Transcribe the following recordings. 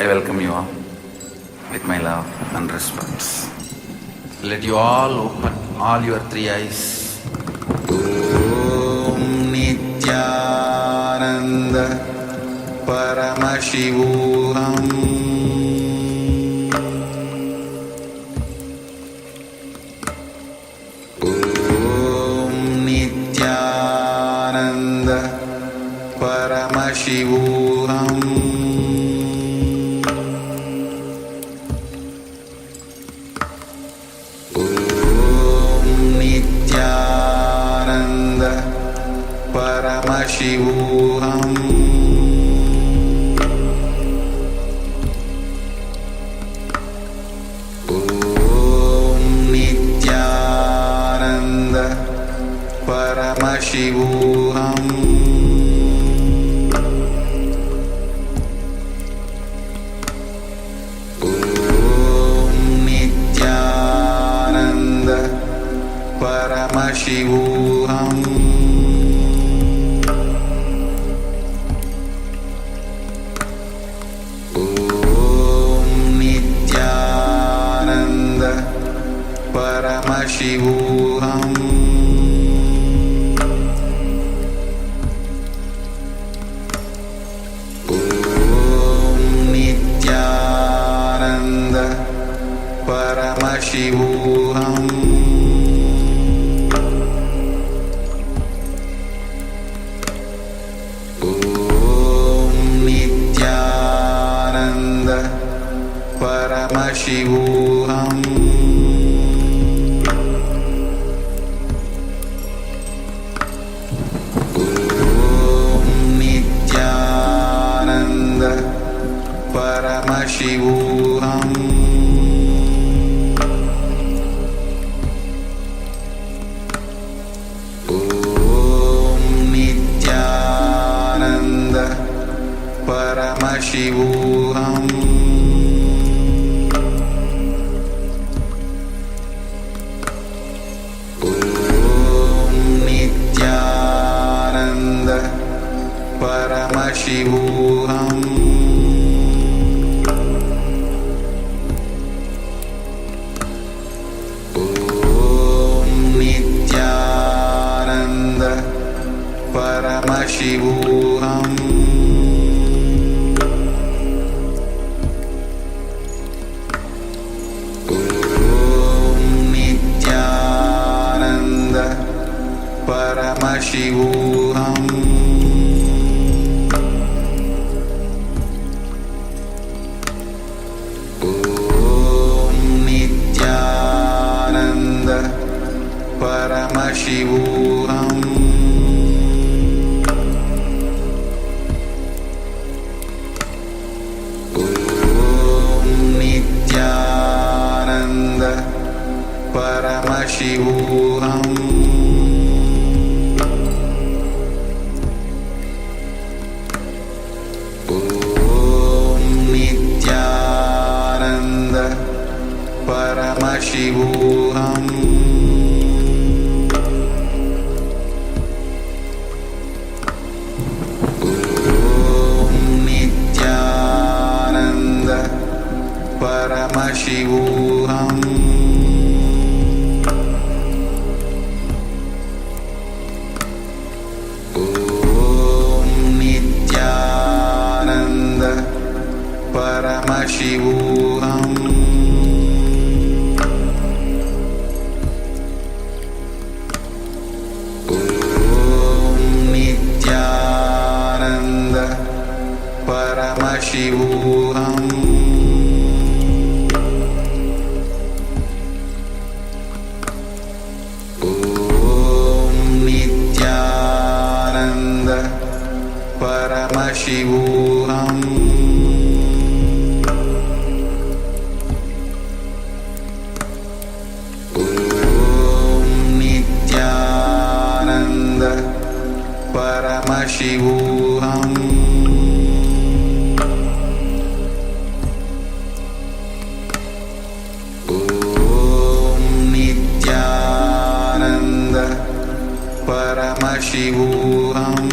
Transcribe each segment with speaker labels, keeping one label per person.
Speaker 1: I welcome you all with my love and respect. Let you all open all your three eyes. Om Nithyananda Paramashivoham Om Nithyananda Paramashivoham Paramashivoham Om Nithyananda Paramashivoham Om Nithyananda Paramashivoham Paramashivoham Om Nithyananda Paramashivoham Om Nithyananda Paramashivoham Paramashivoham Om Nithyananda Paramashivoham Om Nithyananda Paramashivoham Paramashivoham Om Nithyananda Paramashivoham Om Nithyananda Paramashivoham Paramashivoham Om Nithyananda Paramashivoham Om Nithyananda Paramashivoham Paramashivoham Om Nithyananda Paramashivoham Om Nithyananda Paramashivoham Paramashivoham Om Nithyananda Paramashivoham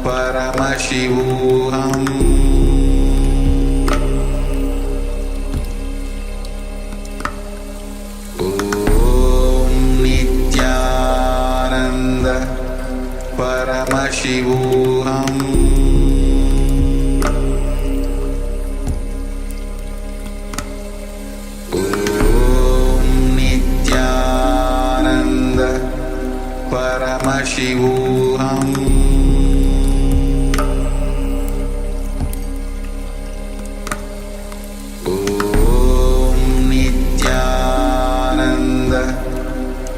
Speaker 1: Paramashivoham Om Nithyananda Paramashivoham Om Nithyananda Paramashivoham Paramashivoham Om Nithyananda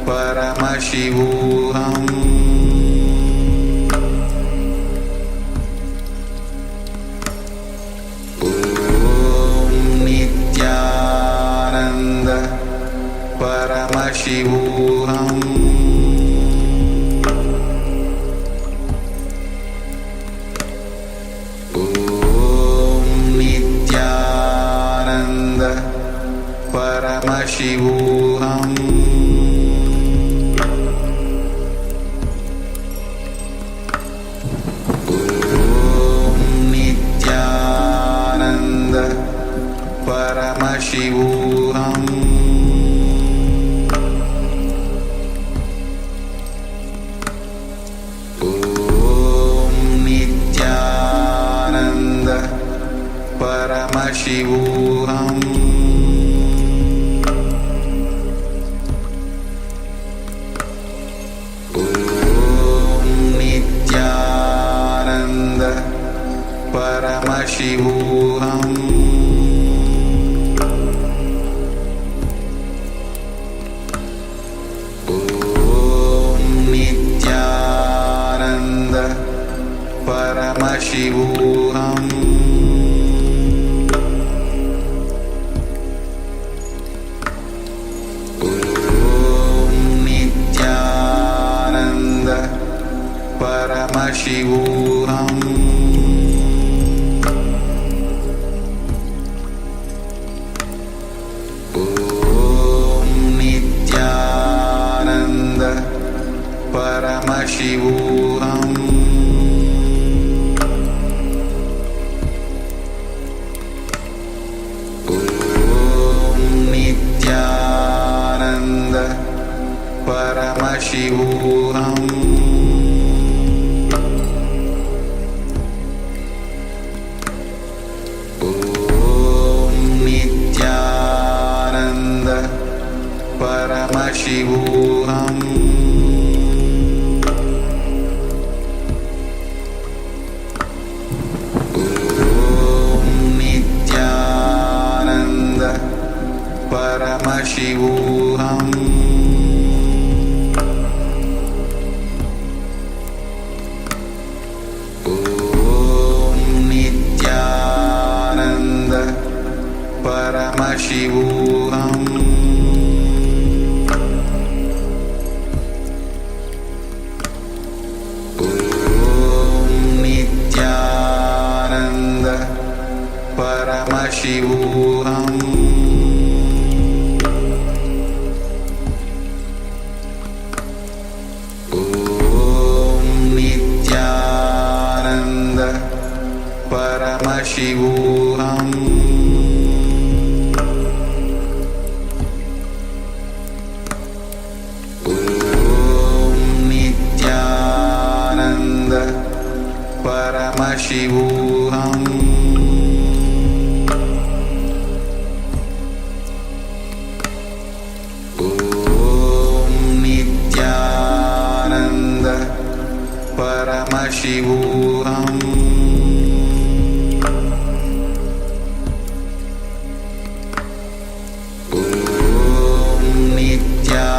Speaker 1: Paramashivoham Om Nithyananda Paramashivoham Paramashivoham Om Nithyananda Paramashivoham Om Nithyananda Paramashivoham Paramashivoham Om Nithyananda Paramashivoham Om Nithyananda Paramashivoham Paramashivoham Om Nithyananda Paramashivoham Om Nithyananda Paramashivoham Paramashivoham Om Nithyananda Paramashivoham Om Nithyananda Paramashivoham Paramashivoham Om Nithyananda Paramashivoham Om Nithyananda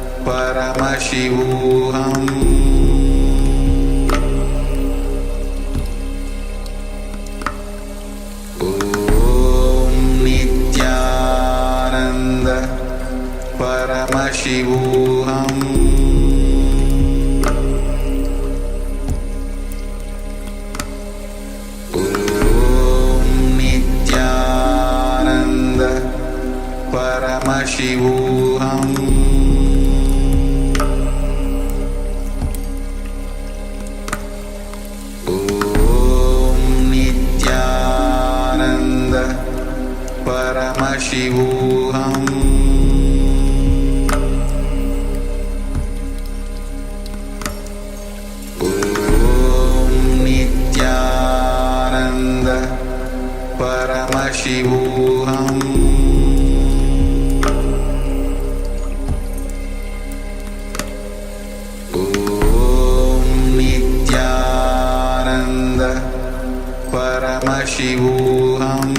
Speaker 1: Paramashivoham Paramashivoham Om Nithyananda Paramashivoham Paramashivoham Om Nithyananda Paramashivoham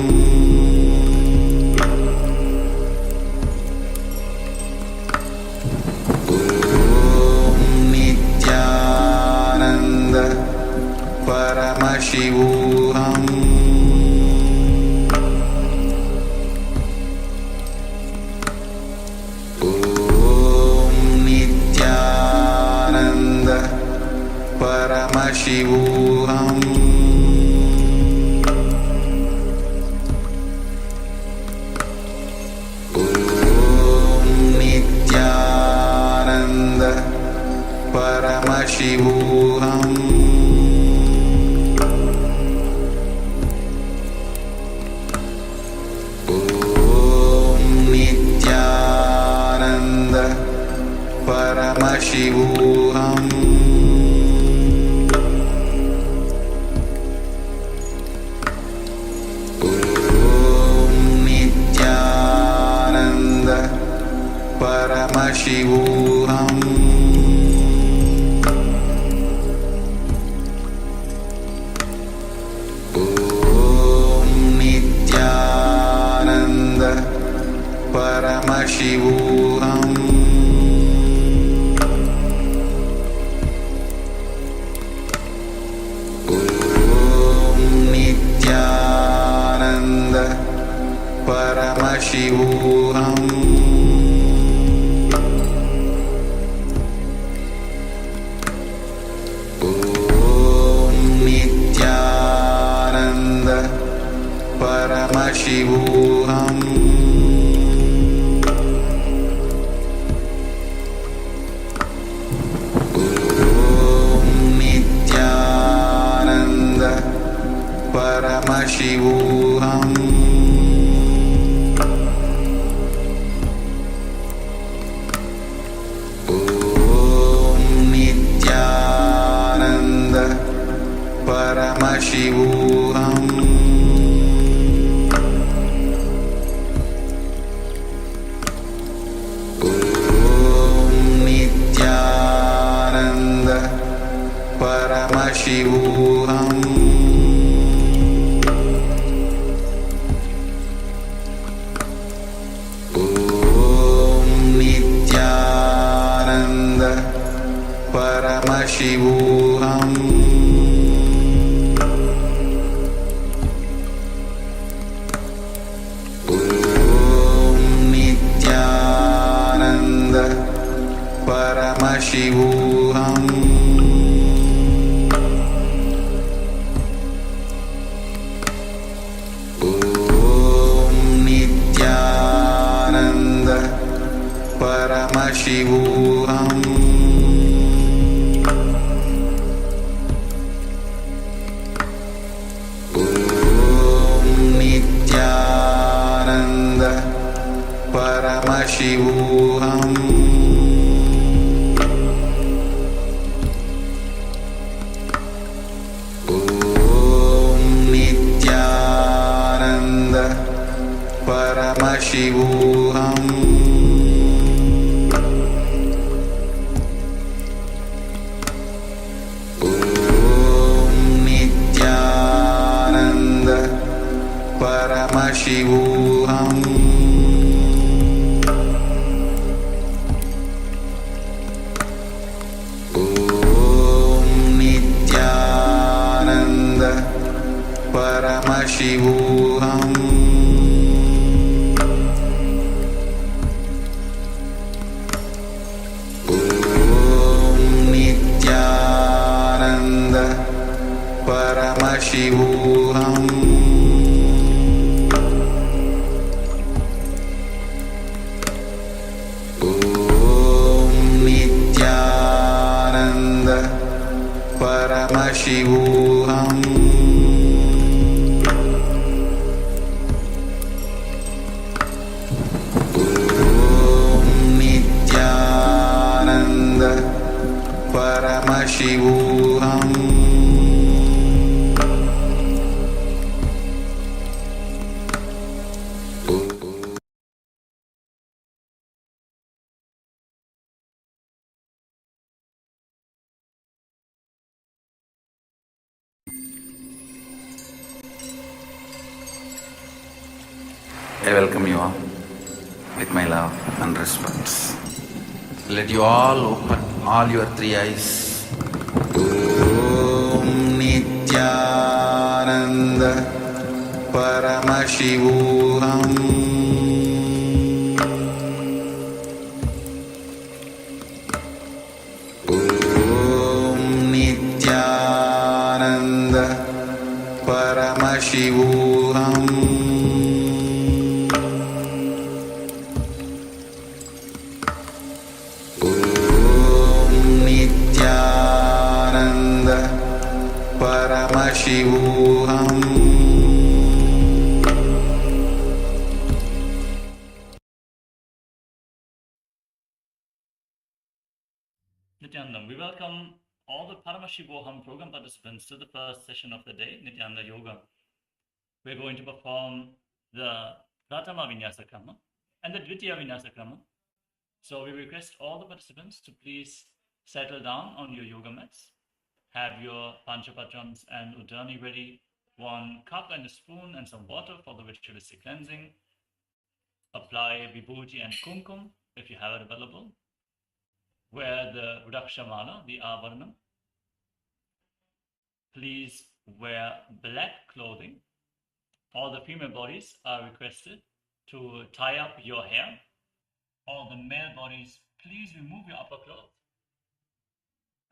Speaker 1: Paramashivoham Om Nithyananda Paramashivoham Om Nithyananda Paramashivoham Paramashivoham Om Nithyananda Paramashivoham Om Nithyananda Paramashivoham Paramashivoham Om Nithyananda Paramashivoham Om Nithyananda Paramashivoham Paramashivoham Om Nithyananda Paramashivoham Om Nithyananda Paramashivoham Paramashivoham Om Nithyananda Paramashivoham Om Nithyananda Paramashivoham Paramashivoham Om Nithyananda Paramashivoham Om Nithyananda Paramashivoham Paramashivoham Om Nithyananda Paramashivoham Om Nithyananda Paramashivoham I welcome you all with my love and respects. Let you all open all your three eyes. Om Nithyananda Paramashivoham Om Nithyananda Paramashivoham Nithyananda Paramashivoham.
Speaker 2: Nithyananda, we welcome all the Paramashivoham program participants to the first session of the day, Nithyananda Yoga. We're going to perform the Pratama Vinyasa Krama and the Dvitiya Vinyasa Krama. So we request all the participants to please settle down on your yoga mats. Have your Panchapatrams and Udani ready, 1 cup and a spoon and some water for the ritualistic cleansing. Apply Vibhuti and Kumkum if you have it available. Wear the Rudakshamala, the Avarnam. Please wear black clothing. All the female bodies are requested to tie up your hair. All the male bodies, please remove your upper cloth.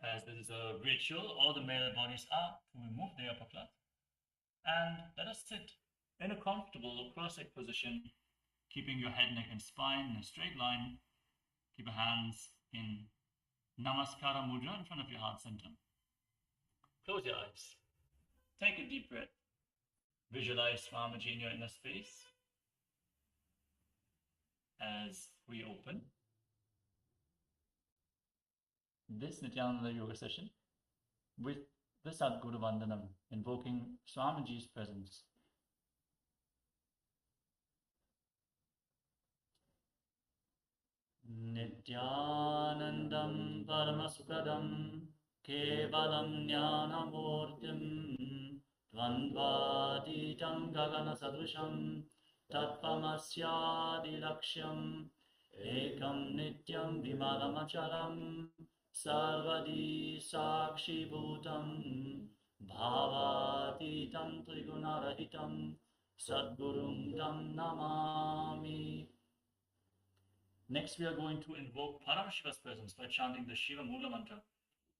Speaker 2: As this is a ritual, all the male bodies are to remove their upper cloth. And let us sit in a comfortable cross-legged position, keeping your head, neck, and spine in a straight line. Keep your hands in Namaskara Mudra in front of your heart center. Close your eyes. Take a deep breath. Visualize Swamiji in your inner space as we open this Nithyananda Yoga session with the Sadguru Vandanam, invoking Swamiji's presence. Nithyanandam Paramasukadam Kevalam Jnanamurtim Dvandvaditam Gagana Sadrusham Tattvamasyadi Laksham Ekam Nityam Vimalamacharam Sarvadi Sakshi Bhutam Bhavatitam Trigunarahitam Sadgurum Tam Namami. Next, we are going to invoke Paramashiva's presence by chanting the Shiva Mula mantra.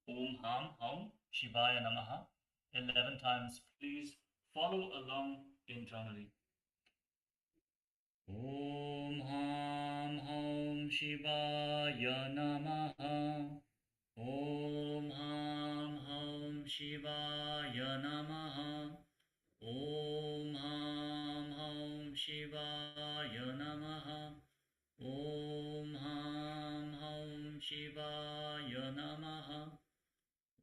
Speaker 2: Om Ham Ham Shivaya Namaha 11 times. Please follow along internally. Om Ham Ham Shivaya Namaha. Om Ham Ham Shivaya Namaha. Om Ham Ham Shivaya Namaha. Om Ham Ham Shivaya Namaha.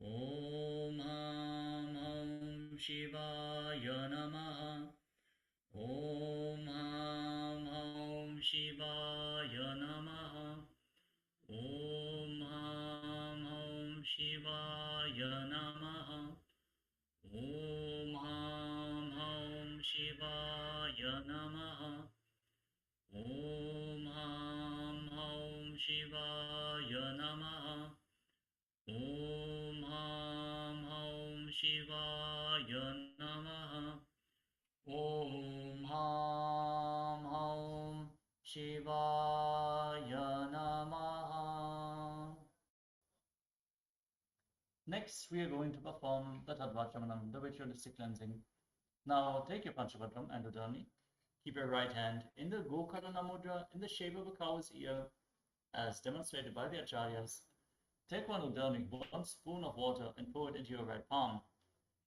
Speaker 2: Om Ham Ham Shivaya Namaha. Om Ham Ham Shivaya Namaha. Om Ham Ham Shivaya Namaha. Om Ham Ham Shivaya Namaha. Om Ham Ham Shivaya Namaha. Om Ham Ham Shivaya Namaha. Om Ham Ham Shivaya Namaha. Next, we are going to perform the Tadvachamanam, the ritualistic cleansing. Now, take your Panchapatram and Udani. Keep your right hand in the Gokarana Mudra in the shape of a cow's ear, as demonstrated by the Acharyas. Take 1 Udani, 1 spoon of water, and pour it into your right palm.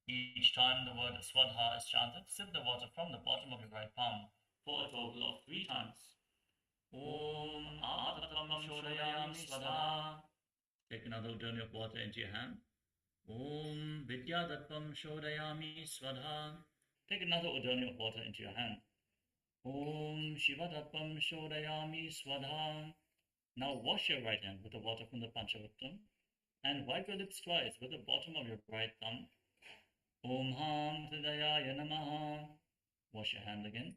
Speaker 2: Each time the word Swadha is chanted, sip the water from the bottom of your right palm for a total of 3 times. Om Atatam Shodayami Swadha. Take another Udani of water into your hand. Om Vidyadattvam Shodayami Swadha. Take another Udani of water into your hand. Om Shivadattvam Shodayami Swadha. Now wash your right hand with the water from the Panchavattam and wipe your lips twice with the bottom of your right thumb. Om Ham Hridayaya Namaha. Wash your hand again.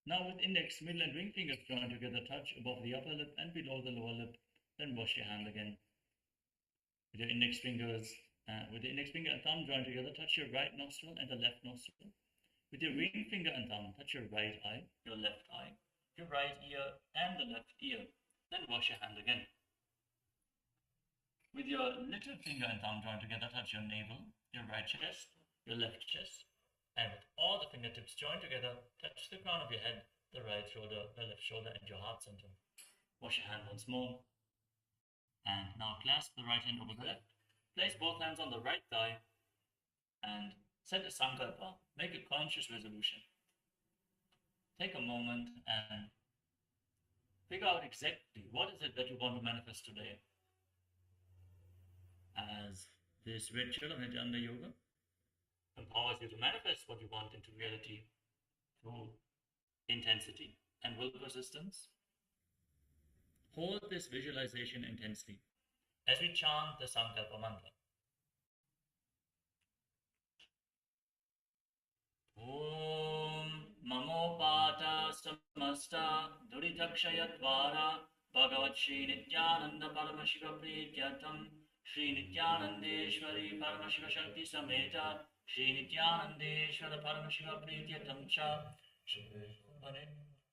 Speaker 2: Now with index, middle and ring fingers joined together, touch above the upper lip and below the lower lip. Then wash your hand again. With your index fingers, with the index finger and thumb joined together, touch your right nostril and the left nostril. With your ring finger and thumb, touch your right eye, your left eye, your right ear and the left ear. Then wash your hand again. With your little finger and thumb joined together, touch your navel, your right chest, your left chest, and with all the fingertips joined together, touch the crown of your head, the right shoulder, the left shoulder, and your heart center. Wash your hand once more. And now clasp the right hand over the left. Place both hands on the right thigh and set a sankalpa. Make a conscious resolution. Take a moment and figure out exactly what is it that you want to manifest today. As this ritual of Nithyananda Yoga empowers you to manifest what you want into reality through intensity and will persistence. Hold this visualization intensely as we chant the Sankalpa mantra. Om Mamopata Samasta Duritakshayadvara Bhagavat Shri Nithyananda Paramashiva Prityatam Shri Nithyanandeshwari Paramashiva Shakti Sameta Shri Nithyanandeshwara Paramashiva Prityatam Cha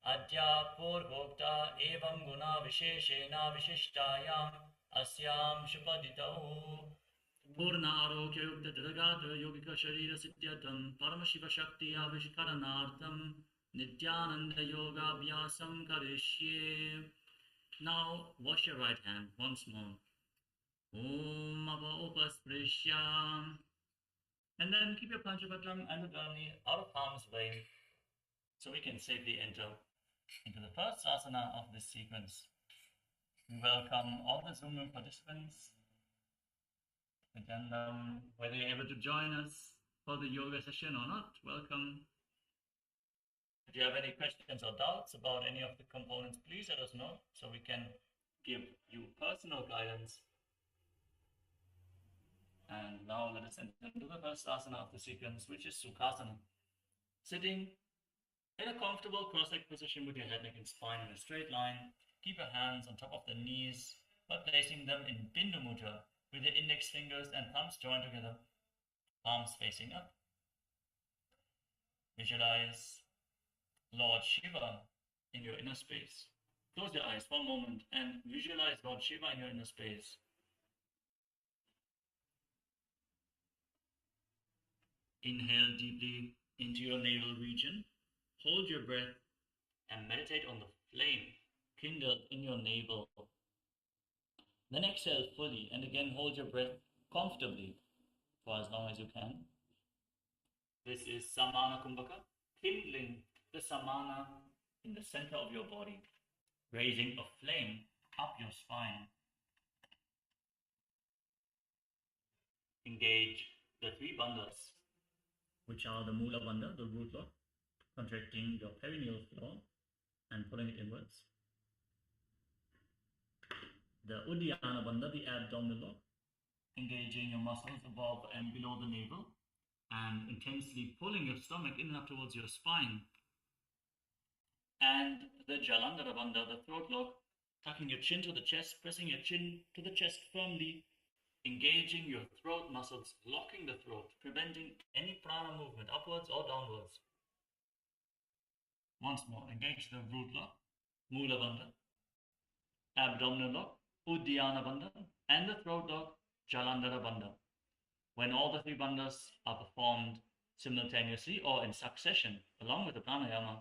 Speaker 2: Adya Purvokta Evam Guna Visheshena Vishishtayam Asyam Shupaditau Purna Arokya Yukta Jadagata Yogika Sharira Sityatam Paramashiva Shakti Avishkaranartam Nithyananda Yoga Vyasam Karishye. Now wash your right hand once more. Om Ava Upasprishya. And then keep your Panchapatram and the Dharani out of harm's way so we can safely enter into the first asana of this sequence. We welcome all the Zoom room participants. And whether you're able to join us for the yoga session or not, welcome. If you have any questions or doubts about any of the components, please let us know so we can give you personal guidance. And now let us enter into the first asana of the sequence, which is Sukhasana. Sitting in a comfortable cross-legged position with your head, neck, and spine in a straight line. Keep your hands on top of the knees by placing them in Bindu Mudra with your index fingers and thumbs joined together, palms facing up. Visualize Lord Shiva in your inner space. Close your eyes for a moment and visualize Lord Shiva in your inner space. Inhale deeply into your navel region. Hold your breath and meditate on the flame kindled in your navel. Then exhale fully and again hold your breath comfortably for as long as you can. This is Samana Kumbhaka, kindling the Samana in the center of your body, raising a flame up your spine. Engage the three bandhas, which are the mula bandha, the root lock, contracting your perineal floor and pulling it inwards. The Uddiyana bandha, the abdominal lock, engaging your muscles above and below the navel and intensely pulling your stomach in and up towards your spine. And the Jalandhara bandha, the throat lock, tucking your chin to the chest, pressing your chin to the chest firmly, engaging your throat muscles, locking the throat, preventing any prana movement upwards or downwards. Once more, engage the root lock, Mula bandha, abdominal lock, Uddiyana bandha, and the throat lock, Jalandhara bandha. When all the three bandhas are performed simultaneously or in succession along with the pranayama,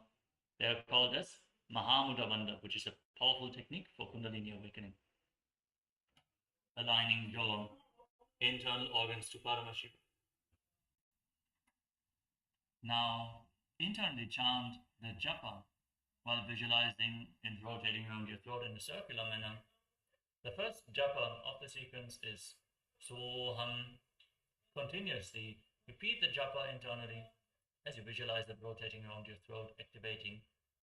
Speaker 2: they are called as Mahamudra bandha, which is a powerful technique for Kundalini awakening. Aligning your internal organs to Paramashiva. Now, internally chant the japa while visualizing and rotating around your throat in a circular manner. The first japa of the sequence is Soham. Continuously repeat the japa internally as you visualize it rotating around your throat, activating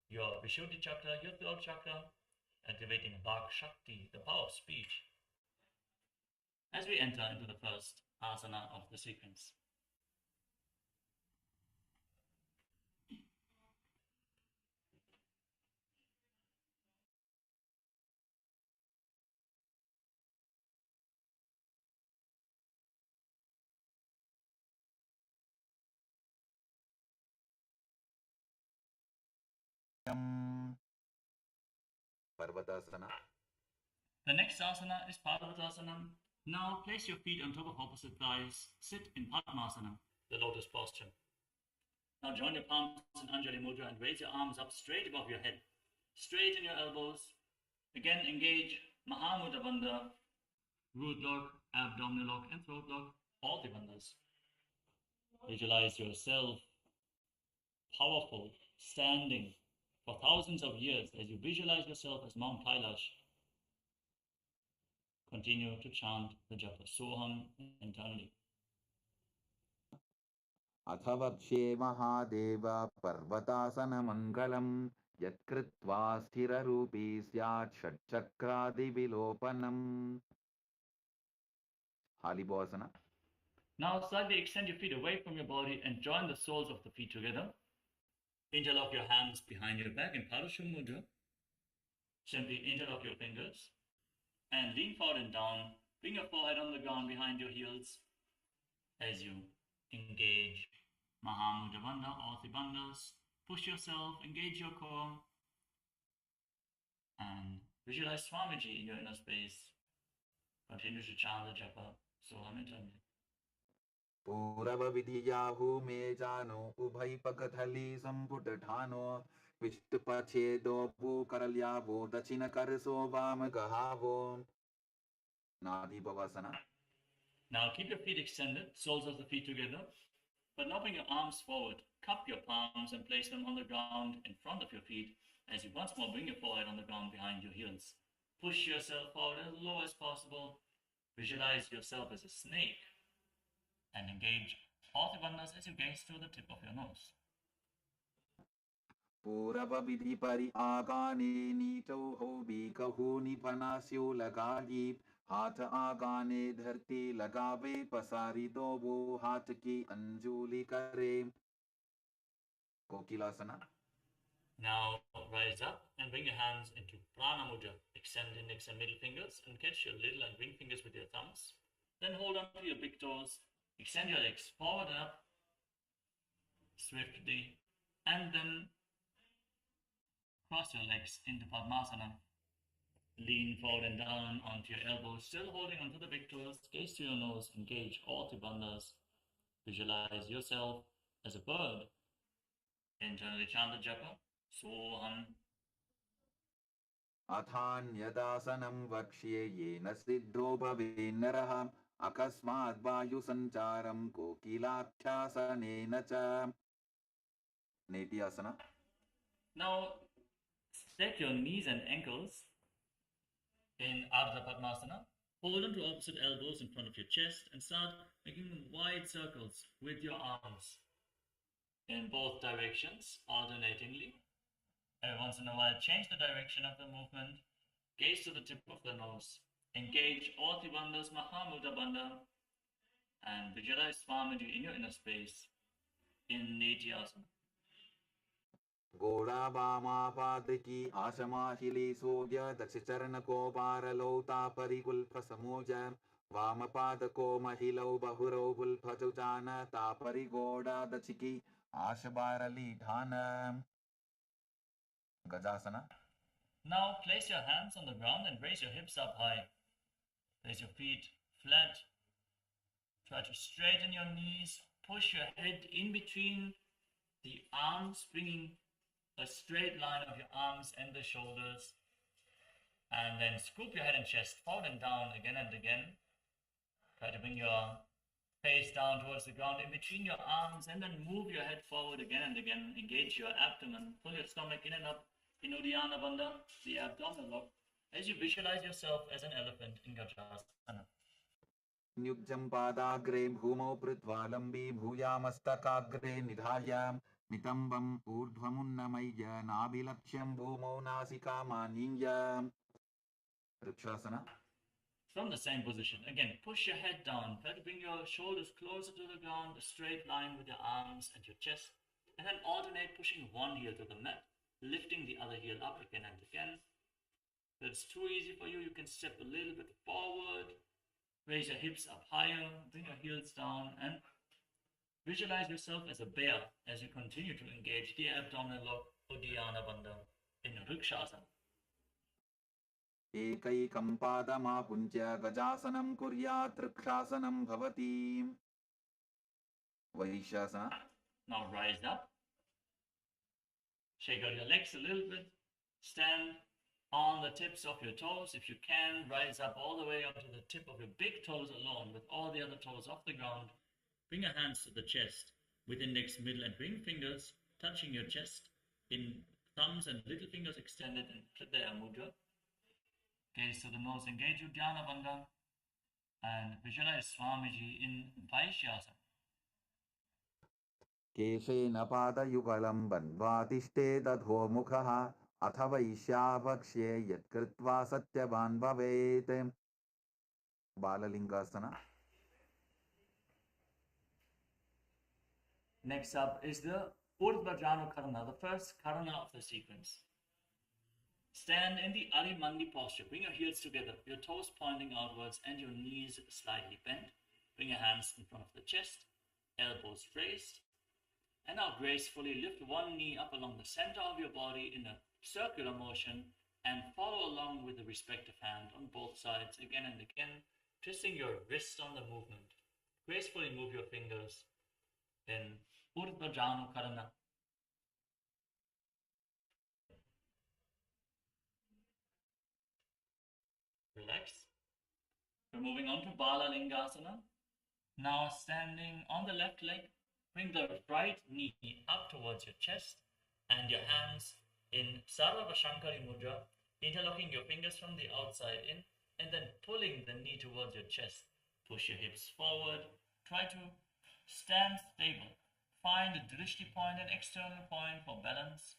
Speaker 2: your Vishuddhi chakra, your throat chakra, activating Vak Shakti, the power of speech, as we enter into the first asana of the sequence.
Speaker 1: Parvatasana.
Speaker 2: The next asana is Paramashivoham. Now place your feet on top of opposite thighs. Sit in Padmasana, the lotus posture. Now join your palms in Anjali Mudra and raise your arms up straight above your head. Straighten your elbows. Again engage Mahamudra Bandha, root lock, abdominal lock and throat lock, all the bandhas. Visualize yourself powerful, standing for thousands of years as you visualize yourself as Mount Kailash. Continue to chant the japa Soham internally.
Speaker 1: Athavakshye Mahadeva Parvatasana Mangalam Yatkritva Sthira Rupi Syat Shatchakradi Vilopanam. Halibhasana.
Speaker 2: Now slightly extend your feet away from your body and join the soles of the feet together. Interlock your hands behind your back in Paramashivoham Mudra. Simply interlock your fingers and lean forward and down. Bring your forehead on the ground behind your heels as you engage Mahamudra Bandha, all the bandhas. Push yourself, engage your core, and visualize Swamiji in your inner space. Continue to chant the japa Soham internally.
Speaker 1: Purava Vidyahu Mejano Ubhai Pakathali Samputthano Vishtupachedo Pukaralyavo Dachina Karso Vamagahavo. Nadibhavasana.
Speaker 2: Now keep your feet extended, soles of the feet together, but now bring your arms forward. Cup your palms and place them on the ground in front of your feet as you once more bring your forehead on the ground behind your heels. Push yourself forward as low as possible. Visualize yourself as a snake and engage all the bandhas as you gaze through the tip of your nose.
Speaker 1: Purava Vidhi Pari Agane Nito Hobi Kahuni Panasyo Lagajip Hata Agane Dharti Lagave Pasari Dobo Hataki Anjuli Kare. KAILASA.
Speaker 2: Now rise up and bring your hands into Prana Mudra. Extend index and middle fingers and catch your little and ring fingers with your thumbs. Then hold on to your big toes. Extend your legs forward and up swiftly, and then cross your legs into Padmasana. Lean forward and down onto your elbows, still holding onto the big toes. Gaze to your nose, engage all the bandhas. Visualize yourself as a bird. Internally chant the japa Soham.
Speaker 1: Athanyadasanam Vakshye Yena Siddho Bhavenaraha Akasmad Vayu Sancharam Kokilakshyasanena Cha. Nithyananda.
Speaker 2: Now set your knees and ankles in Ardha Padmasana. Hold on to opposite elbows in front of your chest and start making wide circles with your arms in both directions, alternatingly. Every once in a while, change the direction of the movement. Gaze to the tip of the nose. Engage all the bandhas, Mahamudra Bandha, and visualize Swamiji in your inner space in Nithyananda.
Speaker 1: Goda Bama Padiki Ashamahili Sodya Dakshicharan Ko Paralota Parigulpa Samoja Vama Padako Mahilo Bahuro Bulpajana Tapari Goda Dachiki Ashabarali Dhana. Gajasana.
Speaker 2: Now place your hands on the ground and raise your hips up high. Place your feet flat. Try to straighten your knees. Push your head in between the arms, bringing a straight line of your arms and the shoulders. And then scoop your head and chest forward and down again and again. Try to bring your face down towards the ground in between your arms, and then move your head forward again and again. Engage your abdomen. Pull your stomach in and up in Uddiyana Bandha, the abdominal lock, as you visualize yourself as an elephant in Gajasana.
Speaker 1: Nyukjam Padagre Bhumo Pritvalambi Bhuyamastakaagre Nidhayam Nitambam Urdhvamunnamaya Nabilaksham Bhumo Nasika Maniya. Rikshasana.
Speaker 2: From the same position, again, push your head down. Try to bring your shoulders closer to the ground, a straight line with your arms and your chest, and then alternate pushing one heel to the mat, lifting the other heel up again and again. If it's too easy for you, you can step a little bit forward, raise your hips up higher, bring your heels down, and Visualize yourself as a bear as you continue to engage the abdominal lock or dhyana bandha in Vrikshasana.
Speaker 1: एकैकं पादमापुञ्ज्य गजासनं कुर्यात् वृक्षासनं भवति. Vaishasana.
Speaker 2: Now rise up. Shake out your legs a little bit. Stand on the tips of your toes. If you can, rise up all the way up to the tip of your big toes alone with all the other toes off the ground. Bring your hands to the chest with index, middle and ring fingers touching your chest, in thumbs and little fingers extended in Hridaya Mudra. Gaze to the nose, engage Uddiyana Bandha and visualize Swamiji in Vaishyasana.
Speaker 1: केशेन पादयुगलं बन्ध्वा तिष्ठेदधोमुखः अथ वैश्यावक्ष्ये यत्कृत्वा सत्यवान् भवेत्. बाललिङ्गासना.
Speaker 2: Next up is the Urdhva Janu Karana, the first Karana of the sequence. Stand in the Adimandi posture. Bring your heels together, your toes pointing outwards and your knees slightly bent. Bring your hands in front of the chest, elbows raised. And now gracefully lift one knee up along the center of your body in a circular motion and follow along with the respective hand on both sides again and again, twisting your wrist on the movement. Gracefully move your fingers in Urdhva Janu Karana. Relax. We're moving on to Bala Lingasana. Now standing on the left leg, bring the right knee up towards your chest and your hands in Sarva Shankari Mudra, interlocking your fingers from the outside in and then pulling the knee towards your chest. Push your hips forward. Try to stand stable. Find a drishti point, an external point for balance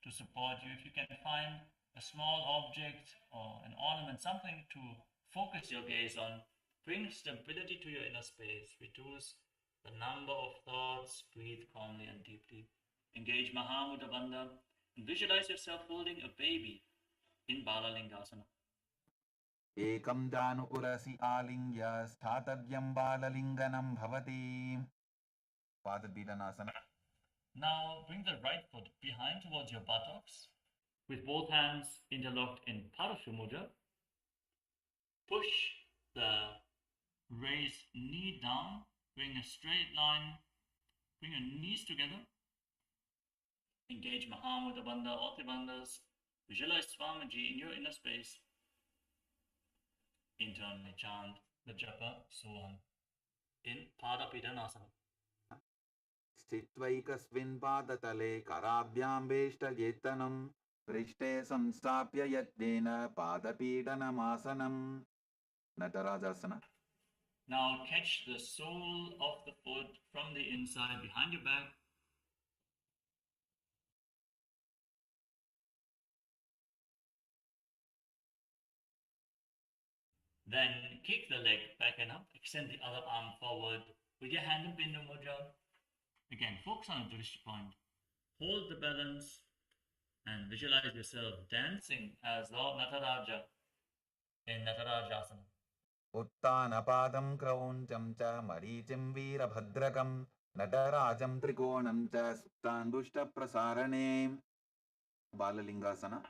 Speaker 2: to support you. If you can find a small object or an ornament, something to focus your gaze on, bring stability to your inner space. Reduce the number of thoughts. Breathe calmly and deeply. Engage Mahamudra Bandha and visualize yourself holding a baby in Bala Lingasana.
Speaker 1: एकं जानुपुरसि आलिङ्ग्य स्थातव्यं बाललिङ्गनं भवति. पादपीडनासना.
Speaker 2: Now bring the right foot behind towards your buttocks with both hands interlocked in Parashu Mudra. Push the raised knee down. Bring a straight line. Bring your knees together. Engage Mahamudra Bandha, Oti Bandhas. Visualize Swamiji in your inner space. Internally chant the japa Soham in Parapidanasana.
Speaker 1: स्थित्वैकस्मिन् पादतले कराभ्यां वेष्टयेत्तनं पृष्ठे संस्थाप्य यत्नेन पादपीडनमासनं. नटराजासना.
Speaker 2: Now catch the sole of the foot from the inside behind your back. Then kick the leg back and up. Extend the other arm forward with your hand in Bindu Mudra. Again, focus on the drishti point. Hold the balance and visualize yourself dancing as Lord Nataraja in Natarajasana.
Speaker 1: उत्तानपादं क्रौञ्चं च मरीचिं वीरभद्रकं नटराजं त्रिकोणं च सुप्ताण्डुष्टप्रसारणे. बाललिङ्गासना.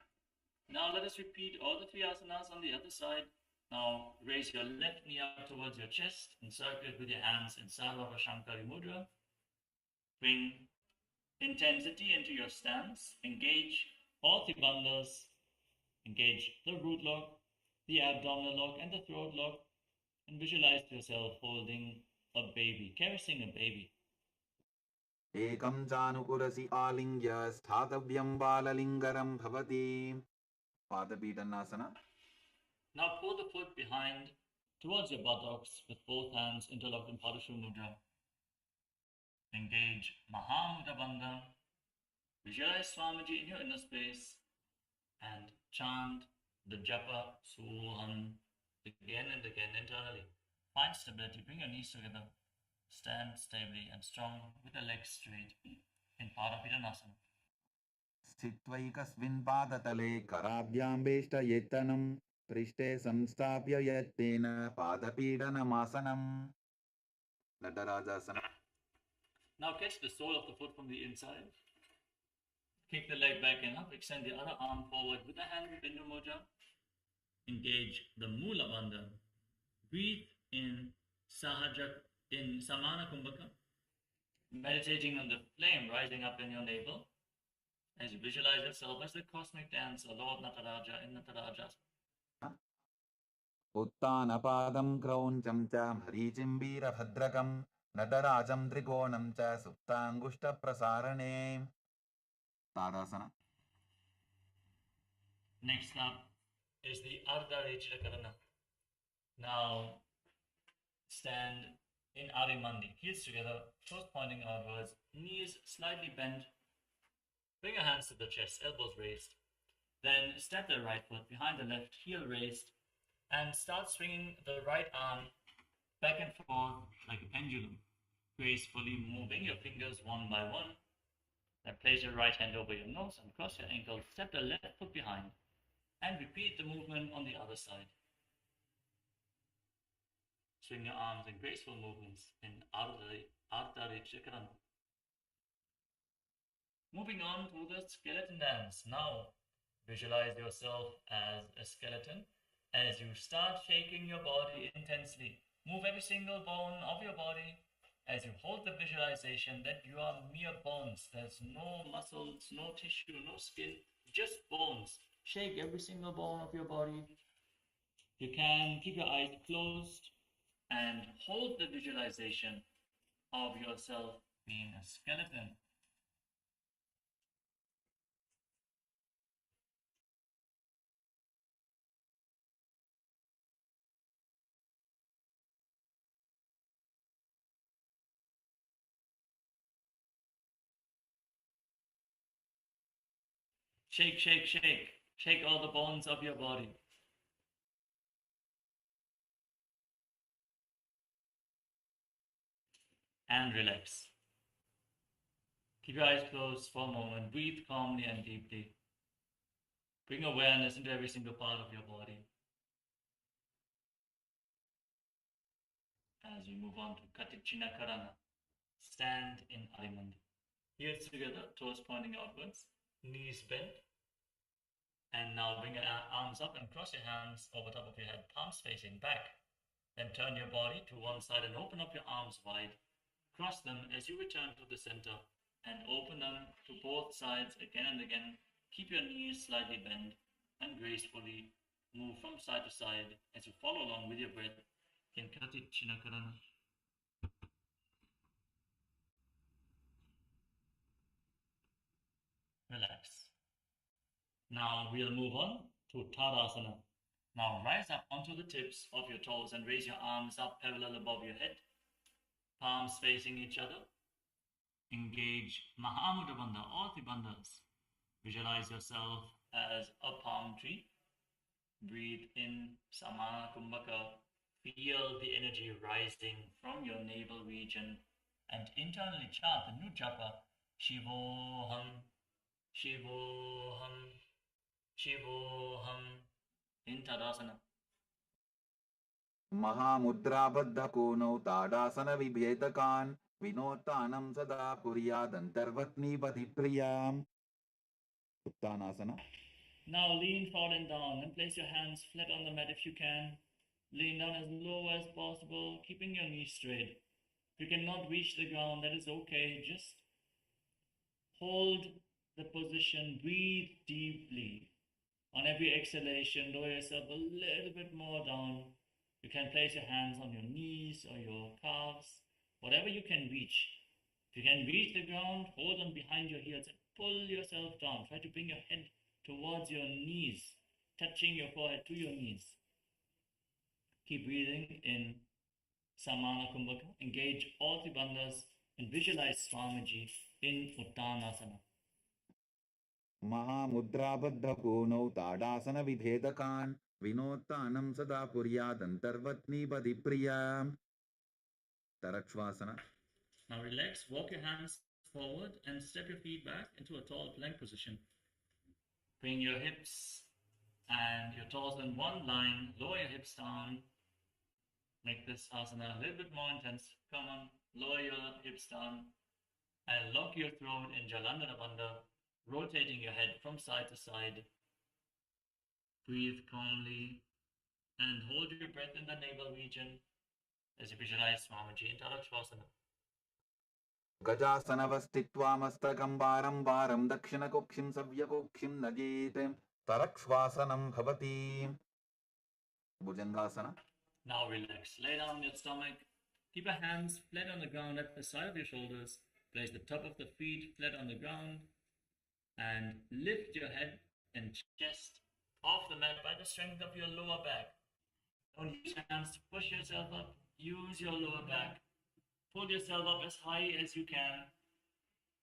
Speaker 2: Now let us repeat all the three asanas on the other side. Now raise your left knee up towards your chest, encircle it with your hands in Sarva Shankari Mudra. Bring intensity into your stance. Engage all the bandhas. Engage the root lock, the abdominal lock, and the throat lock. And visualize yourself holding a baby, caressing a baby.
Speaker 1: एकं जानुपुरसि आलिङ्ग्य स्थातव्यं बाललिङ्गनं भवति. पादपीडनासना.
Speaker 2: Now pull the foot behind towards your buttocks with both hands interlocked in Parashu Mudra. Engage Mahamudra Bandha. Visualize Swamiji in your inner space and chant the japa Soham again and again internally. Find stability. Bring your knees together. Stand stably and strong with the legs straight in Parapidanasana.
Speaker 1: स्थित्वैकस्मिन् पादतले कराभ्यां वेष्टयेत्तनं पृष्ठे संस्थाप्य यत्नेन पादपीडनमासनं. नटराजासना.
Speaker 2: Now catch the sole of the foot from the inside. Kick the leg back and up. Extend the other arm forward with the hand with Bindu Mudra. Engage the mula bandha. Breathe in Samana Kumbhaka. Meditating on the flame rising up in your navel. As you visualize yourself as the cosmic dancer, Lord Nataraja in Natarajas.
Speaker 1: Uttanapadam krauncham cha marichimbira bhadrakam nadarajam trikonam cha suptangushta prasarane. Tadasana.
Speaker 2: Next up is the Ardha Rechitakarana. Now stand in Arimandi, heels together, toes pointing outwards, knees slightly bent. Bring your hands to the chest, elbows raised. Then step the right foot behind the left, heel raised, and start swinging the right arm back and forth like a pendulum, gracefully moving your fingers one by one. Then place your right hand over your nose and cross your ankle, step the left foot behind, and repeat the movement on the other side. Swing your arms in graceful movements in Ardha Rechitakarana. Moving on to the skeleton dance. Now, visualize yourself as a skeleton as you start shaking your body intensely. Move every single bone of your body as you hold the visualization that you are mere bones. There's no muscles, no tissue, no skin, just bones. Shake every single bone of your body. You can keep your eyes closed and hold the visualization of yourself being a skeleton. Shake, shake, shake. Shake all the bones of your body. And relax. Keep your eyes closed for a moment. Breathe calmly and deeply. Bring awareness into every single part of your body. As we move on to Katichina Karana. Stand in Arimandi. Heels together, toes pointing outwards, knees bent. And now bring your arms up and cross your hands over top of your head, palms facing back. Then turn your body to one side and open up your arms wide. Cross them as you return to the center and open them to both sides again and again. Keep your knees slightly bent and gracefully move from side to side as you follow along with your breath in Katichina Karana. Relax. Now we'll move on to Tadasana. Now rise up onto the tips of your toes and raise your arms up parallel above your head. Palms facing each other. Engage Mahamudra bandha, all the bandhas. Visualize yourself as a palm tree. Breathe in Samana Kumbhaka. Feel the energy rising from your navel region and internally chant the new japa. Shivoham, Shivoham, Shivoham in Tadasana.
Speaker 1: Mahamudra baddha kono Tadasana vibhetakan vinotanam sada kuryadantarvatni badhipriyam. Uttanasana.
Speaker 2: Now lean forward and down and place your hands flat on the mat if you can. Lean down as low as possible, keeping your knees straight. If you cannot reach the ground, that is okay. Just hold the position, breathe deeply. On every exhalation, lower yourself a little bit more down. You can place your hands on your knees or your calves, whatever you can reach. If you can reach the ground, hold on behind your heels and pull yourself down. Try to bring your head towards your knees, touching your forehead to your knees. Keep breathing in Samana Kumbhaka. Engage all the bandhas and visualize Swamiji in Uttanasana.
Speaker 1: Mahamudra baddha kono Tadasana vibhetakan vinotanam sada kuryadantarvatni badhipriyam. Tarakshvasana.
Speaker 2: Now relax, walk your hands forward and step your feet back into a tall plank position. Bring your hips and your torso in one line, lower your hips down. Make this asana a little bit more intense. Come on, lower your hips down. And lock your throat in Jalandhara Bandha, rotating your head from side to side. Breathe calmly and hold your breath in the navel region as you visualize Swamiji in Tadasana.
Speaker 1: गजासनवस्थित्वा मस्तकं वारं वारं दक्षिणकुक्षिं सव्यकुक्षिं नजेत् तरक्श्वासनं भवति भुजङ्गासन.
Speaker 2: Now relax. Lay down on your stomach. Keep your hands flat on the ground at the side of your shoulders. Place the top of the feet flat on the ground. And lift your head and chest off the mat by the strength of your lower back. Don't use your hands to push yourself up. Use your lower back. Pull yourself up as high as you can.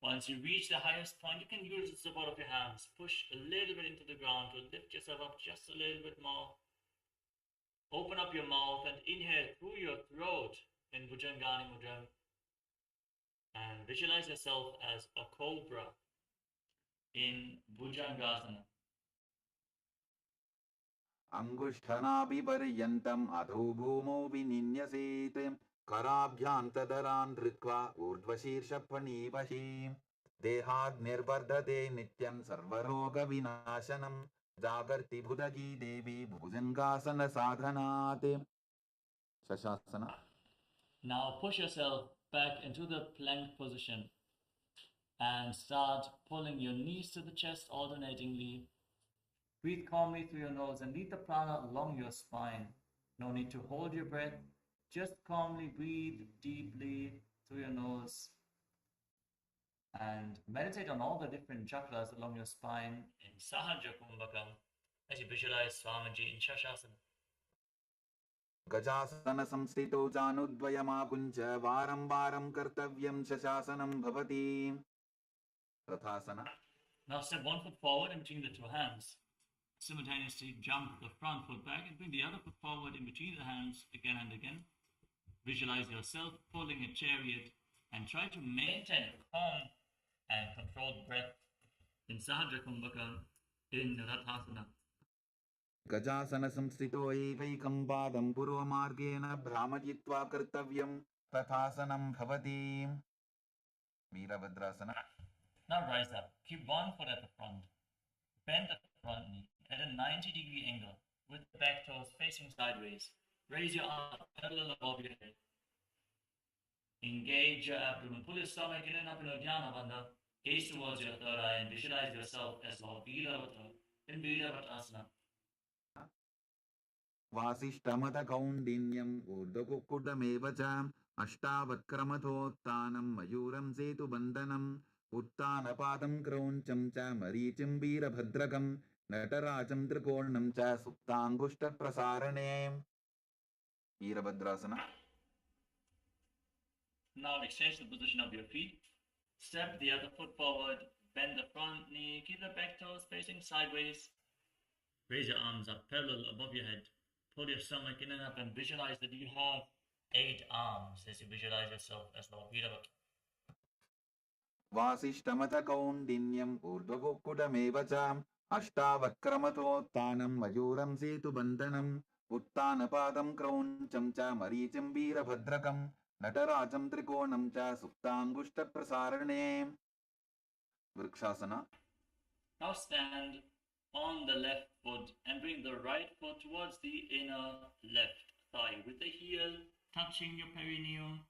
Speaker 2: Once you reach the highest point, you can use the support of your hands. Push a little bit into the ground to lift yourself up just a little bit more. Open up your mouth and inhale through your throat in Bhujangani Mudra. And visualize yourself as a cobra in Bhujangasana.
Speaker 1: अंगुष्ठनाभिपर्यन्तम् अधो भूमौ विनिन्यसेत् कराभ्यान्तदरान् धृत्वा ऊर्ध्वशीर्षफणीपशी देहाद् निर्वर्धते नित्यं सर्वरोगविनाशनं जागर्ति भुदगी देवी भुजङ्गासन साधनात्. शशासना.
Speaker 2: Now push yourself back into the plank position and start pulling your knees to the chest alternatingly. Breathe calmly through your nose and lead the prana along your spine. No need to hold your breath. Just calmly breathe deeply through your nose and meditate on all the different chakras along your spine in Sahaja Kumbhaka as you visualize Swamiji in Shasasana.
Speaker 1: गजासन संस्थितो जानुद्वयमाकुञ्च वारं वारं कर्तव्यं शशासनं भवति. रथासना.
Speaker 2: Now step one foot forward in between the two hands. Simultaneously jump the front foot back and bring the other foot forward in between the hands again and again. Visualize yourself pulling a chariot and try to maintain a calm and controlled breath in Sahaja Kumbhaka in Rathasana.
Speaker 1: गजासन संस्थितो एकैकं पादं पूर्वमार्गेण भ्रामयित्वा कर्तव्यं तथासनं भवति. Virabhadrasana.
Speaker 2: Now rise up. Keep one foot at the front. Bend the front knee at a 90-degree angle with the back toes facing sideways. Raise your arm parallel above your head. Engage your abdomen. Pull your stomach in and up in Uddiyana Bandha. Gaze towards your third eye and visualize yourself as Lord Veeravata in Veeravattasana.
Speaker 1: वासिष्ठमतकौण्डिन्यम् ऊर्ध्वकुक्कुटमेव च अष्टावक्रमथोत्थानं मयूरं सेतुबन्धनम् उत्थानपादं क्रौञ्चं च मरीचिं वीरभद्रकं नटराजं त्रिकोणं च सुप्ताङ्गुष्ठप्रसारणे. Virabhadrasana.
Speaker 2: Now exchange the position of your feet. Step the other foot forward. Bend the front knee. Keep the back toes facing sideways. Raise your arms up parallel above your head. Pull your stomach in and up and visualize that you have 8 arms as you visualize yourself as Lord Veeravata.
Speaker 1: वासिष्ठमतकौण्डिन्यम् ऊर्ध्वकुक्कुटमेव च अष्टावक्रमथोत्थानं मयूरं सेतुबन्धनम् उत्थानपादं क्रौञ्चं च मरीचिं वीरभद्रकं नटराजं त्रिकोणं च सुप्ताङ्गुष्ठप्रसारणे. Vrikshasana.
Speaker 2: Now stand on the left foot and bring the right foot towards the inner left thigh with the heel touching your perineum.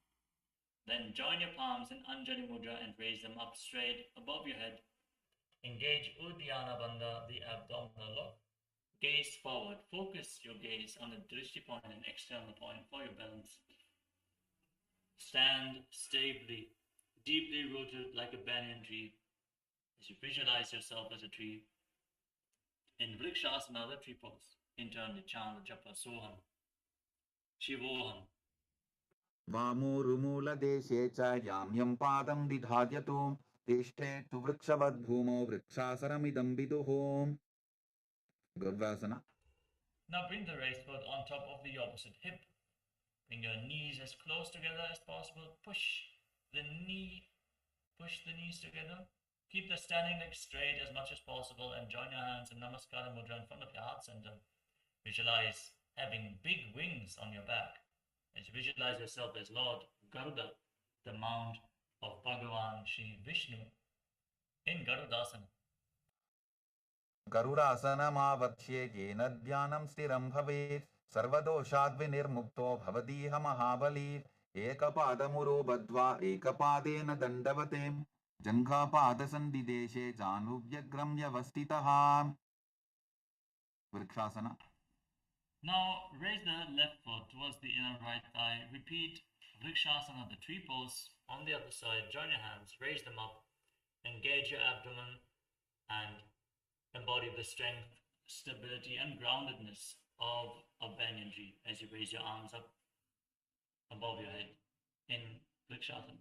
Speaker 2: Then join your palms in Anjali Mudra and raise them up straight above your head. Engage Uddiyana Bandha, the abdominal lock. Gaze forward. Focus your gaze on the drishti point and external point for your balance. Stand stably, deeply rooted like a banyan tree as you visualize yourself as a tree. In Vrikshasana, the tree pose, internally chant the japa Soham, Shivoham.
Speaker 1: वामोरुमूलदेशे च यां यं पादं विधार्यतु तिष्ठेत्तु वृक्षवद्भूमौ वृक्षासनमिदं विदुः. गव्यासना.
Speaker 2: Now bring the raised foot on top of the opposite hip. Bring your knees as close together as possible. Push the knees together. Keep the standing leg straight as much as possible and join your hands in Namaskara Mudra in front of your heart center. Visualize having big wings on your back. As you visualize yourself as Lord Garuda, the mount of Bhagavan Shri Vishnu in Garudasana.
Speaker 1: गरुडासनमावक्ष्ये येन ध्यानं स्थिरं भवेत् सर्वदोषाद्विनिर्मुक्तो भवतीह महाबली एकपादमुरो बद्ध्वा एकपादेन दण्डवते जङ्घापादसन्धिदेशे जानुव्यग्रं व्यवस्थितः vrikshasana.
Speaker 2: Now raise the left foot towards the inner right thigh. Repeat Vrikshasana, the tree pose. On the other side, join your hands, raise them up, engage your abdomen, and embody the strength, stability, and groundedness of a banyan tree as you raise your arms up above your head in Vrikshasana.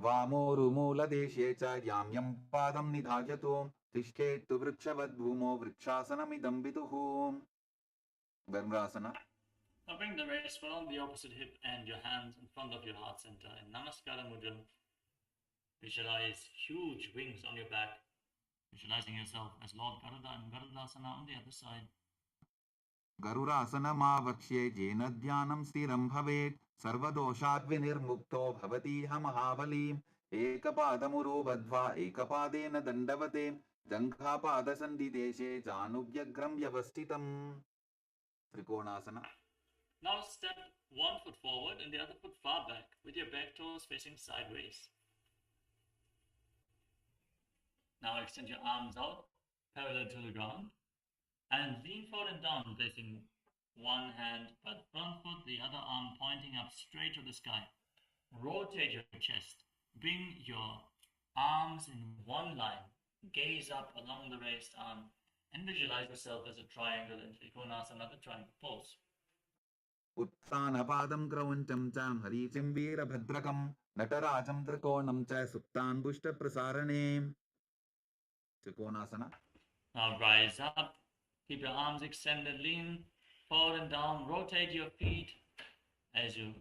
Speaker 1: वामोरुमूलदेशे च याम्यं पादं निधायतु तिष्ठेत्तु वृक्षवद्भूमो वृक्षासनमिदं विदुः garudasana.
Speaker 2: Now bring the wrist from the opposite hip and your hands in front of your heart center in Namaskara Mudra. Visualize huge wings on your back, visualizing yourself as Lord Garuda and Garudasana on the other side.
Speaker 1: गरुडासनमावक्ष्ये येन ध्यानं स्थिरं भवेत् सर्वदोषाद्विनिर्मुक्तो भवतीह महाबली एकपादमुरो बद्ध्वा एकपादेन दण्डवते जङ्घापादसन्धिदेशे जानुव्यग्रं व्यवस्थितम् trikonasana.
Speaker 2: Now step one foot forward and the other foot far back with your back toes facing sideways. Now extend your arms out parallel to the ground and lean forward and down, placing one hand by the front foot, the other arm pointing up straight to the sky. Rotate your chest. Bring your arms in one line. Gaze up along the raised arm and visualize yourself as a triangle in Trikonasana, the triangle pose.
Speaker 1: उत्थानपादं क्रौञ्चं च हरीचिं वीरभद्रकं नटराजं त्रिकोणं च सुप्तान्बुष्टप्रसारणे trikonasana.
Speaker 2: Now rise up, keep your arms extended, lean forward and down, rotate your feet as you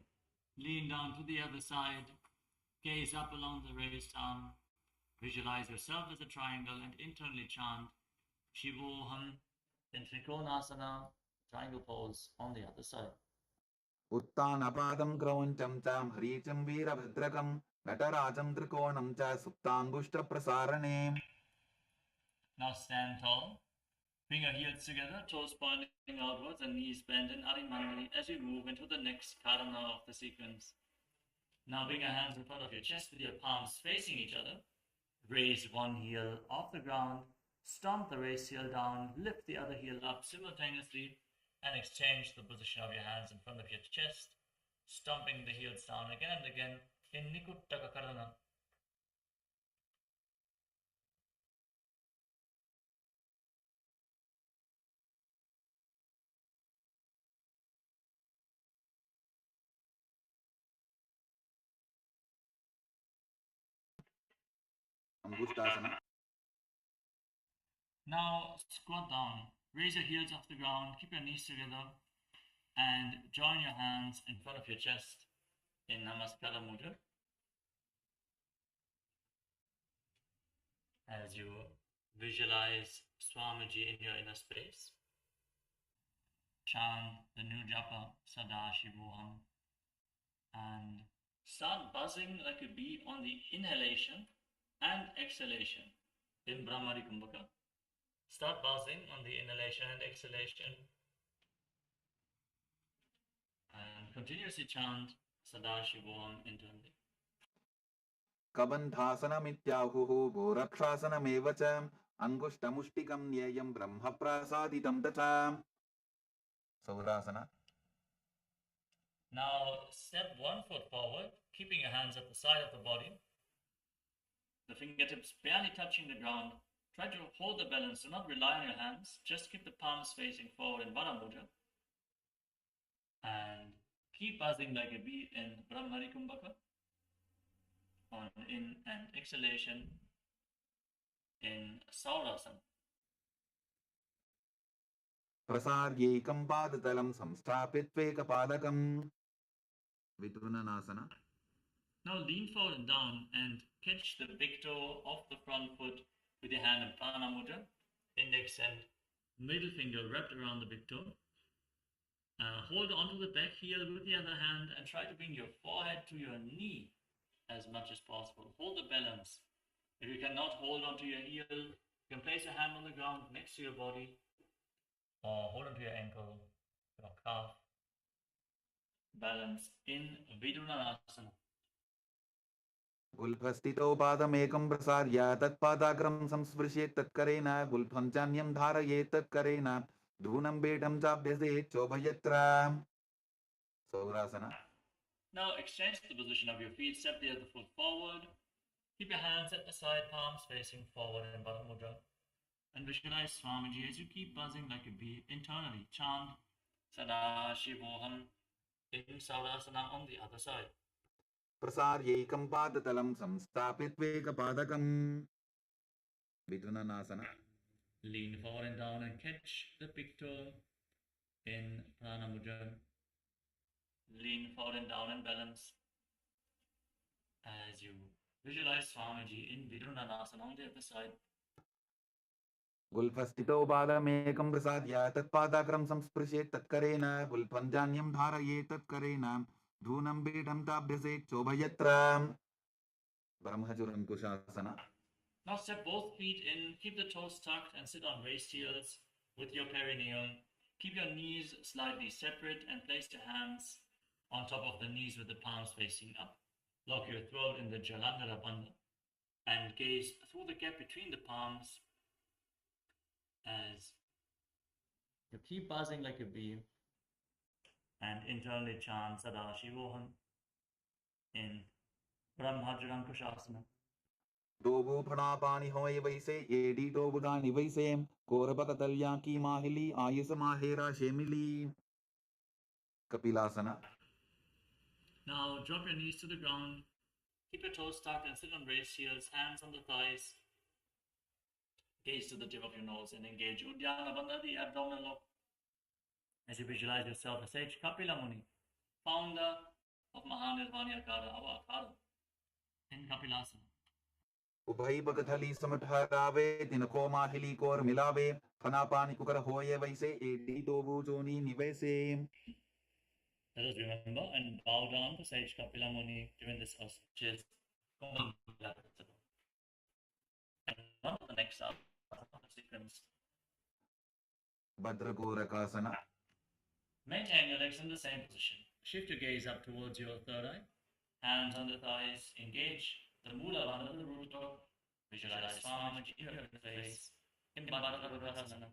Speaker 2: lean down to the other side, gaze up along the raised arm, visualize yourself as a triangle and internally chant Shivoham in Trikonasana, triangle pose on the other side.
Speaker 1: उत्थानपादं क्रौञ्चं च हरीचिं वीरभद्रकं नटराजं त्रिकोणं च सुप्ताङ्गुष्ठप्रसारणे.
Speaker 2: Now stand tall, bring your heels together, toes pointing outwards and knees bent in Adimandali as we move into the next karana of the sequence. Now bring your hands in front of your chest with your palms facing each other. Raise one heel off the ground, stomp the raised heel down, lift the other heel up simultaneously, and exchange the position of your hands in front of your chest, stomping the heels down again and again in Nikuttaka Karana.
Speaker 1: अंगुष्ठासन.
Speaker 2: Now squat down, raise your heels off the ground, keep your knees together, and join your hands in front of your chest in Namaskara Mudra. As you visualize Swamiji in your inner space, chant the new japa Sadashivoham and start buzzing like a bee on the inhalation and exhalation in Brahmari Kumbhaka. Start buzzing on the inhalation and exhalation and continuously chant Sadashivoham internally.
Speaker 1: कबन्धासनमित्याहुः गोरक्षासनमेव च अंगुष्ठमुष्टिकं न्येयं ब्रह्मप्रसादितं तथा सौरासन.
Speaker 2: Now step one foot forward, keeping your hands at the side of the body, the fingertips barely touching the ground. Try to hold the balance, do not rely on your hands, just keep the palms facing forward in Mahamudra. And keep buzzing like a bee in Brahmari Kumbhaka on in and exhalation in Saurasana.
Speaker 1: प्रसार्यैकं पादतलं संस्थापित्वेकपादकं वितुननासन.
Speaker 2: Now lean forward and down and catch the big toe of the front foot with your hand in Prana Mudra, index and middle finger wrapped around the big toe. Hold onto the back heel with the other hand and try to bring your forehead to your knee as much as possible. Hold the balance. If you cannot hold onto your heel, you can place your hand on the ground next to your body, or hold onto your ankle, your calf. Balance in Vidunanasana.
Speaker 1: गुल्फस्थितो पादमेकं प्रसार्य तत्पादाग्रं संस्पृशेत् तत्करेण गुल्फं चान्यं धारयेत् तत्करेण धूनं बेढं चाभ्यसेत् चोभयत्र. Saurasana.
Speaker 2: Now exchange the position of your feet, step the other foot forward. Keep your hands at the side, palms facing forward in Mahamudra. And visualize Swamiji as you keep buzzing like a bee internally. Chant Sadashivoham in Saurasana on the other side.
Speaker 1: प्रसार्यैकं पादतलं संस्थापित्वेकपादकं Vidunanasana.
Speaker 2: Lean forward and down and catch the big toe in Paramudra. Lean forward and down and balance as you visualize Swamiji in Vidunanasana on the other side.
Speaker 1: गुल्फस्थितो पादमेकं प्रसाद्य तत्पादाग्रं संस्पृशेत् तत्करेण गुल्फञ्जान्यं धारयेत् तत्करेण धूनं बेढं ताभ्यसेत् चोभयत्र. Brahmajurankushasana.
Speaker 2: Now step both feet in, keep the toes tucked and sit on raised heels with your perineum. Keep your knees slightly separate and place your hands on top of the knees with the palms facing up. Lock your throat in the Jalandhara Bandha and gaze through the gap between the palms as you keep buzzing like a bee and internally chant Sadashivoham in Brahmajurankushasana.
Speaker 1: Dobu phanaapani hoye vaise edi dobudani vaise korapakatalya ki mahili ayusa mahera shemili. Kapilasana.
Speaker 2: Now drop your knees to the ground, keep your toes tucked and sit on raised heels, hands on the thighs. Gaze to the tip of your nose and engage Uddiyana Bandha, the abdominal lock. As you visualize yourself as Sage Kapila Muni, founder of Mahanirvani Akara, our Akara, in Kapilasana.
Speaker 1: Ubhai bagathali samatharaave tinako mahili kor milave phanaapani kukar hoye vaise edi dobu joni nivese.
Speaker 2: Let us remember and bow down to Sage Kapila Muni during this auspicious and on to the next sequence.
Speaker 1: Bhadragorakasana.
Speaker 2: Maintain your legs in the same position. Shift your gaze up towards your third eye. Hands on the thighs. Engage the mula under the rooster. Visualize Swamiji in your face. In Bhadragorakasana.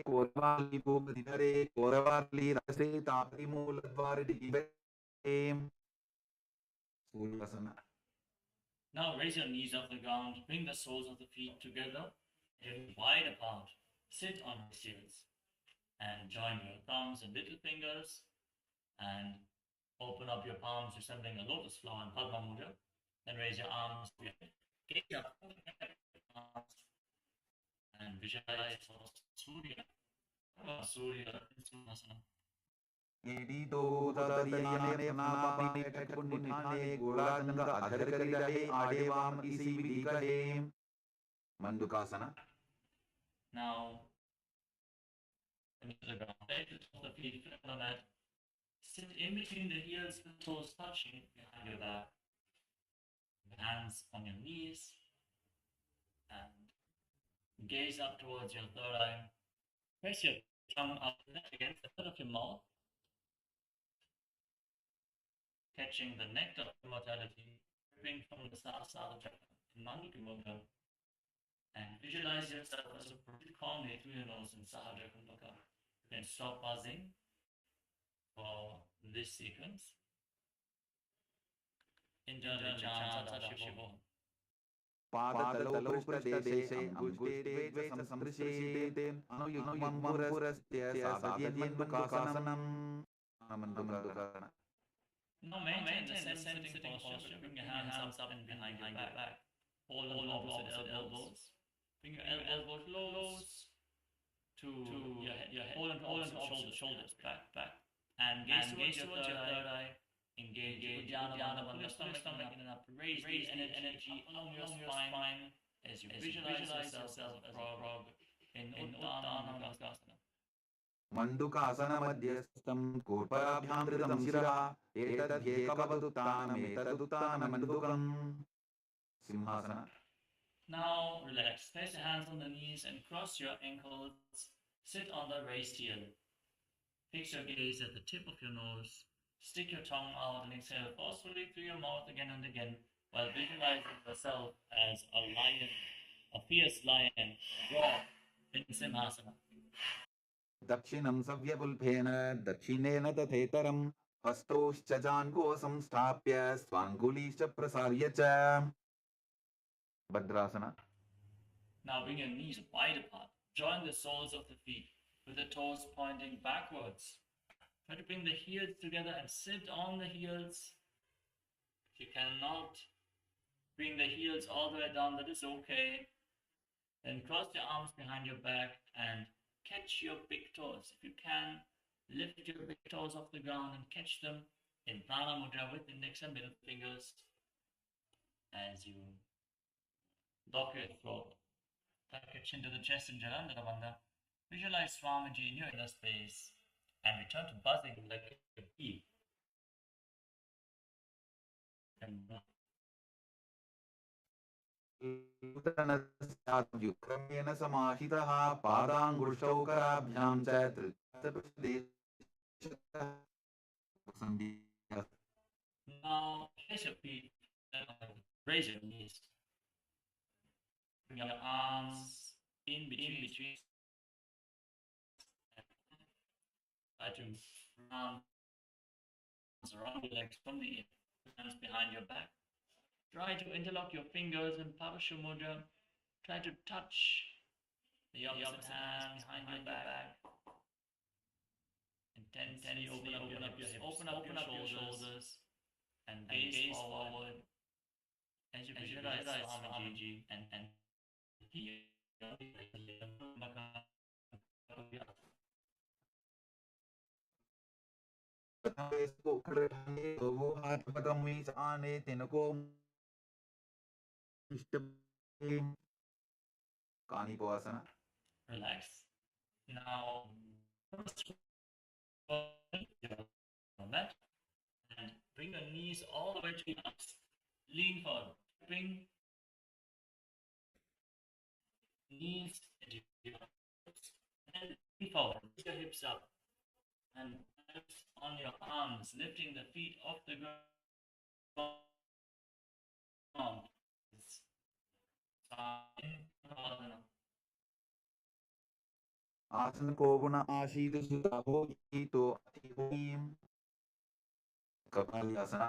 Speaker 1: Koravali Bogadhare, Koravali Rase Tapri Muladvari Dive. Surasana.
Speaker 2: Now raise your knees off the ground. Bring the soles of the feet together. Head wide apart. Sit on your heels. And join your thumbs and little fingers. And open up your palms resembling a lotus flower in Padma. Then raise your arms. Gaze up. And visualize Surya. Surya in Surasana.
Speaker 1: Edi do tadariyane phanaapani thakundithane goladanga adharkari rahe adevam isi vidhi kahe. Mandukasana.
Speaker 2: Now, into the ground. Place the top of the feet flat on the mat. Sit in between the heels, the toes touching behind your back. Hands on your knees. And gaze up towards your third eye. Press your tongue up against the head of your mouth. Catching the nectar of immortality, dripping from the Sahasrara chakra in Mandukimudra. And visualize yourself as you breathe calmly through your nose in Sahajrakundaka. You can stop buzzing for this sequence. Internally chant Sadashivoham.
Speaker 1: Padatalo Prashtadeshe Angushte Samsprishete Anuyugmam Purastya Sadhyen Mandukasanam. Mandukasana.
Speaker 2: Now maintain the same sitting posture. Bring your hands up and behind your back. Hold on opposite elbows. Bring your elbows close to your head. Hold on shoulders, back. And gaze towards your third eye. Engage Uddiyana Bandha, stomach in and up. Raise the energy along your spine as you visualize yourself as a frog in Uttanasana.
Speaker 1: मण्डुकासनमध्यस्थं कूर्पराभ्यां धृतं शिरः एतद्ह्येकवदुत्थानमेतदुत्थानमण्डुकम् Simhasana.
Speaker 2: Now relax. Place your hands on the knees and cross your ankles. Sit on the raised heel. Fix your gaze at the tip of your nose. Stick your tongue out and exhale forcefully through your mouth again and again while visualizing yourself as a lion, a fierce lion, raw in Simhasana.
Speaker 1: दक्षिणं सव्यपुल्भेन दक्षिणेन तथेतरं हस्तौश्च जान्वो संस्थाप्य स्वाङ्गुलीश्च प्रसार्य च Bhadrasana.
Speaker 2: Now bring your knees wide apart. Join the soles of the feet with the toes pointing backwards. Try to bring the heels together and sit on the heels. If you cannot bring the heels all the way down, that is okay. Then cross your arms behind your back and catch your big toes. If you can, lift your big toes off the ground and catch them in Paramudra with index and middle fingers as you dock your throat. Tuck your chin to the chest in Jalandhara Bandha. Visualize Swamiji in your inner space and return to buzzing like a bee.
Speaker 1: युक्रमेण समाहितः पादाङ्गुष्ठौ कराभ्यां च
Speaker 2: Now place your feet, raise your knees. Bring your arms in between. Try to round around your legs from the hands behind your back. Try to interlock your fingers in Paramashivoham. Try to touch the opposite hand behind your back. Intensely open up your hips, open up your shoulders, and gaze forward as you visualize Swamiji and hear
Speaker 1: Kaniposana.
Speaker 2: Relax. Now, mat and bring your knees all the way to your arms. Lean forward. Bring knees into your hips and lean forward. Lift your hips up and hands on your arms, lifting the feet off the ground.
Speaker 1: आसन को गुण आशीत सुधाभो तो अतिभूमिं कपालासना.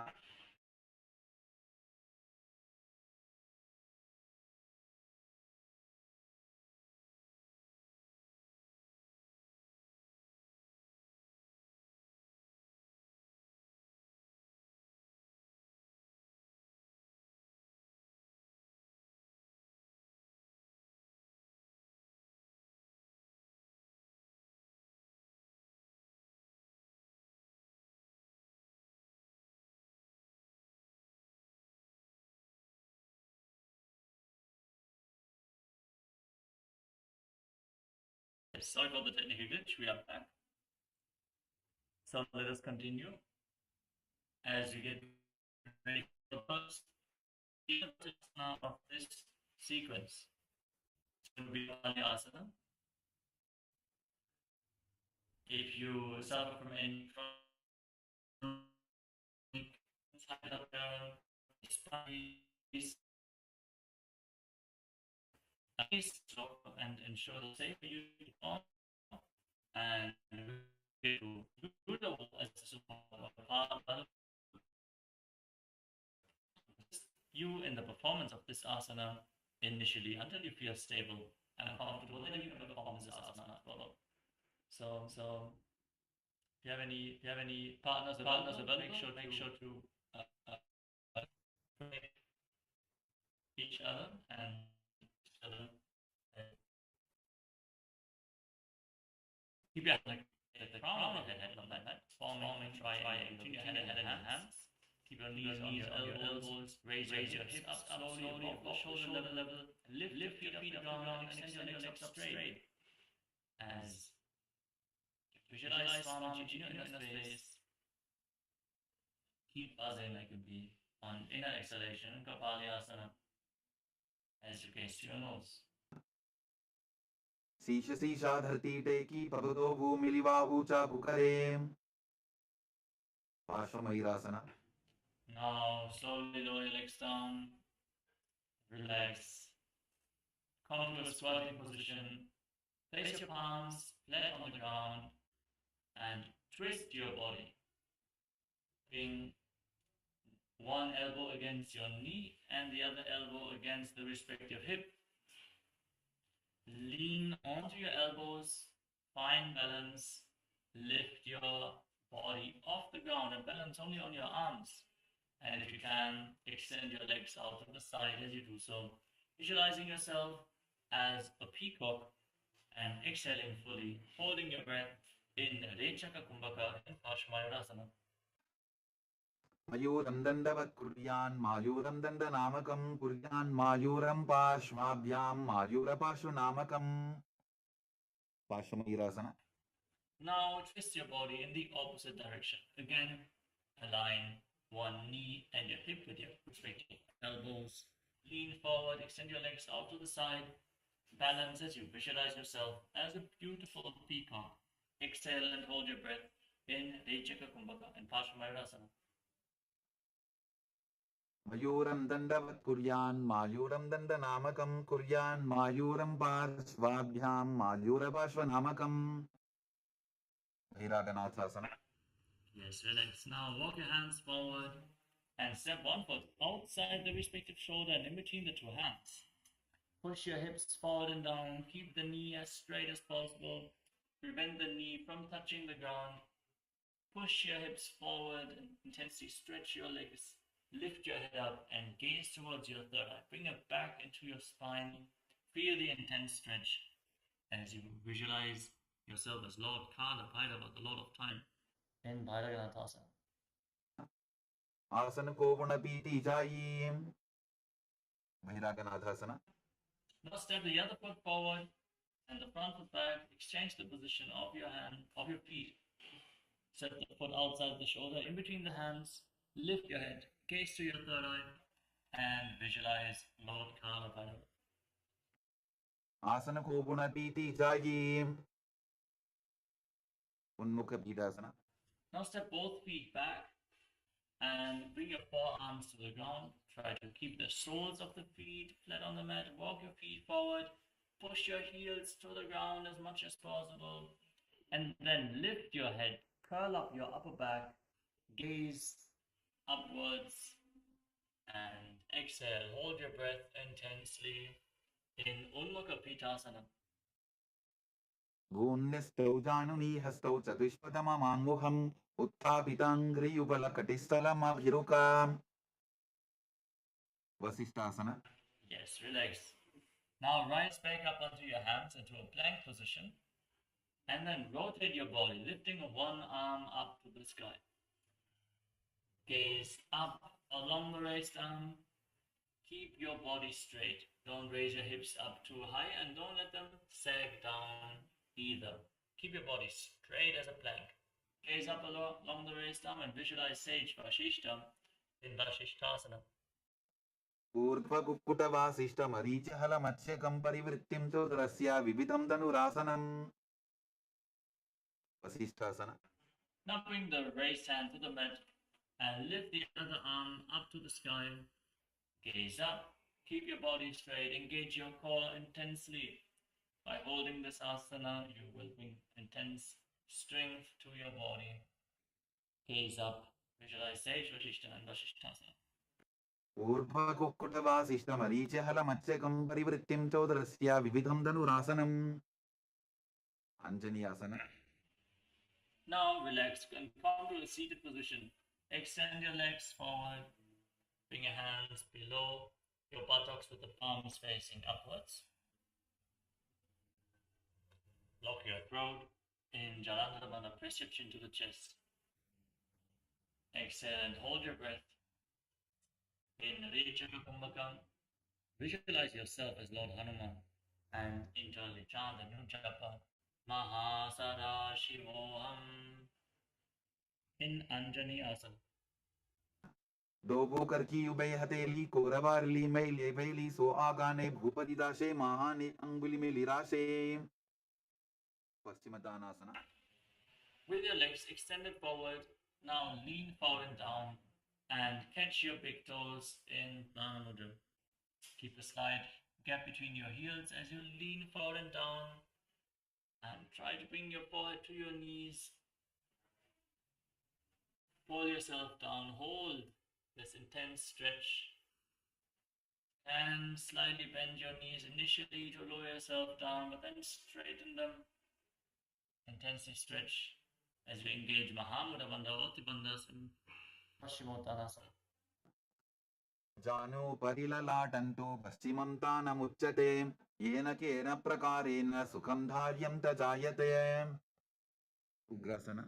Speaker 2: Sorry for the technical glitch, we are back. So let us continue as we get ready for the first now of this sequence. It will be on the asana. If you suffer from any and ensure the safe you on and to do the as you in the performance of this asana initially until you feel stable and comfortable, then you can perform this asana as well. So if you have any partners available, make sure to each other and keep your hand like the crown of your head like that, forming triangle between your head and hands. Keep your knees on your elbows. Raise your hips up slowly above the shoulder level. Lift your feet up the ground and extend your legs up straight. As Visualize Swami in your inner space. Keep buzzing like a bee on inner exhalation in Kapaliyasana as you gaze to your nose.
Speaker 1: शीश शीशा धरती टेकी पबतो भूमिलिवाहु चा पुकरे पार्श्वमयूरासना.
Speaker 2: Now slowly lower your legs down. Relax. Come to a squatting position. Place your palms flat on the ground and twist your body. Bring one elbow against your knee and the other elbow against the respective hip. Lean onto your elbows, find balance, lift your body off the ground and balance only on your arms. And if you can, extend your legs out to the side as you do so, visualizing yourself as a peacock and exhaling fully, holding your breath in Rechaka Kumbhaka and Paramashivoham.
Speaker 1: मयूरं दण्डवत् कुर्यान् मायूरं दण्डनामकं कुर्यान् मायूरं पार्श्वाभ्यां मायूरपार्श्वनामकम्. पार्श्वमयूरासना.
Speaker 2: Now twist your body in the opposite direction. Again, align one knee and your hip with your respective elbows. Lean forward, extend your legs out to the side. Balance as you visualize yourself as a beautiful peacock. Exhale and hold your breath in Rechaka Kumbhaka and Paramashivoham.
Speaker 1: मयूरं दण्डवत् कुर्यान् मायूरं दण्डनामकं कुर्यान् मायूरं पार्श्वाभ्यां मायूरपार्श्वनामकम्. बहिरागनाथासना.
Speaker 2: Yes, relax. Now walk your hands forward and step one foot outside the respective shoulder and in between the two hands. Push your hips forward and down. Keep the knee as straight as possible. Prevent the knee from touching the ground. Push your hips forward and intensely stretch your legs. Lift your head up and gaze towards your third eye. Bring it back into your spine. Feel the intense stretch as you visualize yourself as Lord Kala Bhairava, the Lord of Time, in Bhairaganathasana.
Speaker 1: आसन को गुणपीति जायी. बहिरागनाथासना.
Speaker 2: Now step the other foot forward and the front foot back. Exchange the position of your feet. Set the foot outside the shoulder, in between the hands. Lift your head, gaze to your third eye, and visualize Lord Kala Bhairava.
Speaker 1: आसन को गुणपीति जायी. उन्मुख पीठासना.
Speaker 2: Now step both feet back and bring your forearms to the ground. Try to keep the soles of the feet flat on the mat. Walk your feet forward. Push your heels to the ground as much as possible. And then lift your head. Curl up your upper back. Gaze upwards. And exhale. Hold your breath intensely in Unmukha Pitasana.
Speaker 1: भून्यस्तौ जानुनी हस्तौ चतुष्पदममाङ्मुखम् उत्थापिताङ्घ्रियुगलकटिस्थलमभिरुका. वसिष्ठासना.
Speaker 2: Yes, relax. Now rise back up onto your hands into a plank position. And then rotate your body, lifting one arm up to the sky. Gaze up along the waist arm. Keep your body straight. Don't raise your hips up too high and don't let them sag down either. Keep your body straight as a plank. Gaze up along the waist arm and visualize Sage Vashishta in Vashishthasana.
Speaker 1: ऊर्ध्वकुक्कुटवासिष्ठमरीचिहलमत्स्यकं परिवृत्तिं चोदरस्य विविधं धनुरासनम्. वसिष्ठासना.
Speaker 2: Now bring the raised hand to the mat and lift the other arm up to the sky. Gaze up. Keep your body straight. Engage your core intensely. By holding this asana, you will bring intense strength to your body. Gaze up. Visualize Sage Vashishta and Vashishthasana.
Speaker 1: ऊर्ध्वकुक्कुटवासिष्ठमरीचिहलमत्स्यकं परिवृत्तिं चोदरस्य विविधं धनुरासनम्. अंजनीयासना.
Speaker 2: Now relax and come to a seated position. Extend your legs forward. Bring your hands below your buttocks with the palms facing upwards. Lock your throat. In Jalandhara, press your chin to the chest. Exhale and hold your breath. In Rechaka Kumbhaka, visualize yourself as Lord Hanuman and internally chant the new japa, Mahasarashivoham in Anjani Asana.
Speaker 1: दोगो कर की ube हथेली कोरबारली मैले भैली सो आगाने भूपति दाशे महाने अंगुली में लिराशे पश्चिमतानासना.
Speaker 2: With your legs extended forward, now lean forward and down and catch your big toes in Mahamudra. Keep a slight gap between your heels as you lean forward and down and try to bring your forehead to your knees. Pull yourself down, hold this intense stretch and slightly bend your knees initially to lower yourself down, but then straighten them. Intensely stretch as you engage Mahamudra bandhas in Paramashivoham.
Speaker 1: जानो परिललाटन्तो पश्चिमं तानमुच्यते येन केन प्रकारेण सुखं धार्यं च जायते. Ugrasana.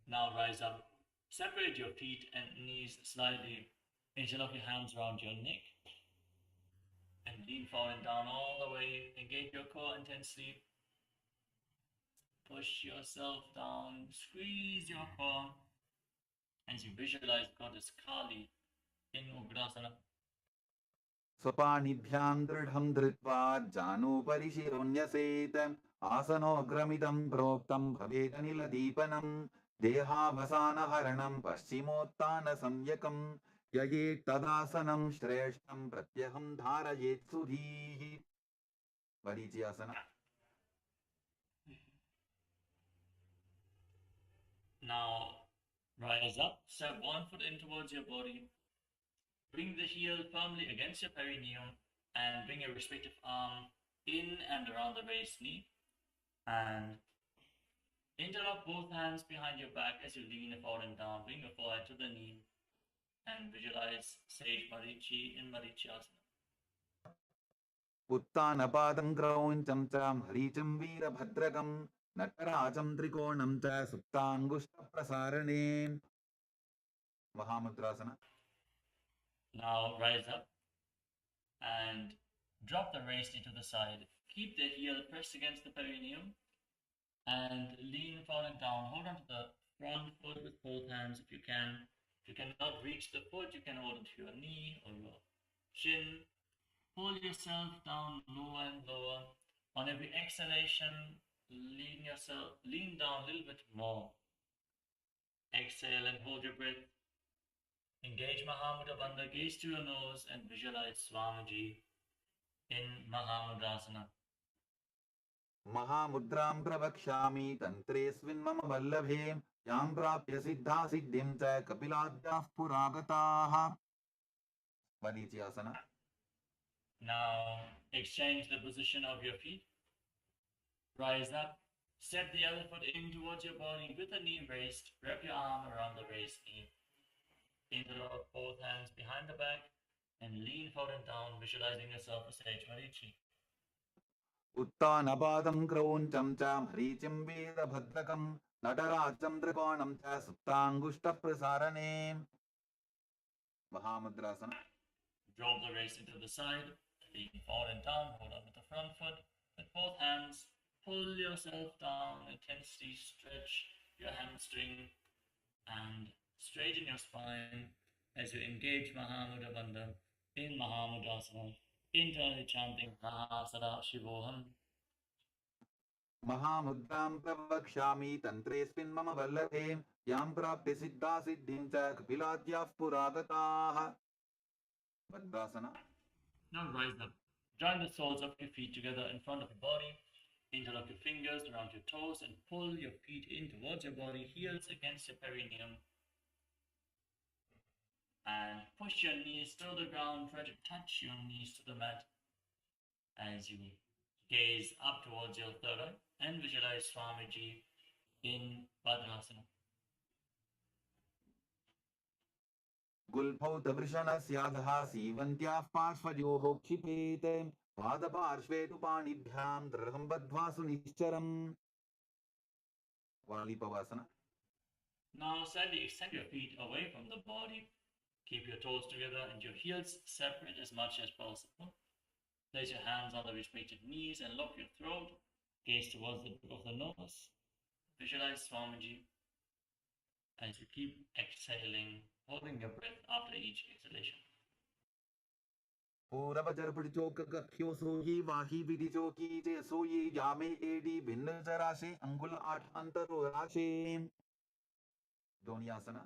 Speaker 2: Now rise up. Separate your feet and knees slightly. Interlock your hands around your neck and lean forward and down all the way. Engage your core intensely. Push yourself down. Squeeze your core as you visualize Goddess Kali in Ugrasana.
Speaker 1: स्वपाणिभ्यां दृढं धृत्वा जानुपरि शिरोन्यसेत् आसनोग्रमिदं प्रोक्तं भवेदनिलदीपनं देहावसानहरणं पश्चिमोत्तानसंज्ञकं ययेत् तदासनं श्रेष्ठं प्रत्यहं धारयेत् सुधीः. मरीचियासना.
Speaker 2: Now rise up, step one foot in towards your body. Bring the heel firmly against your perineum and bring your respective arm in and around the raised knee. And interlock both hands behind your back as you lean forward and down. Bring your forehead to the knee and visualize Sage Marichi in Marichiasana.
Speaker 1: उत्तानपादं क्रौञ्चं च मरीचिं वीरभद्रकं नटराजं त्रिकोणं च सुप्ताङ्गुष्ठप्रसारणे. महामुद्रासना.
Speaker 2: Now rise up and drop the waist into the side. Keep the heel pressed against the perineum and lean forward and down. Hold on to the front foot with both hands if you can. If you cannot reach the foot, you can hold it to your knee or your shin. Pull yourself down lower and lower. On every exhalation, lean down a little bit more. Exhale and hold your breath. Engage Mahamudra Bandha, gaze to your nose and visualize Swamiji in Mahamudrasana.
Speaker 1: महामुद्रां प्रवक्ष्यामि तन्त्रेऽस्मिन् मम वल्लभे यां प्राप्य सिद्धा सिद्धिं च कपिलाद्याः पुरागताः. मरीचियासना.
Speaker 2: Now exchange the position of your feet. Rise up. Step the other foot in towards your body with the knee raised. Wrap your arm around the raised knee. Interlock both hands behind the back and lean forward and down, visualizing yourself as Sage Marichi.
Speaker 1: उत्तानपादं क्रौञ्चं च मरीचिं वीरभद्रकं नटराजं त्रिकोणं च सुप्ताङ्गुष्ठप्रसारणे. महामुद्रासना.
Speaker 2: Drop the waist into the side, lean forward and down, hold on with the front foot. With both hands, pull yourself down, intensely stretch your hamstring and straighten your spine as you engage Mahamudra Bandha in Mahamudrasana, internally chanting Mahasarashivoham.
Speaker 1: महामुद्रां प्रवक्ष्यामि तन्त्रेऽस्मिन् मम वल्लभे यां प्राप्य सिद्धा सिद्धिं च कपिलाद्याः पुरागताः. भद्रासना.
Speaker 2: Now rise up. Join the soles of your feet together in front of your body. Interlock your fingers around your toes and pull your feet in towards your body, heels against your perineum. And push your knees to the ground. Try to touch your knees to the mat as you gaze up towards your third eye and visualize Swamiji in Bhadrasana.
Speaker 1: गुल्फौतवृषणस्याधः सीवन्त्याः पार्श्वयोः क्षिपेत् पादपार्श्वे तु पाणिभ्यां दृढं बद्ध्वा सुनिश्चरम्. वालीपवासना.
Speaker 2: Now slightly extend your feet away from the body. Keep your toes together and your heels separate as much as possible. Place your hands on the respective knees and lock your throat. Gaze towards the tip of the nose. Visualize Swamiji as you keep exhaling, holding your breath after each exhalation.
Speaker 1: पूरवजर पिടിച്ചോक കഖ്യോ സോയി വാഹി വിധിച്ചോ കീജെ സോയി യാമേ ഏടി ഭിന്ന ജരാശे अंगुल आठ अंतरो राशे Donyasana.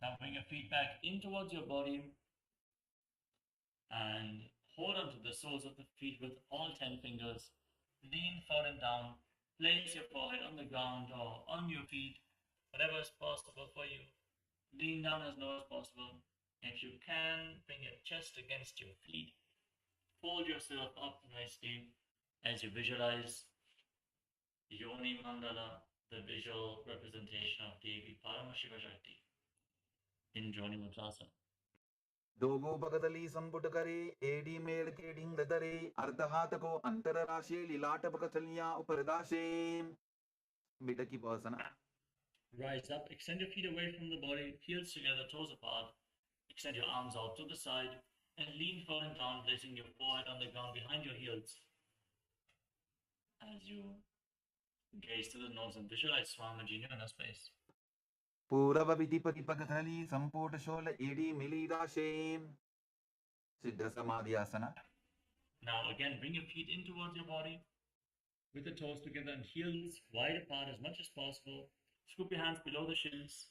Speaker 2: Now bring your feet back in towards your body and hold on to the soles of the feet with all 10 fingers. Lean forward and down. Place your forehead on the ground or on your feet, whatever is possible for you. Lean down as low as possible. If you can, bring your chest against your feet. Fold yourself up nicely as you visualize Yoni Mandala, the visual representation of Devi Paramashivoham Shakti in Joni Mudrasana.
Speaker 1: दोगो बगदली संपुट करे AD mail के ढिंग दरे अर्ध हाथ को अंतर राशि लीलाट बकचलिया उपरदाशे मिटकी पवसना.
Speaker 2: Rise up, extend your feet away from the body, heels together, toes apart. Extend your arms out to the side and lean forward and down, placing your forehead on the ground behind your heels. As you gaze to the nose and visualize Swamiji in your space.
Speaker 1: पूरव विधिपति पगथली संपुट शोल एडी मिली राशे सिद्ध समाधि आसना.
Speaker 2: Now again, bring your feet in towards your body with the toes together and heels wide apart as much as possible. Scoop your hands below the shins,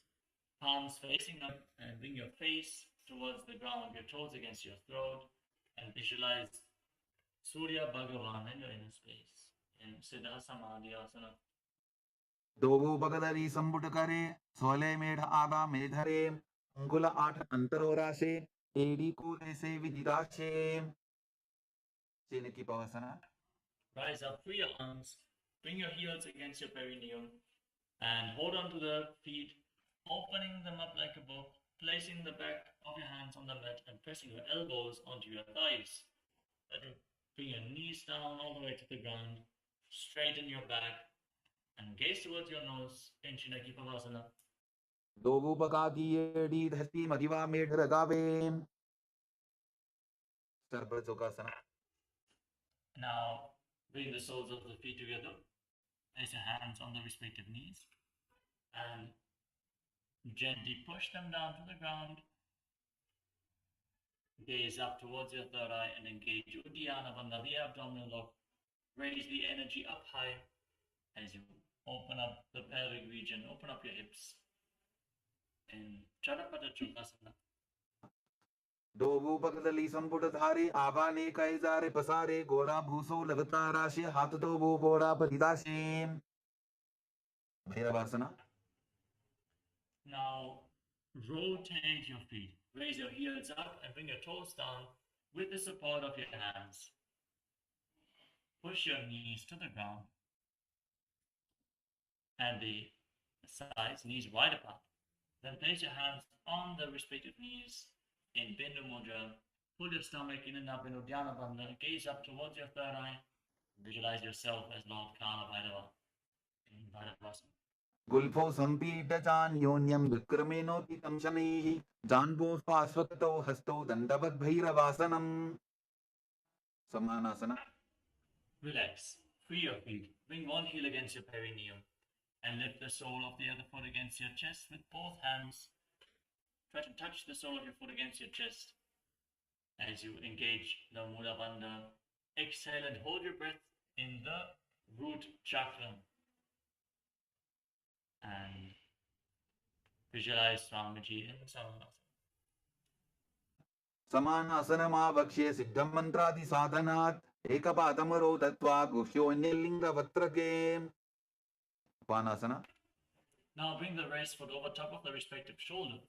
Speaker 2: palms facing up, and bring your face towards the ground, your toes against your throat, and visualize Surya Bhagavan in your inner space in Siddha Samadhi Asana.
Speaker 1: दोगो बगदली संपुट करे 16 मेढ़ आगा मेधरे अंगुल 8 अंतरो राशे AD को ऐसे विदिराशे चिन्ह की पवसना.
Speaker 2: Rise up, free your arms, bring your heels against your perineum, and hold on to the feet, opening them up like a book, placing the back of your hands on the mat and pressing your elbows onto your thighs. Bring your knees down all the way to the ground, straighten your back, and gaze towards your nose in Chinaki Pavasana.
Speaker 1: दोगो बगा की AD धरती मदिवा मेढ़ लगावे सर्व जोगासना.
Speaker 2: Now, bring the soles of the feet together. Place your hands on the respective knees and gently push them down to the ground. Gaze up towards your third eye and engage Uddiyana Bandha, the abdominal lock. Raise the energy up high as you open up the pelvic region, open up your hips. In Charapada Chukasana.
Speaker 1: दोगो बगदली संपुट धारे आवाने कैजारे पसारे गोरा भूसो लगता राशि हाथ दोगो गोरा परिदाशे भैरवासना.
Speaker 2: Now rotate your feet. Raise your heels up and bring your toes down with the support of your hands. Push your knees to the ground and the sides, knees wide apart. Then place your hands on the respective knees in Bindu Mudra. Pull your stomach in and up in Uddiyana Bandha. Gaze up towards your third eye. Visualize yourself as Lord Kala Bhairava in Bhairavasana.
Speaker 1: गुल्फो संपीठ जान योन्यम विक्रमेनो पितम शनैः जानबो पार्श्वतो हस्तो दंडवत भैरवासनम समानासना.
Speaker 2: Relax. Free your feet. Bring one heel against your perineum and lift the sole of the other foot against your chest with both hands. Try to touch the sole of your foot against your chest as you engage the Mula Bandha. Exhale and hold your breath in the root chakra. And visualize Swamiji in Samanasana.
Speaker 1: समानासनमा वक्ष्ये सिद्धं मंत्रादि साधनात् एकपादमरो दत्वा गुह्योन्यलिंगवत्रके उपानासना.
Speaker 2: Now bring the right foot over top of the respective shoulder.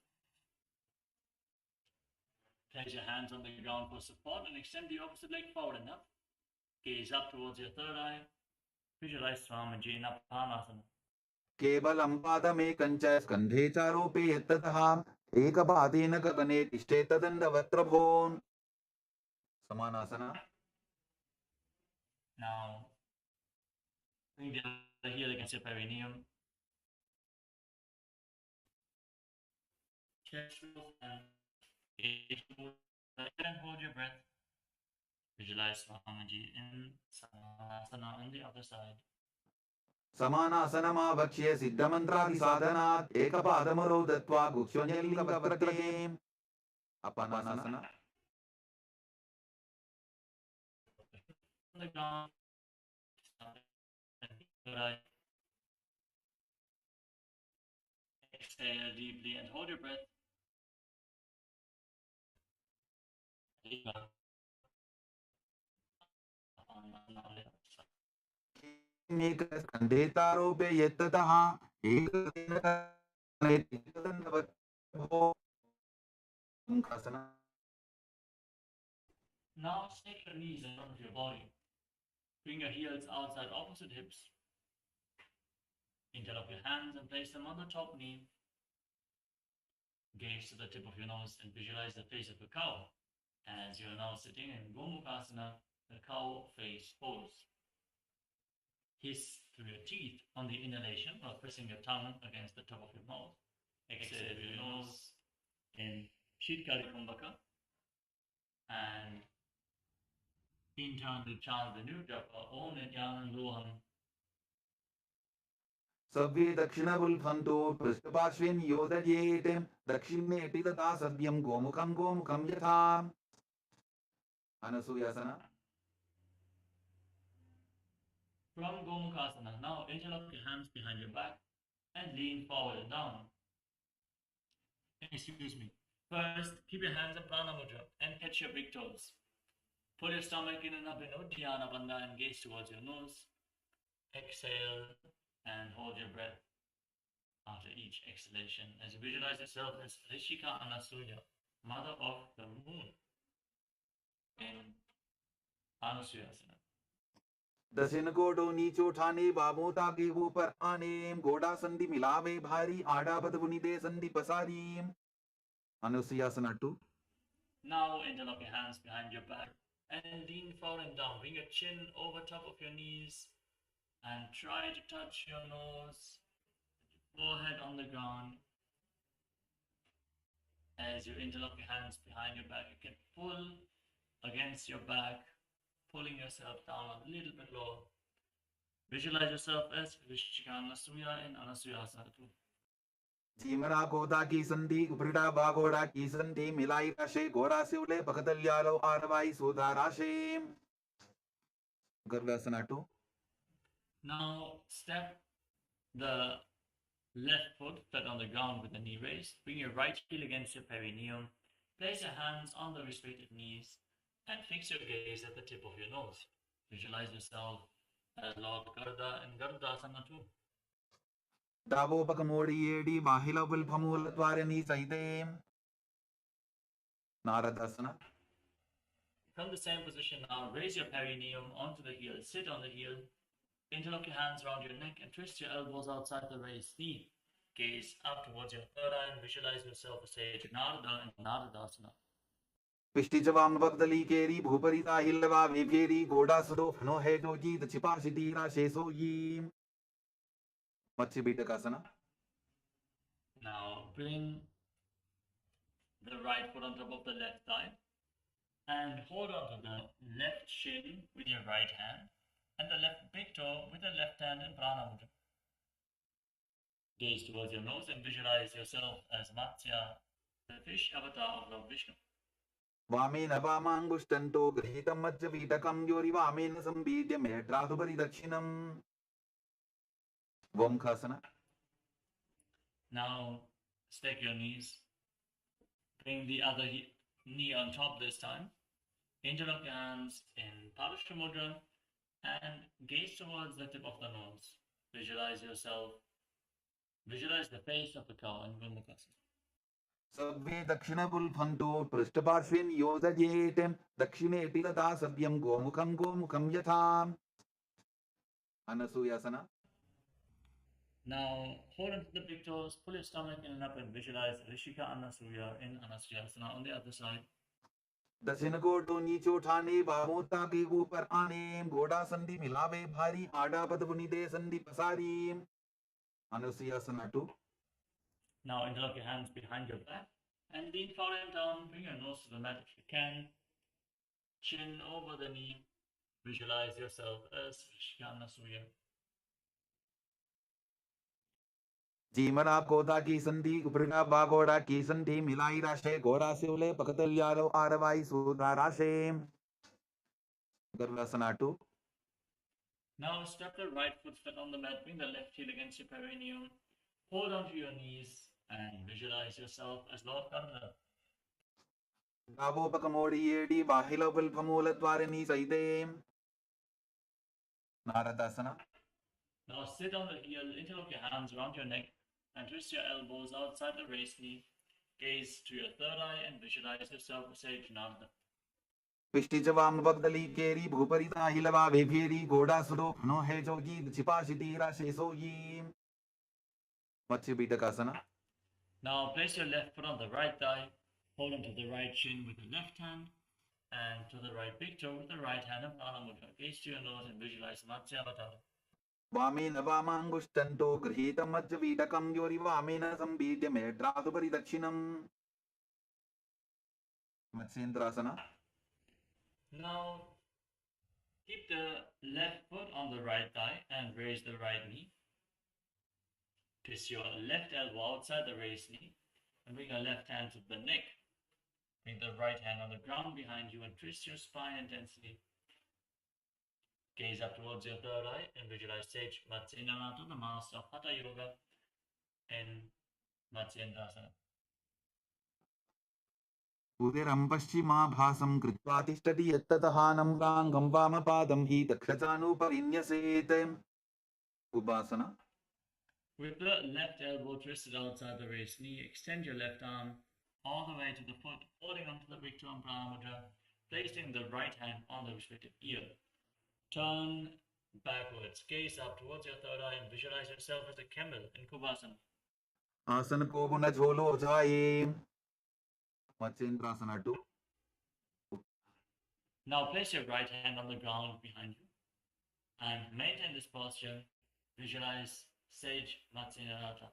Speaker 2: Place your hands on the ground for support and extend the opposite leg forward and up. Gaze up towards your third eye. Visualize Swamiji in Upanasana.
Speaker 1: केवलं पादमेकञ्च स्कन्धे चारोपे यत्ततः एकपादेन गगने तिष्ठे तदण्डवत्रभोन् समानासना.
Speaker 2: Now bring the other heel against your perineum. Chest and hold your breath. Visualize Mahamudra in Shavasana on the other side.
Speaker 1: समानासनमावक्ष्य सिद्धमन्त्रादिसाधनात् एकपादमरो दत्वा गुह्योऽन्यलिङ्गवक्त्रके अपनासना
Speaker 2: On the ground. Right. Exhale deeply and hold your breath.
Speaker 1: स्कन्धेतारोपे यत्ततः
Speaker 2: Now stick your knees in front of your body. Bring your heels outside opposite hips. Interlock your hands and place them on the top knee. Gaze to the tip of your nose and visualize the face of a cow. As you are now sitting in Gomukhasana, the cow face pose. Hiss through your teeth on the inhalation while pressing your tongue against the top of your mouth. Exhale through your nose in Shitkari Kumbhaka. And internally chant the new japa, Om Nithyananda.
Speaker 1: सव्ये दक्षिणवुल्फन्तो पृष्ठपार्श्वे नियोजयेत् दक्षिणेऽपि तथा सव्यं गोमुखं गोमुखं यथा अनसूयासना.
Speaker 2: From Gomukhasana, now interlock your hands behind your back and lean forward and down. Excuse me. First, keep your hands in Paramudra and catch your big toes. Pull your stomach in and up in Uddiyana Bandha and gaze towards your nose. Exhale and hold your breath after each exhalation as you visualize yourself as Rishika Anasuya, mother of the moon, in Anusuyasana.
Speaker 1: दक्षिण कोटो नीचो ठाने बाबों ताके ऊपर आने गोड़ा संधि मिलावे भारी आड़ा बद बुनिदे संधि पसारी अनुसयासना 2.
Speaker 2: Now interlock your hands behind your back and lean forward and down. Bring your chin over top of your knees and try to touch your nose, forehead on the ground. As you interlock your hands behind your back, you can pull against your back, pulling yourself down a little bit lower. Visualize yourself as Rishika Anasuya in Anasuyasana 2.
Speaker 1: जीमरा गोदा की संधि उपरिड़ा बागोड़ा की संधि मिलाई राशे गोरा से उले पकतल्यालो आरवाई सोदा राशे गर्वासना 2.
Speaker 2: Now step the left foot flat on the ground with the knee raised. Bring your right heel against your perineum. Place your hands on the respective knees and fix your gaze at the tip of your nose. Visualize yourself as Lord Garda in Gardasana 2.
Speaker 1: दावोपकमोड़ी येडी बाहिला बुल्फमूल द्वारनी सहिते नारदासना.
Speaker 2: From the same position now, raise your perineum onto the heel. Sit on the heel. Interlock your hands around your neck and twist your elbows outside the raised knee. Gaze up towards your third eye and visualize yourself as Sage Narada in Naradasana.
Speaker 1: पिष्टि जवाम वक्दली केरी भूपरिता हिलवा वेफेरी गोड़ा सुदो फनो है जो जीत छिपा सिटीरा शेसो ये मच्छी बीटकासना.
Speaker 2: Now bring the right foot on top of the left thigh and hold on to the left shin with your right hand and the left big toe with the left hand in Pranamudra. Gaze towards your nose and visualize yourself as Matsya, the fish avatar of Lord Vishnu.
Speaker 1: वामेन वामांगुष्टन्तो गृहीतं मज्ज बीटकं योरि वामेन संबीड्य मेढ्राधुपरि दक्षिणम् वोमखासना.
Speaker 2: Now stack your knees. Bring the other knee on top this time. Interlock your hands in Paramashivoham and gaze towards the tip of the nose. Visualize yourself. Visualize the face of the cow in Gomukhasana.
Speaker 1: सव्ये दक्षिणपुल्फन्तो पृष्ठपार्श्वे नियोजयेत् दक्षिणेऽपि तथा सव्यं गोमुखं गोमुखं यथा अनसूयासना.
Speaker 2: Now hold onto the big toes, pull your stomach in and up and visualize Rishika Anasuya in Anasuyasana on the other side.
Speaker 1: दक्षिण कोटो नीचो ठाने बामोता के ऊपर आने घोड़ा संधि मिलावे भारी आड़ा पद बुनिदे संधि पसारी अनुसयासना 2.
Speaker 2: Now interlock your hands behind your back and lean forward and down. Bring your nose to the mat if you can. chin over the knee. Visualize yourself as Shyanasuya.
Speaker 1: जीमना कोदा की संधि उपरिका बागोड़ा की संधि मिलाई राशे गोरा सिवले पकतल यारो आरवाई सूत्रा राशे Garvasana 2.
Speaker 2: Now step the right foot flat on the mat, bring the left heel against your perineum, hold onto your knees and visualize yourself as Lord Karna.
Speaker 1: Gavopakamodi Bahila Vilpamula Dwarini Saide Naradasana.
Speaker 2: Now sit on the heel, interlock your hands around your neck and twist your elbows outside the raised knee. Gaze to your third eye and visualize yourself as Nithyananda.
Speaker 1: Pishtijavam Bagdali Keri Bhuparita Hilava Veviri Goda Sudo No Hejogi Chipashiti Rashe Soyi Machibitakasana.
Speaker 2: Now place your left foot on the right thigh, hold onto the right shin with the left hand, and to the right big toe with the right hand of Mahamudra. Gaze to your nose and visualize Matsyavatara.
Speaker 1: Vamena Vamangustanto Grihita Majjavitakam Yori Vamena Sambidya Medratupari Dakshinam Matsendrasana.
Speaker 2: Now keep the left foot on the right thigh and raise the right knee. Twist your left elbow outside the raised knee and bring your left hand to the neck. Bring the right hand on the ground behind you and twist your spine intensely. Gaze up towards your third eye and visualize Sage Matsyendrasana, the master of Hatha Yoga, in Matsyendrasana.
Speaker 1: उदिरं पश्चिमाभासं कृत्वा तिष्ठति यत्ततहानं गाङ्गं वामपादं हि दक्षतानुपरिन्यसेत् Ubasana.
Speaker 2: With the left elbow twisted outside the raised knee, extend your left arm all the way to the foot, holding onto the big toe in Mahamudra, placing the right hand on the respective ear. Turn backwards, gaze up towards your third eye and visualize yourself as a camel in Kubasana.
Speaker 1: आसन को गुण झोलो जाए Matsyendrasana 2.
Speaker 2: Now place your right hand on the ground behind you and maintain this posture. Visualize Sage Matsyendrasana.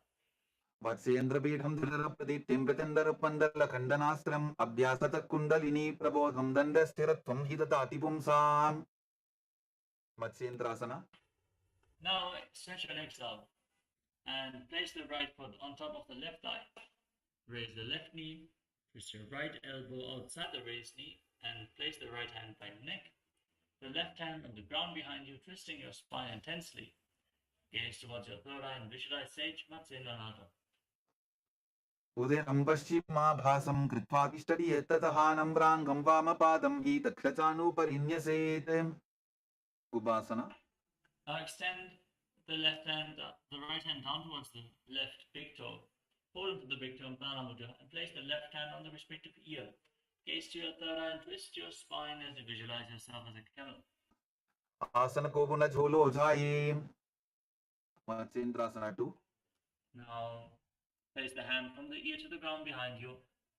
Speaker 1: Matsyendrapitham dharapadityam pratandarapandarlakhandanastram abhyasata kundalini prabodham dandasthiratvam hidadati pumsam Matsyendrasana.
Speaker 2: Now stretch your legs out and place the right foot on top of the left thigh. Raise the left knee, twist your right elbow outside the raised knee and place the right hand by the neck. The left hand on the ground behind you, twisting your spine intensely. Gaze towards your third eye and visualize Sage Matsyendrasana.
Speaker 1: उदिरं पश्चिमाभासं कृत्वा तिष्ठति यत्ततहानं राङ्गं वामपादं हि दक्षतानुपरिन्यसेत् Ubasana.
Speaker 2: Now extend the left hand, the right hand down towards the left big toe. Hold onto the big toe in Mahamudra and place the left hand on the respective ear. Gaze to your third eye and twist your spine as you visualize yourself as a camel.
Speaker 1: आसन को गुण झोलो जाए Matsyendrasana 2.
Speaker 2: Now place the hand from the ear to the ground behind you.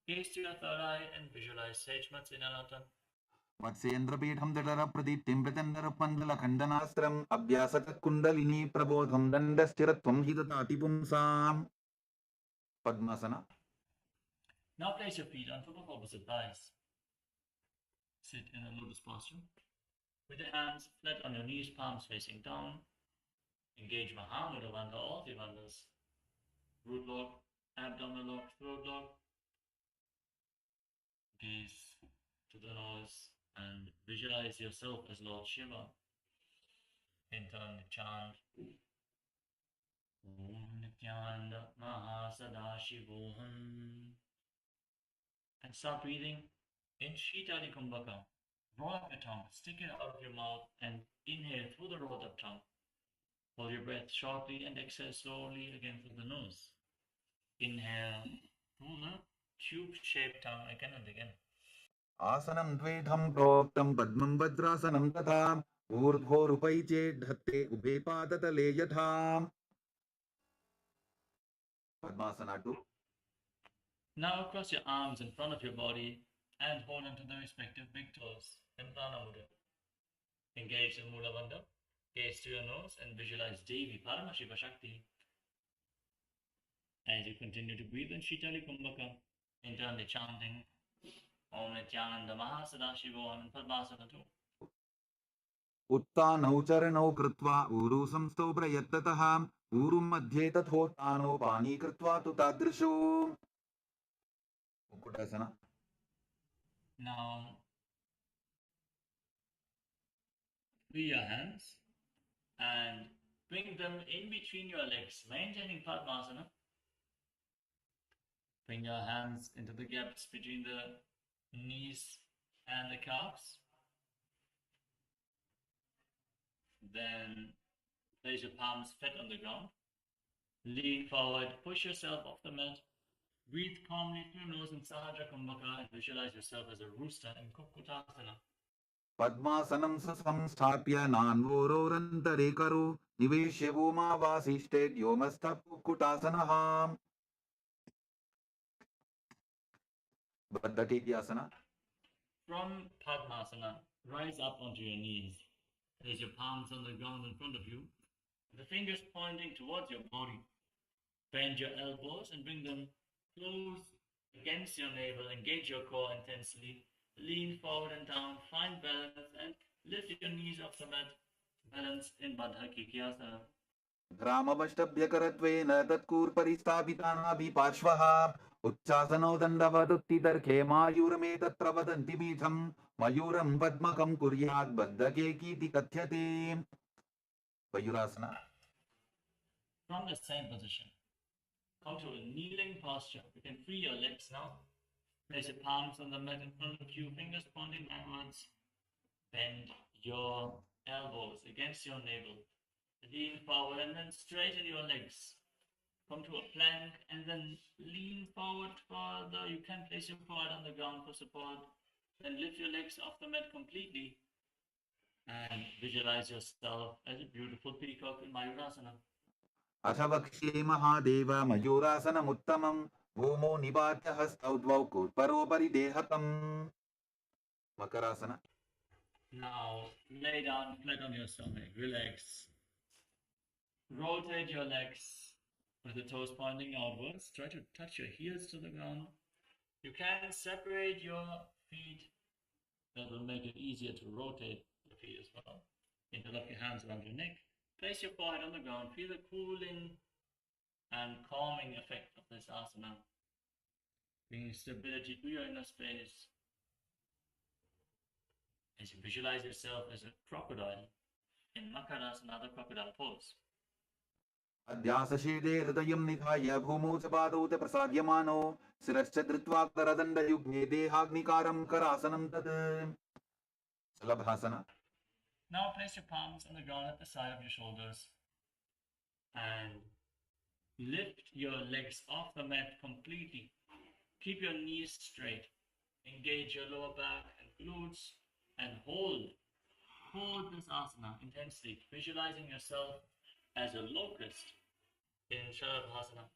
Speaker 2: Gaze to your third eye and visualize Sage Matsyendrasana.
Speaker 1: Matsyendrapitham dharapadityam pratandarapandarlakhandanastram abhyasata kundalini prabodham dandasthiratvam hidadati pumsam Padmasana.
Speaker 2: Now place your feet on top of opposite thighs. Sit in a lotus posture. With your hands flat on your knees, palms facing down. Engage Mahamudra bandha, all the bandhas. Root lock, abdominal lock, throat lock. Gaze to the nose and visualize yourself as Lord Shiva. Internally chant Om Nithyananda Mahasadaashivoham and start breathing in Shitali Kumbhaka. Roll up your tongue, stick it out of your mouth and inhale through the rolled up tongue. Hold your breath shortly and exhale slowly again through the nose. Inhale through the tube-shaped tongue again and again.
Speaker 1: Asanam dvedham proktam padmam vajrasanam tatha urdhvorupai chedhatte ubhe padatale yatha Padmasana 2.
Speaker 2: Now cross your arms in front of your body and hold onto the respective big toes in Mahamudra. Engage in Mula Bandha. Gaze to your nose and visualize Devi Paramashivoham Shakti. As you continue to breathe in Shitali Kumbhaka, internally chanting Om Nithyananda Mahasadaशिवोहम Padmasana 2.
Speaker 1: उत्थानौ चरणौ कृत्वा ऊरु संस्थौ प्रयत्ततः ऊरुं मध्ये तथोत्थानो पानी कृत्वा तु तादृशो कुक्कुटासना.
Speaker 2: Now, free your hands and bring them in between your legs, maintaining Padmasana. Bring your hands into the gaps between the knees and the calves. Then place your palms flat on the ground. Lean forward, push yourself off the mat. Breathe calmly through your nose in Sahaja Kumbhaka and visualize yourself as a rooster in Kukkutasana.
Speaker 1: पद्मासनं संस्थाप्य नान्वोरोरन्तरे करो निवेश्य भूमावासिष्ठे व्योमस्थः कुक्कुटासनः. बद्धकेत्यासना.
Speaker 2: From Padmasana, rise up onto your knees. Place your palms on the ground in front of you, the fingers pointing towards your body. Bend your elbows and bring them close against your navel. Engage your core intensely. Lean forward and down. Find balance and lift your knees off the mat. Balance in Bandha.
Speaker 1: ग्रामवष्टभ्यकरत्वेन तत्कूर्परिस्थापितानाभिपार्श्वः उच्चासनौ दण्डवदुत्थितर्के मायूरमेतत्र वदन्ति पीठम् मयूरं पद्मकं कुर्यात् बद्धकेकीति कथ्यते. Mayurasana.
Speaker 2: From the same position, come to a kneeling posture. You can free your legs now. Place your palms on the mat in front of you, fingers pointing backwards. Bend your elbows against your navel. Lean forward and then straighten your legs. Come to a plank and then lean forward further. You can place your forehead on the ground for support. Then lift your legs off the mat completely and visualize yourself as a beautiful peacock in Mayurasana.
Speaker 1: अथ वक्ष्ये महादेव मयूरासनमुत्तमं भूमौ निपात्य हस्तौ द्वौ कूर्परोपरि देहतम्. Makarasana.
Speaker 2: Now lay down flat on your stomach. Relax. Rotate your legs with the toes pointing outwards. Try to touch your heels to the ground. You can separate your feet. That will make it easier to rotate the feet as well. Interlock your hands around your neck. Place your forehead on the ground. Feel the cooling and calming effect of this asana. Bringing stability to your inner space. As you visualize yourself as a crocodile in Makarasana, the crocodile pose.
Speaker 1: अध्यासशीले हृदयं निधाय भूमौ च पादौ च प्रसाद्यमानो शिरश्च धृत्वा करदण्डयुग्मे देहाग्निकारं करासनं तत्. शलभासना.
Speaker 2: Now place your palms on the ground at the side of your shoulders and lift your legs off the mat completely. Keep your knees straight. Engage your lower back and glutes and hold this asana intensely, visualizing yourself as a locust in Shavasana.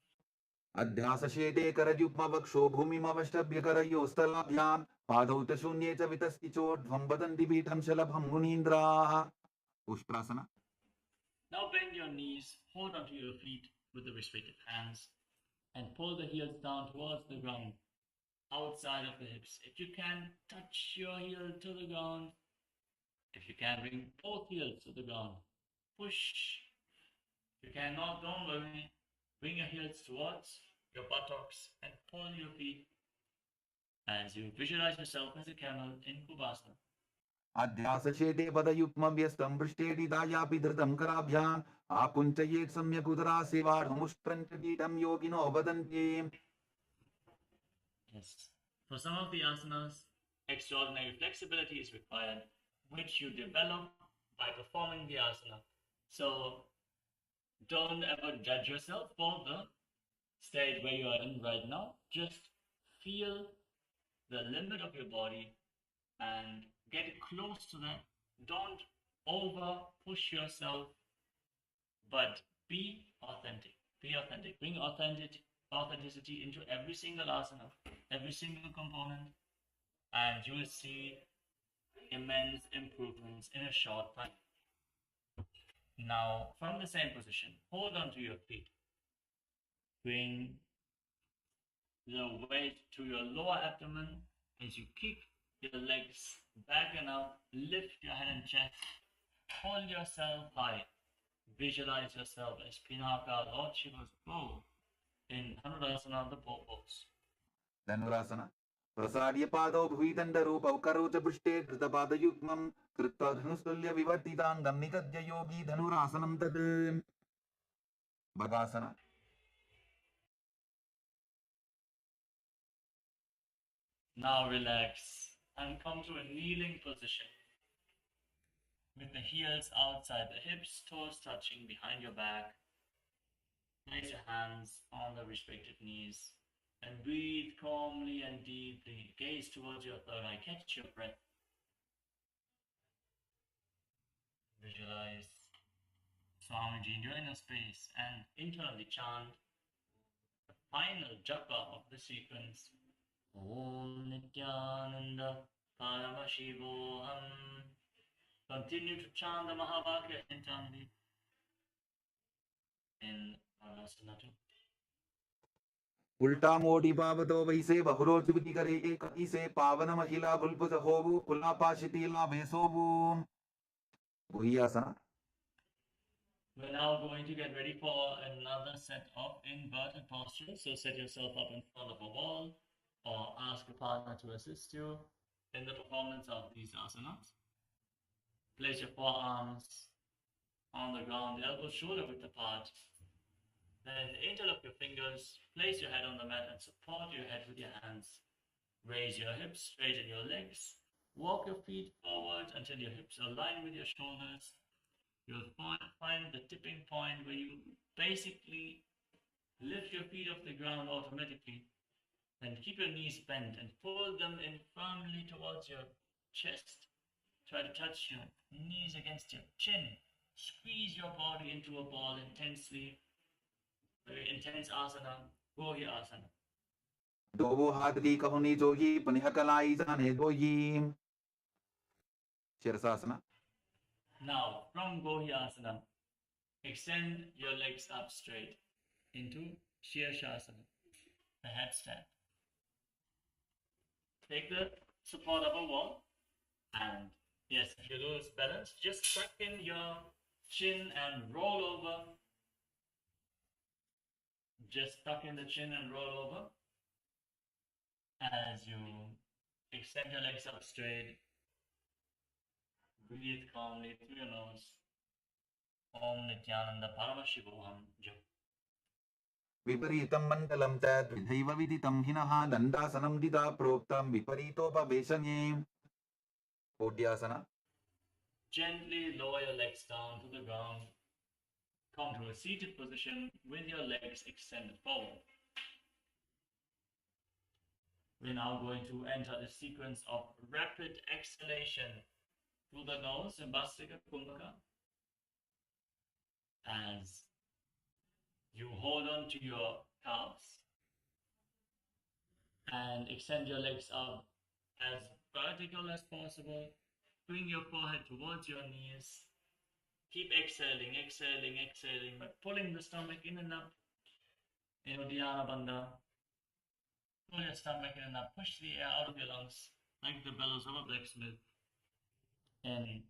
Speaker 1: अध्यासशेते करयुग्मवक्षो भूमिमवष्टभ्यकरयोस्तलाभ्यां पादौ च शून्ये च वितस्ति चोर्ध्वं वदन्ति पीठं शलभं मुनीन्द्राः. उष्ट्रासना.
Speaker 2: Now bend your knees, hold onto your feet with the restricted hands and pull the heels down towards the ground, outside of the hips. If you can, touch your heel to the ground. If you can, bring both heels to the ground. Push. If you cannot, don't worry. Bring your heels towards your buttocks and pull your feet as you visualize yourself as a camel in Kubasana.
Speaker 1: अध्यासशेते पदयुग्मव्यस्तं पृष्ठेटिदायापि धृतं कराभ्याम् आकुञ्चयेत् सम्यक् उदरासेवाढमुष्ट्रं च पीठं योगिनो वदन्ति.
Speaker 2: Yes. For some of the asanas, extraordinary flexibility is required, which you develop by performing the asana. So don't ever judge yourself for the state where you are in right now. Just feel the limit of your body and get close to that. Don't over push yourself, but be authentic. Be authentic. Bring authenticity into every single asana, every single component, and you will see immense improvements in a short time. Now, from the same position, hold on to your feet. Bring the weight to your lower abdomen As you kick your legs back and up, lift your head and chest, hold yourself high. Visualize yourself as Peacock, Lord Shiva's bow in Dhanurasana, the bow pose.
Speaker 1: Dhanurasana प्रसार्य पादौ भुविदण्डरूपौ करोच पृष्ठे धृतपादयुग्मं कृत्वा धनुस्तुल्य विवर्तिताङ्गं निगद्य योगी धनुरासनं तत् बगासना
Speaker 2: Now relax and come to a kneeling position with the heels outside the hips, toes touching behind your back. Place your hands on the respective knees and breathe calmly and deeply. Gaze towards your third eye. Catch your breath. Visualize Swamiji in your inner space and internally chant the final japa of the sequence. Om Nithyananda Paramashivoham. Continue to chant the Mahavakya internally in Tadasana.
Speaker 1: उल्टा मोड़ी पावतो वैसे बहुरोचुति करे एक इसे पावन महिला बुलबुज होवु कुलापाशितीला भेसोवु गुह्यासना
Speaker 2: We're now going to get ready for another set of inverted postures. So set yourself up in front of a wall or ask a partner to assist you in the performance of these asanas. Place your forearms on the ground, elbows shoulder width apart. Then interlock your fingers, place your head on the mat and support your head with your hands. Raise your hips, straighten your legs. Walk your feet forward until your hips align with your shoulders. You'll find the tipping point where you basically lift your feet off the ground automatically. Then keep your knees bent and pull them in firmly towards your chest. Try to touch your knees against your chin. Squeeze your body into a ball intensely. Very intense asana, Gohi asana.
Speaker 1: दोवो हाथ की कहुनी जोगी पनिह कलाई जाने दोई shirshasana
Speaker 2: Now, from Gohi asana, extend your legs up straight into Shavasana, the headstand. Take the support of a wall, and yes, if you lose balance, just tuck in your chin and roll over. Just tuck in the chin and roll over as you extend your legs up straight. Breathe calmly through your nose. Om Nithyananda Paramashivoham Level.
Speaker 1: विपरीतं मण्डलं च द्विधैव विदितं हिनः दण्डासनं दिदा प्रोक्तं विपरीतोपवेशने कोड्यासना
Speaker 2: Gently lower your legs down to the ground. Come to a seated position with your legs extended forward. We're now going to enter the sequence of rapid exhalation through the nose in Bhastika Kumbhaka. As you hold on to your calves and extend your legs up as vertical as possible. Bring your forehead towards your knees. Keep exhaling, exhaling, exhaling, but pulling the stomach in and up. In Uddiyana Bandha. Pull your stomach in and up. Push the air out of your lungs like the bellows of a blacksmith. And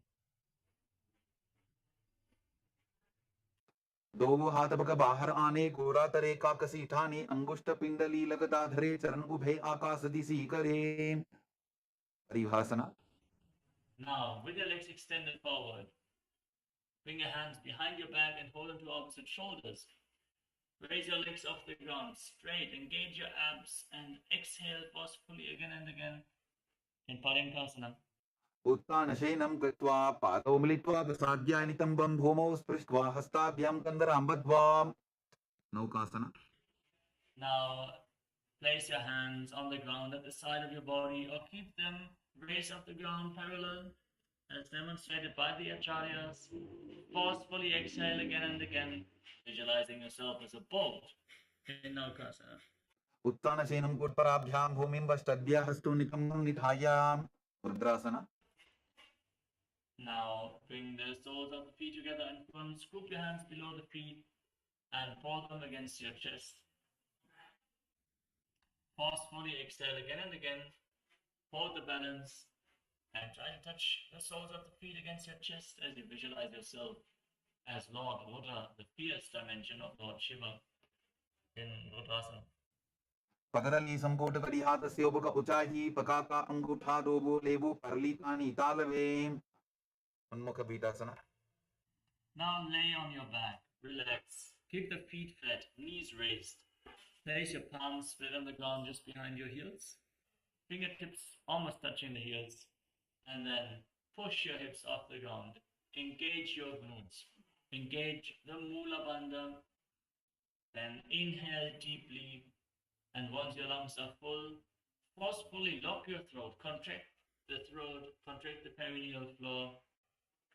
Speaker 1: दोवो हाथ पग बाहर आने गोरा तरे काकसी ठाने अंगुष्ठ पिंडली लगता धरे चरण उभे आकाश दिशी करे परिभासना
Speaker 2: now, with your legs extended forward, bring your hands behind your back and hold them to opposite shoulders. Raise your legs off the ground straight, engage your abs, and exhale forcefully again and again in Paryankasana.
Speaker 1: उत्तानशयनं कृत्वा पादौ मिलित्वा प्रसाद्य नितम्बं भूमौ स्पृष्ट्वा हस्ताभ्यां कन्दरां बद्ध्वा नौकासना
Speaker 2: Now, place your hands on the ground at the side of your body or keep them raised off the ground parallel as demonstrated by the acharyas. Forcefully exhale again and again, visualizing yourself as a boat in Naukasana.
Speaker 1: उत्तानशयनं कुट्पराभ्यां भूमिं वष्टद्य हस्तौ नितम्बं निधाय रुद्रासना
Speaker 2: Now, bring the soles of the feet together in front, scoop your hands below the feet and pull them against your chest. Forcefully exhale again and again, hold the balance and try to touch the soles of the feet against your chest as you visualize yourself as Lord Rudra, the fierce dimension of Lord Shiva in Rudrasana.
Speaker 1: पगरली संपोट करी हाथ से ओबका उचाही पका का अंगूठा robo लेबो परली कानी तालवे उन्मुख बीटासना.
Speaker 2: Now lay on your back, relax, keep the feet flat, knees raised. Place your palms flat on the ground just behind your heels, fingertips almost touching the heels, and then push your hips off the ground. Engage your glutes, engage the mula bandha, then inhale deeply, and once your lungs are full, forcefully lock your throat, contract the throat, contract the perineal floor,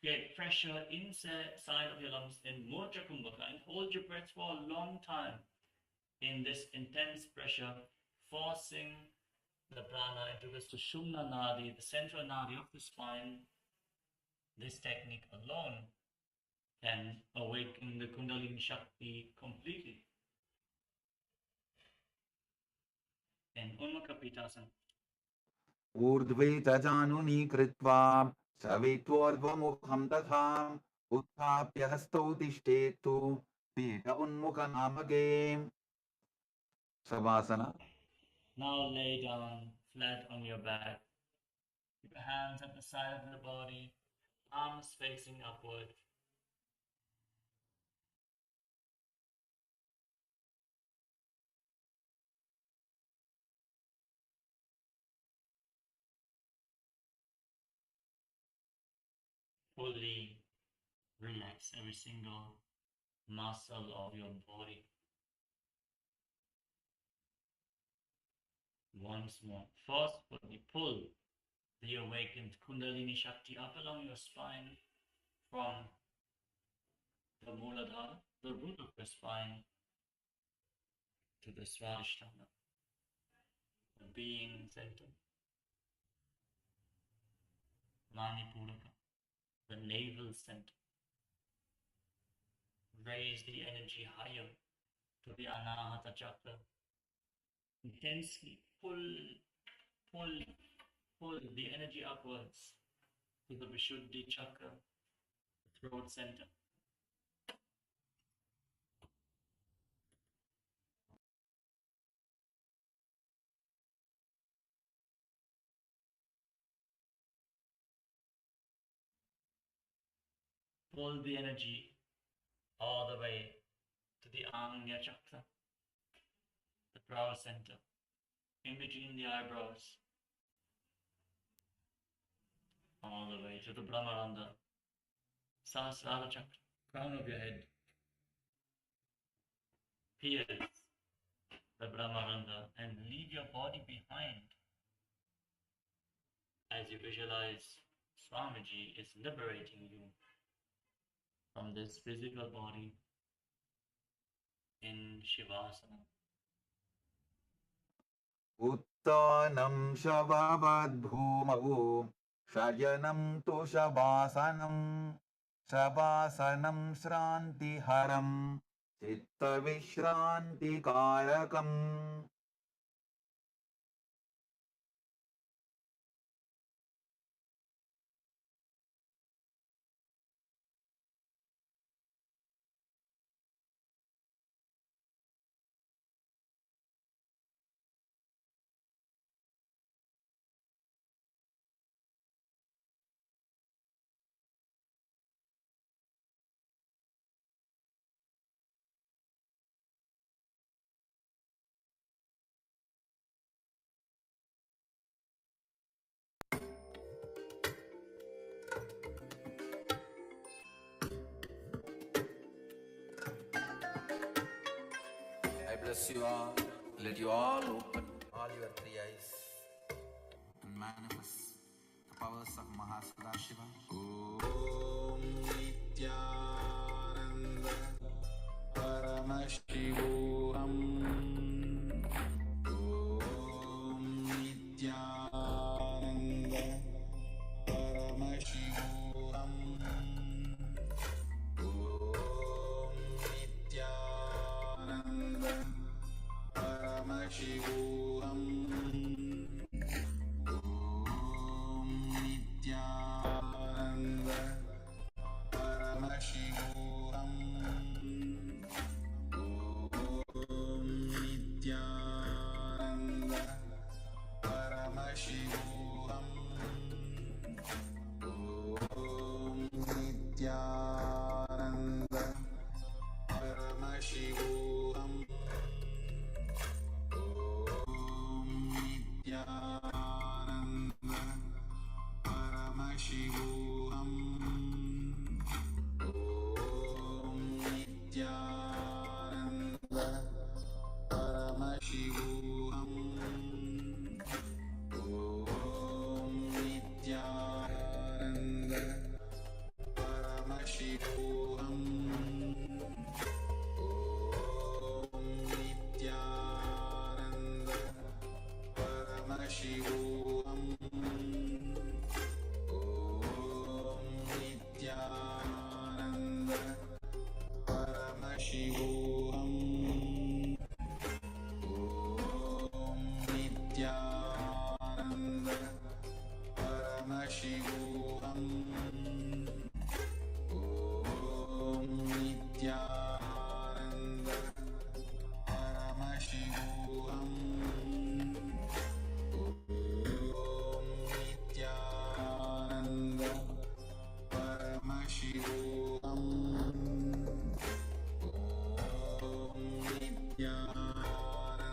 Speaker 2: create pressure inside of your lungs in Murja Kumbhaka and hold your breath for a long time in this intense pressure, forcing the prana into the Sushumna Nadi, the central nadi of the spine. This technique alone can awaken the Kundalini Shakti completely. In Unmukha Pitasana.
Speaker 1: ऊर्ध्वे तजानुनी कृत्वा शवेत्वोर्ध्वमुखं तथा उत्थाप्य हस्तौ तिष्ठेतु पीठ उन्मुखनामके. Shavasana.
Speaker 2: Now lay down flat on your back. Keep your hands at the side of the body, arms facing upward. Fully relax every single muscle of your body. Once more, forcefully pull the awakened Kundalini Shakti up along your spine from the Muladhara, the root of your spine, to the Svadhisthana, the being center, Manipuraka, the navel center. Raise the energy higher to the Anahata chakra. Intensely pull the energy upwards to the Vishuddhi chakra, the throat center. Pull the energy all the way to the Anya chakra, the brow center, in between the eyebrows, all the way to the Brahmarandha, Sahasrara chakra, crown of your head. Pierce the Brahmarandha and leave your body behind as you visualize Swamiji is liberating you from this physical body in Shavasana.
Speaker 1: Uttanam shavabadbhumau shayanam tu shavasanam shavasanam shrantiharam chitta vishranti karakam. I bless you all. Let you all open all your three eyes and manifest the powers of Mahasada Om Nithyananda Paramashivoham. Om Nithyananda Paramashivoham. Om Nithyananda Paramashivoham.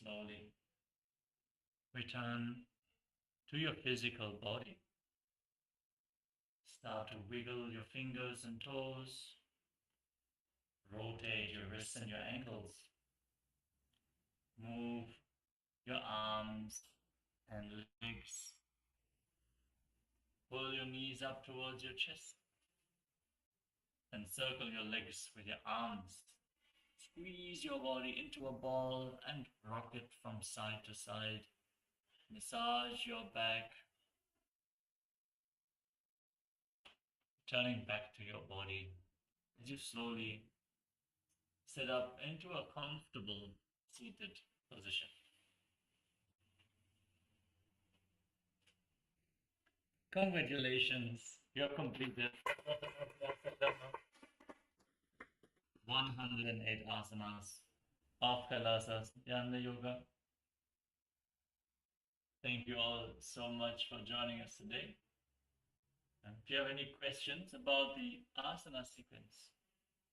Speaker 2: slowly return to your physical body. Start to wiggle your fingers and toes. Rotate your wrists and your ankles. Move your arms and legs. Pull your knees up towards your chest. And circle your legs with your arms. Squeeze your body into a ball and rock it from side to side. Massage your back. Turning back to your body as you slowly sit up into a comfortable seated position. Congratulations, you have completed 108 asanas of KAILASA Nithyananda Yoga. Thank you all so much for joining us today. And if you have any questions about the asana sequence,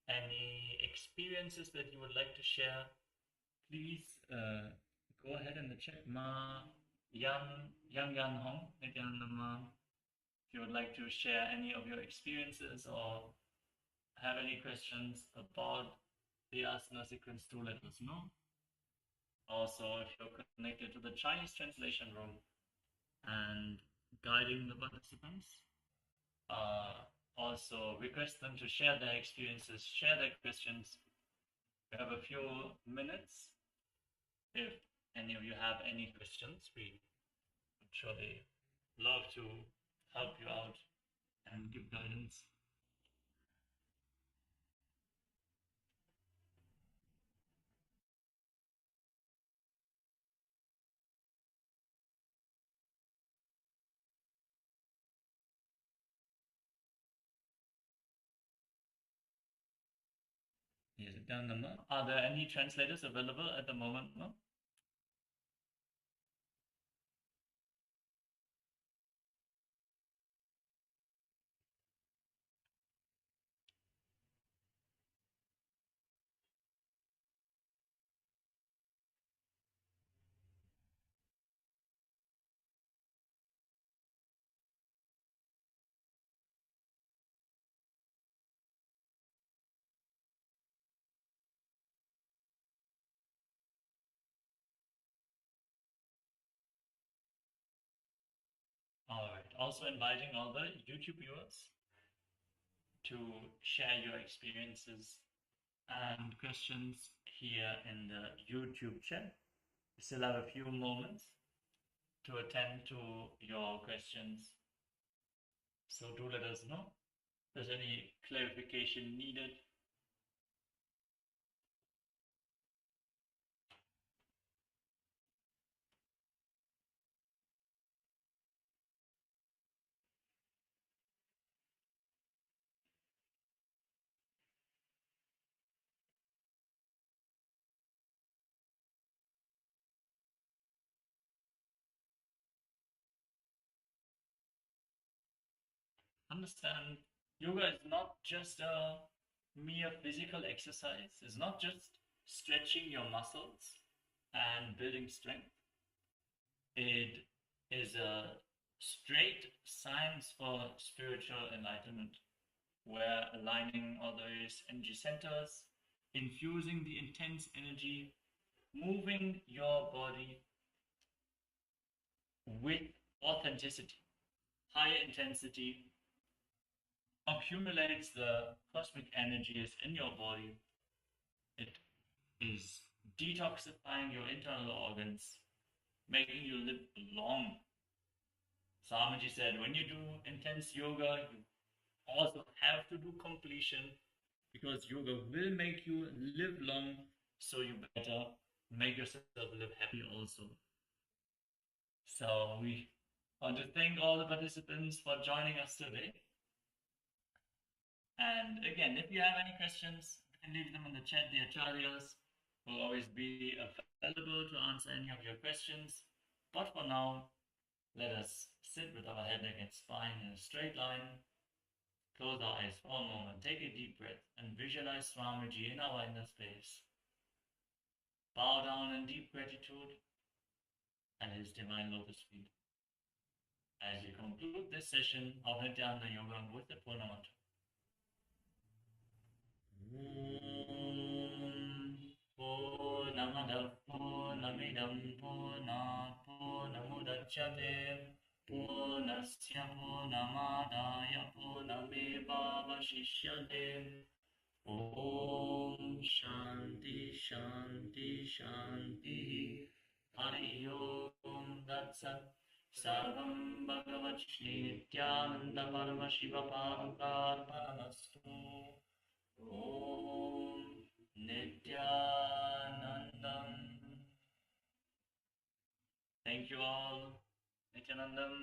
Speaker 2: any experiences that you would like to share, please go ahead in the chat. Ma Yang Hong, Nithyananda Ma. If you would like to share any of your experiences or have any questions about the asana sequence, do let us know. Also, if you're connected to the Chinese translation room and guiding the participants, also request them to share their experiences, share their questions. We have a few minutes. If any of you have any questions, we would surely love to help you out and give guidance. Is it done, Nama? Are there any translators available at the moment? No? All right. Also inviting all the YouTube viewers to share your experiences and questions here in the YouTube chat. We still have a few moments to attend to your questions. So do let us know if there's any clarification needed. Understand, yoga is not just a mere physical exercise. It's not just stretching your muscles and building strength. It is a straight science for spiritual enlightenment, where aligning all those energy centers, infusing the intense energy, moving your body with authenticity, high intensity, accumulates the cosmic energies in your body. It is detoxifying your internal organs, making you live long. Swamiji said, when you do intense yoga, you also have to do completion, because yoga will make you live long, so you better make yourself live happy also. So we want to thank all the participants for joining us today. And again, if you have any questions, you can leave them in the chat. The acharyas will always be available to answer any of your questions. But for now, let us sit with our head, neck, and spine in a straight line. Close our eyes for a moment. Take a deep breath and visualize Swamiji in our inner space. bow down in deep gratitude at His divine lotus feet. As we conclude this session of Nithyananda Yoga with the Purna mantra. Purnamadav Purnamidam Purnat Purnamudachyate Purnasya Purnamadaya Purnamevavashishyate. Om Shanti Shanti Shanti. Hari Om Tat Sarvam Bhagavat Shri Nithyananda Paramashivoham Om Nithyanandam. Thank you all. Nithyanandam.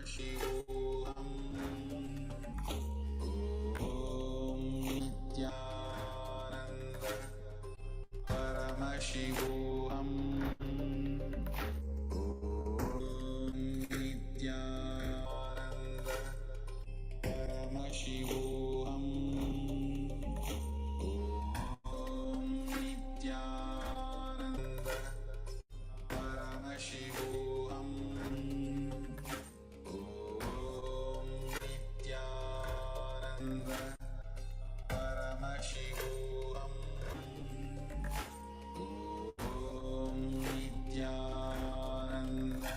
Speaker 1: Paramashivoham Om Nithyananda Paramashivoham Om Nithyananda Paramashivoham Om Nithyananda Paramashivoham Paramashivoham Om Nithyananda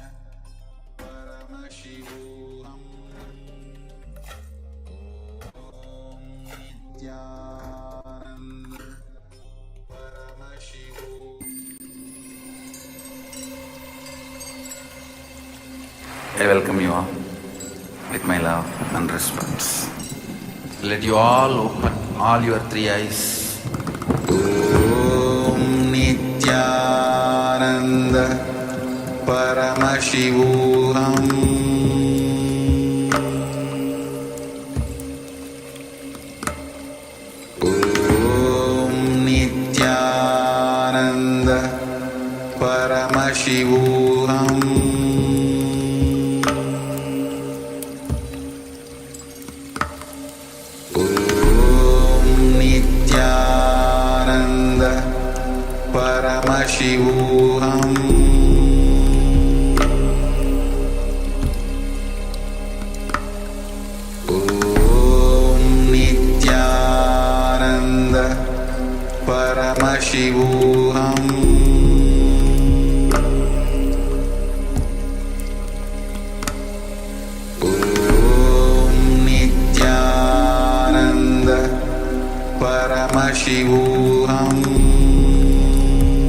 Speaker 1: Paramashivoham Om Nithyananda Paramashivoham. I welcome you all with my love and respect. Let you all open all your three eyes. Om Nithyananda Paramashivoham Om Nithyananda Paramashivoham Nithyananda Paramashivoham Om Nithyananda Paramashivoham Om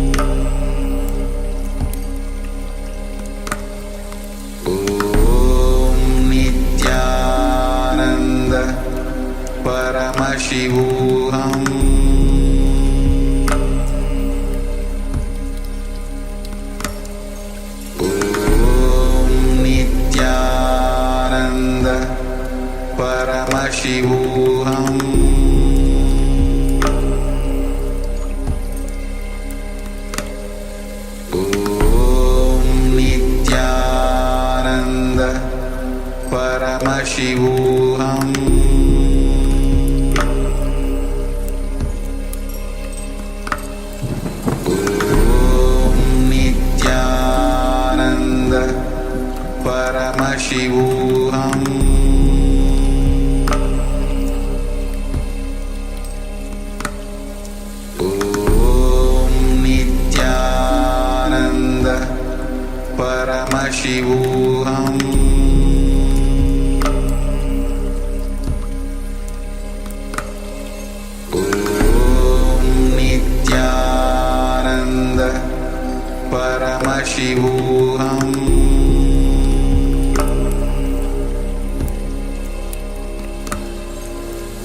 Speaker 1: Nithyananda Paramashivoham Om Nithyananda Paramashivoham Om Nithyananda Paramashivoham Om Nithyananda Paramashivoham Om Nithyananda Paramashivoham Om Nithyananda Paramashivoham Paramashivoham Om Nithyananda Paramashivoham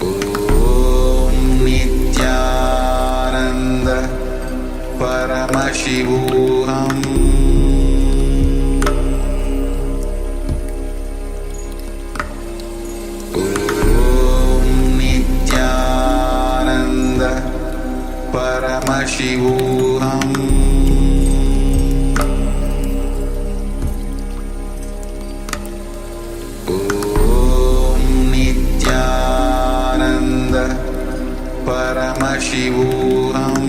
Speaker 1: Om Nithyananda Paramashivoham Paramashivoham Om Nithyananda Paramashivoham Om Nithyananda Paramashivoham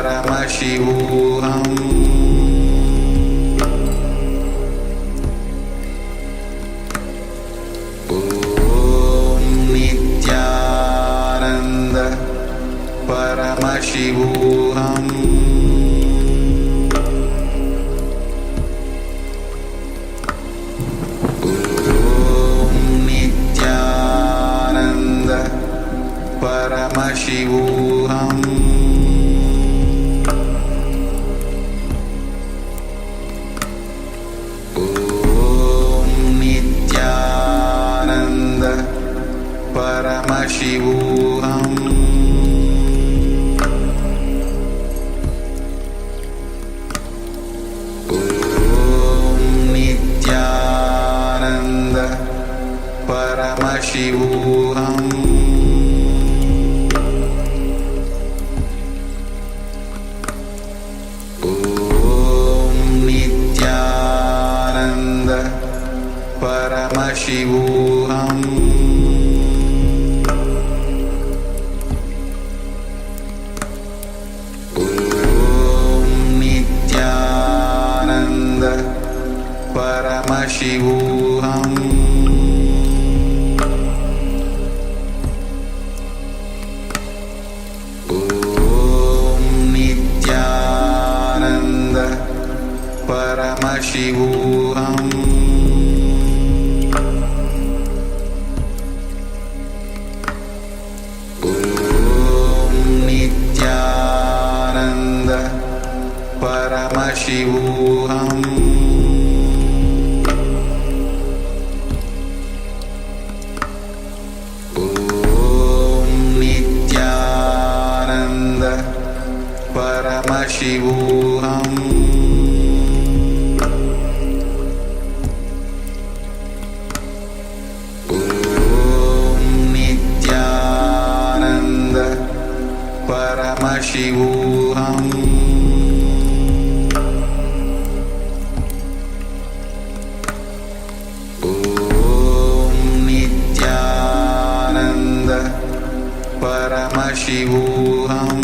Speaker 1: Paramashivoham Om Nithyananda Paramashivoham Om Nithyananda Paramashivoham Paramashivoham Om Nithyananda Paramashivoham Om Nithyananda Paramashivoham Paramashivoham Om Nithyananda Paramashivoham Om Nithyananda Paramashivoham Paramashivoham Om Nithyananda Paramashivoham Om Nithyananda Paramashivoham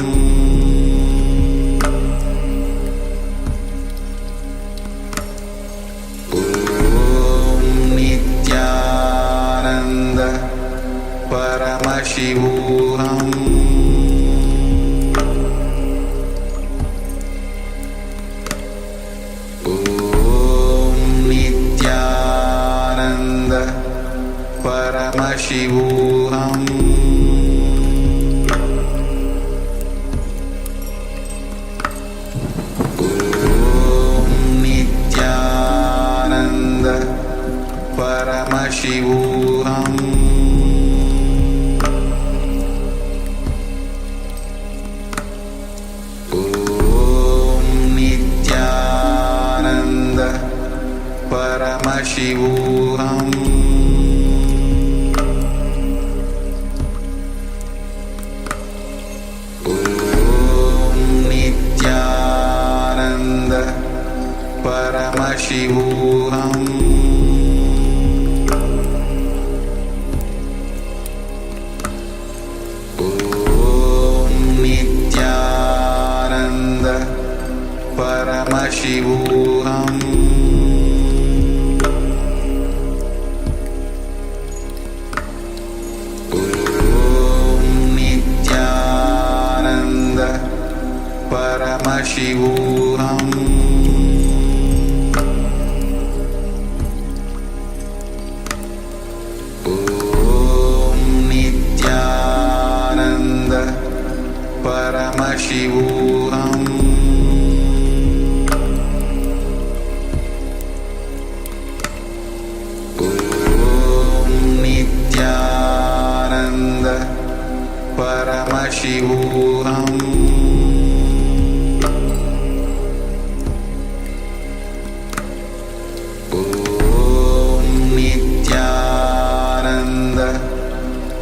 Speaker 1: Paramashivoham Om Nithyananda Paramashivoham Om Nithyananda Paramashivoham Paramashivoham Om Nithyananda Paramashivoham Om Paramashivoham Om Nithyananda Paramashivoham Om Nithyananda Paramashivoham Om Nithyananda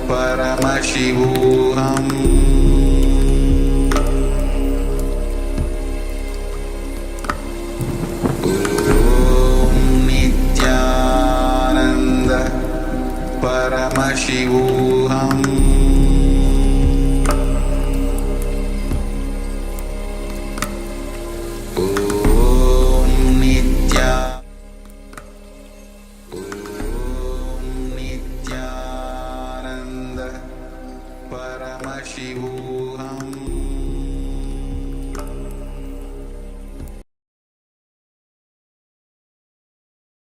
Speaker 1: Paramashivoham Om Nithyananda Paramashivoham Om Nithyananda Paramashivoham Om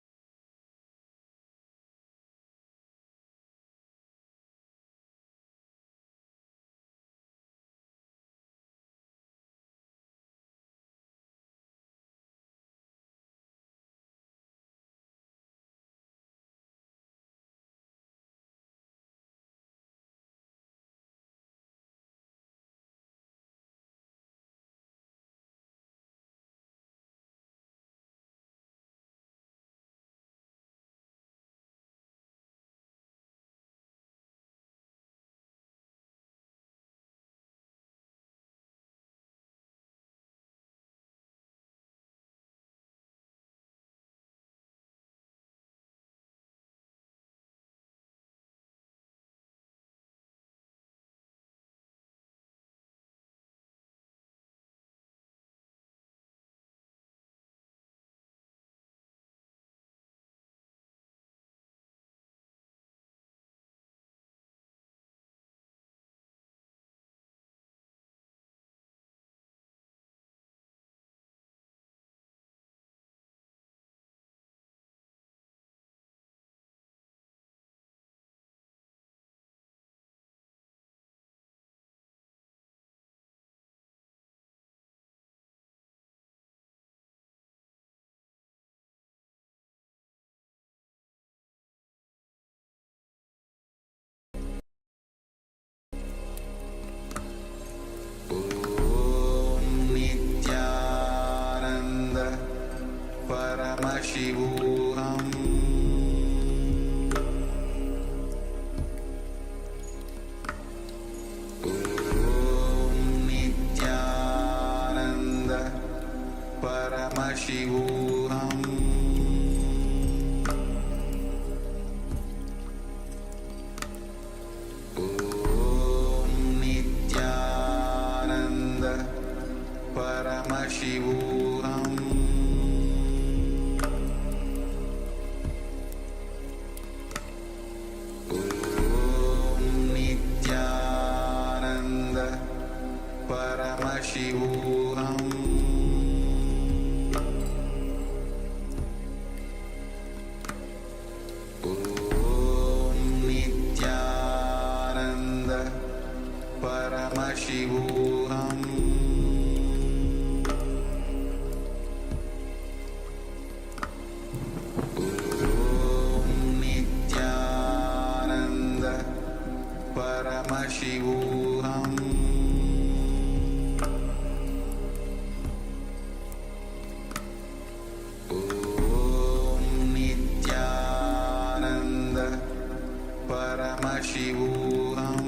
Speaker 1: Nithyananda Paramashivoham Om Nithyananda Paramashivoham Om Nithyananda Paramashivoham Om Nithyananda Paramashivoham Om Nithyananda Paramashivoham Om Nithyananda Paramashivoham Om Nithyananda Paramashivoham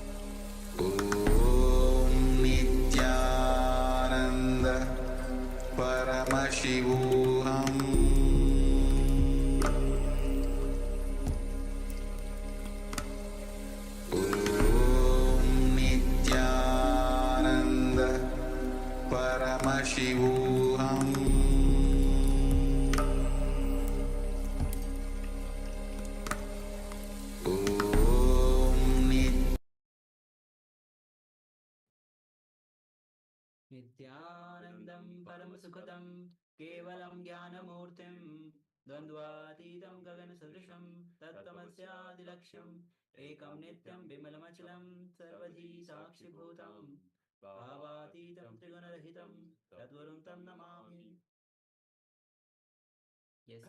Speaker 3: Nithyanandam Paramasukhatam Kevalam Jnanamurtim Dvandvatītam Gaganasadrisham Tattvamasyaadilaksham Ekam Nityam Bimalamachalam Sarvadhi Sakshibhutam Bhavatītam Trigunarahitam Tadvarum Tam Namami. Yes.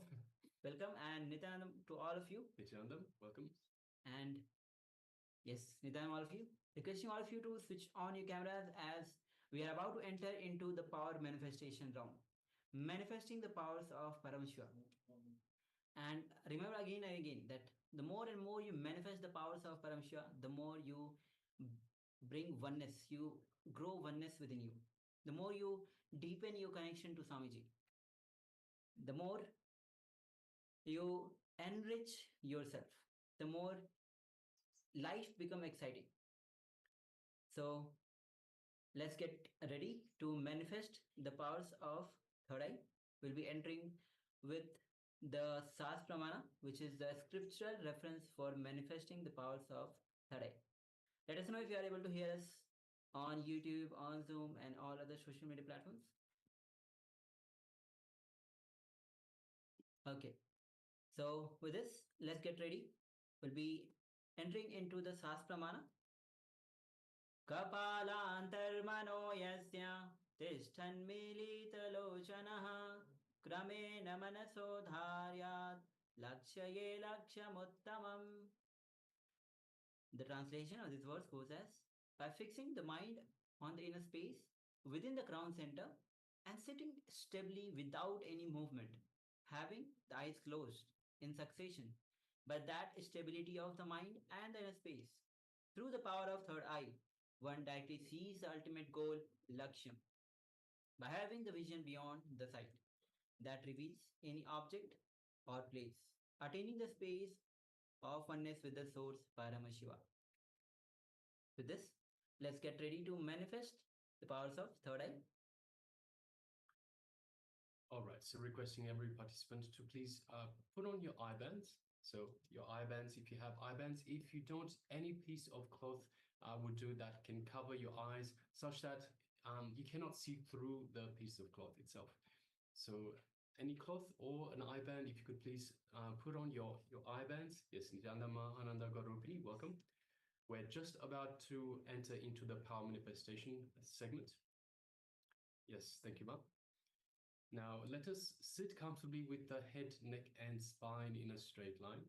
Speaker 3: Welcome and Nityanandam to all of you.
Speaker 4: Nithyanandam, welcome.
Speaker 3: And yes, Nityanandam, all of you. Requesting all of you to switch on your cameras as we are about to enter into the power manifestation round. Manifesting the powers of Paramashiva. And remember again and again that the more and more you manifest the powers of Paramashiva, the more you bring oneness, you grow oneness within you. The more you deepen your connection to Swamiji. The more you enrich yourself, the more life become exciting. So let's get ready to manifest the powers of third eye. We'll be entering with the SUPREME, which is the scriptural reference for manifesting the powers of third eye. Let us know if you are able to hear us on YouTube, on Zoom, and all other social media platforms. Okay. So with this, let's get ready. We'll be entering into the SUPREME. Kapalantarmano yasya tishtan militalochanaha kramena manaso dharyat lakshaye lakshamuttamam. The translation of this verse goes as, by fixing the mind on the inner space within the crown center and sitting stably without any movement, having the eyes closed in succession, by that stability of the mind and the inner space, through the power of third eye, one directly sees the ultimate goal, Laksham, by having the vision beyond the sight that reveals any object or place, attaining the space of oneness with the source, Paramashiva. With this, let's get ready to manifest the powers of third eye.
Speaker 4: All right, so requesting every participant to please put on your eye bands. So your eye bands, if you have eye bands, if you don't, any piece of cloth would do that can cover your eyes such that you cannot see through the piece of cloth itself. So any cloth or an eye band, if you could please put on your eye bands. Yes, Nithyananda Mahananda Garupini, welcome. We're just about to enter into the power manifestation segment. Yes, thank you, Ma. Now let us sit comfortably with the head, neck, and spine in a straight line.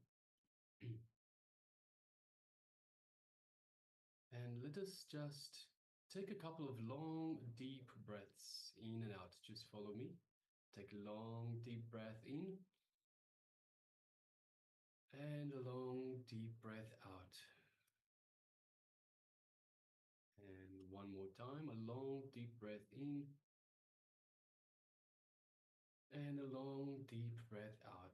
Speaker 4: And let us just take a couple of long, deep breaths in and out. Just follow me. Take a long, deep breath in. And a long, deep breath out. And one more time, a long, deep breath in. And a long, deep breath out.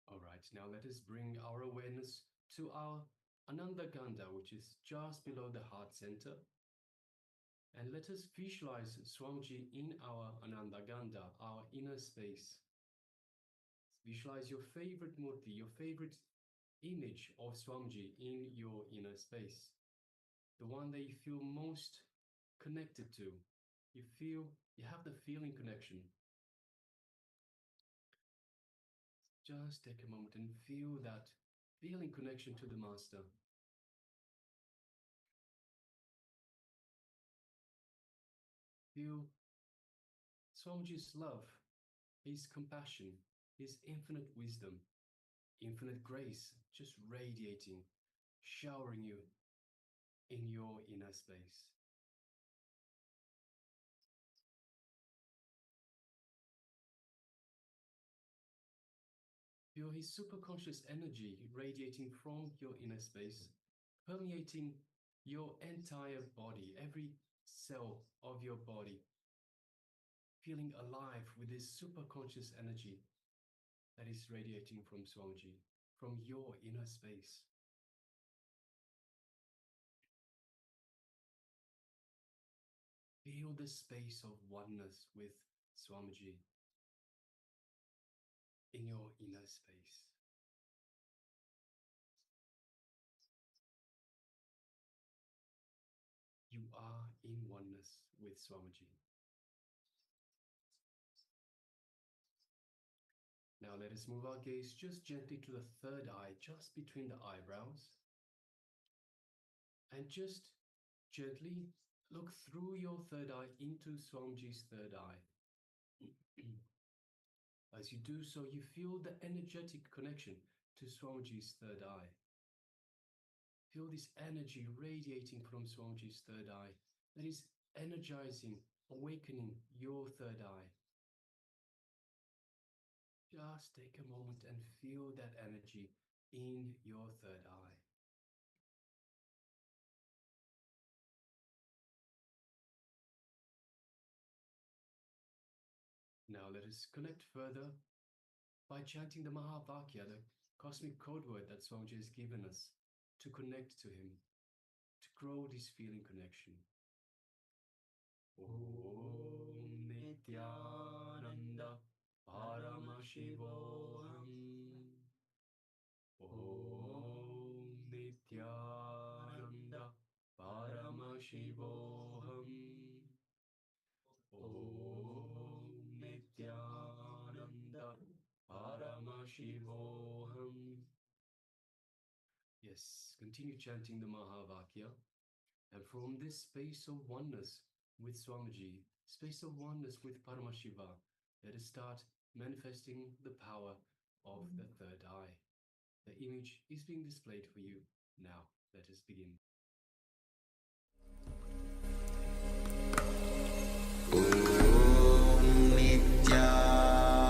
Speaker 4: All right, now let us bring our awareness to our Ananda Gandha, which is just below the heart center. And let us visualize Swamiji in our Ananda Gandha, our inner space. Visualize your favorite murti, your favorite image of Swamiji in your inner space. The one that you feel most connected to. You have the feeling connection. Just take a moment and feel that feeling connection to the Master. Feel Swamiji's love, his compassion, his infinite wisdom, infinite grace just radiating, showering you in your inner space. Feel his superconscious energy radiating from your inner space, permeating your entire body, every cell of your body, feeling alive with this superconscious energy that is radiating from Swamiji, from your inner space. Feel the space of oneness with Swamiji in your inner space. with Swamiji. Now let us move our gaze just gently to the third eye, just between the eyebrows. And just gently look through your third eye into Swamiji's third eye. As you do so, you feel the energetic connection to Swamiji's third eye. Feel this energy radiating from Swamiji's third eye that is energizing, awakening your third eye. Just take a moment and feel that energy in your third eye. Now let us connect further by chanting the Mahavakya, the cosmic code word that Swamiji has given us to connect to him, to grow this feeling connection. Om Nithyananda Paramashivoham. Om Nithyananda Paramashivoham. Om Nithyananda Paramashivoham. Yes, continue chanting the Mahavakya. And from this space of oneness with Swamiji, space of oneness with Paramashiva, let us start manifesting the power of the third eye. The image is being displayed for you now. Let us begin.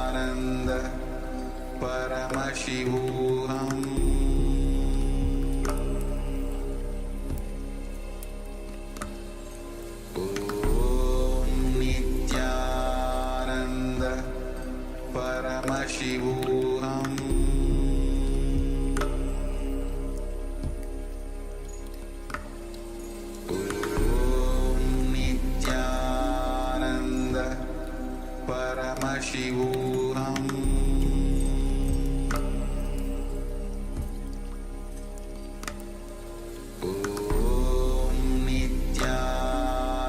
Speaker 1: Nithyananda Paramashivoham. Nithyananda Paramashivoham. Nithyananda Paramashivoham.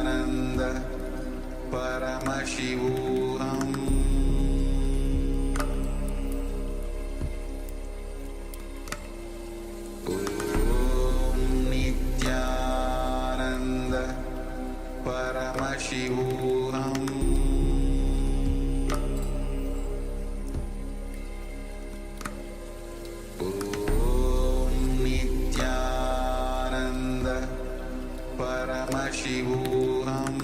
Speaker 1: Nithyananda Paramashivoham. Nithyananda Paramashivoham. Nithyananda Paramashivoham. Nithyananda Paramashivoham.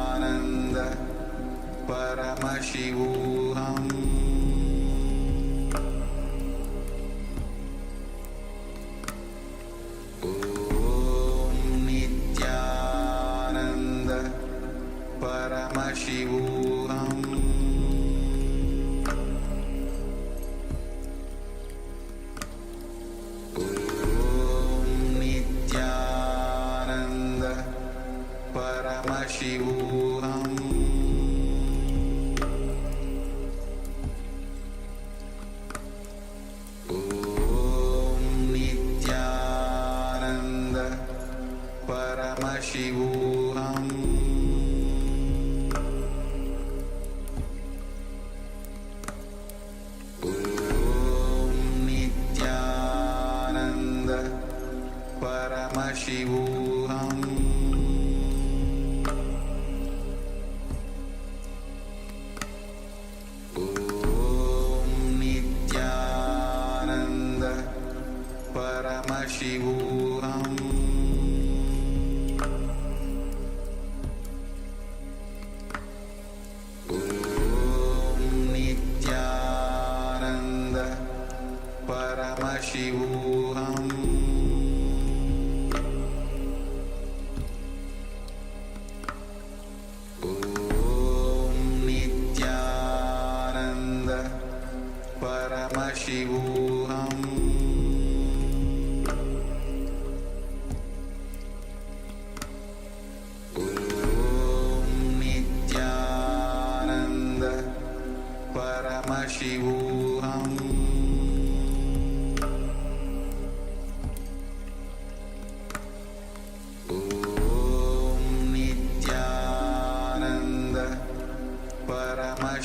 Speaker 1: Nithyananda Paramashivoham. Nithyananda Paramashivoham. Nithyananda Paramashivoham. Nithyananda Paramashivoham. Nithyananda Paramashivoham. Nithyananda Paramashivoham. Nithyananda Paramashivoham. Nithyananda Paramashivoham.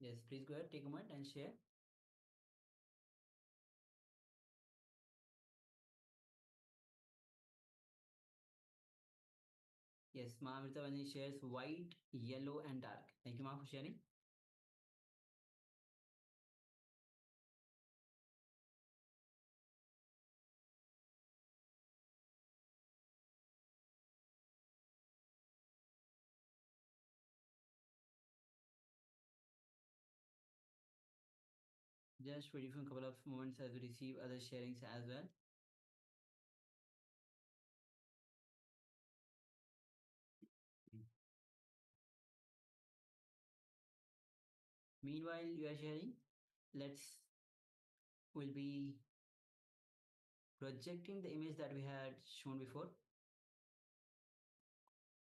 Speaker 3: Yes, please go ahead, take a moment and share. Yes, Mahamudra shares white, yellow, and dark. Thank you, Ma, for sharing. Just waiting for a couple of moments as we receive other sharings as well. Meanwhile, you are sharing. We'll be projecting the image that we had shown before.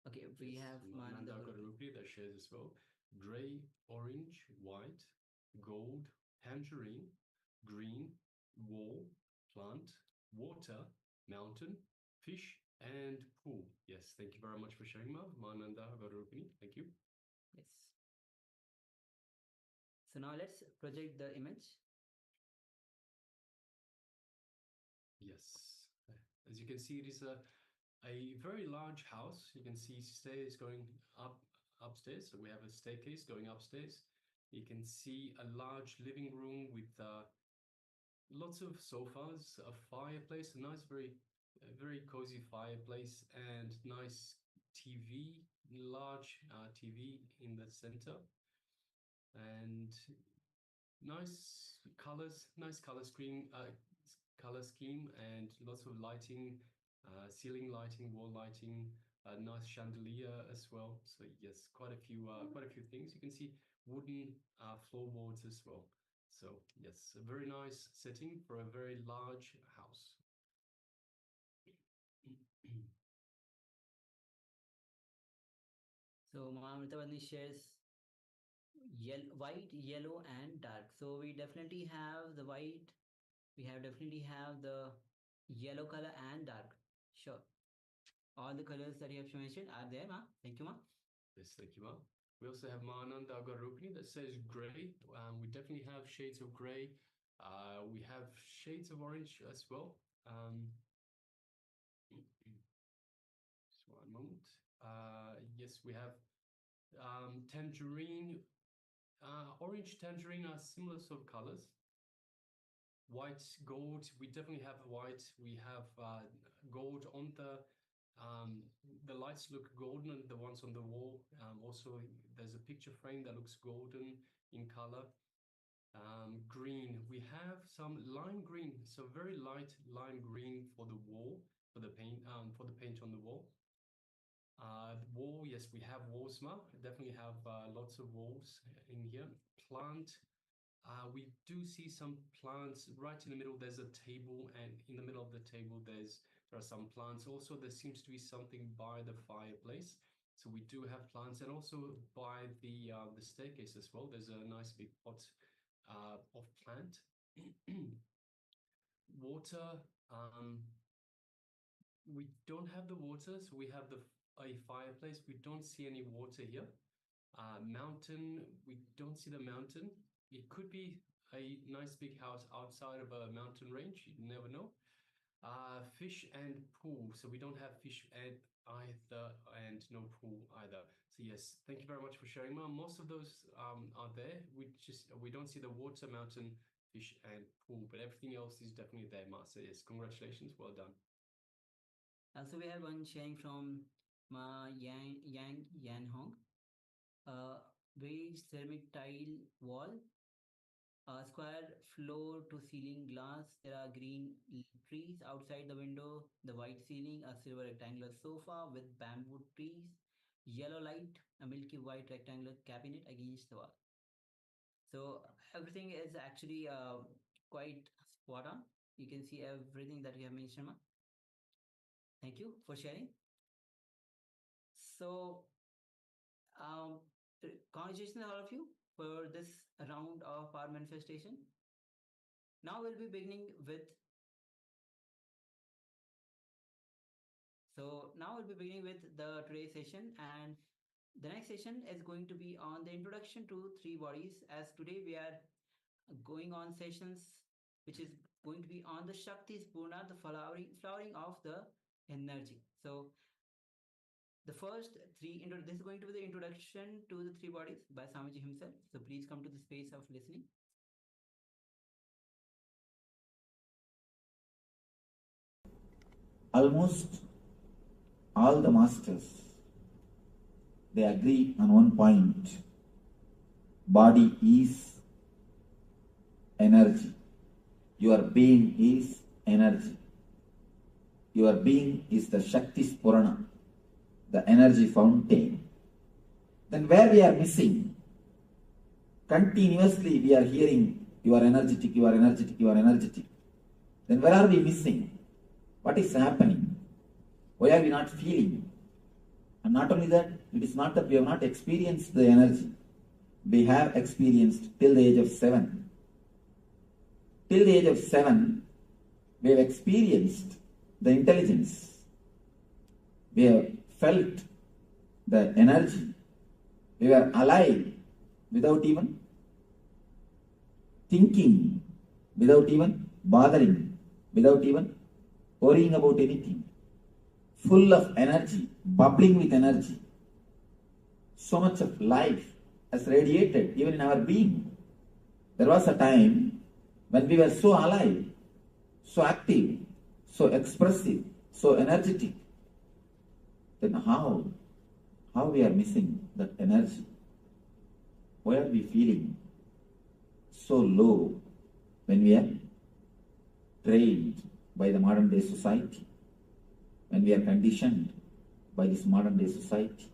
Speaker 3: Okay, we have
Speaker 4: Nanda Garupi that shares as well. Gray, orange, white, gold, tangerine, green, wall, plant, water, mountain, fish, and pool. Yes, thank you very much for sharing, Mananda Garupi. Thank you.
Speaker 3: Yes. So now let's project the image.
Speaker 4: Yes. As you can see, it is a very large house. You can see stairs going upstairs. So we have a staircase going upstairs. You can see a large living room with lots of sofas, a fireplace, a nice, very cozy fireplace, and nice TV, large TV in the center, and nice color scheme, and lots of lighting, ceiling lighting, wall lighting, a nice chandelier as well. So yes, quite a few things. You can see wooden floorboards as well. So yes, a very nice setting for a very large house.
Speaker 3: So Mahamudra shares white, yellow, and dark. So we definitely have the white. We definitely have the yellow color and dark. Sure. All the colors that you have mentioned are there, Ma. Thank you, Ma.
Speaker 4: Yes, thank you, Ma. We also have Mananda Garupini that says gray. We definitely have shades of gray. We have shades of orange as well. Just one moment. Yes, we have tangerine, orange, tangerine are similar sort of colors. White, gold. We definitely have white. We have gold on the lights look golden, the ones on the wall. Also, there's a picture frame that looks golden in color. Green, we have some lime green, so very light lime green for the wall, for the paint on the wall. Wall, yes, we have walls, definitely have lots of walls in here. Plant, we do see some plants right in the middle. There's a table, and in the middle of the table, there are some plants. Also, there seems to be something by the fireplace. So we do have plants, and also by the staircase as well. There's a nice big pot of plant. Water. We don't have the water, so we have a fireplace. We don't see any water here. Mountain. We don't see the mountain. It could be a nice big house outside of a mountain range. You never know. Fish and pool. So we don't have fish either, and no pool either. So yes, thank you very much for sharing, Ma. Most of those are there. We don't see the water, mountain, fish, and pool, but everything else is definitely there, Ma. So yes, congratulations, well done.
Speaker 3: Also, we have one sharing from Ma Yan Hong. Beige ceramic tile wall, square floor to ceiling glass. There are green trees outside the window, the white ceiling, a silver rectangular sofa with bamboo trees, yellow light, a milky white rectangular cabinet against the wall. So everything is actually quite spot on. You can see everything that you have mentioned, Ma. Thank you for sharing. So, congratulations all of you for this round of power manifestation. Now we'll be beginning with the today's session, and The next session is going to be on the introduction to three bodies, as today we are going on sessions which is going to be on the Shakti Spurana, the flowering of the energy. So the first this is going to be the introduction to the three bodies by Swamiji himself. So please come to the space of listening.
Speaker 1: Almost all the masters, they agree on one point. Body is energy. Your being is energy. Your being is the Shakti Spurana, the energy fountain. Then where we are missing? Continuously we are hearing, you are energetic, you are energetic, you are energetic. Then where are we missing? What is happening? Why are we not feeling? And not only that, it is not that we have not experienced the energy. We have experienced till the age of 7. Till the age of 7, we have experienced the intelligence. We have felt the energy. We were alive without even thinking, without even bothering, without even worrying about anything. Full of energy, bubbling with energy. So much of life has radiated even in our being. There was a time when we were so alive, so active, so expressive, so energetic. Then how we are missing that energy? Why are we feeling so low when we are trained by the modern day society, when we are conditioned by this modern day society?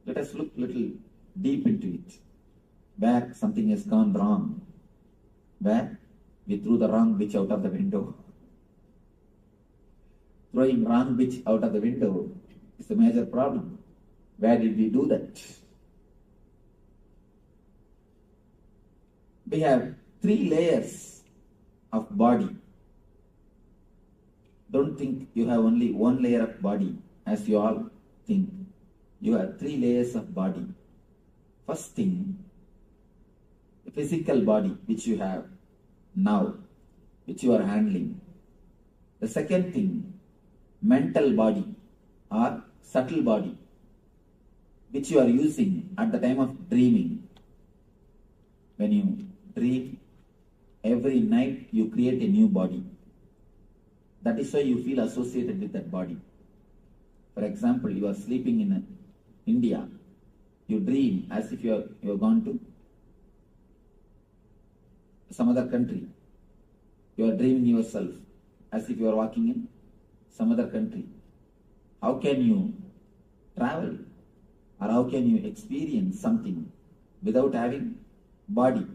Speaker 1: Let us look little deep into it. Where something has gone wrong, where we threw the wrong bitch out of the window. Throwing wrong bitch out of the window is a major problem. Where did we do that? We have 3 layers of body. Don't think you have only 1 layer of body, as you all think. You have 3 layers of body. First thing, the physical body which you have now, which you are handling. The second thing, mental body or subtle body, which you are using at the time of dreaming. When you dream, every night you create a new body. That is why you feel associated with that body. For example, you are sleeping in India. You dream as if you have gone to some other country. You are dreaming yourself as if you are walking in some other country. How can you travel or how can you experience something without having body?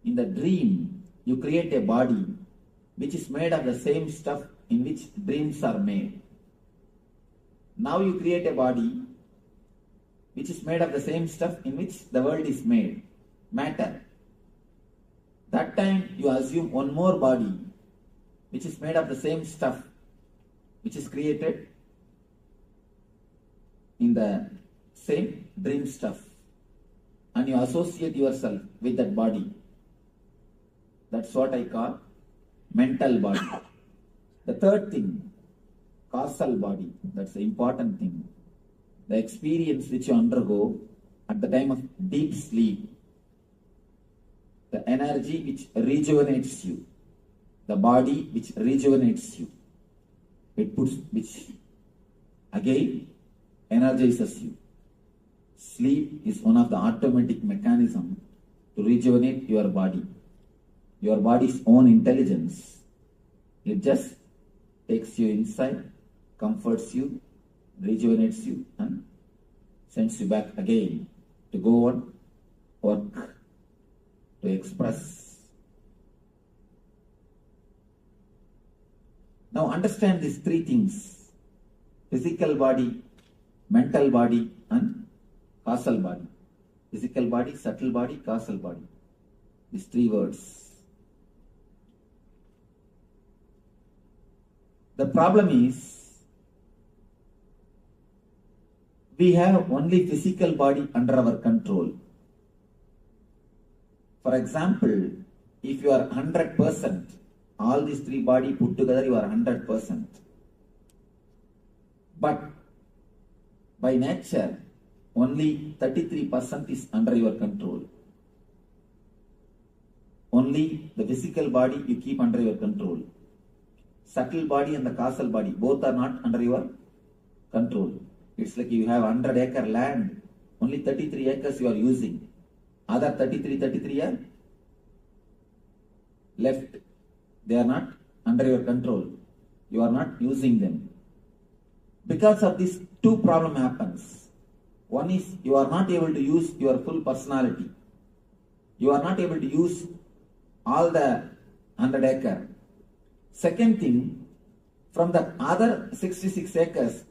Speaker 1: In the dream, you create a body which is made of the same stuff in which dreams are made. Now you create a body which is made of the same stuff in which the world is made, matter. That time you assume one more body which is made of the same stuff which is created in the same dream stuff, and you associate yourself with that body. That's what I call mental body. The third thing, causal body. That's the important thing. The experience which you undergo at the time of deep sleep. The energy which rejuvenates you. The body which rejuvenates you. Which again energizes you. Sleep is one of the automatic mechanisms to rejuvenate your body. Your body's own intelligence. It just takes you inside, comforts you, rejuvenates you, and sends you back again to go on work, to express. Now understand these 3 things: physical body, mental body, and causal body. Physical body, subtle body, causal body. These 3 words. The problem is, we have only physical body under our control. For example, if you are 100%, all these three body put together, you are 100%. But by nature, only 33% is under your control. Only the physical body you keep under your control. Subtle body and the causal body, both are not under your control. It's like you have 100-acre land, only 33 acres you are using. Other 33 are left. They are not under your control. You are not using them. Because of this, two problem happens. One is you are not able to use your full personality. You are not able to use all the 100-acre. Second thing, from the other 66 acres,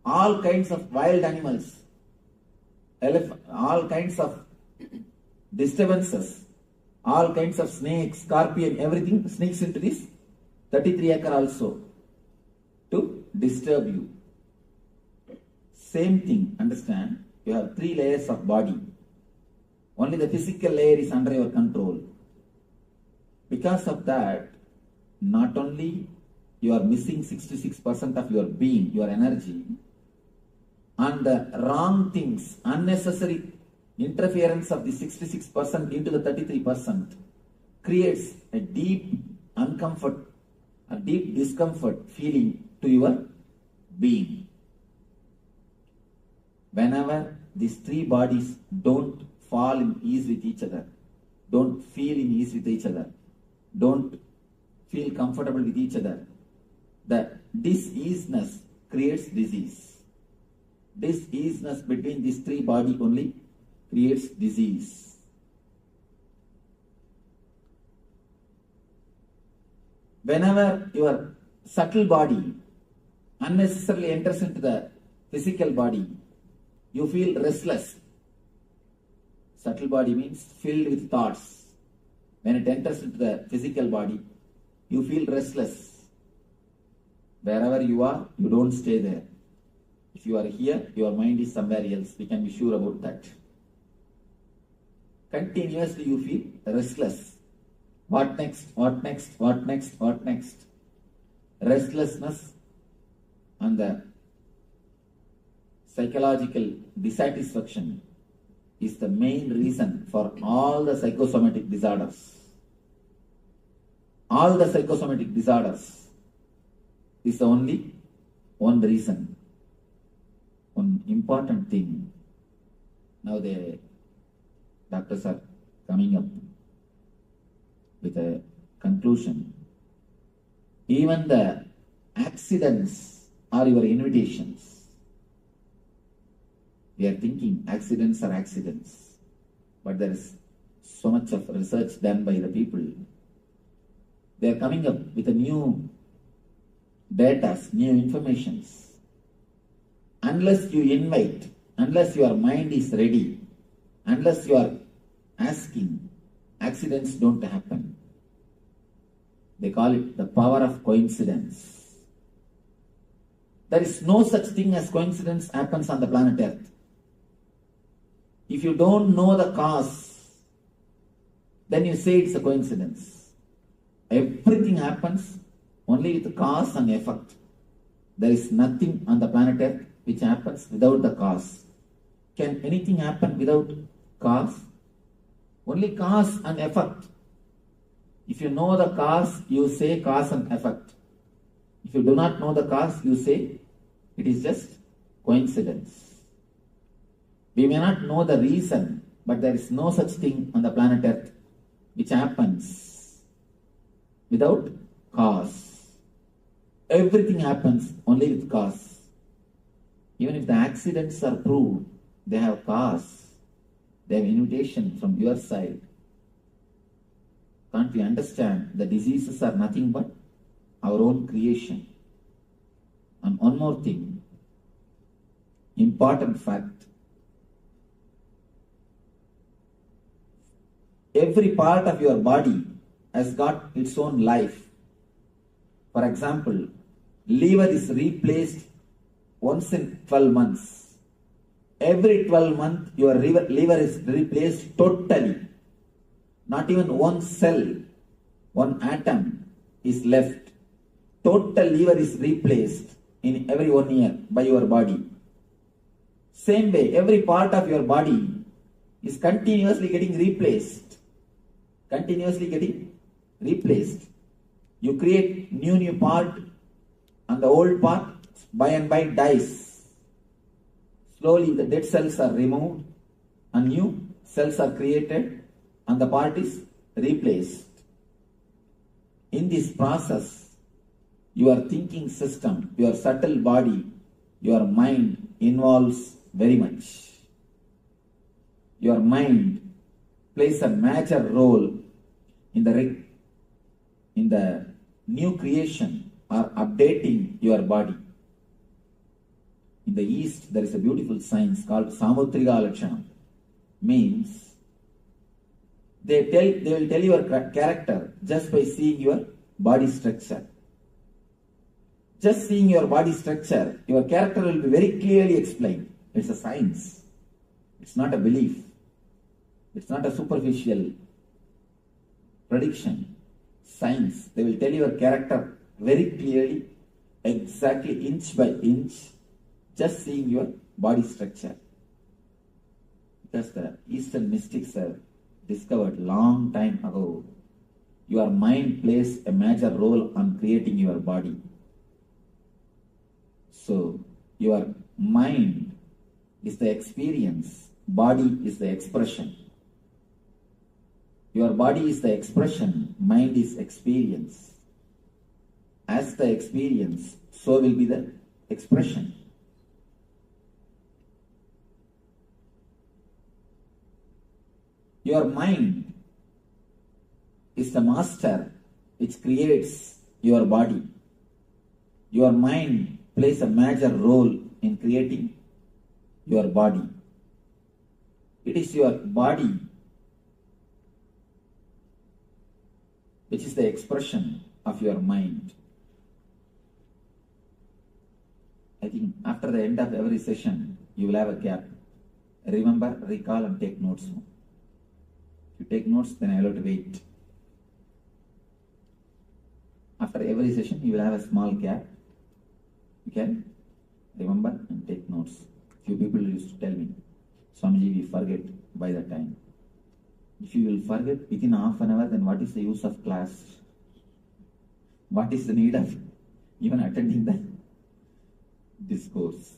Speaker 1: all kinds of wild animals, all kinds of disturbances, all kinds of snakes, scorpion, everything sneaks into this 33-acre also to disturb you. Same thing, understand? You have 3 layers of body. Only the physical layer is under your control. Because of that, not only you are missing 66% of your being, your energy, and the wrong things, unnecessary interference of the 66% into the 33% creates a deep discomfort feeling to your being. Whenever these 3 bodies don't fall in ease with each other, don't feel in ease with each other, don't feel comfortable with each other, the diseasiness creates disease. Diseasiness between these 3 bodies only creates disease. Whenever your subtle body unnecessarily enters into the physical body, you feel restless. Subtle body means filled with thoughts. When it enters into the physical body, you feel restless. Wherever you are, you don't stay there. If you are here, your mind is somewhere else. We can be sure about that. Continuously you feel restless. What next? What next? What next? What next? Restlessness and the psychological dissatisfaction is the main reason for all the psychosomatic disorders. All the psychosomatic disorders is the only one reason. One important thing. Now the doctors are coming up with a conclusion. Even the accidents are your invitations. We are thinking accidents are accidents, but there is so much of research done by the people. They are coming up with a new data, new informations. Unless you invite, unless your mind is ready, unless you are asking, accidents don't happen. They call it the power of coincidence. There is no such thing as coincidence happens on the planet Earth. If you don't know the cause, then you say it's a coincidence. Everything happens only with cause and effect. There is nothing on the planet Earth which happens without the cause. Can anything happen without cause? Only cause and effect. If you know the cause, you say cause and effect. If you do not know the cause, you say it is just coincidence. We may not know the reason, but there is no such thing on the planet Earth which happens without cause. Everything happens only with cause. Even if the accidents are proved, they have cause. They have invitation from your side. Can't we understand the diseases are nothing but our own creation? And one more thing, important fact. Every part of your body has got its own life. For example, liver is replaced once in 12 months. Every 12 months, your liver is replaced totally. Not even one cell, one atom is left. Total liver is replaced in every 1 year by your body. Same way, every part of your body is continuously getting replaced. Continuously getting replaced. You create new part, and the old part by and by dies. Slowly the dead cells are removed and new cells are created and the part is replaced. In this process, your thinking system, your subtle body, your mind involves very much. Your mind plays a major role in the new creation or updating your body. In the East, there is a beautiful science called Samutrika Lakshanam. Means they will tell your character just by seeing your body structure. Just seeing your body structure, your character will be very clearly explained. It's a science. It's not a belief. It's not a superficial prediction. Science. They will tell your character very clearly, exactly inch by inch, just seeing your body structure. Because the Eastern mystics have discovered long time ago, your mind plays a major role on creating your body. So, your mind is the experience, body is the expression. Your body is the expression, mind is experience. As the experience, so will be the expression. Your mind is the master which creates your body. Your mind plays a major role in creating your body. It is your body which is the expression of your mind. I think after the end of every session, you will have a gap. Remember, recall and take notes. If you take notes, then I will have to wait. After every session, you will have a small gap. You can remember and take notes. Few people used to tell me, Swamiji, we forget by the time. If you will forget within half an hour, then what is the use of class? What is the need of even attending the discourse?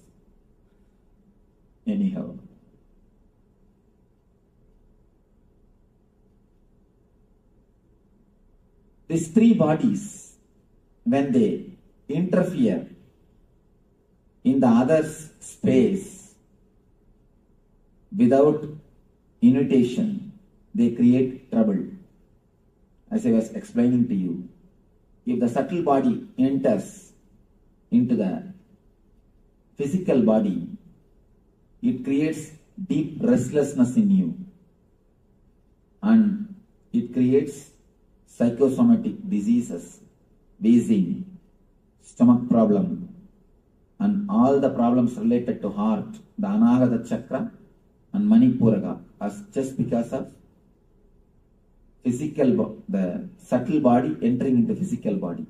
Speaker 1: Anyhow. These three bodies, when they interfere in the other's space without invitation, they create trouble. As I was explaining to you, if the subtle body enters into the physical body, it creates deep restlessness in you and it creates psychosomatic diseases, wheezing, stomach problem, and all the problems related to heart, the Anahata chakra and Manipuraka, as just because of the subtle body entering into physical body.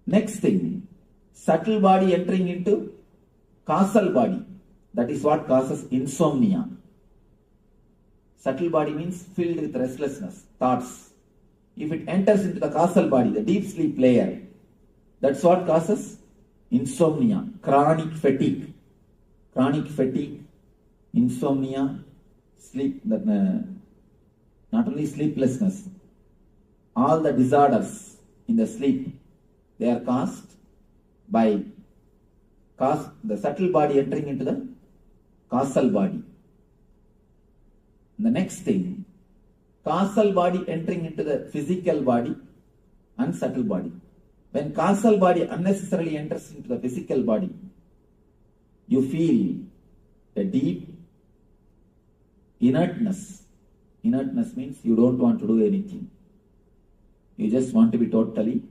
Speaker 1: Next thing, subtle body entering into causal body. That is what causes insomnia. Subtle body means filled with restlessness, thoughts. If it enters into the causal body, the deep sleep layer, that's what causes insomnia, chronic fatigue. Chronic fatigue, insomnia, sleep, not only sleeplessness, all the disorders in the sleep, they are caused by the subtle body entering into the causal body. The next thing, causal body entering into the physical body and subtle body. When causal body unnecessarily enters into the physical body, you feel a deep inertness. Inertness means you don't want to do anything. You just want to be totally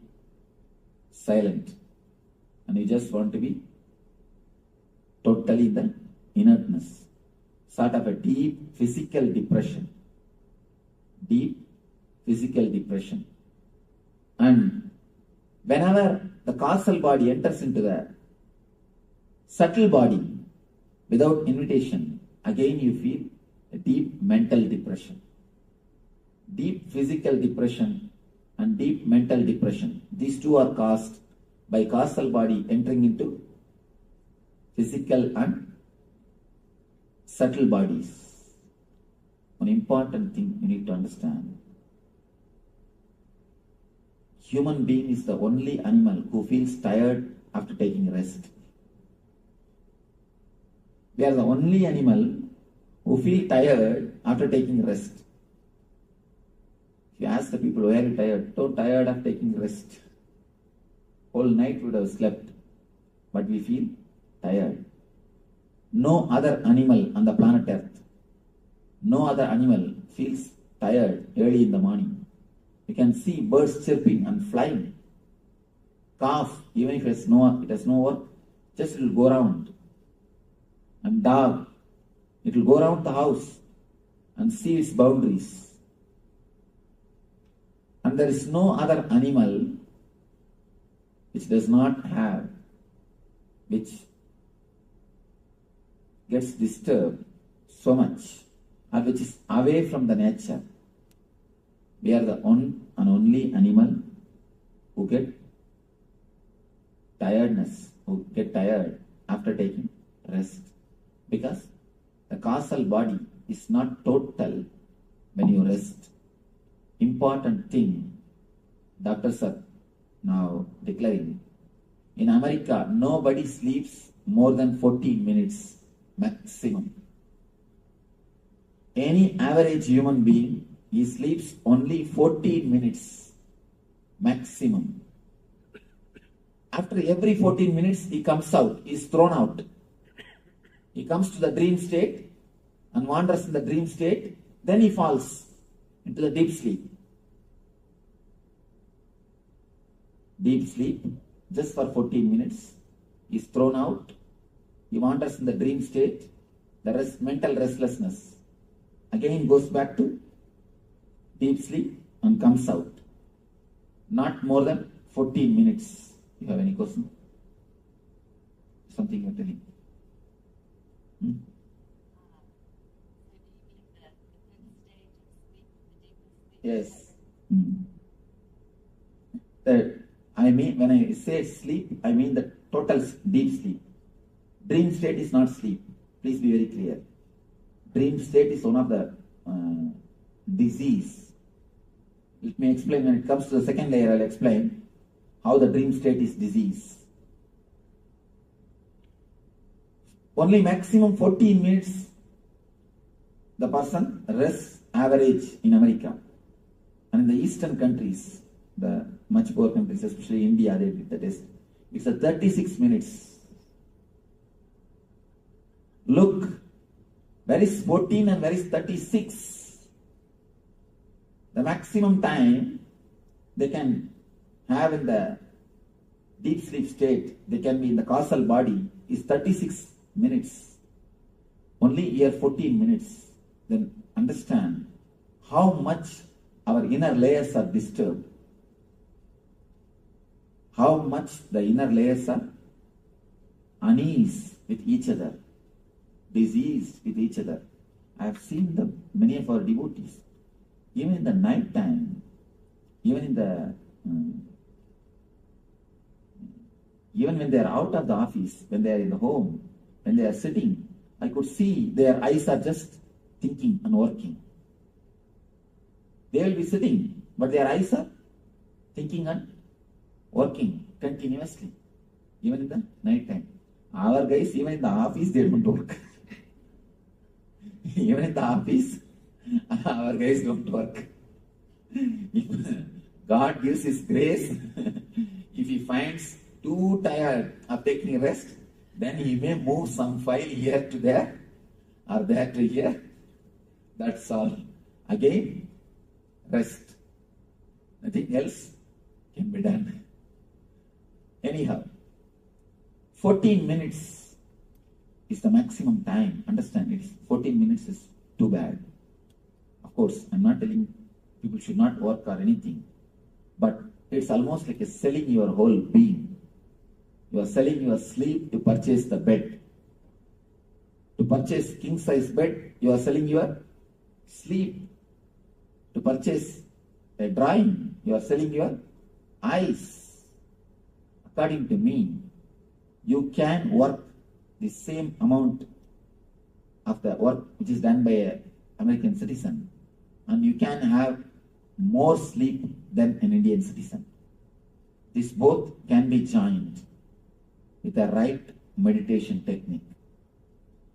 Speaker 1: silent. And you just want to be totally in the
Speaker 5: inertness, sort of a deep physical depression. Deep physical depression. And whenever the causal body enters into the subtle body without invitation, again you feel a deep mental depression. Deep physical depression and deep mental depression. These two are caused by causal body entering into physical and subtle bodies. One important thing you need to understand. Human being is the only animal who feels tired after taking rest. We are the only animal who feel tired after taking rest. If you ask the people, why are you tired? So tired of taking rest. Whole night we would have slept, but we feel tired. No other animal on the planet Earth, no other animal feels tired early in the morning. You can see birds chirping and flying. Calf, even if it has no work, just it will go around. And dog, it will go around the house and see its boundaries. And there is no other animal which does not have, which gets disturbed so much, or which is away from the nature. We are the one and only animal who get tiredness, who get tired after taking rest. Because the causal body is not total when you rest. Important thing, doctors are now declaring. In America, nobody sleeps more than 14 minutes maximum. Any average human being, he sleeps only 14 minutes maximum. After every 14 minutes, he comes out, he is thrown out. He comes to the dream state and wanders in the dream state, then he falls into the deep sleep. Deep sleep, just for 14 minutes, he is thrown out, he wanders in the dream state, the mental restlessness again goes back to deep sleep and comes out. Not more than 14 minutes. You have any question? Something you are telling? Yes. I mean, when I say sleep, I mean the total deep sleep. Dream state is not sleep. Please be very clear. Dream state is one of the disease. Let me explain. When it comes to the second layer, I'll explain how the dream state is disease. Only maximum 14 minutes the person rests average in America. And in the eastern countries, the much poor countries, especially India, they did the test. It's a 36 minutes. Look, where is 14 and where is 36? The maximum time they can have in the deep sleep state, they can be in the causal body, is 36 minutes. Only here 14 minutes. Then understand how much our inner layers are disturbed. How much the inner layers are unease with each other, disease with each other. I have seen many of our devotees, even in the night time, even when they are out of the office, when they are in the home, when they are sitting, I could see their eyes are just thinking and working. They will be sitting, but their eyes are thinking and working continuously, even in the night time. Our guys, even in the office, they don't work. Even in the office, our guys don't work. If God gives His grace, if He finds too tired of taking rest, then He may move some file here to there or there to here. That's all. Again, rest. Nothing else can be done. Anyhow, 14 minutes is the maximum time. Understand, it is 14 minutes is too bad. Of course, I'm not telling people should not work or anything, but it's almost like selling your whole being. You are selling your sleep to purchase the bed. To purchase king size bed, you are selling your sleep. To purchase a drawing, you are selling your eyes. According to me, you can work the same amount of the work which is done by an American citizen, and you can have more sleep than an Indian citizen. This both can be joined with the right meditation technique.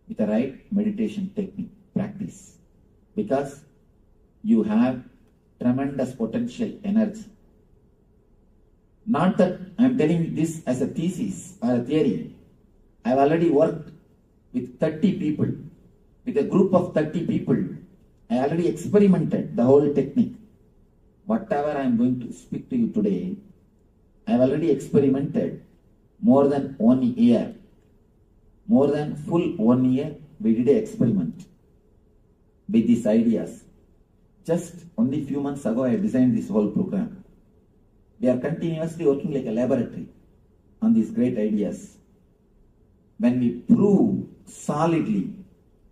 Speaker 5: With the right meditation technique practice, because you have tremendous potential energy. Not that I am telling this as a thesis or a theory. I have already worked with 30 people. With a group of 30 people, I already experimented the whole technique. Whatever I am going to speak to you today, I have already experimented more than 1 year. More than full 1 year, we did an experiment with these ideas. Just only few months ago, I designed this whole program. We are continuously working like a laboratory on these great ideas. When we prove solidly,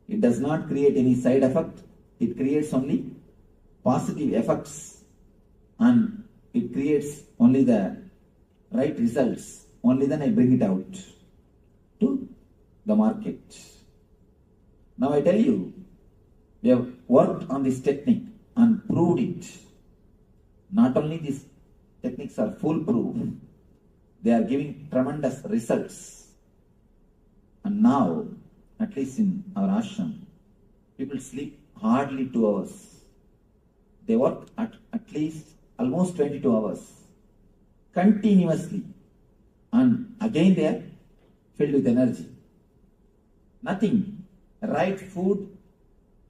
Speaker 5: it does not create any side effect. It creates only positive effects, and it creates only the right results. Only then I bring it out to the market. Now I tell you, we have worked on this technique and proved it. Not only these techniques are foolproof, they are giving tremendous results. And now, at least in our ashram, people sleep hardly 2 hours. They work at least almost 22 hours continuously, and again they are filled with energy. Nothing. Right food,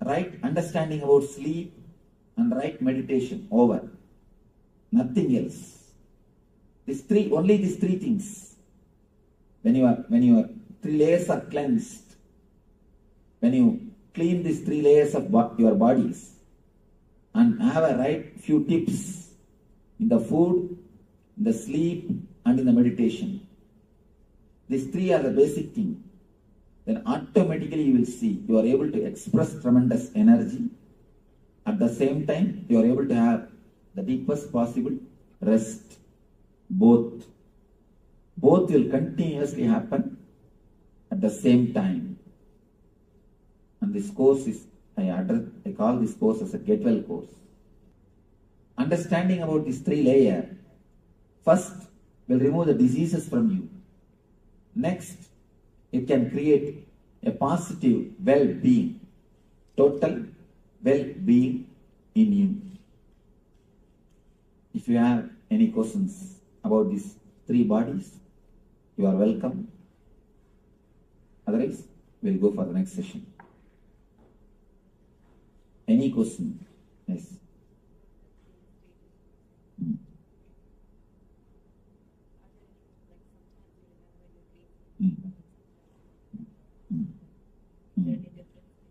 Speaker 5: right understanding about sleep, and right meditation. Over. Nothing else. Only these three things. When your 3 layers are cleansed, when you clean these 3 layers of your bodies, and have a right few tips in the food, in the sleep, and in the meditation. These 3 are the basic thing. Then automatically you will see you are able to express tremendous energy. At the same time, you are able to have the deepest possible rest. Both will continuously happen at the same time. And this course is, I call this course as a get well course. Understanding about these 3 layers, first will remove the diseases from you. Next, it can create a positive well-being, total well-being in you. If you have any questions about these 3 bodies, you are welcome. Otherwise, we'll go for the next session. Any question? Yes.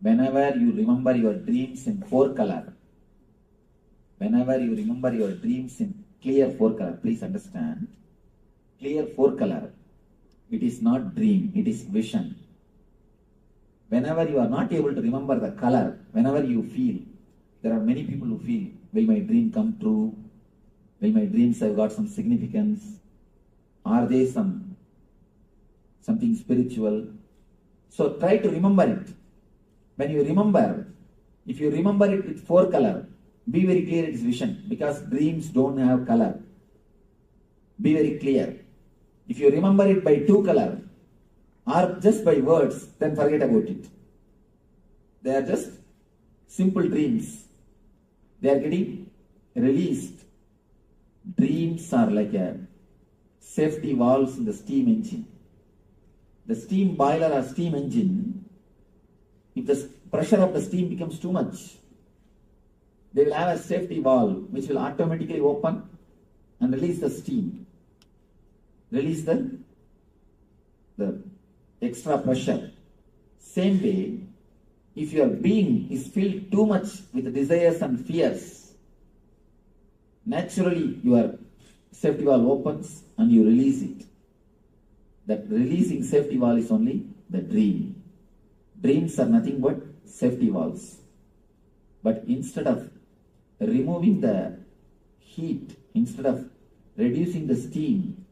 Speaker 5: Whenever you remember your dreams in 4 color, whenever you remember your dreams in clear 4 color, please understand, clear 4 color, it is not dream, it is vision. Whenever you are not able to remember the color, whenever you feel, there are many people who feel, will my dream come true? Will my dreams have got some significance? Are they something spiritual? So try to remember it. When you remember, if you remember it with 4 color, be very clear it is vision, because dreams don't have color. Be very clear. If you remember it by 2 color or just by words, then forget about it. They are just simple dreams. They are getting released. Dreams are like a safety valves in the steam engine. The steam boiler or steam engine, if the pressure of the steam becomes too much, they will have a safety valve which will automatically open and release the steam. Release the extra pressure. Same way, if your being is filled too much with desires and fears, naturally your safety valve opens and you release it. That releasing safety valve is only the dream. Dreams are nothing but safety valves. But instead of removing the heat, instead of reducing the steam,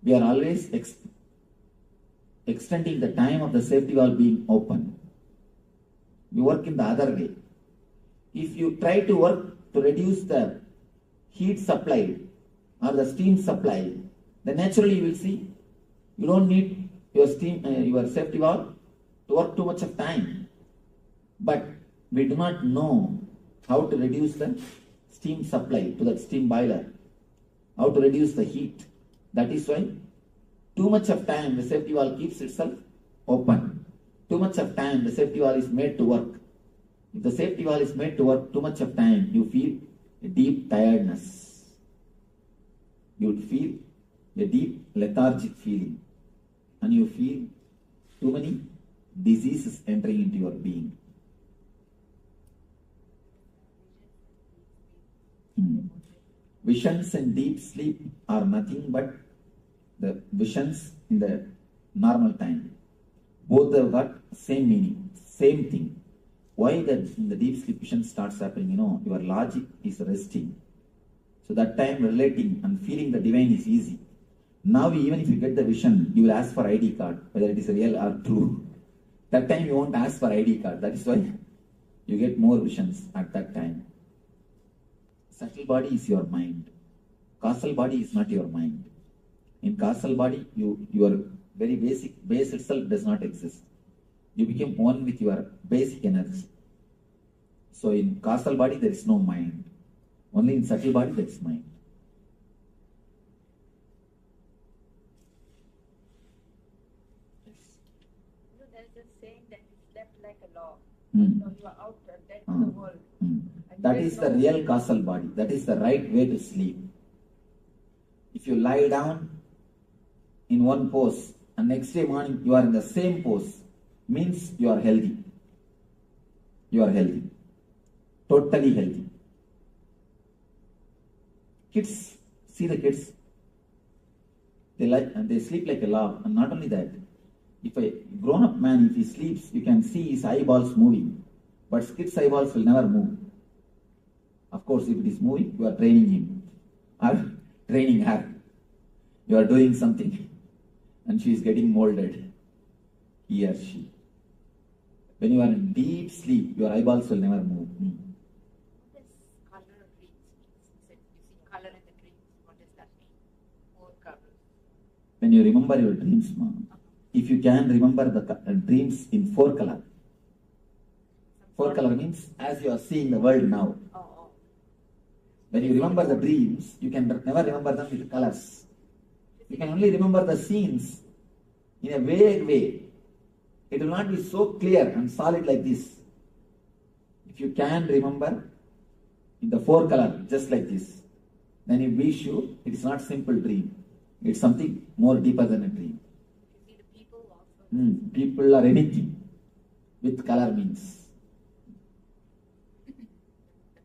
Speaker 5: we are always extending the time of the safety valve being open. We work in the other way. If you try to work to reduce the heat supply or the steam supply, then naturally you will see you don't need your safety valve to work too much of time. But we do not know how to reduce the steam supply to that steam boiler, how to reduce the heat. That is why too much of time the safety valve keeps itself open. Too much of time the safety valve is made to work. If the safety valve is made to work too much of time, you feel a deep tiredness. You would feel a deep lethargic feeling. And you feel too many diseases entering into your being. Visions in deep sleep are nothing but the visions in the normal time. Both have got same meaning, same thing. Why that in the deep sleep vision starts happening? Your logic is resting. So that time relating and feeling the divine is easy. Now even if you get the vision, you will ask for ID card, whether it is real or true. That time you won't ask for ID card. That is why you get more visions at that time. Subtle body is your mind. Causal body is not your mind. In causal body, your very basic base itself does not exist. You become one with your basic energy. So in causal body there is no mind. Only in subtle body there is mind.
Speaker 6: There is a saying that you slept like a log. You are out dead to the world.
Speaker 5: That is the real causal body. That is the right way to sleep. If you lie down in one pose and next day morning you are in the same pose, means you are healthy. You are healthy. Totally healthy. Kids, see the kids. They sleep like a log. And not only that, if a grown-up man, if he sleeps, you can see his eyeballs moving. But kid's eyeballs will never move. Of course, if it is moving, you are training him or training her. You are doing something and she is getting molded, he or she. When you are in deep sleep, your eyeballs will never move.
Speaker 6: What does color of dreams mean? You see color in the dreams. What does that mean? 4 colors.
Speaker 5: When you remember your dreams, if you can remember the dreams in 4 color. 4 color means as you are seeing the world now. When you remember the dreams, you can never remember them with colors. You can only remember the scenes in a vague way. It will not be so clear and solid like this. If you can remember in the 4 color, just like this, then you be sure it is not simple dream. It's something more deeper than a dream.
Speaker 6: You see the people also.
Speaker 5: People or anything with color means.
Speaker 6: That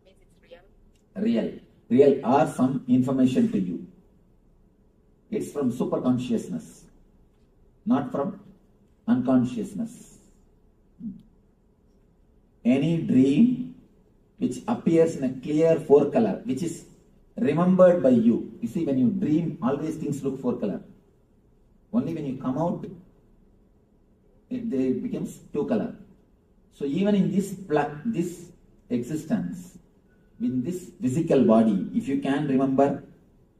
Speaker 6: means it's real.
Speaker 5: Real or some information to you. It's from superconsciousness, not from unconsciousness. Any dream which appears in a clear 4 color, which is remembered by you. You see, when you dream, always things look 4 color. Only when you come out, it becomes 2 color. So even in this existence, in this physical body, if you can remember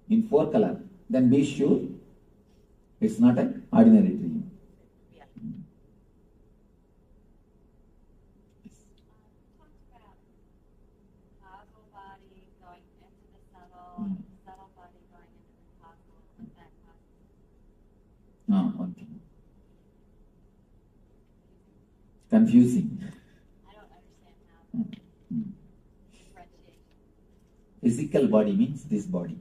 Speaker 5: in 4 color, then be sure it's not an ordinary dream.
Speaker 6: Yeah.
Speaker 7: Talked about causal body going into the subtle body going into the causal, what that causes.
Speaker 5: One thing. Confusing.
Speaker 7: I don't understand how differentiation.
Speaker 5: Physical body means this body.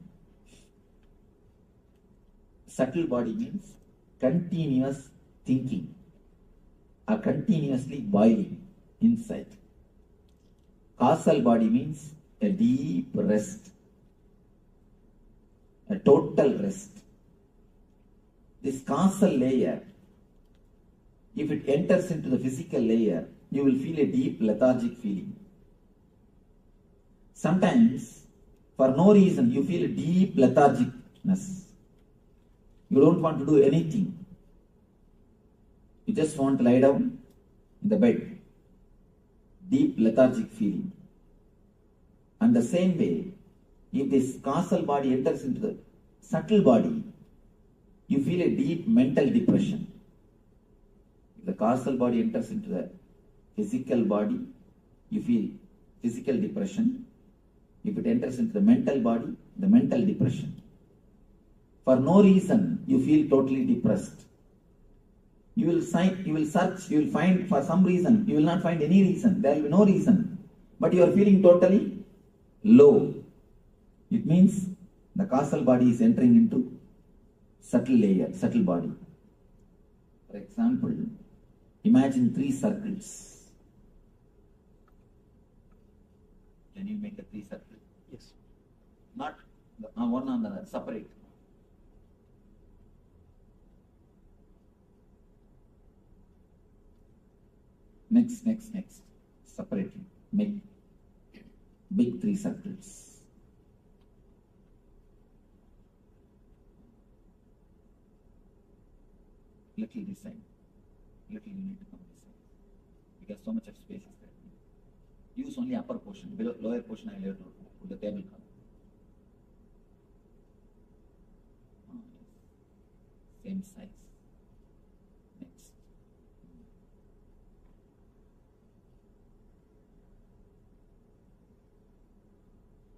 Speaker 5: Subtle body means continuous thinking are continuously boiling inside. Causal body means a deep rest, a total rest. This causal layer, if it enters into the physical layer, you will feel a deep lethargic feeling. Sometimes, for no reason, you feel a deep lethargicness. You don't want to do anything. You just want to lie down in the bed. Deep lethargic feeling. And the same way, if this causal body enters into the subtle body, you feel a deep mental depression. If the causal body enters into the physical body, you feel physical depression. If it enters into the mental body, the mental depression. For no reason, you feel totally depressed. You will search, you will find for some reason, you will not find any reason, there will be no reason. But you are feeling totally low. It means the causal body is entering into subtle layer, subtle body. For example, imagine 3 circles. Can you make a 3 circle?
Speaker 2: Yes.
Speaker 5: Not one on the other, separate. Next. Separate. Make big 3 circles. Little this side. Little you need to come this side. Because so much of space is there. Use only upper portion. Below, lower portion I will have to put the table cover. Same size. Next.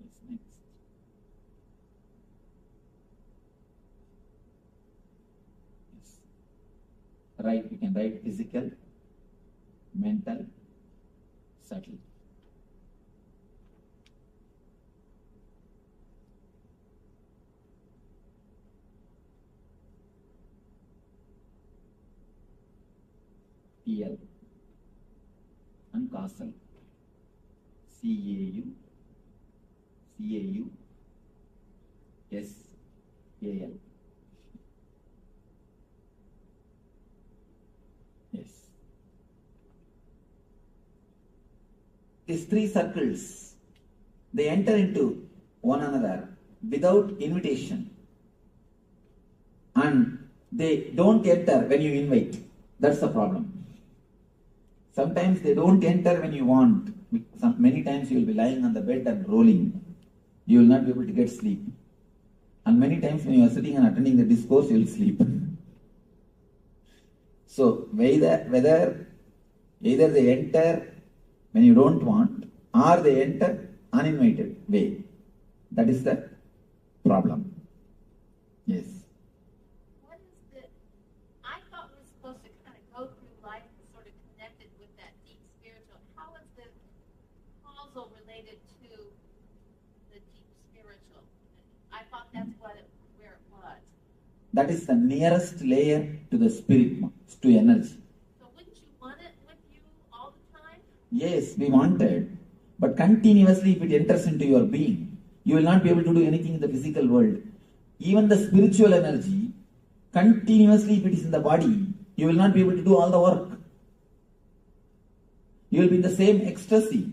Speaker 5: Yes, next. Yes. Right, we can write physical, mental, subtle. PL and causal. CAU, SAL. Yes. These 3 circles, they enter into one another without invitation. And they don't enter when you invite. That's the problem. Sometimes they don't enter when you want. Many times you will be lying on the bed and rolling. You will not be able to get sleep. And many times when you are sitting and attending the discourse, you will sleep. So whether either they enter when you don't want or they enter uninvited way. That is the problem. Yes.
Speaker 6: What is the, I thought we were supposed to kind of go through life and sort of connect it with that deep spiritual. How is the causal related to the deep spiritual? I thought that's where it was.
Speaker 5: That is the nearest layer to the spirit, to energy.
Speaker 6: So wouldn't you want it with you all the time?
Speaker 5: Yes, we wanted. But continuously if it enters into your being, you will not be able to do anything in the physical world. Even the spiritual energy, continuously if it is in the body, you will not be able to do all the work. You will be in the same ecstasy.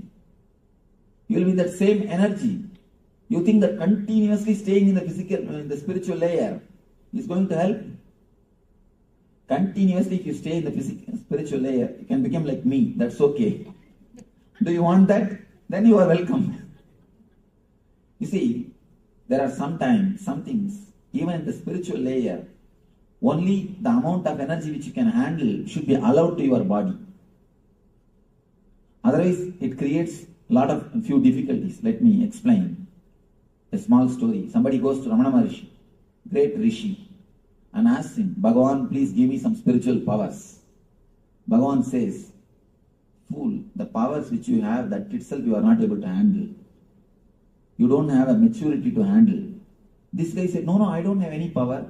Speaker 5: You will be in that same energy. You think that continuously staying in the physical, in the spiritual layer is going to help? Continuously if you stay in the physical, spiritual layer, you can become like me. That's okay. Do you want that? Then you are welcome. You see, there are sometimes, some things, even in the spiritual layer, only the amount of energy which you can handle should be allowed to your body. Otherwise, it creates a few difficulties. Let me explain a small story. Somebody goes to Ramana Maharishi, great Rishi, and asks him, Bhagavan, please give me some spiritual powers. Bhagavan says, fool, the powers which you have, that itself you are not able to handle. You don't have a maturity to handle. This guy said, no, I don't have any power.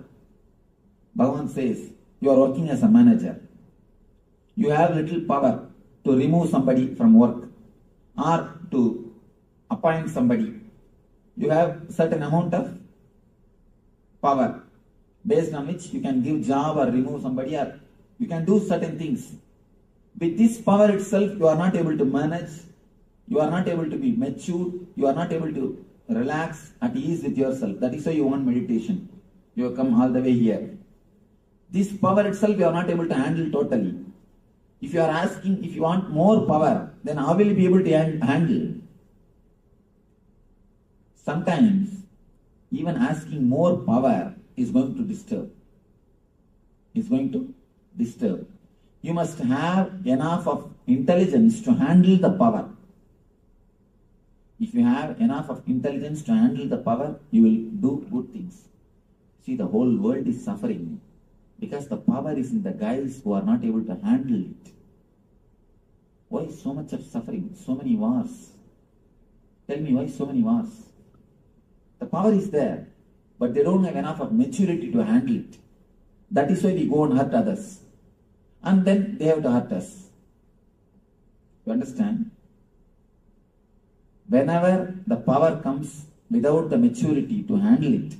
Speaker 5: Bhagavan says, you are working as a manager. You have little power to remove somebody from work or to appoint somebody. You have certain amount of power based on which you can give job or remove somebody, or you can do certain things. With this power itself, you are not able to manage, you are not able to be mature, you are not able to relax at ease with yourself. That is why you want meditation. You have come all the way here. This power itself you are not able to handle totally. If you are asking, if you want more power, then how will you be able to handle? Sometimes, even asking more power is going to disturb. Is going to disturb. You must have enough of intelligence to handle the power. If you have enough of intelligence to handle the power, you will do good things. See, the whole world is suffering because the power is in the guys who are not able to handle it. Why so much of suffering? So many wars. Tell me, why so many wars? The power is there, but they don't have enough of maturity to handle it. That is why we go and hurt others. And then they have to hurt us. You understand? Whenever the power comes without the maturity to handle it,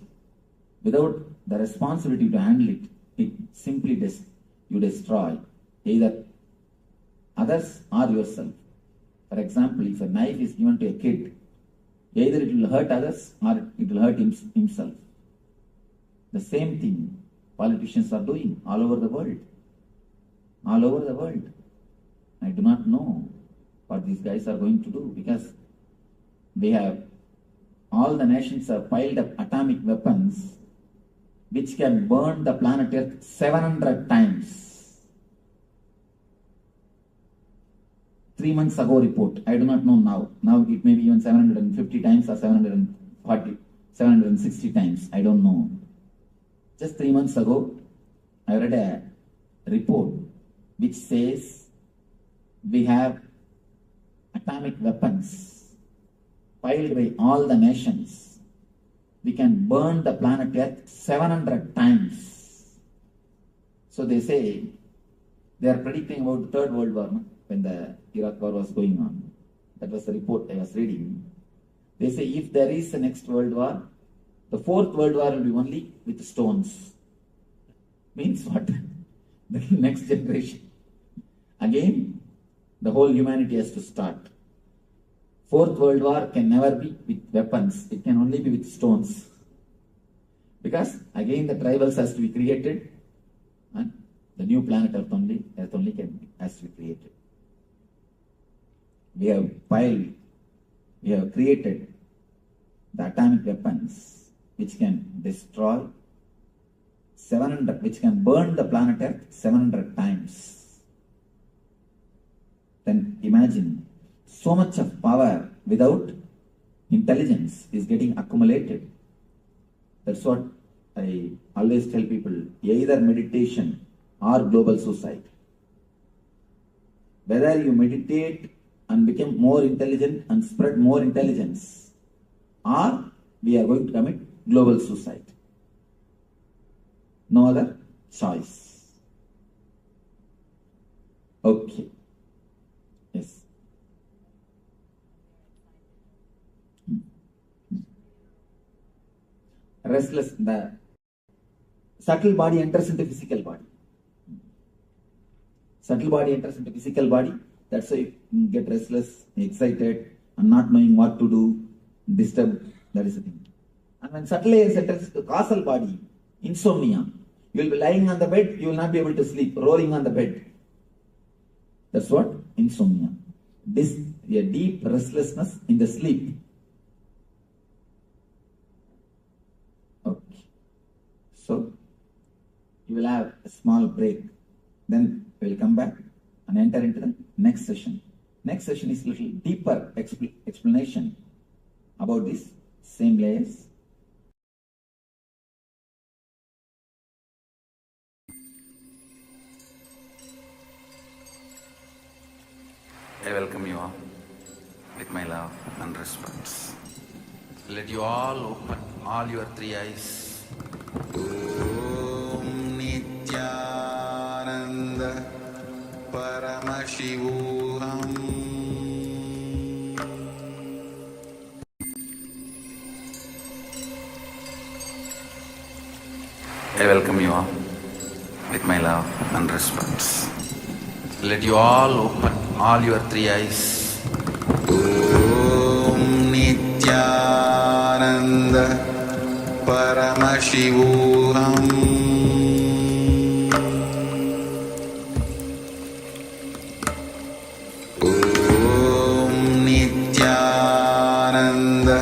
Speaker 5: without the responsibility to handle it, it simply you destroy either others or yourself. For example, if a knife is given to a kid, either it will hurt others or it will hurt himself. The same thing politicians are doing all over the world. All over the world. I do not know what these guys are going to do because all the nations have piled up atomic weapons which can burn the planet Earth 700 times. 3 months ago report, I do not know now. Now it may be even 750 times or 740, 760 times, I don't know. Just 3 months ago, I read a report which says we have atomic weapons piled by all the nations. We can burn the planet Earth 700 times. So they say, they are predicting about the Third World War, no? When the Iraq war was going on. That was the report I was reading. They say if there is a next World War, the Fourth World War will be only with stones. Means what? The next generation. Again, the whole humanity has to start. Fourth World War can never be with weapons. It can only be with stones. Because again the tribals has to be created and the new planet Earth only has to be created. We have created the atomic weapons which can destroy 700, which can burn the planet Earth 700 times. Then imagine, so much of power without intelligence is getting accumulated. That's what I always tell people, either meditation or global suicide. Whether you meditate and become more intelligent and spread more intelligence, or we are going to commit global suicide. No other choice. Okay. Yes. Restless. The subtle body enters into physical body. Subtle body enters into physical body. That's why you get restless, excited, and not knowing what to do, disturbed. That is the thing. And when subtle enters into causal body, insomnia. You will be lying on the bed, you will not be able to sleep, rolling on the bed. That's what? Insomnia. A deep restlessness in the sleep. Okay. So, you will have a small break. Then we will come back and enter into the next session. Next session is a little deeper explanation about these same layers.
Speaker 1: I welcome you all with my love and respect. Let you all open all your three eyes. Om Nithyananda Paramashivoham. I welcome you all with my love and respect. Let you all open all your three eyes. Om Nithyananda Paramashivoham. Om Nithyananda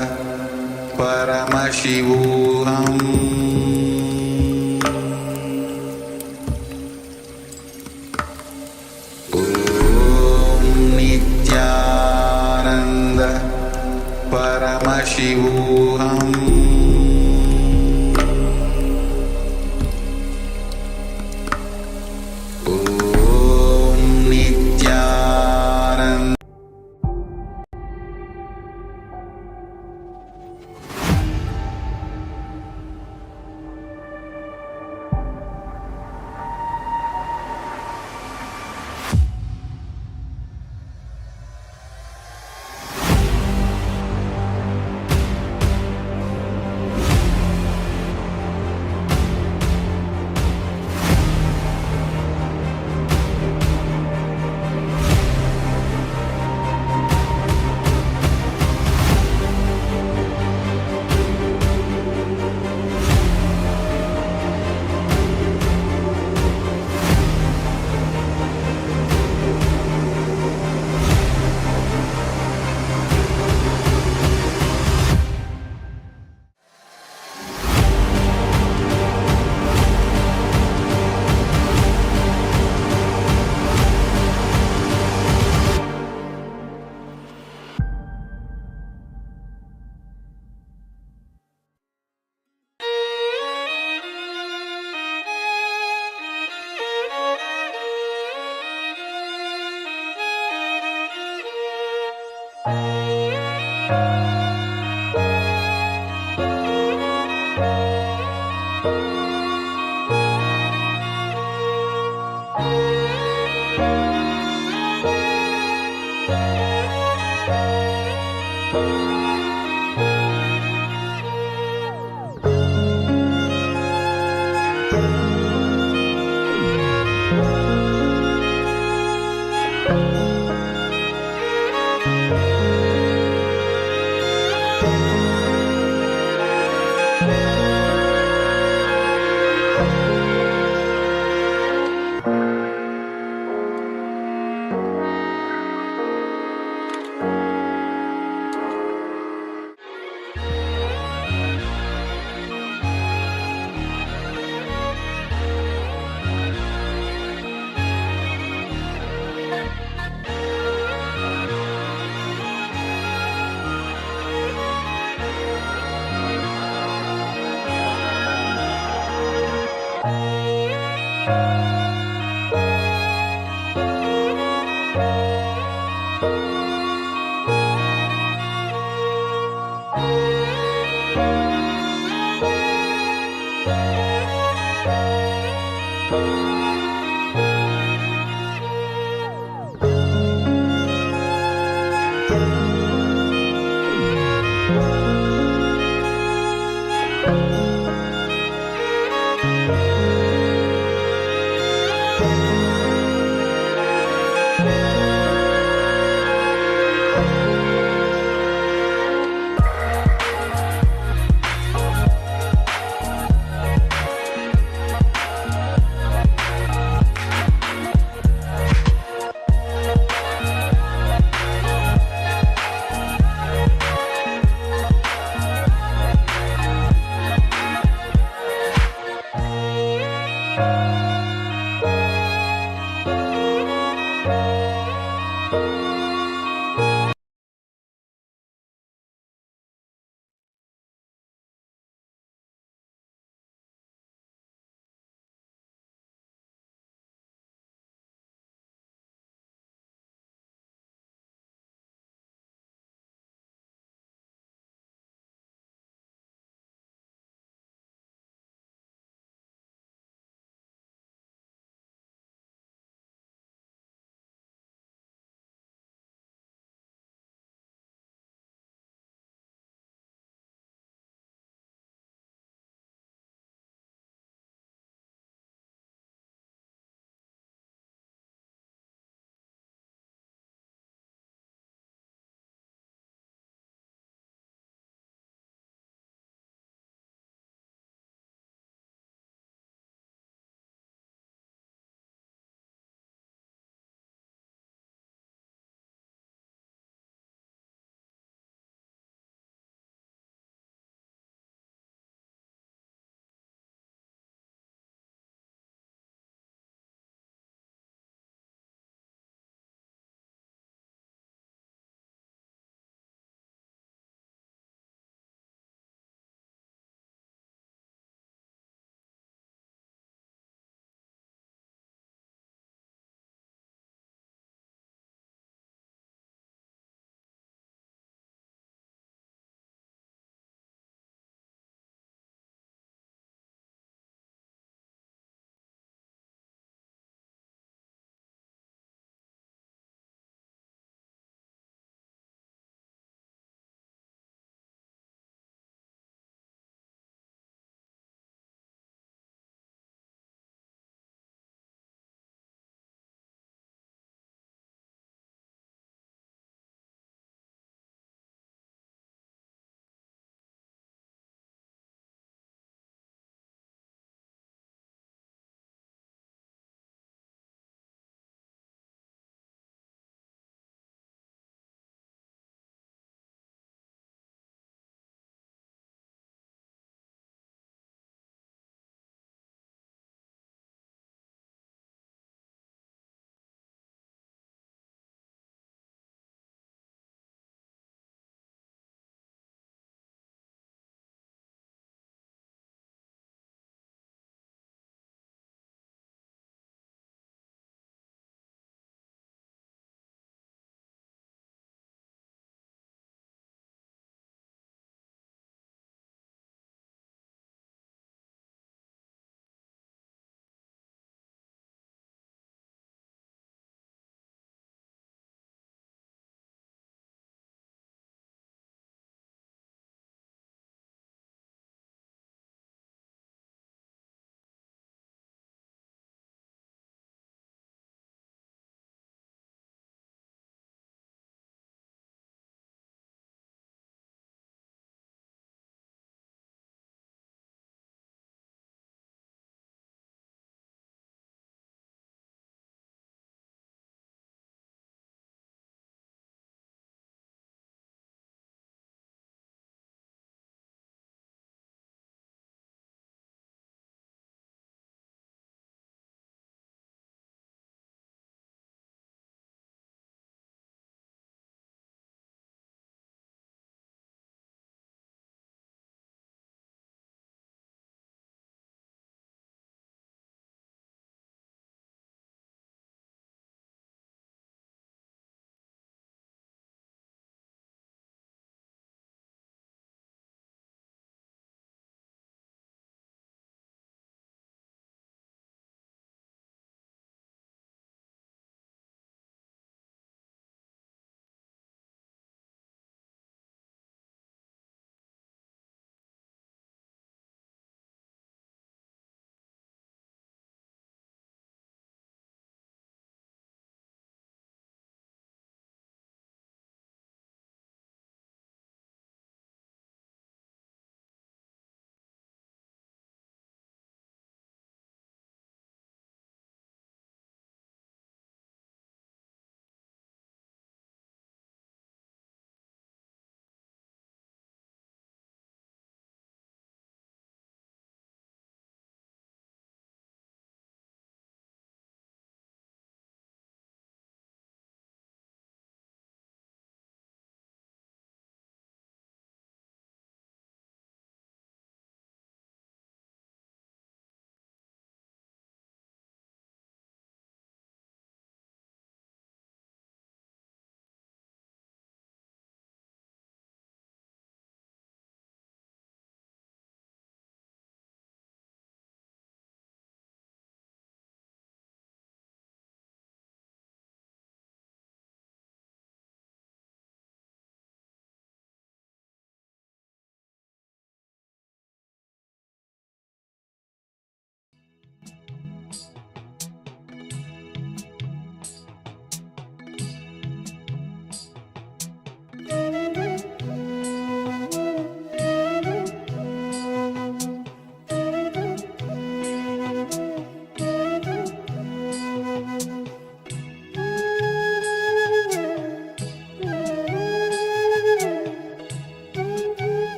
Speaker 1: Paramashivoham. Nithyananda Paramashivoham. Om Nithyananda.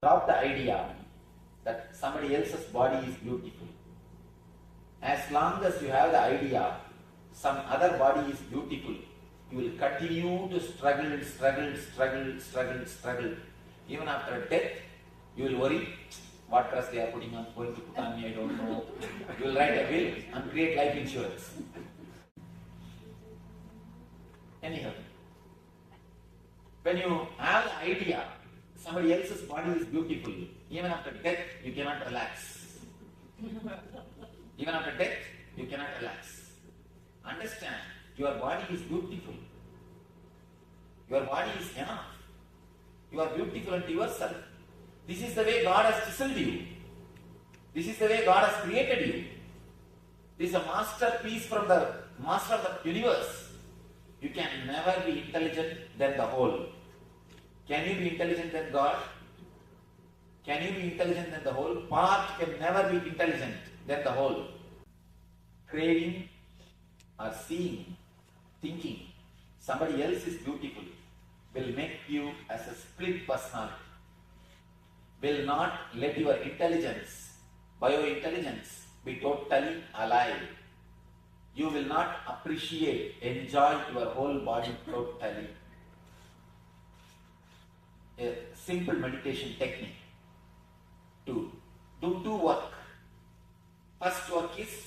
Speaker 5: Drop the idea that somebody else's body is beautiful. As long as you have the idea some other body is beautiful, you will continue to struggle. Even after death, you will worry what dress they are going to put on me, I don't know. You will write a will and create life insurance. Anyhow, when you have the idea somebody else's body is beautiful, even after death, you cannot relax. Even after death, you cannot relax. Understand, your body is beautiful. Your body is enough. You are beautiful unto yourself. This is the way God has chiseled you. This is the way God has created you. This is a masterpiece from the master of the universe. You can never be intelligent than the whole. Can you be intelligent than God? Can you be intelligent than the whole? Part can never be intelligent than the whole. Craving or seeing, thinking somebody else is beautiful will make you as a split personality. Will not let your intelligence, biointelligence, be totally alive. You will not appreciate, enjoy your whole body totally. A simple meditation technique to do two work. First work is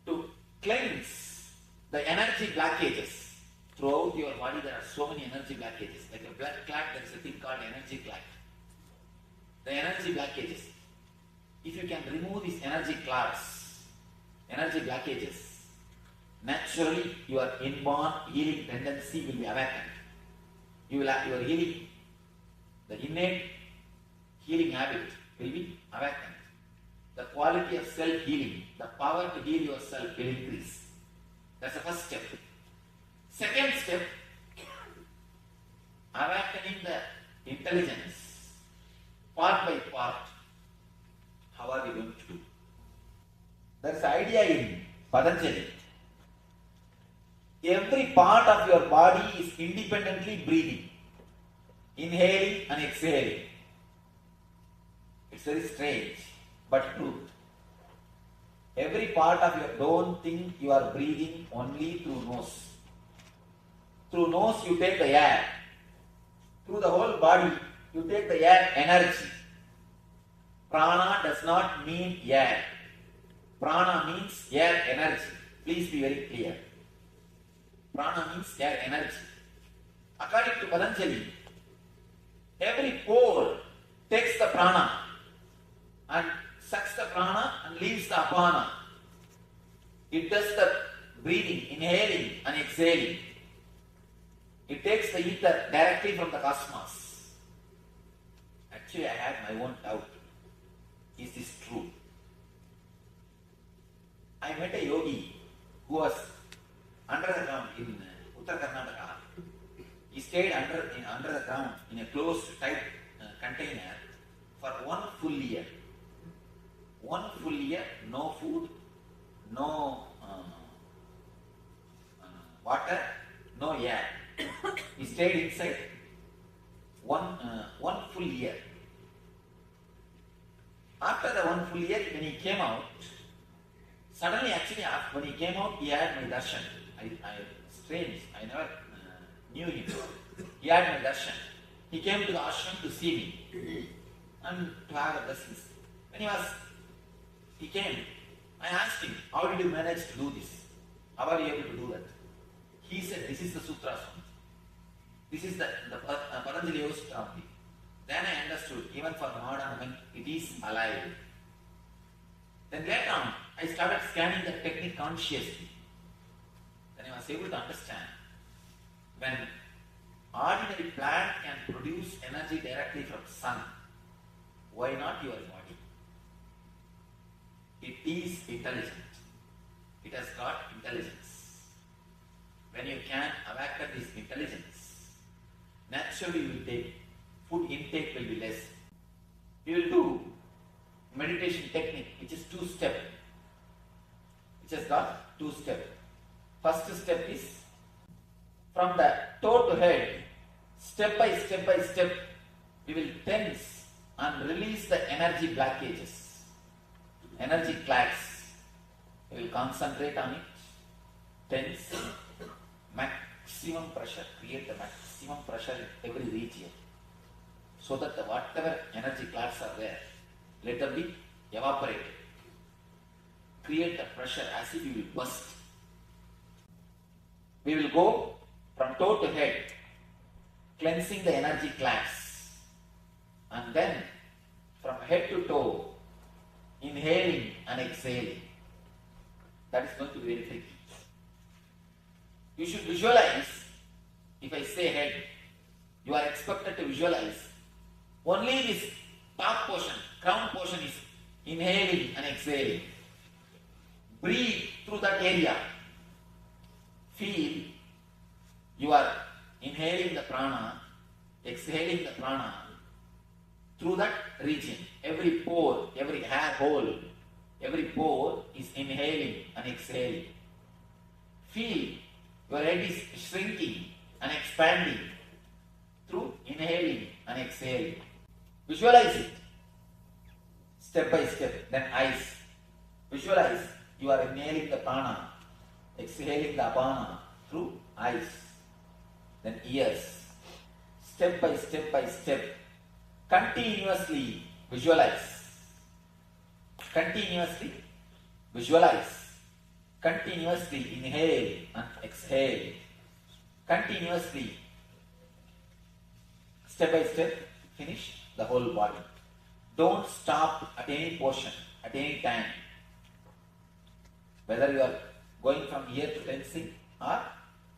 Speaker 5: to cleanse the energy blockages. Throughout your body there are so many energy blockages. Like a blood clot, there is a thing called energy clot. The energy blockages. If you can remove these energy clots, energy blockages, naturally your inborn healing tendency will be awakened. You will have your healing, the innate healing habit will be awakened. The quality of self-healing, the power to heal yourself will increase. That's the first step. Second step, awakening the intelligence, part by part. How are we going to do? There's an idea in Patanjali. Every part of your body is independently breathing, inhaling and exhaling. It's very strange, but true. Every part of your, don't think you are breathing only through nose. Through nose you take the air. Through the whole body you take the air energy. Prana does not mean air. Prana means air energy. Please be very clear. Prana means air energy. According to Patanjali, every pore takes the prana and sucks the prana and leaves the apana. It does the breathing, inhaling and exhaling. It takes the ether directly from the cosmos. Actually, I had my own doubt. Is this true? I met a yogi who was under the ground in Uttar Karnataka. He stayed under the ground in a closed tight container for 1 full year. 1 full year, no food, no water, no air. He stayed inside one full year. After the 1 full year, when he came out, suddenly actually when he came out, he had my darshan. Strange, I never knew him. He had my darshan. He came to the ashram to see me and to have a blessings. When he came, I asked him, how did you manage to do this? How are you able to do that? He said, this is the Sutra Swami. This is the Patanjali Yoga Sutra. Then I understood, even for modern men, it is alive. Then later on, I started scanning the technique consciously. Then I was able to understand, when ordinary plant can produce energy directly from sun, why not your body? It is intelligent. It has got intelligence. When you can awaken this intelligence, naturally you will take, food intake will be less. You will do meditation technique which is 2-step. Which has got 2 steps. First step is from the toe to head, step by step, we will tense and release the energy blockages, energy clasps. We will concentrate on it, tense, maximum pressure, create the maximum pressure in every region, so that whatever energy clasps are there, let them be evaporated. Create the pressure as if you will burst. We will go from toe to head, cleansing the energy clasps, and then from head to toe, inhaling and exhaling. That is going to be very tricky. You should visualize, if I say head, you are expected to visualize only this top portion, crown portion is inhaling and exhaling. Breathe through that area. Feel you are inhaling the prana, exhaling the prana through that region. Every pore, every hair hole, every pore is inhaling and exhaling. Feel your head is shrinking and expanding through inhaling and exhaling. Visualize it step by step. Then eyes. Visualize you are inhaling the prana, exhaling the apana through eyes. Then ears. Step by step. Continuously visualize. Continuously visualize. Continuously inhale and exhale. Continuously, step by step, finish the whole body. Don't stop at any portion, at any time. Whether you are going from here to tensing or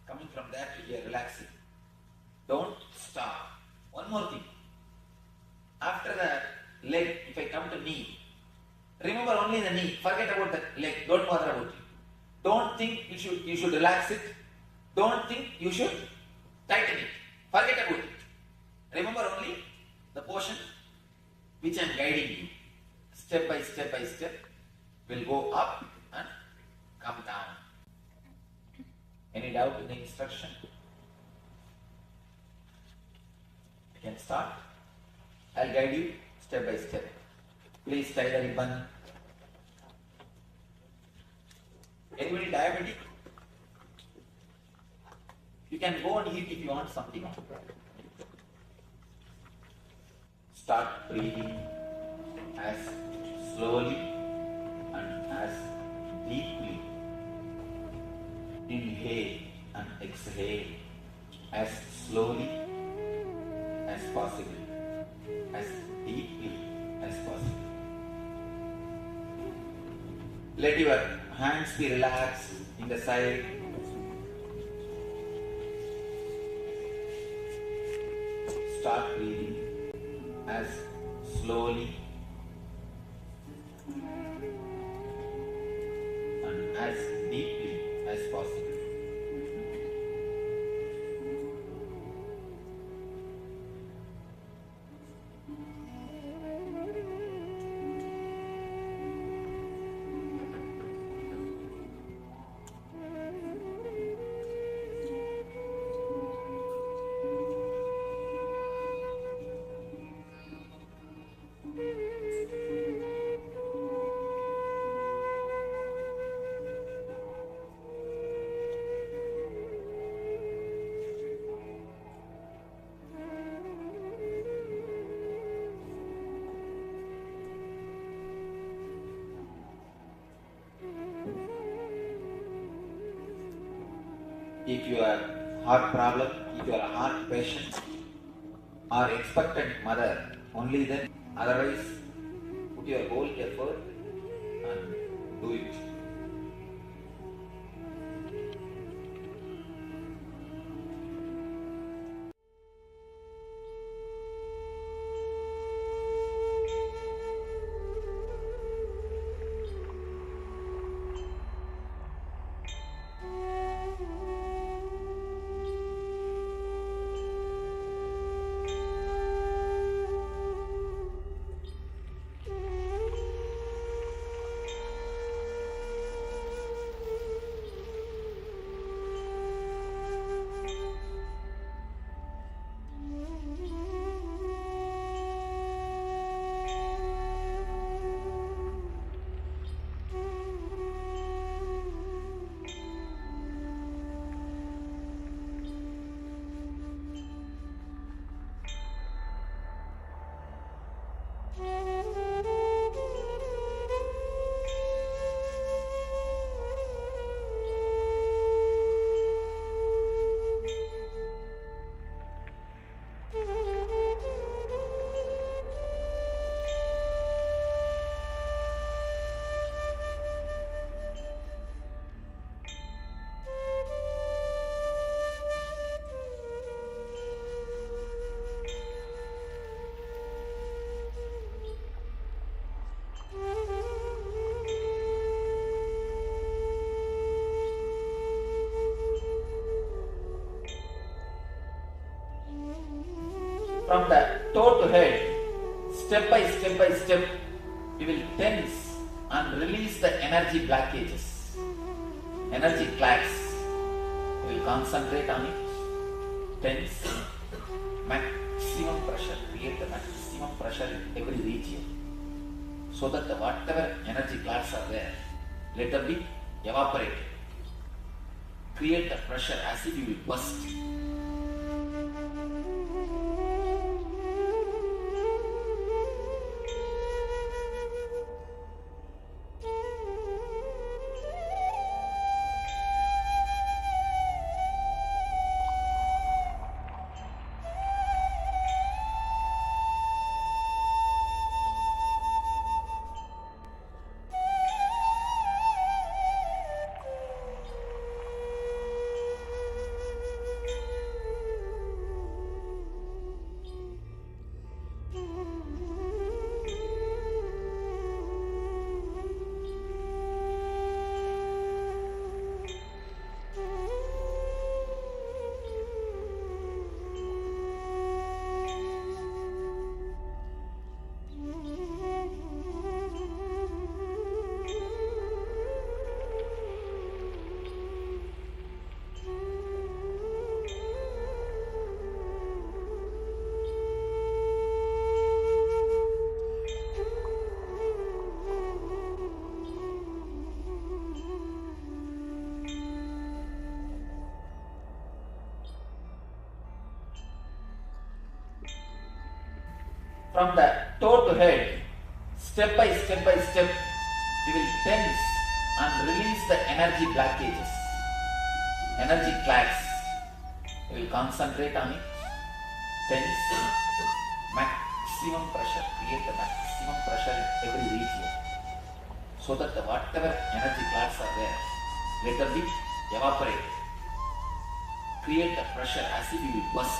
Speaker 5: coming from there to here relaxing. Don't stop. One more thing. After the leg, if I come to knee, remember only the knee. Forget about the leg. Don't bother about it. Don't think you should relax it. Don't think you should tighten it. Forget about it. Remember only the portion which I am guiding you. Step by step, will go up and come down. Any doubt in the instruction? You can start. I'll guide you step by step. Please tie the ribbon. Anybody diabetic? You can go and eat if you want something. Start breathing as slowly and as deeply. Inhale and exhale as slowly as possible, as deeply as possible. Let your hands be relaxed in the side. Start breathing as slowly and as deeply as possible. If you are heart problem, if you are a heart patient or expectant mother, only then. Otherwise, put your whole effort and do it. From the toe to head, step by step, we will tense and release the energy blockages, energy clasps. We will concentrate on it, tense, maximum pressure, create the maximum pressure in every region, so that whatever energy clasps are there, let them be evaporated. Create the pressure as if you will burst. From the toe to head, step by step, we will tense and release the energy blockages, energy clasps. We will concentrate on it, tense, maximum pressure, create the maximum pressure in every region, so that whatever energy clasps are there, let them be evaporated. Create the pressure as if you will burst.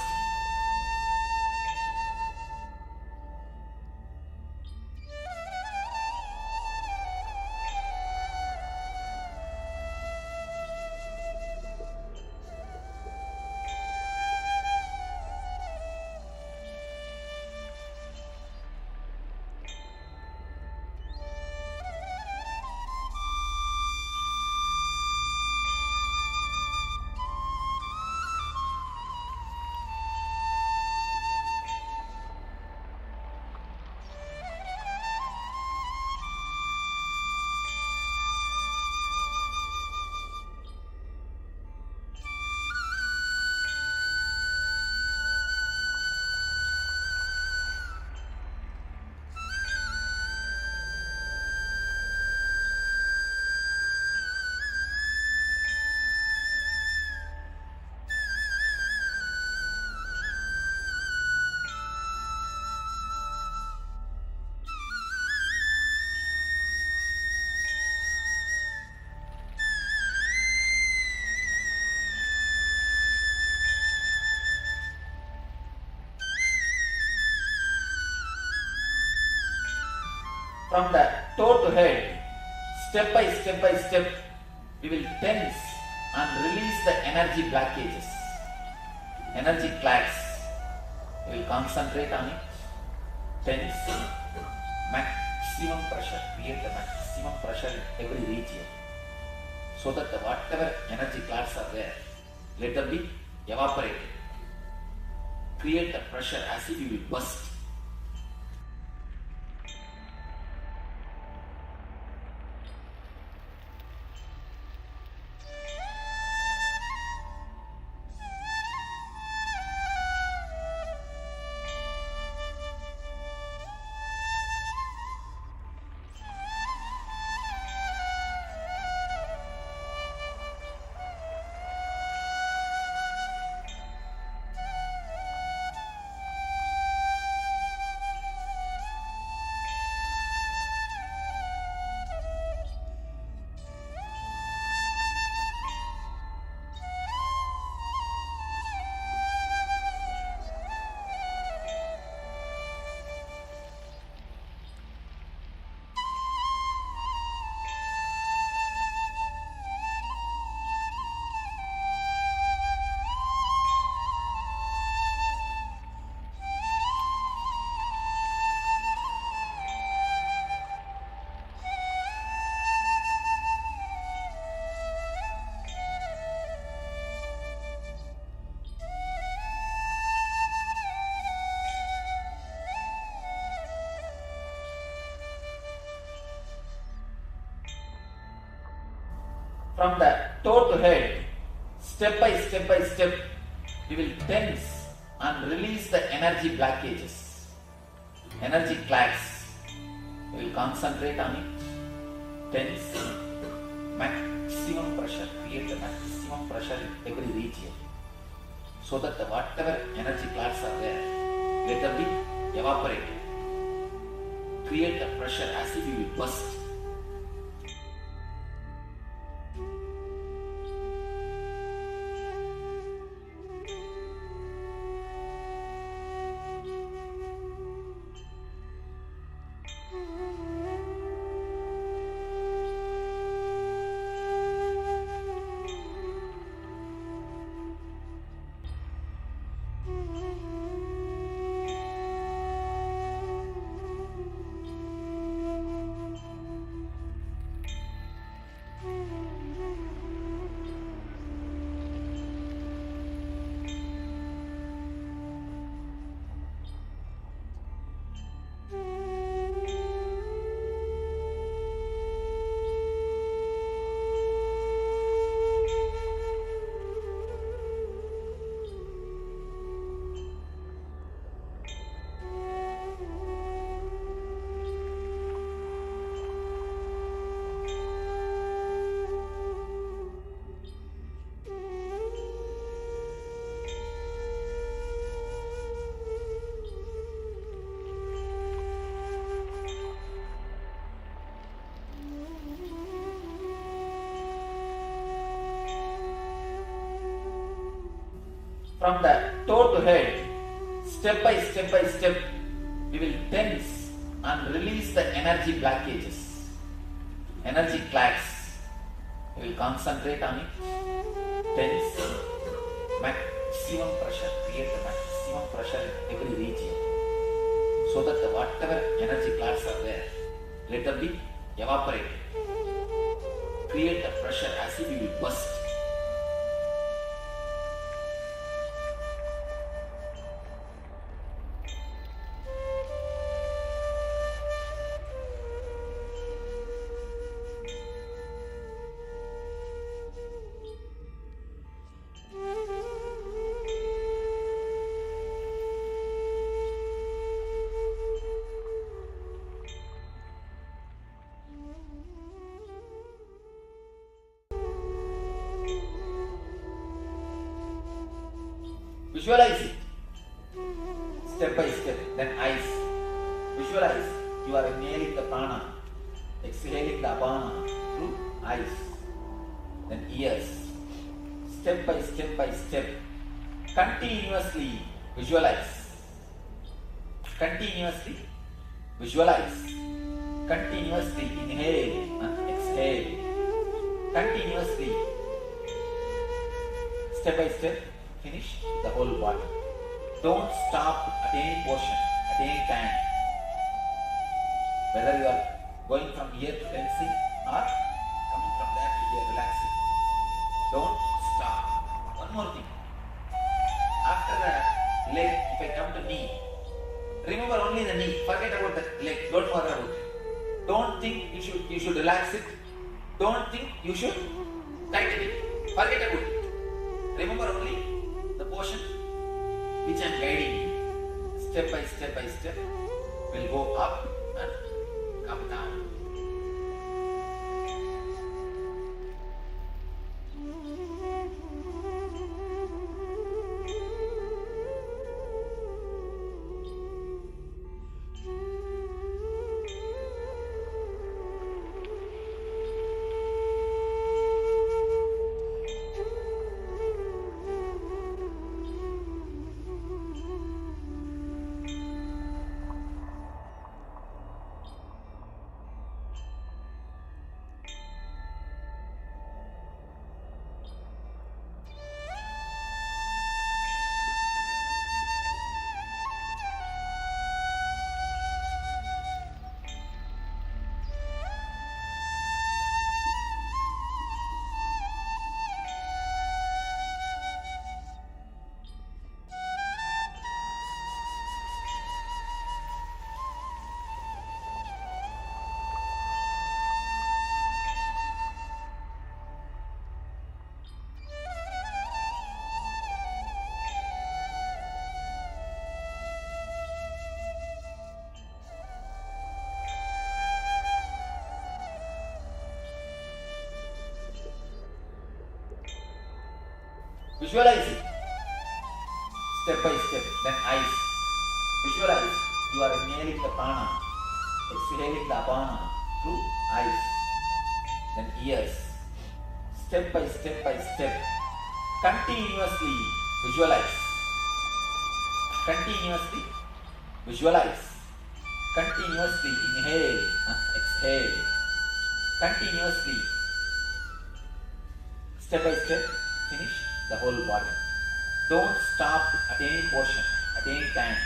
Speaker 5: From the toe to head, step by step, we will tense and release the energy blockages, energy clasps. We will concentrate on it, tense, maximum pressure, create the maximum pressure in every region, so that whatever energy clasps are there, let them be evaporated. Create the pressure as if you will burst. From the toe to head, step by step, we will tense and release the energy blockages, energy clasps. We will concentrate on it, tense, maximum pressure, create the maximum pressure in every region, so that the whatever energy clouds are there, let them be evaporated. Create the pressure as if you will burst. From the toe to head, step by step, we will tense and release the energy blockages, energy clasps. We will concentrate on it, tense, maximum pressure, create the maximum pressure in every region, so that the whatever energy clasps are there, let them be evaporated. Create the pressure as if you will burst. Visualize it, step by step, then eyes. Visualize you are inhaling the prana, exhaling the apana through eyes, then ears. Step by step, continuously visualize, continuously inhale and exhale, continuously, step by step. Finish the whole body. Don't stop at any portion, at any time. Whether you are going from here to tensing or coming from there to here relaxing. Don't stop. One more thing. After the leg, if I come to knee, remember only the knee. Forget about the leg. Don't worry about it. Don't think you should relax it. Don't think you should tighten it. Forget about it. Remember only the portion which I am guiding you. Step by step will go up and come down. Visualize it. Step by step. Then eyes. Visualize. You are inhaling the prana, exhaling the apana through eyes. Then ears. Step by step by step. Continuously visualize. Continuously visualize. Continuously inhale and exhale. Continuously. Step by step, finish the whole body. Don't stop at any portion, at any time.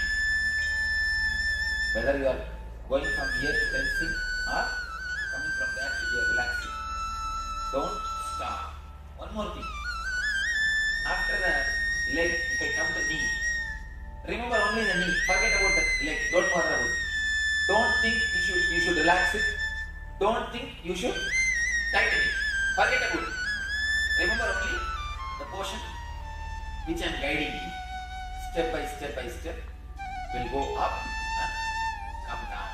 Speaker 5: Whether you are going from here to tensing or coming from there to here relaxing. Don't stop. One more thing. After the leg, if I come to knee, remember only the knee. Forget about the leg. Don't bother about it. Don't think you should relax it. Don't think you should tighten it. Forget about it. Remember only the portion which I am guiding you. Step by step by step will go up and come down.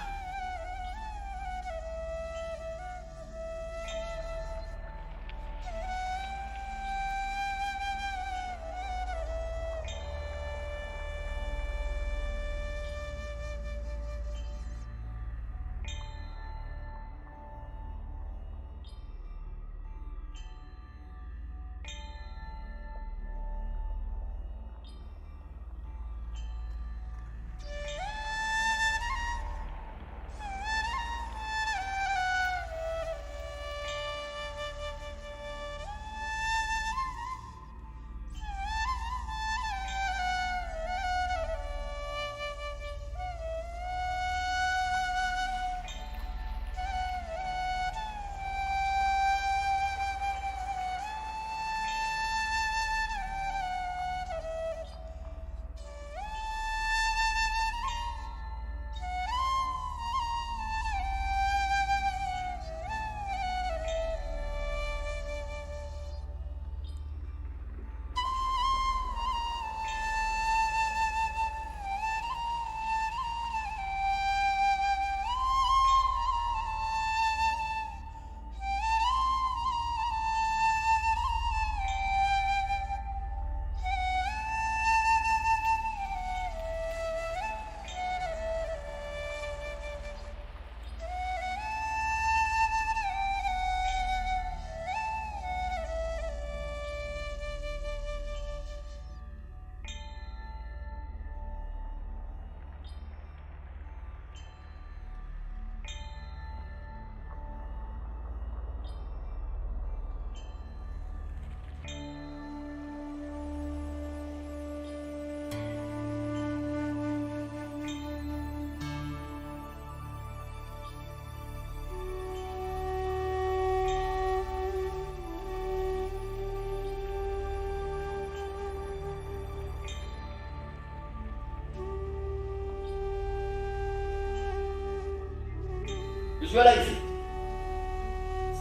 Speaker 5: Visualize it.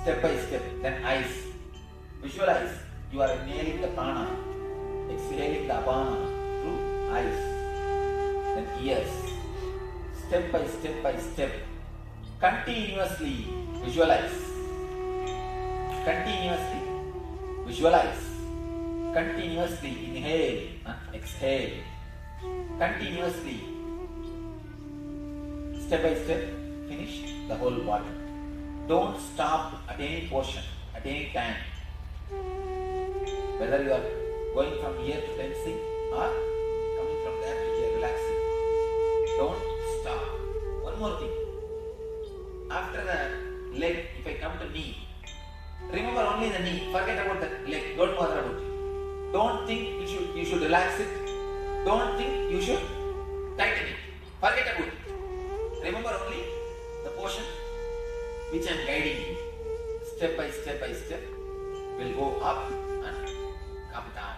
Speaker 5: Step by step. Then eyes. Visualize. You are inhaling the prana, exhaling the apana through eyes. Then ears. Step by step by step. Continuously visualize. Continuously visualize. Continuously inhale and exhale. Continuously. Step by step, finish the whole body. Don't stop at any portion, at any time. Whether you are going from here to tensing or coming from there to here relaxing. Don't stop. One more thing. After the leg, if I come to knee, remember only the knee. Forget about the leg. Don't bother about it. Don't think you should relax it. Don't think you should tighten it. Forget about it. Remember only the portion which I am guiding you. Step by step by step will go up and come down.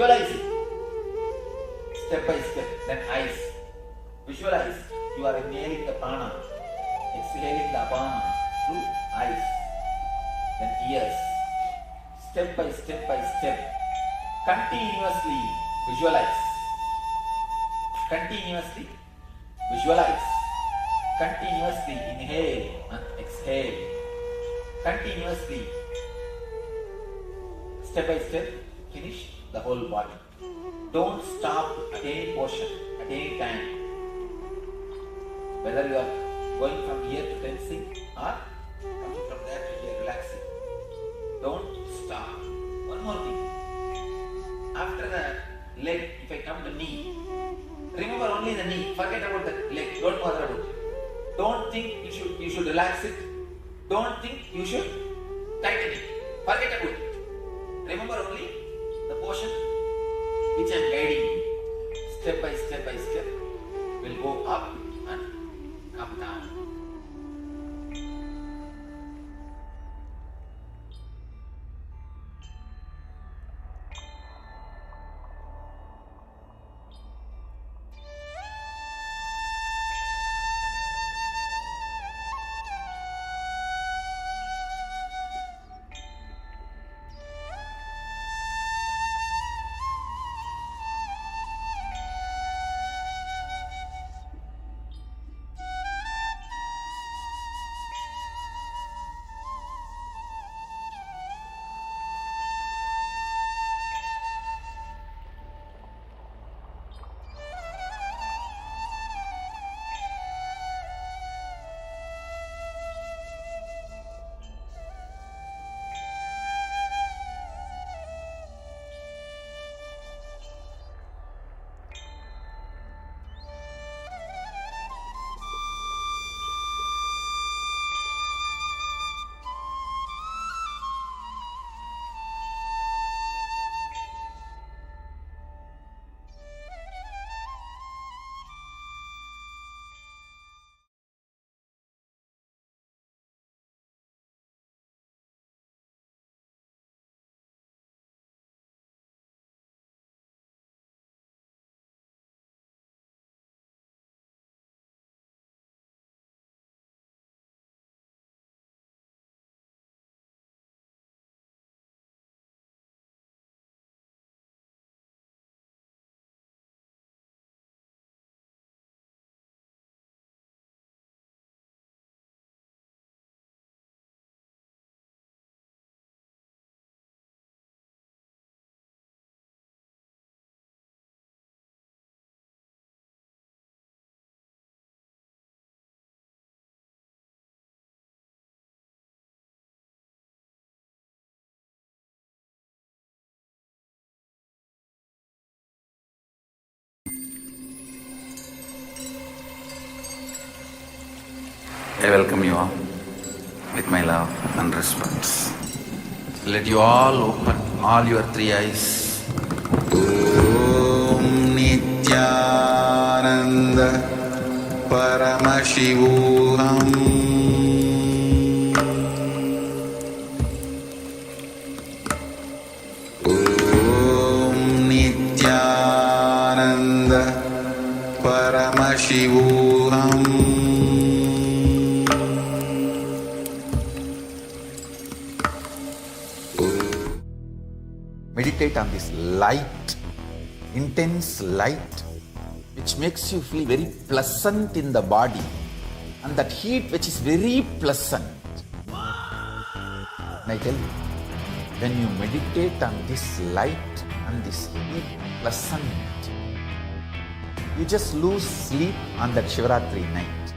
Speaker 5: Visualize it. Step by step. Then eyes. Visualize. You are inhaling the prana, exhaling the apana through eyes. Then ears. Step by step by step. Continuously visualize. Continuously visualize. Continuously inhale and exhale. Continuously. Step by step, finish the whole body. Don't stop at any portion, at any time. Whether you are going from here to tensing or coming from there to here relaxing. Don't stop. One more thing. After the leg, if I come to knee, remember only the knee. Forget about the leg. Don't bother about it. Don't think you should relax it. Don't think you should tighten it. Forget about it. Remember only the portion which I am guiding you. Step by step by step will go up and come down.
Speaker 1: I welcome you all with my love and respect. Let you all open all your three eyes. Om Nithyananda Paramashivoham Om Nithyananda Paramashivoham. Meditate on this light, intense light, which makes you feel very pleasant in the body, and that heat which is very pleasant. And I tell you, when you meditate on this light and this heat pleasant, you just lose sleep on that Shivaratri night.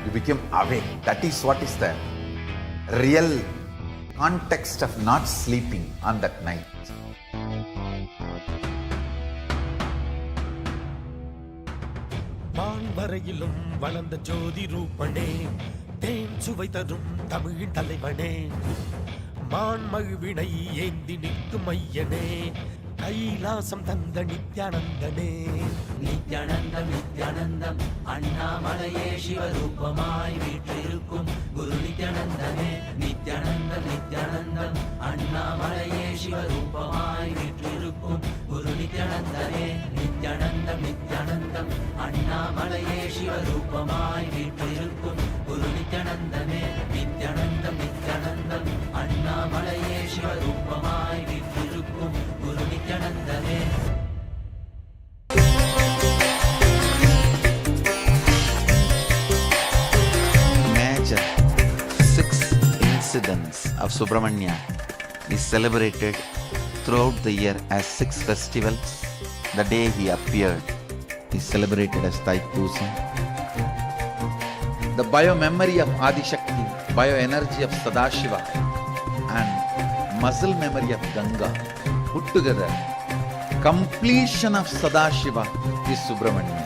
Speaker 1: You become awake. That is what is the real context of not sleeping on that night.
Speaker 8: வரையிலும் வளர்ந்த ஜோதி ரூபனே தேன் சுவை தரும் தமிழ் தலைவனே மான் மகிழ்வினை ஏந்தி நிற்கும் ஐயனே கைலாசம் தந்த நித்யானந்தனே
Speaker 9: நித்யானந்தம் நித்யானந்தம் அண்ணாமலையே சிவரூபமாய் வீற்றிருக்கும் குரு நித்யானந்தனே நித்யானந்தம் நித்யானந்தம் அண்ணாமலையே சிவரூபமாய் வீற்றிருக்கும் குரு சிவரூபமாய் வீற்றிருக்கும் குரு நித்யானந்தமே நித்யானந்தம் நித்யானந்தம் அண்ணாமலையே சிவரூபமாய் வீற்றிருக்கும் குரு நித்யானந்தமே.
Speaker 1: Major 6 incidents of Subramanya is celebrated throughout the year as 6 festivals. The day he appeared is celebrated as Thaipusam. The bio-memory of Adi Shakti, bio-energy of Sadashiva and muscle memory of Ganga put together, completion of Sadashiva is Subramanya.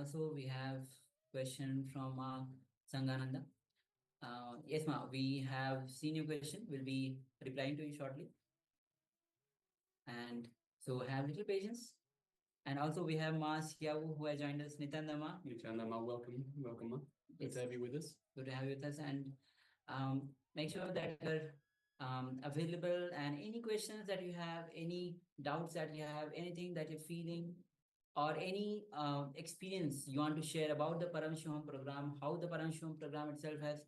Speaker 3: also we have question from Sangananda. Yes, Ma, we have seen your question. We'll be replying to you shortly. And so have little patience. And also we have Ma Siawu who has joined us. Nithyananda Ma.
Speaker 4: Nithyananda Ma, welcome, Ma. Good to have you with us.
Speaker 3: Good to have you with us. And make sure that you're available, and any questions that you have, any doubts that you have, anything that you're feeling, or any experience you want to share about the Paramashivoham program, how the Paramashivoham program itself has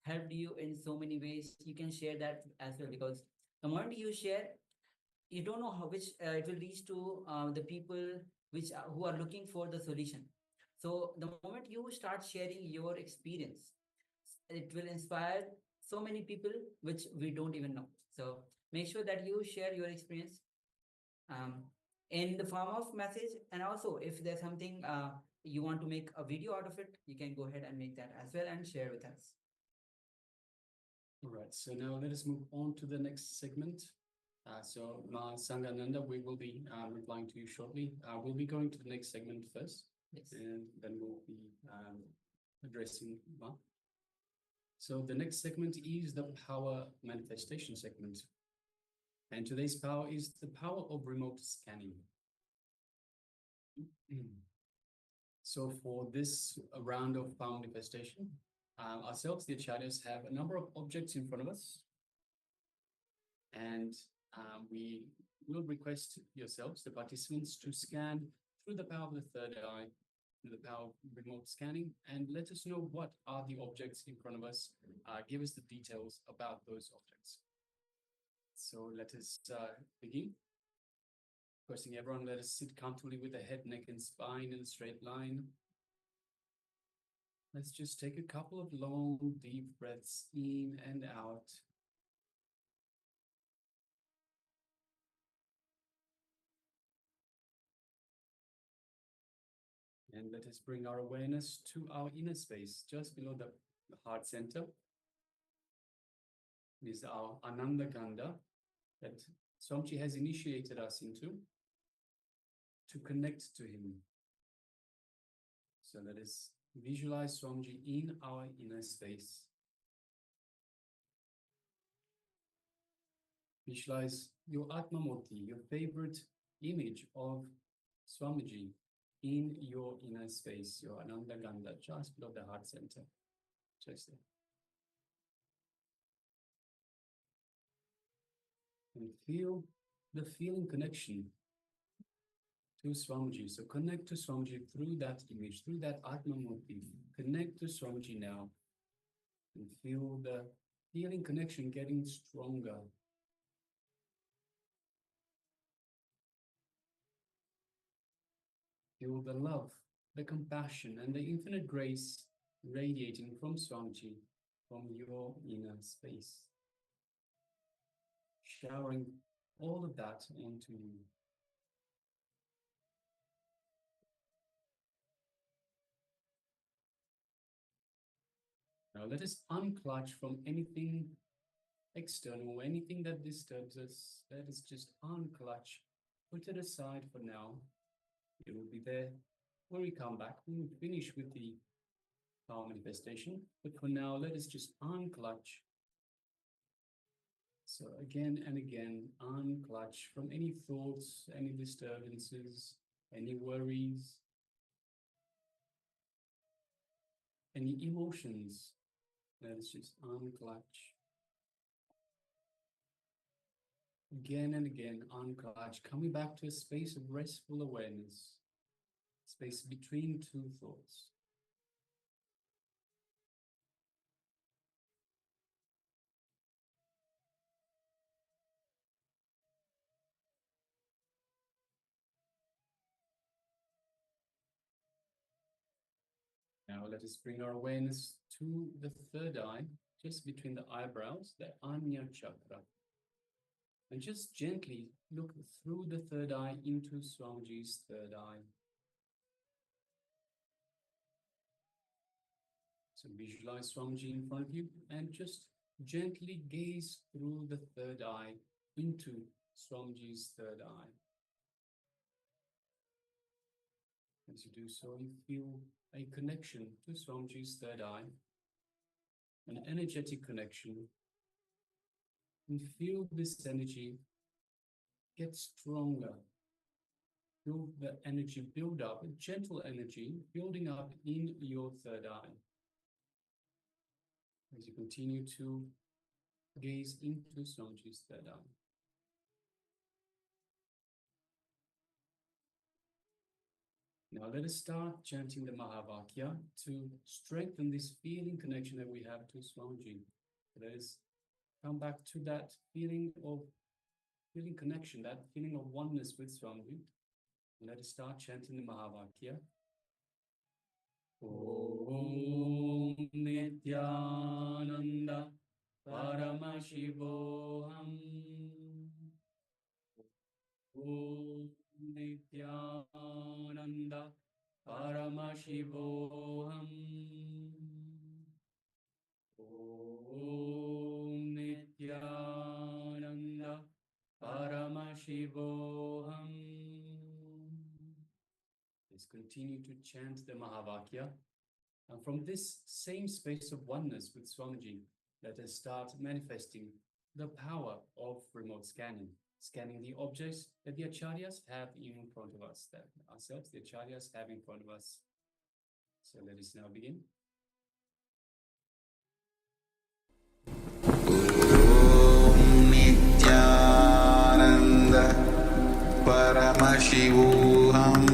Speaker 3: helped you in so many ways, you can share that as well, because the moment you share, you don't know how which it will reach to the people who are looking for the solution. So the moment you start sharing your experience, it will inspire so many people which we don't even know. So make sure that you share your experience in the form of message, and also if there's something you want to make a video out of it, you can go ahead and make that as well and share with us.
Speaker 4: All right, so now let us move on to the next segment. So Ma Sangananda, we will be replying to you shortly. We'll be going to the next segment first,
Speaker 3: Yes.
Speaker 4: and then we'll be addressing Ma. So the next segment is the power manifestation segment. And today's power is the power of remote scanning. So for this round of power manifestation, ourselves, the acharyas, have a number of objects in front of us. And we will request yourselves, the participants, to scan through the power of the third eye, through the power of remote scanning, and let us know what are the objects in front of us. Give us the details about those objects. So let us begin. Requesting everyone, let us sit comfortably with the head, neck, and spine in a straight line. Let's just take a couple of long, deep breaths in and out. And let us bring our awareness to our inner space, just below the heart center. This is our Ananda Ganda that Swamiji has initiated us into to connect to him. So let us visualize Swamiji in our inner space. Visualize your Atma Murti, your favorite image of Swamiji in your inner space, your Ananda Ganda, just below the heart center. Just there. And feel the feeling connection to Swamiji. So connect to Swamiji through that image, through that Atma Murti. Connect to Swamiji now. And feel the feeling connection getting stronger. Feel the love, the compassion, and the infinite grace radiating from Swamiji, from your inner space. Showering all of that onto you. Now let us unclutch from anything external, anything that disturbs us. Let us just unclutch, put it aside for now. It will be there when we come back, when we finish with the power manifestation. But for now, let us just unclutch. So again and again, unclutch from any thoughts, any disturbances, any worries, any emotions. Let us just unclutch. Again and again, unclutch, coming back to a space of restful awareness, space between two thoughts. Now let us bring our awareness to the third eye, just between the eyebrows, the Anya chakra. And just gently look through the third eye into Swamiji's third eye. So visualize Swamiji in front of you and just gently gaze through the third eye into Swamiji's third eye. As you do so, you feel a connection to Swamiji's third eye, an energetic connection, and feel this energy get stronger. Feel the energy build up, a gentle energy building up in your third eye. As you continue to gaze into Swamiji's third eye. Now let us start chanting the Mahavakya to strengthen this feeling connection that we have to Swamiji. Let us come back to that feeling connection, that feeling of oneness with Swamiji. And let us start chanting the Mahavakya. Om Nithyananda Paramashivoham. Om Nithyananda Paramashivoham. Om Nithyananda Paramashivoham. Let's continue to chant the Mahavakya. And from this same space of oneness with Swamiji, let us start manifesting the power of remote scanning. Scanning the objects that the acharyas have in front of us, that ourselves, the acharyas have in front of us. So let us now begin.
Speaker 1: Om Nithyananda Paramashivoham.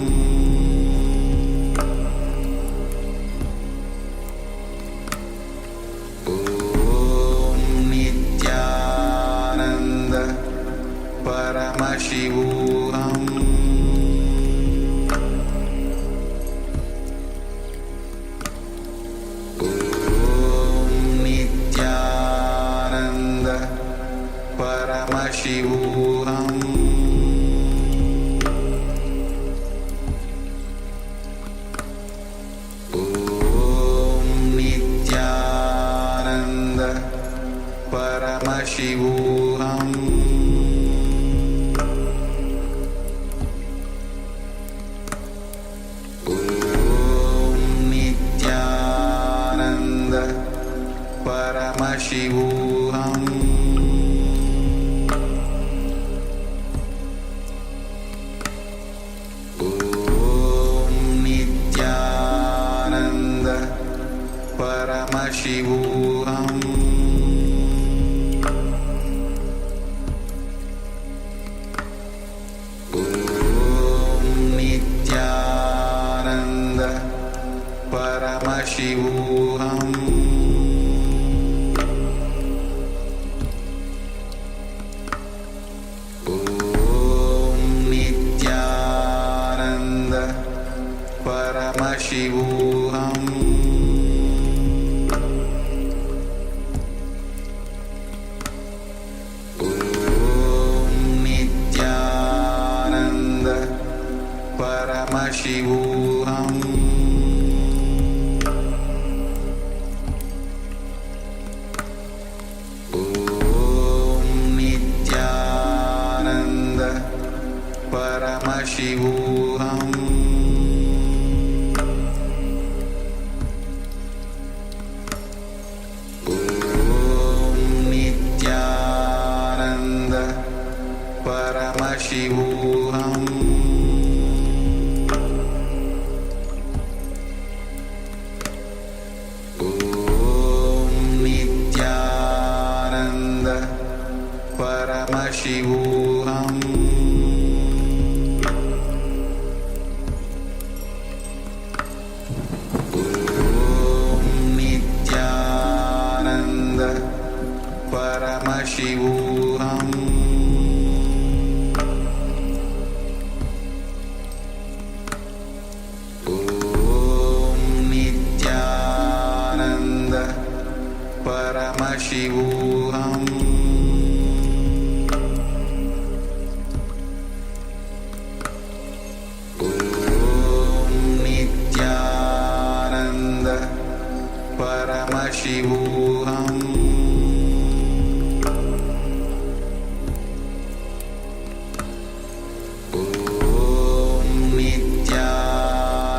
Speaker 1: Om Nithyananda Paramashivoham. Om Nithyananda Paramashivoham. Om Nithyananda Paramashivoham. Paramashivoham. Om Nithyananda Paramashivoham. Om Nithyananda Paramashivoham. Paramashivoham. Om Nithyananda Paramashivoham. Om Nithyananda Paramashivoham. Paramashivoham. Om Nithyananda Paramashivoham. Om Nithyananda Paramashivoham. Paramashivoham. Om Nithyananda Paramashivoham. Om Nithyananda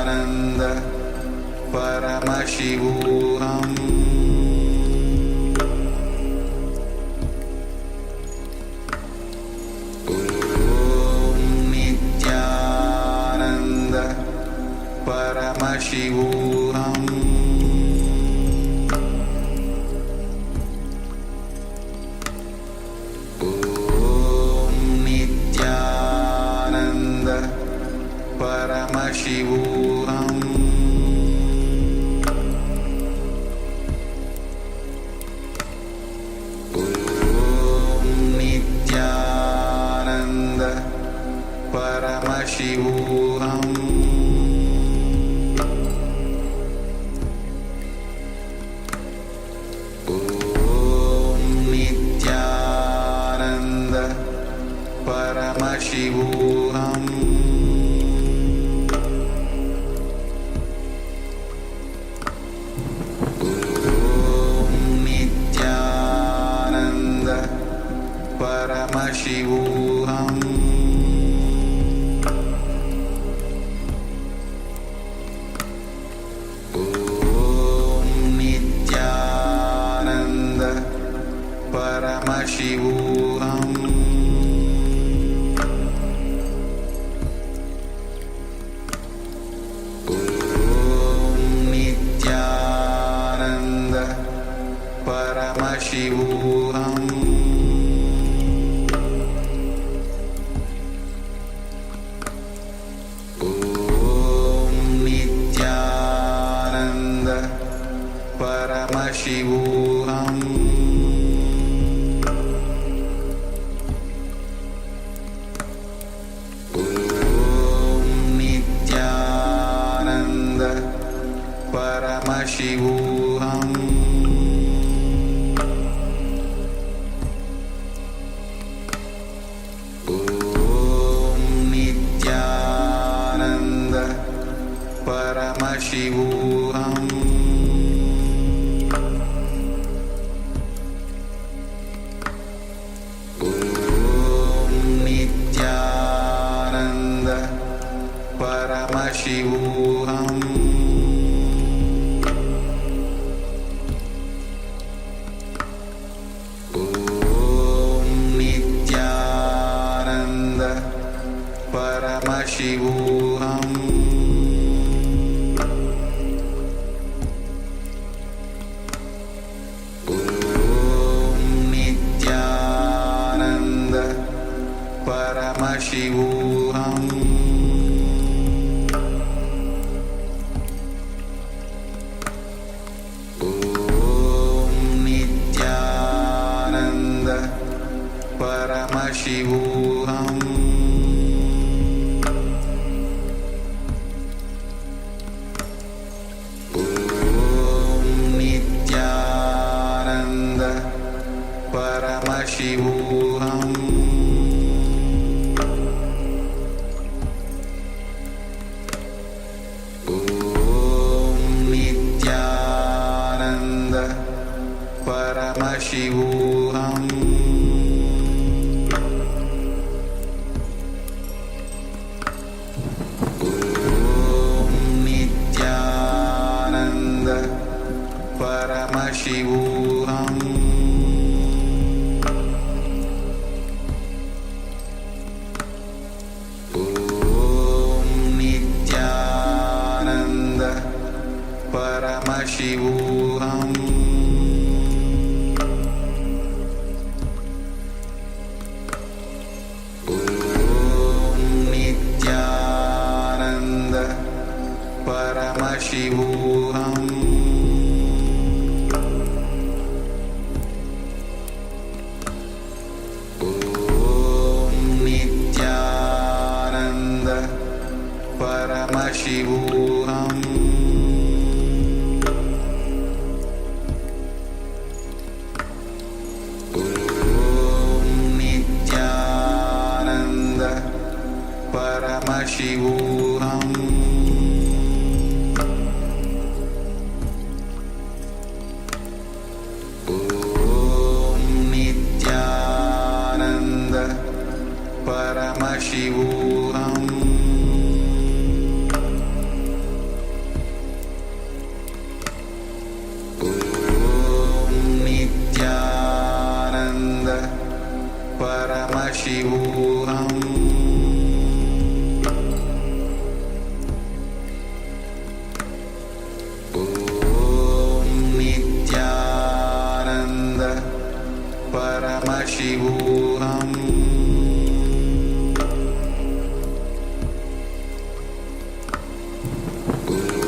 Speaker 1: Paramashivoham Om Nithyananda Paramashivoham Paramashivoham Om Nithyananda Paramashivoham Om Nithyananda Paramashivoham Paramashivoham Om Nithyananda Paramashivoham Om Nithyananda Paramashivoham Paramashivoham Om Nithyananda Paramashivoham Om Nithyananda Paramashivoham Paramashivoham Om Nithyananda Paramashivoham Om Nithyananda Paramashivoham Paramashivoham Om Nithyananda Paramashivoham Om Nithyananda Paramashivoham Paramashivoham Om Nithyananda Paramashivoham Om Nithyananda Paramashivoham Paramashivoham Om Nithyananda Paramashivoham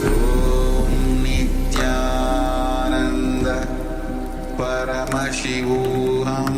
Speaker 1: Om Nithyananda Paramashivoham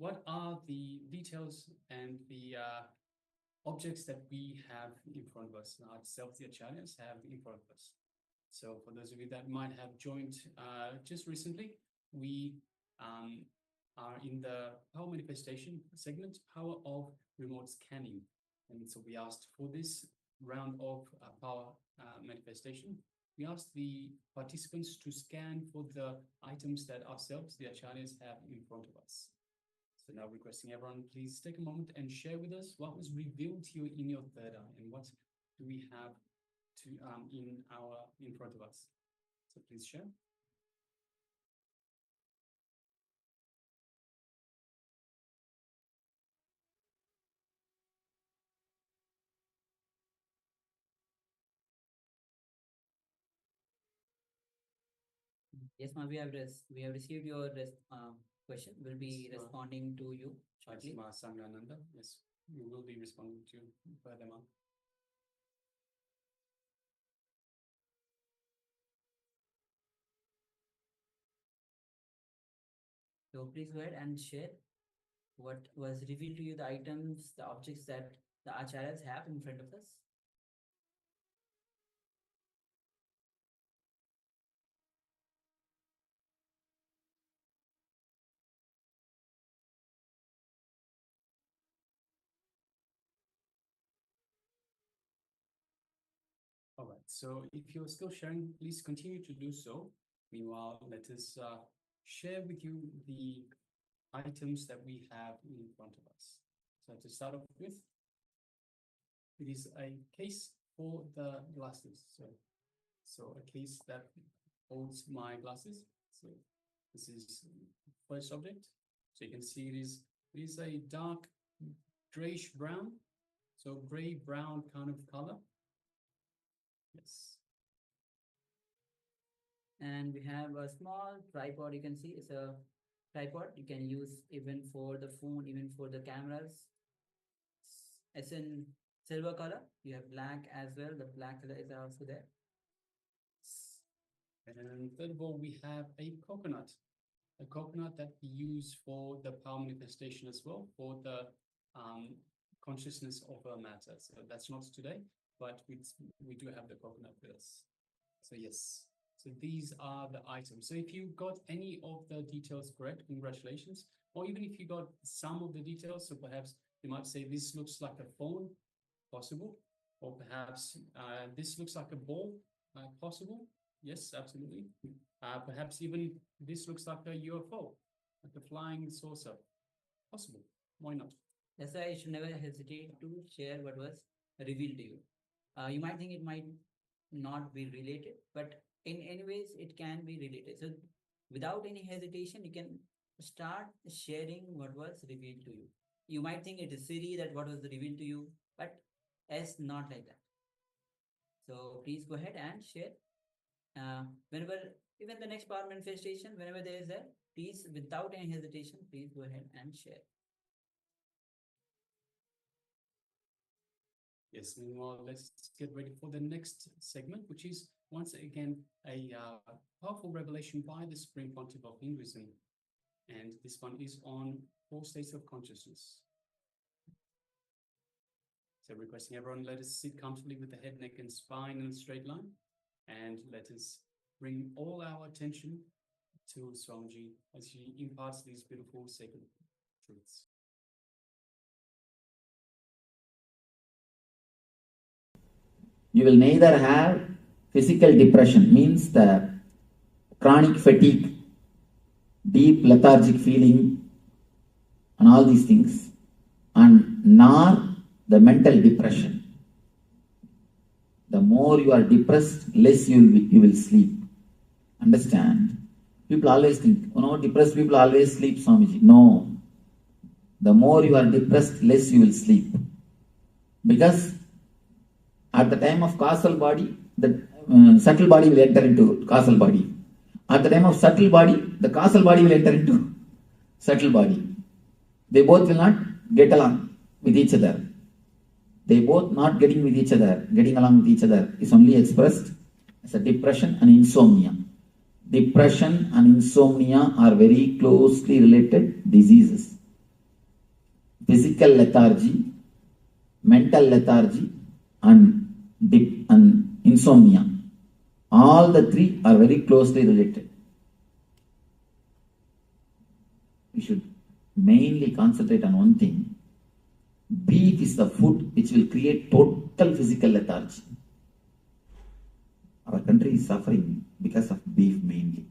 Speaker 4: what are the details and the objects that we have in front of us, ourselves, the acharyas, have in front of us. So for those of you that might have joined just recently, we are in the power manifestation segment, power of remote scanning. And so we asked for this round of power manifestation, we asked the participants to scan for the items that ourselves, the acharyas, have in front of us. So now requesting everyone, please take a moment and share with us what was revealed to you in your third eye and what do we have to in front of us. So please share.
Speaker 3: Yes, ma'am, we have received your question. We'll be
Speaker 4: Yes,
Speaker 3: responding to you shortly.
Speaker 4: Nithyananda, yes, we will be responding to you further, ma'am.
Speaker 3: So please go ahead and share what was revealed to you, the items, the objects that the acharyas have in front of us.
Speaker 4: All right, so if you're still sharing, please continue to do so. Meanwhile, let us share with you the items that we have in front of us. So to start off with, it is a case for the glasses. So a case that holds my glasses. So this is first object. So you can see it is a dark grayish brown, so gray brown kind of color. Yes.
Speaker 3: And we have a small tripod. You can see it's a tripod. You can use even for the phone, even for the cameras. It's in silver color. You have black as well. The black color is also there.
Speaker 4: And third of all, we have a coconut that we use for the power manifestation as well, for the consciousness of our matter. So that's not today, but we do have the coconut with us. So yes, so these are the items. So if you got any of the details correct, congratulations. Or even if you got some of the details, so perhaps you might say this looks like a phone, possible. Or perhaps this looks like a ball, possible. Yes, absolutely. Perhaps even this looks like a UFO, like a flying saucer, possible. Why not?
Speaker 3: That's why you should never hesitate to share what was revealed to you. You might think it might not be related, but in any ways it can be related. So without any hesitation, you can start sharing what was revealed to you. You might think it is silly that what was revealed to you, but it's not like that. So please go ahead and share. Whenever, even the next power manifestation, whenever there is that, please, without any hesitation, please go ahead and share.
Speaker 4: Yes, meanwhile, let's get ready for the next segment, which is once again a powerful revelation by the Supreme Pontiff of Hinduism. And this one is on 4 states of consciousness. So requesting everyone, let us sit comfortably with the head, neck, and spine in a straight line. And let us bring all our attention to Swamiji as he imparts these beautiful sacred truths.
Speaker 5: You will neither have physical depression, means the chronic fatigue, deep lethargic feeling, and all these things, and nor the mental depression. The more you are depressed, less you will sleep. Understand? People always think, depressed people always sleep, Swamiji. No. The more you are depressed, less you will sleep. Because at the time of causal body, the subtle body will enter into causal body. At the time of subtle body, the causal body will enter into subtle body. They both will not get along with each other. They both not getting along with each other is only expressed as a depression and insomnia. Depression and insomnia are very closely related diseases. physical lethargy, mental lethargy, and insomnia. All the three are very closely related. We should mainly concentrate on one thing. Beef is the food which will create total physical lethargy. Our country is suffering because of beef mainly.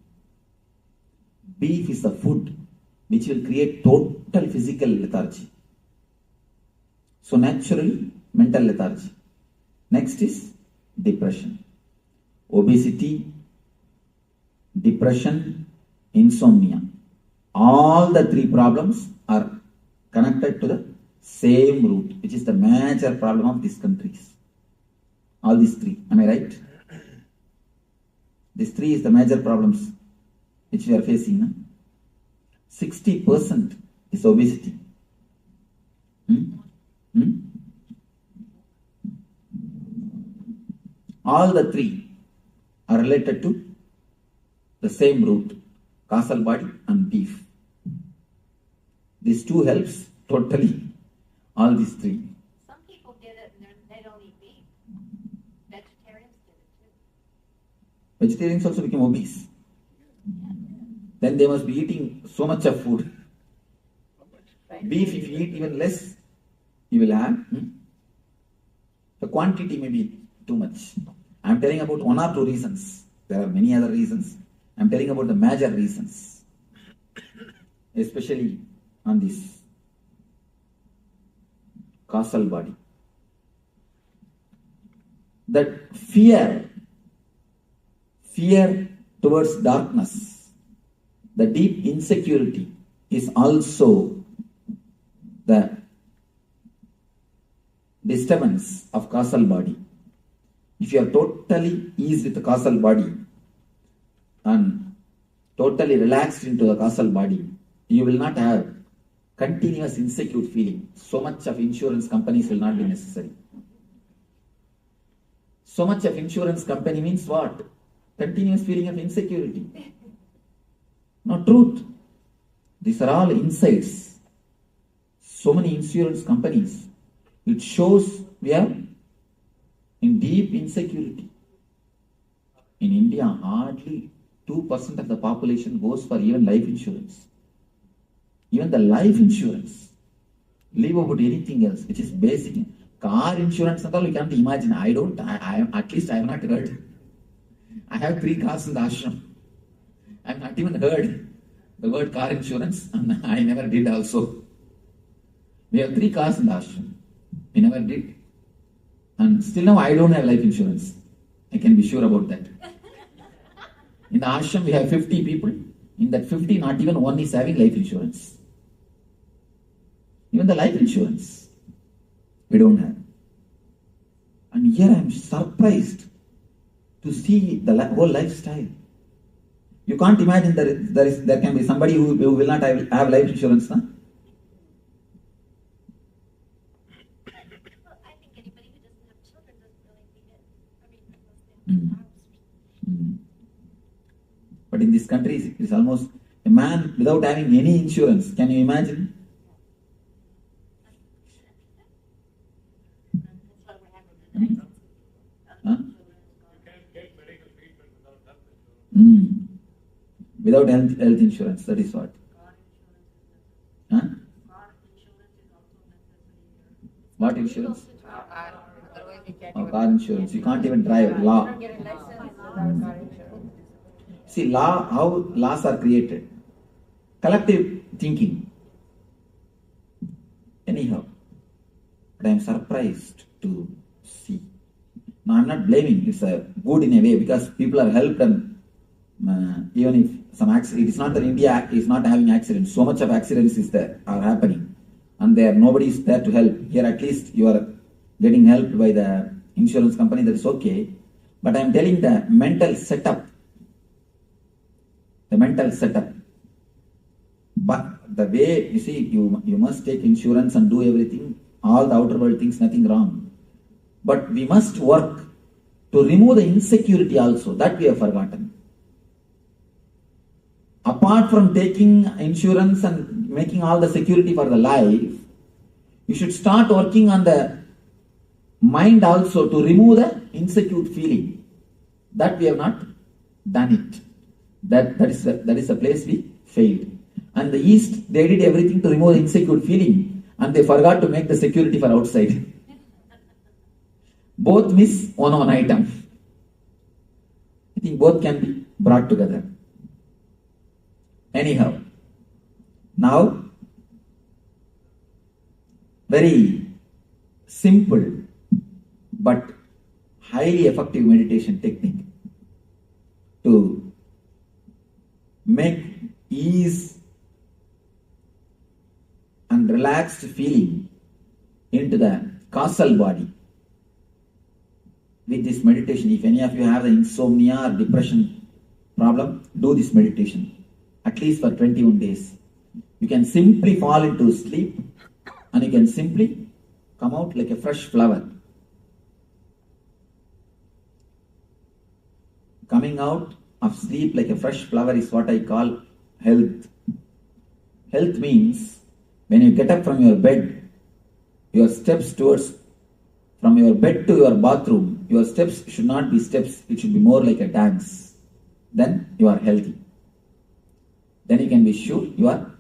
Speaker 5: Beef is the food which will create total physical lethargy. So naturally, mental lethargy. Next is depression. Obesity, depression, insomnia. All the three problems are connected to the same root, which is the major problem of these countries. All these three. Am I right? These three is the major problems which we are facing. 60% is obesity. All the three are related to the same root, causal body and beef. These two helps totally all these three.
Speaker 6: Some people did it and they don't eat beef. Vegetarians did it too.
Speaker 5: Vegetarians also became obese. Then they must be eating so much of food. Beef, if you eat even less, you will have. The quantity may be too much. I am telling about one or two reasons. There are many other reasons. I am telling about the major reasons. Especially on this causal body. That fear towards darkness, the deep insecurity is also the disturbance of causal body. If you are totally eased with the causal body and totally relaxed into the causal body, you will not have continuous insecure feeling. So much of insurance companies will not be necessary. So much of insurance company means what? Continuous feeling of insecurity. Not truth. These are all insights. So many insurance companies. It shows we are in deep insecurity. In India, hardly 2% of the population goes for even life insurance. Even the life insurance. Leave about anything else, which is basic. Car insurance and all, we can't imagine. At least I have not heard. I have 3 cars in the ashram. I have not even heard the word car insurance, and I never did also. We have 3 cars in the ashram. We never did. And still now I don't have life insurance. I can be sure about that. In the ashram we have 50 people. In that 50, not even one is having life insurance. Even the life insurance we don't have. And here I am surprised to see the whole lifestyle. You can't imagine there can be somebody who will not have life insurance. Huh?
Speaker 6: Well, I think anybody who doesn't have children doesn't really need it. I mean, unless they have a house.
Speaker 5: But in this country, it is almost a man without having any insurance. Can you imagine?
Speaker 6: That's why we're having the
Speaker 5: Huh? Without health insurance, that is what? Huh? What insurance? Oh, car insurance. You can't even drive. Law. See, how laws are created. Collective thinking. Anyhow, but I am surprised to see. Now, I am not blaming. It's a good in a way because people are helped, and even if some accident, it is not that India is not having accidents. So much of accidents are happening, and nobody is there to help. Here, at least you are getting helped by the insurance company. That is okay. But I am telling the mental setup. The mental setup. But the way, you see, you must take insurance and do everything, all the outer world things, nothing wrong. But we must work to remove the insecurity also. That we have forgotten. Apart from taking insurance and making all the security for the life, you should start working on the mind also to remove the insecure feeling. That we have not done it. That is the place we failed. And the East, they did everything to remove the insecure feeling, and they forgot to make the security for outside. Both miss one item. I think both can be brought together. Anyhow, now, very simple but highly effective meditation technique to make ease and relaxed feeling into the causal body. With this meditation, if any of you have the insomnia or depression problem, do this meditation at least for 21 days. You can simply fall into sleep and you can simply come out like a fresh flower. Coming out of sleep like a fresh flower is what I call health. Health means when you get up from your bed, your steps towards, from your bed to your bathroom, your steps should not be steps, it should be more like a dance. Then you are healthy. Then you can be sure you are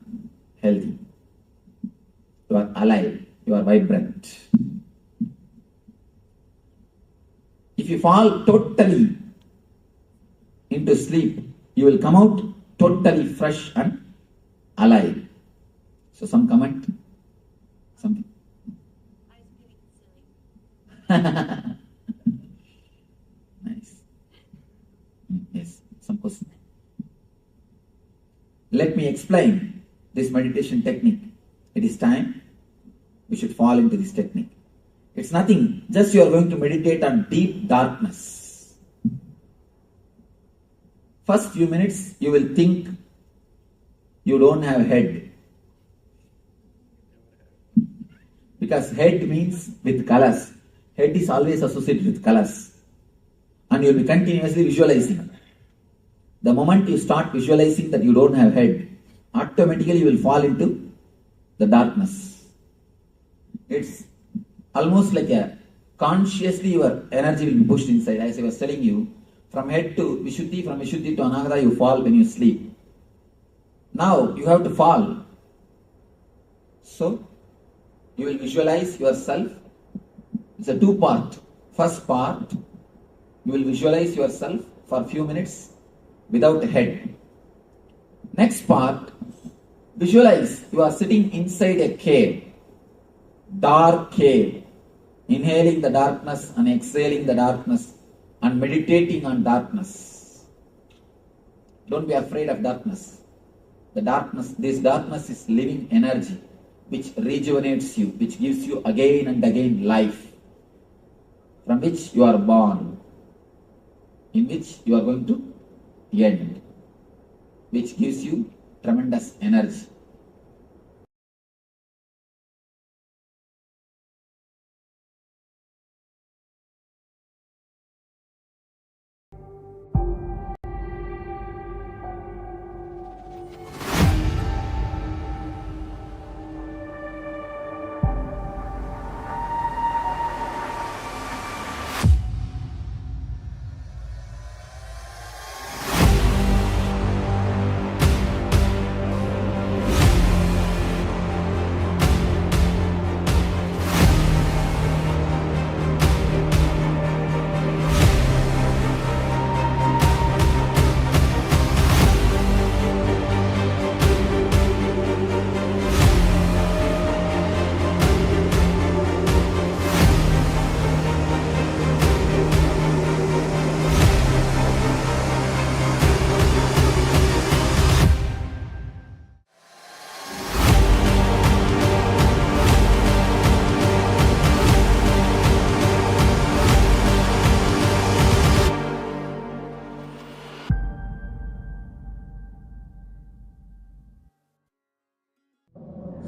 Speaker 5: healthy. You are alive. You are vibrant. If you fall totally into sleep, you will come out totally fresh and alive. So some comment? Something?
Speaker 6: I was feeling silly.
Speaker 5: Nice. Yes, some question. Let me explain this meditation technique. It is time we should fall into this technique. It's nothing, just you are going to meditate on deep darkness. First few minutes you will think you don't have head. Because head means with colors. Head is always associated with colors. And you will be continuously visualizing. The moment you start visualizing that you don't have head, automatically you will fall into the darkness. It's almost like a consciously your energy will be pushed inside. As I was telling you, from head to Vishuddhi, from Vishuddhi to Anahata, you fall when you sleep. Now you have to fall. So you will visualize yourself. It's a two-part. First part, you will visualize yourself for a few minutes without a head. Next part, visualize you are sitting inside a cave, dark cave, inhaling the darkness and exhaling the darkness and meditating on darkness. Don't be afraid of darkness. The darkness, this darkness is living energy which rejuvenates you, which gives you again and again life, from which you are born, in which you are going to end, which gives you tremendous energy.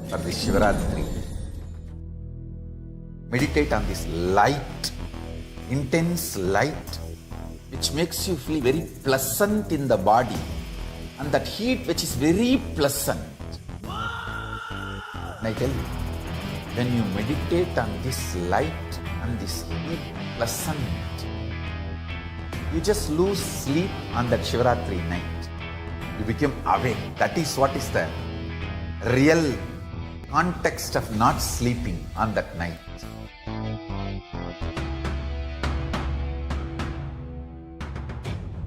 Speaker 1: For this Shivaratri, meditate on this light, intense light, which makes you feel very pleasant in the body, and that heat which is very pleasant. And I tell you, When you meditate on this light and this heat pleasant, you just lose sleep on that Shivaratri night. You become awake. That is what is the real context of not sleeping on that night.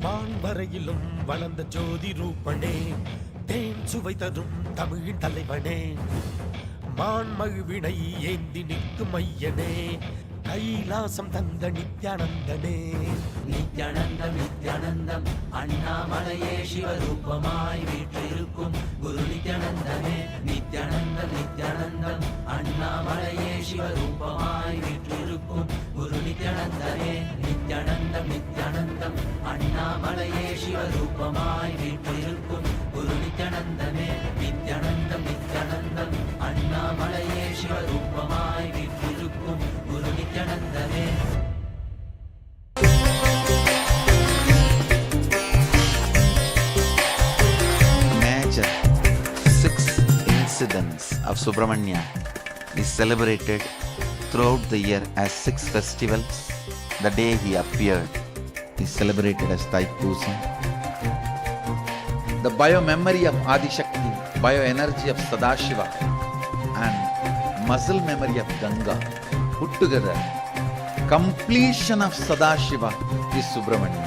Speaker 8: வான்வரையிலும் வளர்ந்த ஜோதி ரூபனே, தேன் சுவை தரும் தமிழின் தலைவனே, மான்மழுவினை ஏந்தி நிற்கும் ஐயனே, கைலாசம் தந்த நித்யானந்தனே.
Speaker 9: நித்யானந்தம் நித்யானந்தம் அண்ணாமலையே சிவரூபமாய் வீற்றிருக்கும் குரு நித்யானந்தமே. நித்யானந்தம் நித்யானந்தம் அண்ணாமலையே சிவரூபமாய் வீற்றிருக்கும் குரு நித்யானந்தமே. நித்யானந்தம் நித்யானந்தம் அண்ணாமலையே சிவரூபமாய் வீற்றிருக்கும் குரு நித்யானந்தமே. நித்யானந்தம் நித்யானந்தம் அண்ணாமலையே சிவரூபமாய் வீற்றிருக்கும் குரு நித்யானந்தமே.
Speaker 1: Major 6 incidents of Subramanya is celebrated throughout the year as 6 festivals. The day he appeared is celebrated as Thaipusam. The bio-memory of Adi-Shakti, bio-energy of Sadashiva and muscle memory of Ganga put together, completion of Sadashiva is Subramanya.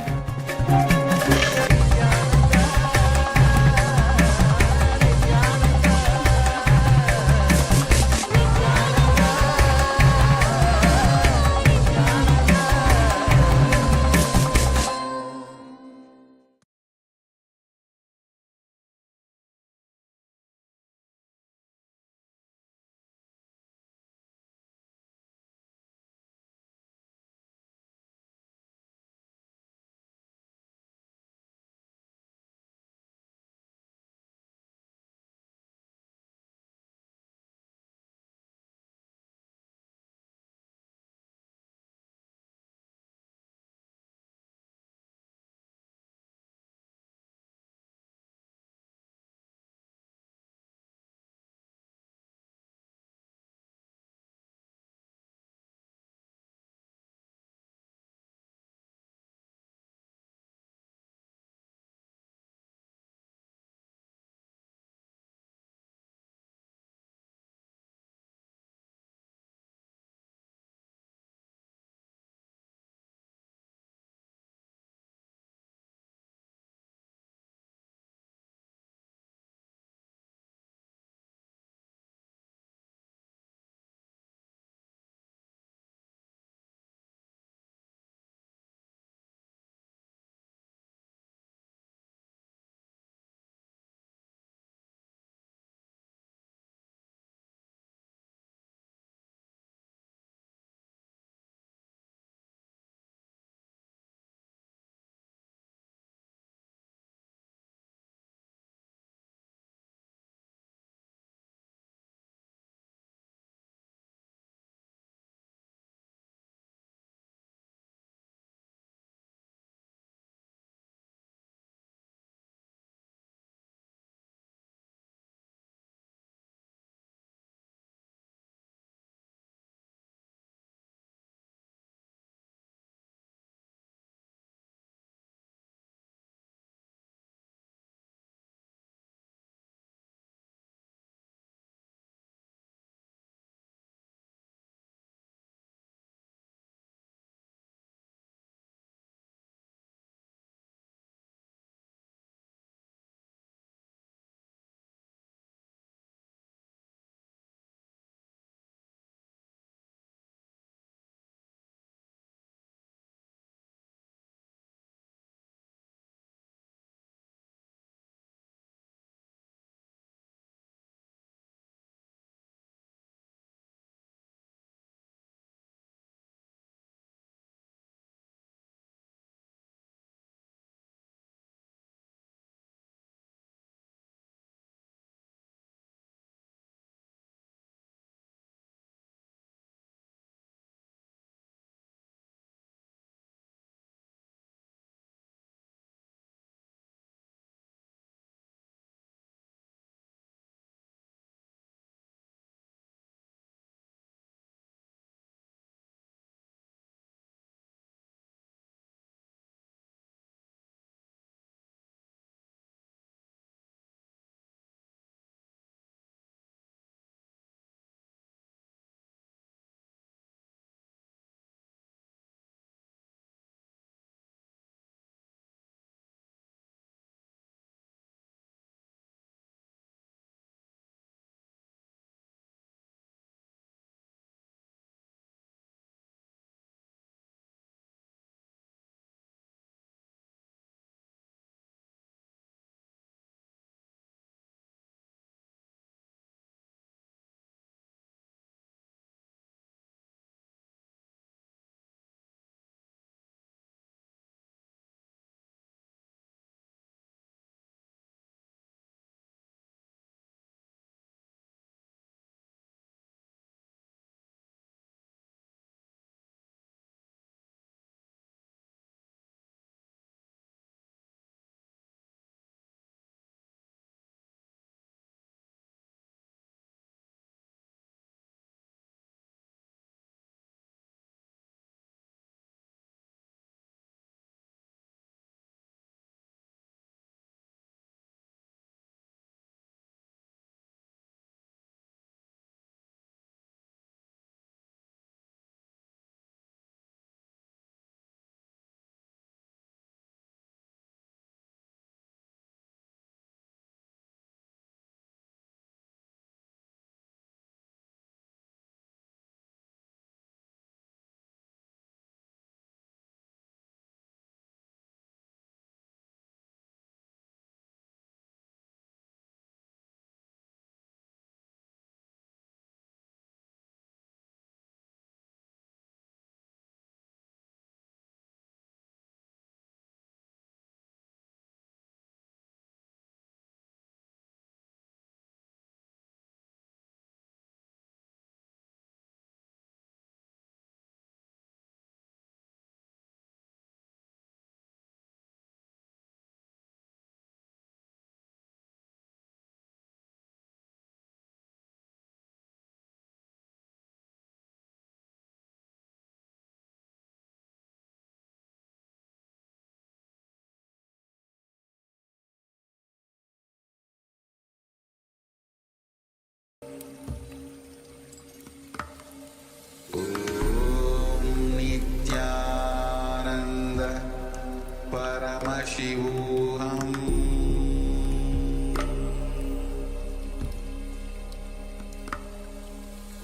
Speaker 1: Paramashivoham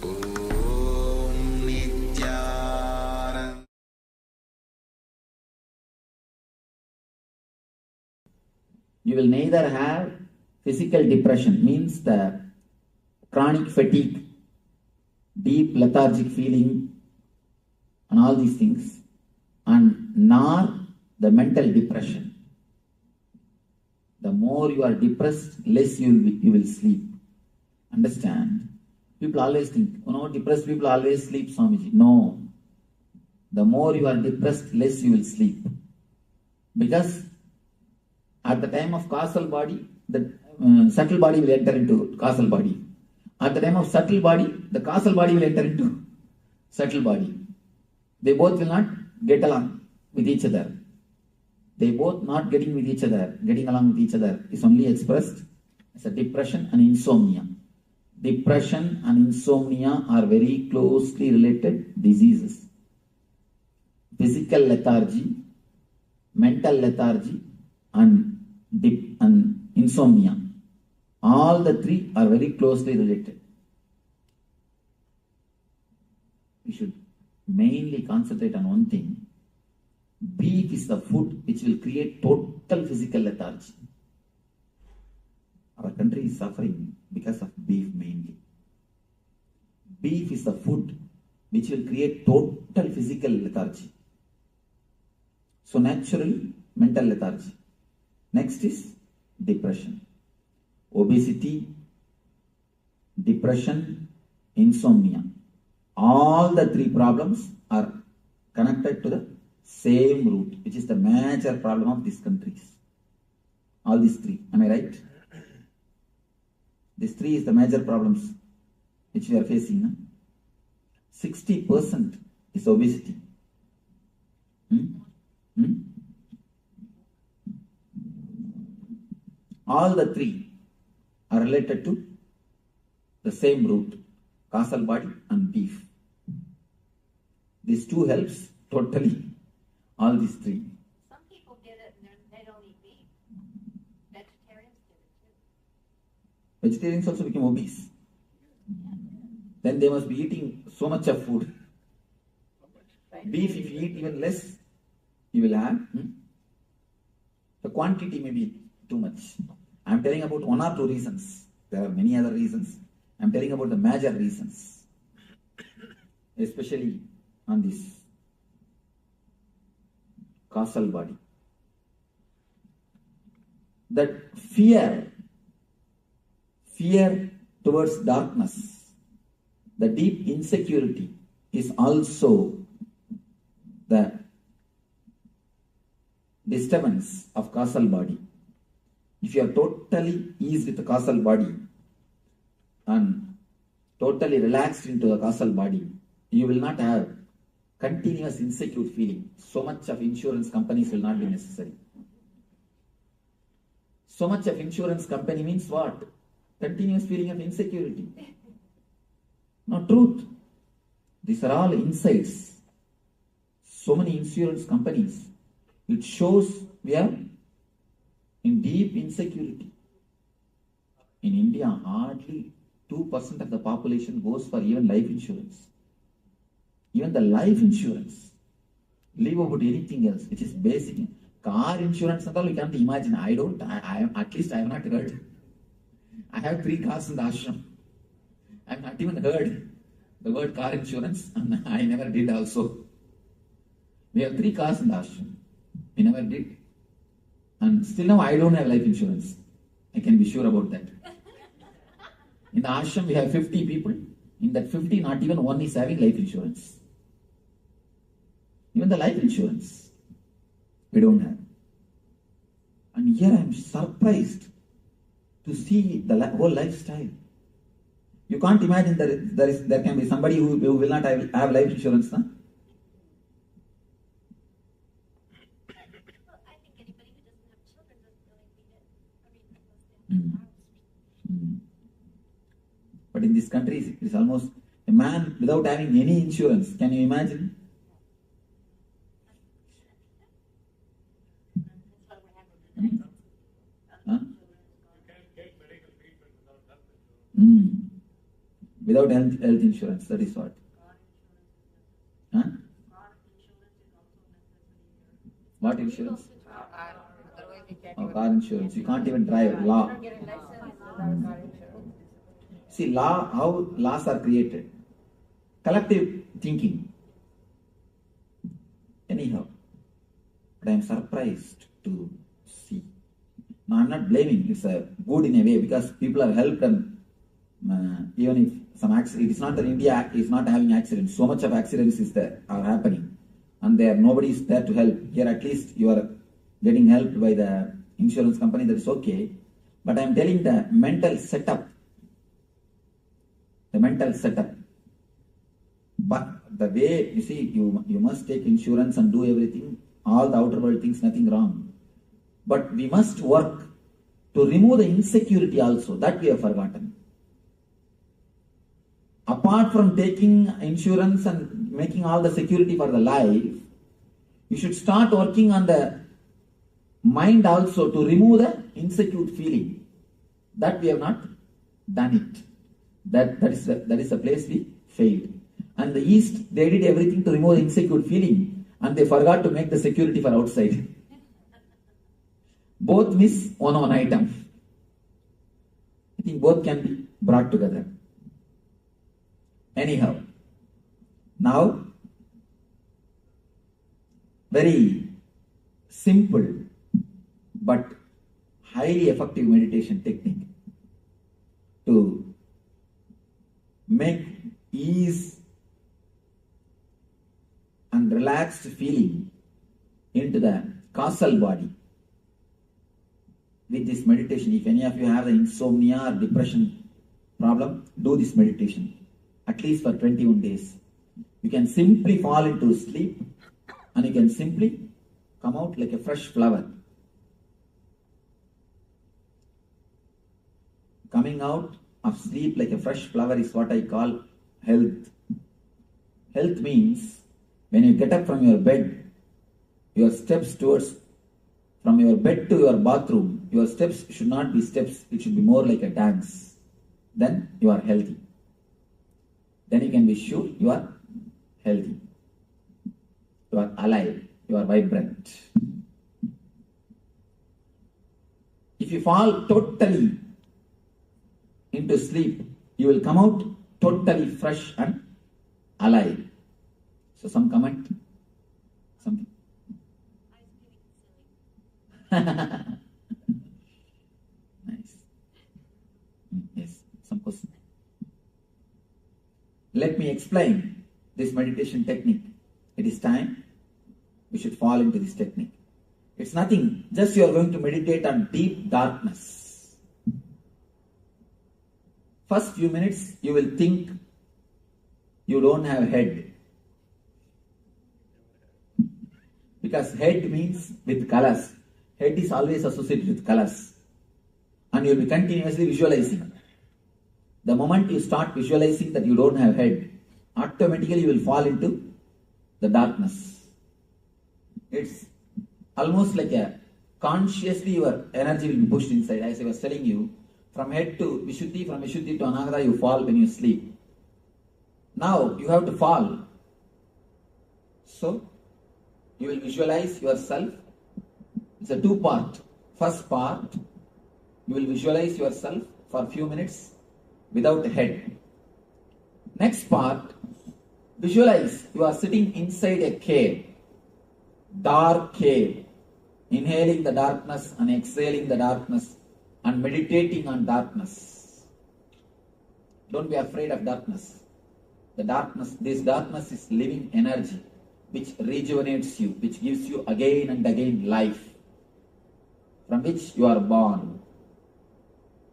Speaker 1: Om Nithyananda.
Speaker 5: You will neither have physical depression, means the chronic fatigue, deep lethargic feeling, and all these things, and nor the mental depression. The more you are depressed, less you will sleep. Understand? People always think, depressed people always sleep, Swamiji. No. The more you are depressed, less you will sleep. Because at the time of causal body, the subtle body will enter into causal body. At the time of subtle body, the causal body will enter into subtle body. They both will not get along with each other. They both not getting along with each other is only expressed as a depression and insomnia. Depression and insomnia are very closely related diseases. Physical lethargy, mental lethargy, and insomnia. All the three are very closely related. We should mainly concentrate on one thing. Beef is the food which will create total physical lethargy. Our country is suffering because of beef mainly. Beef is the food which will create total physical lethargy. So naturally, mental lethargy. Next is depression. Obesity, depression, insomnia. All the three problems are connected to the same root, which is the major problem of these countries. All these three. Am I right? These three is the major problems which we are facing. 60% is obesity. All the three are related to the same root, causal body and beef. These two helps totally all these three.
Speaker 6: Some people get it and they don't eat beef. Vegetarians get it too.
Speaker 5: Vegetarians also become obese. Then they must be eating so much of food. Beef, if you eat even less, you will have. The quantity may be too much. I am telling about one or two reasons. There are many other reasons. I am telling about the major reasons. Especially on this causal body. That fear towards darkness, the deep insecurity is also the disturbance of causal body. If you are totally eased with the causal body and totally relaxed into the causal body, you will not have continuous insecure feeling. So much of insurance companies will not be necessary. So much of insurance company means what? Continuous feeling of insecurity. Not truth. These are all insights. So many insurance companies. It shows we are in deep insecurity. In India, hardly 2% of the population goes for even life insurance. Even the life insurance. Leave about anything else, which is basic. Car insurance and all, you can't imagine. At least I have not heard. I have 3 cars in the ashram. I have not even heard the word car insurance, and I never did also. We have 3 cars in the ashram. We never did. And still now I don't have life insurance. I can be sure about that. In the ashram we have 50 people. In that 50, not even one is having life insurance. Even the life insurance we don't have. And here I am surprised to see the whole lifestyle. You can't imagine there can be somebody who will not have life insurance. Huh?
Speaker 6: Well, I think anybody who doesn't have children doesn't really need it.
Speaker 5: But in this country, it is almost a man without having any insurance. Can you imagine?
Speaker 7: That's why we're
Speaker 5: Without health insurance, that is what? Huh? What insurance? Car insurance. You can't even drive. Law. See, how laws are created. Collective thinking. Anyhow, but I am surprised to see. Now, I am not blaming. It's a good in a way because people are helped, and even if some accident, it is not that India is not having accidents. So much of accidents are happening, and nobody is there to help. Here, at least you are getting helped by the insurance company. That is okay. But I am telling the mental setup. The mental setup. But the way, you see, you must take insurance and do everything, all the outer world things, nothing wrong. But we must work to remove the insecurity also. That we have forgotten. Apart from taking insurance and making all the security for the life, you should start working on the mind also to remove the insecure feeling. That we have not done it. That is the place we failed. And the East, they did everything to remove the insecure feeling, and they forgot to make the security for outside. Both miss one item. I think both can be brought together. Anyhow, now, very simple but highly effective meditation technique to make ease and relaxed feeling into the causal body. With this meditation, if any of you have the insomnia or depression problem, do this meditation at least for 21 days. You can simply fall into sleep and you can simply come out like a fresh flower. Coming out of sleep like a fresh flower is what I call health. Health means when you get up from your bed, your steps from your bed to your bathroom, your steps should not be steps, it should be more like a dance. Then you are healthy. Then you can be sure you are healthy. You are alive. You are vibrant. If you fall totally into sleep, you will come out totally fresh and alive. So some comment? Something? Nice. Yes, some question. Let me explain this meditation technique. It is time we should fall into this technique. It's nothing, just you are going to meditate on deep darkness. First few minutes you will think you don't have head. Because head means with colors. Head is always associated with colors. And you will be continuously visualizing. The moment you start visualizing that you don't have head, automatically you will fall into the darkness. It's almost like a consciously your energy will be pushed inside. As I was telling you, from head to Vishuddhi, from Vishuddhi to Anahata, you fall when you sleep. Now you have to fall. So you will visualize yourself. It's a two-part. First part, you will visualize yourself for a few minutes without a head. Next part, visualize you are sitting inside a cave, dark cave, inhaling the darkness and exhaling the darkness and meditating on darkness. Don't be afraid of darkness. This darkness is living energy which rejuvenates you, which gives you again and again life, from which you are born,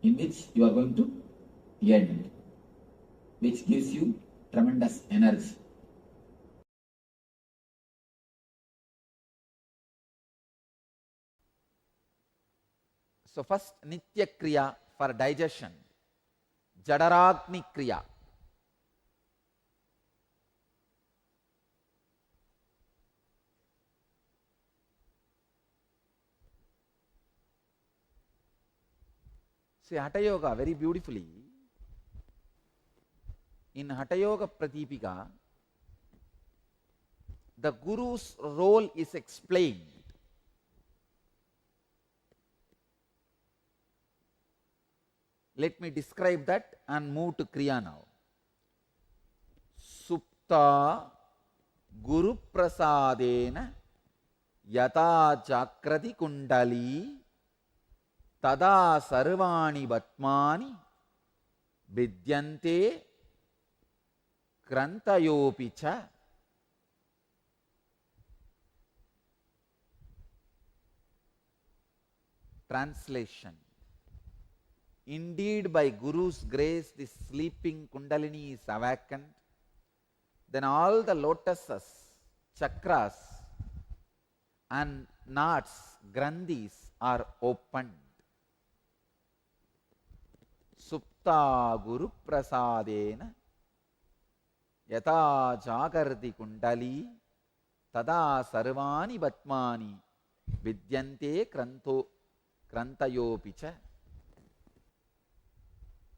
Speaker 5: in which you are going to end, which gives you tremendous energy.
Speaker 1: So first, Nitya Kriya for digestion, Jadaragni Kriya. See, Hatha Yoga very beautifully
Speaker 5: in Hatha Yoga Pradipika, the Guru's role is explained. Let me describe that and move to Kriya now. Supta Guru Prasadena Yata Chakrati Kundali Tada Sarvani Batmani Vidyante Krantayopicha. Translation. Indeed, by Guru's grace, this sleeping Kundalini is awakened. Then all the lotuses, chakras, and knots, grandhis are opened. Supta Guru Prasadena Yata Jagarti Kundali Tada Sarvani Batmani Vidyante Krantayopicha.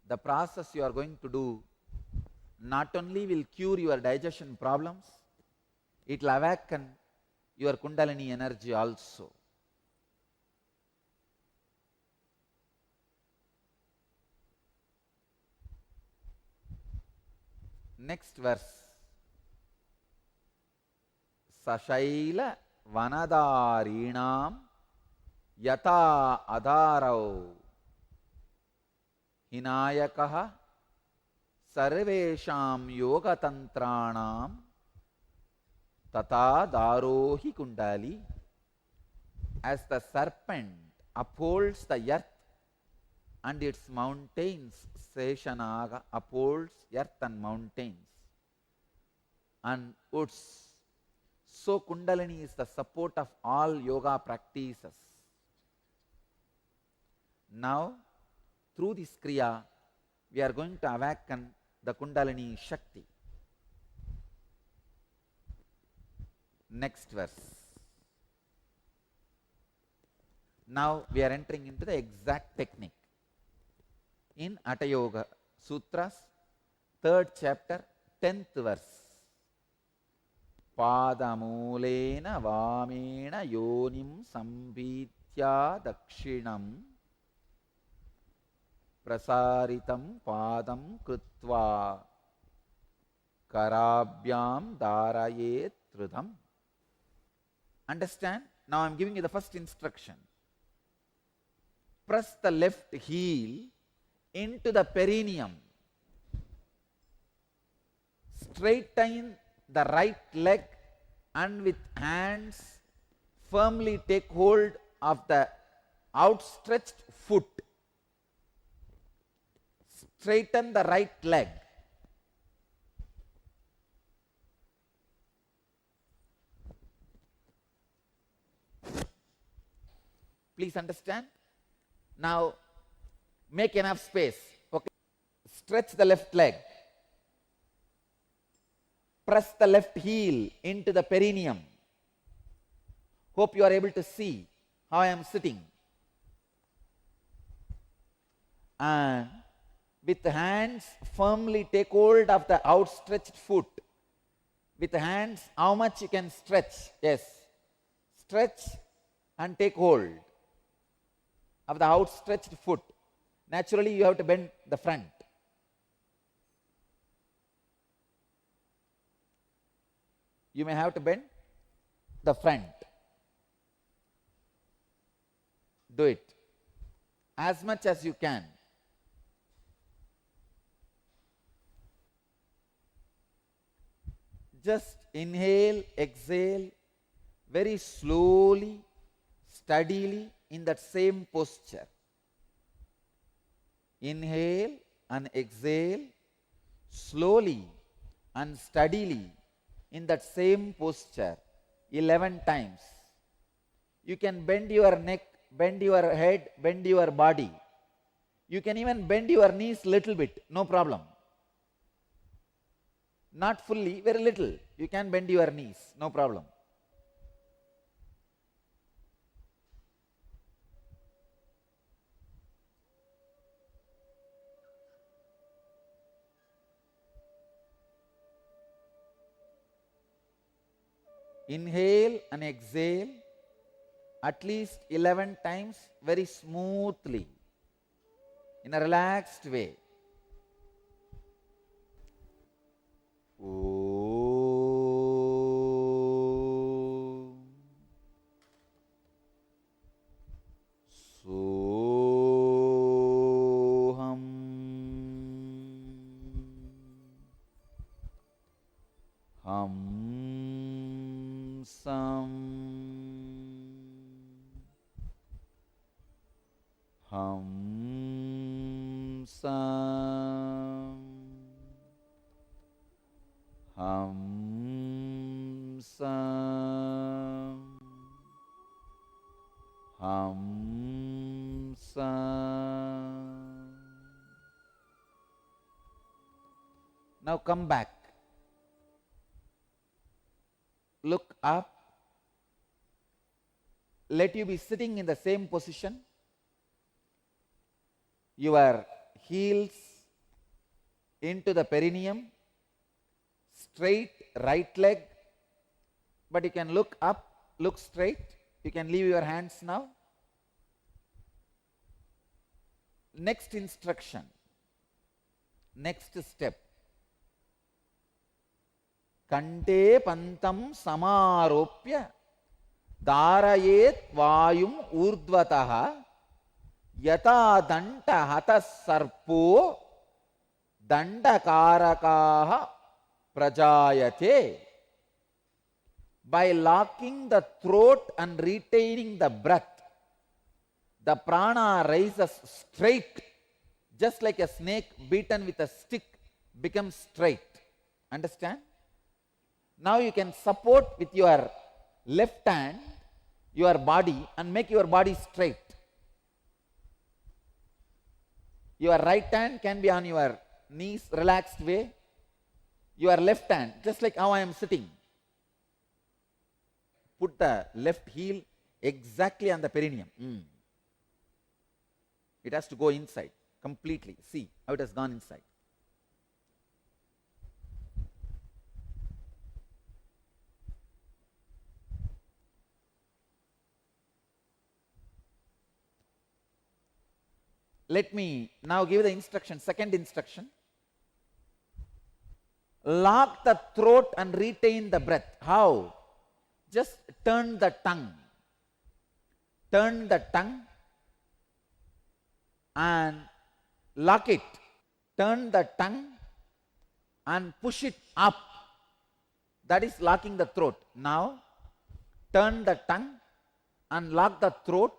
Speaker 5: The process you are going to do not only will cure your digestion problems, it will awaken your Kundalini energy also. Next verse. Sashaila Vanadarinam Yata Adarau Hinayakaha Sarvesham Yoga Tantranam Tata Darohi Kundali. As the serpent upholds the earth and its mountains, Seshanaga upholds earth and mountains and woods. So Kundalini is the support of all yoga practices. Now, through this Kriya, we are going to awaken the Kundalini Shakti. Next verse. Now we are entering into the exact technique. In Hatha Yoga Sutras, 3rd chapter, 10th verse. Padamulena vamena yonim sambhitya dakshinam prasaritam padam krutva karabhyam darayet trudam. Understand? Now I am giving you the first instruction. Press the left heel into the perineum. Straighten the right leg and with hands firmly take hold of the outstretched foot. Straighten the right leg. Please understand. Now make enough space. Okay. Stretch the left leg. Press the left heel into the perineum. Hope you are able to see how I am sitting. And with hands firmly take hold of the outstretched foot. With hands, how much you can stretch? Yes. Stretch and take hold of the outstretched foot. Naturally, you have to bend the front. You may have to bend the front. Do it as much as you can. Just inhale, exhale very slowly, steadily in that same posture. Inhale and exhale slowly and steadily in that same posture 11 times. You can bend your neck, bend your head, bend your body. You can even bend your knees little bit, no problem. Not fully, very little. You can bend your knees, no problem.
Speaker 1: Inhale and exhale at least 11 times very smoothly in a relaxed way. Now come back. Look up. Let you be sitting in the same position. Your heels into the perineum. Straight right leg. But you can look up, look straight. You can leave your hands now. Next instruction. Next step. Kante pantam samaropya dharayet vayum urdvataha yata danta hatas sarpo dandakarakaha prajayate. By locking the throat and retaining the breath, the prana rises straight, just like a snake beaten with a stick becomes straight. Understand? Now you can support with your left hand your body and make your body straight. Your right hand can be on your knees, relaxed way. Your left hand, just like how I am sitting. Put the left heel exactly on the perineum. It has to go inside completely. See how it has gone inside. Let me now give the instruction, second instruction. Lock the throat and retain the breath. How? Just turn the tongue. Turn the tongue and lock it. Turn the tongue and push it up. That is locking the throat. Now, turn the tongue and lock the throat.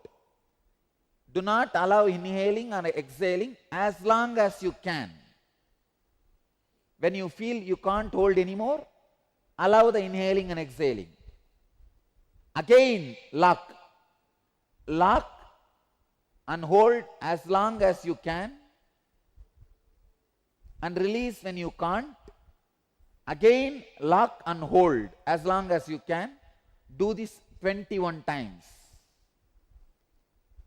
Speaker 1: Do not allow inhaling or exhaling as long as you can. When you feel you can't hold anymore, allow the inhaling and exhaling. Again, lock. Lock and hold as long as you can. And release when you can't. Again, lock and hold as long as you can. Do this 21 times.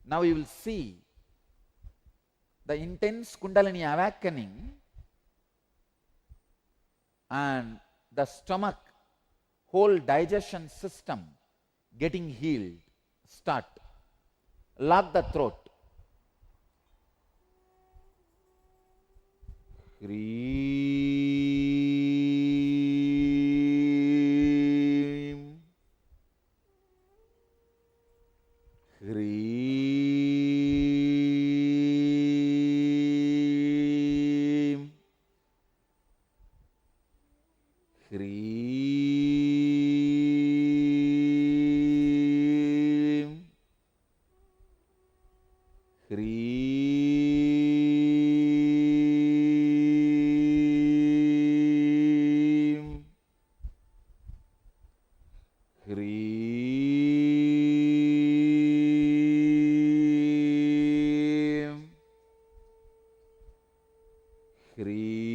Speaker 1: Now you will see the intense Kundalini awakening and the stomach, whole digestion system getting healed. Start. Lock the throat. Hreem. Hreem. Hreem. Hreem. Hreem. Hreem.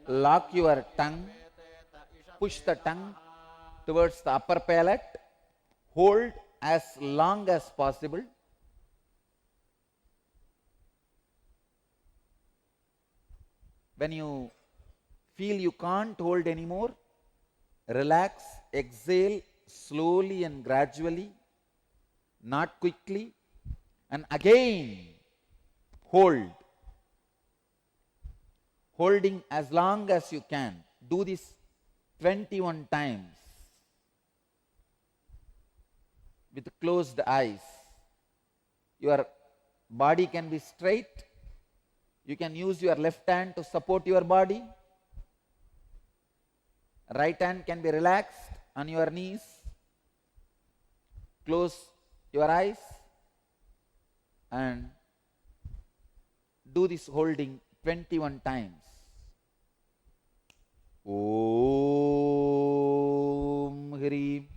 Speaker 1: lock your tongue, push the tongue towards the upper palate, hold as long as possible. When you feel you can't hold anymore, relax, exhale slowly and gradually, not quickly, and again hold. Holding as long as you can. Do this 21 times with closed eyes. Your body can be straight. You can use your left hand to support your body. Right hand can be relaxed on your knees. Close your eyes and do this holding 21 times. Om Hrim.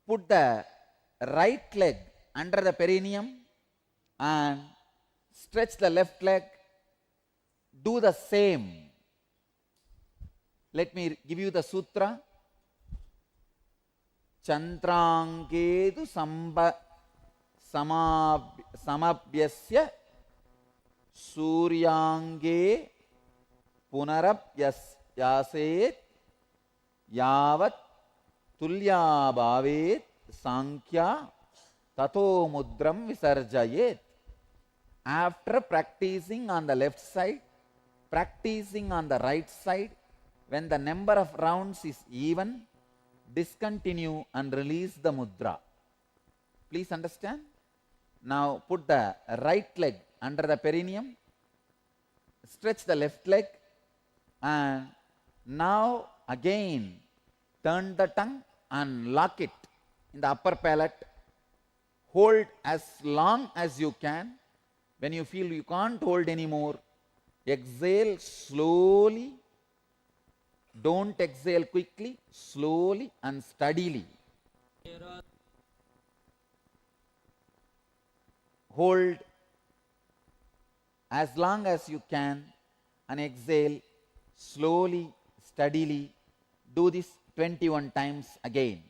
Speaker 1: put the right leg under the perineum and stretch the left leg. Do the same. Let me give you the sutra. Chandrangedu samabhyasya suryange punarabhyaset yavat tulya bhavet sankhya tato mudram visarjayet. After practicing on the left side, practicing on the right side, when the number of rounds is even, discontinue and release the mudra. Please understand? Now put the right leg under the perineum, stretch the left leg, and now again turn the tongue and lock it in the upper palate. Hold as long as you can. When you feel you can't hold anymore, exhale slowly. Don't exhale quickly, slowly and steadily. Hold as long as you can and exhale slowly, steadily. Do this 21 times again.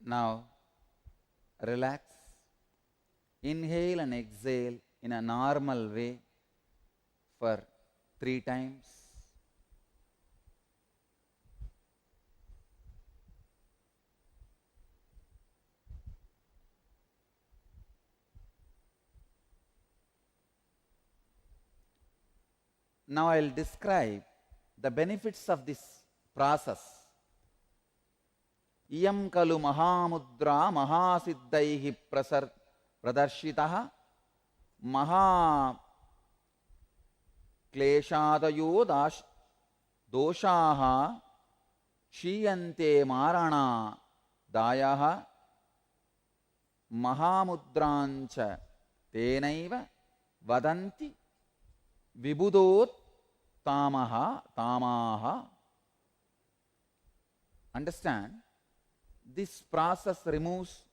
Speaker 1: Now relax. Inhale and exhale in a normal way for 3 times. Now I will describe the benefits of this process. Iyam kalu Mahamudra Mahasiddhaihi pradarshitaha Maha Kleshadayo doshaha Shiyante Marana Dayaha Mahamudrancha Tenaiva Vadanti Vibudot Tamaha. Understand, this process removes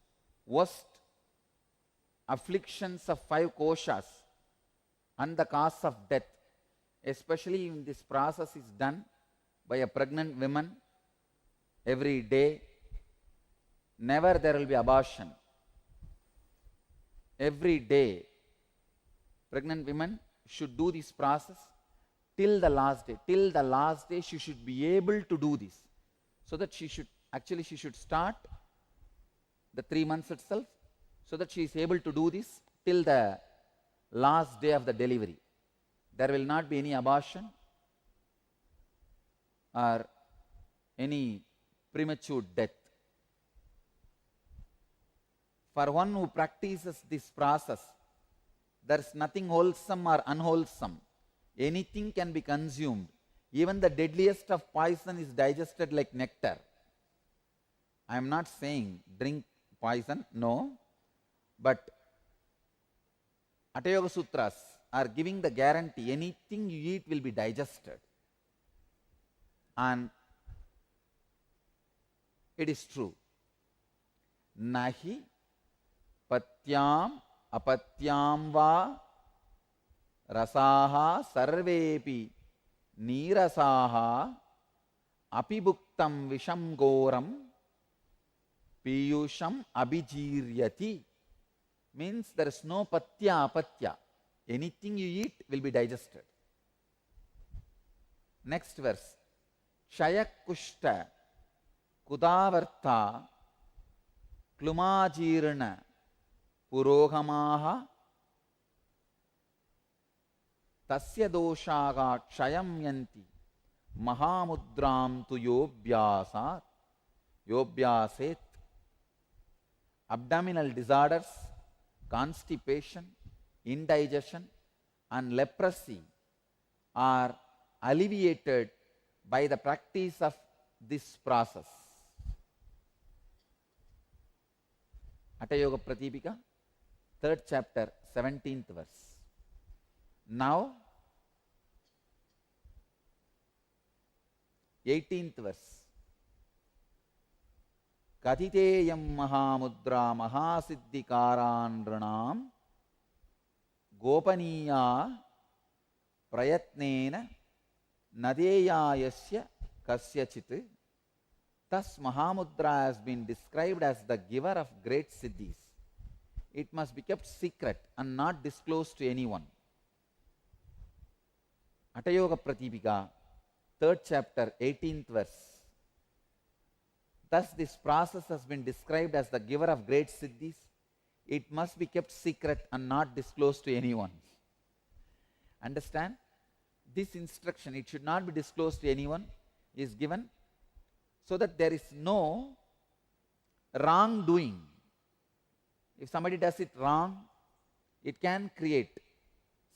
Speaker 1: worst afflictions of 5 koshas and the cause of death. Especially when this process is done by a pregnant woman every day, never there will be abortion. Every day, pregnant women should do this process till the last day. Till the last day she should be able to do this. So that she should start the 3 months itself, so that she is able to do this till the last day of the delivery. There will not be any abortion or any premature death. For one who practices this process, there is nothing wholesome or unwholesome. Anything can be consumed. Even the deadliest of poison is digested like nectar. I am not saying drink poison, no. But Hatha Yoga Sutras are giving the guarantee, anything you eat will be digested. And it is true. Nahi patyam apatyam va rasaha sarvepi nirasaha apibuktam visham goram piyusham abhijiryati. Means there is no patya apatya. Anything you eat will be digested. Next verse. Shayakushta kudavartha klumajirna purohamaha tasya doshaga kshayam yanti mahamudram tu yobhyaset. Abdominal disorders, constipation, indigestion and leprosy are alleviated by the practice of this process. Hatha Yoga Pratipika, 3rd chapter, 17th verse. Now, 18th verse. Kathiteyam Mahamudra Mahasiddhikaran Ranam Gopaniya Prayatnena Nadeyayasya Kasyachit. Thus Mahamudra has been described as the giver of great siddhis. It must be kept secret and not disclosed to anyone. Hatha Yoga Pratipika, 3rd chapter, 18th verse. Thus this process has been described as the giver of great siddhis. It must be kept secret and not disclosed to anyone. Understand? This instruction, it should not be disclosed to anyone, is given so that there is no wrongdoing. If somebody does it wrong, it can create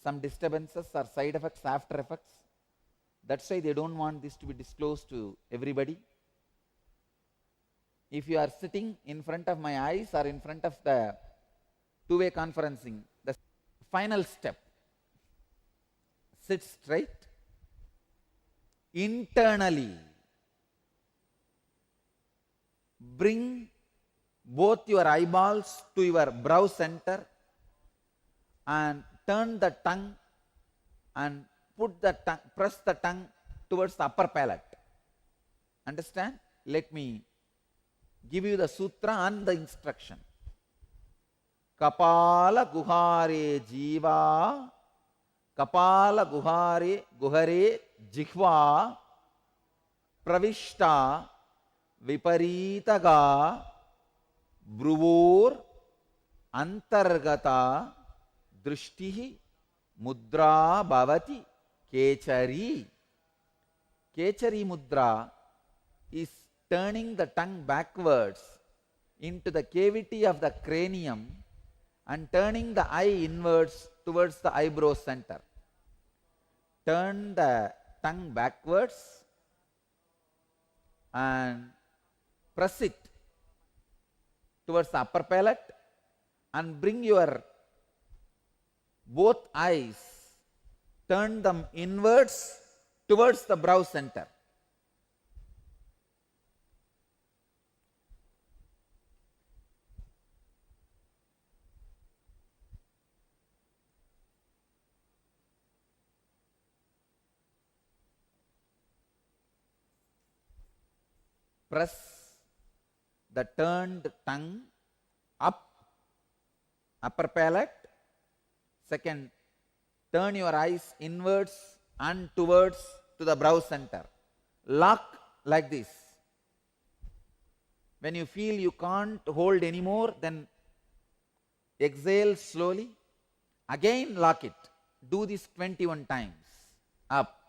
Speaker 1: some disturbances or side effects, after effects. That's why they don't want this to be disclosed to everybody. If you are sitting in front of my eyes or in front of the two-way conferencing, the final step, sit straight, internally bring both your eyeballs to your brow center and turn the tongue and press the tongue towards the upper palate. Understand? Let me give you the sutra and the instruction. Kapala guhare jiva, kapala guhare jihva, pravishta viparitaga, bruvur antargata drishtihi mudra bhavati kechari. Kechari mudra is turning the tongue backwards into the cavity of the cranium and turning the eye inwards towards the eyebrow center. Turn the tongue backwards and press it towards the upper palate and bring your both eyes, turn them inwards towards the brow center. Press the turned tongue up, upper palate. Second, turn your eyes inwards and towards to the brow center. Lock like this. When you feel you can't hold anymore, then exhale slowly. Again lock it. Do this 21 times. Up.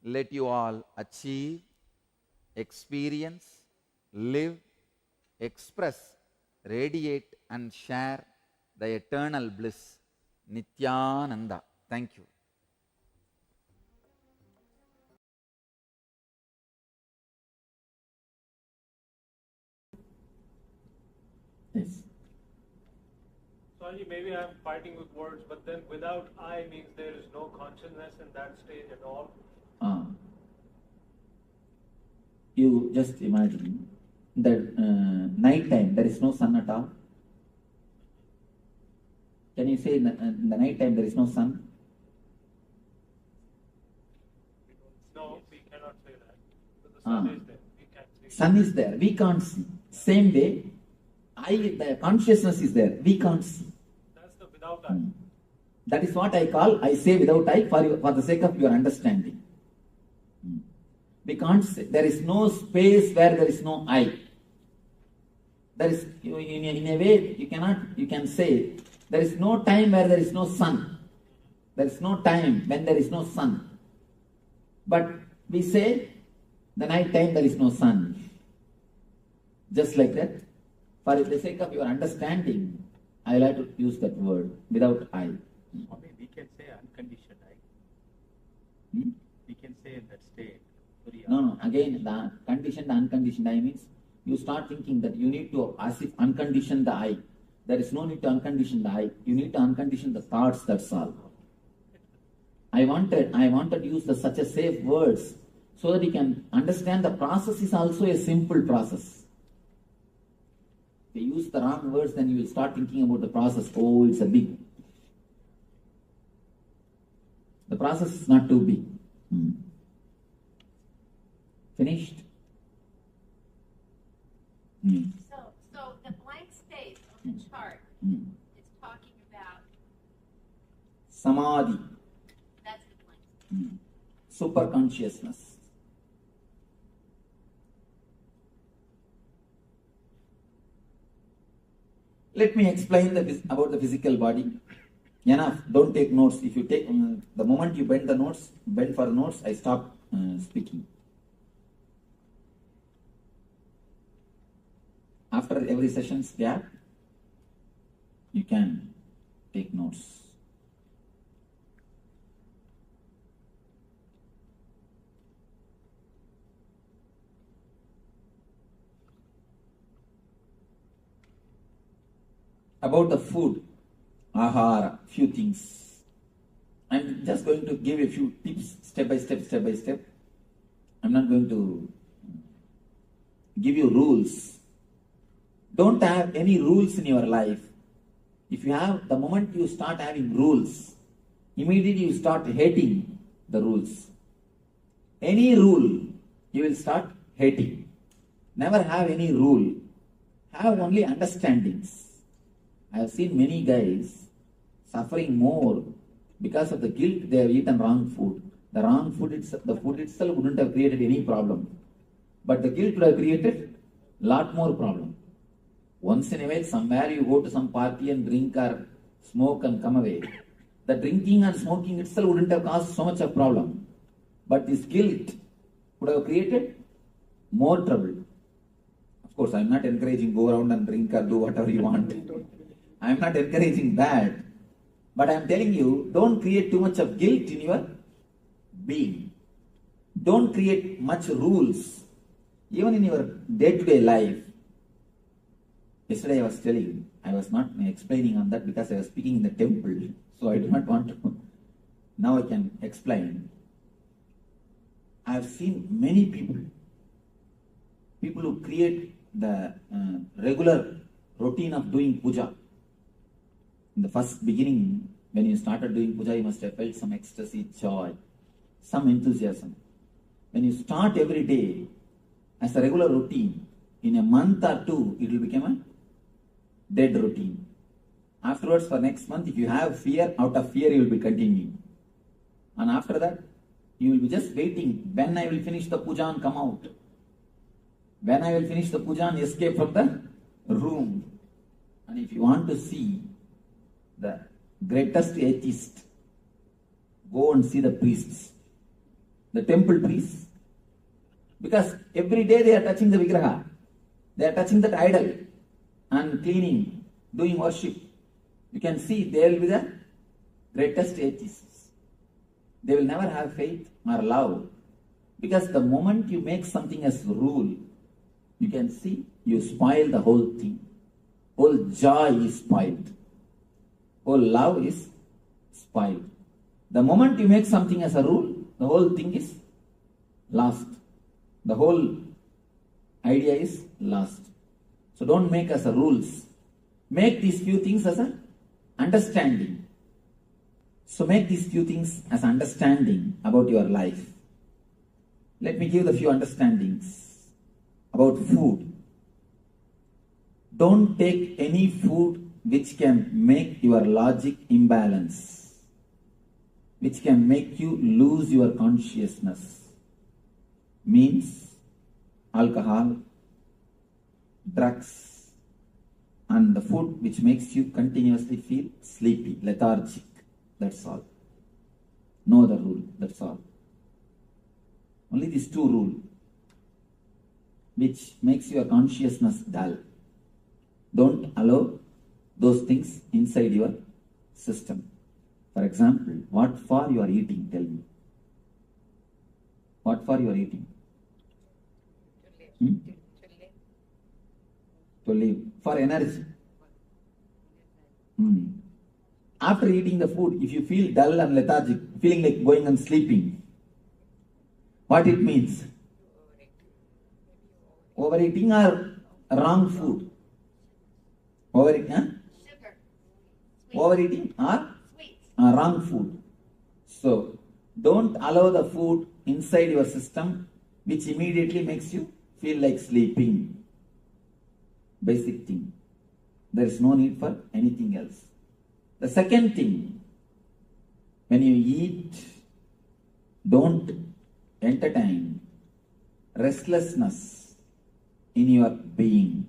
Speaker 1: let you all achieve, experience, live, express, radiate and share the eternal bliss. Nithyananda. Thank you.
Speaker 5: Yes.
Speaker 10: Sorry, maybe I'm fighting with words, but then without I means there is no consciousness in that stage at all.
Speaker 5: You just imagine that night time there is no sun at all. Can you say in the night time there is no sun?
Speaker 10: No, we cannot say that. But the sun is there. We can't see.
Speaker 5: Sun is there. We can't see. Same way, the consciousness is there. We can't see.
Speaker 10: That's the without I.
Speaker 5: That is what I say without I for the sake of your understanding. We can't say, there is no space where there is no I. There is, in a way, you can say, there is no time where there is no sun. There is no time when there is no sun. But we say, the night time there is no sun. Just like that. For the sake of your understanding, I like to use that word, without I.
Speaker 11: Swami, we can say unconditioned I. We can say in that state.
Speaker 5: No. Again, the conditioned, unconditioned I means you start thinking that you need to as if uncondition the I. There is no need to uncondition the I. You need to uncondition the thoughts, that's all. I wanted to use such a safe words so that you can understand the process is also a simple process. If you use the wrong words, then you will start thinking about the process. Oh, it's a big. The process is not too big. Finished?
Speaker 6: So the blank space on the chart is talking about
Speaker 5: Samadhi.
Speaker 6: that's the blank.
Speaker 5: Super consciousness. Let me explain about the physical body. Enough, don't take notes. If you take, the moment you bend for the notes, I stop speaking. After every session's gap, you can take notes. About the food, ahara, few things. I'm just going to give a few tips, step by step. I'm not going to give you rules. Don't have any rules in your life. If you have, the moment you start having rules, immediately you start hating the rules. Any rule, you will start hating. Never have any rule. Have only understandings. I have seen many guys suffering more because of the guilt they have eaten wrong food. The wrong food, the food itself wouldn't have created any problem. But the guilt would have created lot more problem. Once in a while, somewhere you go to some party and drink or smoke and come away. The drinking and smoking itself wouldn't have caused so much of problem. But this guilt would have created more trouble. Of course, I am not encouraging go around and drink or do whatever you want. I am not encouraging that. But I am telling you, don't create too much of guilt in your being. Don't create much rules. Even in your day-to-day life. Yesterday I was telling, I was not explaining on that because I was speaking in the temple. So I do not want to. Now I can explain. I have seen many people who create the regular routine of doing puja. In the first beginning, when you started doing puja, you must have felt some ecstasy, joy, some enthusiasm. When you start every day as a regular routine, in a month or two, it will become a dead routine. Afterwards, for next month, if you have fear, out of fear, you will be continuing. And after that, you will be just waiting when I will finish the puja and come out. When I will finish the puja and escape from the room. And if you want to see the greatest atheist, go and see the priests. the temple priests. Because every day they are touching the Vigraha. They are touching that idol and cleaning, doing worship. You can see they will be the greatest atheists. They will never have faith or love. Because the moment you make something as rule, you can see you spoil the whole thing. Whole joy is spoiled. Whole love is spoiled. The moment you make something as a rule, the whole thing is lost. The whole idea is lost. So don't make as a rules. Make these few things as an understanding. So make these few things as understanding about your life. Let me give the few understandings about food. Don't take any food which can make your logic imbalance, which can make you lose your consciousness. Means alcohol, drugs, and the food which makes you continuously feel sleepy, lethargic. That's all. No other rule. That's all. Only these two rules, which makes your consciousness dull. Don't allow those things inside your system. For example, what for you are eating? Tell me. What for you are eating? To live. For energy. After eating the food, if you feel dull and lethargic, feeling like going and sleeping, what it means? Overeating or wrong food? Overeating or wrong food. So, don't allow the food inside your system which immediately makes you feel like sleeping. Basic thing. There is no need for anything else. The second thing, when you eat, don't entertain restlessness in your being,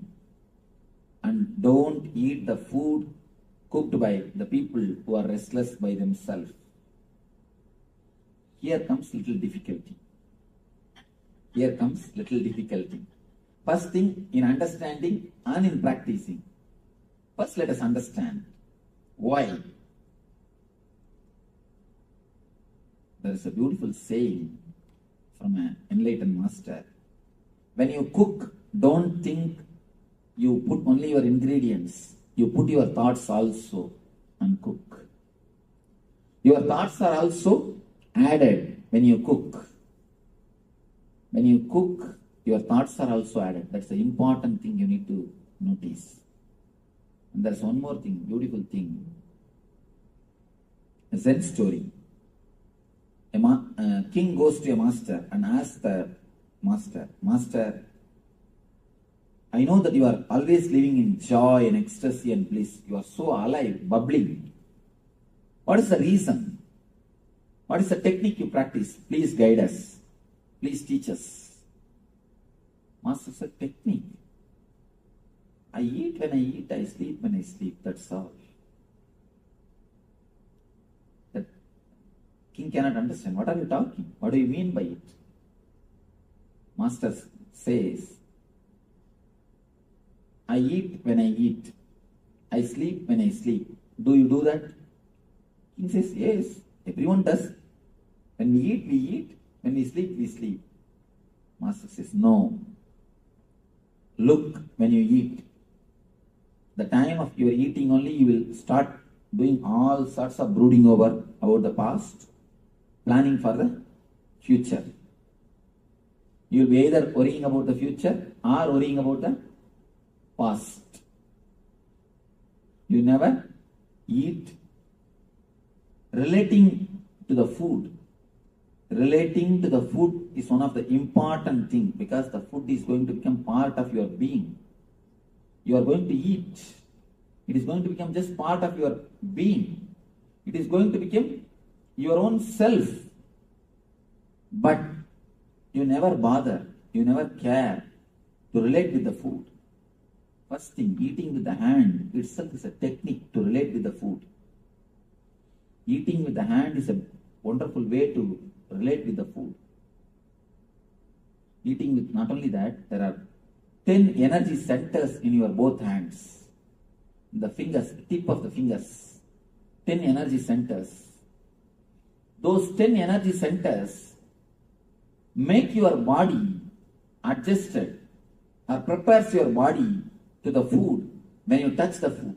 Speaker 5: and don't eat the food cooked by the people who are restless by themselves. Here comes little difficulty. Here comes little difficulty. First thing, in understanding and in practicing. First, let us understand why. There is a beautiful saying from an enlightened master. When you cook, don't think you put only your ingredients. You put your thoughts also and cook. Your thoughts are also added when you cook. When you cook, your thoughts are also added. That's the important thing you need to notice. And there's one more thing, beautiful thing. A Zen story. A king goes to a master and asks the master, Master, I know that you are always living in joy and ecstasy and bliss. You are so alive, bubbling. What is the reason? What is the technique you practice? Please guide us. Please teach us. Master said, technique. I eat when I eat, I sleep when I sleep. That's all. The king cannot understand. What are you talking? What do you mean by it? Master says, I eat when I eat. I sleep when I sleep. Do you do that? King says, yes, everyone does. When we eat, we eat. When we sleep, we sleep. Master says, no. Look when you eat. The time of your eating only, you will start doing all sorts of brooding over about the past, planning for the future. You will be either worrying about the future or worrying about the past. You never eat relating to the food. Relating to the food is one of the important things because the food is going to become part of your being. You are going to eat. It is going to become just part of your being. It is going to become your own self. But you never bother, you never care to relate with the food. First thing, eating with the hand itself is a technique to relate with the food. Eating with the hand is a wonderful way to relate with the food. Eating with, not only that, there are 10 energy centers in your both hands. The fingers, tip of the fingers. 10 energy centers. Those 10 energy centers make your body adjusted or prepares your body to the food when you touch the food.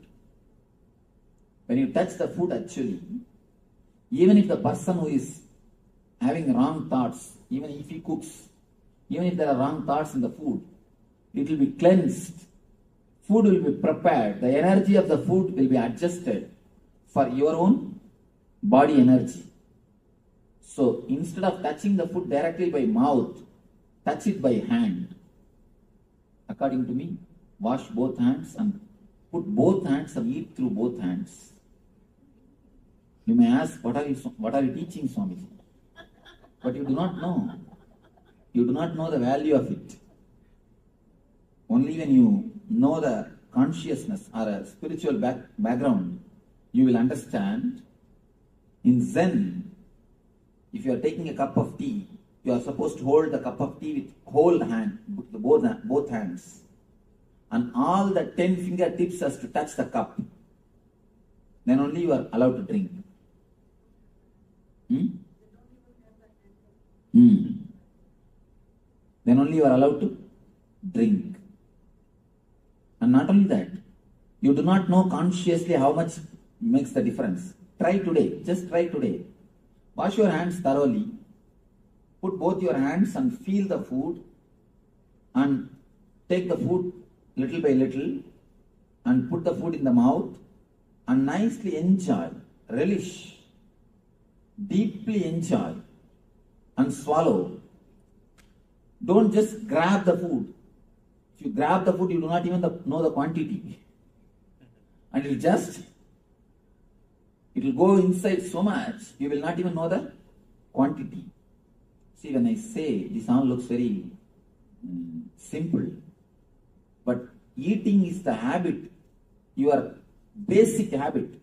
Speaker 5: When you touch the food, actually, even if the person who is having wrong thoughts, even if he cooks, even if there are wrong thoughts in the food, it will be cleansed. Food will be prepared. The energy of the food will be adjusted for your own body energy. So instead of touching the food directly by mouth, touch it by hand. According to me, wash both hands and put both hands and eat through both hands. You may ask, what are you teaching, Swamiji? But you do not know. You do not know the value of it. Only when you know the consciousness or a spiritual background, you will understand. In Zen, if you are taking a cup of tea, you are supposed to hold the cup of tea with whole hand, both hands. And all the 10 fingertips has to touch the cup. Then only you are allowed to drink. Then only you are allowed to drink. And not only that, you do not know consciously how much makes the difference. Try today, just try today. Wash your hands thoroughly. Put both your hands and feel the food and take the food little by little and put the food in the mouth and nicely enjoy, relish, deeply enjoy and swallow. Don't just grab the food. If you grab the food, you do not even know the quantity. And it will go inside so much, you will not even know the quantity. See, when I say, this all looks very simple. But eating is the habit, your basic habit.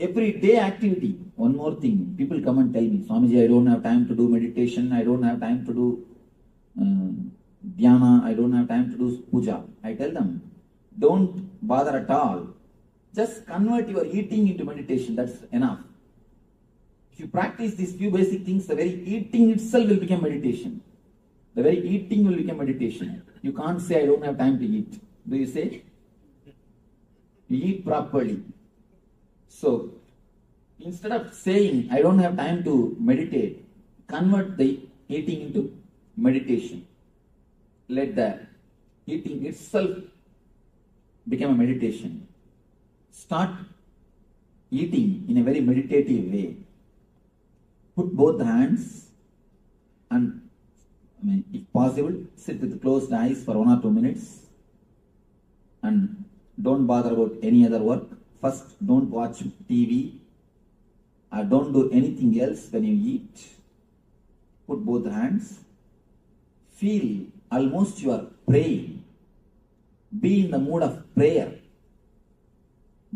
Speaker 5: Everyday activity. One more thing, people come and tell me, Swamiji, I don't have time to do meditation, I don't have time to do dhyana, I don't have time to do puja. I tell them, don't bother at all. Just convert your eating into meditation, that's enough. If you practice these few basic things, the very eating itself will become meditation. The very eating will become meditation. You can't say, I don't have time to eat. Do you say? You eat properly. So, instead of saying, I don't have time to meditate, convert the eating into meditation. Let the eating itself become a meditation. Start eating in a very meditative way. Put both hands and, if possible, sit with closed eyes for 1 or 2 minutes and don't bother about any other work. First, don't watch TV or don't do anything else when you eat. Put both hands. Feel almost you are praying. Be in the mood of prayer.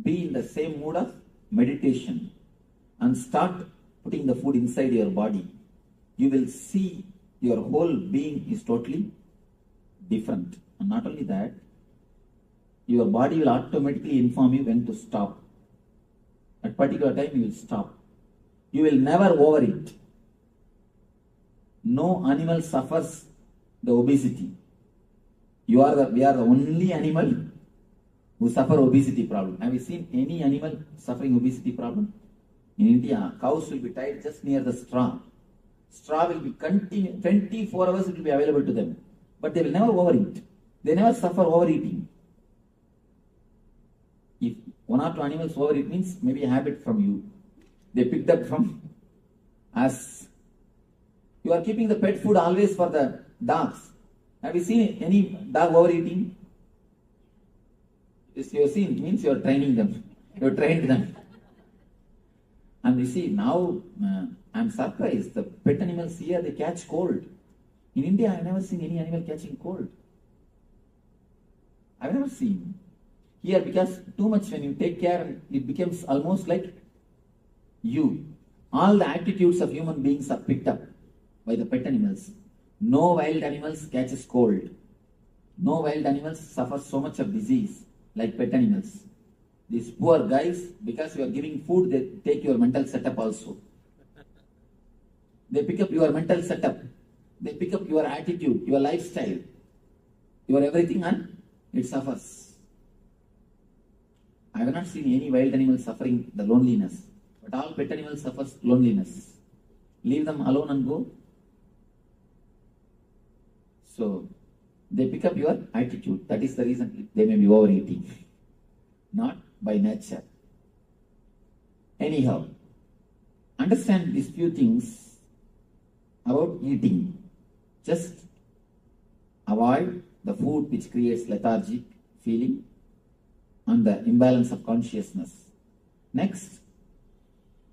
Speaker 5: Be in the same mood of meditation and start putting the food inside your body. You will see your whole being is totally different. And not only that, your body will automatically inform you when to stop. At particular time you will stop. You will never overeat. No animal suffers the obesity. We are the only animal who suffer obesity problem. Have you seen any animal suffering obesity problem? In India, cows will be tied just near the straw. Straw will be 24 hours it will be available to them. But they will never overeat. They never suffer overeating. If 1 or 2 animals overeat means maybe a habit from you. They picked up from us. You are keeping the pet food always for the dogs. Have you seen any dog overeating? Yes, you have seen, it means you are training them. You have trained them. And you see, now I am surprised. The pet animals here, they catch cold. In India, I have never seen any animal catching cold. I have never seen. Here, because too much when you take care, it becomes almost like you. All the attitudes of human beings are picked up by the pet animals. No wild animals catches cold. No wild animals suffer so much of disease like pet animals. These poor guys, because you are giving food, they take your mental setup also. They pick up your mental setup. They pick up your attitude, your lifestyle, your everything, and it suffers. I have not seen any wild animal suffering the loneliness, but all pet animals suffer loneliness. Leave them alone and go. So, they pick up your attitude. That is the reason they may be overeating. Not by nature. Anyhow, understand these few things about eating. Just avoid the food which creates lethargic feeling and the imbalance of consciousness. Next,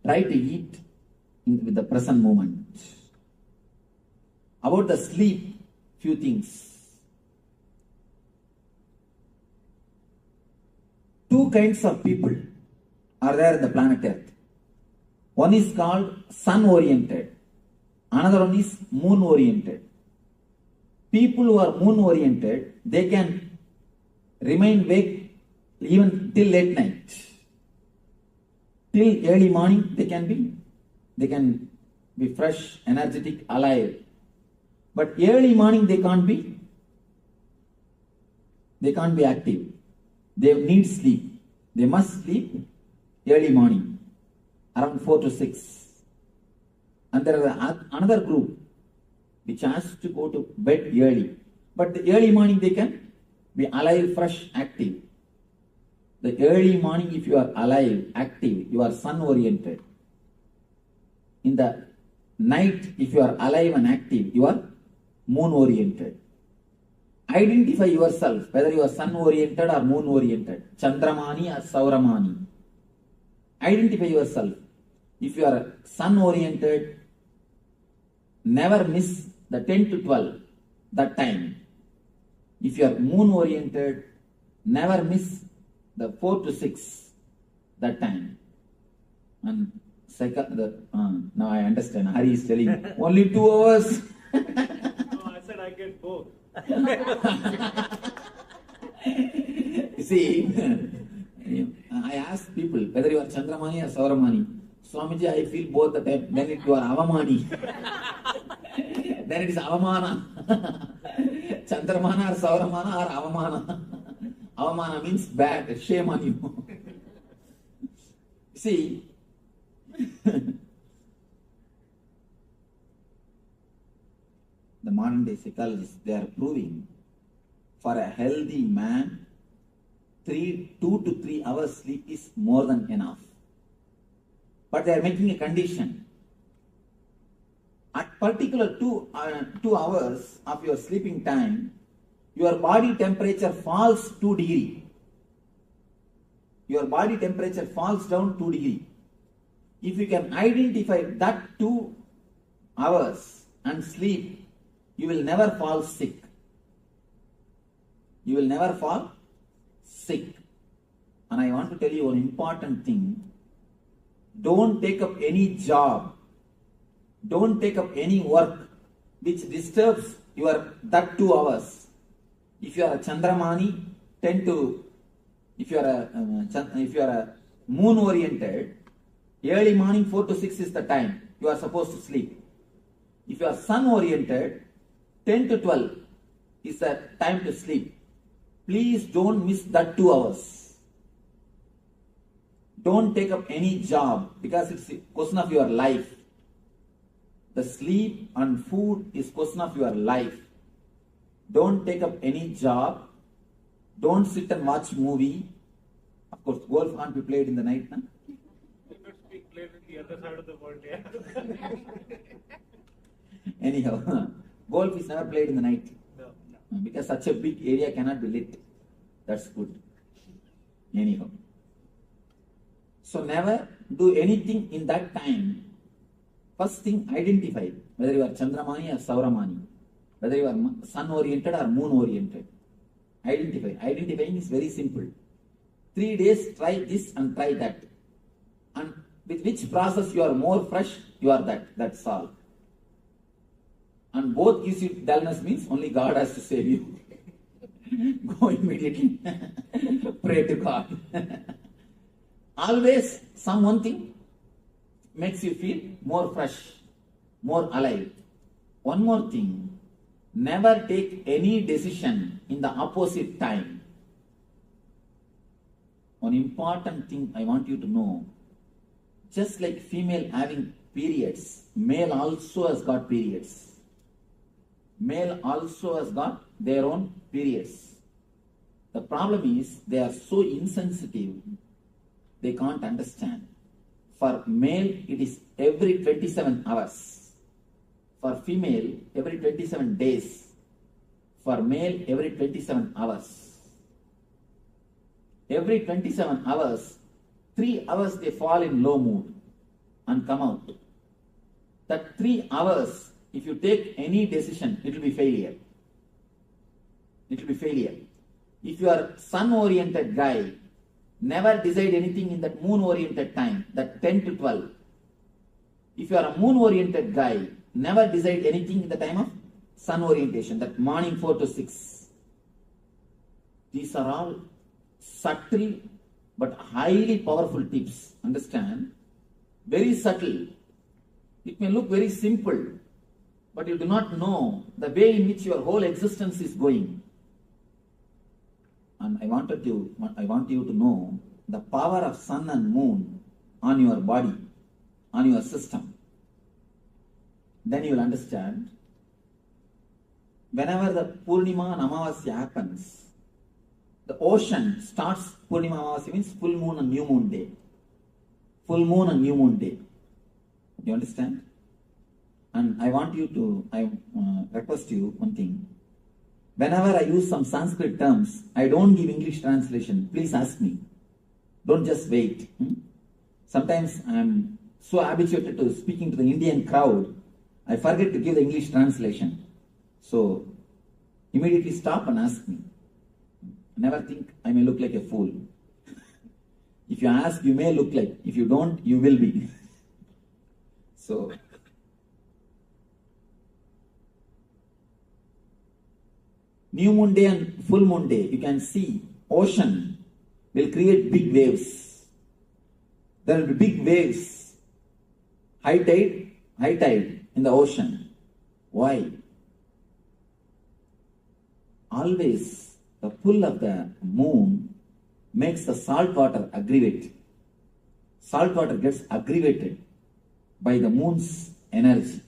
Speaker 5: try to eat with the present moment. About the sleep, few things. Two kinds of people are there in the planet Earth. One is called sun-oriented. Another one is moon-oriented. People who are moon-oriented, they can remain awake even till late night. Till early morning, they can be fresh, energetic, alive. But early morning, they can't be active. They need sleep. They must sleep early morning, around 4 to 6. And there is another group which has to go to bed early. But the early morning they can be alive, fresh, active. The early morning, if you are alive, active, you are sun-oriented. In the night, if you are alive and active, you are moon-oriented. Identify yourself, whether you are sun-oriented or moon-oriented, Chandramani or Sauramani. Identify yourself. If you are sun-oriented, never miss the 10 to 12, that time. If you are moon-oriented, never miss the 4 to 6, that time. And now I understand. Hari is telling only 2 hours.
Speaker 10: No, I said I get both.
Speaker 5: You see, I ask people whether you are Chandramani or Sauramani. Swamiji, I feel both the time. Then you are Avamani. Then it is Avamana. Chandramana or Sauramana or Avamana. Avamana means bad, shame on you. See, the modern day psychologists, they are proving for a healthy man, 2 to 3 hours sleep is more than enough. But they are making a condition. At particular 2 hours of your sleeping time, your body temperature falls 2 degrees. Your body temperature falls down 2 degrees. If you can identify that 2 hours and sleep, you will never fall sick. You will never fall sick. And I want to tell you one important thing. Don't take up any job. Don't take up any work which disturbs that 2 hours. If you are a Chandramani, if you are a moon oriented, early morning 4 to 6 is the time you are supposed to sleep. If you are sun oriented, 10 to 12 is the time to sleep. Please don't miss that 2 hours. Don't take up any job because it's a question of your life. The sleep and food is question of your life. Don't take up any job. Don't sit and watch movie. Of course, golf can't be played in the night. Nah?
Speaker 10: You could speak played in the other side of the world, yeah.
Speaker 5: Anyhow, golf is never played in the night.
Speaker 10: No.
Speaker 5: Because such a big area cannot be lit. That's good. Anyhow. So never do anything in that time. First thing, identify whether you are Chandramani or Sauramani, whether you are sun oriented or moon oriented. Identify. Identifying is very simple. 3 days, try this and try that. And with which process you are more fresh, you are that. That's all. and both gives you dullness means only God has to save you. Go immediately. Pray to God. Always some one thing makes you feel more fresh, more alive. One more thing, never take any decision in the opposite time. One important thing I want you to know, just like female having periods, male also has got periods. Male also has got their own periods. The problem is they are so insensitive, they can't understand. For male, it is every 27 hours. For female, every 27 days. For male, every 27 hours. Every 27 hours, 3 hours they fall in low mood and come out. That 3 hours, if you take any decision, it will be failure. It will be failure. If you are sun-oriented guy, never decide anything in that moon-oriented time, that 10 to 12. If you are a moon-oriented guy, never decide anything in the time of sun orientation, that morning 4 to 6. These are all subtle but highly powerful tips. Understand? Very subtle. It may look very simple, but you do not know the way in which your whole existence is going. And I want you to know the power of sun and moon on your body, on your system. Then you will understand. Whenever the Purnima and Amavasya happens, the ocean starts. Purnima Amavasya means full moon and new moon day. Full moon and new moon day. Do you understand? And I request you one thing. Whenever I use some Sanskrit terms, I don't give English translation. Please ask me. Don't just wait. Sometimes I am so habituated to speaking to the Indian crowd, I forget to give the English translation. So, immediately stop and ask me. Never think I may look like a fool. If you ask, you may look like. If you don't, you will be. So, new moon day and full moon day, you can see ocean will create big waves. There will be big waves. High tide in the ocean. Why? Always the pull of the moon makes the salt water aggravate. Salt water gets aggravated by the moon's energy.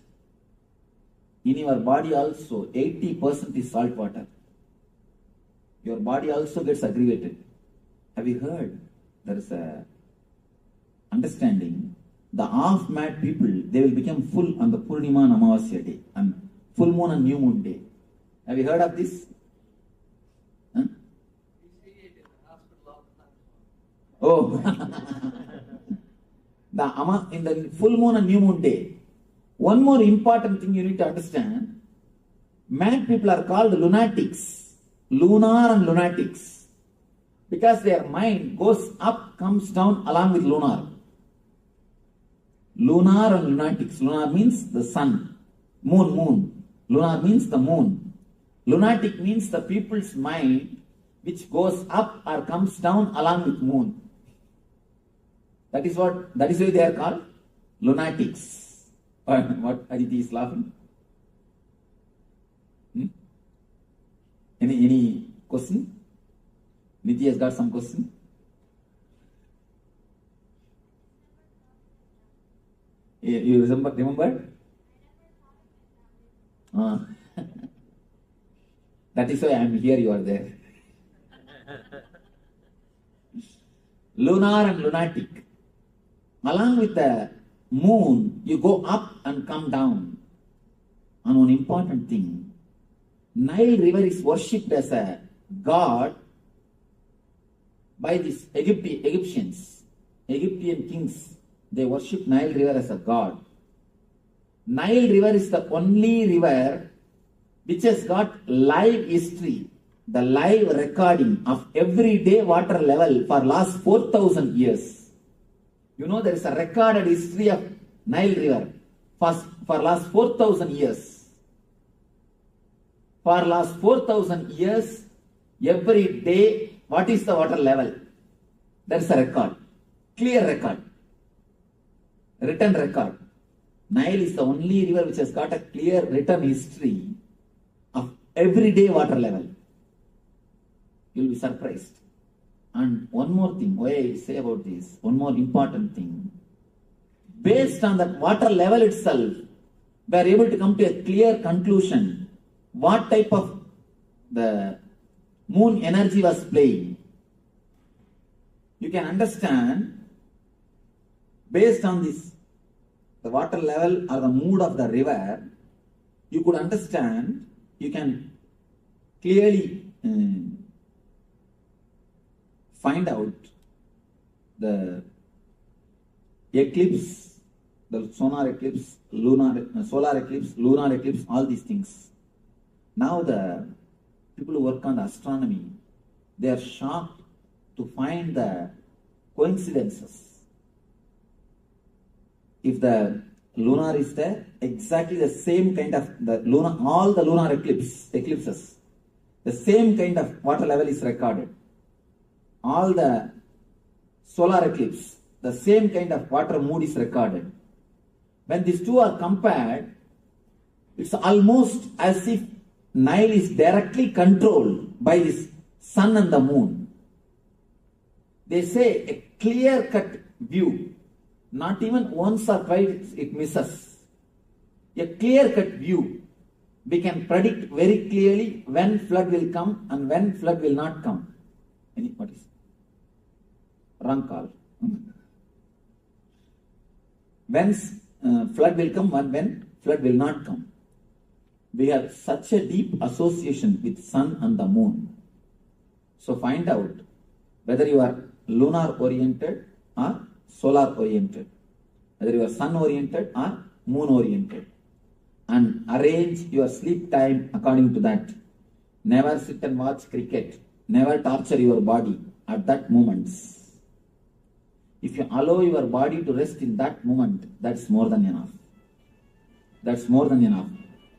Speaker 5: In your body also, 80% is salt water. Your body also gets aggravated. Have you heard? There is a understanding. The half-mad people, they will become full on the Purnima and Amavasya day, and full moon and new moon day. Have you heard of this? Huh? Oh, in the full moon and new moon day. One more important thing you need to understand. Mad people are called lunatics, lunar and lunatics, because their mind goes up, comes down along with lunar. Lunar and lunatics. Lunar means the sun. Moon. Lunar means the moon. Lunatic means the people's mind which goes up or comes down along with moon. That is why they are called lunatics. What Aditi is laughing? Any question? Niti has got some question? You remember? That is why I am here, you are there. Lunar and lunatic. Along with the moon, you go up and come down. And one important thing, Nile river is worshipped as a god by these Egyptians. Egyptian kings, they worship Nile river as a god. Nile river is the only river which has got live history, the live recording of everyday water level for last 4,000 years. You know, there is a recorded history of Nile river for last 4,000 years. For last 4,000 years, every day, what is the water level? There is a record, clear record, written record. Nile is the only river which has got a clear written history of everyday water level. You will be surprised. And one more thing, why I say about this, one more important thing. Based on that water level itself, we are able to come to a clear conclusion what type of the moon energy was playing. You can understand based on this, the water level or the mood of the river, you could understand, you can clearly find out the eclipse, the solar eclipse, solar eclipse, lunar eclipse, all these things. Now the people who work on astronomy, they are shocked to find the coincidences. If the lunar is there, exactly the same kind of all the lunar eclipses, the same kind of water level is recorded. All the solar eclipse, the same kind of water mood is recorded. When these two are compared, it's almost as if Nile is directly controlled by this sun and the moon. They say a clear-cut view, not even once or twice it misses. A clear-cut view. We can predict very clearly when flood will come and when flood will not come. What is wrong call? When flood will come and when flood will not come. We have such a deep association with sun and the moon. So find out whether you are lunar oriented or solar oriented, whether you are sun oriented or moon oriented, and arrange your sleep time according to that. Never sit and watch cricket. Never torture your body at that moment. If you allow your body to rest in that moment, that's more than enough. That's more than enough.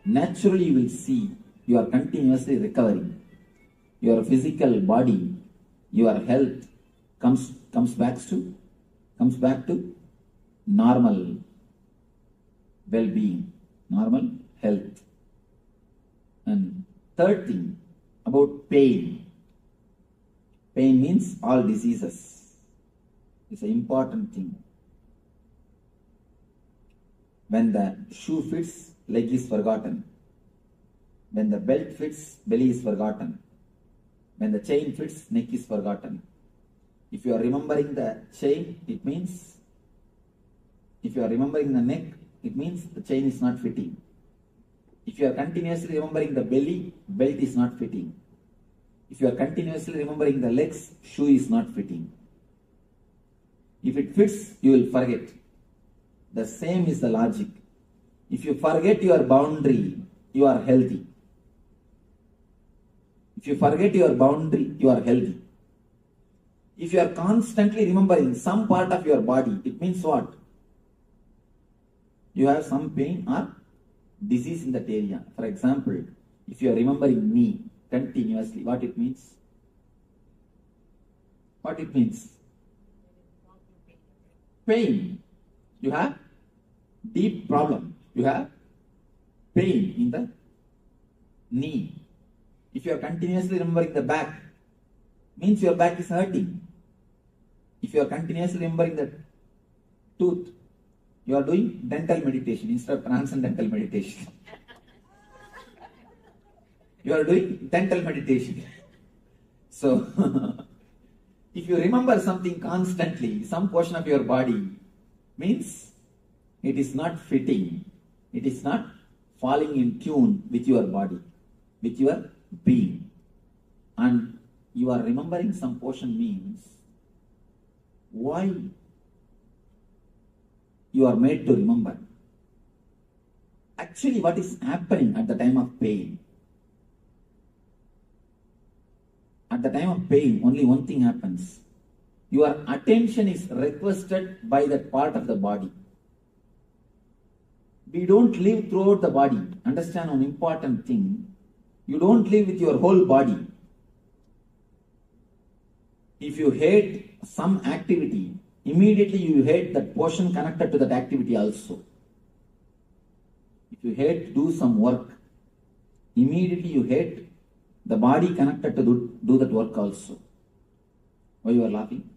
Speaker 5: Naturally, you will see you are continuously recovering. Your physical body, your health comes back to normal well-being, normal health. And third thing about pain. Pain means all diseases. It's an important thing. When the shoe fits, leg is forgotten. When the belt fits, belly is forgotten. When the chain fits, neck is forgotten. If you are remembering the chain, it means, if you are remembering the neck, it means the chain is not fitting. If you are continuously remembering the belly, belt is not fitting. If you are continuously remembering the legs, shoe is not fitting. If it fits, you will forget. The same is the logic. If you forget your boundary, you are healthy. If you forget your boundary, you are healthy. If you are constantly remembering some part of your body, it means what? You have some pain or disease in that area. For example, if you are remembering knee continuously, what it means? What it means? Pain. You have deep problem. You have pain in the knee. If you are continuously remembering the back, means your back is hurting. If you are continuously remembering the tooth, you are doing dental meditation instead of transcendental meditation. You are doing dental meditation. So, if you remember something constantly, some portion of your body, means it is not fitting. It is not falling in tune with your body, with your being. And you are remembering some portion means why you are made to remember. Actually, what is happening at the time of pain? At the time of pain, only one thing happens. Your attention is requested by that part of the body. We don't live throughout the body. Understand one important thing. You don't live with your whole body. If you hate some activity, immediately you hate that portion connected to that activity also. If you hate to do some work, immediately you hate the body connected to do that work also. Why you are laughing?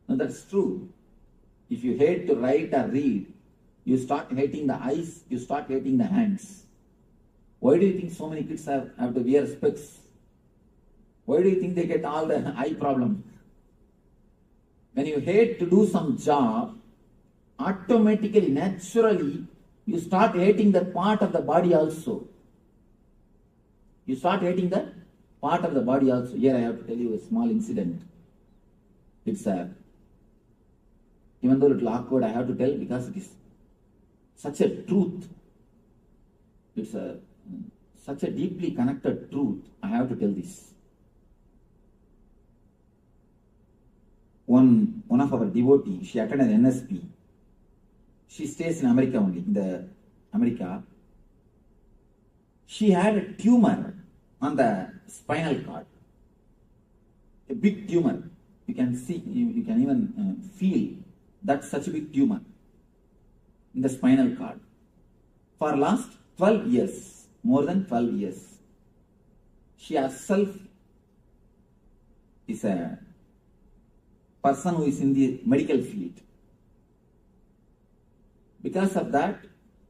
Speaker 5: No, that's true. If you hate to write or read, you start hating the eyes, you start hating the hands. Why do you think so many kids have to wear specs? Why do you think they get all the eye problems? When you hate to do some job, automatically, naturally, you start hating that part of the body also. You start hating that part of the body also. Here I have to tell you a small incident. It's even though a little awkward, I have to tell because it is such a truth. It's such a deeply connected truth. I have to tell this. One of our devotees, she attended an NSP. She stays in America only, in America. She had a tumor on the spinal cord. A big tumor. You can see, you can even feel that's such a big tumor in the spinal cord. For last 12 years, more than 12 years, she herself is a person who is in the medical field. Because of that,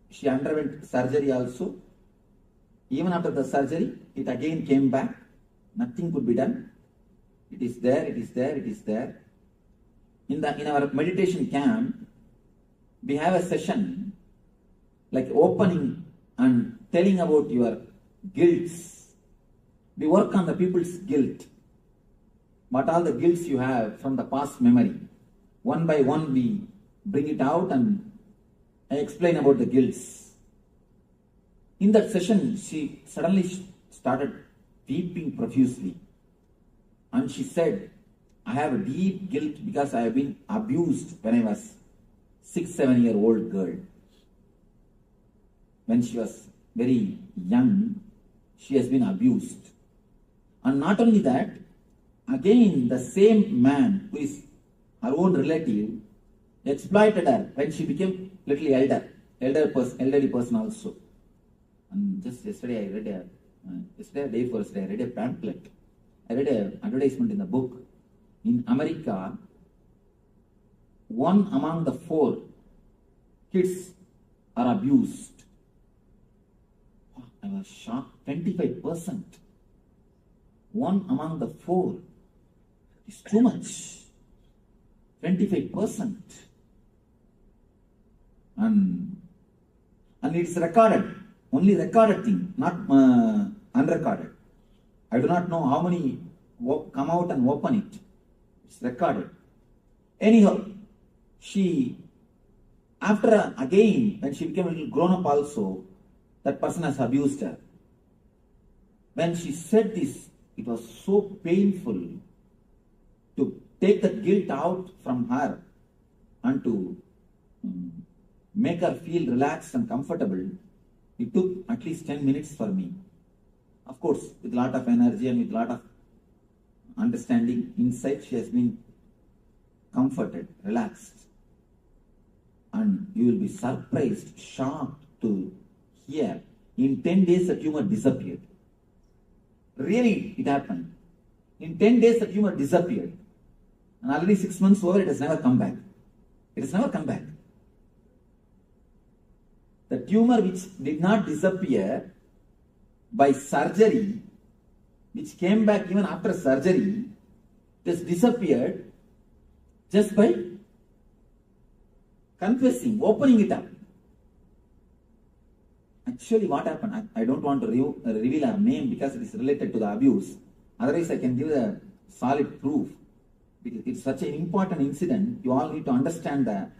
Speaker 5: she underwent surgery also. Even after the surgery, it again came back. Nothing could be done. It is there, it is there, it is there. In our meditation camp, we have a session like opening and telling about your guilts. We work on the people's guilt. What all the guilts you have from the past memory. One by one we bring it out and I explain about the guilts. In that session, she suddenly started weeping profusely. And she said, I have a deep guilt because I have been abused when I was 6-7-year-old girl. When she was very young, she has been abused. And not only that, again the same man who is her own relative exploited her when she became little elderly person also. And just yesterday I read I read a pamphlet. I read an advertisement in the book. In America, 1 among the 4 kids are abused. I was shocked. 25%. 1 among the 4 is too much. 25%. And it's recorded. Only recorded thing, not unrecorded. I do not know how many come out and open it. It's recorded. Anyhow, she, after again, when she became a little grown up also, that person has abused her. When she said this, it was so painful to take that guilt out from her and to make her feel relaxed and comfortable. It took at least 10 minutes for me. Of course, with a lot of energy and with a lot of understanding, insight, she has been comforted, relaxed. And you will be surprised, shocked to hear, in 10 days the tumor disappeared. Really, it happened. In 10 days the tumor disappeared. And already 6 months over, it has never come back. It has never come back. The tumor which did not disappear by surgery, which came back even after surgery, just disappeared just by confessing, opening it up. Actually, what happened? I don't want to reveal her name because it is related to the abuse. Otherwise, I can give a solid proof. It's such an important incident. You all need to understand that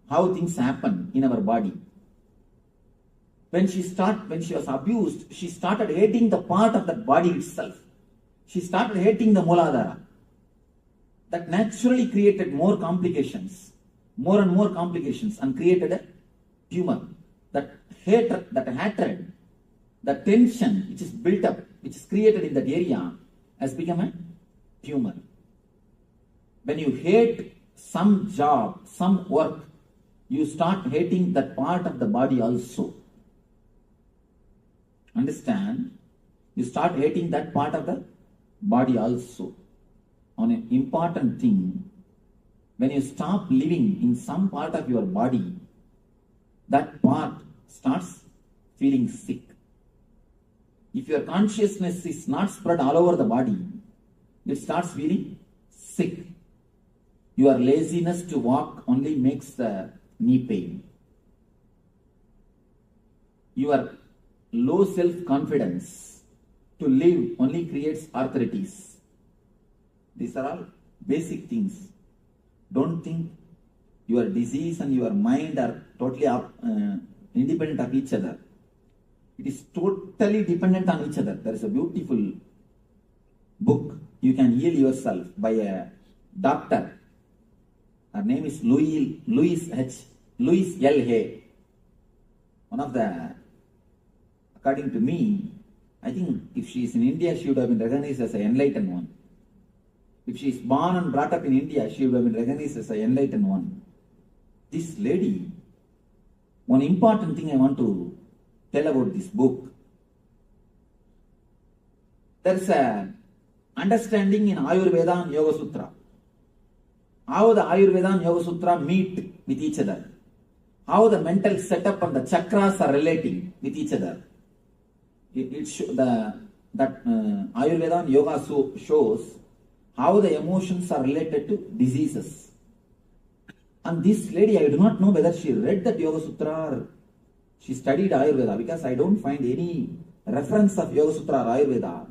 Speaker 5: how things happen in our body. When she was abused, she started hating the part of that body itself. She started hating the Muladhara. That naturally created more complications, more and more complications, and created a tumor. That hatred, the tension which is built up, which is created in that area, has become a tumor. When you hate some job, some work, you start hating that part of the body also. Understand? You start hating that part of the body also. On an important thing, when you stop living in some part of your body, that part starts feeling sick. If your consciousness is not spread all over the body, it starts feeling sick. Your laziness to walk only makes the knee pain. Your low self-confidence to live only creates arthritis. These are all basic things. Don't think your disease and your mind are totally independent of each other. It is totally dependent on each other. There is a beautiful book, You Can Heal Yourself, by a doctor. Her name is Louise L. Hay. One of the, according to me, I think if she is in India, she would have been recognized as an enlightened one. If she is born and brought up in India, she would have been recognized as an enlightened one. This lady, one important thing I want to tell about this book. There is an understanding in Ayurveda and Yoga Sutra. How the Ayurveda and Yoga Sutra meet with each other. How the mental setup and the chakras are relating with each other. Ayurveda and Yoga shows how the emotions are related to diseases. And this lady, I do not know whether she read that Yoga Sutra or she studied Ayurveda, because I don't find any reference of Yoga Sutra or Ayurveda.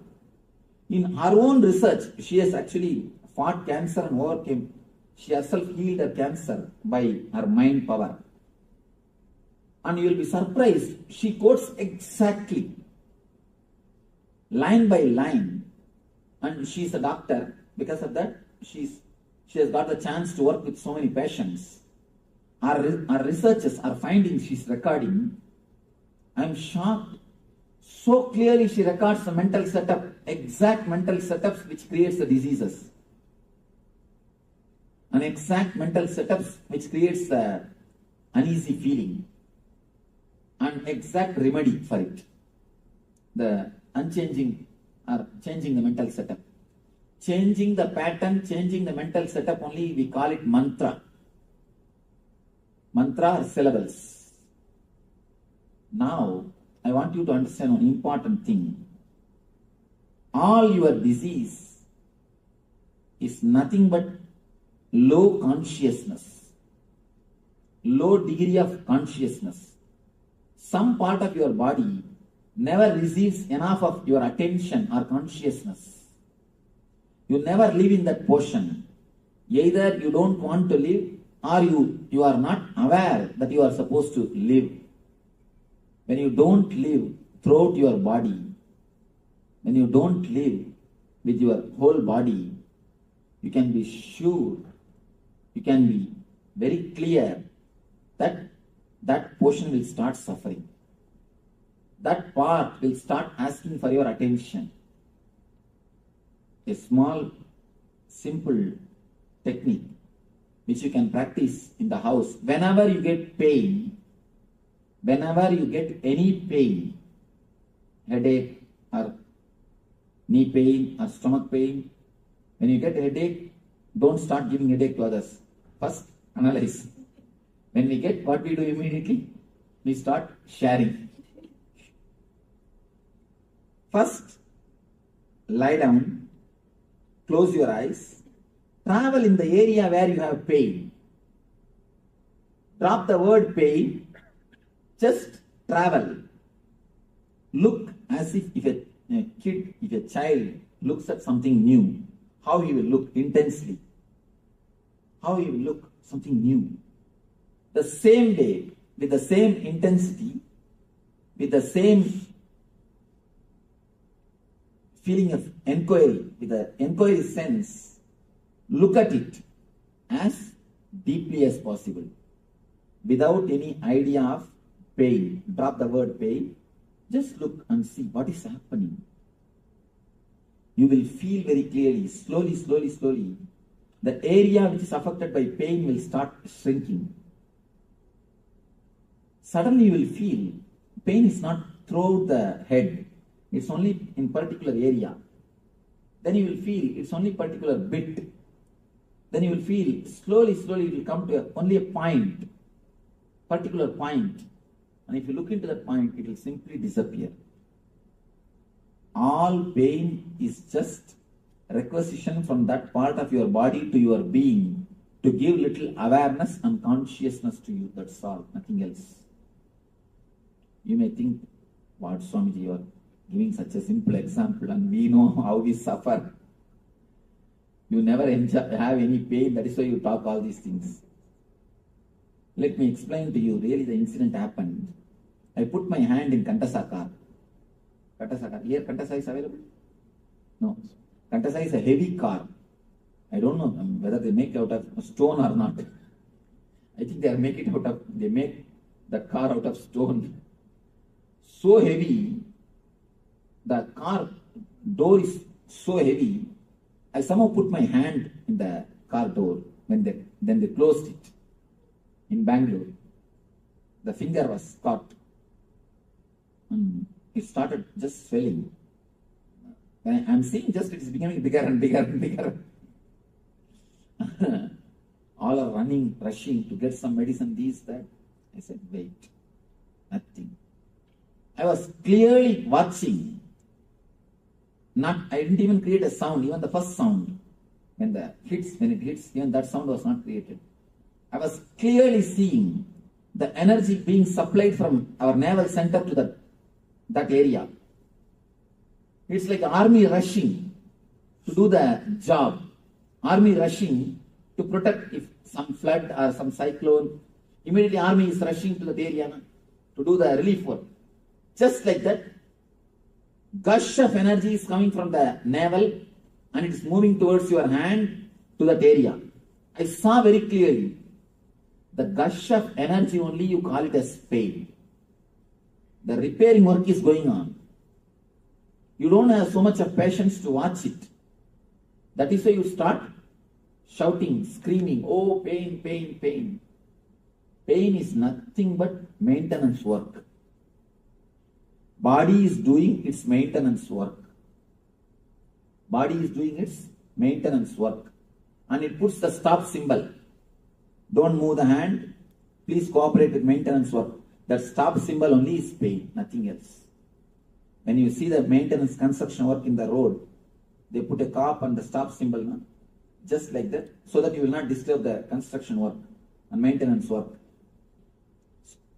Speaker 5: In her own research, she has actually fought cancer and overcame. She herself healed her cancer by her mind power. And you will be surprised, she quotes exactly, line by line. And she is a doctor. Because of that, she has got the chance to work with so many patients. Our researchers, our findings she's recording, I'm shocked. So clearly she records the mental setup, exact mental setups which creates the diseases. And exact mental setups which creates the uneasy feeling. And exact remedy for it. The unchanging or changing the mental setup. Changing the pattern, changing the mental setup only, we call it mantra. Mantra or syllables. Now, I want you to understand one important thing. All your disease is nothing but low consciousness. Low degree of consciousness. Some part of your body never receives enough of your attention or consciousness. You never live in that portion. Either you don't want to live or you are not aware that you are supposed to live. When you don't live throughout your body, when you don't live with your whole body, you can be sure, you can be very clear that that portion will start suffering. That part will start asking for your attention. A small, simple technique which you can practice in the house. Whenever you get pain, whenever you get any pain, headache or knee pain or stomach pain, when you get a headache, don't start giving headache to others. First, analyze. When we get, what we do immediately? We start sharing. First, lie down, close your eyes, travel in the area where you have pain. Drop the word pain, just travel. Look as if a child looks at something new, how he will look intensely. How he will look something new. The same way, with the same intensity, with the same feeling of inquiry, with the inquiry sense, look at it as deeply as possible. without any idea of pain. Drop the word pain. Just look and see what is happening. You will feel very clearly, slowly, the area which is affected by pain will start shrinking. Suddenly you will feel pain is not throughout the head. It's only in particular area. Then you will feel it's only particular bit. Then you will feel slowly it will come to only a point, particular point. And if you look into that point, it will simply disappear. All pain is just requisition from that part of your body to your being to give little awareness and consciousness to you. That's all, nothing else. You may think, what, Swamiji, you are giving such a simple example and we know how we suffer. You never have any pain, that is why you talk all these things. Let me explain to you, really the incident happened. I put my hand in Kantasa car. Kantasa car. Here Kantasa is available? No. Kantasa is a heavy car. I don't know whether they make it out of stone or not. I think they make the car out of stone. So heavy, the car door is so heavy, I somehow put my hand in the car door then they closed it in Bangalore. The finger was caught. And it started just swelling. When I'm seeing just it is becoming bigger and bigger and bigger. All are running, rushing to get some medicine, these, that. I said, wait, nothing. I was clearly watching. I didn't even create a sound, even the first sound. When it hits, even that sound was not created. I was clearly seeing the energy being supplied from our navel center to that area. It's like army rushing to do the job. Army rushing to protect if some flood or some cyclone. Immediately army is rushing to that area to do the relief work. Just like that, gush of energy is coming from the navel and it is moving towards your hand to that area. I saw very clearly the gush of energy only, you call it as pain. The repairing work is going on. You don't have so much of patience to watch it. That is why you start shouting, screaming, oh, pain, pain, pain. Pain is nothing but maintenance work. Body is doing its maintenance work. Body is doing its maintenance work. And it puts the stop symbol. Don't move the hand. Please cooperate with maintenance work. That stop symbol only is pain, nothing else. When you see the maintenance construction work in the road, they put a cop and the stop symbol, no? Just like that, so that you will not disturb the construction work and maintenance work.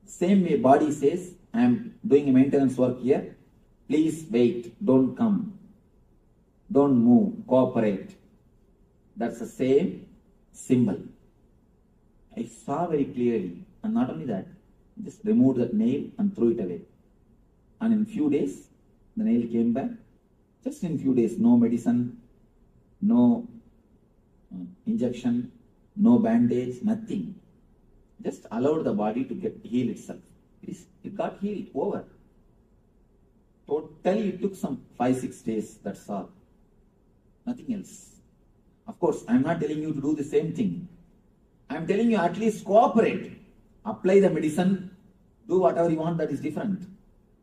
Speaker 5: Same way body says, I am doing a maintenance work here. Please wait, don't come. Don't move, cooperate. That's the same symbol. I saw very clearly, and not only that, just removed that nail and threw it away. And in few days, the nail came back. Just in few days, no medicine, no injection, no bandage, nothing. Just allowed the body to heal itself. It got healed, over. Totally it took some 5-6 days, that's all. Nothing else. Of course, I am not telling you to do the same thing. I am telling you at least cooperate. Apply the medicine, do whatever you want, that is different.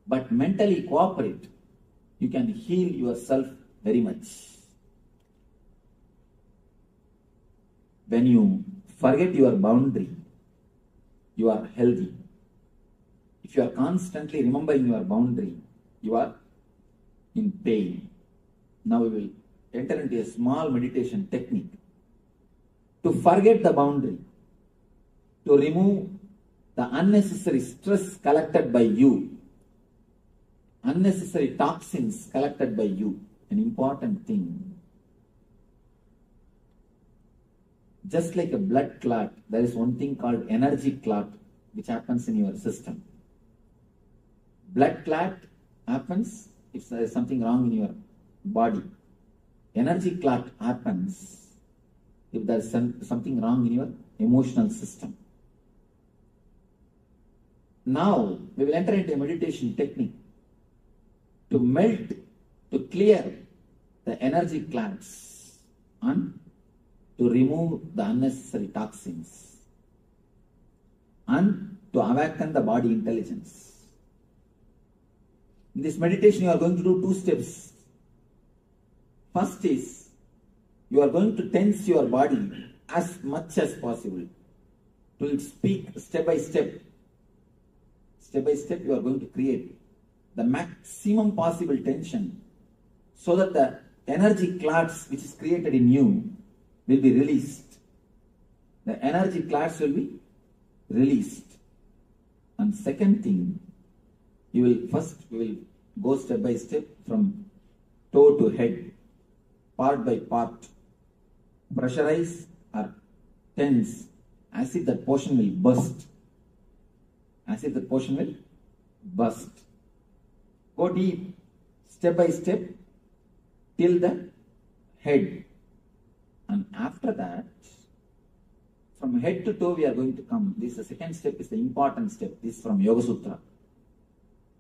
Speaker 5: But mentally cooperate. You can heal yourself very much. When you forget your boundary, you are healthy. If you are constantly remembering your boundary, you are in pain. Now we will enter into a small meditation technique to forget the boundary, to remove the unnecessary stress collected by you, unnecessary toxins collected by you. An important thing. Just like a blood clot, there is one thing called energy clot which happens in your system. Blood clot happens if there is something wrong in your body. Energy clot happens if there is something wrong in your emotional system. Now we will enter into a meditation technique to melt, to clear the energy clouds and to remove the unnecessary toxins and to awaken the body intelligence. In this meditation, you are going to do 2 steps. First is, you are going to tense your body as much as possible to its peak, step by step. Step by step, you are going to create the maximum possible tension so that the energy clouds which is created in you will be released. The energy clouds will be released. And second thing, we will go step by step from toe to head, part by part. Pressurize or tense as if that portion will burst. As if the portion will burst. Go deep, step by step, till the head. And after that, from head to toe we are going to come. This is the second step, is the important step. This is from Yoga Sutra.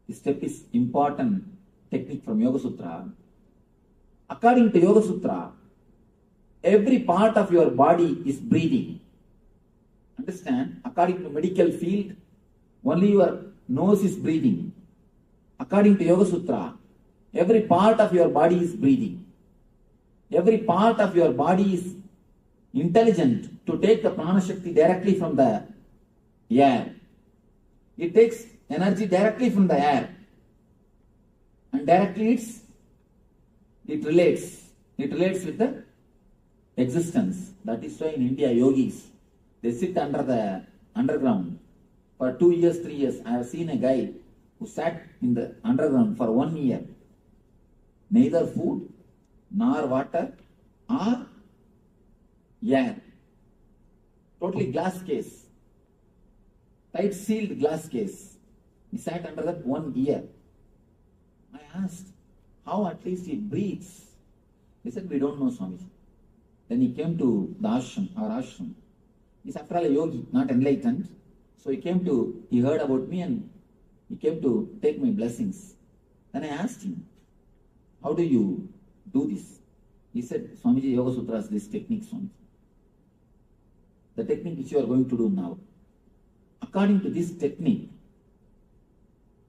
Speaker 5: This step is important technique from Yoga Sutra. According to Yoga Sutra, every part of your body is breathing. Understand? According to medical field, only your nose is breathing. According to Yoga Sutra, every part of your body is breathing. Every part of your body is intelligent to take the prana shakti directly from the air. It takes energy directly from the air. And directly it relates. It relates with the existence. That is why in India, yogis, they sit under the underground for 2 years, 3 years. I have seen a guy who sat in the underground for 1 year. Neither food, nor water, or air. Totally glass case. Tight sealed glass case. He sat under that 1 year. I asked, how at least he breathes? He said, we don't know, Swami. Then he came to the ashram, our ashram. He's after all a yogi, not enlightened. So he heard about me and he came to take my blessings. Then I asked him, how do you do this? He said, Swamiji, Yoga Sutra is this technique, Swamiji. The technique which you are going to do now. According to this technique,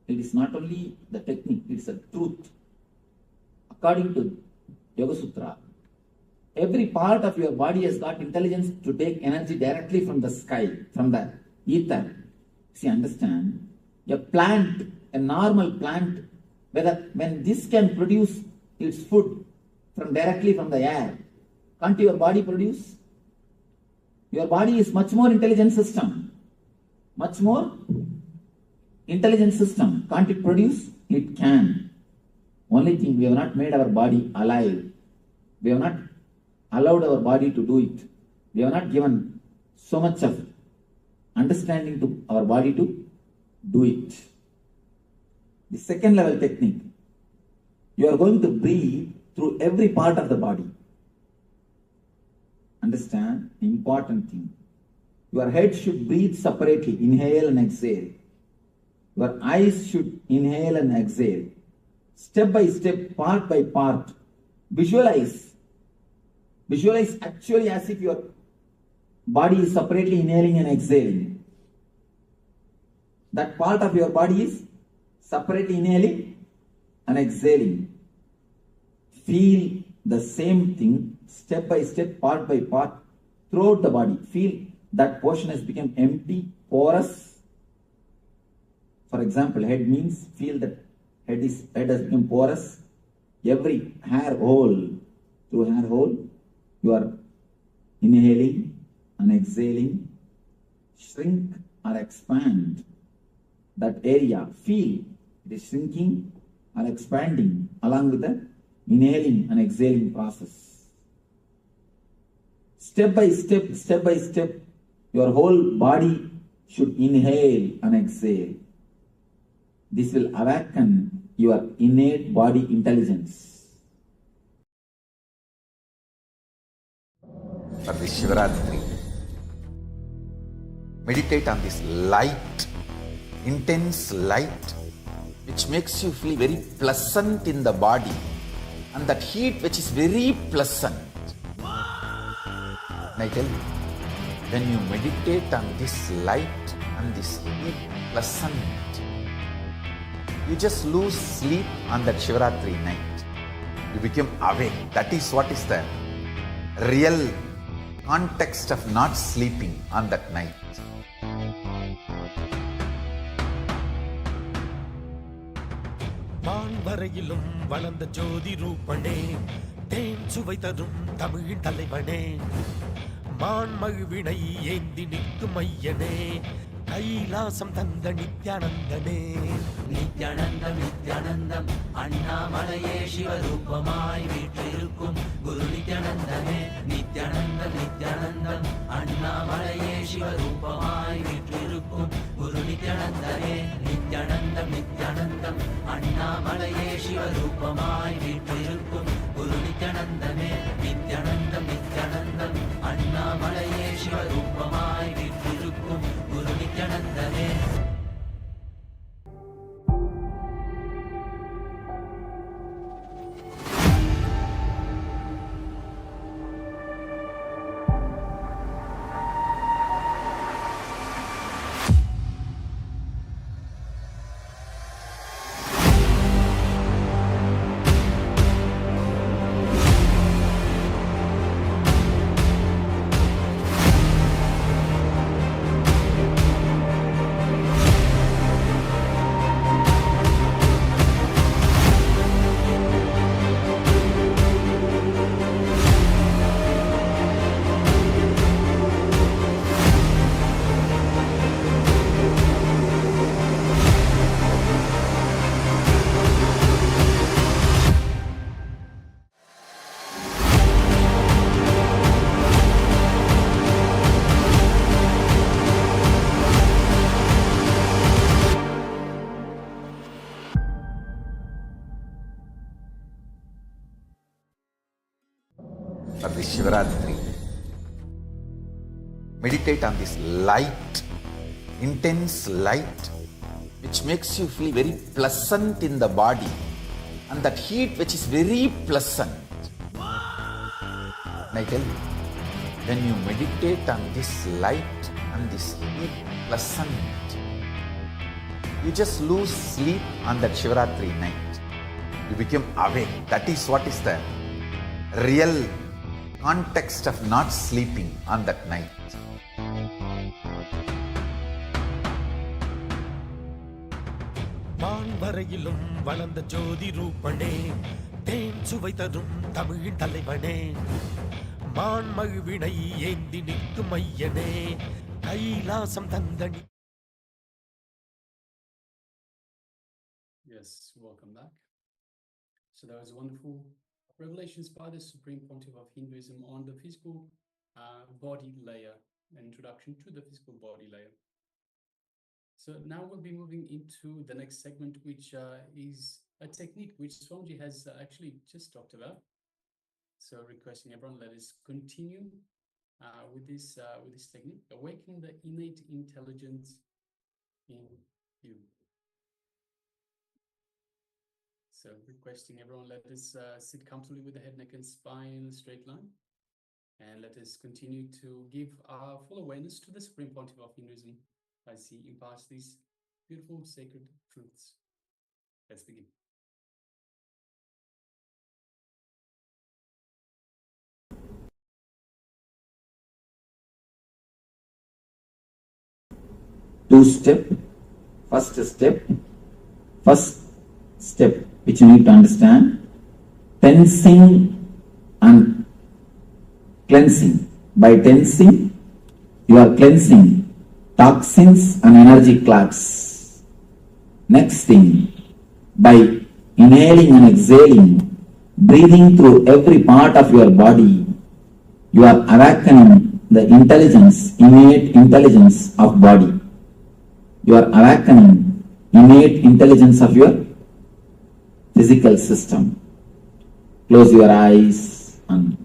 Speaker 5: it is not only the technique, it is a truth. According to Yoga Sutra, every part of your body has got intelligence to take energy directly from the sky, from the ether. See, understand? A plant, a normal plant, when this can produce its food directly from the air, can't your body produce? Your body is much more intelligent system. Much more intelligent system. Can't it produce? It can. Only thing, we have not made our body alive. We have not allowed our body to do it. We have not given so much of understanding to our body to do it. The second level technique, you are going to breathe through every part of the body. Understand? Important thing. Your head should breathe separately, inhale and exhale. Your eyes should inhale and exhale. Step by step, part by part. Visualize actually as if your body is separately inhaling and exhaling. That part of your body is separately inhaling and exhaling. Feel the same thing, step by step, part by part, throughout the body. Feel that portion has become empty, porous. For example, head means feel that head has become porous. Every hair hole, through hair hole, you are inhaling and exhaling. Shrink or expand that area. Feel it is shrinking or expanding along with the inhaling and exhaling process. Step by step, your whole body should inhale and exhale. This will awaken your innate body intelligence.
Speaker 1: For this Shivaratri, meditate on this light intense light which makes you feel very pleasant in the body, and that heat which is very pleasant. And I tell you, when you meditate on this light and this heat pleasant, you just lose sleep on that Shivaratri night. You become awake. That is what is the real context of not sleeping on that night.
Speaker 8: வான்வரையிலும் வளர்ந்த ஜோதி ரூபனே, தேன் சுவை தரும் தமிழ் தலைவனே, மான்மழுவினை ஏந்தி நிற்கும் ஐயனே, கைலாசம் தந்த நித்யானந்தனே.
Speaker 9: நித்யானந்தம் நித்யானந்தம் அண்ணாமலையே சிவரூபமாய் வீற்றிருக்கும் குரு நித்யானந்தமே. நித்யானந்தம் நித்யானந்தம் அண்ணாமலையே சிவரூபமாய் வீற்றிருக்கும் குரு நித்யானந்தமே. நித்யானந்தம் நித்யானந்தம் அண்ணாமலையே சிவரூபமாய் வீற்றிருக்கும் குரு நித்யானந்தமே. நித்யானந்தம் நித்யானந்தம் அண்ணாமலையே சிவரூபமாய் வீற்றிருக்கும் குரு நித்யானந்தமே.
Speaker 1: For this Shivaratri, meditate on this light, intense light which makes you feel very pleasant in the body, and that heat which is very pleasant. And I tell you, when you meditate on this light and this heat pleasant, you just lose sleep on that Shivaratri night. You become awake. That is what is the real context of not sleeping on that night.
Speaker 8: வான்வரையிலும் வளர்ந்த ஜோதி ரூபனே, தேன் சுவை தரும் தமிழ் தலைவனே, மான்மழுவினை ஏந்தி நிற்கும் ஐயனே, கைலாசம் தந்த.
Speaker 4: Yes, welcome back. So that was wonderful revelations by the Supreme Pontiff of Hinduism on the physical body layer, an introduction to the physical body layer. So now we'll be moving into the next segment, which is a technique which Swamiji has actually just talked about. So requesting everyone, let us continue with this technique, awaken the innate intelligence in you. So requesting everyone, let us sit comfortably with the head, neck and spine in a straight line. And let us continue to give our full awareness to the Supreme Pontiff of Hinduism as he imparts these beautiful sacred truths. Let's begin.
Speaker 5: First step which you need to understand, tensing and cleansing. By tensing, you are cleansing toxins and energy clouds. Next thing, by inhaling and exhaling, breathing through every part of your body, you are awakening the intelligence, innate intelligence of body. You are awakening innate intelligence of your physical system. Close your eyes and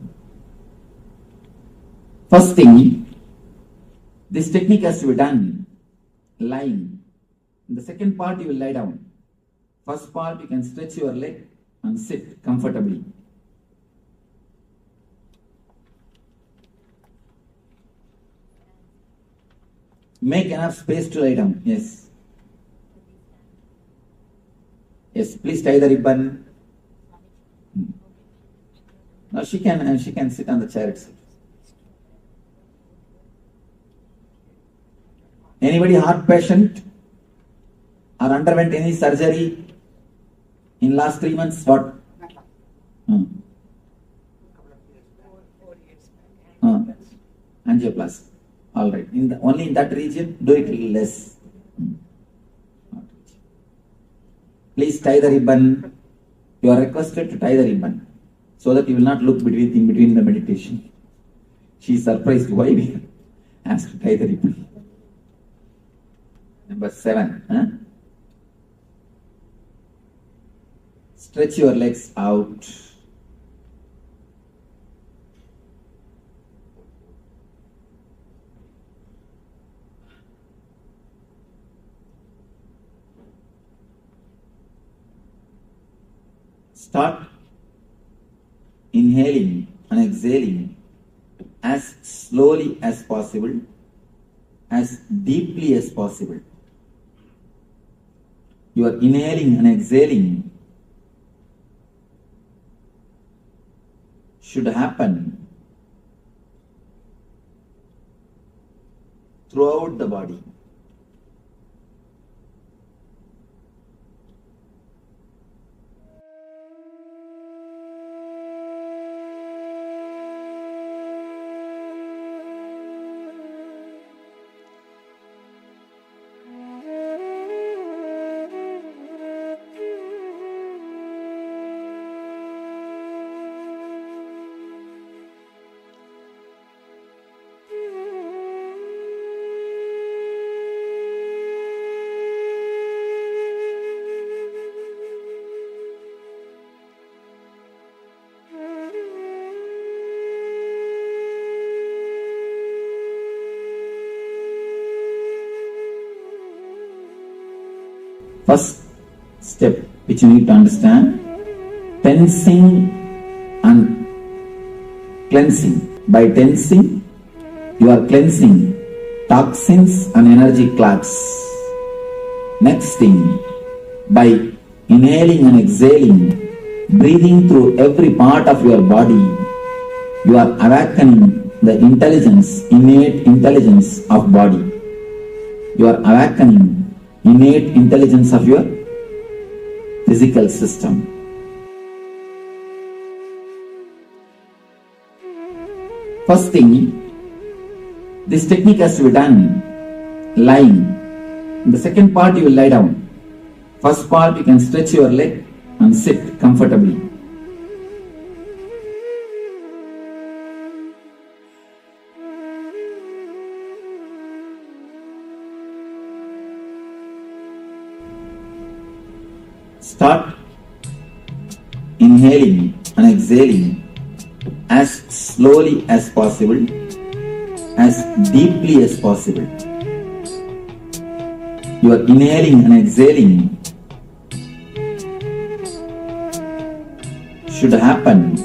Speaker 5: first thing, this technique has to be done lying In the second part, you will lie down. First part, you can stretch your leg and sit comfortably. Make enough space to lie down. Yes. Yes, please tie the ribbon. Now she can sit on the chair itself. Anybody heart patient or underwent any surgery in last 3 months? What? Angioplasty. All right. Only in that region, do it a little less. Please tie the ribbon. You are requested to tie the ribbon so that you will not look in between the meditation. She is surprised why we asked to tie the ribbon. Number 7. Stretch your legs out. Start inhaling and exhaling as slowly as possible, as deeply as possible. You are inhaling and exhaling should happen throughout the body. First step which you need to understand, tensing and cleansing. By tensing, you are cleansing toxins and energy clots. Next thing, by inhaling and exhaling, breathing through every part of your body, you are awakening the intelligence, innate intelligence of body. You are awakening innate intelligence of your physical system. First thing, this technique has to be done lying. In the second part, you will lie down. First part, you can stretch your leg and sit comfortably. Start inhaling and exhaling as slowly as possible, as deeply as possible. You are inhaling and exhaling should happen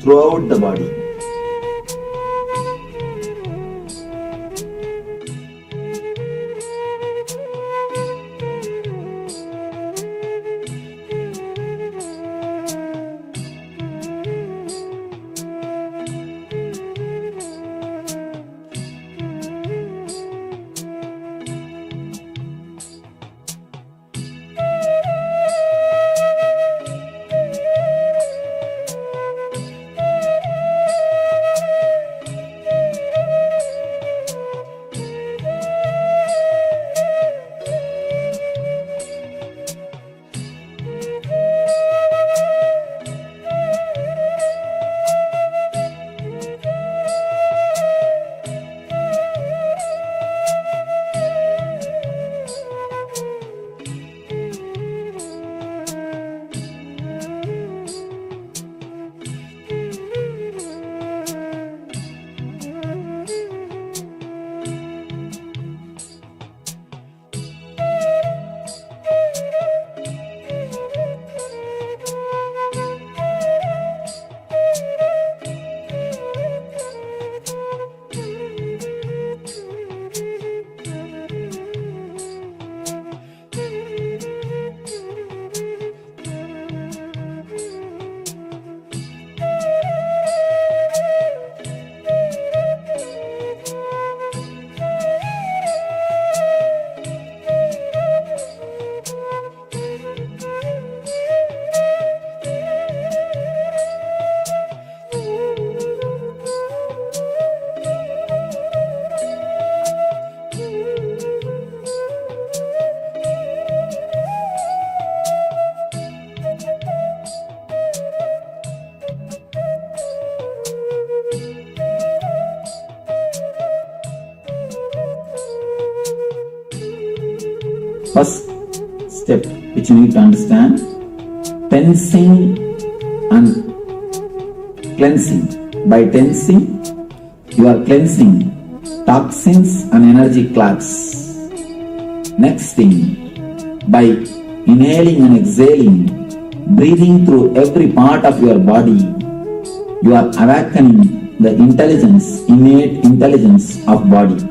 Speaker 5: throughout the body. First step which you need to understand, tensing and cleansing. By tensing, you are cleansing toxins and energy clots. Next thing, by inhaling and exhaling, breathing through every part of your body, you are awakening the intelligence, innate intelligence of body.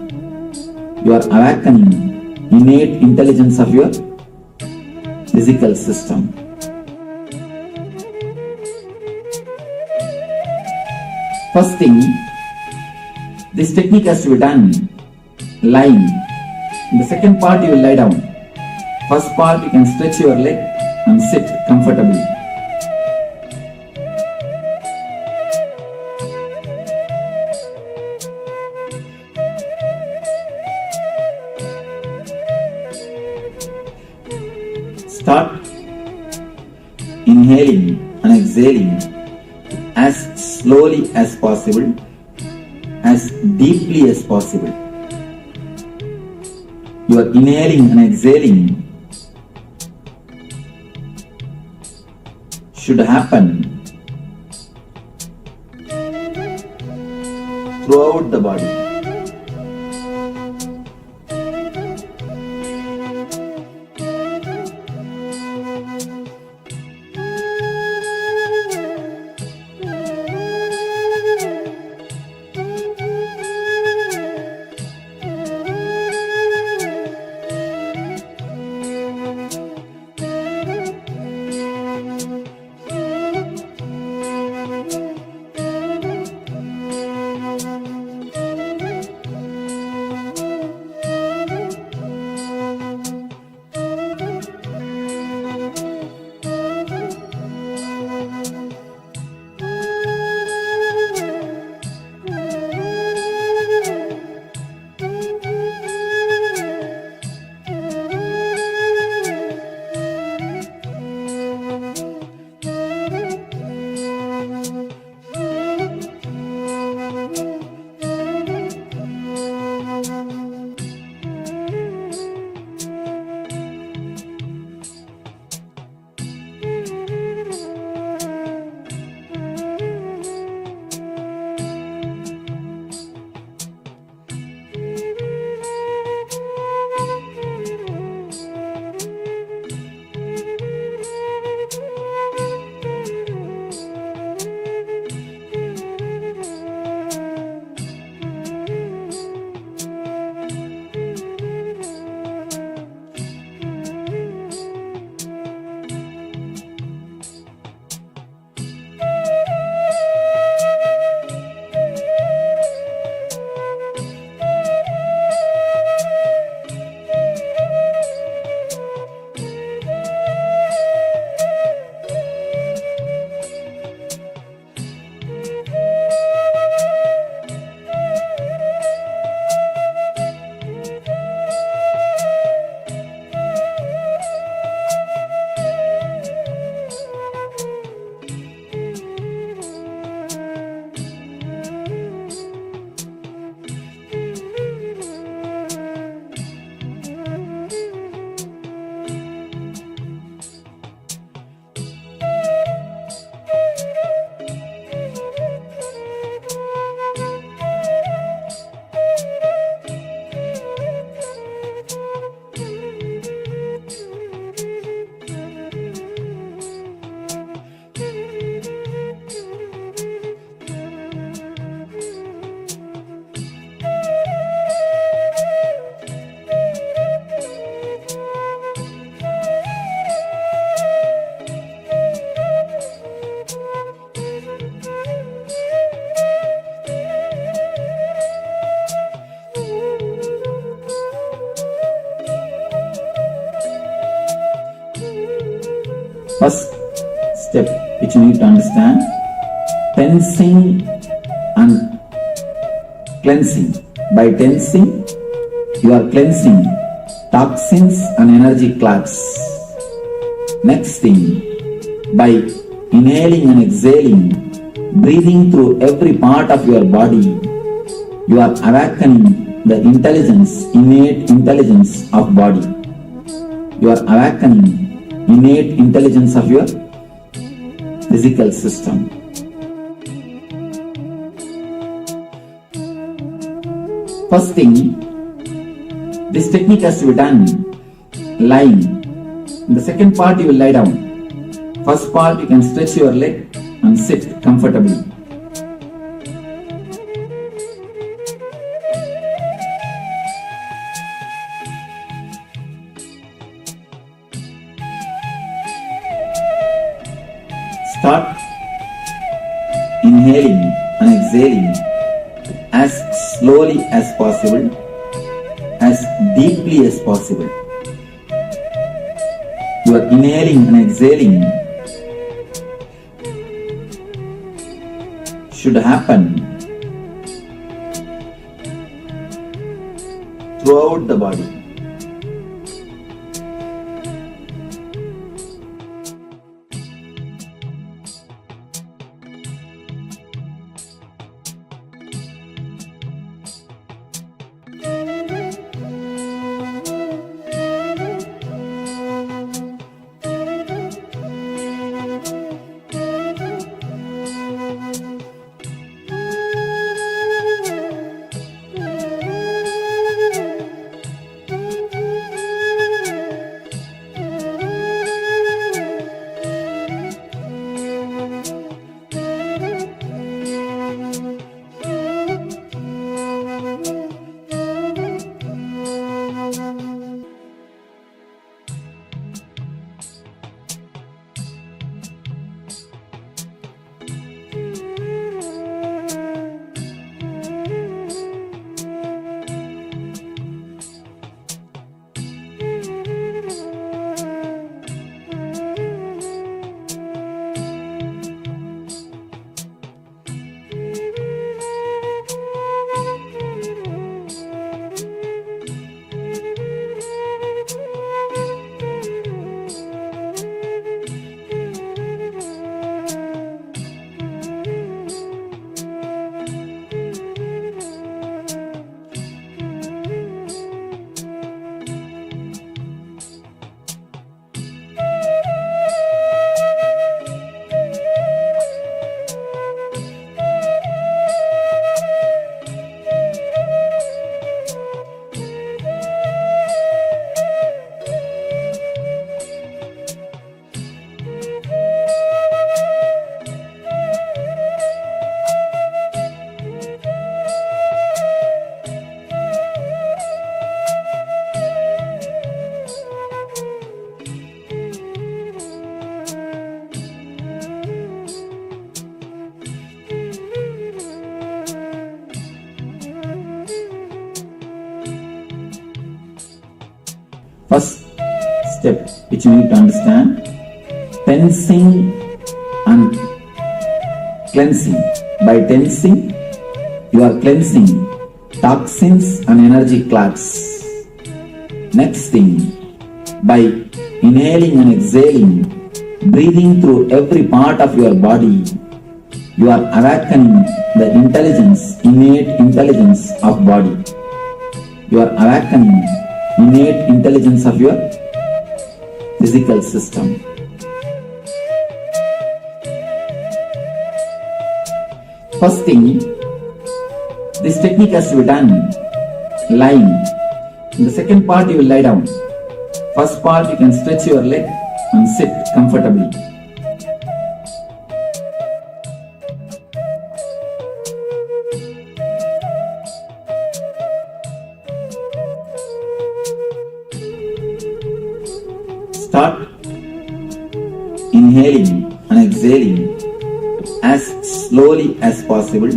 Speaker 5: You are awakening innate intelligence of your physical system. First thing, this technique has to be done lying. In the second part, you will lie down. First part, you can stretch your leg and sit comfortably. Start inhaling and exhaling as slowly as possible, as deeply as possible. Your inhaling and exhaling should happen throughout the body. First step which you need to understand, tensing and cleansing. By tensing, you are cleansing toxins and energy clots. Next thing, by inhaling and exhaling, breathing through every part of your body, you are awakening the intelligence, innate intelligence of body. you are awakening innate intelligence of your physical system. First thing, this technique has to be done lying. In the second part, you will lie down. First part, you can stretch your leg and sit comfortably. Start inhaling and exhaling as slowly as possible, as deeply as possible. You are inhaling and exhaling should happen throughout the body. First step which you need to understand, tensing and cleansing. By tensing, you are cleansing toxins and energy clots. Next thing, by inhaling and exhaling, breathing through every part of your body, you are awakening the intelligence, innate intelligence of body. You are awakening innate intelligence of your physical system. First thing, this technique has to be done lying. In the second part, you will lie down. First part, you can stretch your leg and sit comfortably. Start inhaling and exhaling as slowly as possible,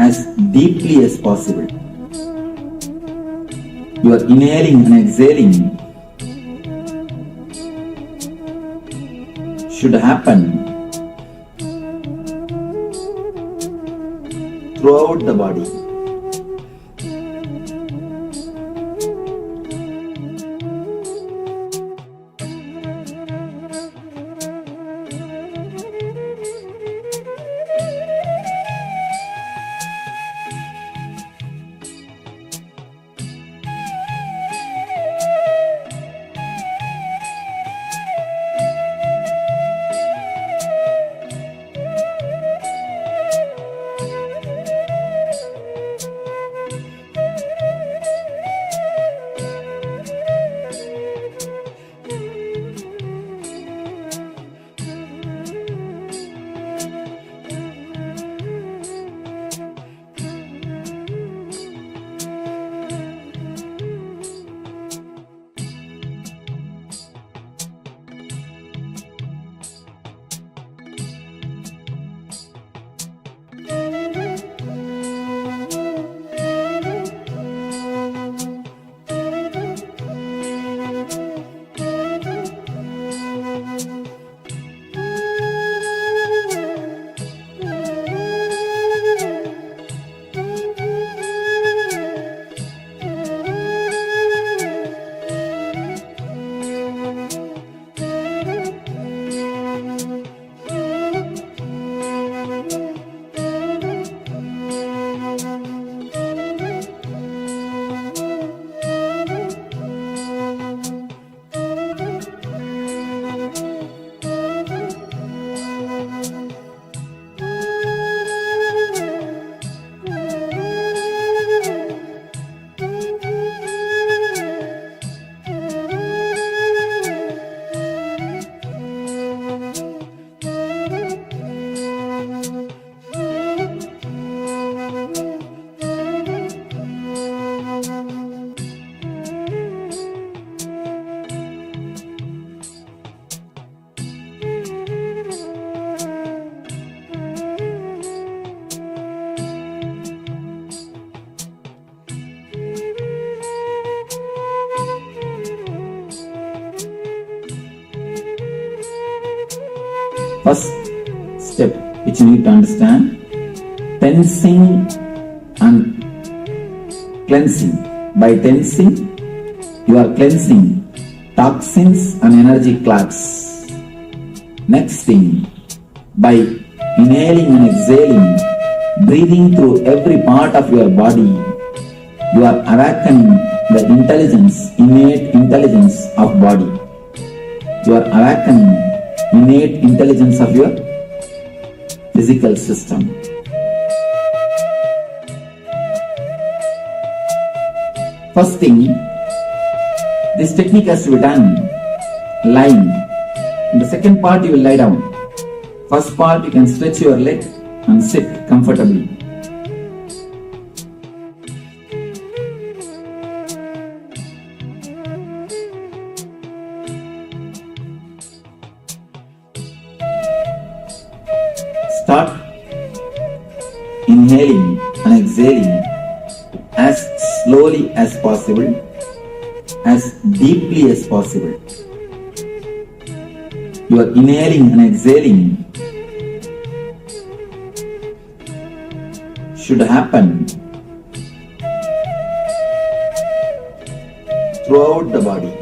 Speaker 5: as deeply as possible. You are inhaling and exhaling should happen throughout the body. first step which you need to understand, tensing and cleansing. By tensing, you are cleansing toxins and energy clots. Next thing, by inhaling and exhaling, breathing through every part of your body, you are awakening the intelligence, innate intelligence of body. You are awakening innate intelligence of your physical system. First thing, this technique has to be done lying. In the second part, you will lie down. First part, you can stretch your leg and sit comfortably. Start inhaling and exhaling as slowly as possible, as deeply as possible. You are inhaling and exhaling should happen throughout the body.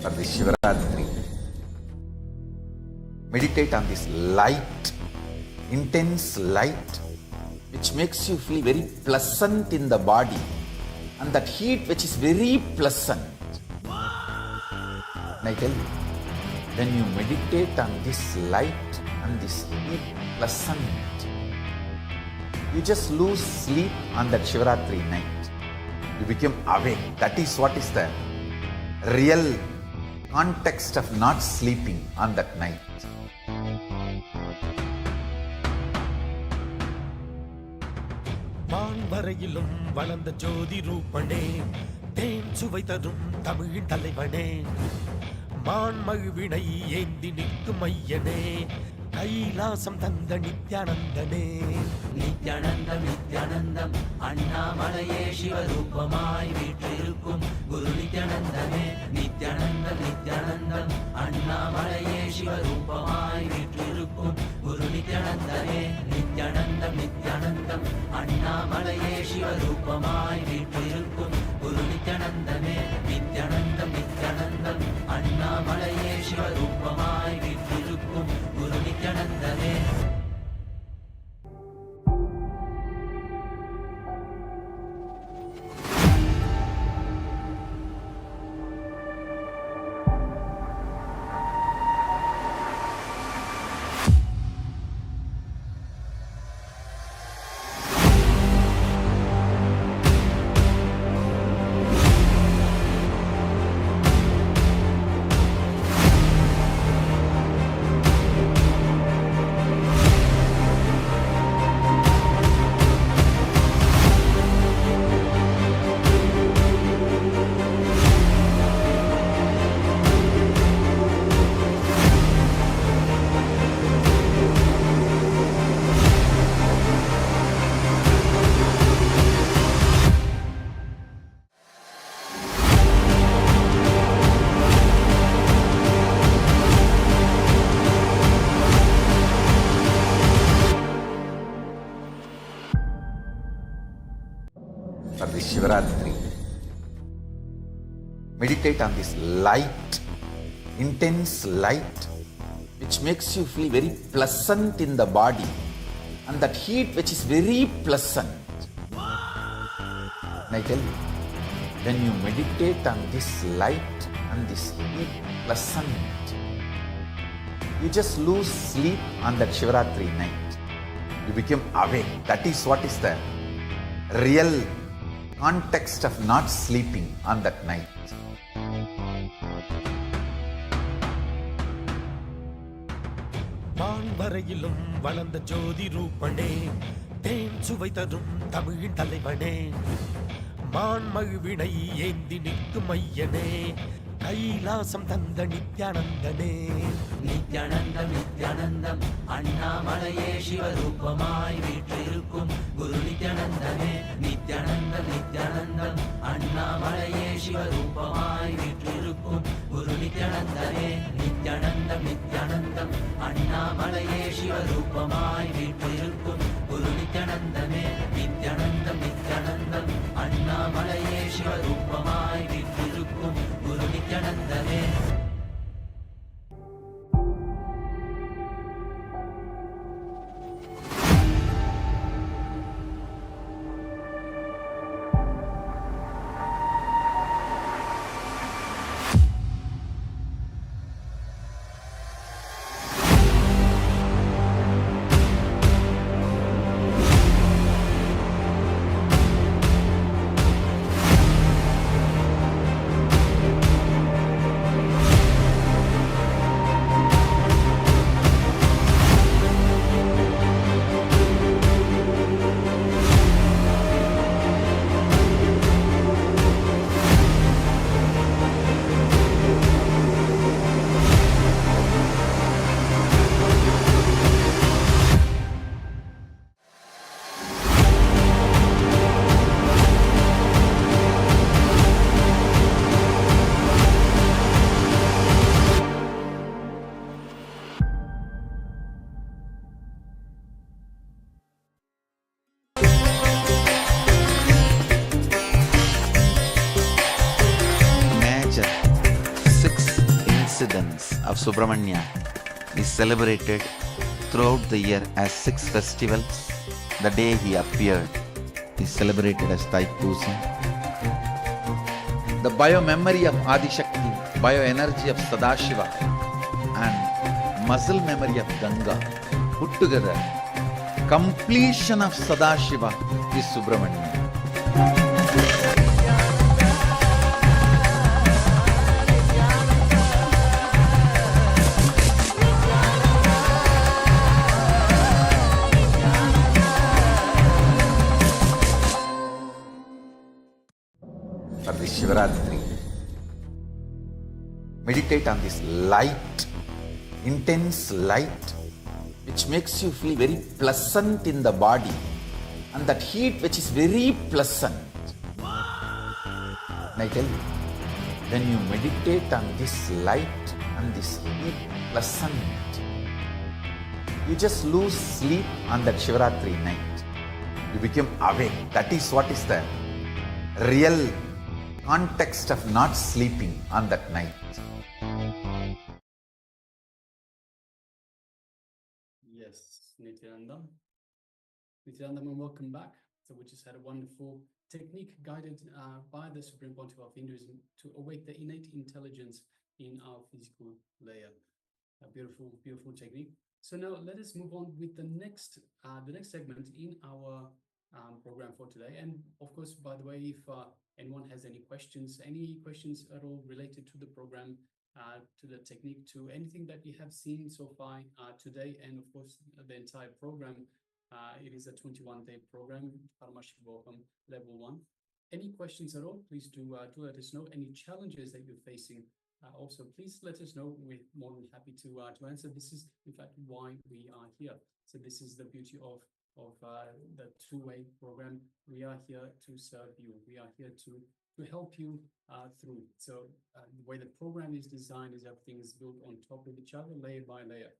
Speaker 1: For this Shivaratri, meditate on this light, intense light, which makes you feel very pleasant in the body, and that heat which is very pleasant. And I tell you, when you meditate on this light and this heat pleasant, you just lose sleep on that Shivaratri night. You become awake. That is what is the real context of not sleeping on that night.
Speaker 8: வான்வரையிலும் வளர்ந்த ஜோதி ரூபனே, தேன் சுவை தரும் தமிழின் தலைவனே, மான்மழுவினை ஏந்தி நிற்கும் ஐயனே, கைலாசம் தந்த நித்யானந்தனே.
Speaker 9: நித்யானந்தம் நித்யானந்தம் அண்ணாமலையே சிவரூபமாய் வீற்றிருக்கும் குரு நித்யானந்தமே. நித்யானந்தம் நித்யானந்தம் அண்ணாமலையே சிவரூபமாய் வீற்றிருக்கும் குரு நித்யானந்தமே. நித்யானந்தம் நித்யானந்தம் அண்ணாமலையே சிவரூபமாய் வீற்றிருக்கும் குரு நித்யானந்தமே. நித்யானந்தம் நித்யானந்தம் அண்ணாமலையே சிவரூபமாய் வீற்றிருக்கும் குரு நித்யானந்தமே.
Speaker 1: For this Shivaratri, meditate on this light, intense light, which makes you feel very pleasant in the body, and that heat which is very pleasant. And I tell you, when you meditate on this light and this heat pleasant, you just lose sleep on that Shivaratri night. You become awake. That is what is the real context of not sleeping on that night.
Speaker 8: வான்வரையிலும் வளர்ந்த ஜோதி ரூபனே, தேன் சுவை தரும் தமிழின் தலைவனே, மான்மழுவினை ஏந்தி நிற்கும் ஐயனே, கைலாசம் தந்த நித்யானந்தனே.
Speaker 9: நித்யானந்தம் நித்யானந்தம் அண்ணாமலையே சிவரூபமாய் வீற்றிருக்கும் குரு நித்யானந்தமே. நித்யானந்தம் நித்யானந்தம் அண்ணாமலையே சிவரூபமாய் வீற்றிருக்கும் குரு நித்யானந்தமே. நித்யானந்தம் நித்யானந்தம் அண்ணாமலையே சிவரூபமாய் வீற்றிருக்கும் குரு நித்யானந்தமே. நித்யானந்தம் நித்யானந்தம் அண்ணாமலையே சிவரூபமாய் வீற்றிருக்கும் குரு நித்யானந்தமே.
Speaker 1: of Subramanya is celebrated throughout the year as 6 festivals. The day he appeared is celebrated as Thaipusam. The bio-memory of Adi-Shakti, bio-energy of Sadashiva and muscle memory of Ganga put together, completion of Sadashiva is Subramanya. for this Shivaratri. Meditate on this light, intense light, which makes you feel very pleasant in the body, and that heat which is very pleasant. And I tell you, when you meditate on this light and this heat pleasant, you just lose sleep on that Shivaratri night. You become awake. That is what is the real context of not sleeping on that night.
Speaker 4: Yes, Nithyananda. Nithyananda, and welcome back. So we just had a wonderful technique guided by the Supreme Pontiff of Hinduism to awake the innate intelligence in our physical layer. A beautiful, beautiful technique. So now let us move on with the next segment in our program for today. And of course, by the way, if anyone has any questions at all related to the program, to the technique, to anything that you have seen so far today, and of course the entire program, it is a 21-day program, Paramashivoham Level 1. Any questions at all, please do let us know. Any challenges that you're facing, also please let us know. We're more than happy to answer. This is in fact why we are here. So this is the beauty of the two-way program. We are here to serve you. We are here to help you through. So the way the program is designed is everything is built on top of each other, layer by layer.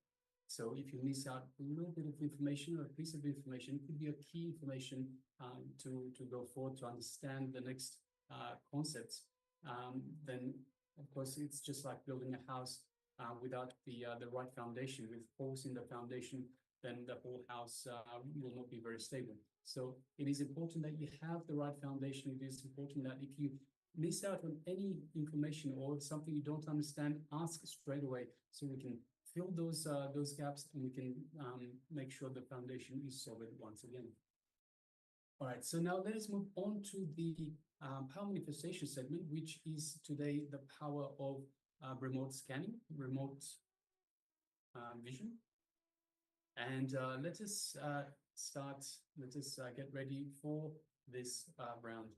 Speaker 4: So if you miss out a little bit of information or a piece of information, it could be a key information to go forward to understand the next concepts. Then of course it's just like building a house without the right foundation. With holes in the foundation, then the whole house will not be very stable. So it is important that you have the right foundation. It is important that if you miss out on any information or something you don't understand, ask straight away so we can fill those gaps and we can make sure the foundation is solid once again. All right, so now let us move on to the power manifestation segment, which is today the power of remote scanning, remote vision. And let us get ready for this round.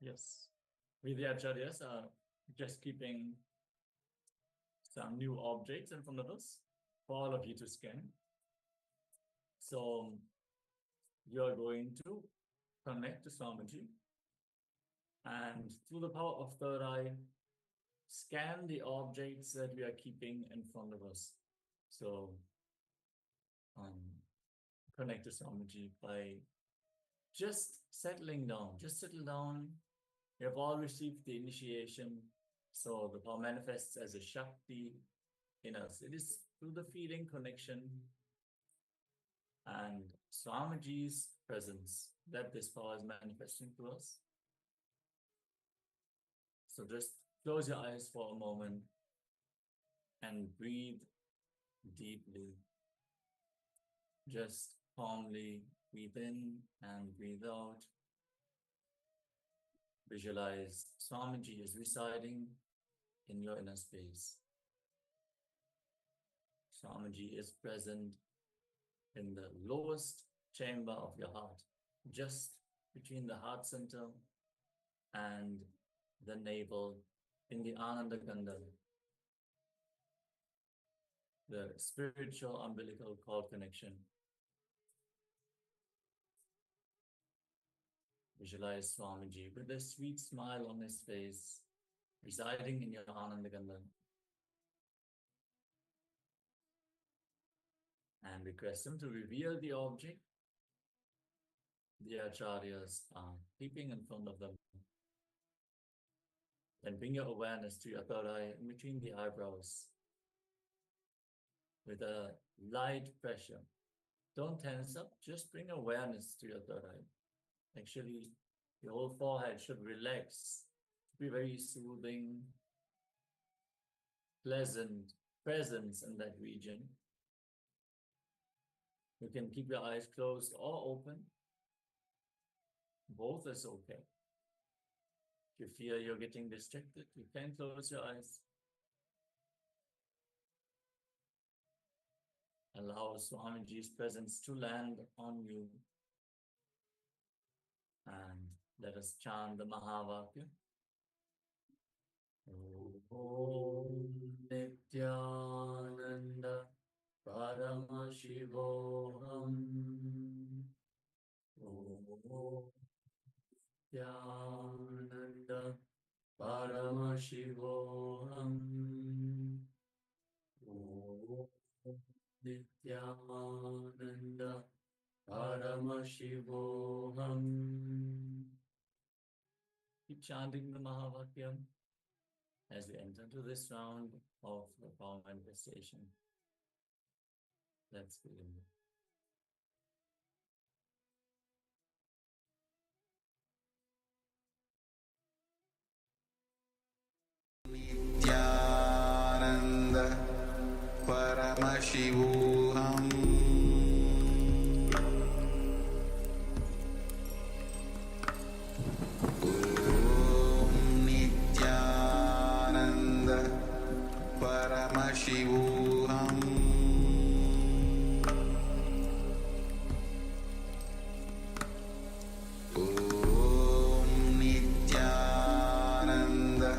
Speaker 2: Yes, with the acharyas just keeping some new objects in front of us for all of you to scan. So you are going to connect to Swamiji and through the power of third eye, scan the objects that we are keeping in front of us. So connect to Swamiji by just settling down. Just settle down. You have all received the initiation. So the power manifests as a Shakti in us. It is through the feeling connection and Swamiji's presence that this power is manifesting to us. So just close your eyes for a moment and breathe deeply. Just calmly breathe in and breathe out. Visualize Swamiji is residing in your inner space. Swamiji is present in the lowest chamber of your heart, just between the heart center and the navel in the Ananda Gandha, the spiritual umbilical cord connection. Visualize Swamiji with a sweet smile on his face, residing in your Anandagandha. And request him to reveal the object the acharyas are keeping in front of them. Then bring your awareness to your third eye in between the eyebrows with a light pressure. Don't tense up, just bring awareness to your third eye. Actually, your whole forehead should relax, be very soothing, pleasant presence in that region. You can keep your eyes closed or open. Both is okay. If you fear you're getting distracted, you can close your eyes. Allow Swamiji's presence to land on you. And let us chant the Mahavakya. Om Nithyananda Paramashivoham. Om Nithyananda Paramashivoham. Om Nithyananda Paramashivoham. Keep chanting the Mahavakyam as we enter into this round of the power manifestation. Let's begin.
Speaker 1: Nithyananda Paramashivoham. Om Nithyananda Paramashivoham. Om Nithyananda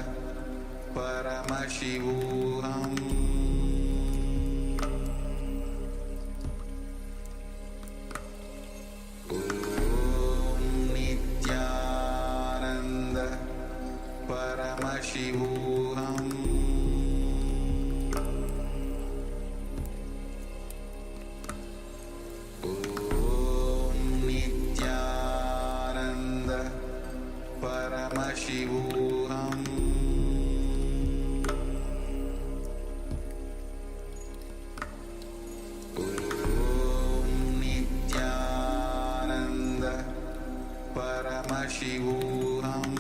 Speaker 1: Paramashivoham. Om Nithyananda Paramashivoham. Om Nithyananda Paramashivoham. Om Nithyananda Paramashivoham. Om Nithyananda Paramashivoham. Om Nithyananda Paramashivoham.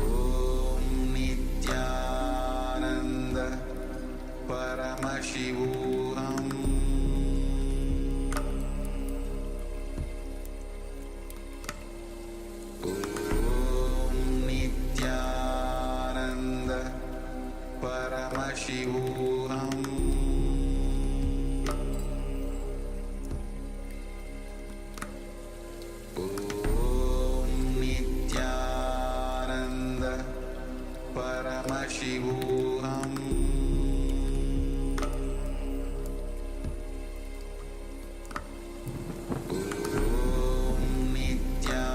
Speaker 1: Om Nithyananda Paramashivoham. Om Nithyananda Paramashivoham. Om Nithyananda Paramashivoham. Om Nithyananda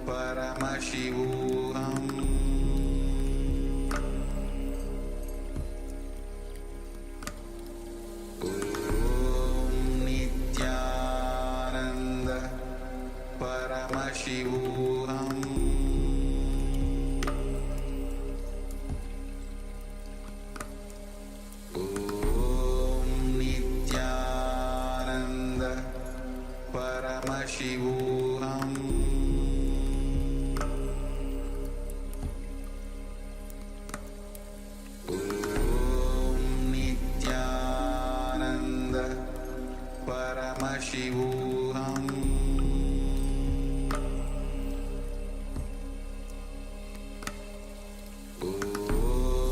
Speaker 1: Paramashivoham. Om Nithyananda Paramashivoham. Om Nithyananda Paramashivoham.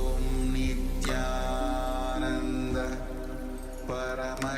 Speaker 1: Om Nithyananda Paramashivoham.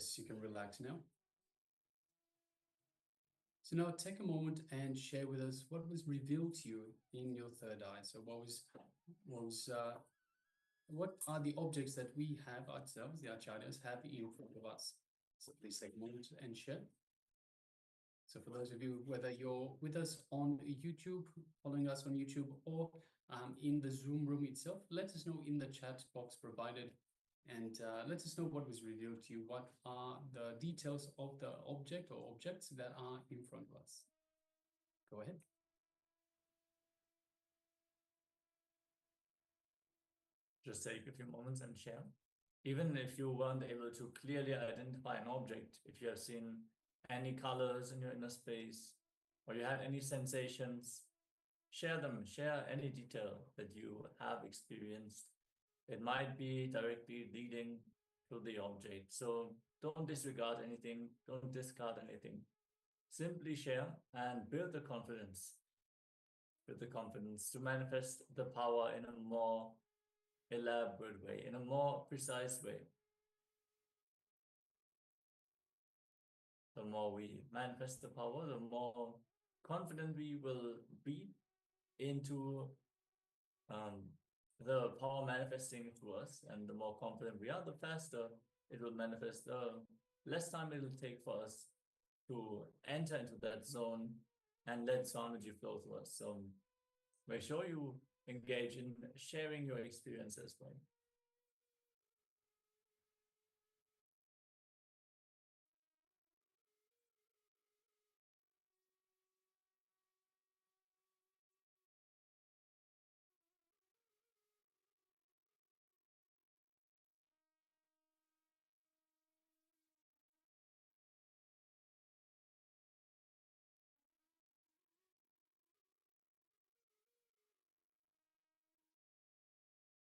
Speaker 4: Yes, you can relax now. So now take a moment and share with us what was revealed to you in your third eye. So what are the objects that we have ourselves, the acharyas, have in front of us? So please take a moment and share. So for those of you, whether you're with us on YouTube, following us on YouTube, or in the Zoom room itself, let us know in the chat box provided, and let us know what was revealed to you. What are the details of the object or objects that are in front of us? Go ahead.
Speaker 2: Just take a few moments and share. Even if you weren't able to clearly identify an object, if you have seen any colors in your inner space, or you had any sensations, share them, share any detail that you have experienced. It might be directly leading to the object. So don't disregard anything, don't discard anything. Simply share and build the confidence. Build the confidence to manifest the power in a more elaborate way, in a more precise way. The more we manifest the power, the more confident we will be into the power manifesting through us. And the more confident we are, the faster it will manifest, the less time it will take for us to enter into that zone and let Swamiji flow through us. So make sure you engage in sharing your experience as well.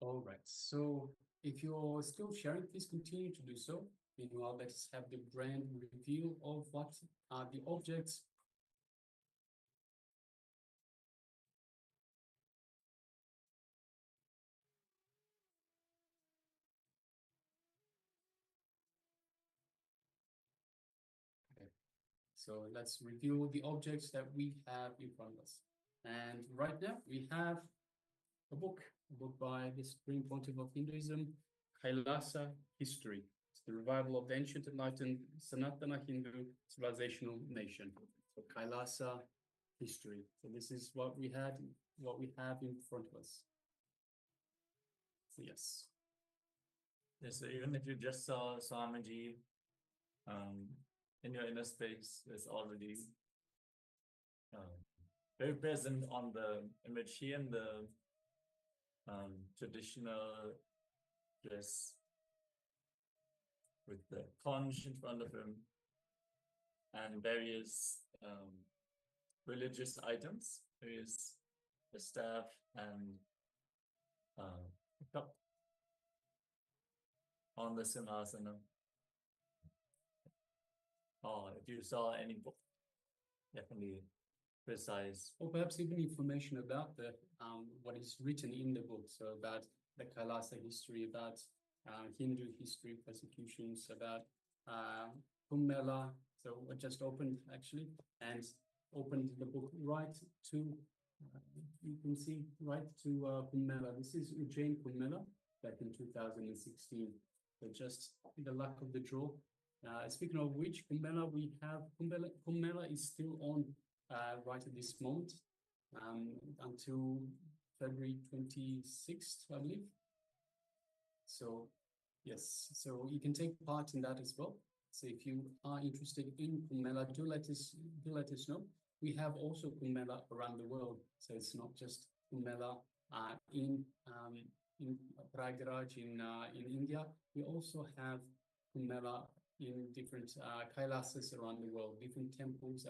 Speaker 4: All right, so if you're still sharing, please continue to do so. Meanwhile, let's have the grand reveal of what are the objects. Okay, so let's review the objects that we have in front of us. And right now we have a book by the Supreme Pontiff of Hinduism, KAILASA History. It's the revival of the ancient enlightened Sanatana Hindu civilizational nation. So KAILASA History. So this is what we have in front of us. So yes.
Speaker 2: Yes, so even if you just saw Swamiji in your inner space, it's already very present on the image here in the traditional dress with the conch in front of him and various religious items, various the staff and a cup on the Shavasana. Or if you saw any book, definitely precise.
Speaker 4: Or perhaps even information about the what is written in the book, so about the KAILASA history, about Hindu history, persecutions, about Kumbh Mela. So I just opened actually and opened the book right to, you can see right to Kumbh Mela. This is Ujjain Kumbh Mela back in 2016. So just the luck of the draw. Speaking of which, Kumbh Mela, we have Kumbh Mela is still on right at this moment until February 26th, I believe. So yes, so you can take part in that as well. So if you are interested in Kumbh Mela, do let us know. We have also Kumbh Mela around the world, so it's not just Kumbh Mela in Prayagraj in India. We also have Kumbh Mela in different kailasas around the world, different temples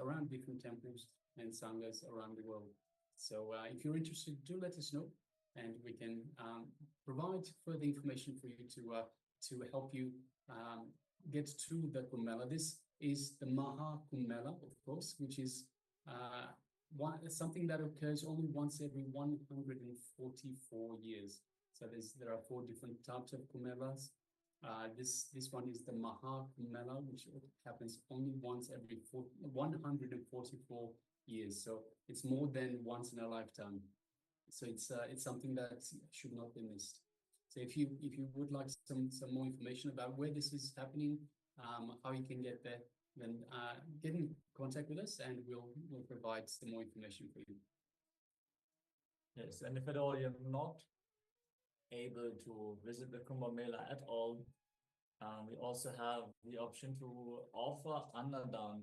Speaker 4: and sanghas around the world. So if you're interested, do let us know, and we can provide further information for you to help you get to the Kumbh Mela. This is the Maha Kumbh Mela, of course, which is something that occurs only once every 144 years. So there are 4 different types of Kumbh Melas. This one is the Mahamudra, which happens only once every 144 years. So it's more than once in a lifetime. So it's something that should not be missed. So if you would like some more information about where this is happening, how you can get there, then get in contact with us and we'll provide some more information for you.
Speaker 2: Yes, and if at all you're not able to visit the Kumbh Mela at all, we also have the option to offer Annadan,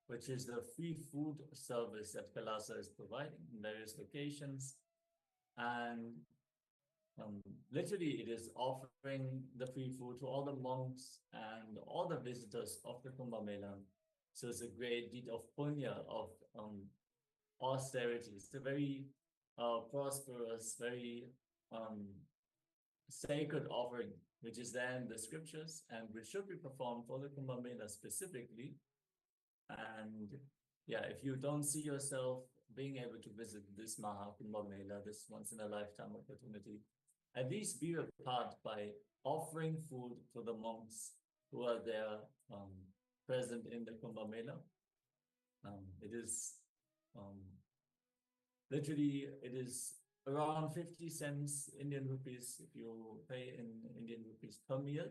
Speaker 2: which is the free food service that KAILASA is providing in various locations. And literally it is offering the free food to all the monks and all the visitors of the Kumbh Mela. So it's a great deed of punya, of austerity. It's a very prosperous, very sacred offering, which is there in the scriptures and which should be performed for the Kumbh Mela specifically. And yeah, if you don't see yourself being able to visit this Kumbh Mela, this once in a lifetime opportunity, at least be a part by offering food to the monks who are there present in the Kumbh Mela. It is literally, it is around 50 cents Indian rupees if you pay in Indian rupees per meal.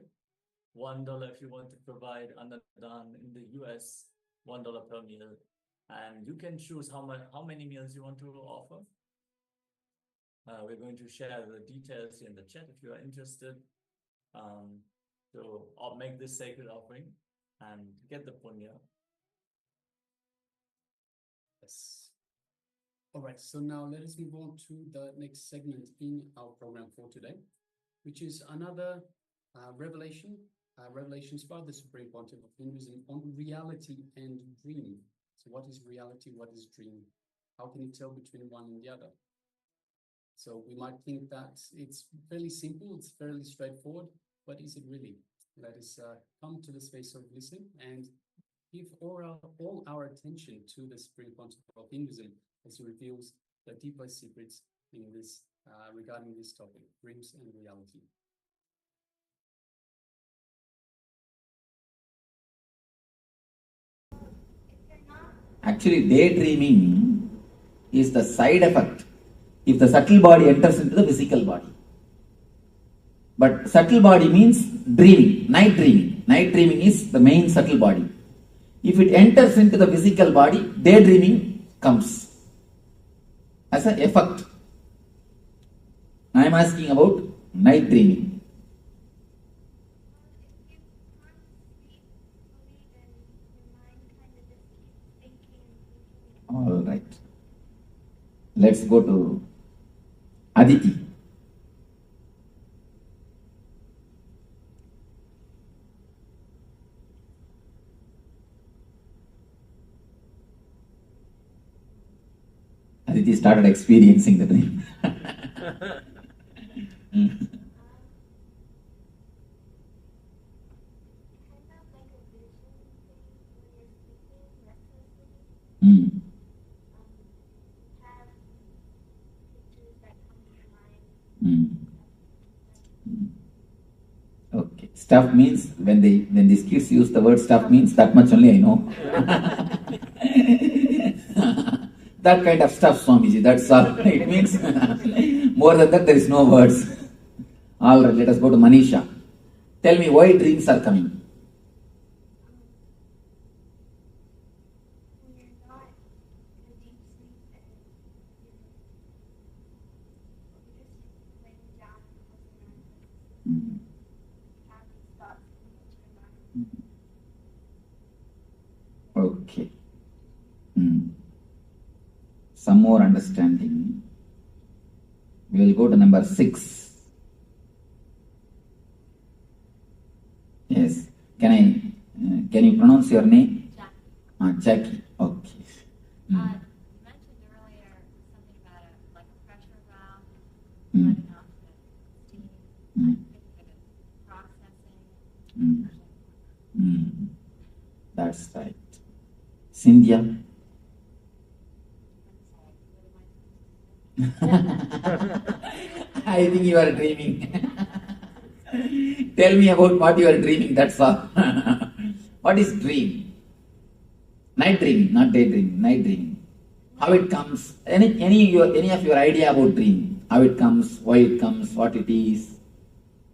Speaker 2: $1 if you want to provide Annadan in the US, $1 per meal. And you can choose how many meals you want to offer. We're going to share the details in the chat if you are interested. So I'll make this sacred offering and get the punya.
Speaker 4: Yes. All right, so now let us move on to the next segment in our program for today, which is another revelations by the Supreme Pontiff of Hinduism on reality and dream. So what is reality? What is dream? How can you tell between one and the other? So we might think that it's fairly simple, it's fairly straightforward, but is it really? Let us come to the space of listening and give all our attention to the Supreme Pontiff of Hinduism as he reveals the deepest secrets in this regarding this topic, dreams and reality.
Speaker 5: Actually, daydreaming is the side effect if the subtle body enters into the physical body. But subtle body means dreaming, night dreaming. Night dreaming is the main subtle body. If it enters into the physical body, daydreaming comes as an effect. I am asking about night dreaming. All right. Let's go to Aditi. Aditi started experiencing the dream. Okay. Stuff means when these kids use the word stuff means that much only I know. That kind of stuff, Swamiji, that's all. It means more than that there is no words. All right, let us go to Manisha. Tell me why dreams are coming. Okay. Some more understanding. We will go to number 6. Yes. Can you pronounce your name? Jackie. Jackie. Okay.
Speaker 6: You mentioned earlier something about like a pressure valve, letting off the steam. I think it is processing.
Speaker 5: That's right. Cynthia. I think you are dreaming. Tell me about what you are dreaming, that's all. What is dream? Night dreaming, not daydreaming, night dreaming. How it comes? Any of your idea about dream? How it comes, why it comes, what it is?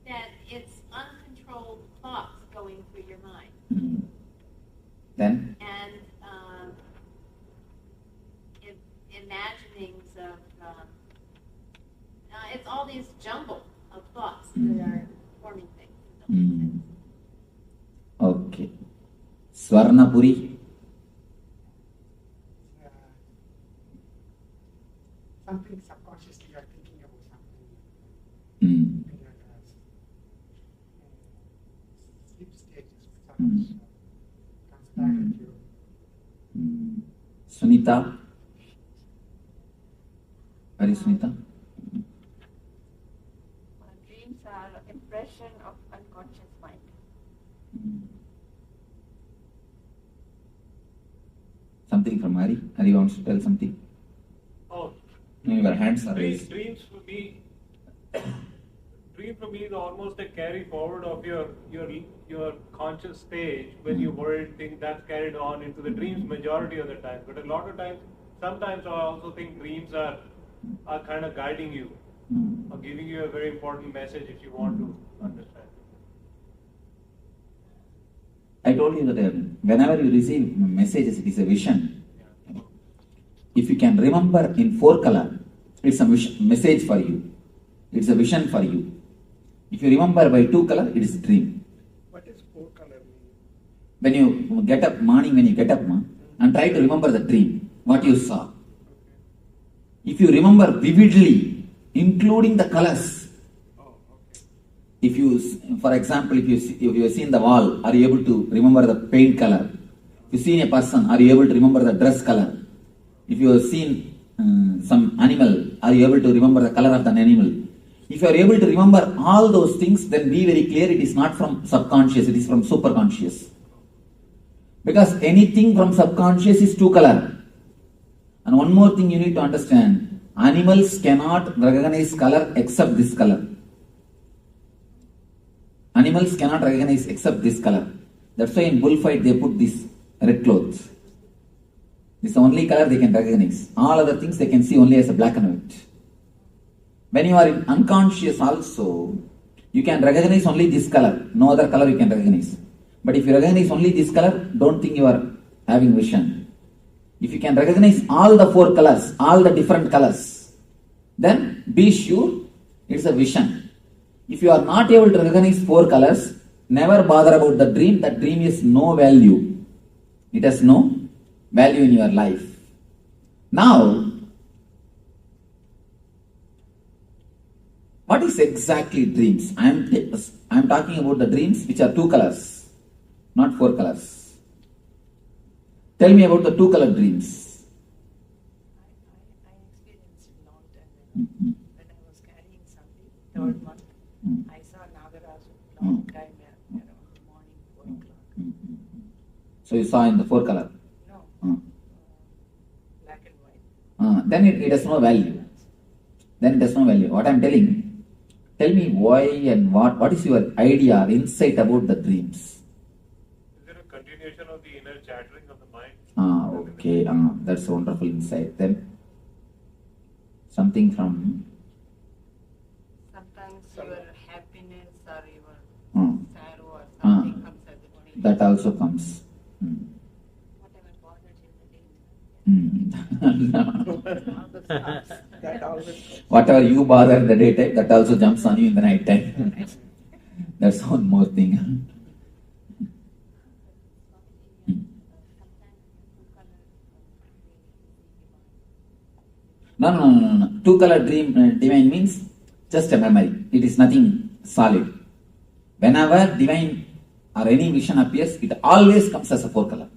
Speaker 6: That it's uncontrolled thoughts going through your mind.
Speaker 5: Then?
Speaker 6: And imaginings of, it's all these jumble of thoughts that are forming things.
Speaker 5: Okay. Swarnapuri.
Speaker 12: Something subconsciously you are thinking about something. Sleep stages comes back at you.
Speaker 5: Sunita. Where is Sunita?
Speaker 7: Dreams are impression of unconscious mind.
Speaker 5: Something from Hari? Hari wants to tell something.
Speaker 10: Oh,
Speaker 5: No, your hands are raised.
Speaker 10: dream for me is almost a carry forward of your conscious stage when you were think that's carried on into the dreams majority of the time. But a lot of times, sometimes I also think dreams are kind of guiding you or giving you a very important message if you want to understand.
Speaker 5: I told you that whenever you receive messages, it is a vision. If you can remember in 4 color, it's a message for you. It's a vision for you. If you remember by 2 color, it is a dream.
Speaker 12: What is 4 color mean?
Speaker 5: When you get up, morning when you get up, and try to remember the dream, what you saw. If you remember vividly, including the colors, if you, for example, if you have seen the wall, are you able to remember the paint color? If you seen a person, are you able to remember the dress color? If you have seen some animal, are you able to remember the color of the animal? If you are able to remember all those things, then be very clear, it is not from subconscious, it is from superconscious. Because anything from subconscious is 2 color. And one more thing you need to understand, animals cannot recognize color except this color. Animals cannot recognize except this color. That's why in bullfight they put these red clothes. This is the only color they can recognize. All other things they can see only as a black and white. When you are in unconscious also, you can recognize only this color. No other color you can recognize. But if you recognize only this color, don't think you are having vision. If you can recognize all the 4 colors, all the different colors, then be sure it's a vision. If you are not able to recognize 4 colors, never bother about the dream. That dream is no value. It has no value in your life. Now, what is exactly dreams? I am talking about the dreams which are 2 colors, not 4 colors. Tell me about the 2 color dreams.
Speaker 13: I experienced it a long time ago. When I was carrying something, 3rd month, I saw Nagaraj long time around the morning, 4 o'clock.
Speaker 5: So you saw in the 4 color?
Speaker 13: No. Black and white.
Speaker 5: Then it has no value. Then it has no value. What I am telling, tell me why and what is your idea, insight about the dreams?
Speaker 10: Is there a continuation of the inner chattering of the mind?
Speaker 5: Okay. That's a wonderful insight. Then something from...
Speaker 13: Sometimes your happiness or your sorrow or something comes as a dream.
Speaker 5: That also comes.
Speaker 13: Whatever bothers you in the day.
Speaker 12: That always.
Speaker 5: Whatever you bother in the daytime, that also jumps on you in the night time. That's one more thing. No. 2 color dream divine means just a memory. It is nothing solid. Whenever divine or any vision appears, it always comes as a 4 color.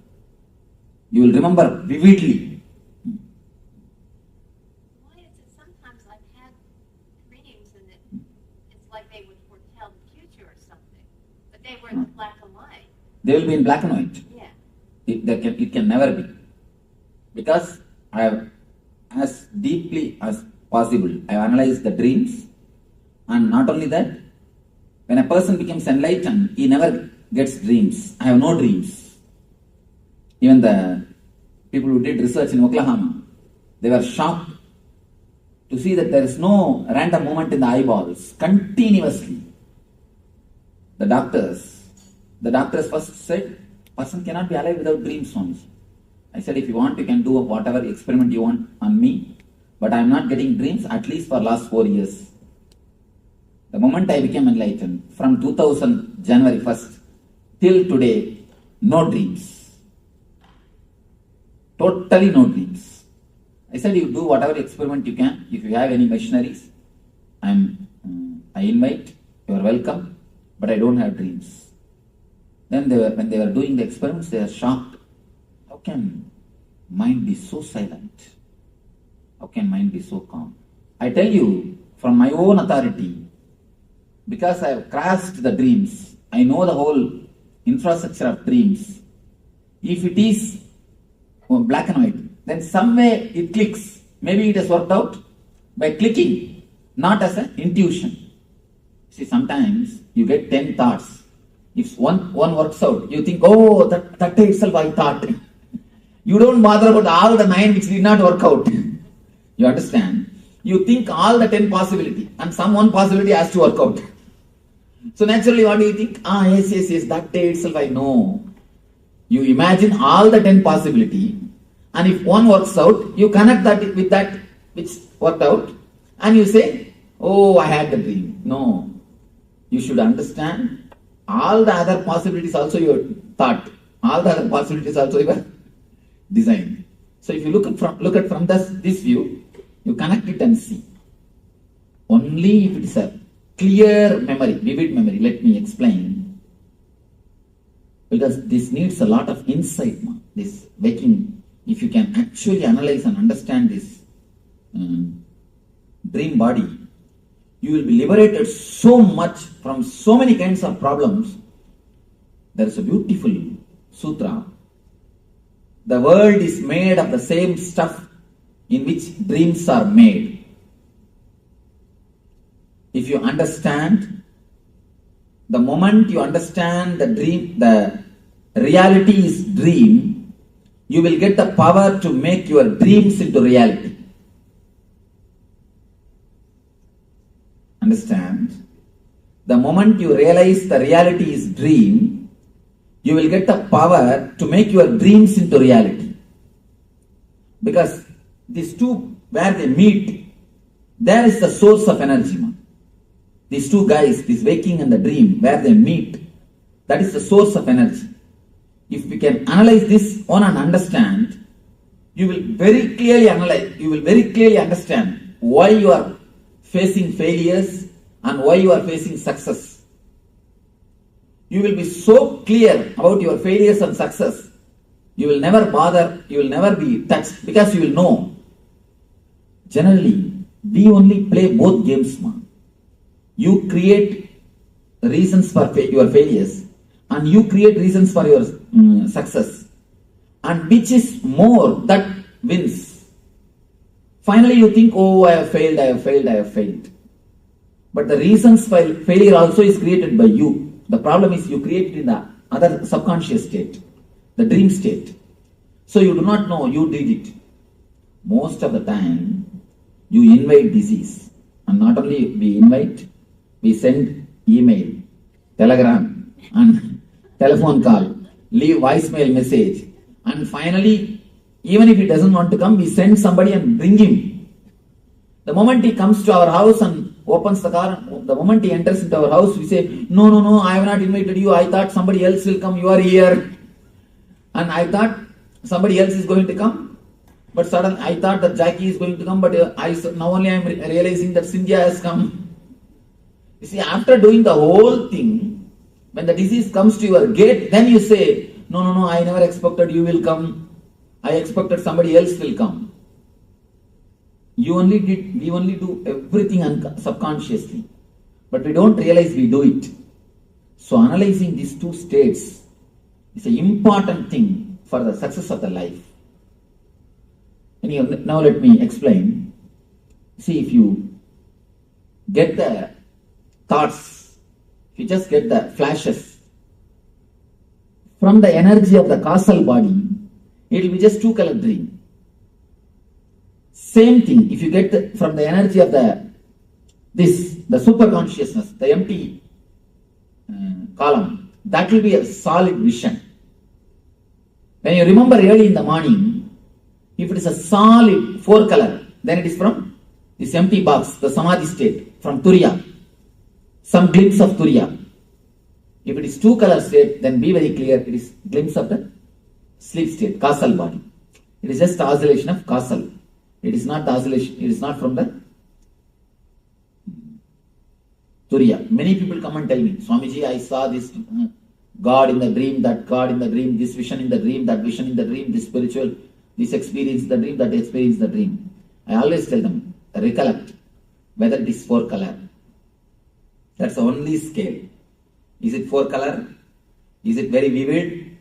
Speaker 5: You will remember vividly.
Speaker 6: Why is it sometimes I've had dreams and it's like they would foretell the future or something, but they were in black and white.
Speaker 5: They will be in black and white.
Speaker 6: Yeah.
Speaker 5: It can never be. Because I have, as deeply as possible, I have analyzed the dreams, and not only that, When a person becomes enlightened, he never gets dreams. I have no dreams. Even the people who did research in Oklahoma, they were shocked to see that there is no random movement in the eyeballs continuously. The doctors first said, person cannot be alive without dreams, Swamiji. I said, if you want, you can do whatever experiment you want on me, but I am not getting dreams at least for last 4 years. The moment I became enlightened, from 2000 January 1st till today, no dreams. Totally no dreams. I said, you do whatever experiment you can. If you have any missionaries, I invite, you are welcome, but I don't have dreams. Then when they were doing the experiments, they are shocked. How can mind be so silent? How can mind be so calm? I tell you, from my own authority, because I have crashed the dreams, I know the whole infrastructure of dreams. If it is black and white, then some way it clicks. Maybe it has worked out by clicking, not as an intuition. See, sometimes you get 10 thoughts. If one works out, you think, oh, that itself I thought. You don't bother about all the 9 which did not work out. You understand? You think all the 10 possibility, and some one possibility has to work out. So naturally, what do you think? Yes, that day itself I know. You imagine all the 10 possibility, and if one works out, you connect that with that which worked out, and you say, oh, I had the dream. No. You should understand, all the other possibilities also your thought. All the other possibilities also your design. So if you look at from this view, you connect it and see. Only if it is a clear memory, vivid memory. Let me explain. Because this needs a lot of insight, this waking. If you can actually analyze and understand this dream body, you will be liberated so much from so many kinds of problems. There is a beautiful sutra. The world is made of the same stuff in which dreams are made. If you understand, the moment you understand the dream, the reality is dream, you will get the power to make your dreams into reality. Understand? The moment you realize the reality is dream, you will get the power to make your dreams into reality. Because these two, where they meet, there is the source of energy. These two guys, this waking and the dream, where they meet, that is the source of energy. If we can analyze this one and understand, you will very clearly analyze, you will very clearly understand why you are facing failures and why you are facing success. You will be so clear about your failures and success, you will never bother, you will never be touched, because you will know. Generally, we only play both games, man. You create reasons for your failures, and you create reasons for your success. And which is more, that wins. Finally, you think, oh, I have failed. But the reasons for failure also is created by you. The problem is you create it in the other subconscious state, the dream state. So you do not know you did it. Most of the time, you invite disease. And not only we invite, we send email, telegram, and telephone call, leave voicemail message. And finally, even if he doesn't want to come, we send somebody and bring him. The moment he comes to our house and opens the car, the moment he enters into our house, we say, no, I have not invited you. I thought somebody else will come. You are here. And I thought somebody else is going to come. But suddenly I thought that Jackie is going to come. But now only I am realizing that Cynthia has come. You see, after doing the whole thing, when the disease comes to your gate, then you say, no, I never expected you will come. I expected somebody else will come. We only do everything subconsciously. But we don't realize we do it. So analyzing these two states is an important thing for the success of the life. Now let me explain. See, if you get the thoughts, if you just get the flashes from the energy of the causal body, it will be just two-color dream. Same thing, if you get from the energy of the super consciousness, the empty column, that will be a solid vision. When you remember early in the morning, if it is a solid 4-color, then it is from this empty box, the samadhi state, from Turiya, some glimpse of Turiya. If it is 2-color state, then be very clear, it is glimpse of the sleep state, causal body. It is just oscillation of causal. It is not the oscillation, it is not from the Turiya. Many people come and tell me, Swamiji, I saw this God in the dream, that God in the dream, this vision in the dream, that vision in the dream, this spiritual, this experience in the dream, that experience in the dream. I always tell them, recollect whether it is 4-color. That's the only scale. Is it 4-color? Is it very vivid?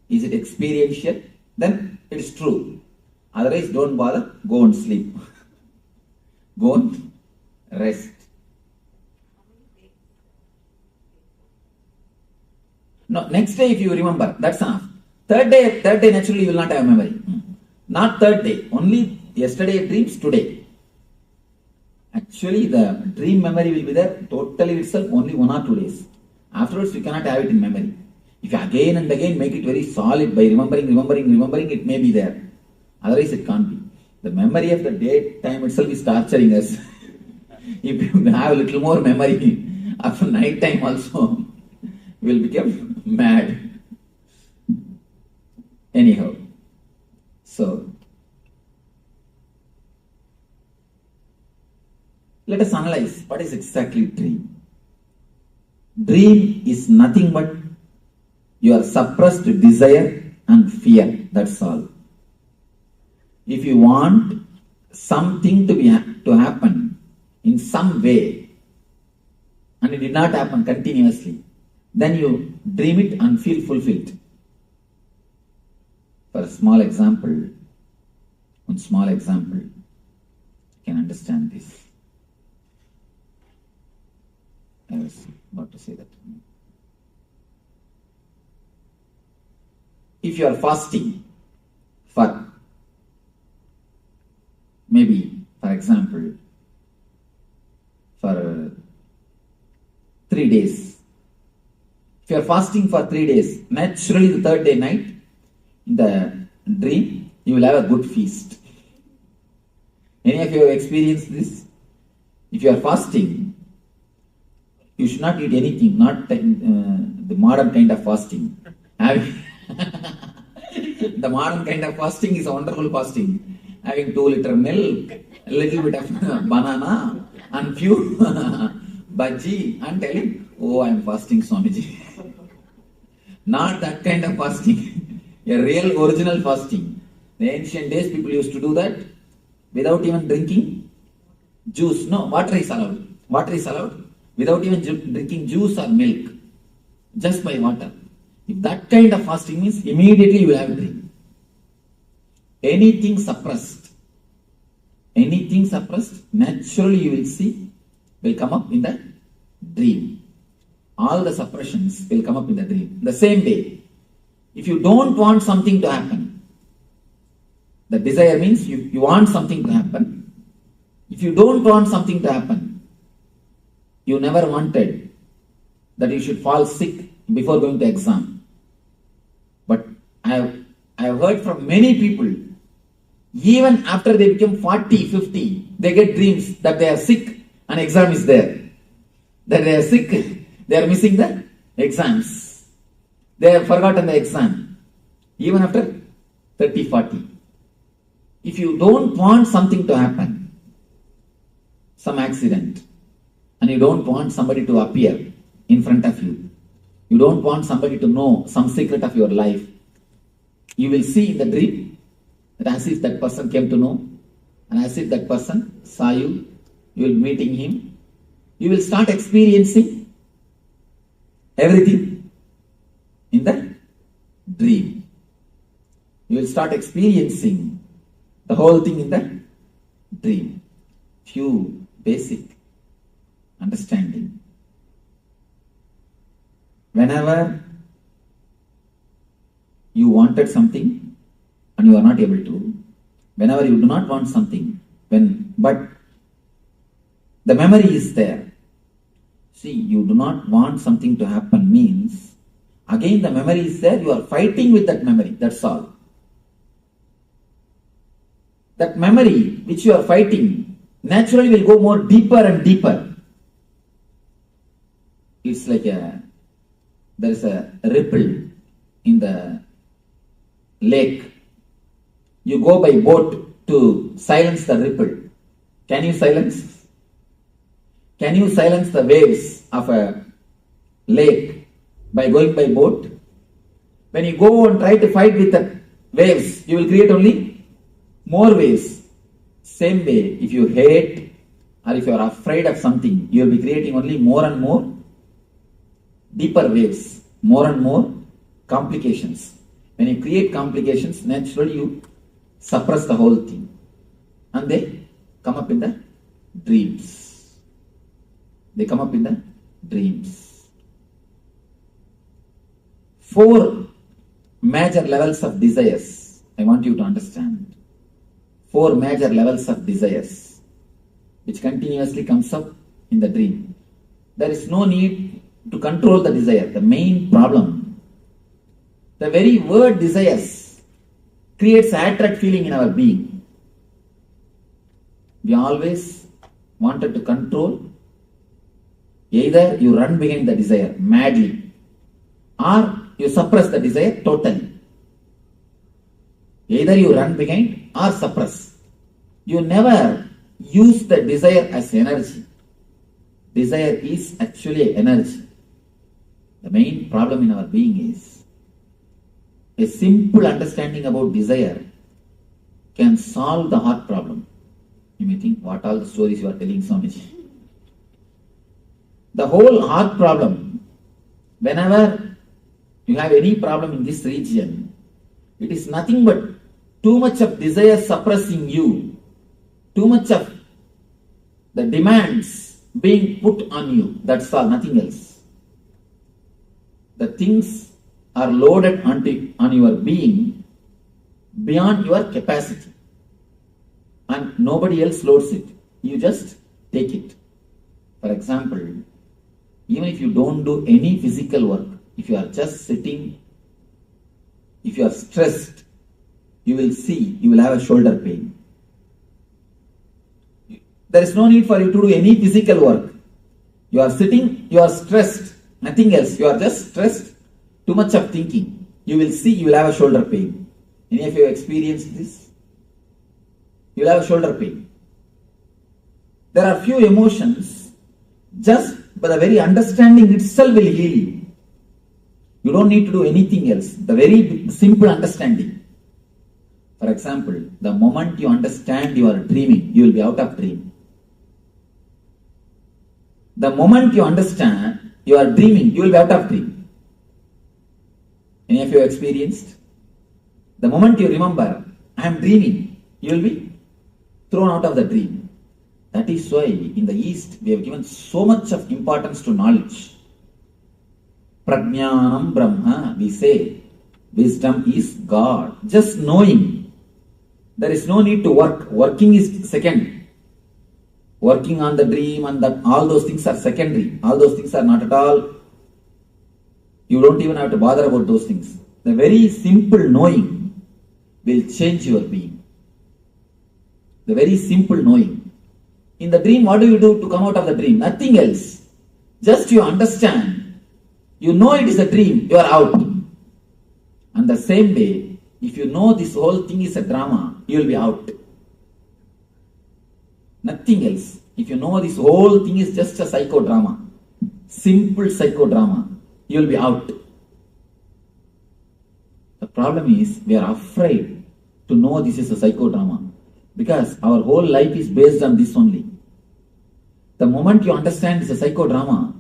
Speaker 5: Is it experiential? Then it is true. Otherwise, don't bother. Go and sleep. Go and rest. No, next day if you remember, that's enough. Third day naturally you will not have memory. Not third day. Only yesterday dreams, today. Actually, the dream memory will be there totally itself only 1 or 2 days. Afterwards, you cannot have it in memory. If you again and again make it very solid by remembering, it may be there. Otherwise, it can't be. The memory of the daytime itself is torturing us. If you have a little more memory after night time also, you will become mad. Anyhow, so let us analyze what is exactly dream. Dream is nothing but your suppressed desire and fear. That's all. If you want something to happen in some way and it did not happen continuously, then you dream it and feel fulfilled. For a small example, you can understand this. I was about to say that. If you are fasting for maybe, for example, for 3 days. If you are fasting for 3 days, naturally the third day night, in the dream, you will have a good feast. Any of you have experienced this? If you are fasting, you should not eat anything, not the modern kind of fasting. The modern kind of fasting is a wonderful fasting. Having 2 liter milk, a little bit of banana, and few bhaji, and telling, oh, I am fasting, Swamiji. Not that kind of fasting. A real original fasting. The ancient days, people used to do that without even drinking juice. No, water is allowed. Water is allowed without even drinking juice or milk. Just by water. If that kind of fasting means, immediately you will have a dream. Anything suppressed, naturally you will see, will come up in the dream. All the suppressions will come up in the dream. The same way, if you don't want something to happen, the desire means you want something to happen. If you don't want something to happen, you never wanted that you should fall sick before going to exam. But I have heard from many people, even after they become 40, 50, they get dreams that they are sick and exam is there. That they are sick, they are missing the exams. They have forgotten the exam. Even after 30, 40. If you don't want something to happen, some accident, and you don't want somebody to appear in front of you, you don't want somebody to know some secret of your life, you will see in the dream that as if that person came to know, and as if that person saw you, you will be meeting him, you will start experiencing everything in the dream. You will start experiencing the whole thing in the dream. Few basic understanding. whenever you wanted something and you are not able to, whenever you do not want something, but the memory is there. See, you do not want something to happen means, again the memory is there, you are fighting with that memory, that's all. That memory which you are fighting naturally will go more deeper and deeper. It's like there is a ripple in the lake. You go by boat to silence the ripple. Can you silence? Can you silence the waves of a lake by going by boat? When you go and try to fight with the waves, you will create only more waves. Same way, if you hate or if you are afraid of something, you will be creating only more and more deeper waves, more and more complications. When you create complications, naturally you suppress the whole thing. And they come up in the dreams. They come up in the dreams. 4 major levels of desires. I want you to understand. 4 major levels of desires which continuously comes up in the dream. There is no need to control the desire. The main problem, the very word desires creates attract feeling in our being. We always wanted to control. Either you run behind the desire madly or you suppress the desire totally. Either you run behind or suppress. You never use the desire as energy. Desire is actually energy. The main problem in our being is a simple understanding about desire can solve the heart problem. You may think, what all the stories you are telling, Swamiji? The whole heart problem, whenever you have any problem in this region, it is nothing but too much of desire suppressing you, too much of the demands being put on you. That's all, nothing else. The things are loaded on your being beyond your capacity. And nobody else loads it. You just take it. For example, even if you don't do any physical work, if you are just sitting, if you are stressed, you will have a shoulder pain. There is no need for you to do any physical work. You are sitting, you are stressed, nothing else. You are just stressed, too much of thinking. You will have a shoulder pain. Any of you have experienced this? You will have a shoulder pain. There are few emotions, just by the very understanding itself will heal you. You don't need to do anything else. The very simple understanding. For example, the moment you understand you are dreaming, you will be out of dream. The moment you understand you are dreaming, you will be out of dream. Any of you have experienced? The moment you remember, I am dreaming, you will be thrown out of the dream. That is why in the East we have given so much of importance to knowledge. Prajnanam Brahma, we say, wisdom is God. Just knowing. There is no need to work. Working is second. Working on the dream and that, all those things are secondary. All those things are not at all. You don't even have to bother about those things. The very simple knowing will change your being. The very simple knowing. In the dream, what do you do to come out of the dream? Nothing else. Just you understand. You know it is a dream, you are out. And the same way, if you know this whole thing is a drama, you will be out. Nothing else. If you know this whole thing is just a psychodrama, simple psychodrama, you will be out. The problem is, we are afraid to know this is a psychodrama because our whole life is based on this only. The moment you understand this is a psychodrama,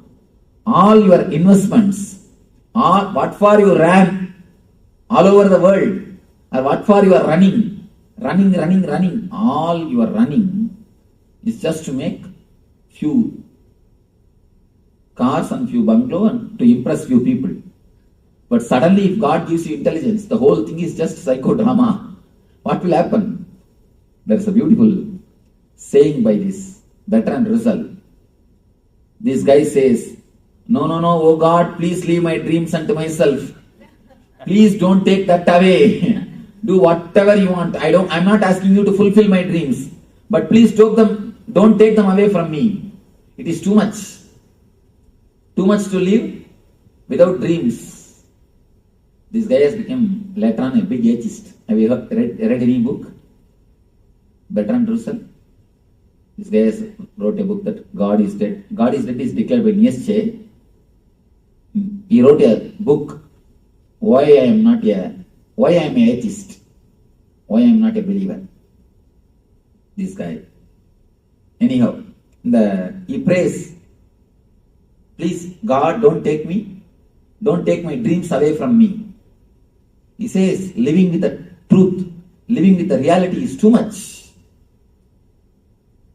Speaker 5: all your investments, or what for you ran all over the world, or what for you are running, all your running is just to make few cars and few bungalow and to impress few people. But suddenly if God gives you intelligence, the whole thing is just psychodrama. What will happen? There is a beautiful saying by this veteran Rizal. This guy says, no, oh God, please leave my dreams unto myself. Please don't take that away. Do whatever you want. I'm not asking you to fulfill my dreams. But please don't take them away from me. It is too much. Too much to live without dreams. This guy has become later on a big atheist. Have you read any book? Bertrand Russell? This guy has wrote a book that God is dead. God is dead is declared by Nietzsche. He wrote a book, Why I am an atheist. Why I am not a believer. This guy. Anyhow, he prays, please God, don't take my dreams away from me. He says, living with the truth, living with the reality is too much.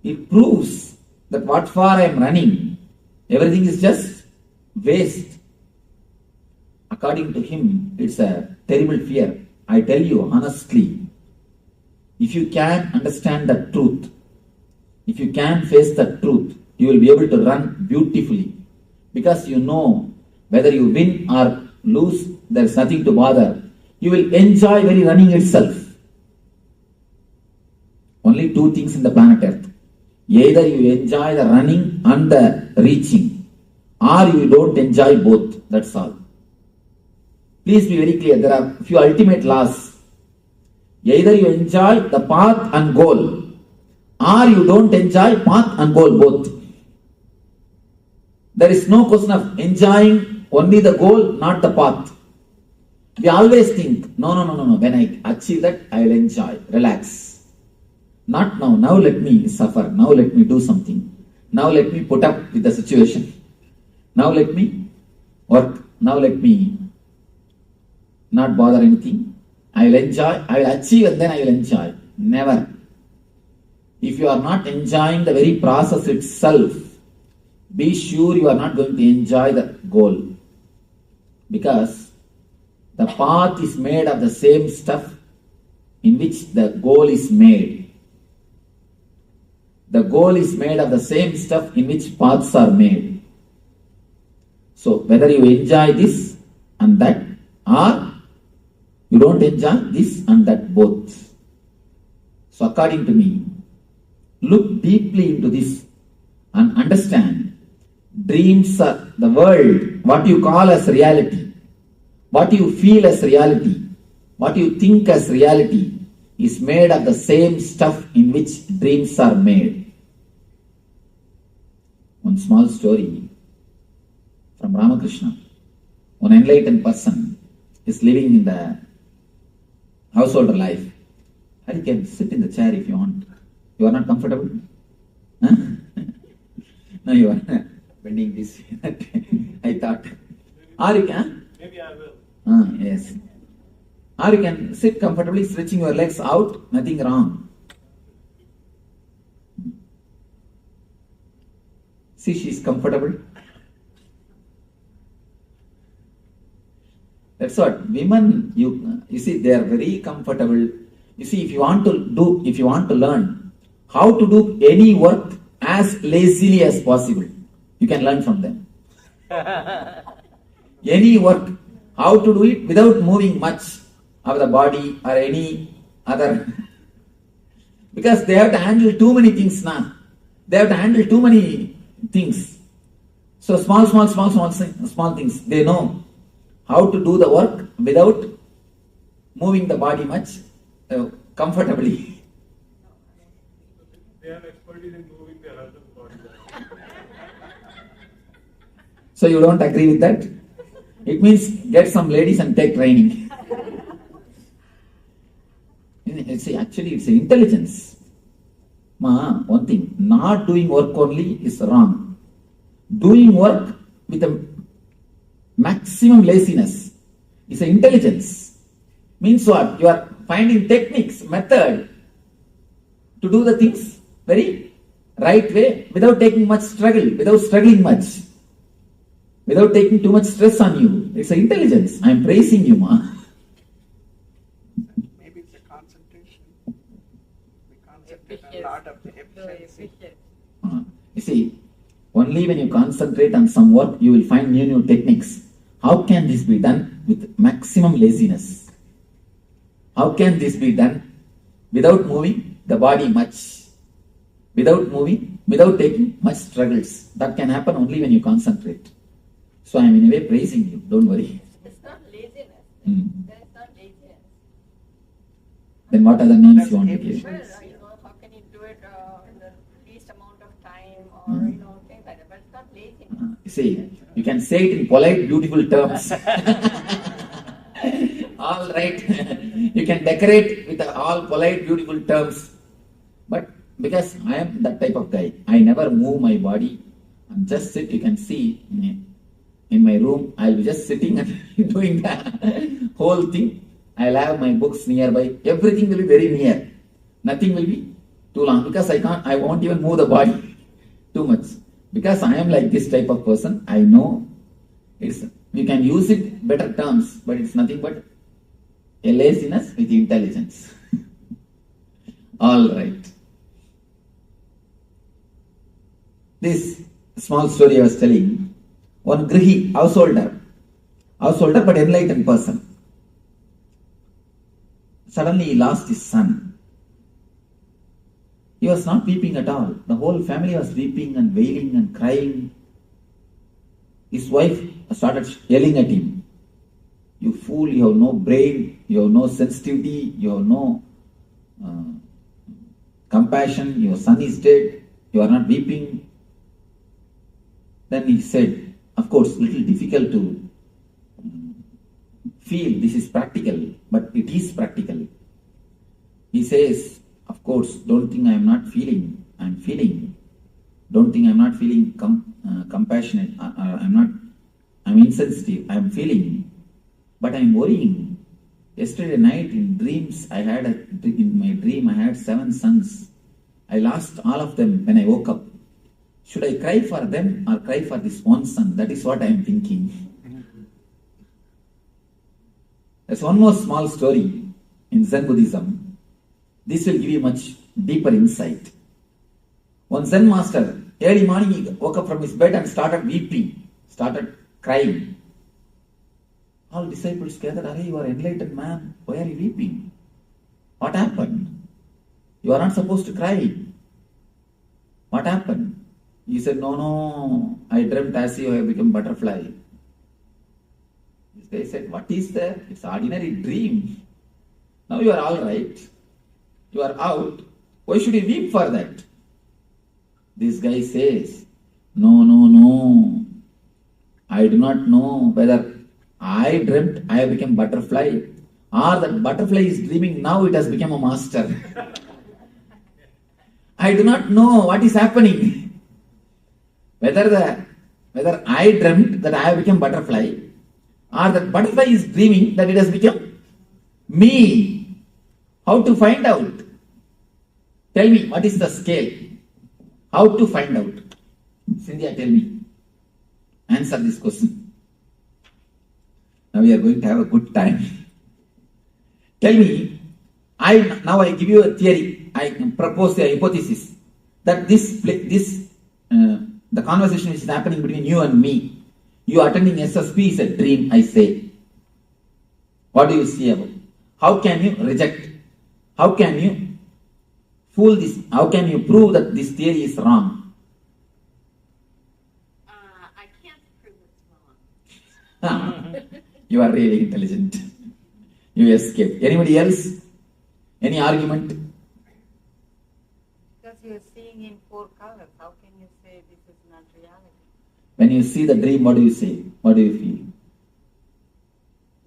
Speaker 5: It proves that what for I am running, everything is just waste. According to him, it's a terrible fear. I tell you honestly, if you can understand the truth, if you can face the truth, you will be able to run beautifully. Because you know whether you win or lose, there is nothing to bother. You will enjoy very running itself. Only two things in the planet Earth. Either you enjoy the running and the reaching, or you don't enjoy both. That's all. Please be very clear. There are few ultimate laws. Either you enjoy the path and goal, or you don't enjoy path and goal both. There is no question of enjoying only the goal, not the path. We always think, no. When I achieve that, I will enjoy, relax. Not now. Now let me suffer. Now let me do something. Now let me put up with the situation. Now let me work. Now let me not bother anything. I will enjoy, I will achieve and then I will enjoy. Never. If you are not enjoying the very process itself, be sure you are not going to enjoy the goal. Because the path is made of the same stuff in which the goal is made. The goal is made of the same stuff in which paths are made. So whether you enjoy this and that, or you don't enjoy this and that both. So according to me, look deeply into this and understand dreams are the world, what you call as reality, what you feel as reality, what you think as reality is made of the same stuff in which dreams are made. One small story from Ramakrishna. One enlightened person is living in the householder life. You can sit in the chair if you want. You are not comfortable? Huh? No, you are bending this. I thought. Or you can?
Speaker 10: Maybe I will.
Speaker 5: Yes. Or you can sit comfortably, stretching your legs out, nothing wrong. See, she is comfortable. That's what women, you see, they are very comfortable. You see, if you want to learn how to do any work as lazily as possible, you can learn from them. Any work, how to do it without moving much of the body or any other. Because they have to handle too many things now. They have to handle too many things. So small things. They know how to do the work without moving the body much comfortably.
Speaker 10: They have expertise in moving their husband's body.
Speaker 5: So you don't agree with that? It means get some ladies and take training. Actually, it's intelligence. One thing, not doing work only is wrong. Doing work with a maximum laziness is an intelligence. Means what? You are finding techniques, method to do the things very right way without taking much struggle, without struggling much. without taking too much stress on you. It's an intelligence. I am praising you, ma.
Speaker 12: Maybe it's a concentration. We concentrate on a lot of the efficiency.
Speaker 5: You see, only when you concentrate on some work, you will find new techniques. How can this be done with maximum laziness? How can this be done without moving the body much? Without moving, without taking much struggles. That can happen only when you concentrate. So I am in a way praising you. Don't worry.
Speaker 6: It's not laziness. That is not laziness.
Speaker 5: Then what other names you want to give?
Speaker 6: Well, how can you do it in the least amount of time or, things like that. But it's not laziness.
Speaker 5: You see, you can say it in polite, beautiful terms. All right. You can decorate with all polite, beautiful terms. But because I am that type of guy, I never move my body. I'm just sit, you can see in my room, I'll be just sitting and doing the whole thing. I'll have my books nearby. Everything will be very near. Nothing will be too long because I won't even move the body too much. Because I am like this type of person, I know you can use it better terms, but it's nothing but a laziness with intelligence. All right. This small story I was telling, one grihi, householder but enlightened person. Suddenly he lost his son. He was not weeping at all. The whole family was weeping and wailing and crying. His wife started yelling at him. You fool, you have no brain, you have no sensitivity, you have no compassion, your son is dead, you are not weeping. Then he said, of course, little difficult to feel this is practical, but it is practical. He says, of course, don't think I am not feeling, I am feeling. Don't think I am not feeling compassionate, I'm insensitive, I am feeling, but I am worrying. Yesterday night in dreams, in my dream I had 7 sons. I lost all of them when I woke up. Should I cry for them or cry for this one son? That is what I am thinking. There's one more small story in Zen Buddhism. This will give you much deeper insight. One Zen master, early morning he woke up from his bed and started weeping, started crying. All disciples gathered, "Arey, you are enlightened man, why are you weeping? What happened? You are not supposed to cry. What happened?" He said, no, I dreamt as if I have become butterfly. This guy said, what is that? It's an ordinary dream. Now you are all right. You are out. Why should you weep for that? This guy says, no. I do not know whether I dreamt I have become butterfly or that butterfly is dreaming now it has become a master. I do not know what is happening. Whether I dreamt that I have become butterfly or that butterfly is dreaming that it has become me. How to find out? Tell me, what is the scale? How to find out? Cynthia, tell me. Answer this question. Now we are going to have a good time. Tell me, now I give you a theory. I propose a hypothesis that the conversation which is happening between you and me, you attending SSP is a dream, I say. What do you see about? How can you reject? How can you fool this? How can you prove that this theory is wrong?
Speaker 6: I can't prove it's wrong.
Speaker 5: You are really intelligent. You escaped. Anybody else? Any argument?
Speaker 13: Because you are seeing in 4 colors, how can you say this is not reality?
Speaker 5: When you see the dream, what do you say? What do you feel?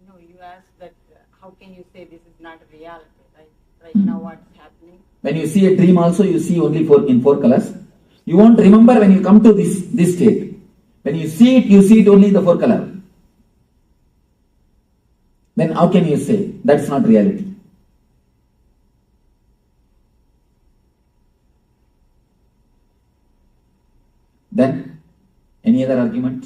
Speaker 13: No, you asked that how can you say this is not reality, right? Right now what's happening?
Speaker 5: When you see a dream also, you see only in 4 colors. You won't remember when you come to this state. When you see it only in the 4 color. Then how can you say that's not reality? Then, any other argument?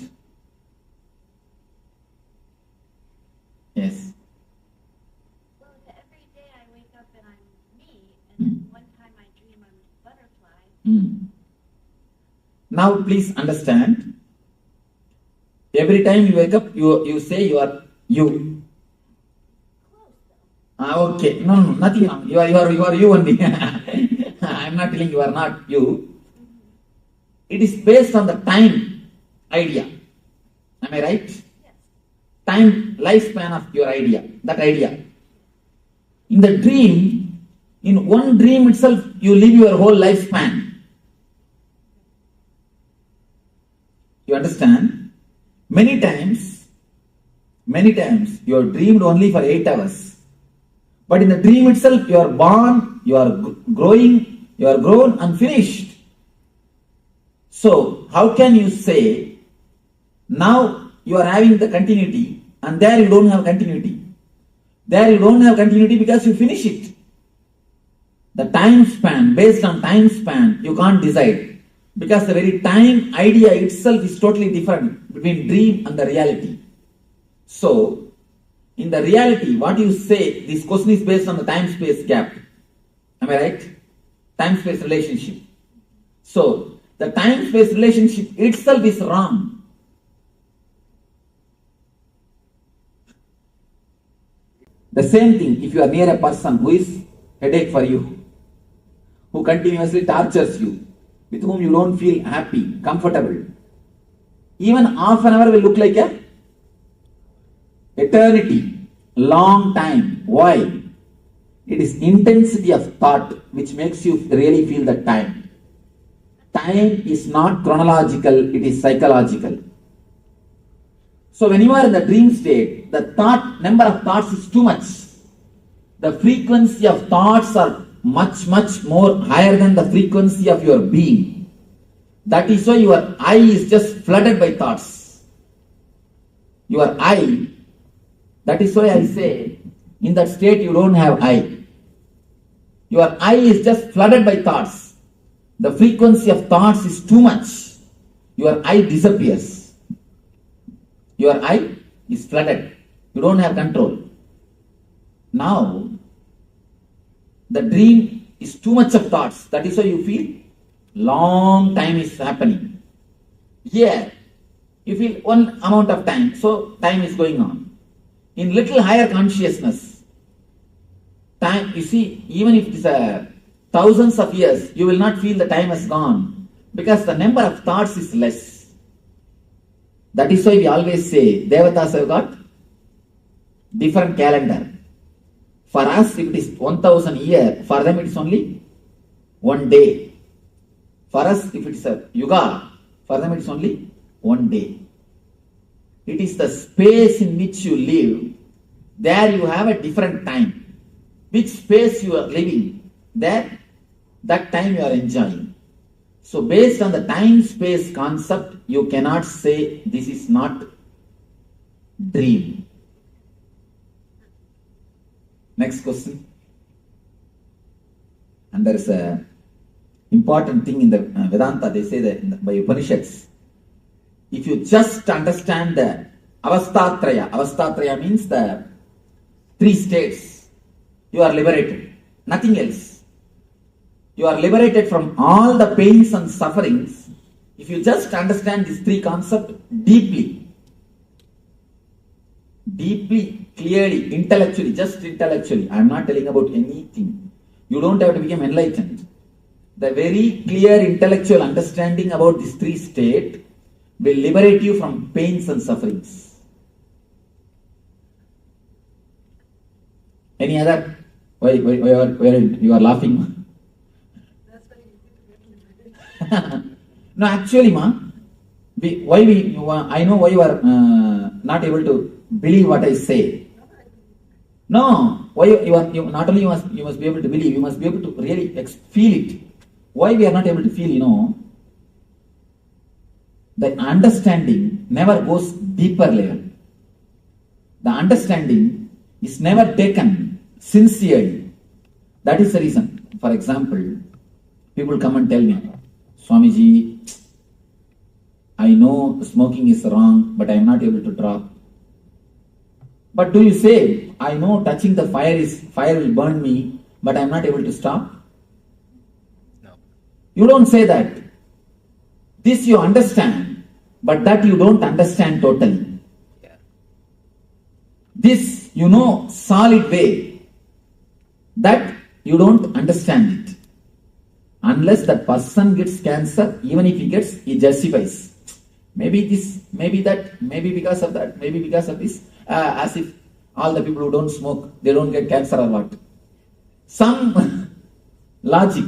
Speaker 5: Now please understand, every time you wake up, you say you are you. Okay, no, nothing wrong. You are you only. I am not telling you are not you. It is based on the time idea. Am I right? Yes. Time, lifespan of your idea, that idea. In the dream, in one dream itself, you live your whole lifespan. You understand? Many times, you are dreamed only for 8 hours. But in the dream itself, you are born, you are growing, you are grown and finished. So, how can you say, now you are having the continuity and there you don't have continuity? There you don't have continuity because you finish it. The time span, based on time span, you can't decide. Because the very time idea itself is totally different between dream and the reality. So, in the reality, what you say, this question is based on the time-space gap. Am I right? Time-space relationship. So, the time-space relationship itself is wrong. The same thing, if you are near a person who is headache for you, who continuously tortures you, with whom you don't feel happy, comfortable, even half an hour will look like a eternity, long time. Why? It is intensity of thought which makes you really feel the time. Time is not chronological, it is psychological. So when you are in the dream state, the number of thoughts is too much. The frequency of thoughts are much more higher than the frequency of your being. That is why your eye is just flooded by thoughts. Your eye, that is why I say, in that state you don't have eye. Your eye is just flooded by thoughts. The frequency of thoughts is too much. Your eye disappears. Your eye is flooded. You don't have control. Now, the dream is too much of thoughts. That is why you feel long time is happening. Here, you feel one amount of time. So, time is going on. In little higher consciousness, time, you see, even if it is thousands of years, you will not feel the time has gone because the number of thoughts is less. That is why we always say, Devatas have got different calendar. For us, if it is 1000 years, for them it is only one day. For us, if it is a yuga, for them it is only one day. It is the space in which you live. There you have a different time. Which space you are living, there, that time you are enjoying. So based on the time-space concept, you cannot say this is not dream. Next question. And there is a important thing in the Vedanta, they say that by Upanishads, if you just understand the Avastatraya means the 3 states, you are liberated. Nothing else. You are liberated from all the pains and sufferings. If you just understand these 3 concepts deeply, clearly, intellectually, just intellectually. I am not telling about anything. You don't have to become enlightened. The very clear intellectual understanding about these 3 states will liberate you from pains and sufferings. Any other? Why you are laughing? No, actually, I know why you are not able to believe what I say. No, why you not only you must be able to believe, you must be able to really feel it. Why we are not able to feel, the understanding never goes deeper level. The understanding is never taken sincerely. That is the reason. For example, people come and tell me, Swamiji, I know smoking is wrong, but I am not able to drop. But do you say, I know touching the fire will burn me, but I am not able to stop?
Speaker 11: No.
Speaker 5: You don't say that. This you understand, but that you don't understand totally. This you know solid way, that you don't understand it. Unless that person gets cancer, even if he gets, he justifies. Maybe this, maybe that, maybe because of that, maybe because of this, as if all the people who don't smoke, they don't get cancer or what. Some logic.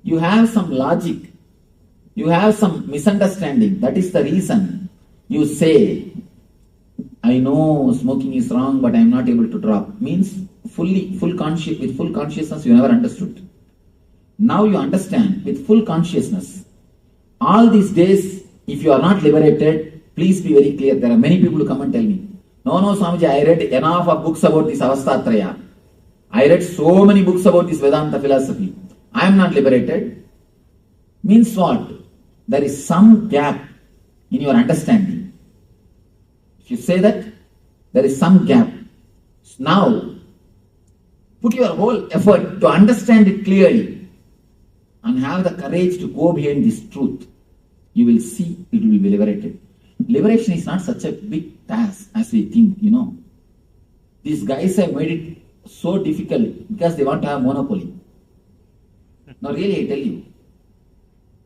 Speaker 5: You have some logic. You have some misunderstanding. That is the reason you say, I know smoking is wrong, but I am not able to drop. Means with full consciousness you never understood. Now you understand with full consciousness. All these days, if you are not liberated, please be very clear. There are many people who come and tell me, no, Swamiji, I read enough of books about this Avastatraya. I read so many books about this Vedanta philosophy. I am not liberated. Means what? There is some gap in your understanding. If you say that, there is some gap. Now, put your whole effort to understand it clearly and have the courage to go behind this truth. You will see it will be liberated. Liberation is not such a big task as we think, These guys have made it so difficult because they want to have monopoly. Now really I tell you,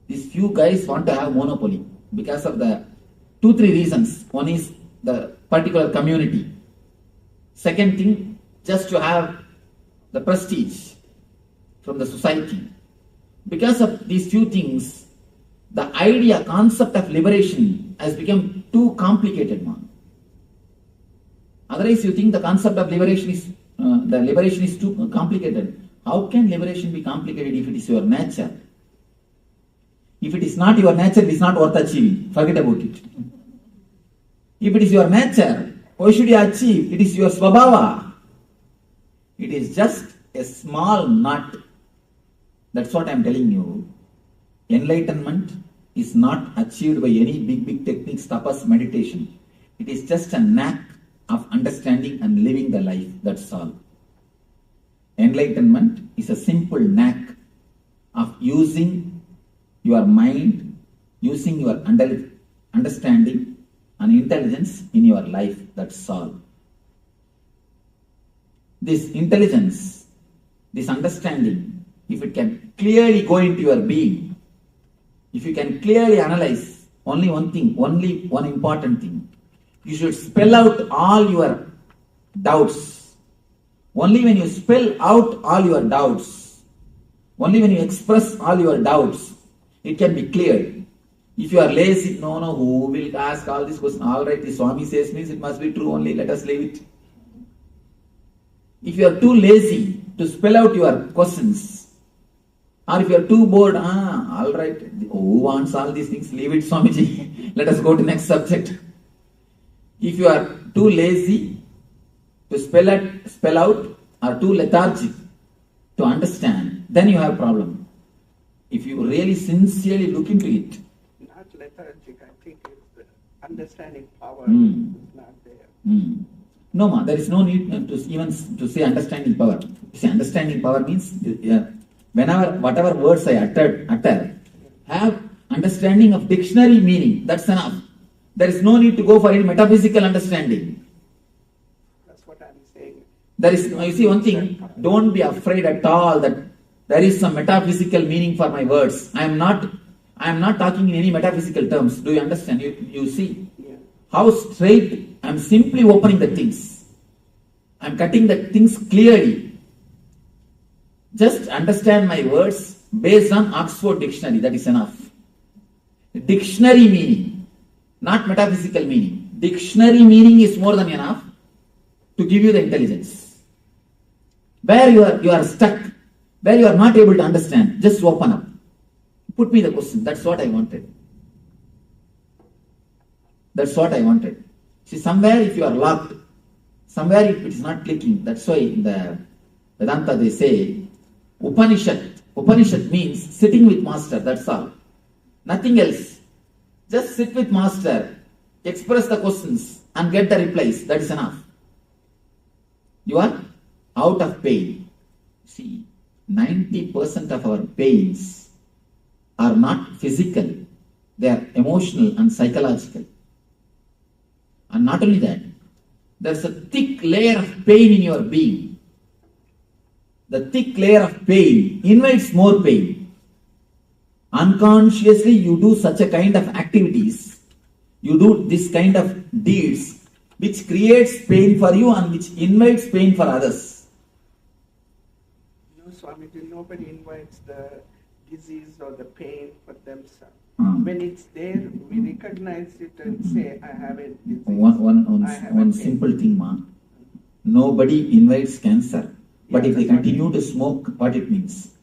Speaker 5: these few guys want to have monopoly because of the 2-3 reasons. One is the particular community. Second thing, just to have the prestige from the society. Because of these few things, the concept of liberation has become too complicated, man. Otherwise, you think the concept of liberation is too complicated. How can liberation be complicated if it is your nature? If it is not your nature, it is not worth achieving. Forget about it. If it is your nature, why should you achieve? It is your svabhava. It is just a small knot. That's what I am telling you. Enlightenment is not achieved by any big techniques, tapas, meditation. It is just a knack of understanding and living the life. That's all. Enlightenment is a simple knack of using your mind, using your understanding and intelligence in your life. That's all. This intelligence, this understanding, if it can clearly go into your being, if you can clearly analyze only one thing, only one important thing, you should spell out all your doubts. Only when you spell out all your doubts, only when you express all your doubts, it can be cleared. If you are lazy, who will ask all these questions? All right, the Swami says means it must be true only, let us leave it. If you are too lazy to spell out your questions, or if you are too bored, all right, who wants all these things? Leave it, Swamiji. Let us go to next subject. If you are too lazy to spell out, or too lethargic to understand, then you have a problem. If you really sincerely look into it.
Speaker 12: Not lethargic, I think it's the understanding power is not there.
Speaker 5: No, there is no need to say understanding power. See, understanding power means whatever words I utter, have understanding of dictionary meaning. That's enough. There is no need to go for any metaphysical understanding.
Speaker 12: That's what I'm saying.
Speaker 5: There is, you see one thing, don't be afraid at all that there is some metaphysical meaning for my words. I am not talking in any metaphysical terms. Do you understand? You see how straight I am simply opening the things. I am cutting the things clearly. Just understand my words based on Oxford Dictionary. That is enough. Dictionary meaning, not metaphysical meaning. Dictionary meaning is more than enough to give you the intelligence. Where you are stuck, where you are not able to understand, just open up. Put me the question. That's what I wanted. That's what I wanted. See, somewhere if you are locked, somewhere if it is not clicking, that's why in the Vedanta they say, Upanishad. Upanishad means sitting with master, that's all. Nothing else. Just sit with master, express the questions and get the replies. That is enough. You are out of pain. See, 90% of our pains are not physical, they are emotional and psychological. And not only that, there's a thick layer of pain in your being. The thick layer of pain invites more pain. Unconsciously, you do such a kind of activities, you do this kind of deeds, which creates pain for you and which invites pain for others.
Speaker 12: No, Swamiji, nobody invites the disease or the pain for themselves. When it's there, we recognize it and say, I have a disease.
Speaker 5: One simple thing, ma. Nobody invites cancer. But if they continue to smoke, what it means?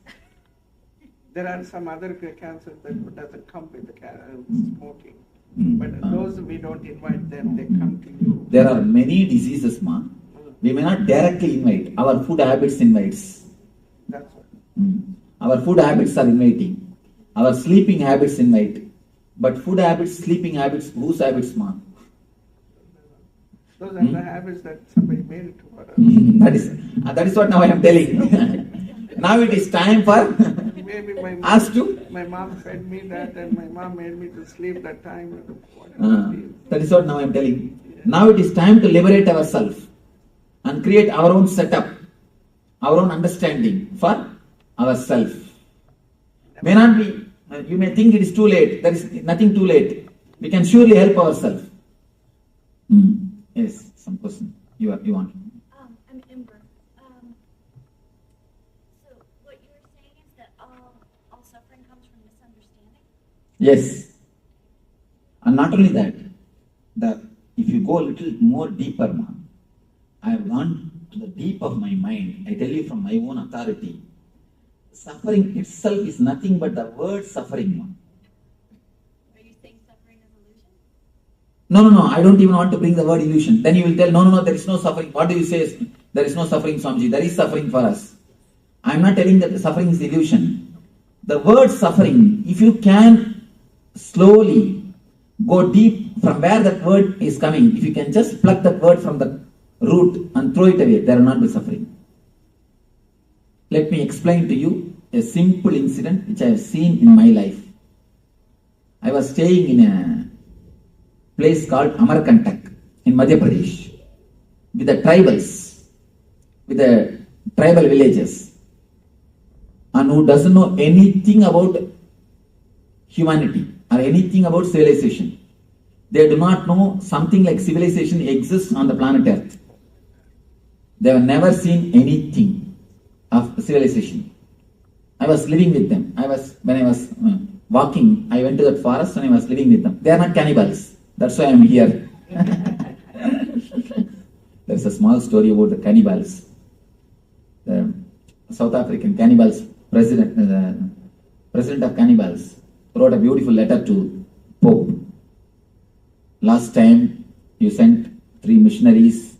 Speaker 12: There are some other cancers that doesn't come with the smoking. But those we don't invite them, they come to you.
Speaker 5: There are many diseases, ma. We may not directly invite. Our food habits invites.
Speaker 12: That's what.
Speaker 5: Our food habits are inviting. Our sleeping habits invite. But food habits, sleeping habits, whose habits, ma?
Speaker 12: Those are the habits that somebody made it to us.
Speaker 5: That is what now I am telling. Now it is time for
Speaker 12: maybe
Speaker 5: us to.
Speaker 12: My mom fed me that, and my mom made me to sleep that time.
Speaker 5: That is what now I am telling. Now it is time to liberate ourselves and create our own setup, our own understanding for ourselves. May not be, you may think it is too late. There is nothing too late. We can surely help ourselves. Yes, some question you want.
Speaker 14: I'm Ember. So what you were saying is that all suffering comes from misunderstanding?
Speaker 5: Yes. And not only that, if you go a little more deeper, ma, I have gone to the deep of my mind. I tell you from my own authority. Suffering itself is nothing but the word suffering, ma.
Speaker 14: Are you saying suffering is illusion?
Speaker 5: No, I don't even want to bring the word illusion. Then you will tell, no, there is no suffering. What do you say? There is no suffering, Swamiji. There is suffering for us. I am not telling that the suffering is illusion. The word suffering, if you can slowly go deep from where that word is coming, if you can just pluck that word from the root and throw it away, there will not be suffering. Let me explain to you a simple incident which I have seen in my life. I was staying in a place called Amarkantak in Madhya Pradesh with the tribals, with the tribal villages, and who doesn't know anything about humanity or anything about civilization. They do not know something like civilization exists on the planet Earth. They have never seen anything of civilization. I was living with them. When I was walking, I went to that forest and I was living with them. They are not cannibals. That's why I am here. There's a small story about the cannibals. The South African cannibals, president of cannibals, wrote a beautiful letter to Pope. Last time you sent 3 missionaries.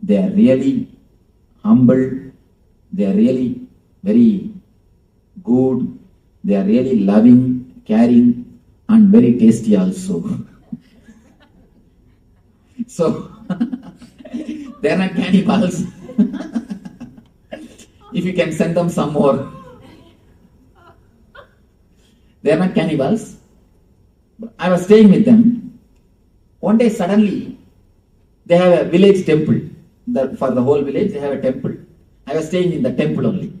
Speaker 5: They are really humble. They are really very good. They are really loving, caring, and very tasty also. So, they are not cannibals. If you can send them some more. They are not cannibals. I was staying with them. One day suddenly, they have a village temple. For the whole village, they have a temple. I was staying in the temple only.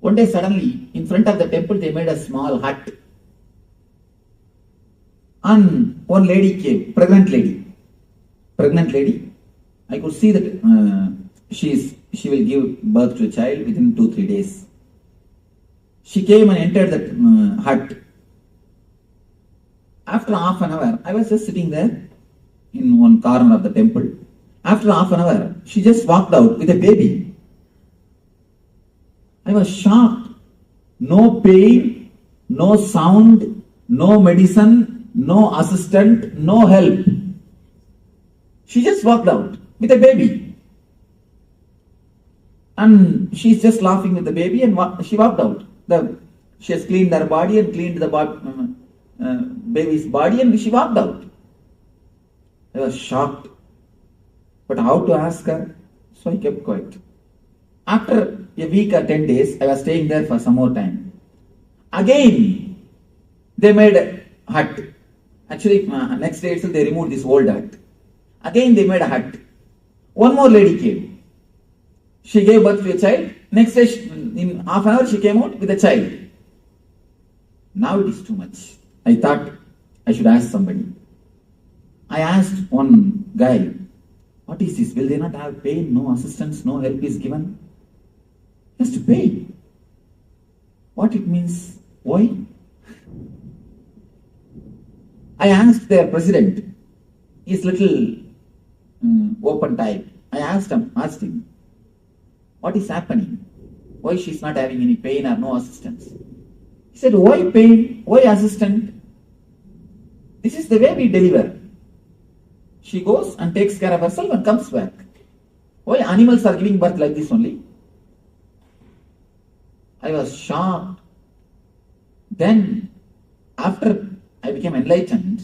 Speaker 5: One day suddenly, in front of the temple, they made a small hut. And one lady came, pregnant lady. I could see that she will give birth to a child within 2-3 days. She came and entered that hut. After half an hour, I was just sitting there in one corner of the temple. After half an hour, she just walked out with a baby. I was shocked. No pain, no sound, no medicine, no assistant, no help. She just walked out with a baby. And she's just laughing with the baby and she walked out. She has cleaned her body and cleaned the baby's body and she walked out. I was shocked. But how to ask her? So I kept quiet. After a week or 10 days, I was staying there for some more time. Again, They made a hut. Actually, next day itself they removed this old hut. Again they made a hut. One more lady came. She gave birth to a child. Next day, in half an hour, she came out with a child. Now it is too much. I thought I should ask somebody. I asked one guy, what is this? Will they not have pain? No assistance, no help is given? Just pay. What it means? Why? I asked their president. He's little open type. I asked him, what is happening? Why she's not having any pain or no assistance? He said, why pain? Why assistant? This is the way we deliver. She goes and takes care of herself and comes back. Why animals are giving birth like this only? I was shocked. Then, after I became enlightened,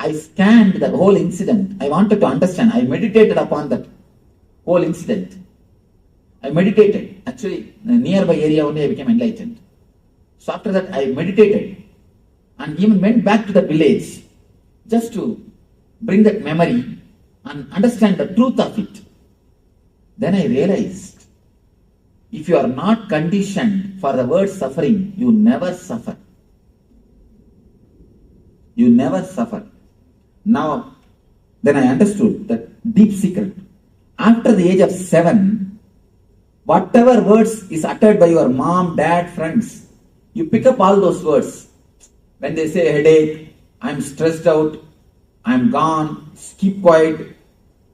Speaker 5: I scanned the whole incident. I wanted to understand. I meditated upon that whole incident. I meditated. Actually, in the nearby area only I became enlightened. So after that, I meditated and even went back to the village just to bring that memory and understand the truth of it. Then I realized, if you are not conditioned for the word suffering, you never suffer. You never suffer. Now, then I understood that deep secret. After the age of 7, whatever words is uttered by your mom, dad, friends, you pick up all those words. When they say headache, I'm stressed out, I'm gone, keep quiet,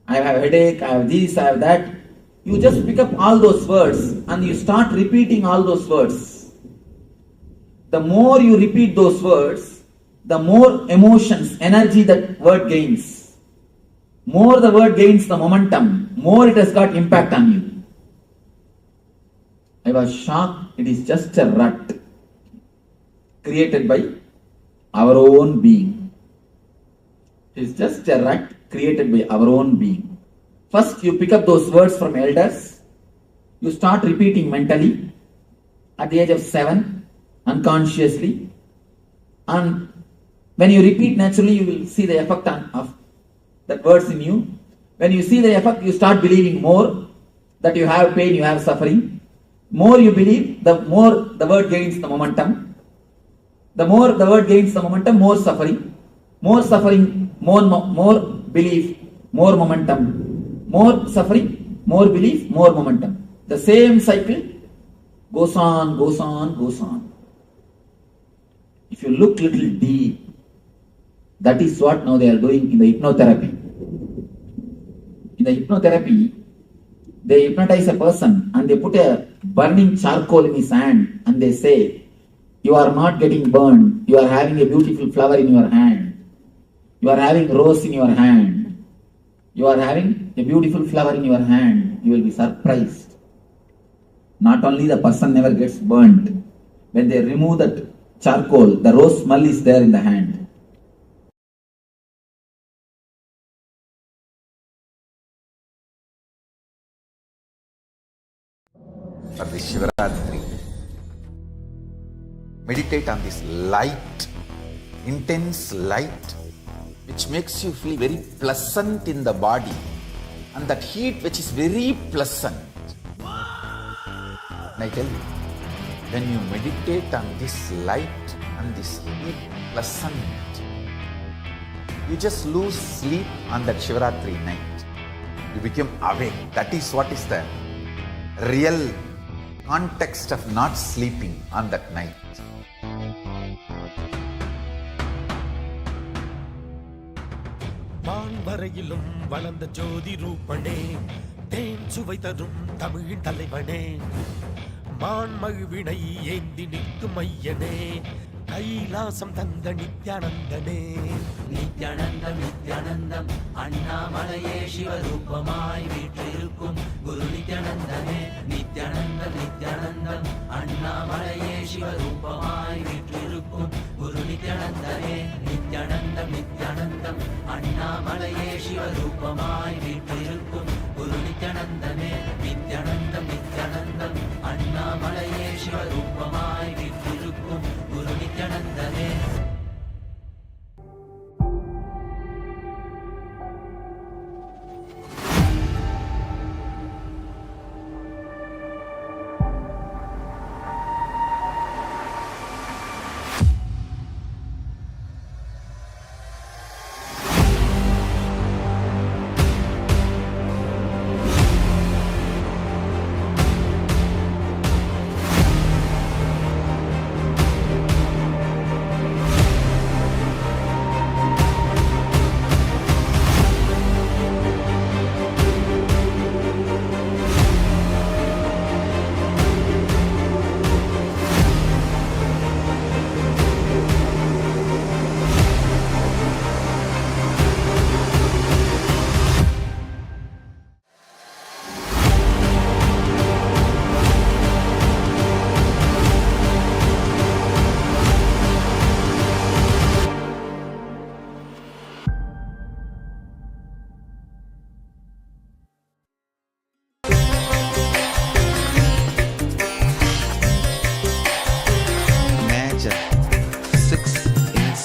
Speaker 5: I have a headache, I have this, I have that. You just pick up all those words and you start repeating all those words. The more you repeat those words, the more emotions, energy that word gains. More the word gains the momentum, more it has got impact on you. I was shocked. It is just a rut created by our own being. It is just a rut created by our own being. First, you pick up those words from elders. You start repeating mentally at the age of 7, unconsciously. And when you repeat naturally, you will see the effect of that words in you. When you see the effect, you start believing more that you have pain, you have suffering. More you believe, the more the word gains the momentum. The more the word gains the momentum, more suffering. More suffering, more belief, more momentum. More suffering, more belief, more momentum. The same cycle goes on, goes on, goes on. If you look little deep, that is what now they are doing in the hypnotherapy. In the hypnotherapy, they hypnotize a person and they put a burning charcoal in his hand and they say, you are not getting burned, you are having a beautiful flower in your hand. You are having rose in your hand. You are having a beautiful flower in your hand. You will be surprised. Not only the person never gets burnt. When they remove that charcoal, the rose smell is there in the hand.
Speaker 1: For this Shivaratri, meditate on this light, intense light, which makes you feel very pleasant in the body, and that heat which is very pleasant. And I tell you, when you meditate on this light and this heat pleasant, you just lose sleep on that Shivaratri night. You become awake. That is what is the real context of not sleeping on that night.
Speaker 8: வான்வரையிலும் வளர்ந்த ஜோதி ரூபனே, தேன் சுவை தரும் தமிழின் தலைவனே, மான்மகிழ்வினை ஏந்தி நிற்கும் ஐயனே, கைலாசம் தந்த நித்யானந்தனே.
Speaker 9: நித்யானந்தம் நித்யானந்தம் அண்ணாமலையே சிவரூபமாய் வீற்றிருக்கும் குரு நித்யானந்தனே. நித்யானந்தம் நித்யானந்தம் அண்ணாமலையே சிவரூபமாய் வீற்றிருக்கும் குரு நித்யானந்தனே. நித்யானந்தம் நித்யானந்தம் அண்ணாமலையே சிவரூபமாய் வீற்றிருக்கும் குரு நித்யானந்தனே. நித்யானந்தம் நித்யானந்தம் அண்ணாமலையே சிவரூபமாய் வீற்றிருக்கும் குரு நித்யானந்தனே.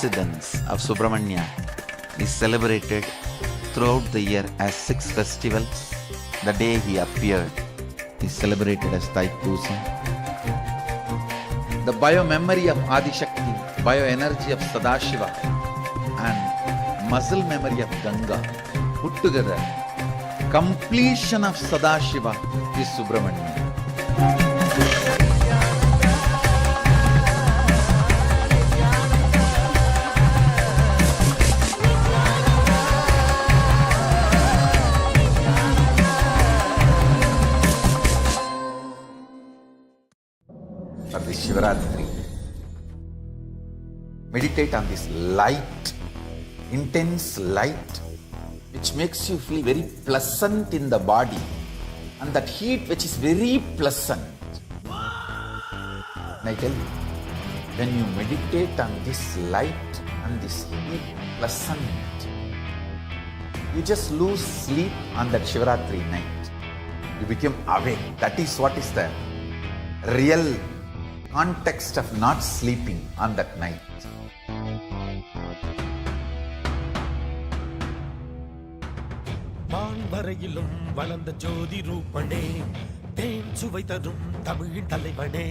Speaker 1: incidents of Subramanya is celebrated throughout the year as 6 festivals. The day he appeared is celebrated as Thaipusam. The bio-memory of Adi-Shakti, bio-energy of Sadashiva and muscle memory of Ganga put together, completion of Sadashiva is Subramanya. For this Shivaratri, meditate on this light, intense light, which makes you feel very pleasant in the body, and that heat which is very pleasant. And I tell you, when you meditate on this light and this heat pleasant, you just lose sleep on that Shivaratri night. You become awake. That is what is the real context of not sleeping on that night.
Speaker 8: வான்வரையிலும் வளர்ந்த ஜோதி ரூபனே, தேன் சுவை தரும் தமிழின் தலைவனே,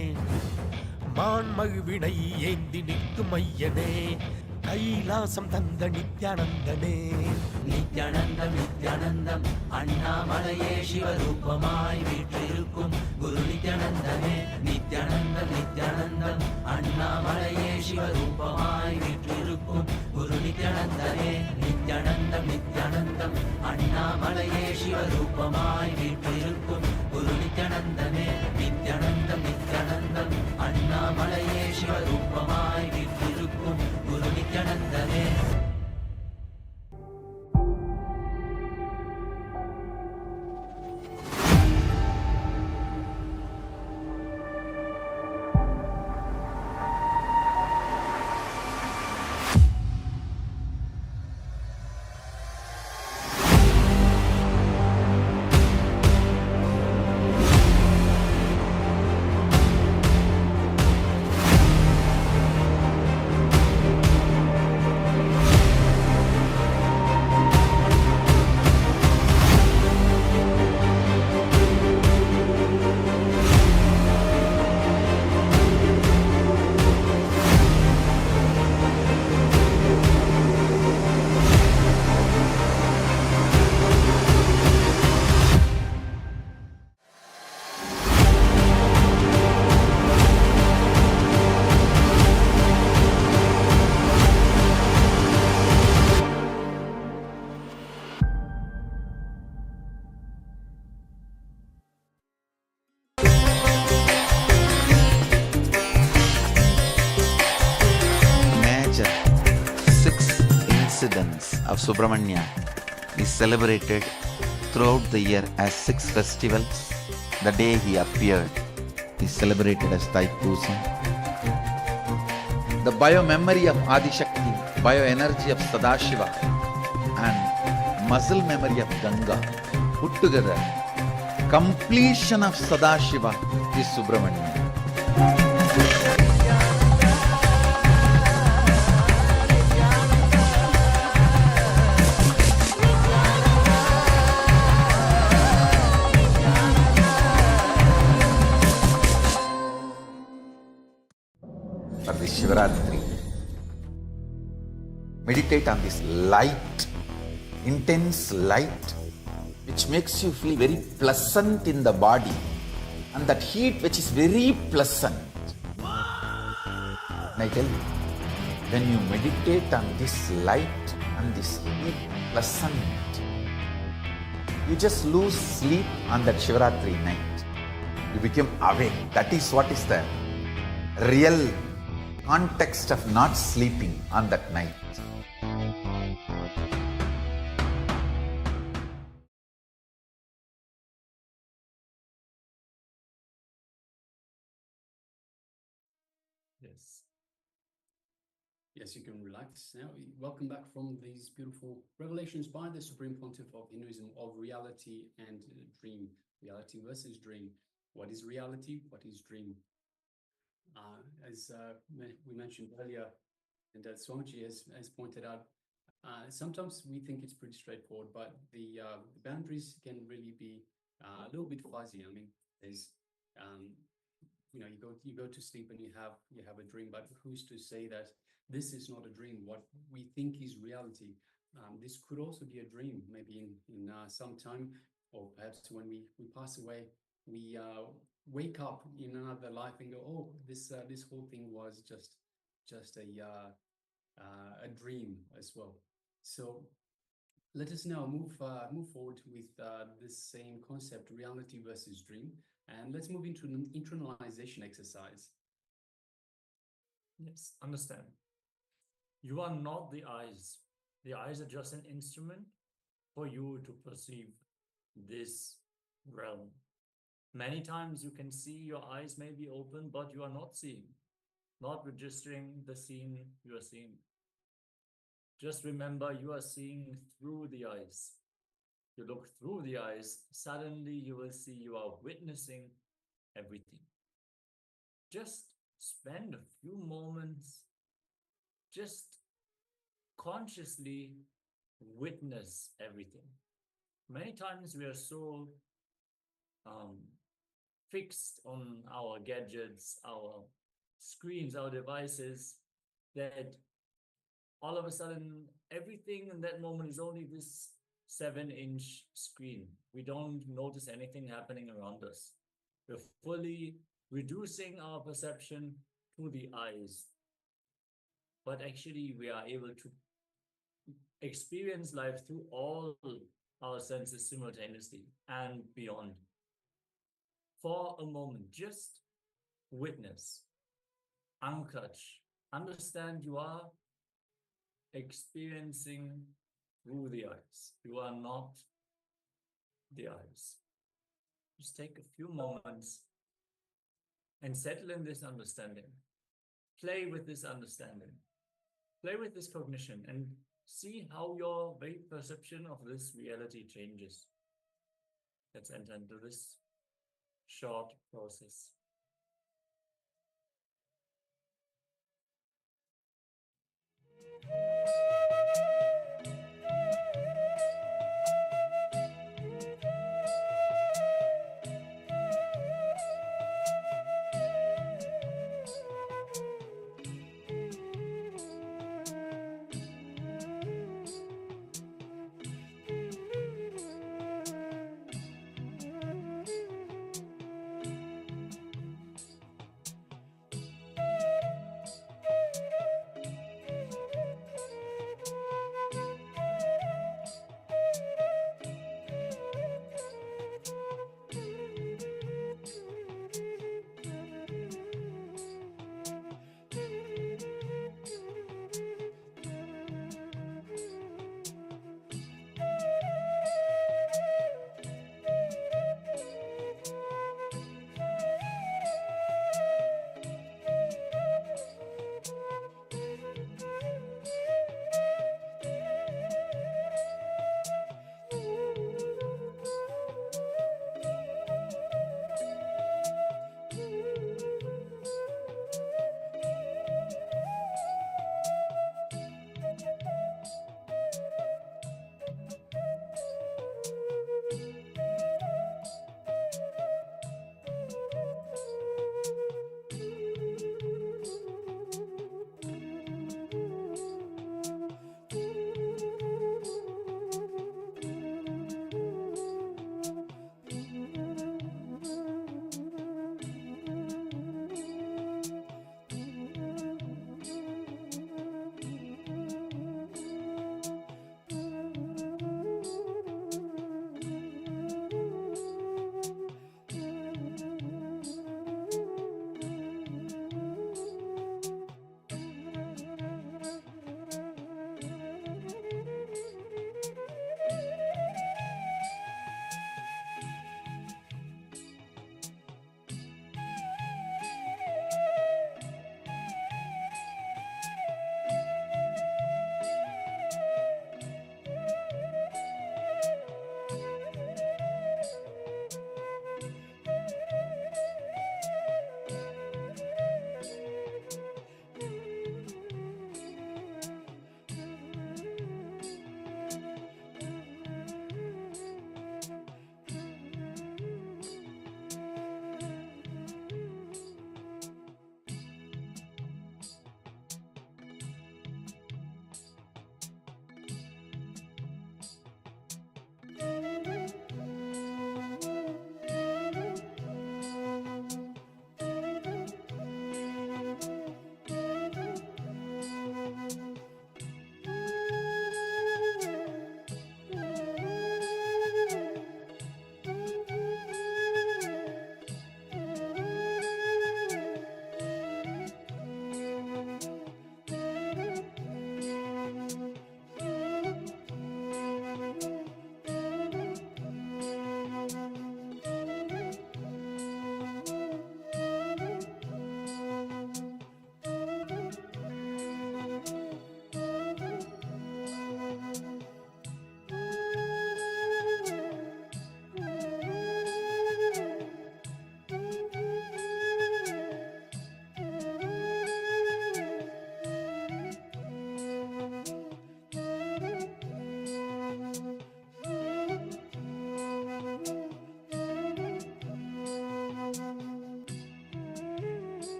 Speaker 8: மான்மகிழ்வினை ஏந்தி நிற்கும் ஐயனே, கைலாசம் தந்த நித்யானந்தனே.
Speaker 9: நித்யானந்தம் நித்யானந்தம் அண்ணாமலையே சிவரூபமாய் வீற்றிருக்கும் குரு நித்யானந்தமே. நித்யானந்தம் நித்யானந்தம் அண்ணாமலையே சிவரூபமாய் வீற்றிருக்கும் குரு நித்யானந்தனே. நித்யானந்தம் நித்யானந்தம் அண்ணாமலையே சிவரூபமாய் வீற்றிருக்கும் குரு நித்யானந்தனே. நித்யானந்தம் நித்யானந்தம் அண்ணாமலையே சிவரூபமாய் வீற்றிருக்கும் குரு நித்யானந்தனே.
Speaker 1: Of Subramanya is celebrated throughout the year as 6 festivals. The day he appeared is celebrated as Thaipusam. The bio-memory of Adi-Shakti, bio-energy of Sadashiva and muscle memory of Ganga put together, completion of Sadashiva is Subramanya. For this Shivaratri, meditate on this light, intense light, which makes you feel very pleasant in the body, and that heat which is very pleasant. And I tell you, when you meditate on this light and this heat pleasant, you just lose sleep on that Shivaratri night. You become awake. That is what is the real context of not sleeping on that night.
Speaker 4: Yes. Yes, you can relax now. Welcome back from these beautiful revelations by the Supreme Pontiff of Hinduism of reality and dream. Reality versus dream. What is reality? What is dream? As we mentioned earlier, And as Swamiji has pointed out, sometimes we think it's pretty straightforward, but the boundaries can really be a little bit fuzzy. I mean, there's you go to sleep and you have a dream, but who's to say that this is not a dream? What we think is reality. This could also be a dream. Maybe in some time, or perhaps when we pass away, we wake up in another life and go, oh, this whole thing was just a dream as well. So let us now move forward with this same concept, reality versus dream, and let's move into an internalization exercise.
Speaker 2: Yes, understand. You are not the eyes. The eyes are just an instrument for you to perceive this realm. Many times you can see your eyes may be open, but you are not seeing, not registering the scene you are seeing. Just remember, you are seeing through the eyes. You look through the eyes, suddenly you will see you are witnessing everything. Just spend a few moments, just consciously witness everything. Many times we are so fixed on our gadgets, our screens, our devices, that all of a sudden everything in that moment is only this 7-inch screen. We don't notice anything happening around us. We're fully reducing our perception to the eyes. But actually we are able to experience life through all our senses simultaneously and beyond. For a moment, just witness, uncatch, understand you are experiencing through the eyes. You are not the eyes. Just take a few moments and settle in this understanding. Play with this understanding. Play with this cognition and see how your very perception of this reality changes. Let's enter into this short process.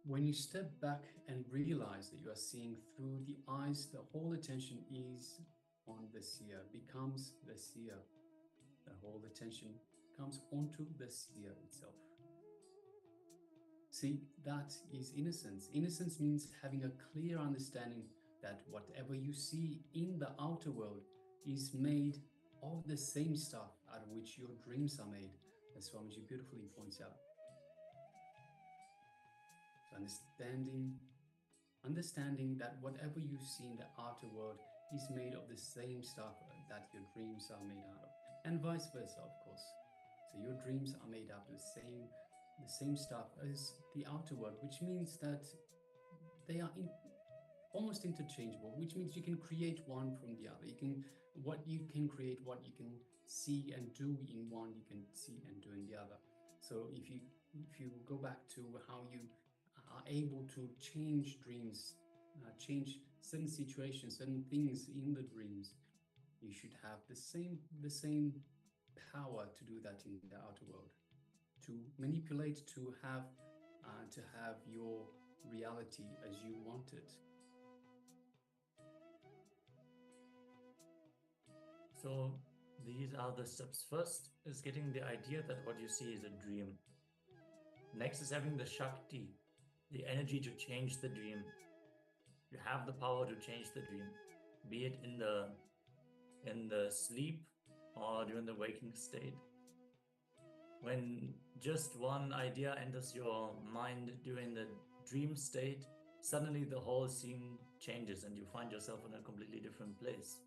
Speaker 4: when you step back and realize that you are seeing through the eyes, the whole attention is on the seer, becomes the seer. The whole attention comes onto the seer itself. See, that is innocence. Innocence means having a clear understanding that whatever you see in the outer world is made of the same stuff out of which your dreams are made, as Swamiji beautifully points out. So understanding that whatever you see in the outer world is made of the same stuff that your dreams are made out of, and vice versa, of course. So your dreams are made out of the same stuff as the outer world, which means that they are almost interchangeable, which means you can create one from the other. What you can create, what you can see and do in one, you can see and do in the other. So if you go back to how you are able to change dreams, change certain situations, certain things in the dreams, you should have the same power to do that in the outer world, to manipulate, to have your reality as you want it.
Speaker 2: So these are the steps. First is getting the idea that what you see is a dream. Next is having the Shakti, the energy to change the dream. You have the power to change the dream, be it in the sleep or during the waking state. When just one idea enters your mind during the dream state, suddenly the whole scene changes and you find yourself in a completely different place.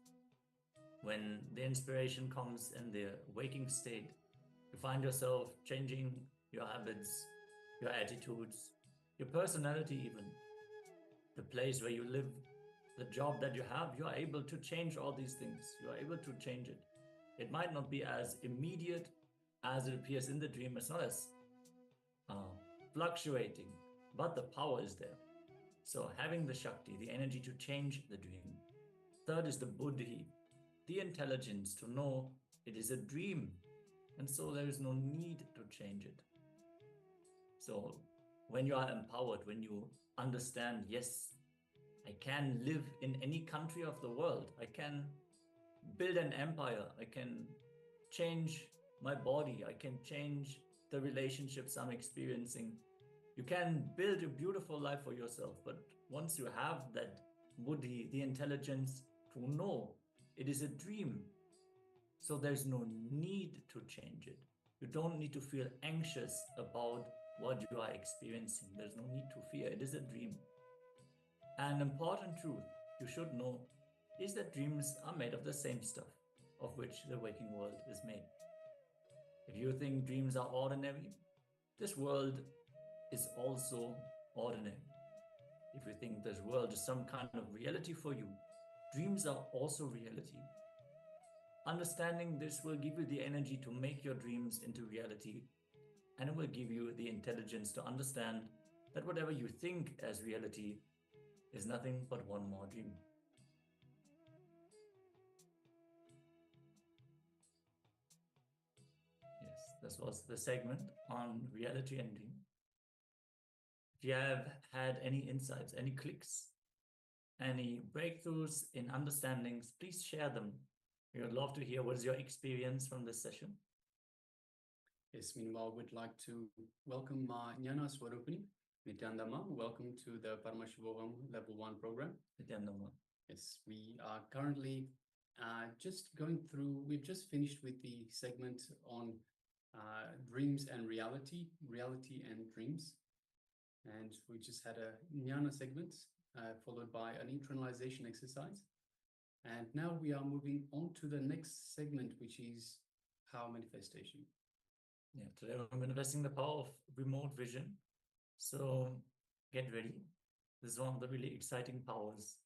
Speaker 2: When the inspiration comes in the waking state, you find yourself changing your habits, your attitudes, your personality even. The place where you live, the job that you have, you are able to change all these things. You are able to change it. It might not be as immediate as it appears in the dream. It's not as fluctuating, but the power is there. So having the Shakti, the energy to change the dream. Third is the Buddhi, the intelligence to know it is a dream, and so there is no need to change it. So when you are empowered, when you understand, yes, I can live in any country of the world, I can build an empire, I can change my body, I can change the relationships I'm experiencing. You can build a beautiful life for yourself, but once you have that Buddhi, the intelligence to know it is a dream, so there's no need to change it. You don't need to feel anxious about what you are experiencing. There's no need to fear. It is a dream. An important truth you should know is that dreams are made of the same stuff of which the waking world is made. If you think dreams are ordinary, this world is also ordinary. If you think this world is some kind of reality for you, dreams are also reality. Understanding this will give you the energy to make your dreams into reality, and it will give you the intelligence to understand that whatever you think as reality is nothing but one more dream. Yes, this was the segment on reality and dream. If you have had any insights, any clicks, any breakthroughs in understandings, please share them. We would love to hear what is your experience from this session.
Speaker 4: Yes, meanwhile, we'd like to welcome Jnana Swarupini, Nithyananda. Welcome to the Paramashivoham Level 1 program.
Speaker 2: Nithyananda.
Speaker 4: Yes, we are currently just going through, we've just finished with the segment on dreams and reality and dreams. And we just had a Jnana segment followed by an internalization exercise. And now we are moving on to the next segment, which is power manifestation.
Speaker 2: Yeah, today we're manifesting the power of remote vision. So get ready. This is one of the really exciting powers.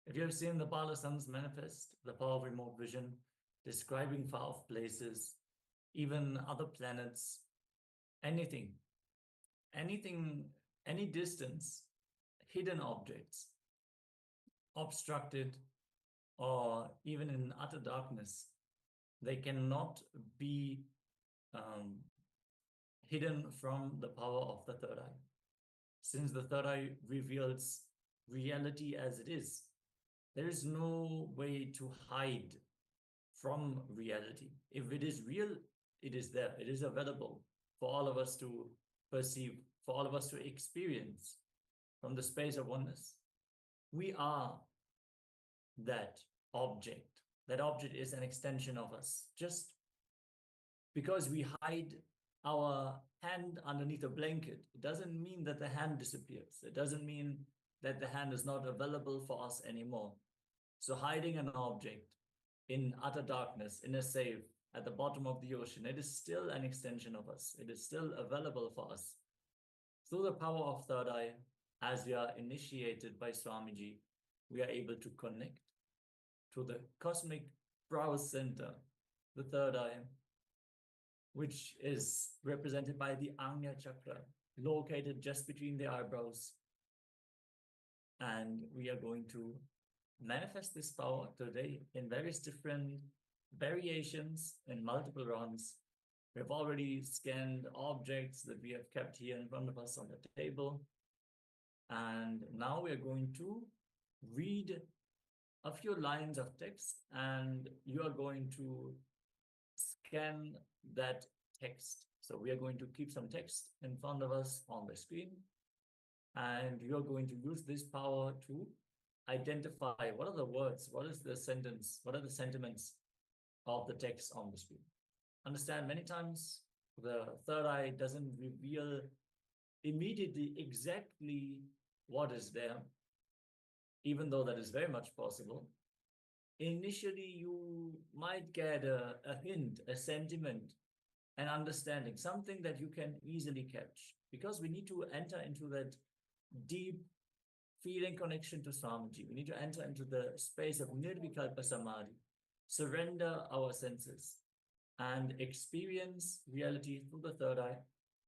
Speaker 2: If you have seen the Balasans manifest, the power of remote vision, describing far-off places, even other planets, anything, any distance, hidden objects, obstructed, or even in utter darkness, they cannot be hidden from the power of the third eye. since the third eye reveals reality as it is. There is no way to hide from reality. If it is real, it is there. It is available for all of us to perceive, for all of us to experience from the space of oneness. We are that object. That object is an extension of us. Just because we hide our hand underneath a blanket, it doesn't mean that the hand disappears. It doesn't mean that the hand is not available for us anymore. So hiding an object in utter darkness, in a safe, at the bottom of the ocean, it is still an extension of us. It is still available for us. Through the power of third eye, as we are initiated by Swamiji, we are able to connect to the cosmic brow center, the third eye, which is represented by the Ajna chakra, located just between the eyebrows. And we are going to manifest this power today in various different variations in multiple rounds. We have already scanned objects that we have kept here in front of us on the table. And now we are going to read a few lines of text, and you are going to scan that text. So we are going to keep some text in front of us on the screen, and you are going to use this power to identify what are the words, what is the sentence, what are the sentiments of the text on the screen. Understand, many times the third eye doesn't reveal immediately exactly what is there, even though that is very much possible. Initially, you might get a hint, a sentiment, an understanding, something that you can easily catch, because we need to enter into that deep feeling connection to Swamiji. We need to enter into the space of Nirvikalpa Samadhi, surrender our senses, and experience reality through the third eye.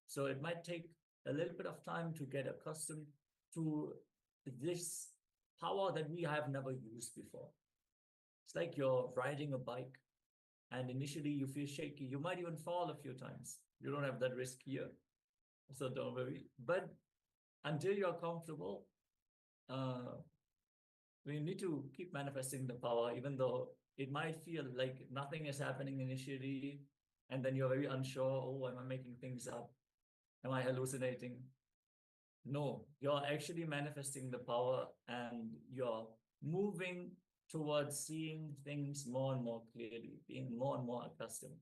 Speaker 2: So it might take a little bit of time to get accustomed to this power that we have never used before. It's like you're riding a bike and initially you feel shaky. You might even fall a few times. You don't have that risk here, so don't worry. But until you're comfortable, we need to keep manifesting the power, even though it might feel like nothing is happening initially, and then you're very unsure, oh, am I making things up? Am I hallucinating? No, you're actually manifesting the power, and you're moving towards seeing things more and more clearly, being more and more accustomed.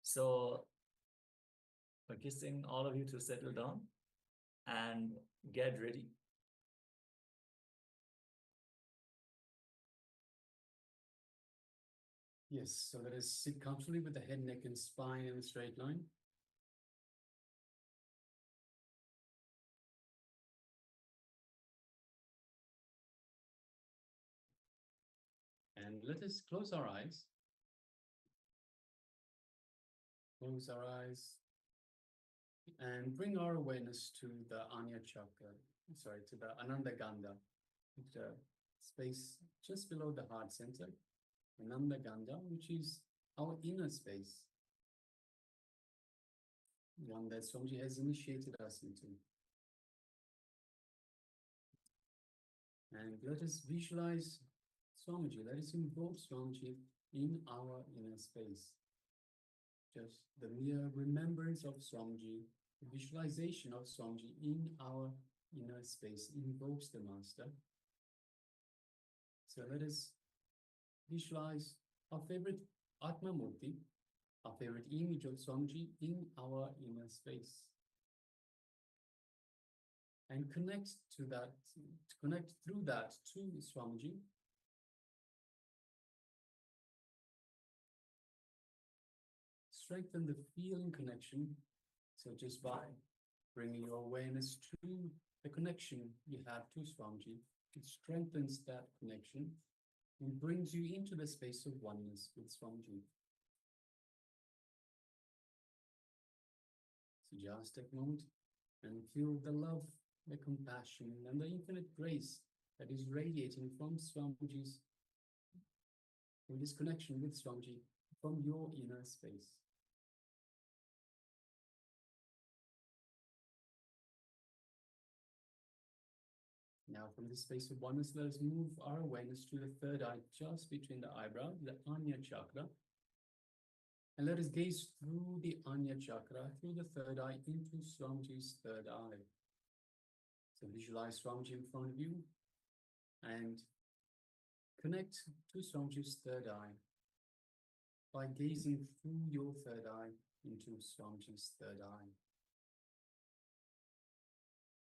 Speaker 2: So, requesting all of you to settle down and get ready.
Speaker 4: Yes, so let us sit comfortably with the head, neck, and spine in a straight line. And let us close our eyes. Close our eyes and bring our awareness to the Ajna chakra, to the Ananda Gandha, the space just below the heart center. Ananda Gandha, which is our inner space, one that Swamiji has initiated us into. And let us visualize Swamiji, let us invoke Swamiji in our inner space. Just the mere remembrance of Swamiji, the visualization of Swamiji in our inner space invokes the Master. So let us visualize our favorite Atma Murti, our favorite image of Swamiji in our inner space. And connect to that, connect through that to Swamiji. Strengthen the feeling connection. So just by bringing your awareness to the connection you have to Swamiji, it strengthens that connection and brings you into the space of oneness with Swamiji. So just take a moment and feel the love, the compassion, and the infinite grace that is radiating from Swamiji's, from this connection with Swamiji, from your inner space. Now from this space of oneness, let us move our awareness to the third eye, just between the eyebrow, the Anya chakra. And let us gaze through the Anya chakra, through the third eye, into Swamiji's third eye. So visualize Swamiji in front of you and connect to Swamiji's third eye by gazing through your third eye into Swamiji's third eye.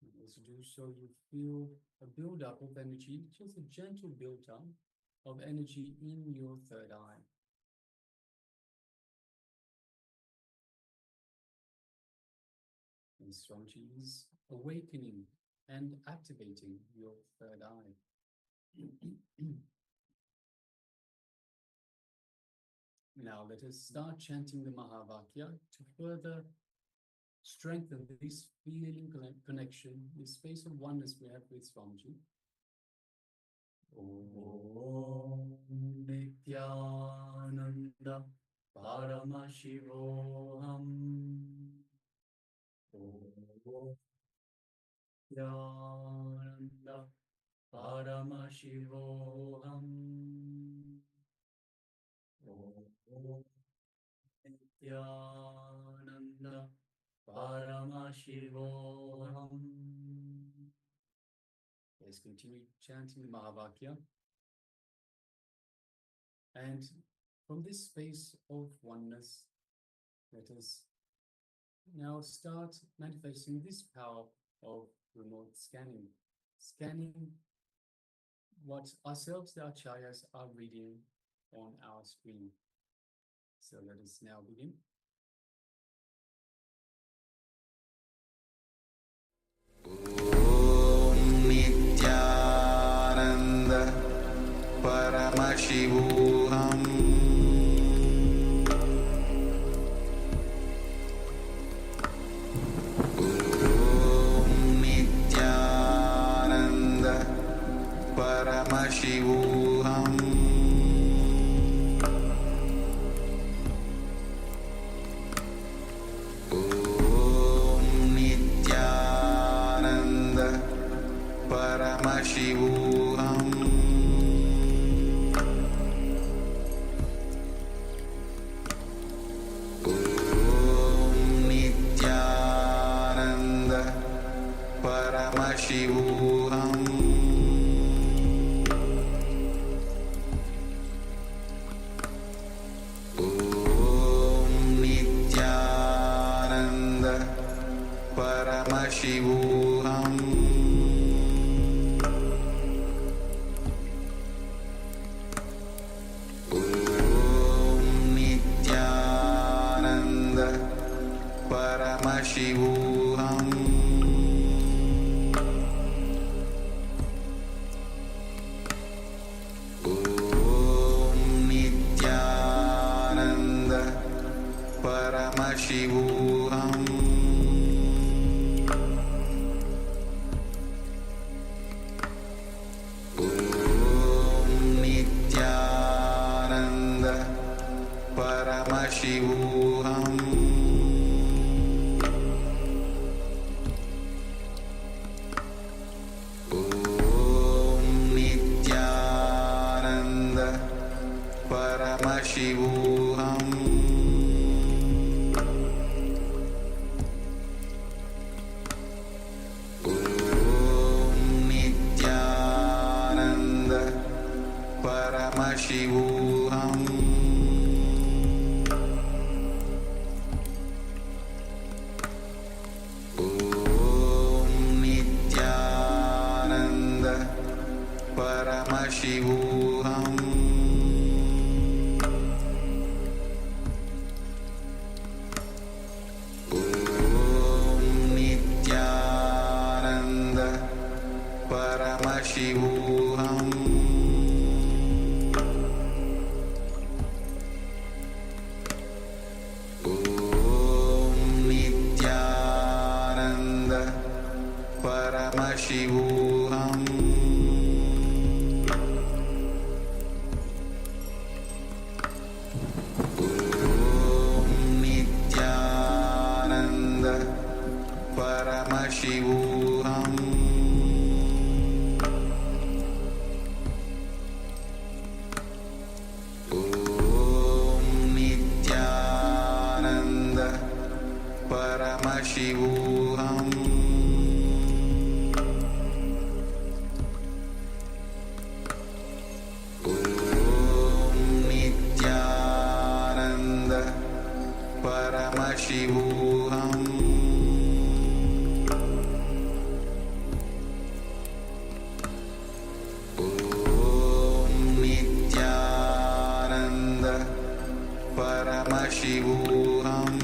Speaker 4: And as you do so, you feel a build-up of energy, just a gentle build-up of energy in your third eye. And Swamiji is awakening and activating your third eye. Now let us start chanting the Mahavakya to further strengthen this feeling connection, this space of oneness we have with Swamiji. Om Nithyananda Paramashivoham Om Nithyananda Paramashivoham Om Nithyananda Paramashivoham. Let's continue chanting the Mahavakya. And from this space of oneness, let us now start manifesting this power of remote scanning. Scanning what ourselves, the acharyas, are reading on our screen. So let us now begin.
Speaker 1: Nithyananda Paramashivoham Om Nithyananda Paramashivoham Om Nithyananda Paramashivoham Om Nithyananda Paramashivoham Om Nithyananda Paramashivoham Om Nithyananda Paramashivoham Om Nithyananda Paramashivoham Om Nithyananda Paramashivoham Om Nithyananda Paramashivoham Om Nithyananda Paramashivoham Om Nithyananda Paramashivoham Om Nithyananda Paramashivoham Om Nithyananda Paramashivoham Om Nithyananda Paramashivoham Paramashivoham Om Nithyananda Paramashivoham Om Nithyananda Paramashivoham Paramashivoham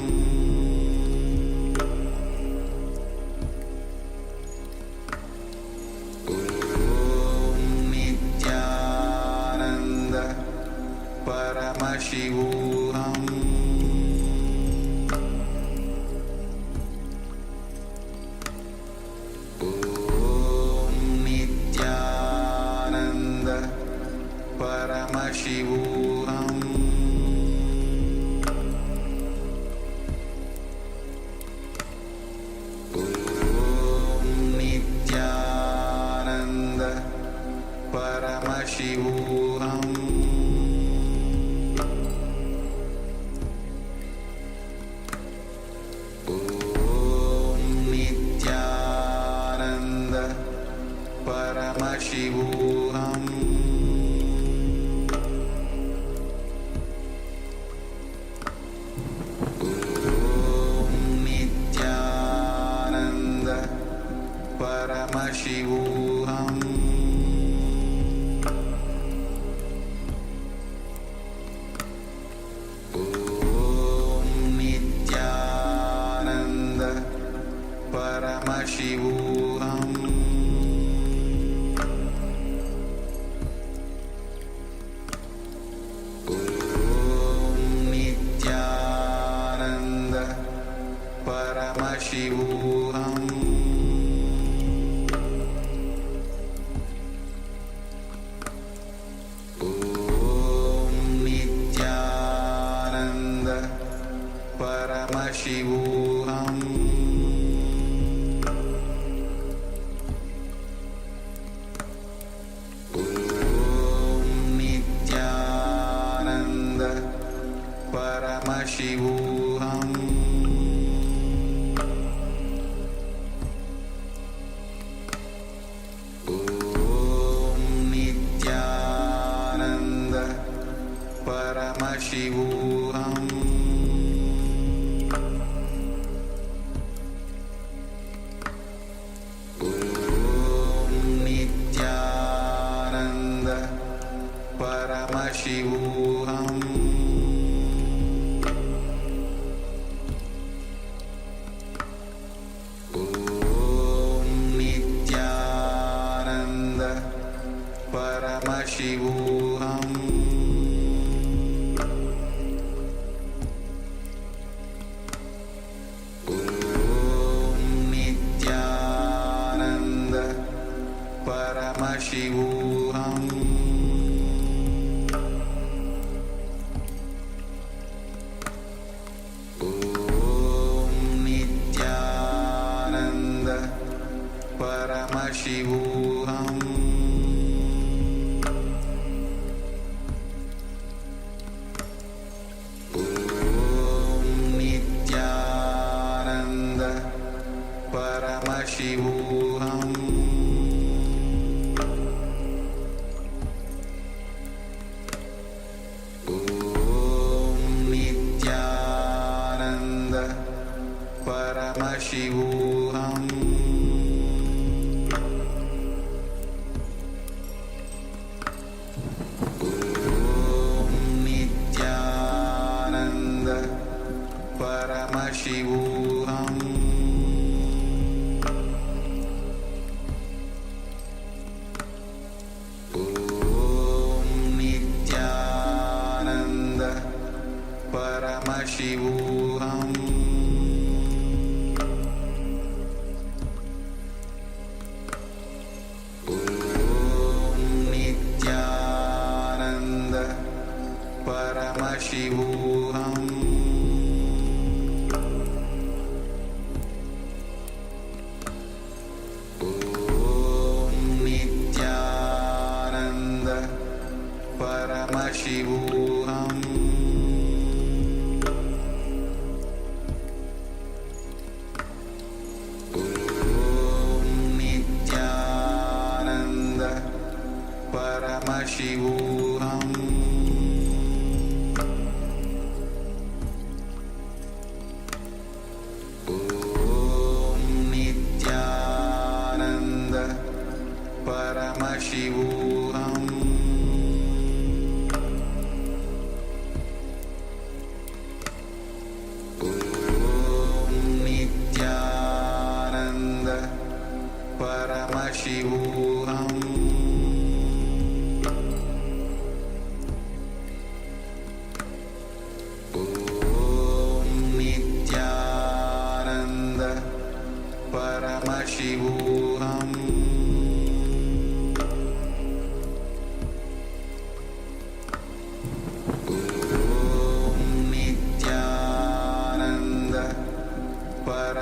Speaker 1: Om Nithyananda Paramashivoham Om Nithyananda Paramashivoham Paramashivoham Om Nithyananda Paramashivoham Om Nithyananda Paramashivoham Paramashivoham Om Nithyananda Paramashivoham Om Nithyananda Paramashivoham Paramashivoham Om Nithyananda Paramashivoham Om Nithyananda Paramashivoham Paramashivoham Om Nithyananda Paramashivoham Om Nithyananda Paramashivoham Paramashivoham Om Nithyananda Paramashivoham Om Nithyananda Paramashivoham Paramashivoham Om Nithyananda Paramashivoham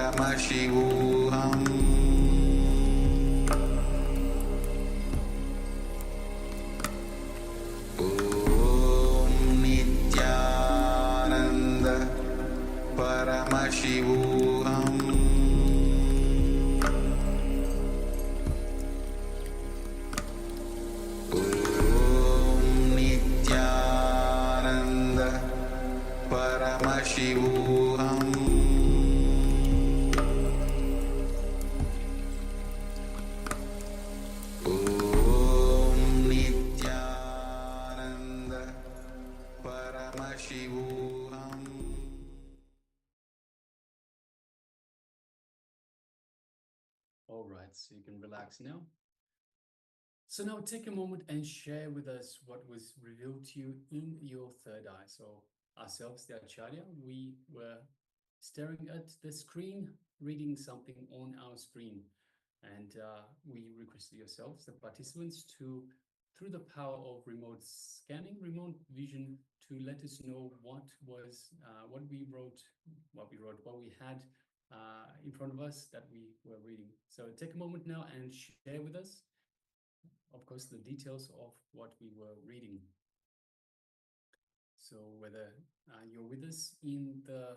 Speaker 1: Paramashivoham Om Nithyananda Paramashivoham Om Nithyananda Paramashivoham Om Nithyananda Paramashivoham.
Speaker 4: All right, so you can relax now. So now take a moment and share with us what was revealed to you in your third eye. So ourselves, the Acharya, we were staring at the screen, reading something on our screen. And we requested yourselves, the participants, to, through the power of remote scanning, remote vision, to let us know what was, what we had in front of us that we were reading. So take a moment now and share with us, of course, the details of what we were reading. So whether you're with us in the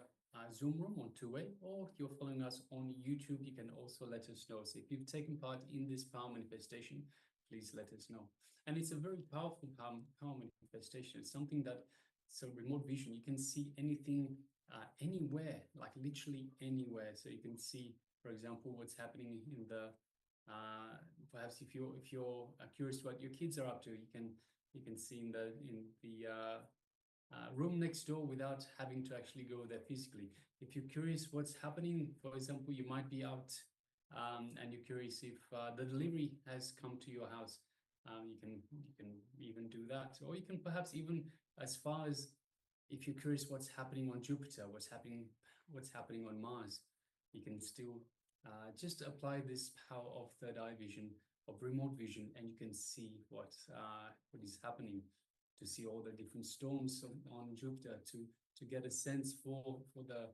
Speaker 4: Zoom room on two-way, or you're following us on YouTube, you can also let us know. So if you've taken part in this power manifestation, please let us know. And it's a very powerful power manifestation. It's something that, so remote vision, you can see anything, anywhere, like literally anywhere. So you can see, for example, what's happening in the, perhaps if you're curious what your kids are up to, you can see in the room next door without having to actually go there physically. If you're curious what's happening, for example, you might be out and you're curious if the delivery has come to your house, you can even do that. Or you can perhaps even, as far as if you're curious what's happening on Jupiter, what's happening on Mars, you can still just apply this power of third eye vision, of remote vision, and you can see what is happening, to see all the different storms on Jupiter, to get a sense for the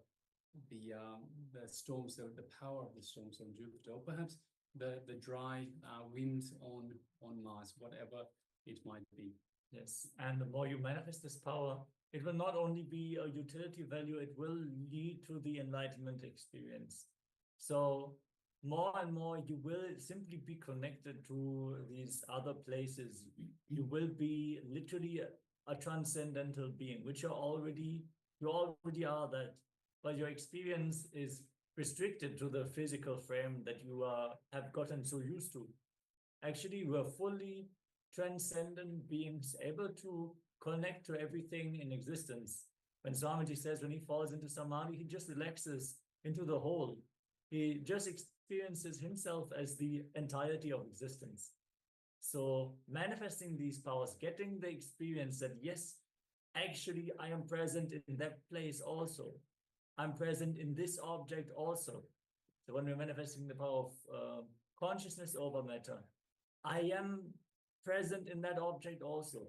Speaker 4: storms, the power of the storms on Jupiter, or perhaps the dry wind on Mars, whatever it might be.
Speaker 2: Yes, and the more you manifest this power, it will not only be a utility value, it will lead to the enlightenment experience. So more and more you will simply be connected to these other places. You will be literally a transcendental being, which you already are that, but your experience is restricted to the physical frame that you have gotten so used to. Actually, we're fully transcendent beings, able to connect to everything in existence. When Swamiji says when he falls into samadhi, he just relaxes into the whole. He just experiences himself as the entirety of existence. So manifesting these powers, getting the experience that, yes, actually I am present in that place also. I'm present in this object also. So when we're manifesting the power of consciousness over matter, I am present in that object also.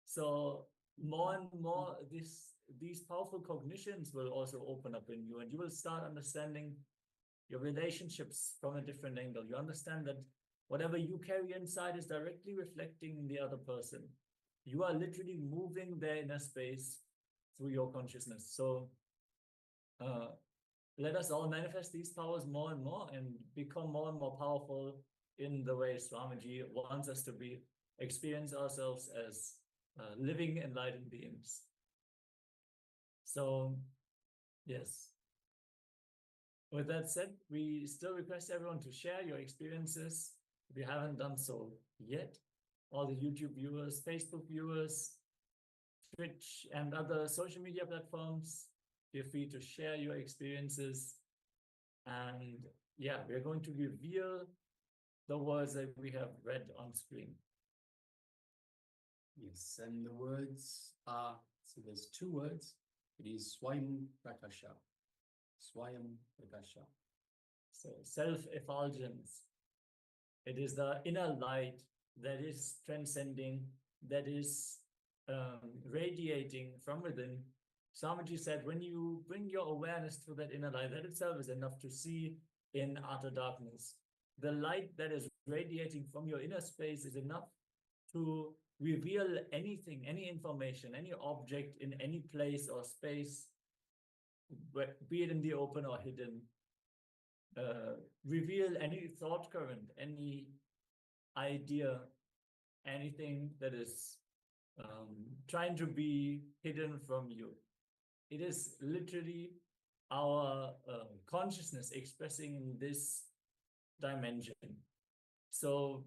Speaker 2: So more and more these powerful cognitions will also open up in you, and you will start understanding your relationships from a different angle. You understand that whatever you carry inside is directly reflecting in the other person. You are literally moving their inner space through your consciousness. So let us all manifest these powers more and more and become more and more powerful in the way Swamiji wants us to be, experience ourselves as living enlightened beings. So, yes. With that said, we still request everyone to share your experiences if you haven't done so yet. All the YouTube viewers, Facebook viewers, Twitch, and other social media platforms, feel free to share your experiences. And yeah, we're going to reveal the words that we have read on screen.
Speaker 4: Yes, and the words are, so there's two words. It is Swayam Prakasha. Swayam Prakasha.
Speaker 2: So self-effulgence. It is the inner light that is transcending, that is radiating from within Swamiji said, when you bring your awareness to that inner light, that itself is enough to see in utter darkness. The light that is radiating from your inner space is enough to reveal anything, any information, any object in any place or space, be it in the open or hidden. Reveal any thought current, any idea, anything that is trying to be hidden from you. It is literally our consciousness expressing this dimension. So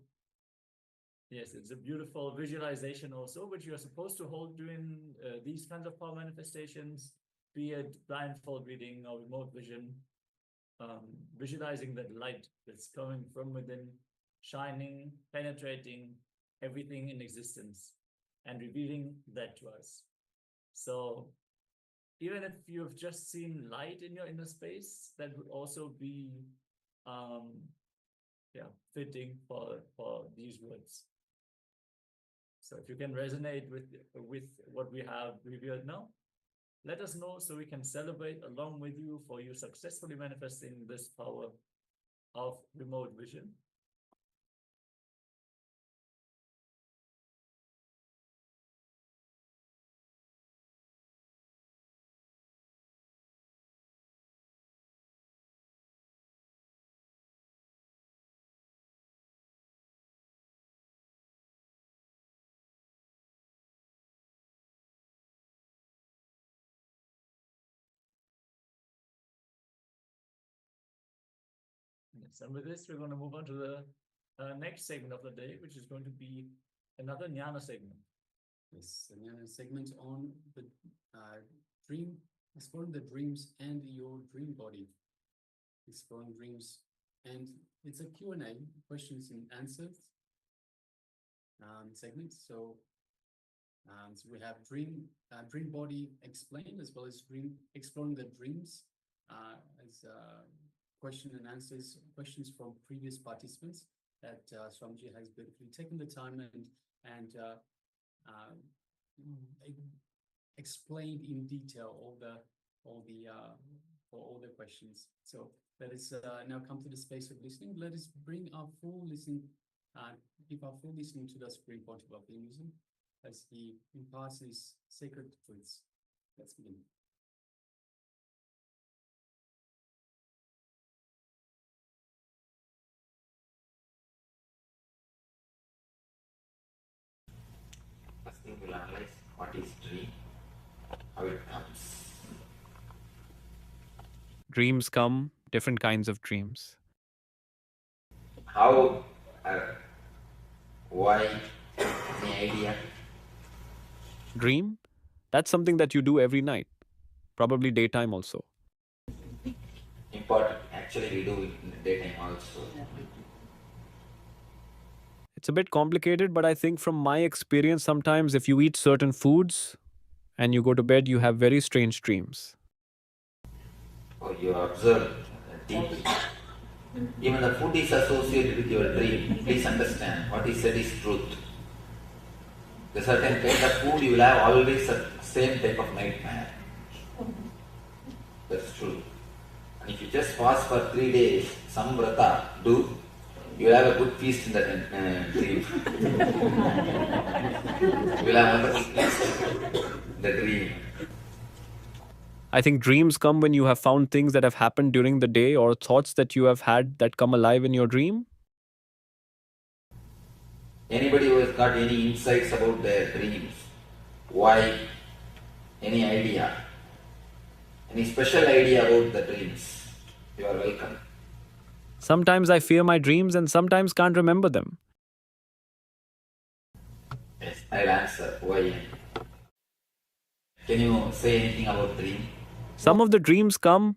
Speaker 2: yes, it's a beautiful visualization also, which you are supposed to hold during these kinds of power manifestations, be it blindfold reading or remote vision, visualizing that light that's coming from within, shining, penetrating everything in existence and revealing that to us. So even if you've just seen light in your inner space, that would also be fitting for these words. So if you can resonate with what we have revealed now, let us know so we can celebrate along with you for you successfully manifesting this power of remote vision. Yes, and with this, we're going to move on to the next segment of the day, which is going to be another jnana segment.
Speaker 4: Yes, a jnana segment on the dream, exploring the dreams and your dream body, exploring dreams, and it's a Q&A, questions and answers segment. So we have dream body explained, as well as exploring the dreams as question and answers, questions from previous participants that Swamiji has beautifully taken the time and explained in detail all the questions. So let us now come to the space of listening. Let us bring our full listening, give our full listening to the Supreme Pontiff of Hinduism as he imparts his sacred truths. Let's begin.
Speaker 5: First thing we'll analyze what is dream, how it comes.
Speaker 15: Dreams come, different kinds of dreams.
Speaker 5: How, why, any idea?
Speaker 15: Dream? That's something that you do every night, probably daytime also.
Speaker 5: Important. Actually, we do it in the daytime also.
Speaker 15: It's a bit complicated, but I think from my experience, sometimes if you eat certain foods and you go to bed, you have very strange dreams.
Speaker 5: Or you observe deeply. Even the food is associated with your dream. Please understand, what is said is truth. The certain kind of food, you will have always the same type of nightmare. That's true. And if you just fast for 3 days, some vrata do, you will have a good feast in the dream. You will have wonderful feast in the dream.
Speaker 15: I think dreams come when you have found things that have happened during the day or thoughts that you have had that come alive in your dream.
Speaker 5: Anybody who has got any insights about their dreams, why, any idea, any special idea about the dreams, you are welcome.
Speaker 15: Sometimes I fear my dreams and sometimes can't remember them.
Speaker 5: Yes, I'll answer why. Can you say anything about dream?
Speaker 15: Some of the dreams come,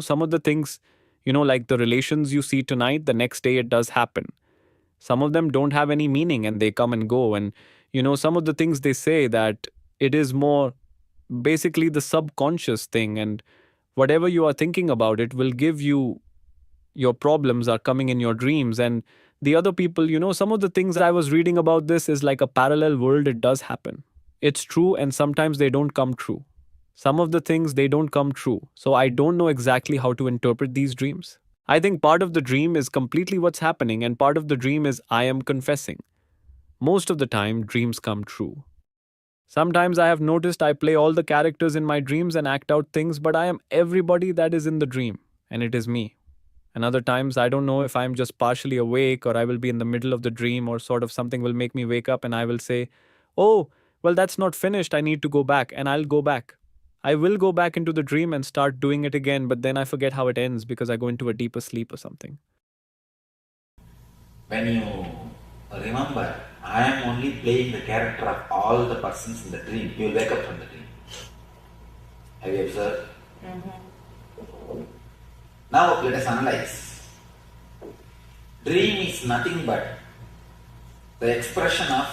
Speaker 15: some of the things, like the relations you see tonight, the next day it does happen. Some of them don't have any meaning and they come and go. And, some of the things they say that it is more basically the subconscious thing. And whatever you are thinking about, it will give you, your problems are coming in your dreams. And the other people, some of the things I was reading about this is like a parallel world. It does happen. It's true. And sometimes they don't come true. Some of the things, they don't come true. So I don't know exactly how to interpret these dreams. I think part of the dream is completely what's happening, and part of the dream is I am confessing. Most of the time, dreams come true. Sometimes I have noticed I play all the characters in my dreams and act out things, but I am everybody that is in the dream, and it is me. And other times, I don't know if I'm just partially awake or I will be in the middle of the dream or sort of something will make me wake up and I will say, oh, well, that's not finished. I need to go back, and I'll go back. I will go back into the dream and start doing it again, but then I forget how it ends because I go into a deeper sleep or something.
Speaker 5: When you remember, I am only playing the character of all the persons in the dream, you will wake up from the dream. Have you observed? Now let us analyze. Dream is nothing but the expression of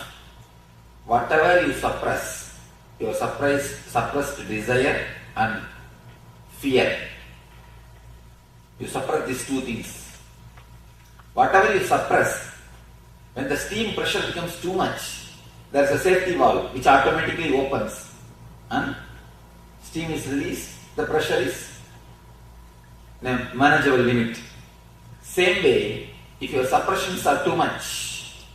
Speaker 5: whatever you suppress, your suppressed desire and fear. You suppress these two things. Whatever you suppress, when the steam pressure becomes too much, there is a safety valve which automatically opens and steam is released, the pressure is in a manageable limit. Same way, if your suppressions are too much,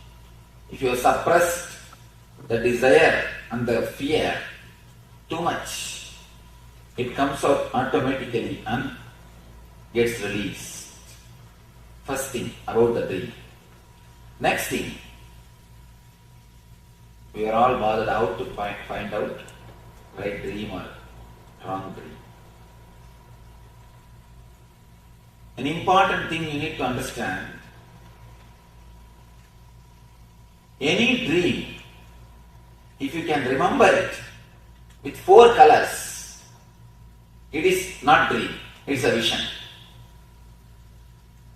Speaker 5: if you have suppressed the desire and the fear too much, it comes out automatically and gets released. First thing about the dream. Next thing, we are all bothered out to find out right dream or wrong dream. An important thing you need to understand, any dream, if you can remember it with 4 colors, it is not dream, it is a vision.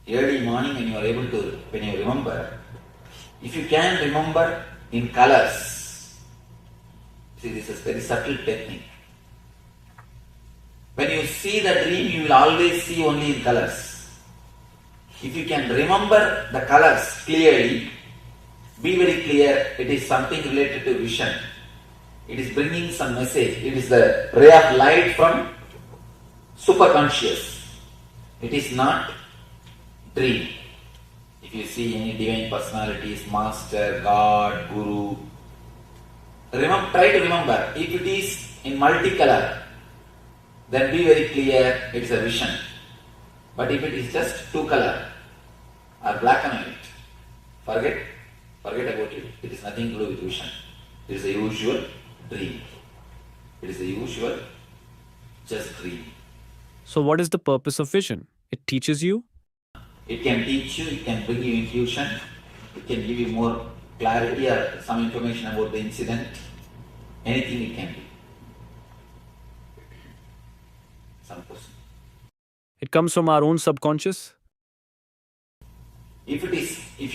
Speaker 5: Early morning when you remember, if you can remember in colors, see, this is very subtle technique. When you see the dream, you will always see only in colors. If you can remember the colors clearly, be very clear, it is something related to vision. It is bringing some message. It is the ray of light from superconscious. It is not dream. If you see any divine personalities, master, God, guru, try to remember. If it is in multicolor, then be very clear, it is a vision. But if it is just 2 color or black and white, forget about it. It is nothing to do with vision. It is a usual dream. It is a usual just dream.
Speaker 15: So what is the purpose of vision? It teaches you?
Speaker 5: It can teach you, it can bring you intuition, it can give you more clarity or some information about the incident. Anything it can do. Some question.
Speaker 15: It comes from our own subconscious?
Speaker 5: If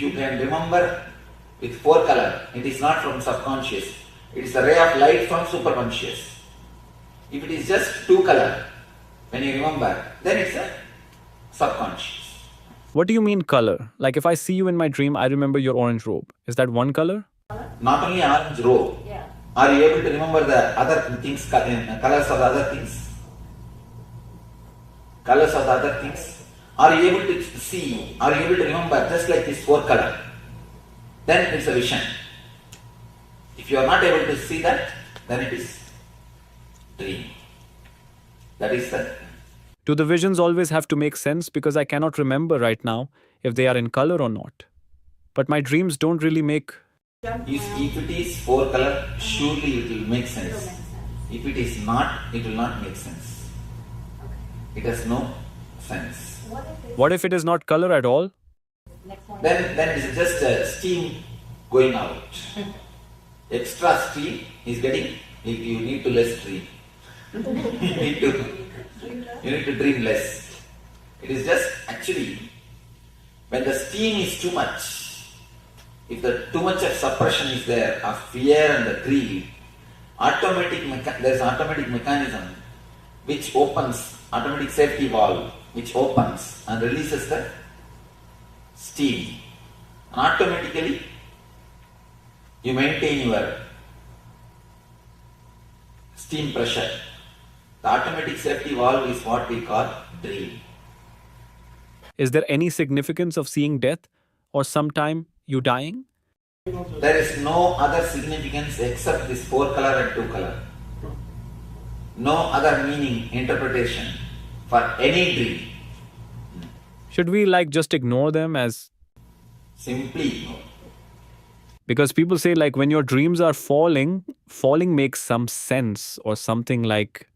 Speaker 5: you can remember with 4 color, it is not from subconscious. It is a ray of light from superconscious. If it is just 2 color, when you remember, then it's a subconscious.
Speaker 15: What do you mean color? Like if I see you in my dream, I remember your orange robe. Is that one color?
Speaker 5: Not only orange robe.
Speaker 7: Yeah.
Speaker 5: Are you able to remember the other things, colors of the other things? Colors of the other things? Are you able to see, are you able to remember just like this 4 color? Then it's a vision. If you are not able to see that, then it is dream. That is the...
Speaker 15: Do the visions always have to make sense because I cannot remember right now if they are in color or not? But my dreams don't really make...
Speaker 5: If it is 4 color, surely it will make sense. If it is not, it will not make sense. It has no sense.
Speaker 15: What if it is not color at all?
Speaker 5: Then it is just steam going out. Extra steam is getting, you need to less dream. You need to dream less. It is just actually, when the steam is too much, if too much of suppression is there, of fear and the greed, there is an automatic mechanism which opens, automatic safety valve, which opens and releases the steam. And automatically, you maintain your steam pressure The automatic safety valve is what we call dream.
Speaker 15: Is there any significance of seeing death or sometime you dying?
Speaker 5: There is no other significance except this 4 color and 2 color. No other meaning, interpretation for any dream.
Speaker 15: Should we just ignore them as...
Speaker 5: Simply ignore.
Speaker 15: Because people say when your dreams are falling makes some sense or something like...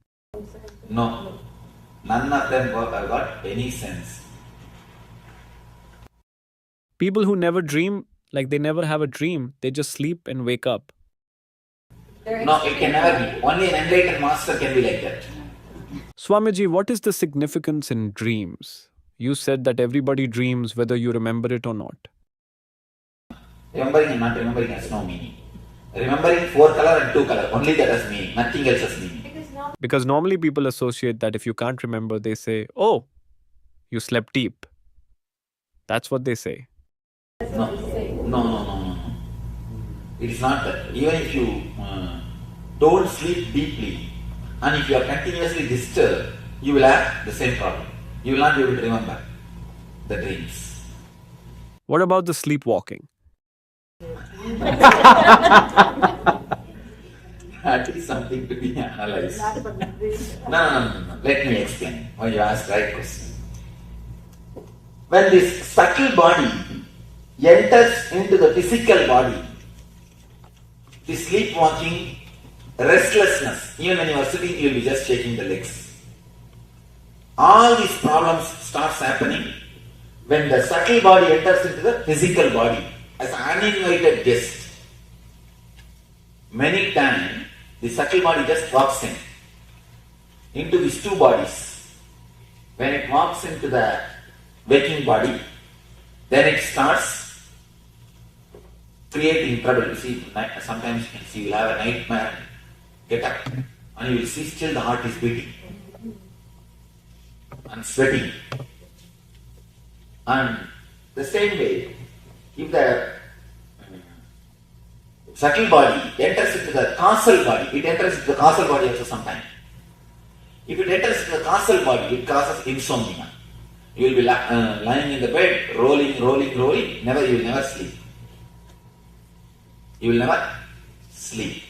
Speaker 5: No. None of them have got any sense.
Speaker 15: People who never dream, they never have a dream, they just sleep and wake up.
Speaker 5: No, it can never be. Only an enlightened master can be like that.
Speaker 15: Swamiji, what is the significance in dreams? You said that everybody dreams whether you remember it or not.
Speaker 5: Remembering and not remembering has no meaning. Remembering 4 color and 2 color, only that has meaning, nothing else has meaning.
Speaker 15: Because normally people associate that if you can't remember, they say, oh, you slept deep. That's what they say.
Speaker 5: No. It is not that. Even if you don't sleep deeply and if you are continuously disturbed, you will have the same problem. You will not be able to remember the dreams.
Speaker 15: What about the sleepwalking?
Speaker 5: That is something to be analyzed. No. Let me explain why you asked the right question. When this subtle body enters into the physical body, the sleepwalking, restlessness, even when you are sitting, you will be just shaking the legs. All these problems starts happening when the subtle body enters into the physical body as an uninvited guest. Many times, the subtle body just walks into these 2 bodies. When it walks into the waking body, then it starts creating trouble. You see, sometimes you can see you'll have a nightmare, get up, and you will see still the heart is beating and sweating. And the same way, if the subtle body enters into the causal body, it enters into the causal body also sometimes. If it enters into the causal body, it causes insomnia. You will be lying in the bed, rolling, you will never sleep. You will never sleep.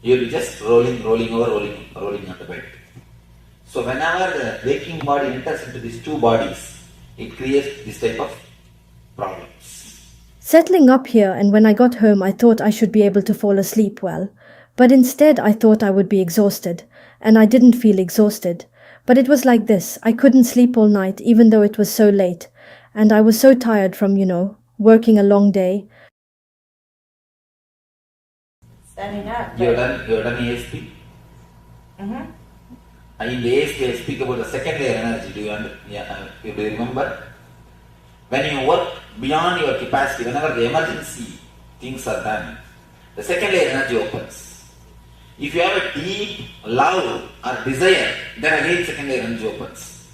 Speaker 5: You will be just rolling on the bed. So whenever the waking body enters into these 2 bodies, it creates this type of problems.
Speaker 16: Settling up here, and when I got home I thought I should be able to fall asleep well. But instead I thought I would be exhausted, and I didn't feel exhausted. But it was like this, I couldn't sleep all night even though it was so late, and I was so tired from, working a long day.
Speaker 13: Standing up.
Speaker 5: You have done ASP?
Speaker 13: Mm-hmm.
Speaker 5: In the ASP I speak about the second layer energy. Do you remember? When you work beyond your capacity, whenever the emergency things are done, the second layer energy opens. If you have a deep love or desire, then again second layer energy opens.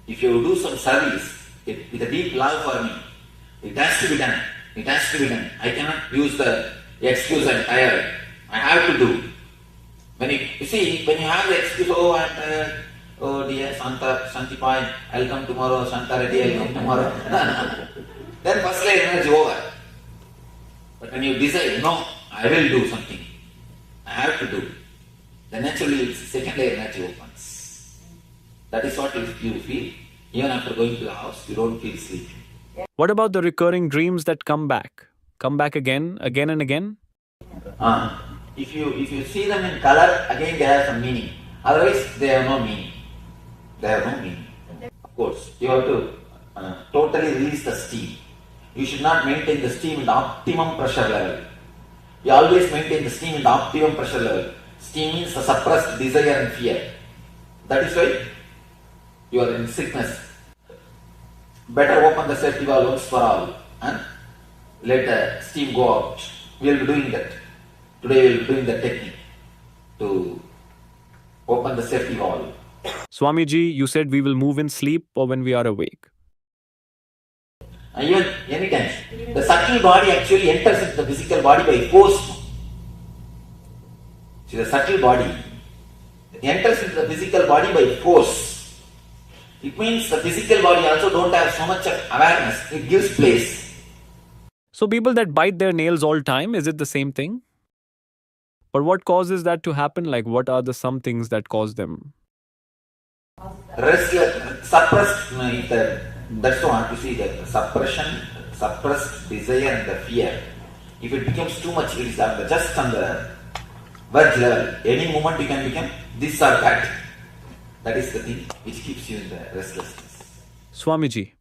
Speaker 5: If you do some service with a deep love for me, it has to be done. I cannot use the excuse I'm tired. I have to do. When you have the excuse, oh I'm tired, oh dear Shantipai, I'll come tomorrow, Shanta Reddy, I'll come tomorrow. Then first layer energy over. But when you decide, no, I will do something, I have to do, then naturally second layer energy opens. That is what you feel. Even after going to the house, you don't feel sleepy.
Speaker 15: What about the recurring dreams that come back? Come back again and again?
Speaker 5: If you see them in color, again they have some meaning. Otherwise, they have no meaning. Of course, you have to totally release the steam. You should not maintain the steam in the optimum pressure level. You always maintain the steam in the optimum pressure level. Steam means the suppressed desire and fear. That is why you are in sickness. Better open the safety valve once for all and let the steam go out. We will be doing that. Today we will be doing the technique to open the safety valve.
Speaker 15: Swamiji, you said we will move in sleep or when we are awake.
Speaker 5: Even anytime. The subtle body actually enters into the physical body by force. See, the subtle body It enters into the physical body by force. It means the physical body also don't have so much of awareness. It gives place.
Speaker 15: So people that bite their nails all time, is it the same thing? But what causes that to happen? Like, what are the some things that cause them?
Speaker 5: Restless, suppressed, that's what you see, the suppression, suppressed desire and the fear. If it becomes too much, it is just on the verge level. Any moment you can become this or that. That is the thing which keeps you in the restlessness.
Speaker 15: Swamiji,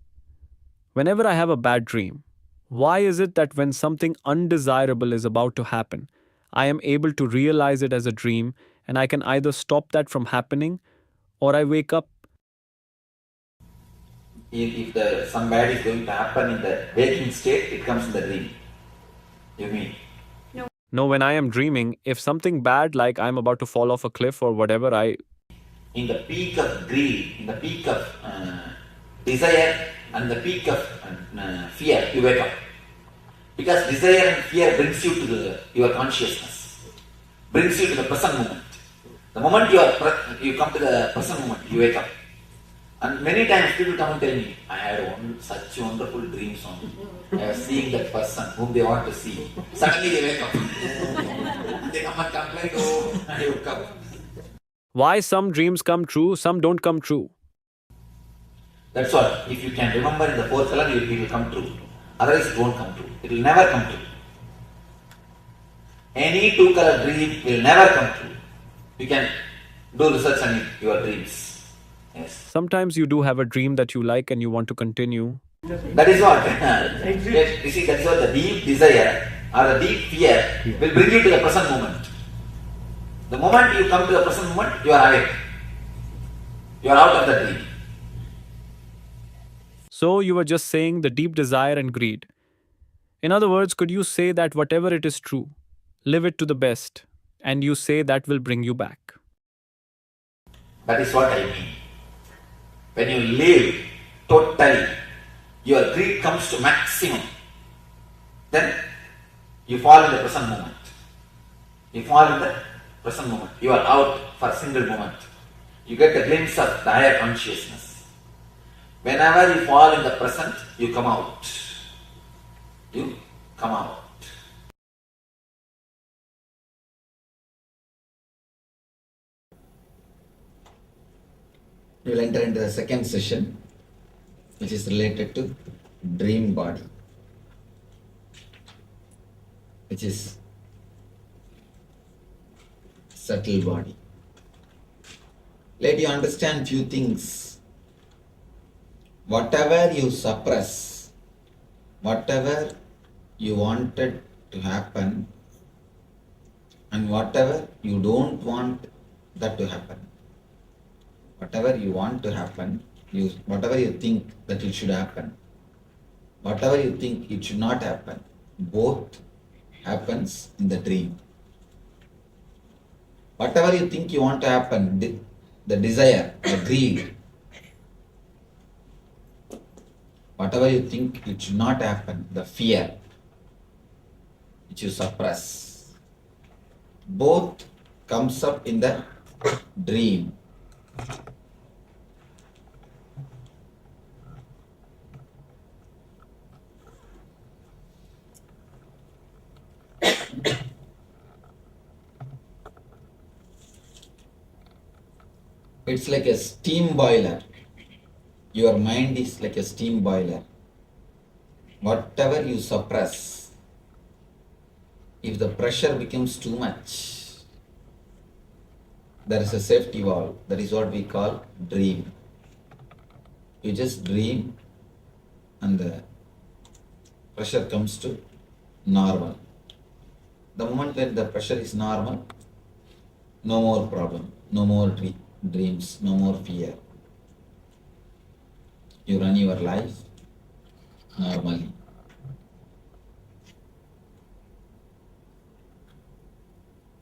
Speaker 15: whenever I have a bad dream, why is it that when something undesirable is about to happen, I am able to realize it as a dream and I can either stop that from happening or I wake up?
Speaker 5: If some bad is going to happen in the waking state, it comes in the dream. You mean?
Speaker 15: No, when I am dreaming, if something bad like I'm about to fall off a cliff or whatever,
Speaker 5: in the peak of greed, in the peak of desire and the peak of fear, you wake up. Because desire and fear brings you to your consciousness, brings you to the present moment. The moment you come to the present moment, you wake up. And many times people come and tell me, I had such wonderful dreams on. I was seeing that person whom they want to see. Suddenly they wake up. They come and complain, oh, and they woke up.
Speaker 15: why some dreams come true, some don't come true?
Speaker 5: That's what. If you can remember in the fourth color, it will come true. Otherwise it won't come true. It will never come true. Any two-color dream will never come true. You can do research on your dreams. Yes.
Speaker 15: Sometimes you do have a dream that you like and you want to continue.
Speaker 5: That is what. You see, that is what the deep desire or the deep fear will bring you to the present moment. The moment you come to the present moment, you are awake. You are out of the dream.
Speaker 15: So you were just saying the deep desire and greed. In other words, could you say that whatever it is true, live it to the best, and you say that will bring you back?
Speaker 5: That is what I mean. When you live totally, your greed comes to maximum. Then you fall in the present moment. You fall in the present moment. You are out for a single moment. You get a glimpse of the higher consciousness. Whenever you fall in the present, you come out. You come out. We will enter into the second session, which is related to dream body, which is subtle body. Let you understand few things. Whatever you suppress, whatever you wanted to happen, and whatever you don't want that to happen, whatever you want to happen, whatever you think that it should happen, whatever you think it should not happen, both happens in the dream. Whatever you think you want to happen, the desire, the greed, whatever you think it should not happen, the fear, which you suppress, both comes up in the dream. It's like a steam boiler. Your mind is like a steam boiler. Whatever you suppress, if the pressure becomes too much, there is a safety valve. That is what we call dream. You just dream and the pressure comes to normal. The moment when the pressure is normal, no more problem, no more dreams, no more fear. You run your life normally.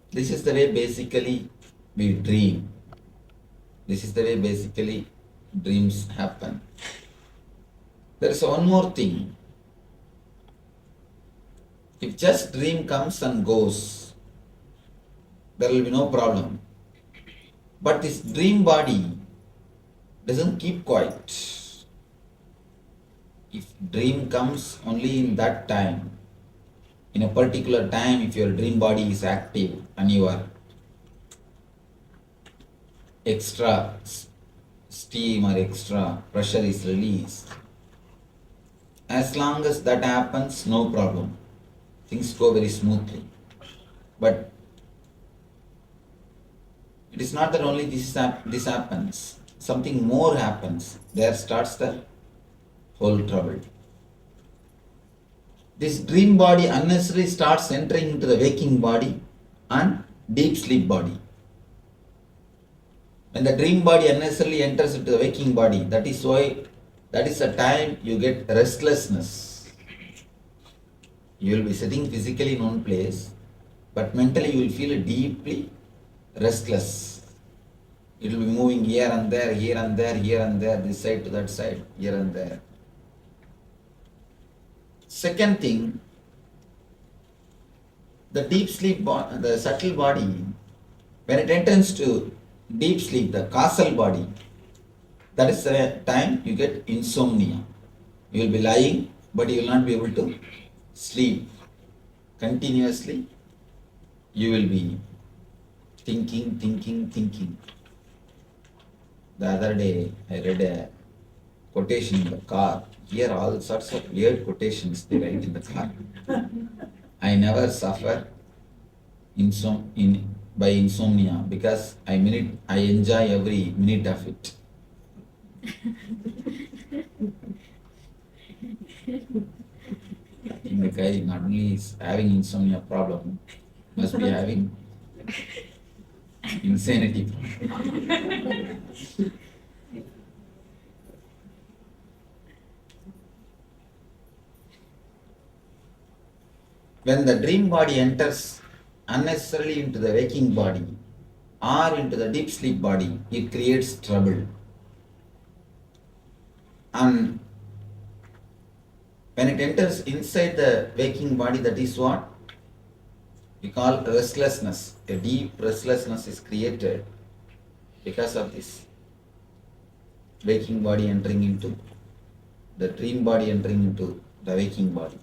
Speaker 5: This is the way basically we dream. This is the way basically dreams happen. There is one more thing. If just dream comes and goes, there will be no problem. But this dream body doesn't keep quiet. If dream comes only in that time, in a particular time, if your dream body is active and your extra steam or extra pressure is released, as long as that happens, no problem. Things go very smoothly. But it is not that only this happens. Something more happens. There starts the whole trouble. This dream body unnecessarily starts entering into the waking body and deep sleep body. When the dream body unnecessarily enters into the waking body, that is the time you get restlessness. You will be sitting physically in one place, but mentally you will feel deeply restless. It will be moving here and there, here and there, here and there, this side to that side, here and there. Second thing, the deep sleep, the subtle body, when it enters to deep sleep, the causal body, that is the time you get insomnia. You will be lying, but you will not be able to sleep continuously. You will be thinking. The other day, I read a quotation in the car. Here all sorts of weird quotations they write in the car. I never suffer by insomnia because I enjoy every minute of it. I think the guy not only is having insomnia problem, must be having insanity problem. When the dream body enters unnecessarily into the waking body or into the deep sleep body, it creates trouble. And when it enters inside the waking body, that is what we call restlessness. A deep restlessness is created because of this waking body entering into the dream body, entering into the waking body,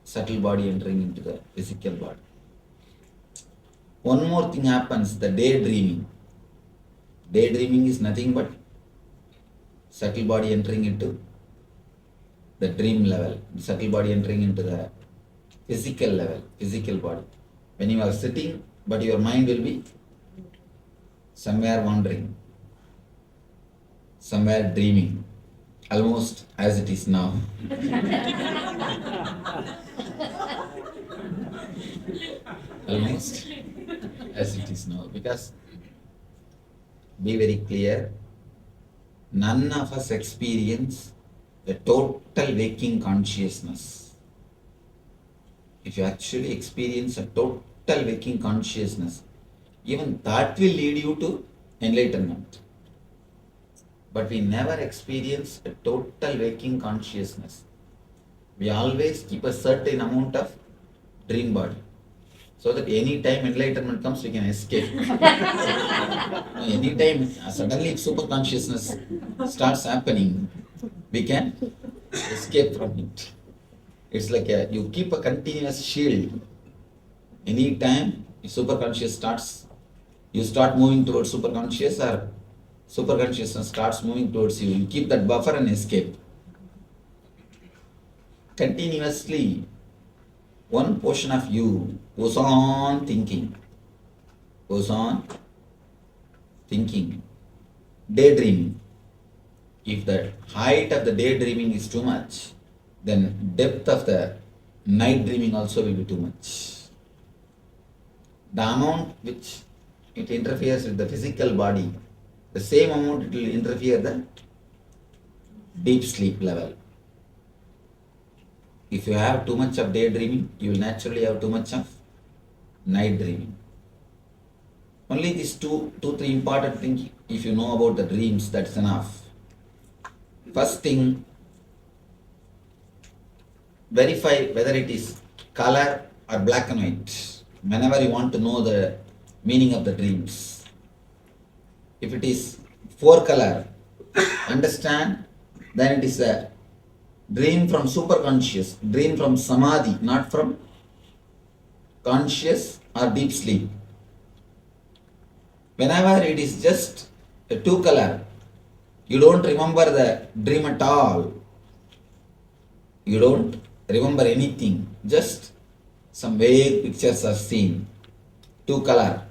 Speaker 5: subtle body entering into the physical body. One more thing happens, the daydreaming. Daydreaming is nothing but subtle body entering into the dream level, the subtle body entering into the physical level, physical body. When you are sitting, but your mind will be somewhere wandering, somewhere dreaming, almost as it is now. Almost as it is now. Because, be very clear, none of us experience the total waking consciousness. If you actually experience a total waking consciousness, even that will lead you to enlightenment. But we never experience a total waking consciousness. We always keep a certain amount of dream body, so that any time enlightenment comes, we can escape. Any time suddenly if super consciousness starts happening, we can escape from it. It's like you keep a continuous shield. Any time if super conscious starts, you start moving towards super conscious, or super consciousness starts moving towards you, you keep that buffer and escape. Continuously, one portion of you goes on thinking, daydreaming. If the height of the daydreaming is too much, then depth of the night dreaming also will be too much. The amount which it interferes with the physical body, the same amount it will interfere the deep sleep level. If you have too much of daydreaming, you will naturally have too much of night dreaming. Only these two, three important things, if you know about the dreams, that's enough. First thing, verify whether it is color or black and white. Whenever you want to know the meaning of the dreams, if it is 4 color, understand, then it is a dream from superconscious, dream from samadhi, not from conscious or deep sleep. Whenever it is just a 2 color, you don't remember the dream at all. You don't remember anything, just some vague pictures are seen, 2 color,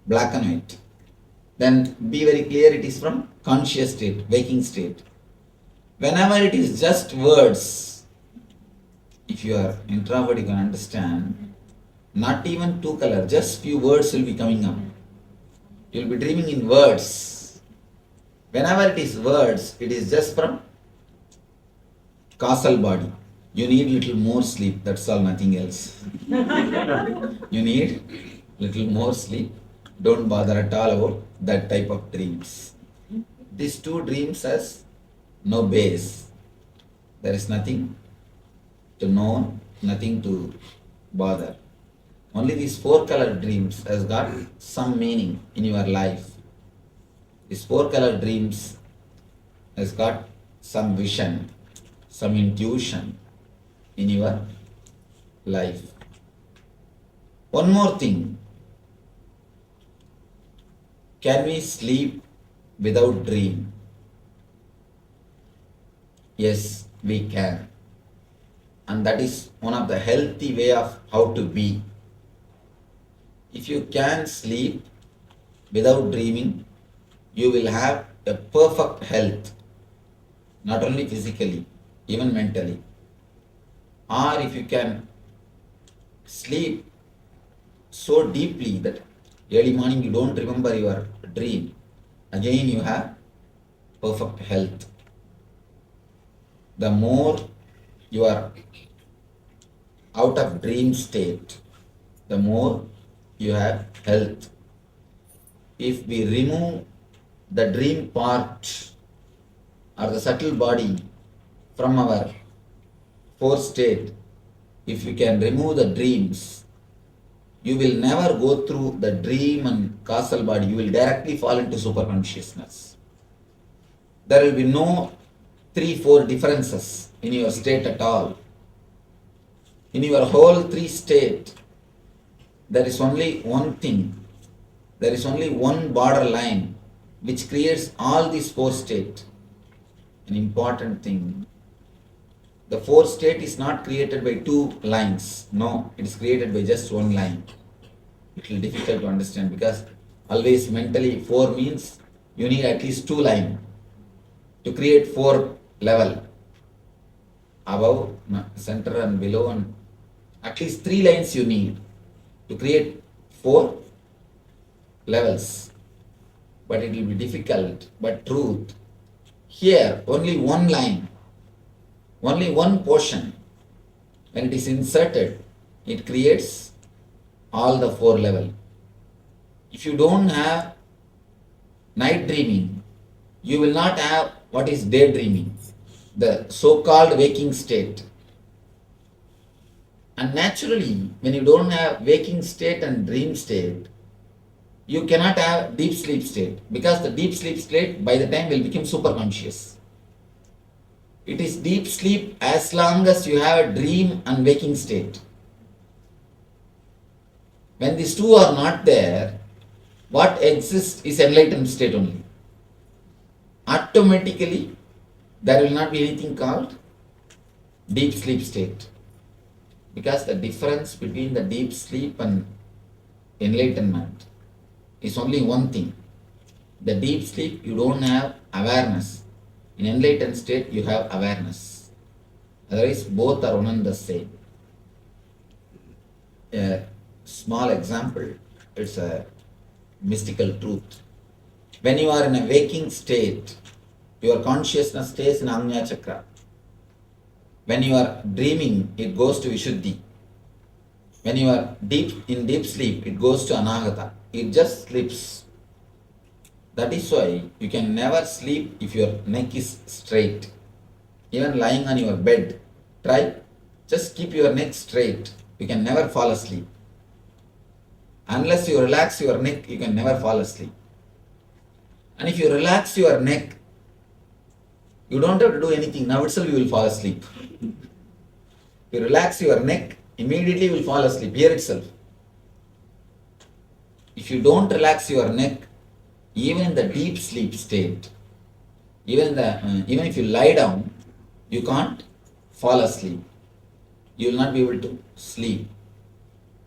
Speaker 5: black and white. Then be very clear it is from conscious state, waking state. Whenever it is just words, if you are introvert, you can understand, not even 2 color, just few words will be coming up. You will be dreaming in words. Whenever it is words, it is just from causal body. You need little more sleep, that's all, nothing else. You need little more sleep. Don't bother at all about that type of dreams. These 2 dreams has no base. There is nothing to know, nothing to bother. Only these 4 color dreams has got some meaning in your life. These 4 color dreams has got some vision, some intuition in your life. One more thing. Can we sleep without dream? Yes, we can. And that is one of the healthy way of how to be. If you can sleep without dreaming, you will have a perfect health, not only physically, even mentally. Or if you can sleep so deeply that early morning you don't remember your dream, again you have perfect health. The more you are out of dream state, the more you have health. If we remove the dream part or the subtle body from our 4th state, if you can remove the dreams, you will never go through the dream and causal body. You will directly fall into superconsciousness. There will be no 3-4 differences in your state at all. In your whole 3 state, there is only one thing. There is only one borderline which creates all these 4 states. An important thing. The 4th state is not created by 2 lines. No, it is created by just 1 line. It will be difficult to understand because always mentally 4 means you need at least 2 lines to create 4 level. Above, center and below, and at least 3 lines you need to create 4 levels. But it will be difficult, but truth. Here, only 1 line, only 1 portion. When it is inserted, it creates all the 4 level. If you don't have night dreaming, you will not have what is daydreaming, the so-called waking state. And naturally, when you don't have waking state and dream state, you cannot have deep sleep state, because the deep sleep state by the time will become superconscious. It is deep sleep as long as you have a dream and waking state. When these 2 are not there, what exists is enlightened state only. Automatically, there will not be anything called deep sleep state. Because the difference between the deep sleep and enlightenment is only one thing. The deep sleep, you don't have awareness. In enlightened state, you have awareness. Otherwise, both are one and the same. A small example, it's a mystical truth. When you are in a waking state, your consciousness stays in Agnya Chakra. When you are dreaming, it goes to Vishuddhi. When you are in deep sleep, it goes to Anahata. It just slips. That is why you can never sleep if your neck is straight. Even lying on your bed, try, just keep your neck straight. You can never fall asleep. Unless you relax your neck, you can never fall asleep. And if you relax your neck, you don't have to do anything. Now itself you will fall asleep. If you relax your neck, immediately you will fall asleep here itself. If you don't relax your neck, even in the deep sleep state, even if you lie down, you can't fall asleep. You will not be able to sleep.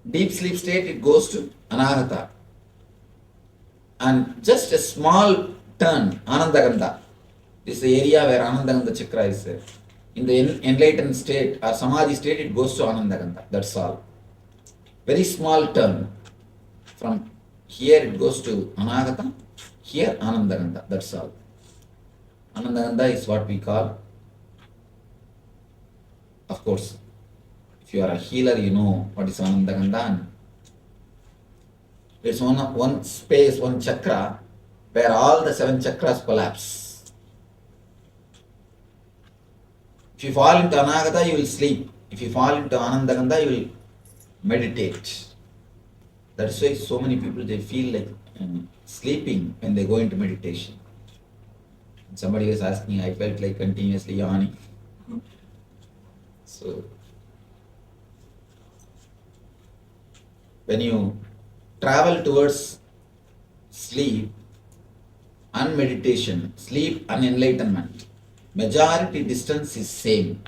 Speaker 5: Deep sleep state, it goes to anahata. And just a small turn, anandagandha. This is the area where anandagandha chakra is there. In the enlightened state or samadhi state, it goes to anandagandha. That's all. Very small turn. From here it goes to anahata, here anandagandha. That's all. Anandagandha is what we call, of course, if you are a healer, you know what is anandagandha. It's one space, one chakra, where all the 7 chakras collapse. If you fall into anahata, you will sleep. If you fall into anandagandha, you will meditate. That's why so many people, they feel like sleeping when they go into meditation. Somebody was asking, I felt like continuously yawning. So, when you travel towards sleep and meditation, sleep and enlightenment, majority distance is same.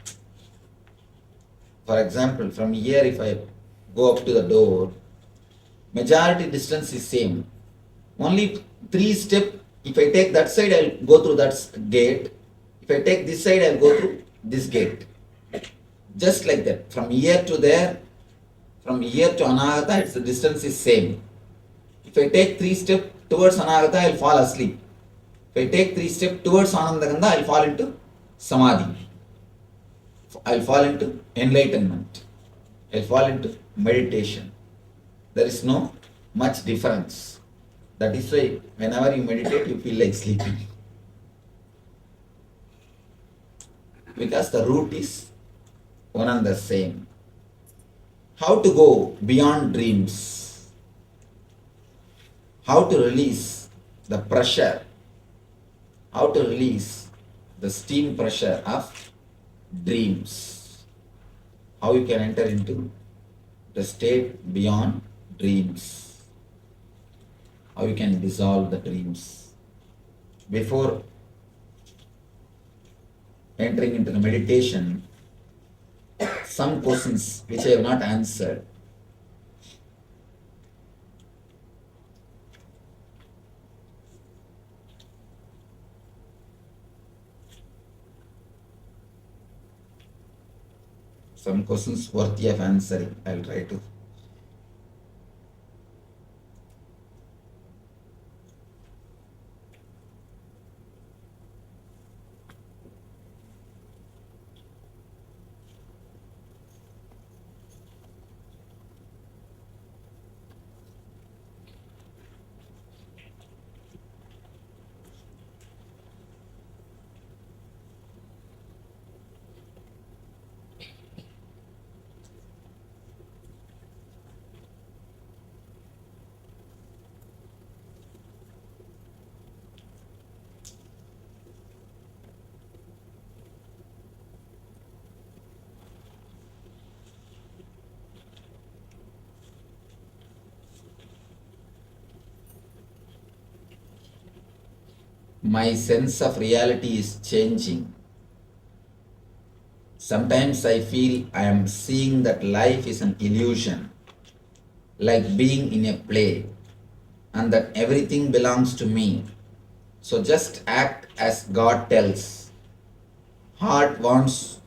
Speaker 5: For example, from here if I go up to the door, majority distance is same. Only 3 steps, if I take that side, I will go through that gate. If I take this side, I will go through this gate. Just like that. From here to there, from here to anahata, the distance is same. If I take 3 steps towards anahata, I will fall asleep. If I take 3 steps towards anandagandha, I will fall into samadhi. I will fall into enlightenment. I will fall into meditation. There is no much difference. That is why whenever you meditate, you feel like sleeping. Because the root is one and the same. How to go beyond dreams? How to release the pressure? How to release the steam pressure of dreams? How you can enter into the state beyond dreams? How you can dissolve the dreams? Before entering into the meditation, some questions which I have not answered. Some questions worthy of answering. I will try to. My sense of reality is changing. Sometimes I feel I am seeing that life is an illusion, like being in a play, and that everything belongs to me. So just act as God tells. Heart wants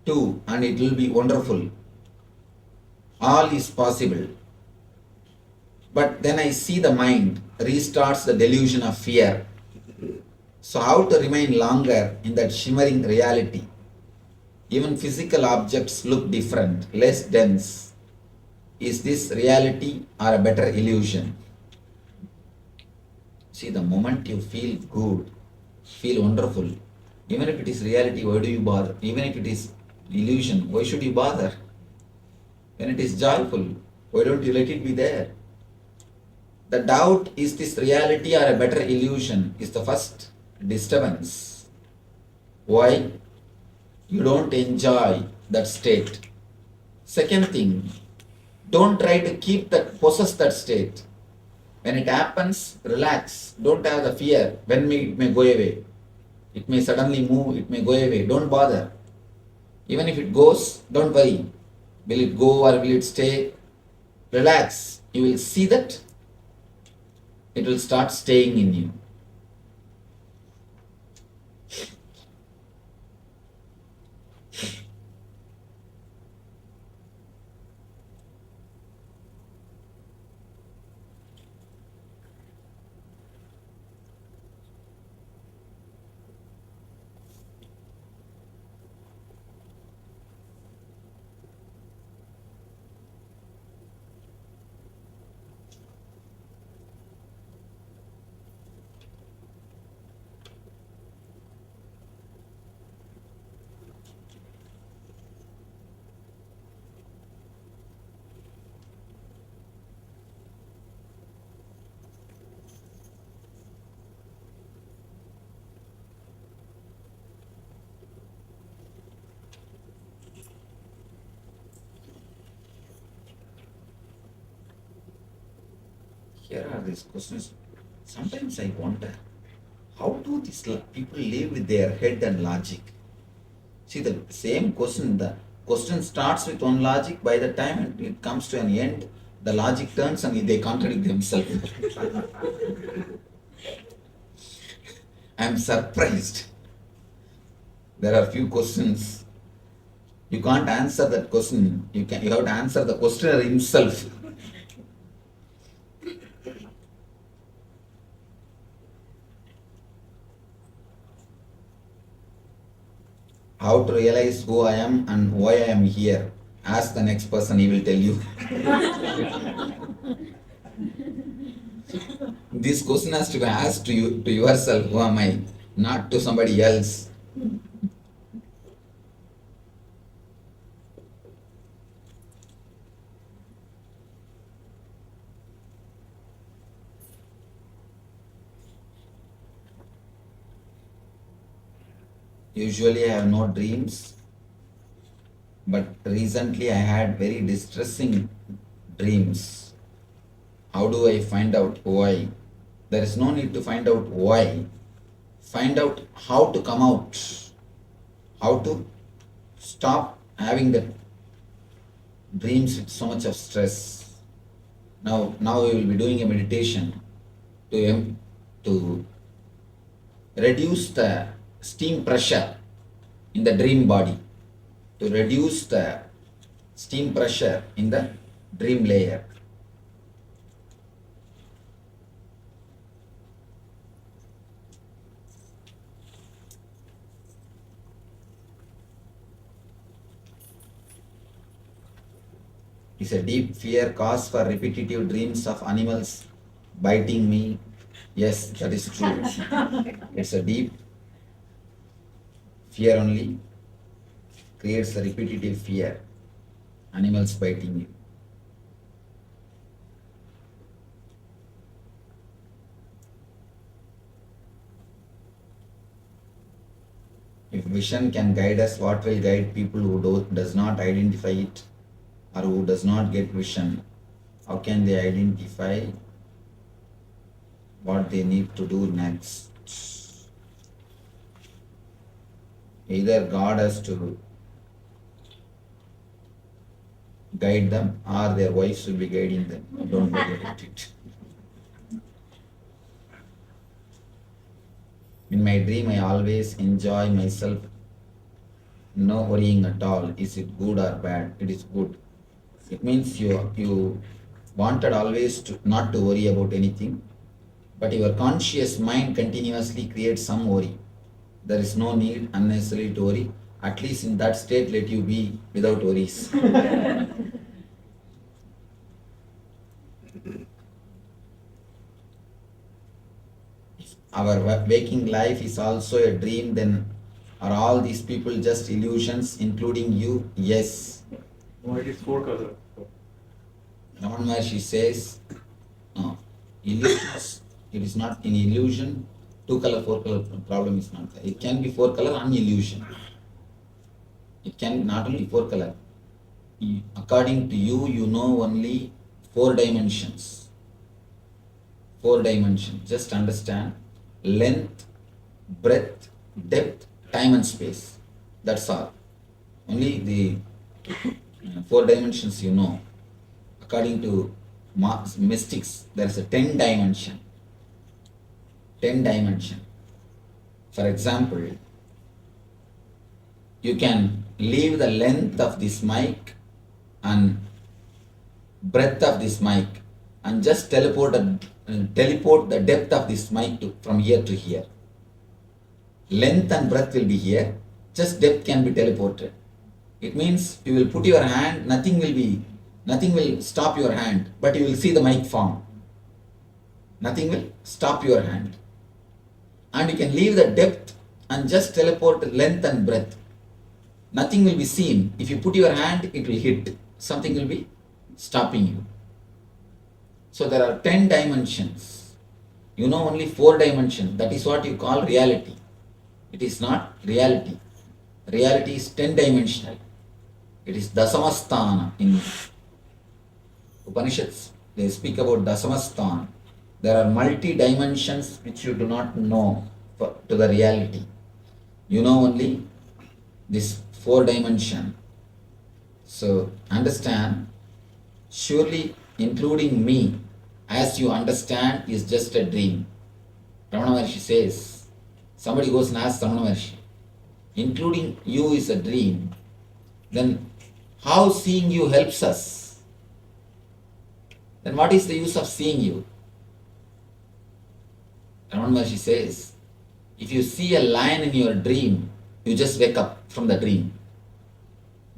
Speaker 5: to, and it will be wonderful. All is possible. But then I see the mind restarts the delusion of fear. So how to remain longer in that shimmering reality? Even physical objects look different, less dense. Is this reality or a better illusion? See, the moment you feel good, feel wonderful, even if it is reality, why do you bother? Even if it is illusion, why should you bother? When it is joyful, why don't you let it be there? The doubt, is this reality or a better illusion, is the first disturbance. Why? You don't enjoy that state. Second thing, don't try to possess that state. When it happens, relax. Don't have the fear. When it may go away. It may suddenly move, it may go away. Don't bother. Even if it goes, don't worry. Will it go or will it stay? Relax. You will see that it will start staying in you. Here are these questions. Sometimes I wonder, how do these people live with their head and logic? See, the same question, the question starts with one logic, by the time it comes to an end, the logic turns and they contradict themselves. I am surprised. There are few questions. You can't answer that question. You have to answer the questioner himself. How to realize who I am and why I am here? Ask the next person, he will tell you. This question has to be asked to you, to yourself, who am I? Not to somebody else. Usually I have no dreams, but recently I had very distressing dreams. How do I find out why? There is no need to find out why. Find out how to come out, how to stop having the dreams with so much of stress. Now we will be doing a meditation to reduce the steam pressure in the dream body, to reduce the steam pressure in the dream layer. Is a deep fear cause for repetitive dreams of animals biting me? Yes, that is true. It's a deep fear only creates a repetitive fear. Animals biting you. If vision can guide us, what will guide people who does not identify it or who does not get vision? How can they identify what they need to do next? Either God has to guide them or their wives will be guiding them. Don't worry about it. In my dream, I always enjoy myself. No worrying at all. Is it good or bad? It is good. It means you wanted always not to worry about anything, but your conscious mind continuously creates some worry. There is no need unnecessarily to worry. At least in that state, let you be without worries. If our waking life is also a dream, then are all these people just illusions, including you? Yes.
Speaker 10: No, it is four color.
Speaker 5: Raman Maharshi says, no, Illusions, it is not in illusion. 2 color, 4 color problem is not there. It can be 4 color on illusion. It can be not only 4 color. According to you, you know only 4 dimensions. 4 dimensions. Just understand length, breadth, depth, time and space. That's all. Only the 4 dimensions you know. According to mystics, there is a 10 dimension. 10 dimension. For example, you can leave the length of this mic and breadth of this mic and just teleport the depth of this mic from here to here. Length and breadth will be here, just depth can be teleported. It means you will put your hand, nothing will stop your hand, but you will see the mic form. Nothing will stop your hand. And you can leave the depth and just teleport length and breadth. Nothing will be seen. If you put your hand, it will hit. Something will be stopping you. So there are 10 dimensions. You know only 4 dimensions. That is what you call reality. It is not reality. Reality is 10 dimensional. It is Dasamasthana. In Upanishads, they speak about Dasamasthana. There are multi-dimensions which you do not know to the reality. You know only this 4 dimension. So understand, surely including me, as you understand, is just a dream. Ramana Maharshi says, somebody goes and asks Ramana Maharshi, including you is a dream, then how seeing you helps us? Then what is the use of seeing you? Ramana Maharshi says, if you see a lion in your dream, you just wake up from the dream.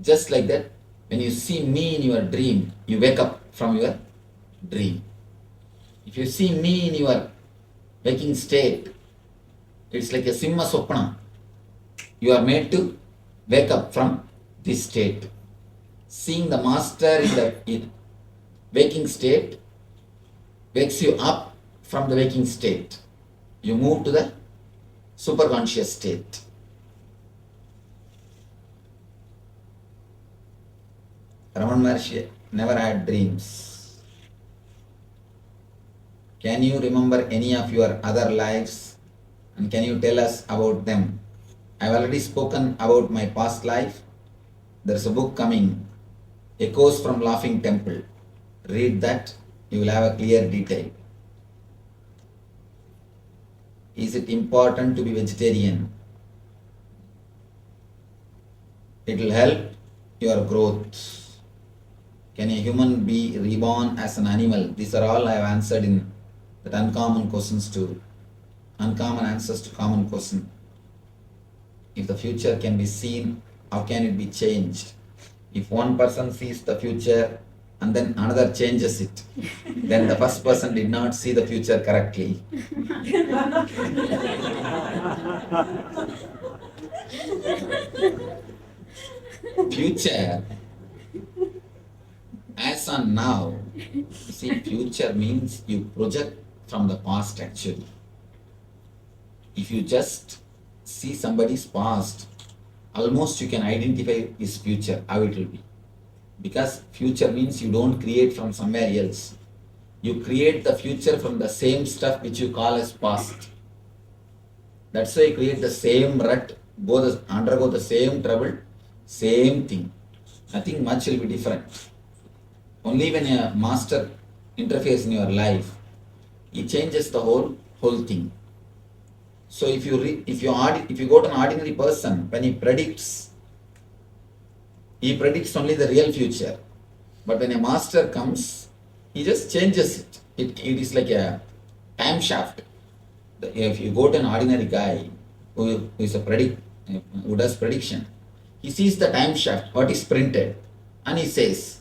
Speaker 5: Just like that, when you see me in your dream, you wake up from your dream. If you see me in your waking state, it's like a simha sopna. You are made to wake up from this state. Seeing the master in the waking state wakes you up from the waking state. You move to the superconscious state. Ramana Maharshi never had dreams. Can you remember any of your other lives and can you tell us about them? I have already spoken about my past life. There is a book coming, Echoes from Laughing Temple. Read that, you will have a clear detail. Is it important to be vegetarian? It will help your growth. Can a human be reborn as an animal? These are all I have answered in that uncommon answers to common question. If the future can be seen, how can it be changed? If one person sees the future and then another changes it, then the first person did not see the future correctly. Future, as on now, see, future means you project from the past actually. If you just see somebody's past, almost you can identify his future, how it will be. Because future means you don't create from somewhere else. You create the future from the same stuff which you call as past. That's why you create the same rut, undergo the same trouble, same thing. Nothing much will be different. Only when a master interferes in your life, he changes the whole thing. So if you go to an ordinary person, when he predicts only the real future. But when a master comes, he just changes it. It is like a time shaft. If you go to an ordinary guy who does prediction, he sees the time shaft, what is printed, and he says.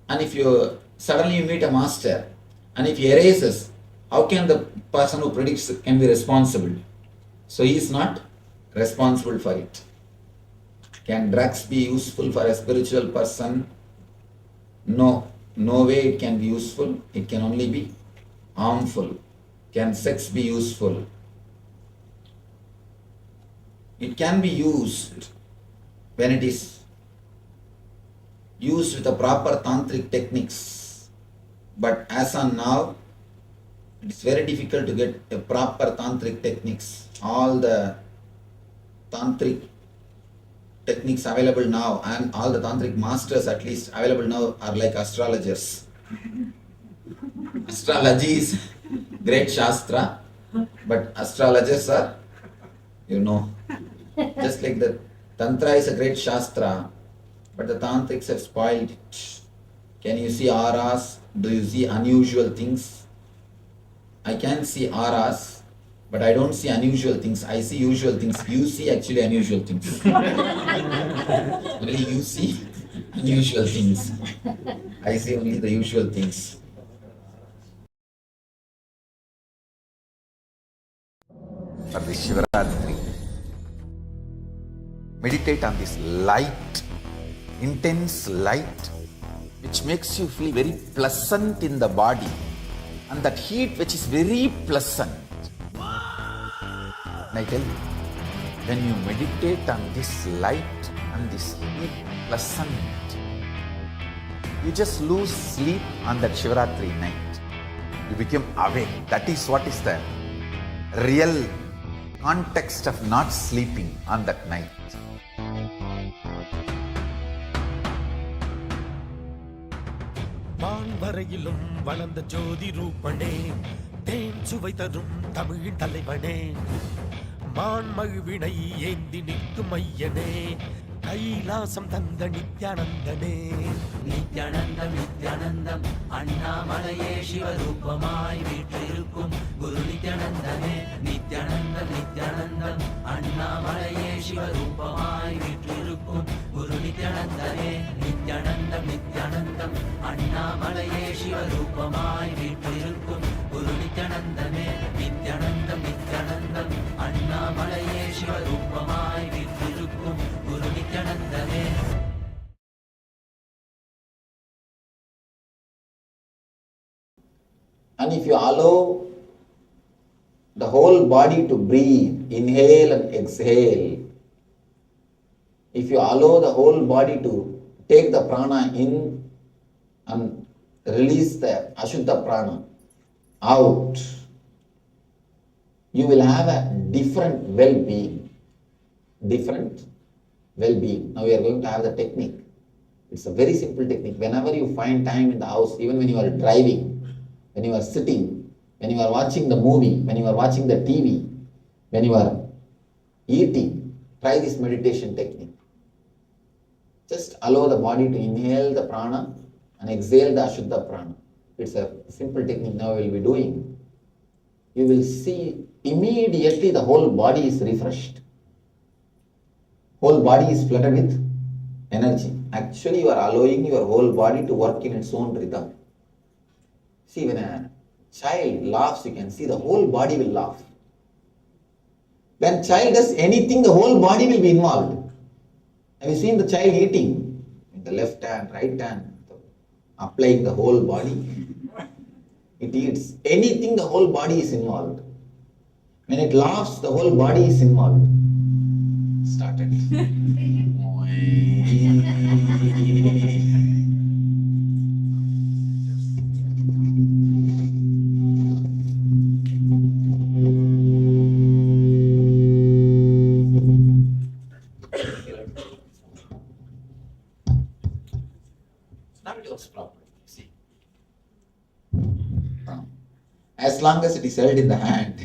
Speaker 5: And if you suddenly meet a master, and if he erases, how can the person who predicts can be responsible? So he is not responsible for it. Can drugs be useful for a spiritual person? No way it can be useful. It can only be harmful? Can sex be useful? It can be used when it is used with the proper tantric techniques. But as on now, it's very difficult to get a proper tantric techniques. All the tantric techniques available now and all the tantric masters at least available now are like astrologers. Astrology is great shastra, but astrologers are, just like the tantra is a great shastra, but the tantrics have spoiled it. Can you see auras? Do you see unusual things? I can see auras, but I don't see unusual things. I see usual things. You see actually unusual things. Only you see unusual things. I see only the usual things. For this Shivaratri, meditate on this light, intense light, which makes you feel very pleasant in the body, and that heat which is very pleasant. And I tell you, when you meditate on this light and this heat pleasant, you just lose sleep on that Shivaratri night. You become awake. That is what is the real context of not sleeping on that night.
Speaker 8: வான்வரையிலும் வளர்ந்த ஜோதி ரூபனே, தேன் சுவை தரும் தமிழின் தலைவனே, மான்மகிழ்வினை ஏந்தி நிற்கும் ஐயனே, கைலாசம் தந்த நித்யானந்தனே.
Speaker 9: நித்யானந்தம் நித்யானந்தம் அண்ணாமலையே சிவரூபமாய் வீற்றிருக்கும் குரு நித்யானந்தமே. நித்யானந்தம் நித்யானந்தம் அண்ணாமலையே சிவரூபமாய் வீற்றிருக்கும் குரு நித்யானந்தமே. நித்யானந்தம் நித்யானந்தம் அண்ணாமலையே சிவரூபமாய் வீற்றிருக்கும் குரு நித்யானந்தமே. நித்யானந்தம் நித்யானந்தம் அண்ணாமலையே சிவரூபமாய் வீற்றிருக்கும் குரு நித்யானந்தமே.
Speaker 5: And if you allow the whole body to breathe, inhale and exhale, if you allow the whole body to take the prana in and release the ashuddha prana out, you will have a different well-being. Different well-being. Now we are going to have the technique. It's a very simple technique. Whenever you find time in the house, even when you are driving, when you are sitting, when you are watching the movie, when you are watching the TV, when you are eating, try this meditation technique. Just allow the body to inhale the prana and exhale the ashuddha prana. It's a simple technique now we will be doing. You will see immediately the whole body is refreshed. Whole body is flooded with energy. Actually, you are allowing your whole body to work in its own rhythm. See, when a child laughs, you can see the whole body will laugh. When child does anything, the whole body will be involved. Have you seen the child eating? In the left hand, right hand, applying the whole body. It eats. Anything, the whole body is involved. When it laughs, the whole body is involved. Started. Now it works properly. See. As long as it is held in the hand.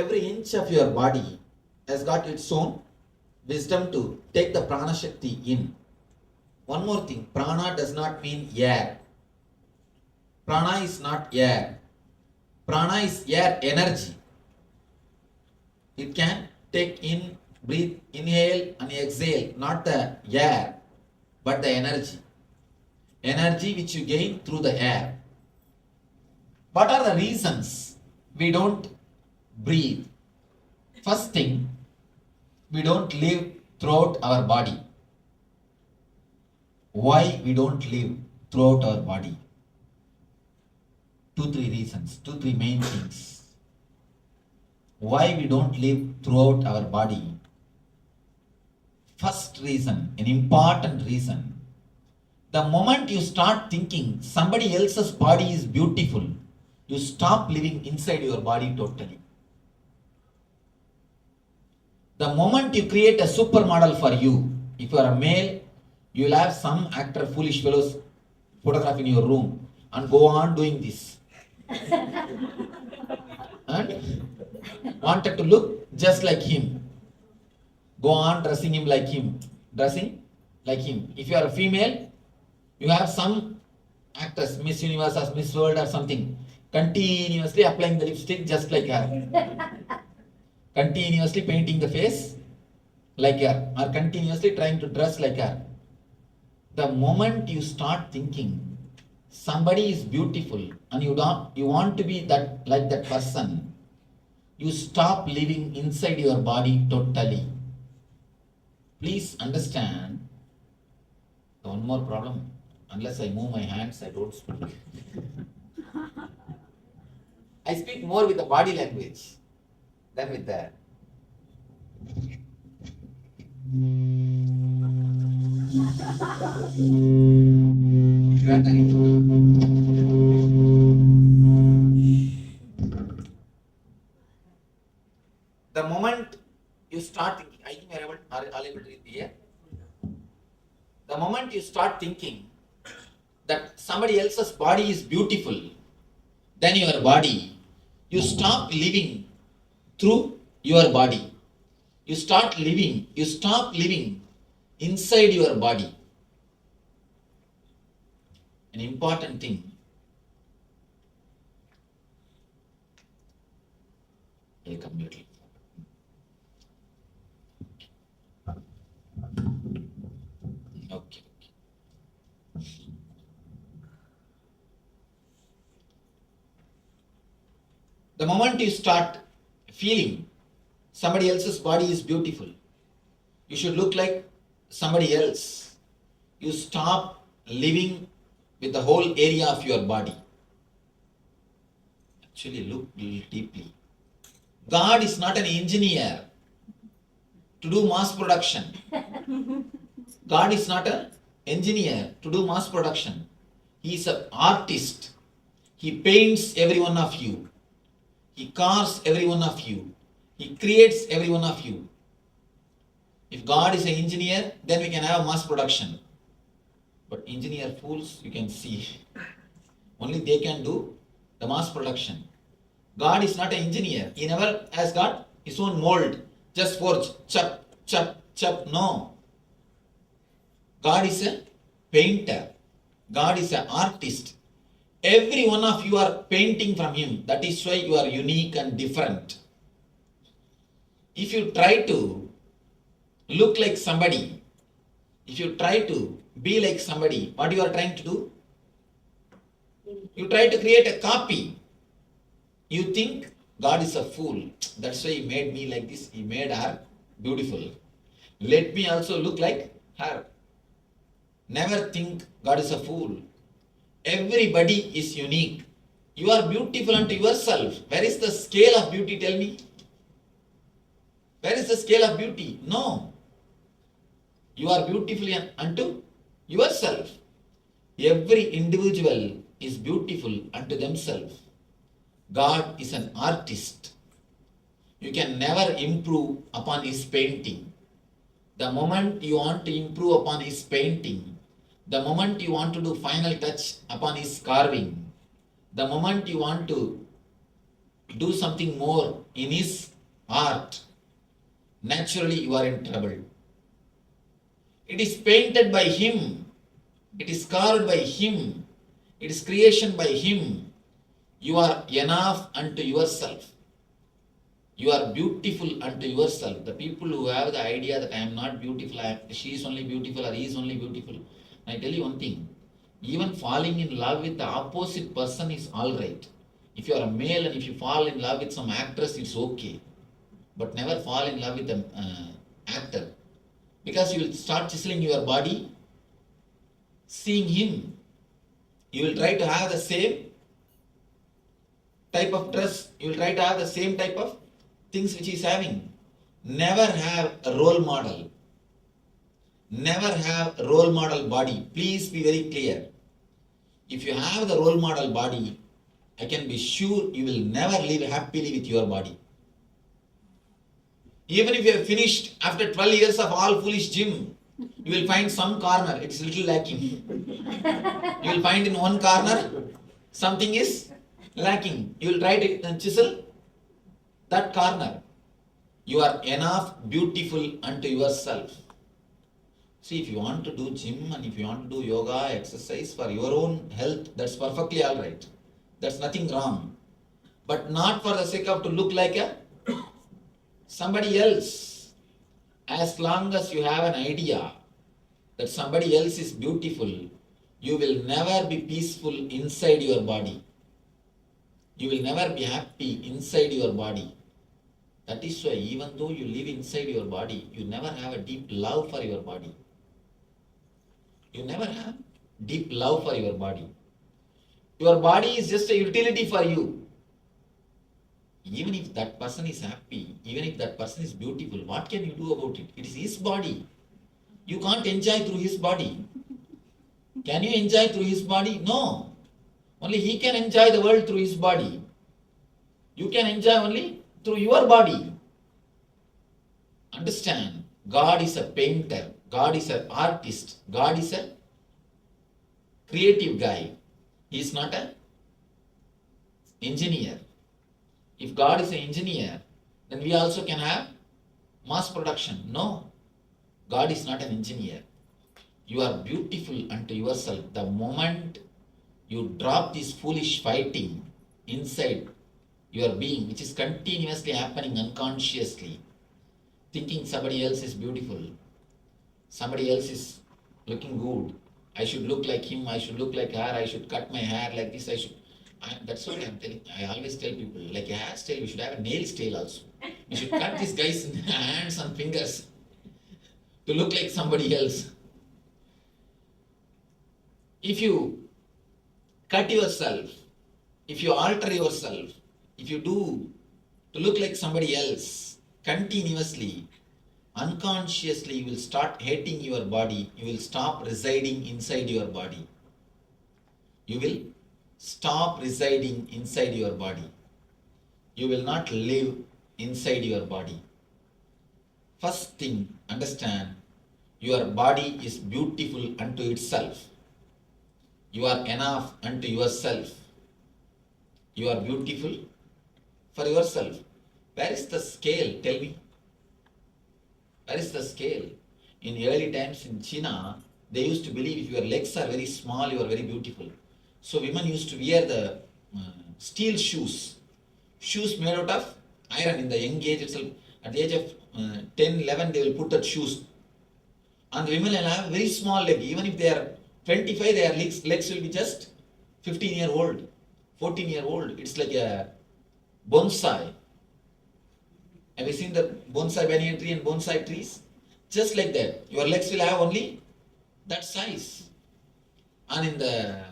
Speaker 5: every inch of your body has got its own wisdom to take the prana shakti in. One more thing, prana does not mean air. Prana is not air. Prana is air energy. It can take in, breathe, inhale and exhale, not the air, but the energy. Energy which you gain through the air. What are the reasons we don't breathe? First thing, we don't live throughout our body. Why we don't live throughout our body? 2-3 reasons, 2-3 main things. Why we don't live throughout our body? First reason, an important reason. The moment you start thinking somebody else's body is beautiful, you stop living inside your body totally. The moment you create a supermodel for you, if you are a male, you will have some actor, foolish fellows photograph in your room and go on doing this. And wanted to look just like him. Go on dressing him like him. Dressing like him. If you are a female, you have some actors, Miss Universe or Miss World or something, continuously applying the lipstick just like her. Continuously painting the face like her, or continuously trying to dress like her. The moment you start thinking somebody is beautiful and you want to be that like that person, you stop living inside your body totally. Please understand. One more problem. Unless I move my hands, I don't speak. I speak more with the body language than with the the moment you start thinking, I think you are all able to read here. The moment you start thinking that somebody else's body is beautiful than your body, you stop living through your body. You stop living inside your body. An important thing. I'll come here. Okay. The moment you start feeling somebody else's body is beautiful, you should look like somebody else, you stop living with the whole area of your body. Actually, look deeply. God is not an engineer to do mass production. God is not an engineer to do mass production. He is an artist. He paints every one of you. He carves every one of you. He creates every one of you. If God is an engineer, then we can have mass production. But engineer fools, you can see. Only they can do the mass production. God is not an engineer. He never has got his own mold. Just forge, chop, chop, chop. No. God is a painter. God is an artist. Every one of you are painting from him. That is why you are unique and different. If you try to look like somebody, if you try to be like somebody, what you are trying to do? You try to create a copy. You think God is a fool. That's why he made me like this. He made her beautiful. Let me also look like her. Never think God is a fool. Everybody is unique. You are beautiful unto yourself. Where is the scale of beauty? Tell me. Where is the scale of beauty? No. You are beautiful unto yourself. Every individual is beautiful unto themselves. God is an artist. You can never improve upon his painting. The moment you want to improve upon his painting, the moment you want to do final touch upon his carving, the moment you want to do something more in his art, naturally you are in trouble. It is painted by him, it is carved by him, it is creation by him. You are enough unto yourself. You are beautiful unto yourself. The people who have the idea that I am not beautiful, she is only beautiful or he is only beautiful. I tell you one thing, even falling in love with the opposite person is alright. If you are a male and if you fall in love with some actress, it's okay. But never fall in love with an actor. Because you will start chiseling your body, seeing him. You will try to have the same type of dress, you will try to have the same type of things which he is having. Never have a role model. Never have a role model body. Please be very clear. If you have the role model body, I can be sure you will never live happily with your body. Even if you have finished after 12 years of all foolish gym, you will find some corner, it's little lacking. You will find in one corner, something is lacking. You will try to chisel that corner. You are enough beautiful unto yourself. See, if you want to do gym and if you want to do yoga, exercise for your own health, that's perfectly alright. That's nothing wrong. But not for the sake of to look like somebody else. As long as you have an idea that somebody else is beautiful, you will never be peaceful inside your body. You will never be happy inside your body. That is why even though you live inside your body, you never have a deep love for your body. You never have deep love for your body. Your body is just a utility for you. Even if that person is happy, even if that person is beautiful, what can you do about it? It is his body. You can't enjoy through his body. Can you enjoy through his body? No. Only he can enjoy the world through his body. You can enjoy only through your body. Understand, God is a painter. God is an artist. God is a creative guy. He is not an engineer. If God is an engineer, then we also can have mass production. No, God is not an engineer. You are beautiful unto yourself. The moment you drop this foolish fighting inside your being, which is continuously happening unconsciously, thinking somebody else is beautiful, somebody else is looking good, I should look like him, I should look like her, I should cut my hair like this, that's what I'm telling. I always tell people, like a hairstyle, we should have a nails tail also. We should cut these guys' hands and fingers to look like somebody else. If you cut yourself, if you alter yourself, if you do to look like somebody else continuously, unconsciously you will start hating your body. You will stop residing inside your body. You will stop residing inside your body. You will not live inside your body. First thing, understand, your body is beautiful unto itself. You are enough unto yourself. You are beautiful for yourself. Where is the scale? Tell me. Where is the scale? In early times in China, they used to believe if your legs are very small, you are very beautiful. So women used to wear the steel shoes. Shoes made out of iron in the young age itself. At the age of 10, 11, they will put that shoes. And the women will have very small leg. Even if they are 25, their legs will be just 15-year-old, 14-year-old. It's like a bonsai. Have you seen the bonsai banyan tree and bonsai trees? Just like that. Your legs will have only that size. And in the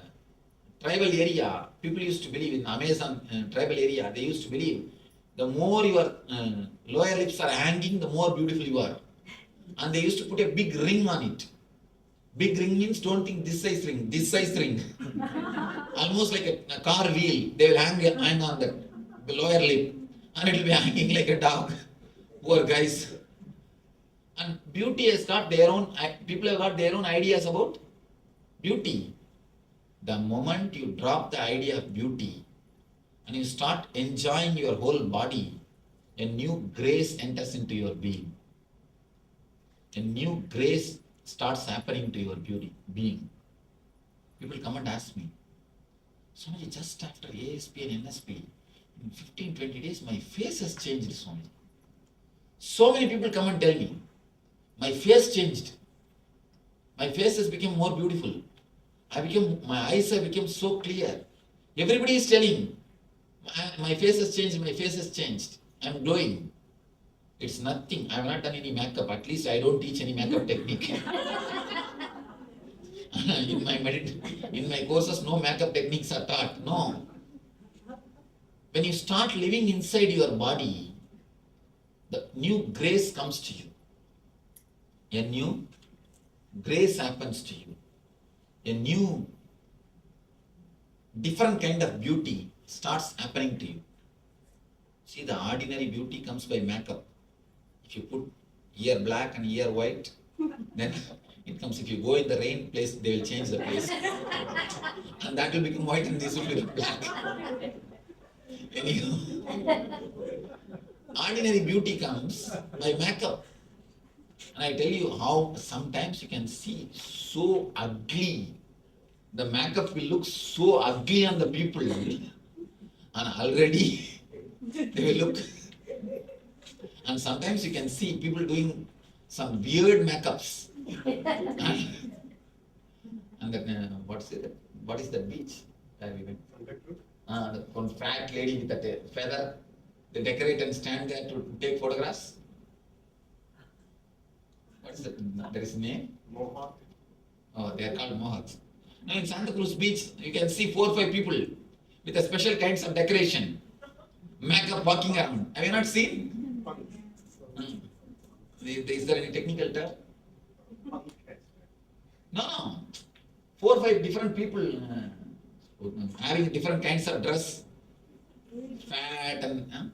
Speaker 5: tribal area, people used to believe, in Amazon tribal area, they used to believe the more your lower lips are hanging, the more beautiful you are. And they used to put a big ring on it. Big ring means don't think this size ring, this size ring. Almost like a car wheel. They will hang on the lower lip and it will be hanging like a dog. Poor guys. And beauty has got their own, people have got their own ideas about beauty. The moment you drop the idea of beauty and you start enjoying your whole body, a new grace enters into your being. A new grace starts happening to your being. People come and ask me, Swamiji, just after ASP and NSP, in 15-20 days, my face has changed, Swamiji. So many people come and tell me, my face changed. My face has become more beautiful. My eyes have become so clear. Everybody is telling, my face has changed, my face has changed. I'm glowing. It's nothing. I have not done any makeup. At least I don't teach any makeup technique. In my courses, no makeup techniques are taught. No. When you start living inside your body, the new grace comes to you. A new grace happens to you. A new, different kind of beauty starts happening to you. See, the ordinary beauty comes by makeup. If you put ear black and ear white, then it comes. If you go in the rain place, they will change the place. And that will become white and this will become black. Anyhow, ordinary beauty comes by makeup. And I tell you how sometimes you can see so ugly. The makeup will look so ugly on the people. And already they will look. And sometimes you can see people doing some weird makeups. And then, what is that beach? Where we went? One fat lady with that feather. They decorate and stand there to take photographs. What is that? There is a name? Mohawk. Oh, they are called Mohawks. Now in Santa Cruz Beach, you can see 4 or 5 people with a special kinds of decoration. Makeup walking around. Have you not seen? Is there any technical term? No. 4 or 5 different people having different kinds of dress. Fat and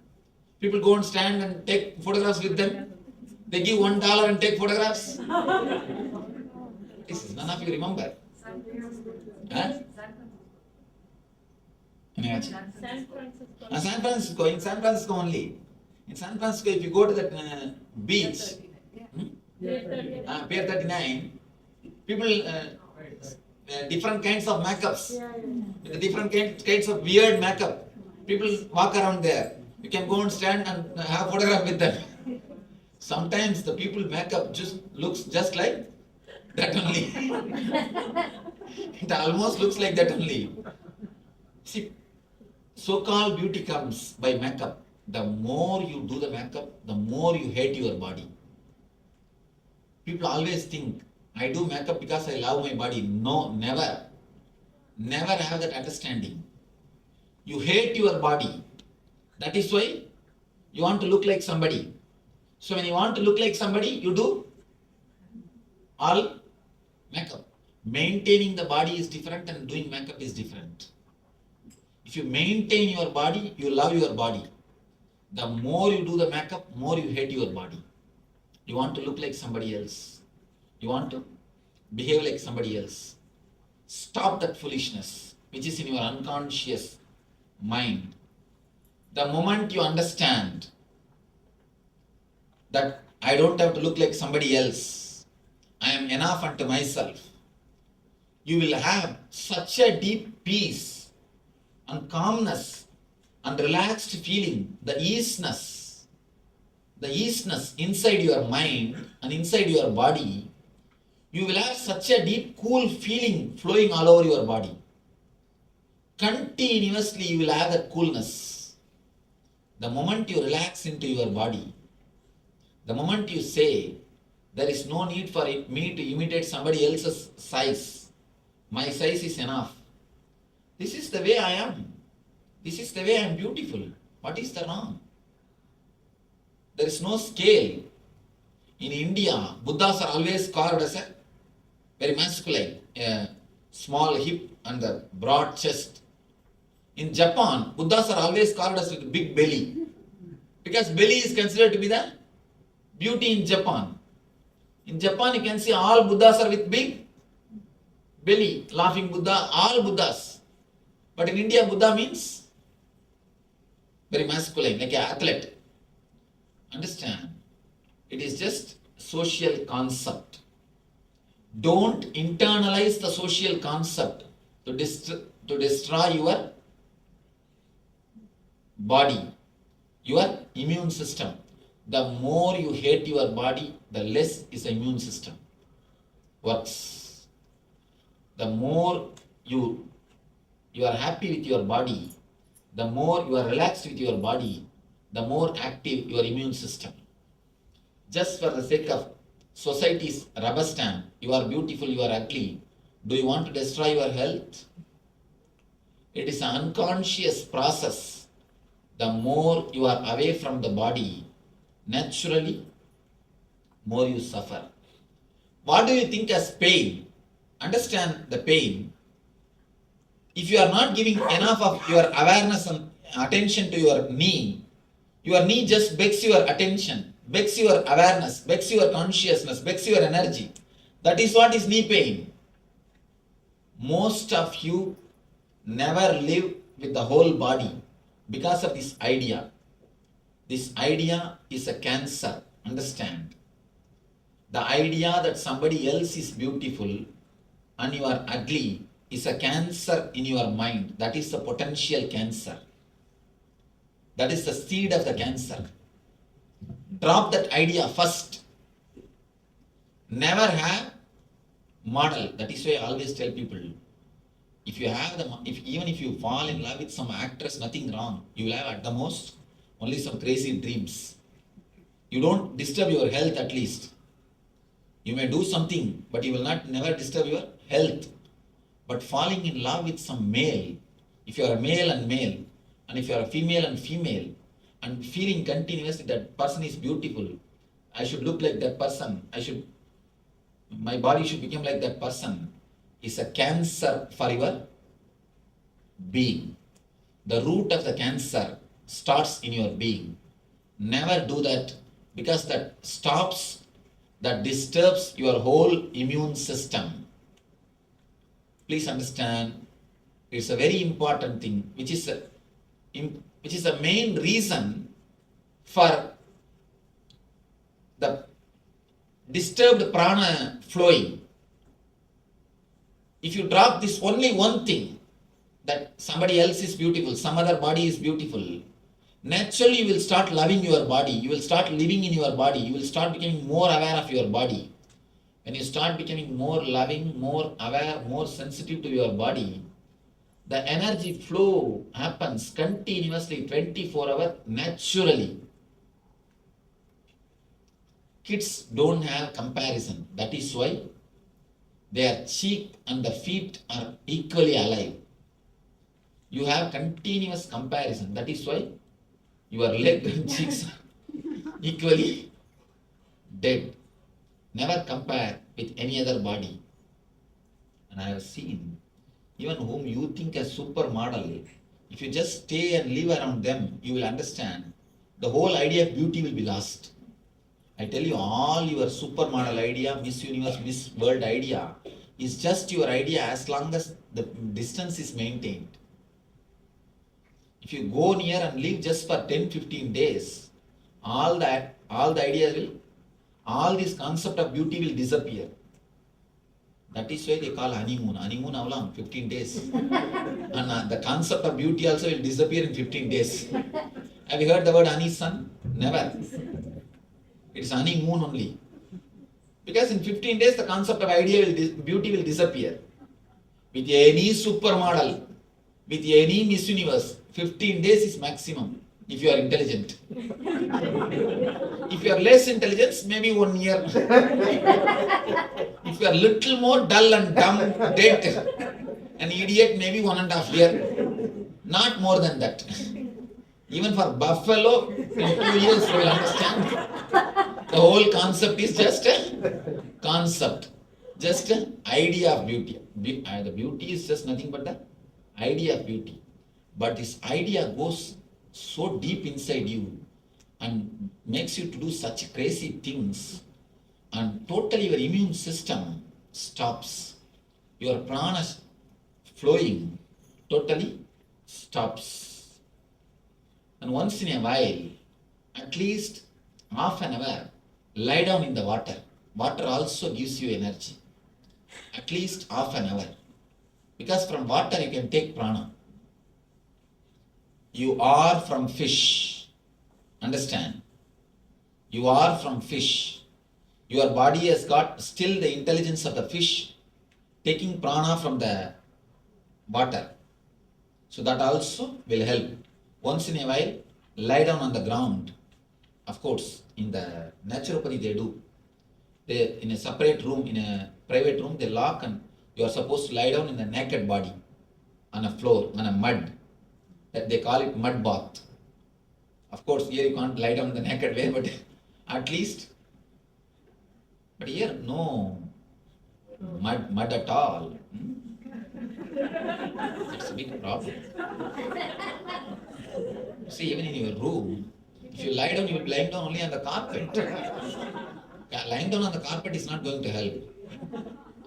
Speaker 5: people go and stand and take photographs with them. They give $1 and take photographs. This is none of you remember. Huh? San Francisco. In San Francisco only. In San Francisco, if you go to that beach, Pier 39, people, different kinds of makeups, with different kinds of weird makeup. People walk around there. You can go and stand and have a photograph with them. Sometimes the people makeup just looks just like that only. It almost looks like that only. See, so-called beauty comes by makeup. The more you do the makeup, the more you hate your body. People always think, I do makeup because I love my body. No, never. Never have that understanding. You hate your body. That is why you want to look like somebody. So when you want to look like somebody, you do all makeup. Maintaining the body is different and doing makeup is different. If you maintain your body, you love your body. The more you do the makeup, more you hate your body. You want to look like somebody else. You want to behave like somebody else. Stop that foolishness, which is in your unconscious mind. The moment you understand that I don't have to look like somebody else, I am enough unto myself, you will have such a deep peace and calmness and relaxed feeling, the easiness inside your mind and inside your body. You will have such a deep cool feeling flowing all over your body. Continuously you will have that coolness. The moment you relax into your body, the moment you say, there is no need for me to imitate somebody else's size. My size is enough. This is the way I am. This is the way I am beautiful. What is the wrong? There is no scale. In India, Buddhas are always carved as a very masculine, a small hip and the broad chest. In Japan, Buddhas are always carved as with a big belly. Because belly is considered to be the beauty in Japan. In Japan, you can see all Buddhas are with big belly, laughing Buddha, all Buddhas. But in India, Buddha means very masculine, like an athlete. Understand? It is just social concept. Don't internalize the social concept to destroy your body, your immune system. The more you hate your body, the less is the immune system works. The more you are happy with your body, the more you are relaxed with your body, the more active your immune system. Just for the sake of society's rubber stamp, you are beautiful, you are ugly. Do you want to destroy your health? It is an unconscious process. The more you are away from the body, naturally, more you suffer. What do you think as pain? Understand the pain. If you are not giving enough of your awareness and attention to your knee just begs your attention, begs your awareness, begs your consciousness, begs your energy. That is what is knee pain. Most of you never live with the whole body because of this idea. This idea is a cancer, understand? The idea that somebody else is beautiful and you are ugly is a cancer in your mind. That is the potential cancer. That is the seed of the cancer. Drop that idea first. Never have model. That is why I always tell people, if you have even if you fall in love with some actress, nothing wrong. You will have at the most only some crazy dreams. You don't disturb your health at least. You may do something, but you will never disturb your health. But falling in love with some male, if you are a male and male, and if you are a female and female, and feeling continuously that person is beautiful, I should look like that person, my body should become like that person, is a cancer for your being. The root of the cancer starts in your being. Never do that, because that disturbs your whole immune system. Please understand, it's a very important thing, which is the main reason for the disturbed prana flowing. If you drop this only one thing, that somebody else is beautiful, some other body is beautiful, naturally you will start loving your body, you will start living in your body, you will start becoming more aware of your body. When you start becoming more loving, more aware, more sensitive to your body, the energy flow happens continuously 24 hours naturally. Kids don't have comparison. That is why their cheek and the feet are equally alive. You have continuous comparison. That is why your leg and cheeks are equally dead. Never compare with any other body. And I have seen, even whom you think as supermodel, if you just stay and live around them, you will understand the whole idea of beauty will be lost. I tell you, all your supermodel idea, Miss Universe, Miss World idea is just your idea as long as the distance is maintained. If you go near and live just for 10-15 days, all this concept of beauty will disappear. That is why they call honeymoon. Honeymoon how long? 15 days. And the concept of beauty also will disappear in 15 days. Have you heard the word honey sun? Never. It is honeymoon only. Because in 15 days the concept of beauty will disappear. With any supermodel, with any Miss Universe, 15 days is maximum if you are intelligent. If you are less intelligent, maybe 1 year. If you are little more dull and dumb, dead, an idiot, maybe 1.5 years. Not more than that. Even for buffalo, in 2 years you will understand. The whole concept is just a concept, just an idea of beauty. The beauty is just nothing but the idea of beauty. But this idea goes so deep inside you and makes you to do such crazy things, and totally your immune system stops. Your prana flowing totally stops. And once in a while, at least half an hour, lie down in the water. Water also gives you energy. At least half an hour. Because from water you can take prana. You are from fish. Understand? You are from fish. Your body has got still the intelligence of the fish, taking prana from the water. So that also will help. Once in a while, lie down on the ground. Of course, in the naturopathy they do. They, in a separate room, in a private room, they lock and you are supposed to lie down in the naked body, on a floor, on a mud. That they call it mud bath. Of course, here you can't lie down in the naked way, but at least. But here, no mud at all. It's a big problem. See, even in your room, if you lie down, you will be lying down only on the carpet. Lying down on the carpet is not going to help.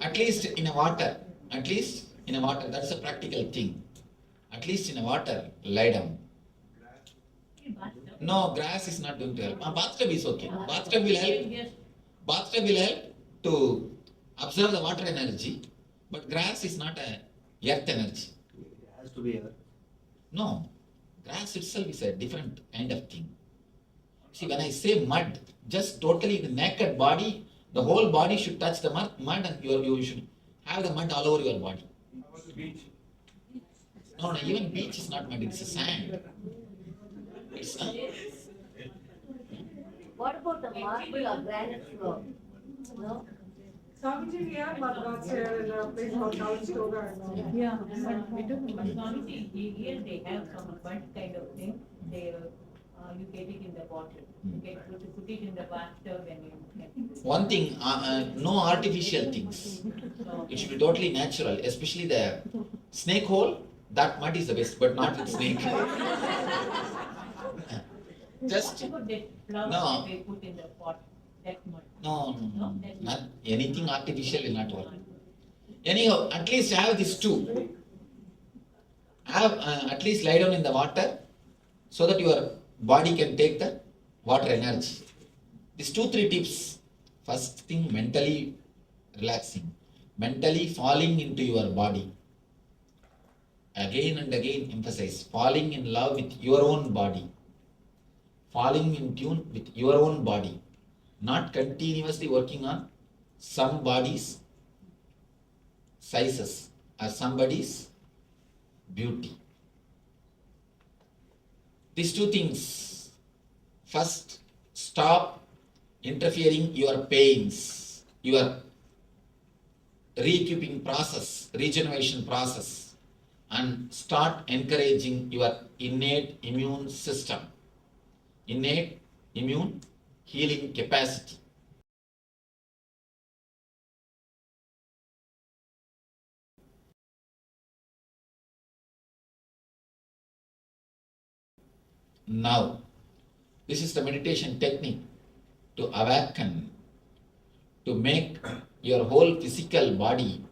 Speaker 5: At least in a water. At least in a water. That's a practical thing. At least in a water, lie down. No, grass is not going to help. Bathtub is okay. Bathtub will help. Bathtub will help to absorb the water energy, but grass is not a earth energy.
Speaker 11: It has to be earth.
Speaker 5: No, grass itself is a different kind of thing. See, when I say mud, just totally the naked body, the whole body should touch the mud and you should have the mud all over your body.
Speaker 10: How about the beach?
Speaker 5: No, even beach is not mud, it's a sand. It's a,
Speaker 6: What about the marble or granite floor? No?
Speaker 13: Swamiji, we have Madhvats here in a place called Toga.
Speaker 17: Yeah, but we don't know. Swamiji, here they have some mud kind of thing. They, you get it in the bottle. You get to put it in the bathtub and you can.
Speaker 5: one thing, no artificial things. It should be totally natural, especially the snake hole. That mud is the best, but not with snake. Just
Speaker 17: What about that flower
Speaker 5: no.
Speaker 17: that they put in the pot? That mud.
Speaker 5: No, not anything artificial will not work. Anyhow, at least have these two. Have at least lie down in the water so that your body can take the water energy. These 2-3 tips. First thing, mentally relaxing, mentally falling into your body. Again and again emphasize, falling in love with your own body. Falling in tune with your own body. Not continuously working on somebody's sizes or somebody's beauty. These 2 things. First, stop interfering your pains, your re-equipping process, regeneration process, and start encouraging your innate immune system, innate immune healing capacity. Now, this is the meditation technique to awaken, to make your whole physical body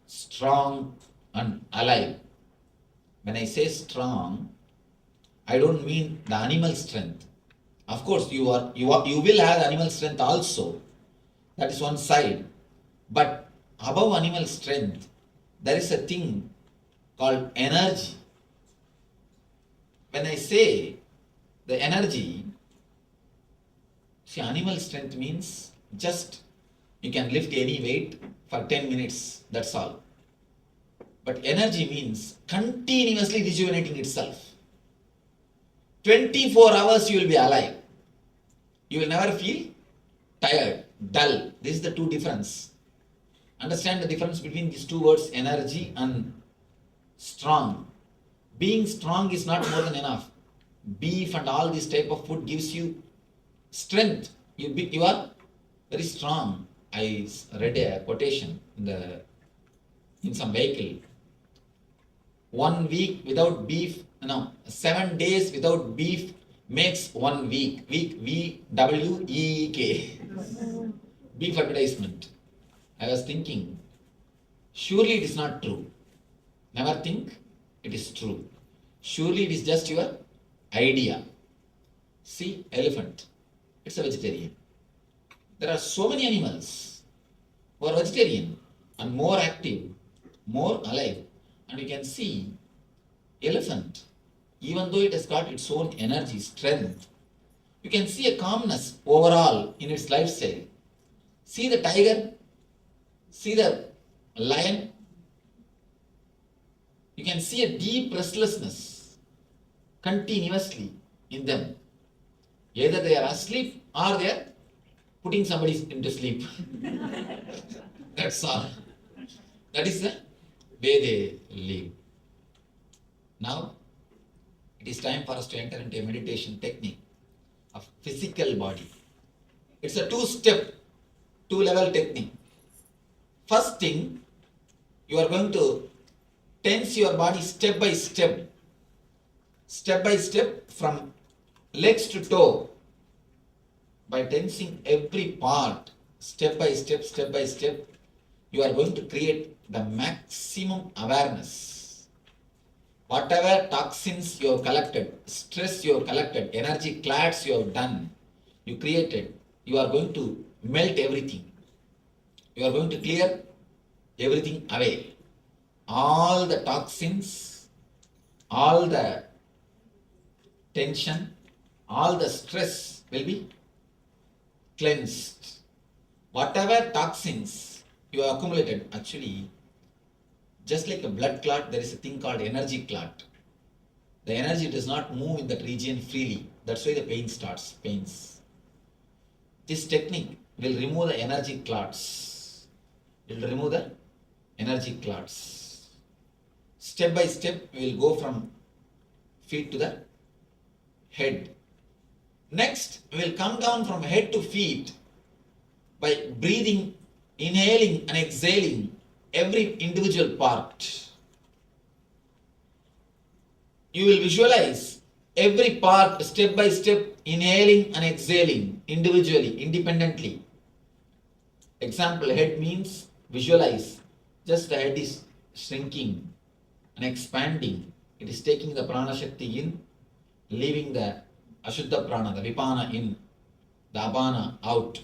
Speaker 5: strong and alive. When I say strong, I don't mean the animal strength. Of course, you will have animal strength also. That is one side. But above animal strength, there is a thing called energy. When I say the energy, see, animal strength means just you can lift any weight for 10 minutes, that's all. But energy means continuously rejuvenating itself. 24 hours you will be alive. You will never feel tired, dull. This is the 2 difference. Understand the difference between these 2 words, energy and strong. Being strong is not more than enough. Beef and all this type of food gives you strength. You are very strong. I read a quotation in some vehicle. 1 week without beef, 7 days without beef makes 1 week. Week, W-E-E-K. Beef advertisement. I was thinking, surely it is not true. Never think it is true. Surely it is just your idea. See, elephant. it's a vegetarian. There are so many animals who are vegetarian and more active, more alive. And you can see elephant, even though it has got its own energy, strength, you can see a calmness overall in its lifestyle. See the tiger, see the lion, you can see a deep restlessness continuously in them. Either they are asleep or they are putting somebody into sleep. That's all. That is the way they live. Now, it is time for us to enter into a meditation technique of physical body. It's a two-level technique. First thing, you are going to tense your body step by step from legs to toe. By tensing every part, step by step, you are going to create the maximum awareness. Whatever toxins you have collected, stress you have collected, energy clouds you have done, you created, you are going to melt everything. You are going to clear everything away. All the toxins, all the tension, all the stress will be cleansed. Whatever toxins you have accumulated, actually, just like a blood clot, there is a thing called energy clot. The energy does not move in that region freely. That's why the pain starts, pains. This technique will remove the energy clots. It will remove the energy clots. Step by step, we will go from feet to the head. Next, we will come down from head to feet by breathing, inhaling and exhaling every individual part. You will visualize every part step by step, inhaling and exhaling individually, independently. Example, head means visualize. Just the head is shrinking and expanding. It is taking the prana shakti in, leaving the ashuddha prana, the vipana in, the apana out.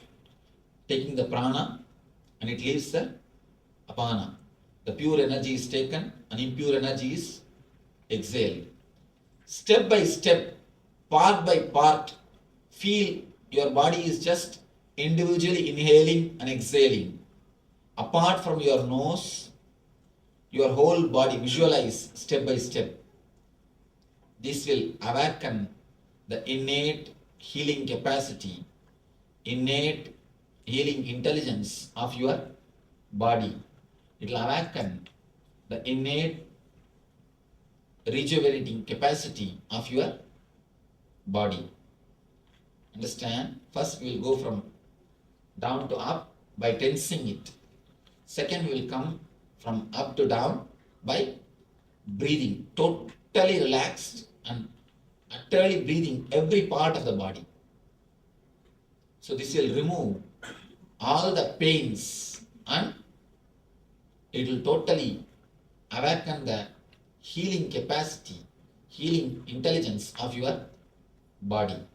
Speaker 5: Taking the prana and it leaves the apana. The pure energy is taken and impure energy is exhaled. Step by step, part by part, feel your body is just individually inhaling and exhaling. Apart from your nose, your whole body, visualize step by step. This will awaken the innate healing capacity, innate healing intelligence of your body. It will awaken the innate rejuvenating capacity of your body. Understand? First we will go from down to up by tensing it. Second we will come from up to down by breathing, totally relaxed and utterly breathing every part of the body. So this will remove all the pains and it will totally awaken the healing capacity, healing intelligence of your body.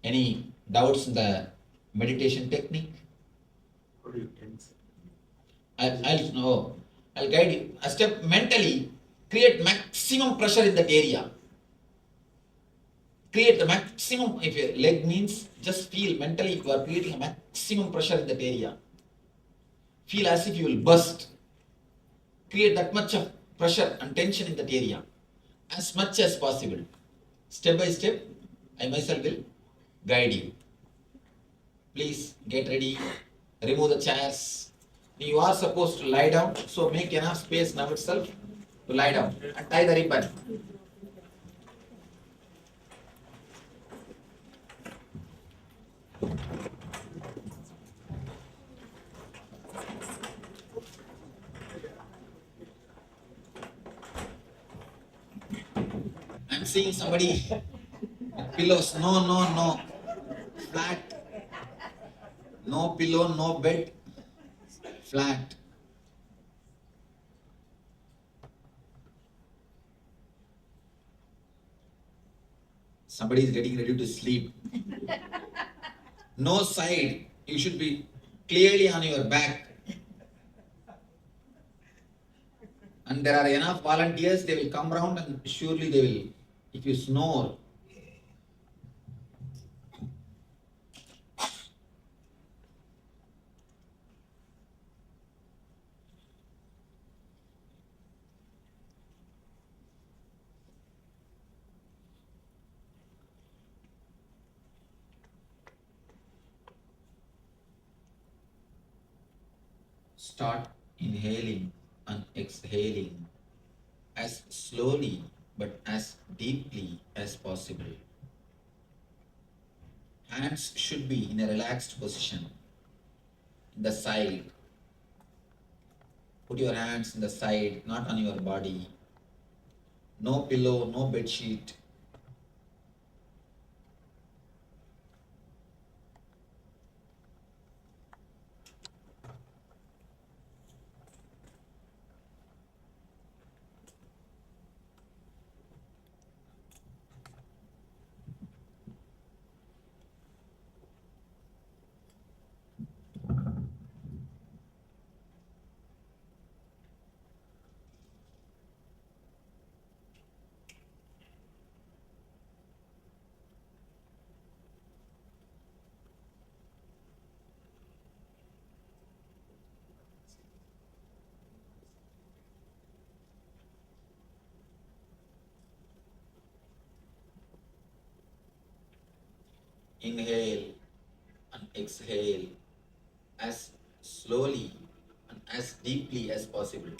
Speaker 5: Any doubts in the meditation technique?
Speaker 11: How do you tense?
Speaker 5: I'll guide you. A step mentally, create maximum pressure in that area. Create the maximum, if your leg means, just feel mentally you are creating a maximum pressure in that area. Feel as if you will burst. Create that much of pressure and tension in that area, as much as possible. Step by step, I myself will guide you. Please get ready, remove the chairs. You are supposed to lie down, so make enough space now itself to lie down and tie the ribbon. I'm seeing somebody with pillows. No. Flat. No pillow, no bed. Flat. somebody is getting ready to sleep. No side, you should be clearly on your back. And there are enough volunteers, they will come round and surely they will, if you snore. Start inhaling and exhaling as slowly but as deeply as possible. Hands should be in a relaxed position, in the side. Put your hands in the side, not on your body. No pillow, no bed sheet. Inhale and exhale as slowly and as deeply as possible.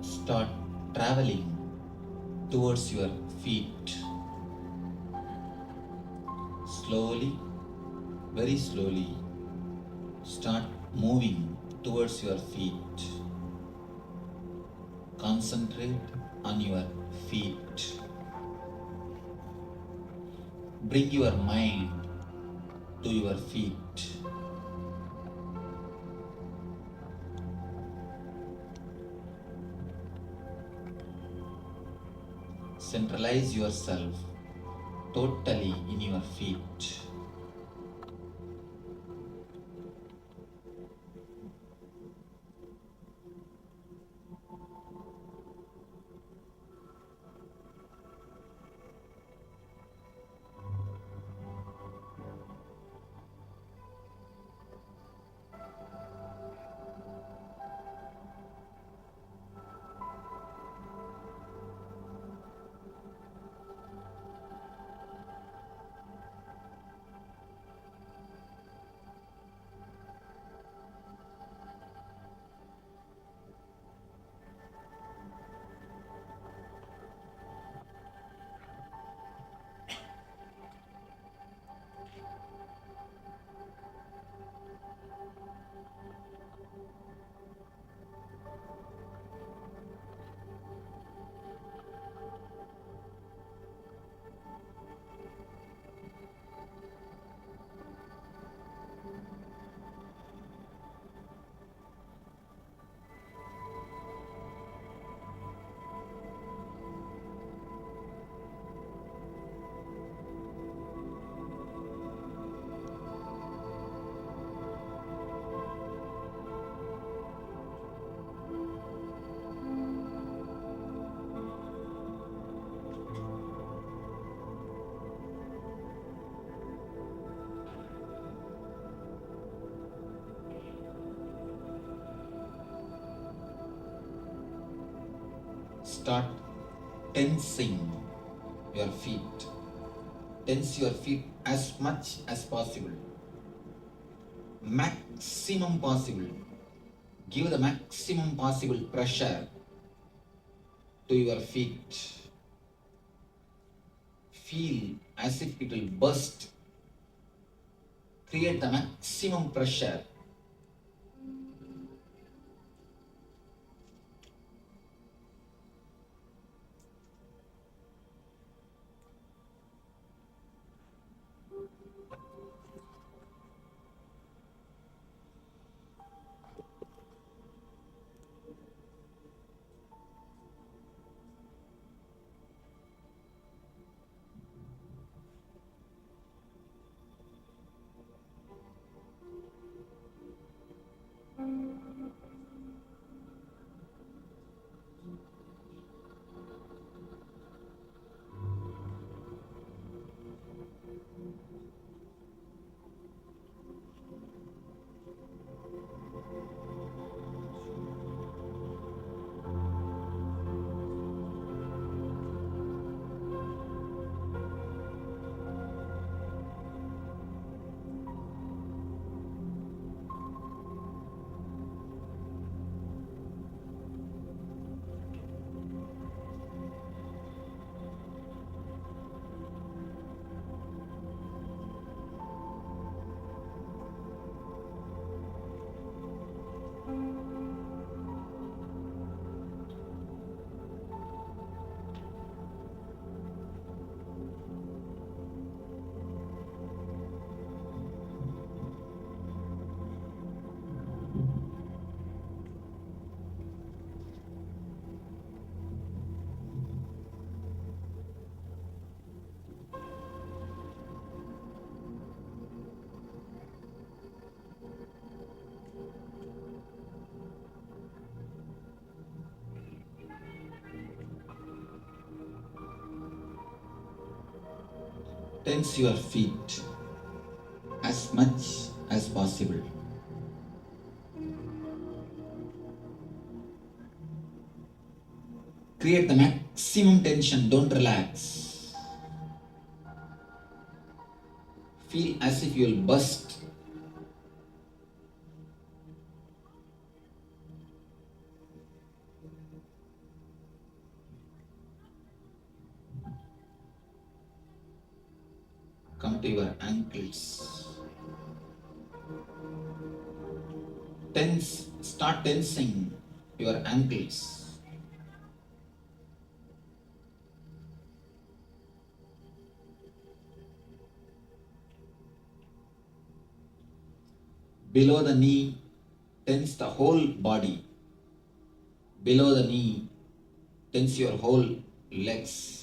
Speaker 5: Start traveling towards your feet. Slowly, very slowly, start moving towards your feet. Concentrate on your feet. Bring your mind to your feet. Centralize yourself totally in your feet. start tensing your feet. Tense your feet as much as possible. Maximum possible. Give the maximum possible pressure to your feet. Feel as if it will burst. Create the maximum pressure. Tense your feet as much as possible. Create the maximum tension, don't relax. Feel as if you will burst. Come to your ankles. Tense, start tensing your ankles. Below the knee, tense the whole body. Below the knee, tense your whole legs.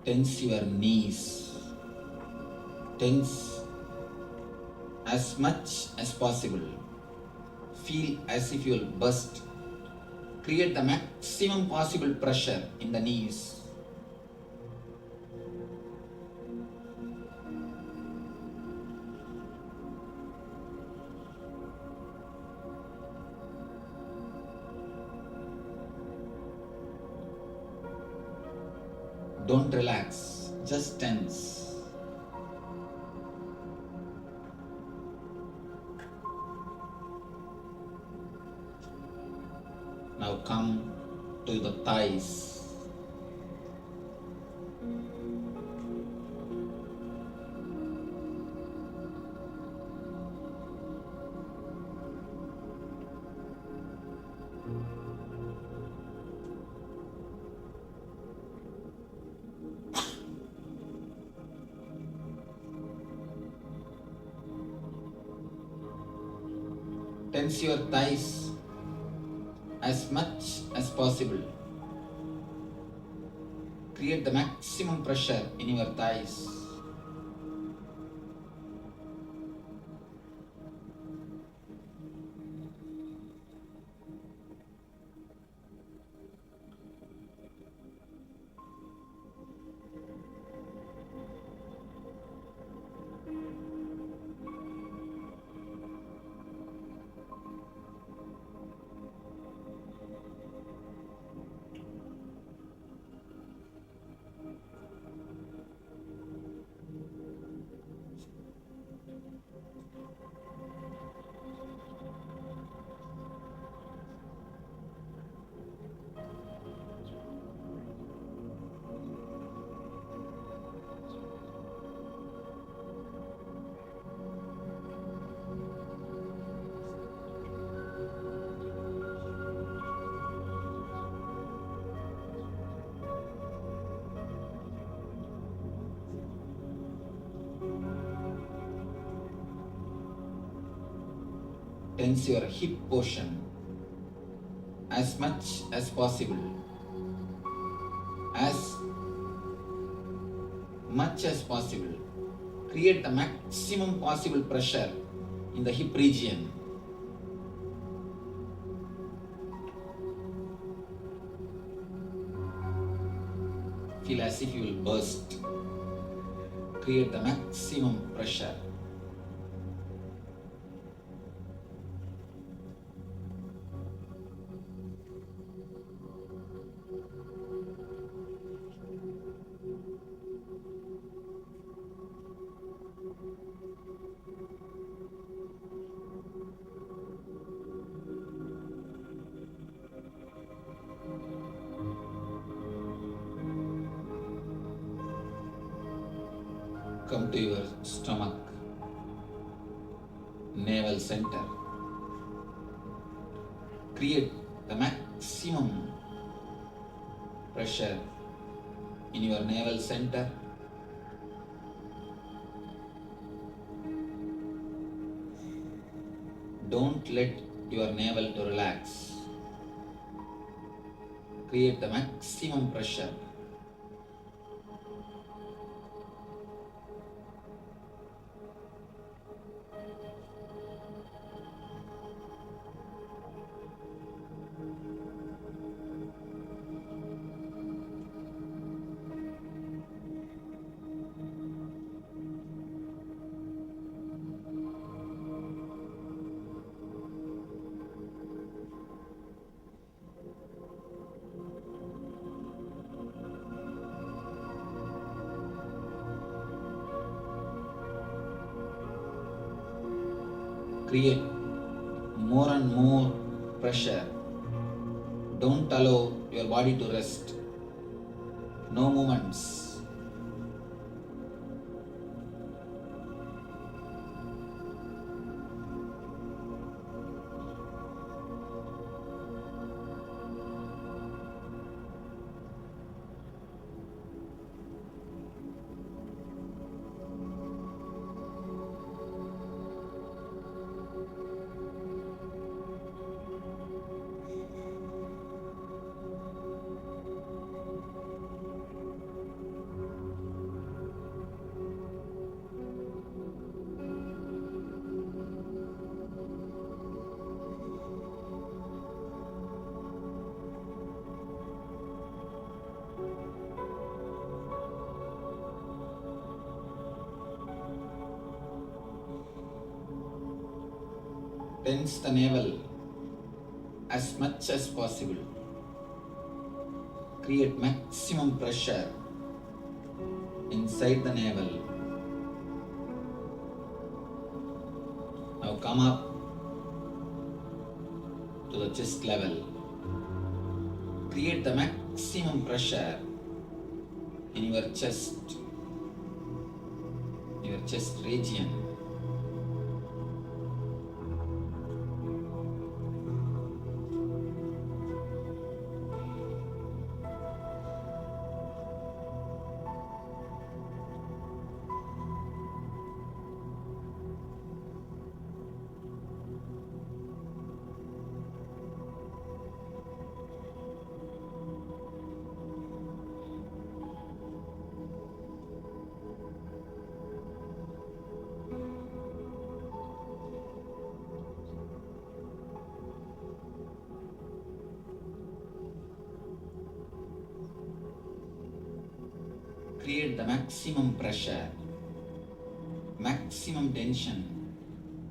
Speaker 5: Tense your knees. Tense as much as possible. feel as if you will burst. Create the maximum possible pressure in the knees. Don't relax, just tense. Now come to the thighs. Tense your thighs as much as possible. Create the maximum pressure in your thighs. Tense your hip portion as much as possible. As much as possible. Create the maximum possible pressure in the hip region. Feel as if you will burst. Create the maximum pressure. Come to your stomach, navel center. Create the maximum pressure in your navel center. Don't let your navel to relax. Create the maximum pressure. Create more and more pressure. Don't allow your body to rest. No movements. Tense the navel as much as possible. Create maximum pressure inside the navel. Now come up to the chest level. Create the maximum pressure in your chest region. Create the maximum pressure, maximum tension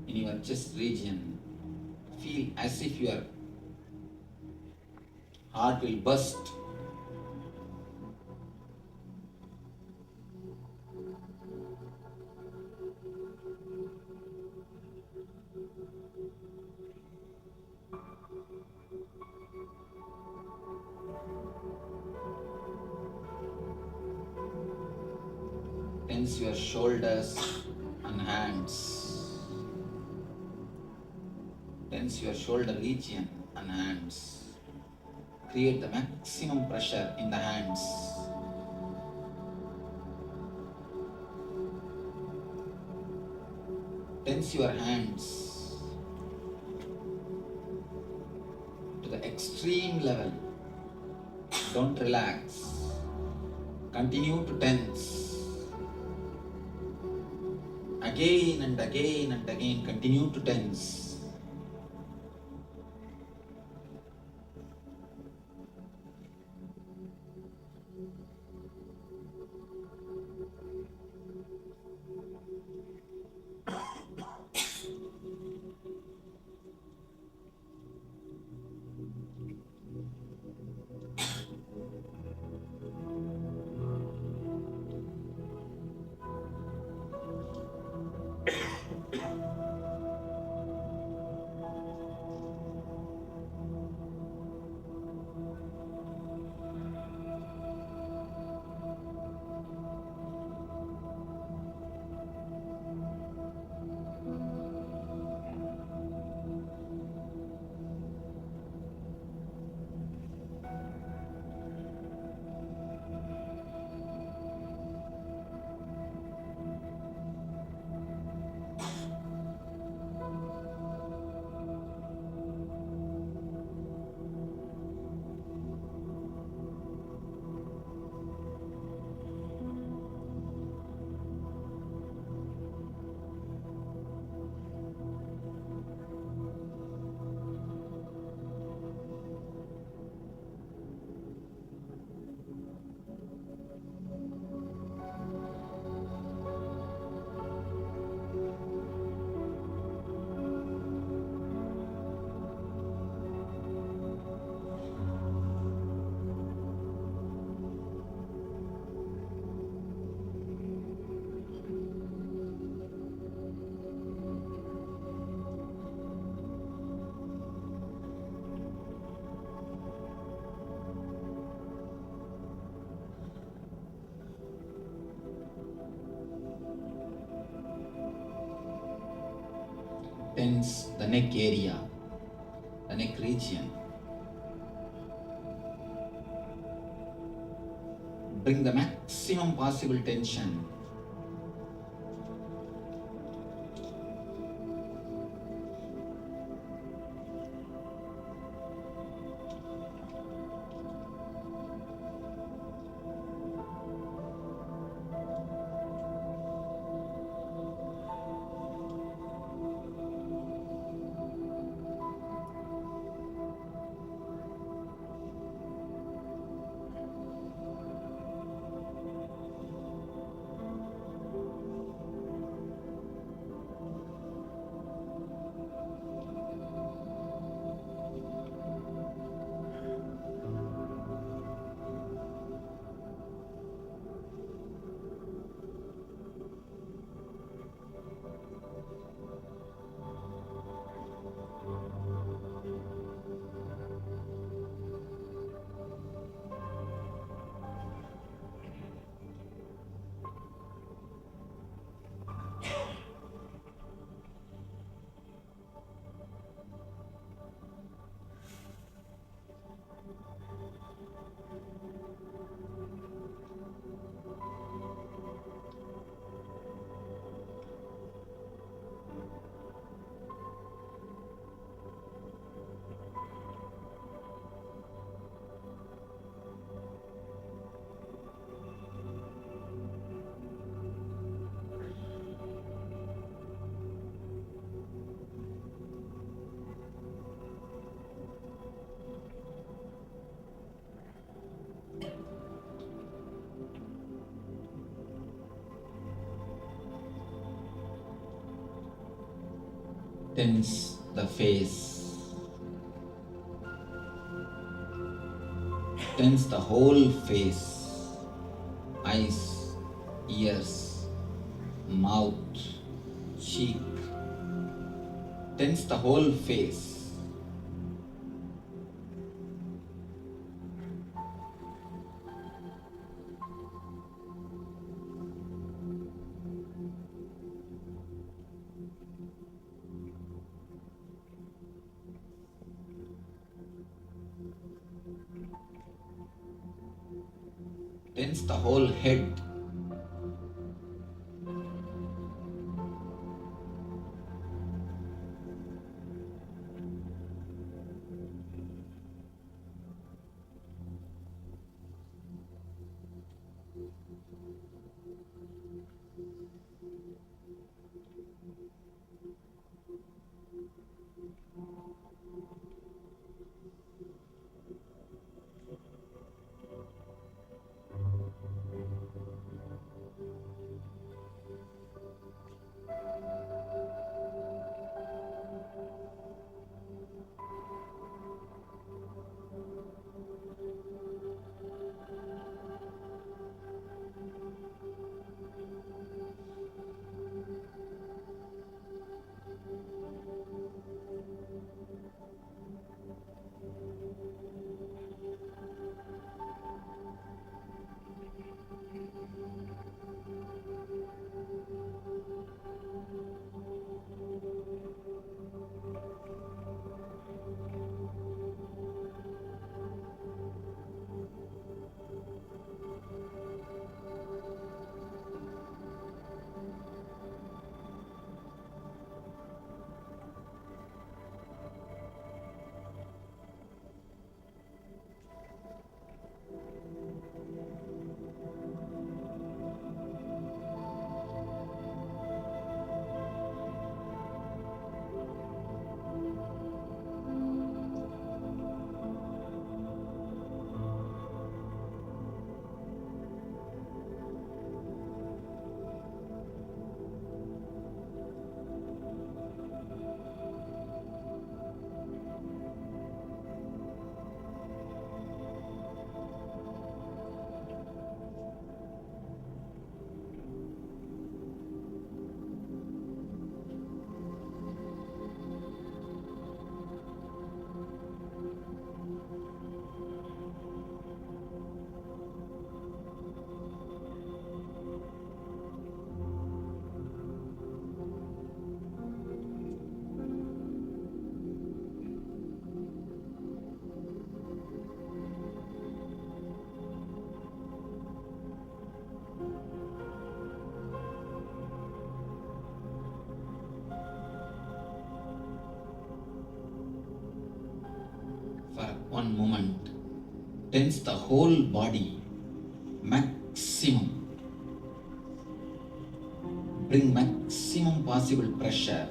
Speaker 5: in your chest region. Feel as if your heart will burst. Tense your shoulders and hands. Tense your shoulder region and hands. Create the maximum pressure in the hands. Tense your hands to the extreme level. Don't relax. Continue to tense. Again and again and again, continue to tense. Tense the neck area, the neck region. Bring the maximum possible tension. Tense the face. Tense the whole face. Eyes, ears, mouth, cheek. Tense the whole face. Tense the whole head. For one moment, tense the whole body, maximum. Bring maximum possible pressure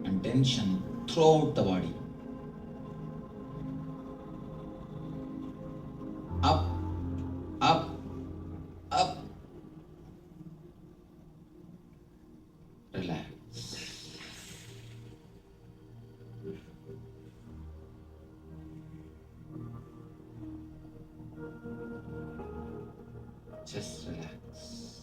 Speaker 5: and tension throughout the body. Up, up, up. Relax. Just relax.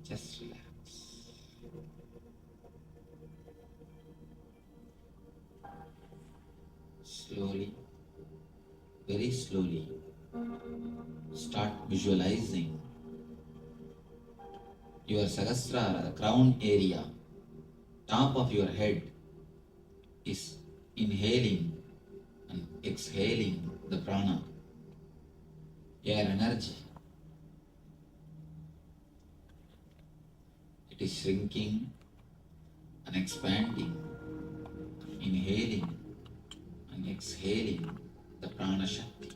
Speaker 5: Just relax. Slowly, very slowly, start visualizing your Sahasrara, the crown area, top of your head is inhaling and exhaling the prana, air energy. It is shrinking and expanding, inhaling and exhaling the prana Shakti.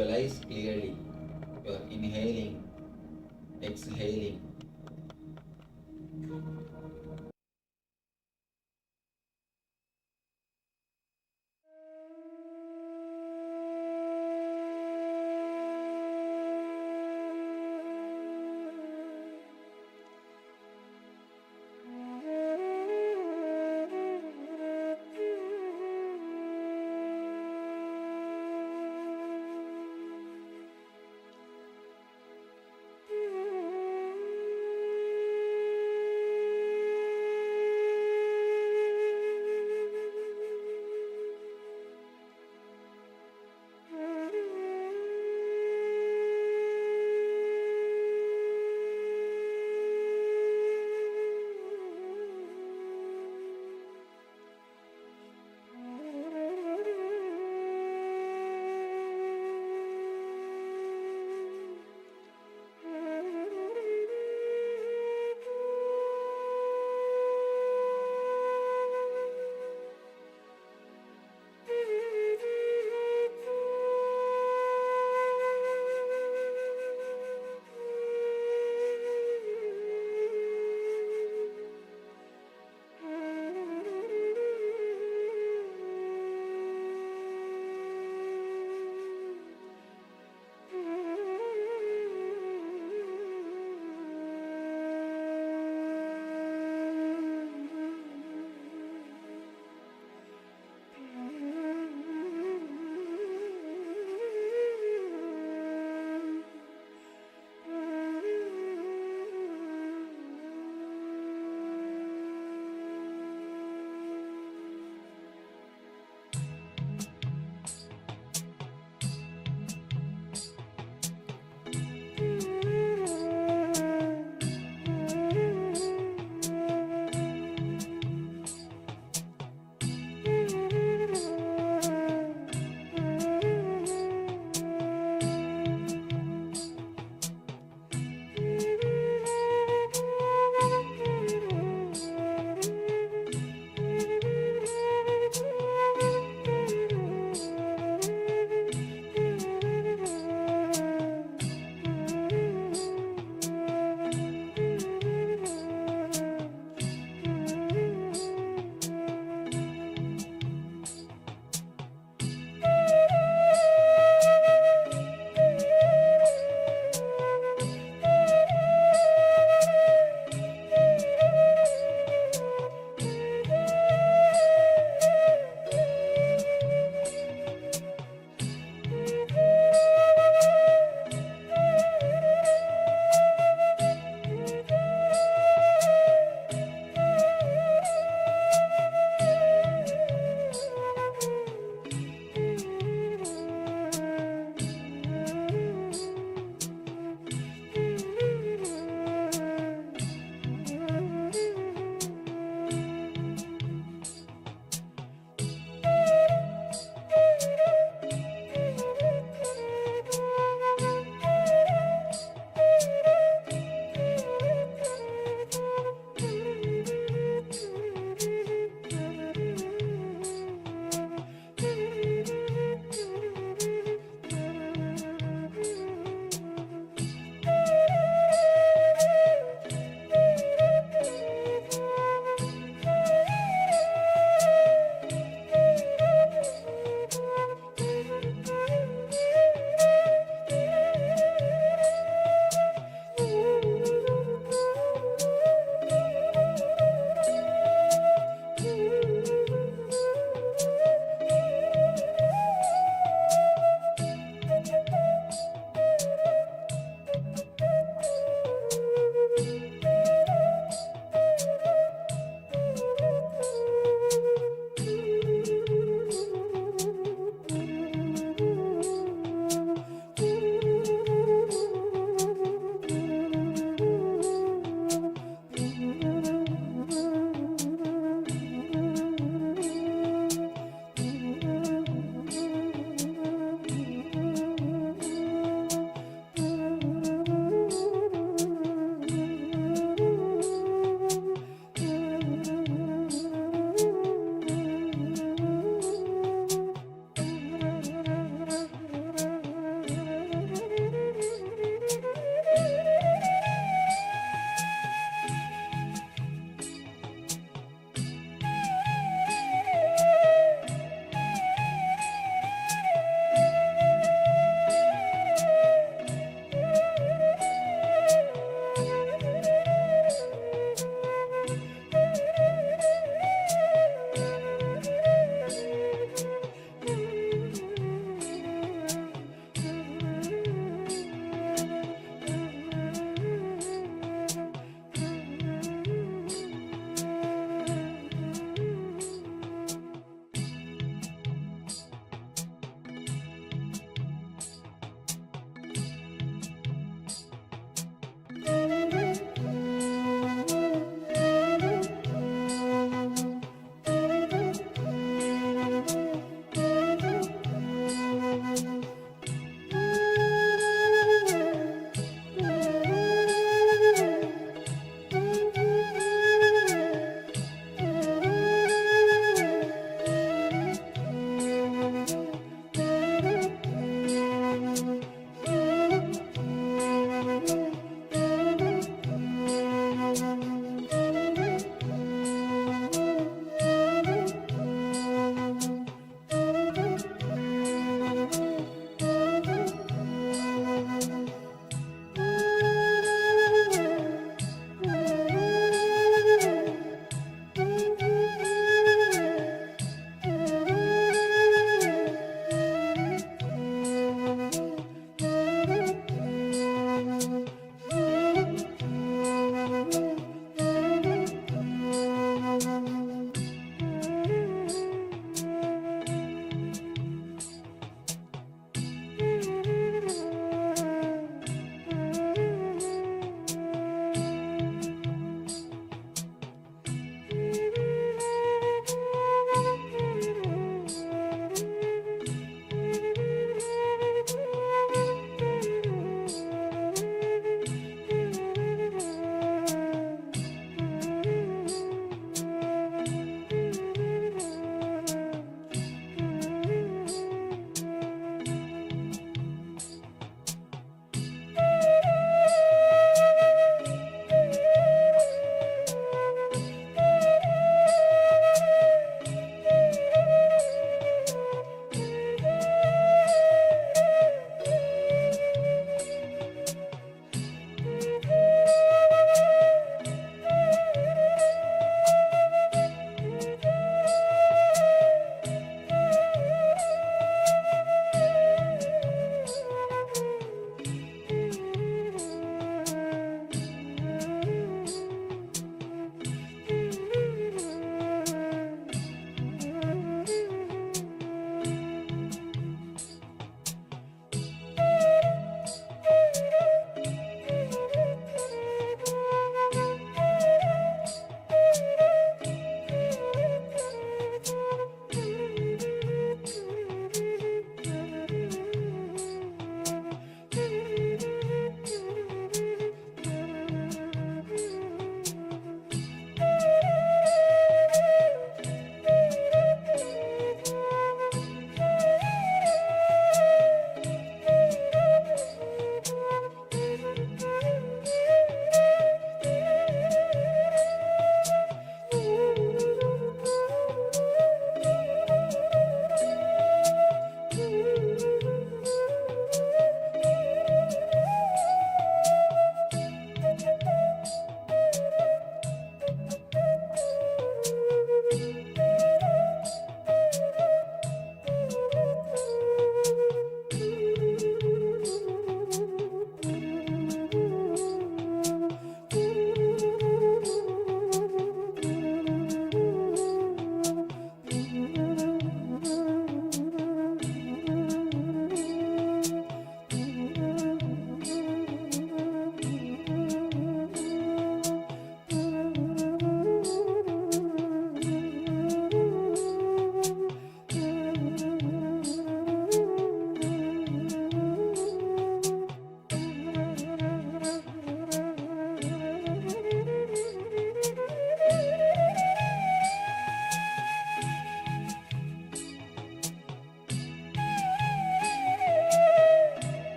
Speaker 1: visualize clearly. You are inhaling, exhaling.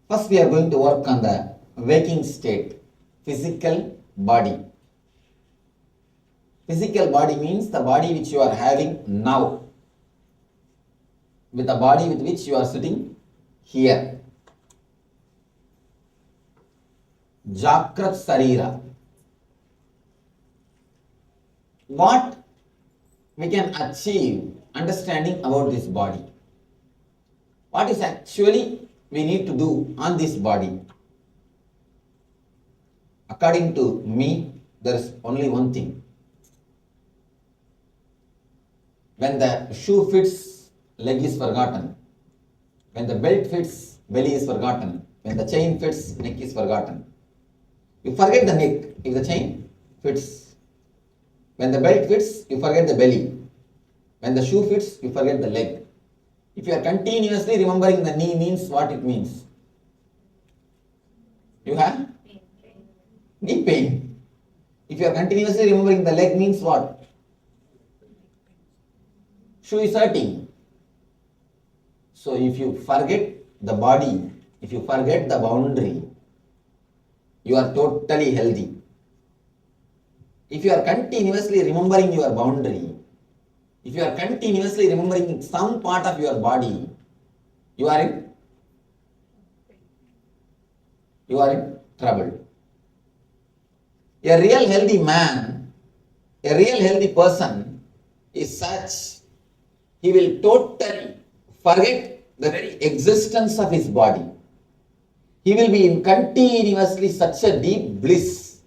Speaker 5: First, we are going to work on the waking state, physical body. Physical body means the body which you are having now, with the body with which you are sitting here. Jakrat Sarira. What we can achieve understanding about this body? What is actually we need to do on this body? According to me, there is only one thing. When the shoe fits, leg is forgotten. When the belt fits, belly is forgotten. When the chain fits, neck is forgotten. You forget the neck if the chain fits. When the belt fits, you forget the belly. When the shoe fits, you forget the leg. If you are continuously remembering the knee means what it means? You have knee pain. If you are continuously remembering the leg means what? Shoe is hurting. So if you forget the body, if you forget the boundary, you are totally healthy. If you are continuously remembering your boundary, if you are continuously remembering some part of your body, you are in trouble. A real healthy man, a real healthy person is such, he will totally forget the very existence of his body. He will be in continuously such a deep bliss.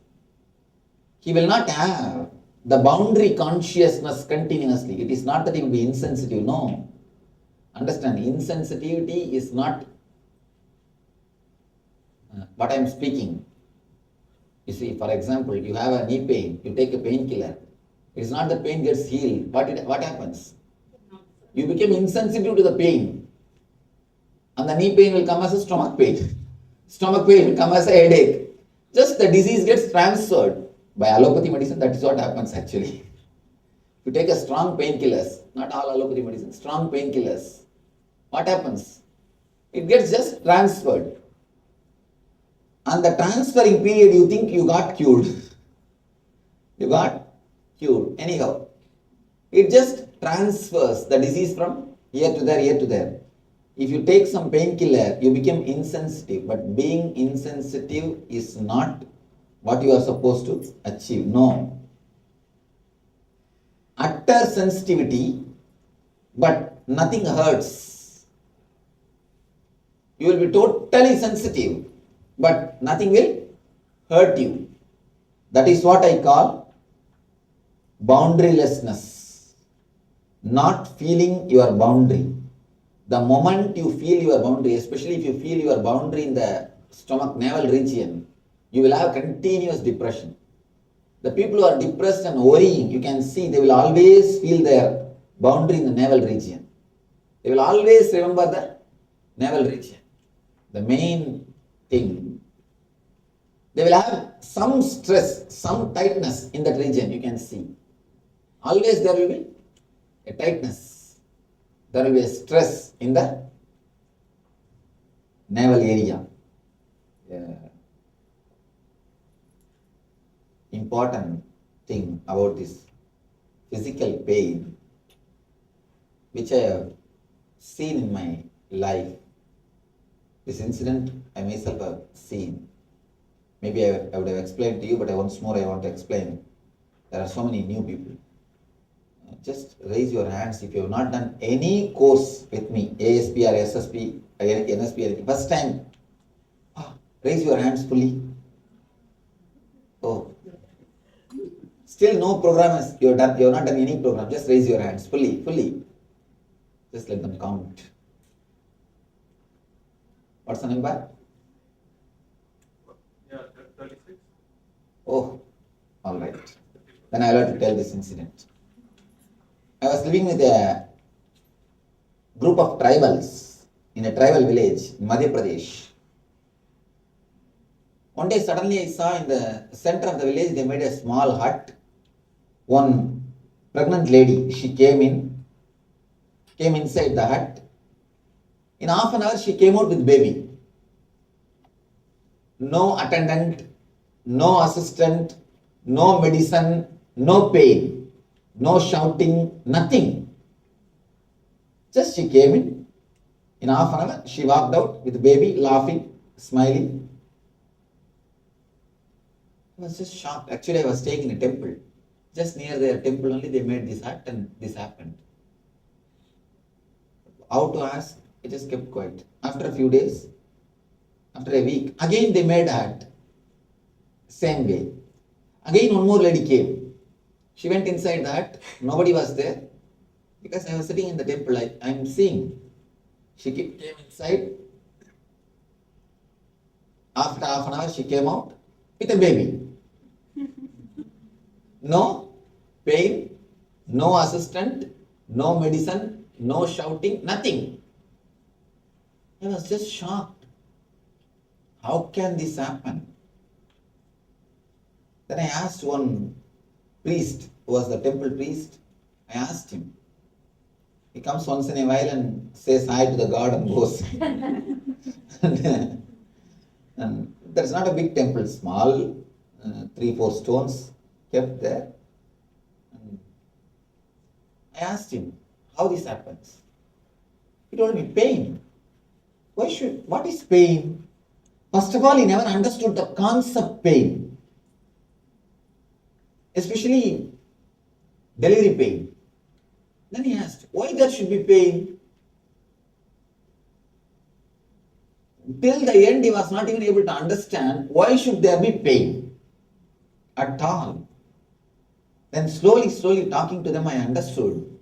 Speaker 5: He will not have the boundary consciousness continuously. It is not that he will be insensitive. No. Understand, insensitivity is not what I am speaking. You see, for example, you have a knee pain, you take a painkiller. It is not that pain gets healed. What happens? You become insensitive to the pain. And the knee pain will come as a stomach pain. Stomach pain will come as a headache. Just the disease gets transferred. By allopathy medicine, that is what happens actually. You take a strong painkillers, not all allopathy medicine, strong painkillers. What happens? It gets just transferred. And the transferring period, you think you got cured. You got cured. Anyhow, it just transfers the disease from here to there, here to there. If you take some painkiller, you become insensitive. But being insensitive is not what you are supposed to achieve. No. Utter sensitivity, but nothing hurts. You will be totally sensitive, but nothing will hurt you. That is what I call boundarylessness. Not feeling your boundary. The moment you feel your boundary, especially if you feel your boundary in the stomach navel region, you will have continuous depression. The people who are depressed and worrying, you can see they will always feel their boundary in the navel region. They will always remember the navel region. The main thing. They will have some stress, some tightness in that region, you can see. Always there will be a tightness. There will be a stress in the navel area. Important thing about this physical pain, which I have seen in my life. This incident I myself have seen. Maybe I would have explained to you, but once more I want to explain. There are so many new people. Just raise your hands if you have not done any course with me, ASP or SSP, NSP, first time. Raise your hands fully. Oh. Still no program is, you have not done any program. Just raise your hands fully. Just let them count. What's the number?
Speaker 10: Yeah, 36.
Speaker 5: Oh, all right. Then I will have to tell this incident. I was living with a group of tribals in a tribal village in Madhya Pradesh. One day suddenly I saw in the center of the village they made a small hut. One pregnant lady, she came inside the hut. In half an hour she came out with baby. no attendant, no assistant, no medicine, no pain, no shouting, nothing. Just she came in half an hour, she walked out with the baby, laughing, smiling. I was just shocked. Actually, I was staying in a temple. Just near their temple only they made this act and this happened. How to ask? It just kept quiet. After a few days, after a week, again they made act. Same way. Again one more lady came. She went inside the hut. Nobody was there. Because I was sitting in the temple, I am seeing. She came inside. After half an hour, she came out with a baby. No pain, no assistant, no medicine, no shouting, nothing. I was just shocked. How can this happen? Then I asked one priest, who was the temple priest, I asked him. He comes once in a while and says hi to the god and goes. And there's not a big temple, small, 3-4 stones kept there. And I asked him how this happens. He told me pain. What is pain? First of all, he never understood the concept pain. Especially delivery pain. Then he asked, why there should be pain? Till the end, he was not even able to understand why should there be pain at all. Then slowly talking to them, I understood.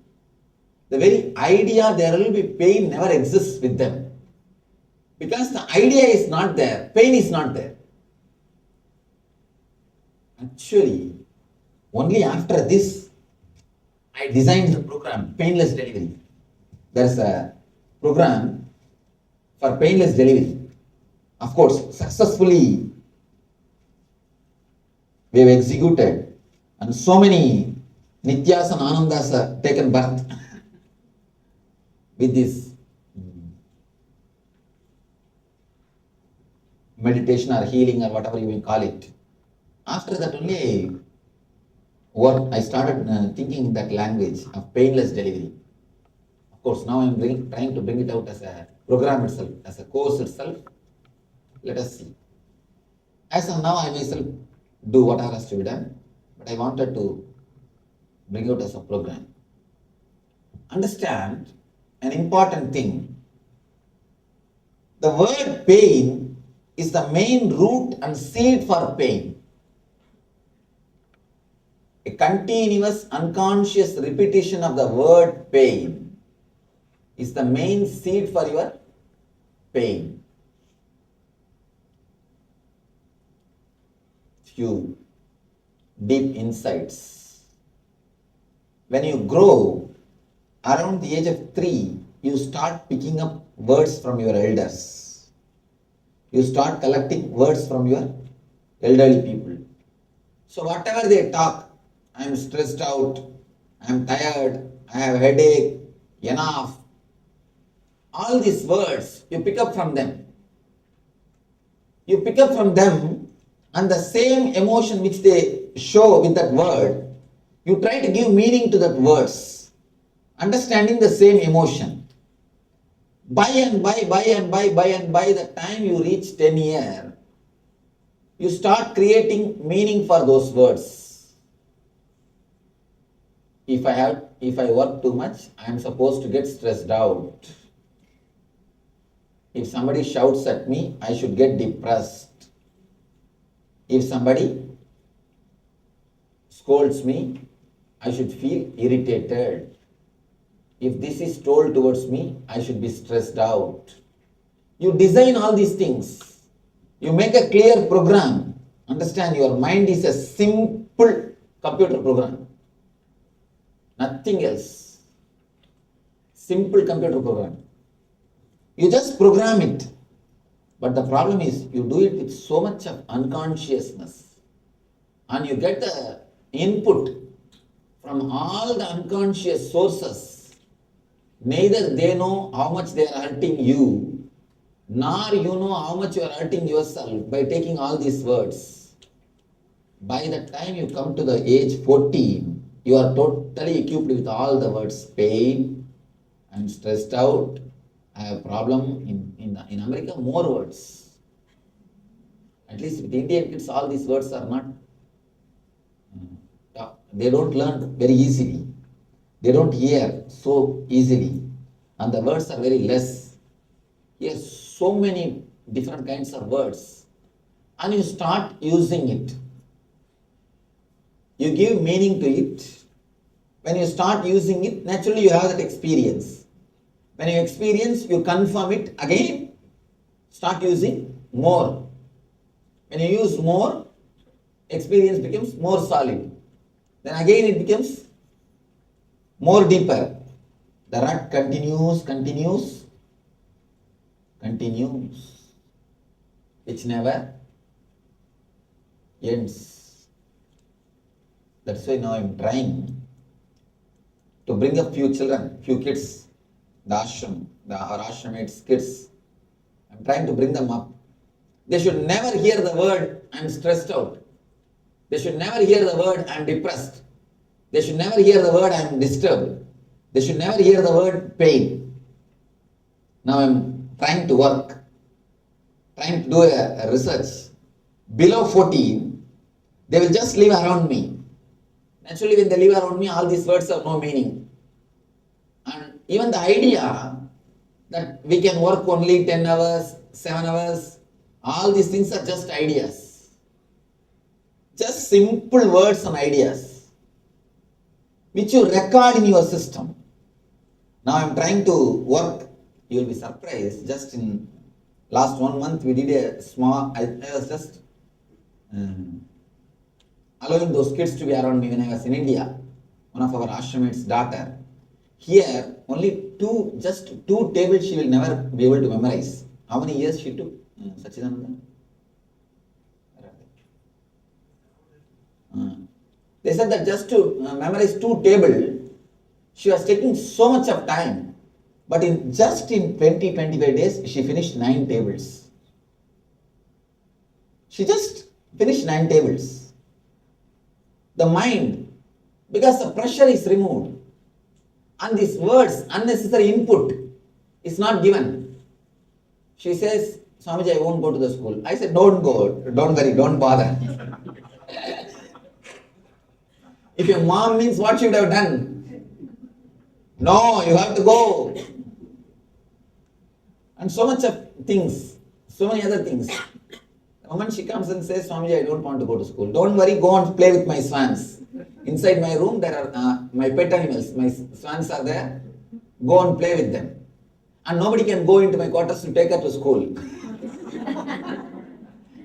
Speaker 5: The very idea there will be pain never exists with them. Because the idea is not there, pain is not there. Actually, only after this, I designed the program, Painless Delivery. There's a program for painless delivery. Of course, successfully we have executed, and so many Nityas and Anandas have taken birth with this meditation or healing or whatever you may call it. After that only I started thinking that language of painless delivery. Of course, now I am trying to bring it out as a program itself, as a course itself. Let us see. As of now, I myself do whatever has to be done, but I wanted to bring out as a program. Understand an important thing. The word pain is the main root and seed for pain. A continuous unconscious repetition of the word pain is the main seed for your pain. Few deep insights. When you grow, around the age of 3, you start picking up words from your elders. You start collecting words from your elderly people. So whatever they talk, I am stressed out, I am tired, I have headache, enough. All these words, you pick up from them. You pick up from them, and the same emotion which they show with that word, you try to give meaning to that words, understanding the same emotion. By the time you reach 10 years, you start creating meaning for those words. If I work too much, I am supposed to get stressed out. If somebody shouts at me, I should get depressed. If somebody scolds me, I should feel irritated. If this is told towards me, I should be stressed out. You design all these things. You make a clear program. Understand, your mind is a simple computer program. Nothing else. Simple computer program. You just program it. But the problem is, you do it with so much of unconsciousness. And you get the input from all the unconscious sources. Neither they know how much they are hurting you, nor you know how much you are hurting yourself by taking all these words. By the time you come to the age 14, you are totally equipped with all the words. Pain, I'm stressed out, I have a problem. In America, more words. At least with Indian kids, all these words are not, they don't learn very easily. They don't hear so easily. And the words are very less. Yes, so many different kinds of words. And you start using it. You give meaning to it. When you start using it, naturally you have that experience. When you experience, you confirm it again, start using more. When you use more, experience becomes more solid. Then again it becomes more deeper. The rut continues, which never ends. That's why now I'm trying to bring up few children, few kids, our ashramates kids. I'm trying to bring them up. They should never hear the word, I'm stressed out. They should never hear the word, I'm depressed. They should never hear the word, I'm disturbed. They should never hear the word pain. Now I'm trying to work, trying to do a research. Below 14, they will just live around me. Naturally, when they live around me, all these words have no meaning. And even the idea that we can work only 10 hours, 7 hours, all these things are just ideas. Just simple words and ideas, which you record in your system. Now I am trying to work, you will be surprised, just in last 1 month we did a small, I was just allowing those kids to be around me when I was in India. One of our ashramates' daughter. Here, only just two tables she will never be able to memorize. How many years she took, Sachidananda? They said that just to memorize 2 tables, she was taking so much of time. But in 20-25 days, she finished 9 tables. She just finished 9 tables. The mind, because the pressure is removed, and these words, unnecessary input, is not given. She says, Swamiji, I won't go to the school. I said, don't go, don't worry, don't bother. If your mom means, what she would have done? No, you have to go. And so much of things, so many other things. The moment she comes and says, Swamiji, I don't want to go to school. Don't worry, go and play with my swans. Inside my room, there are my pet animals. My swans are there. Go and play with them. And nobody can go into my quarters to take her to school.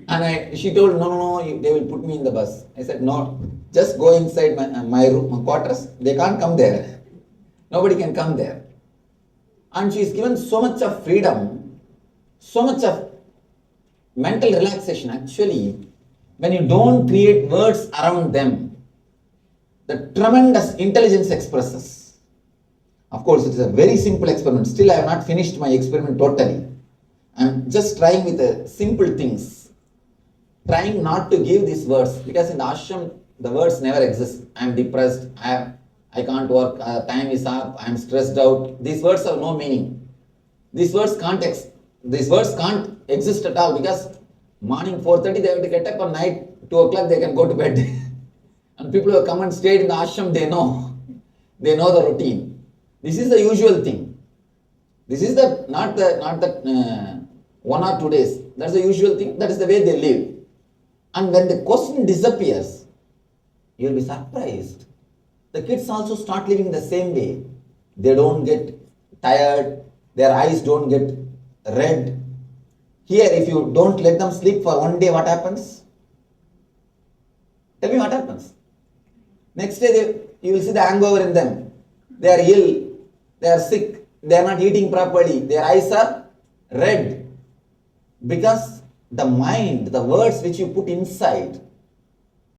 Speaker 5: And she told, no, they will put me in the bus. I said, no, just go inside my room, my quarters. They can't come there. Nobody can come there. And she is given so much of freedom, so much of mental relaxation. Actually, when you don't create words around them, the tremendous intelligence expresses. Of course, it is a very simple experiment. Still, I have not finished my experiment totally. I am just trying with the simple things. Trying not to give these words, because in the ashram, the words never exist. I am depressed, I can't work, time is up, I am stressed out. These words have no meaning. These words can't exist at all, because morning 4:30 they have to get up, and night 2 o'clock they can go to bed. And people who have come and stayed in the ashram, they know the routine. This is the usual thing. This is not the 1 or 2 days. That's the usual thing. That is the way they live. And when the question disappears, you will be surprised. The kids also start living the same way. They don't get tired. Their eyes don't get red. Here, if you don't let them sleep for 1 day, what happens? Tell me what happens. Next day, you will see the hangover in them. They are ill. They are sick. They are not eating properly. Their eyes are red. Because the mind, the words which you put inside,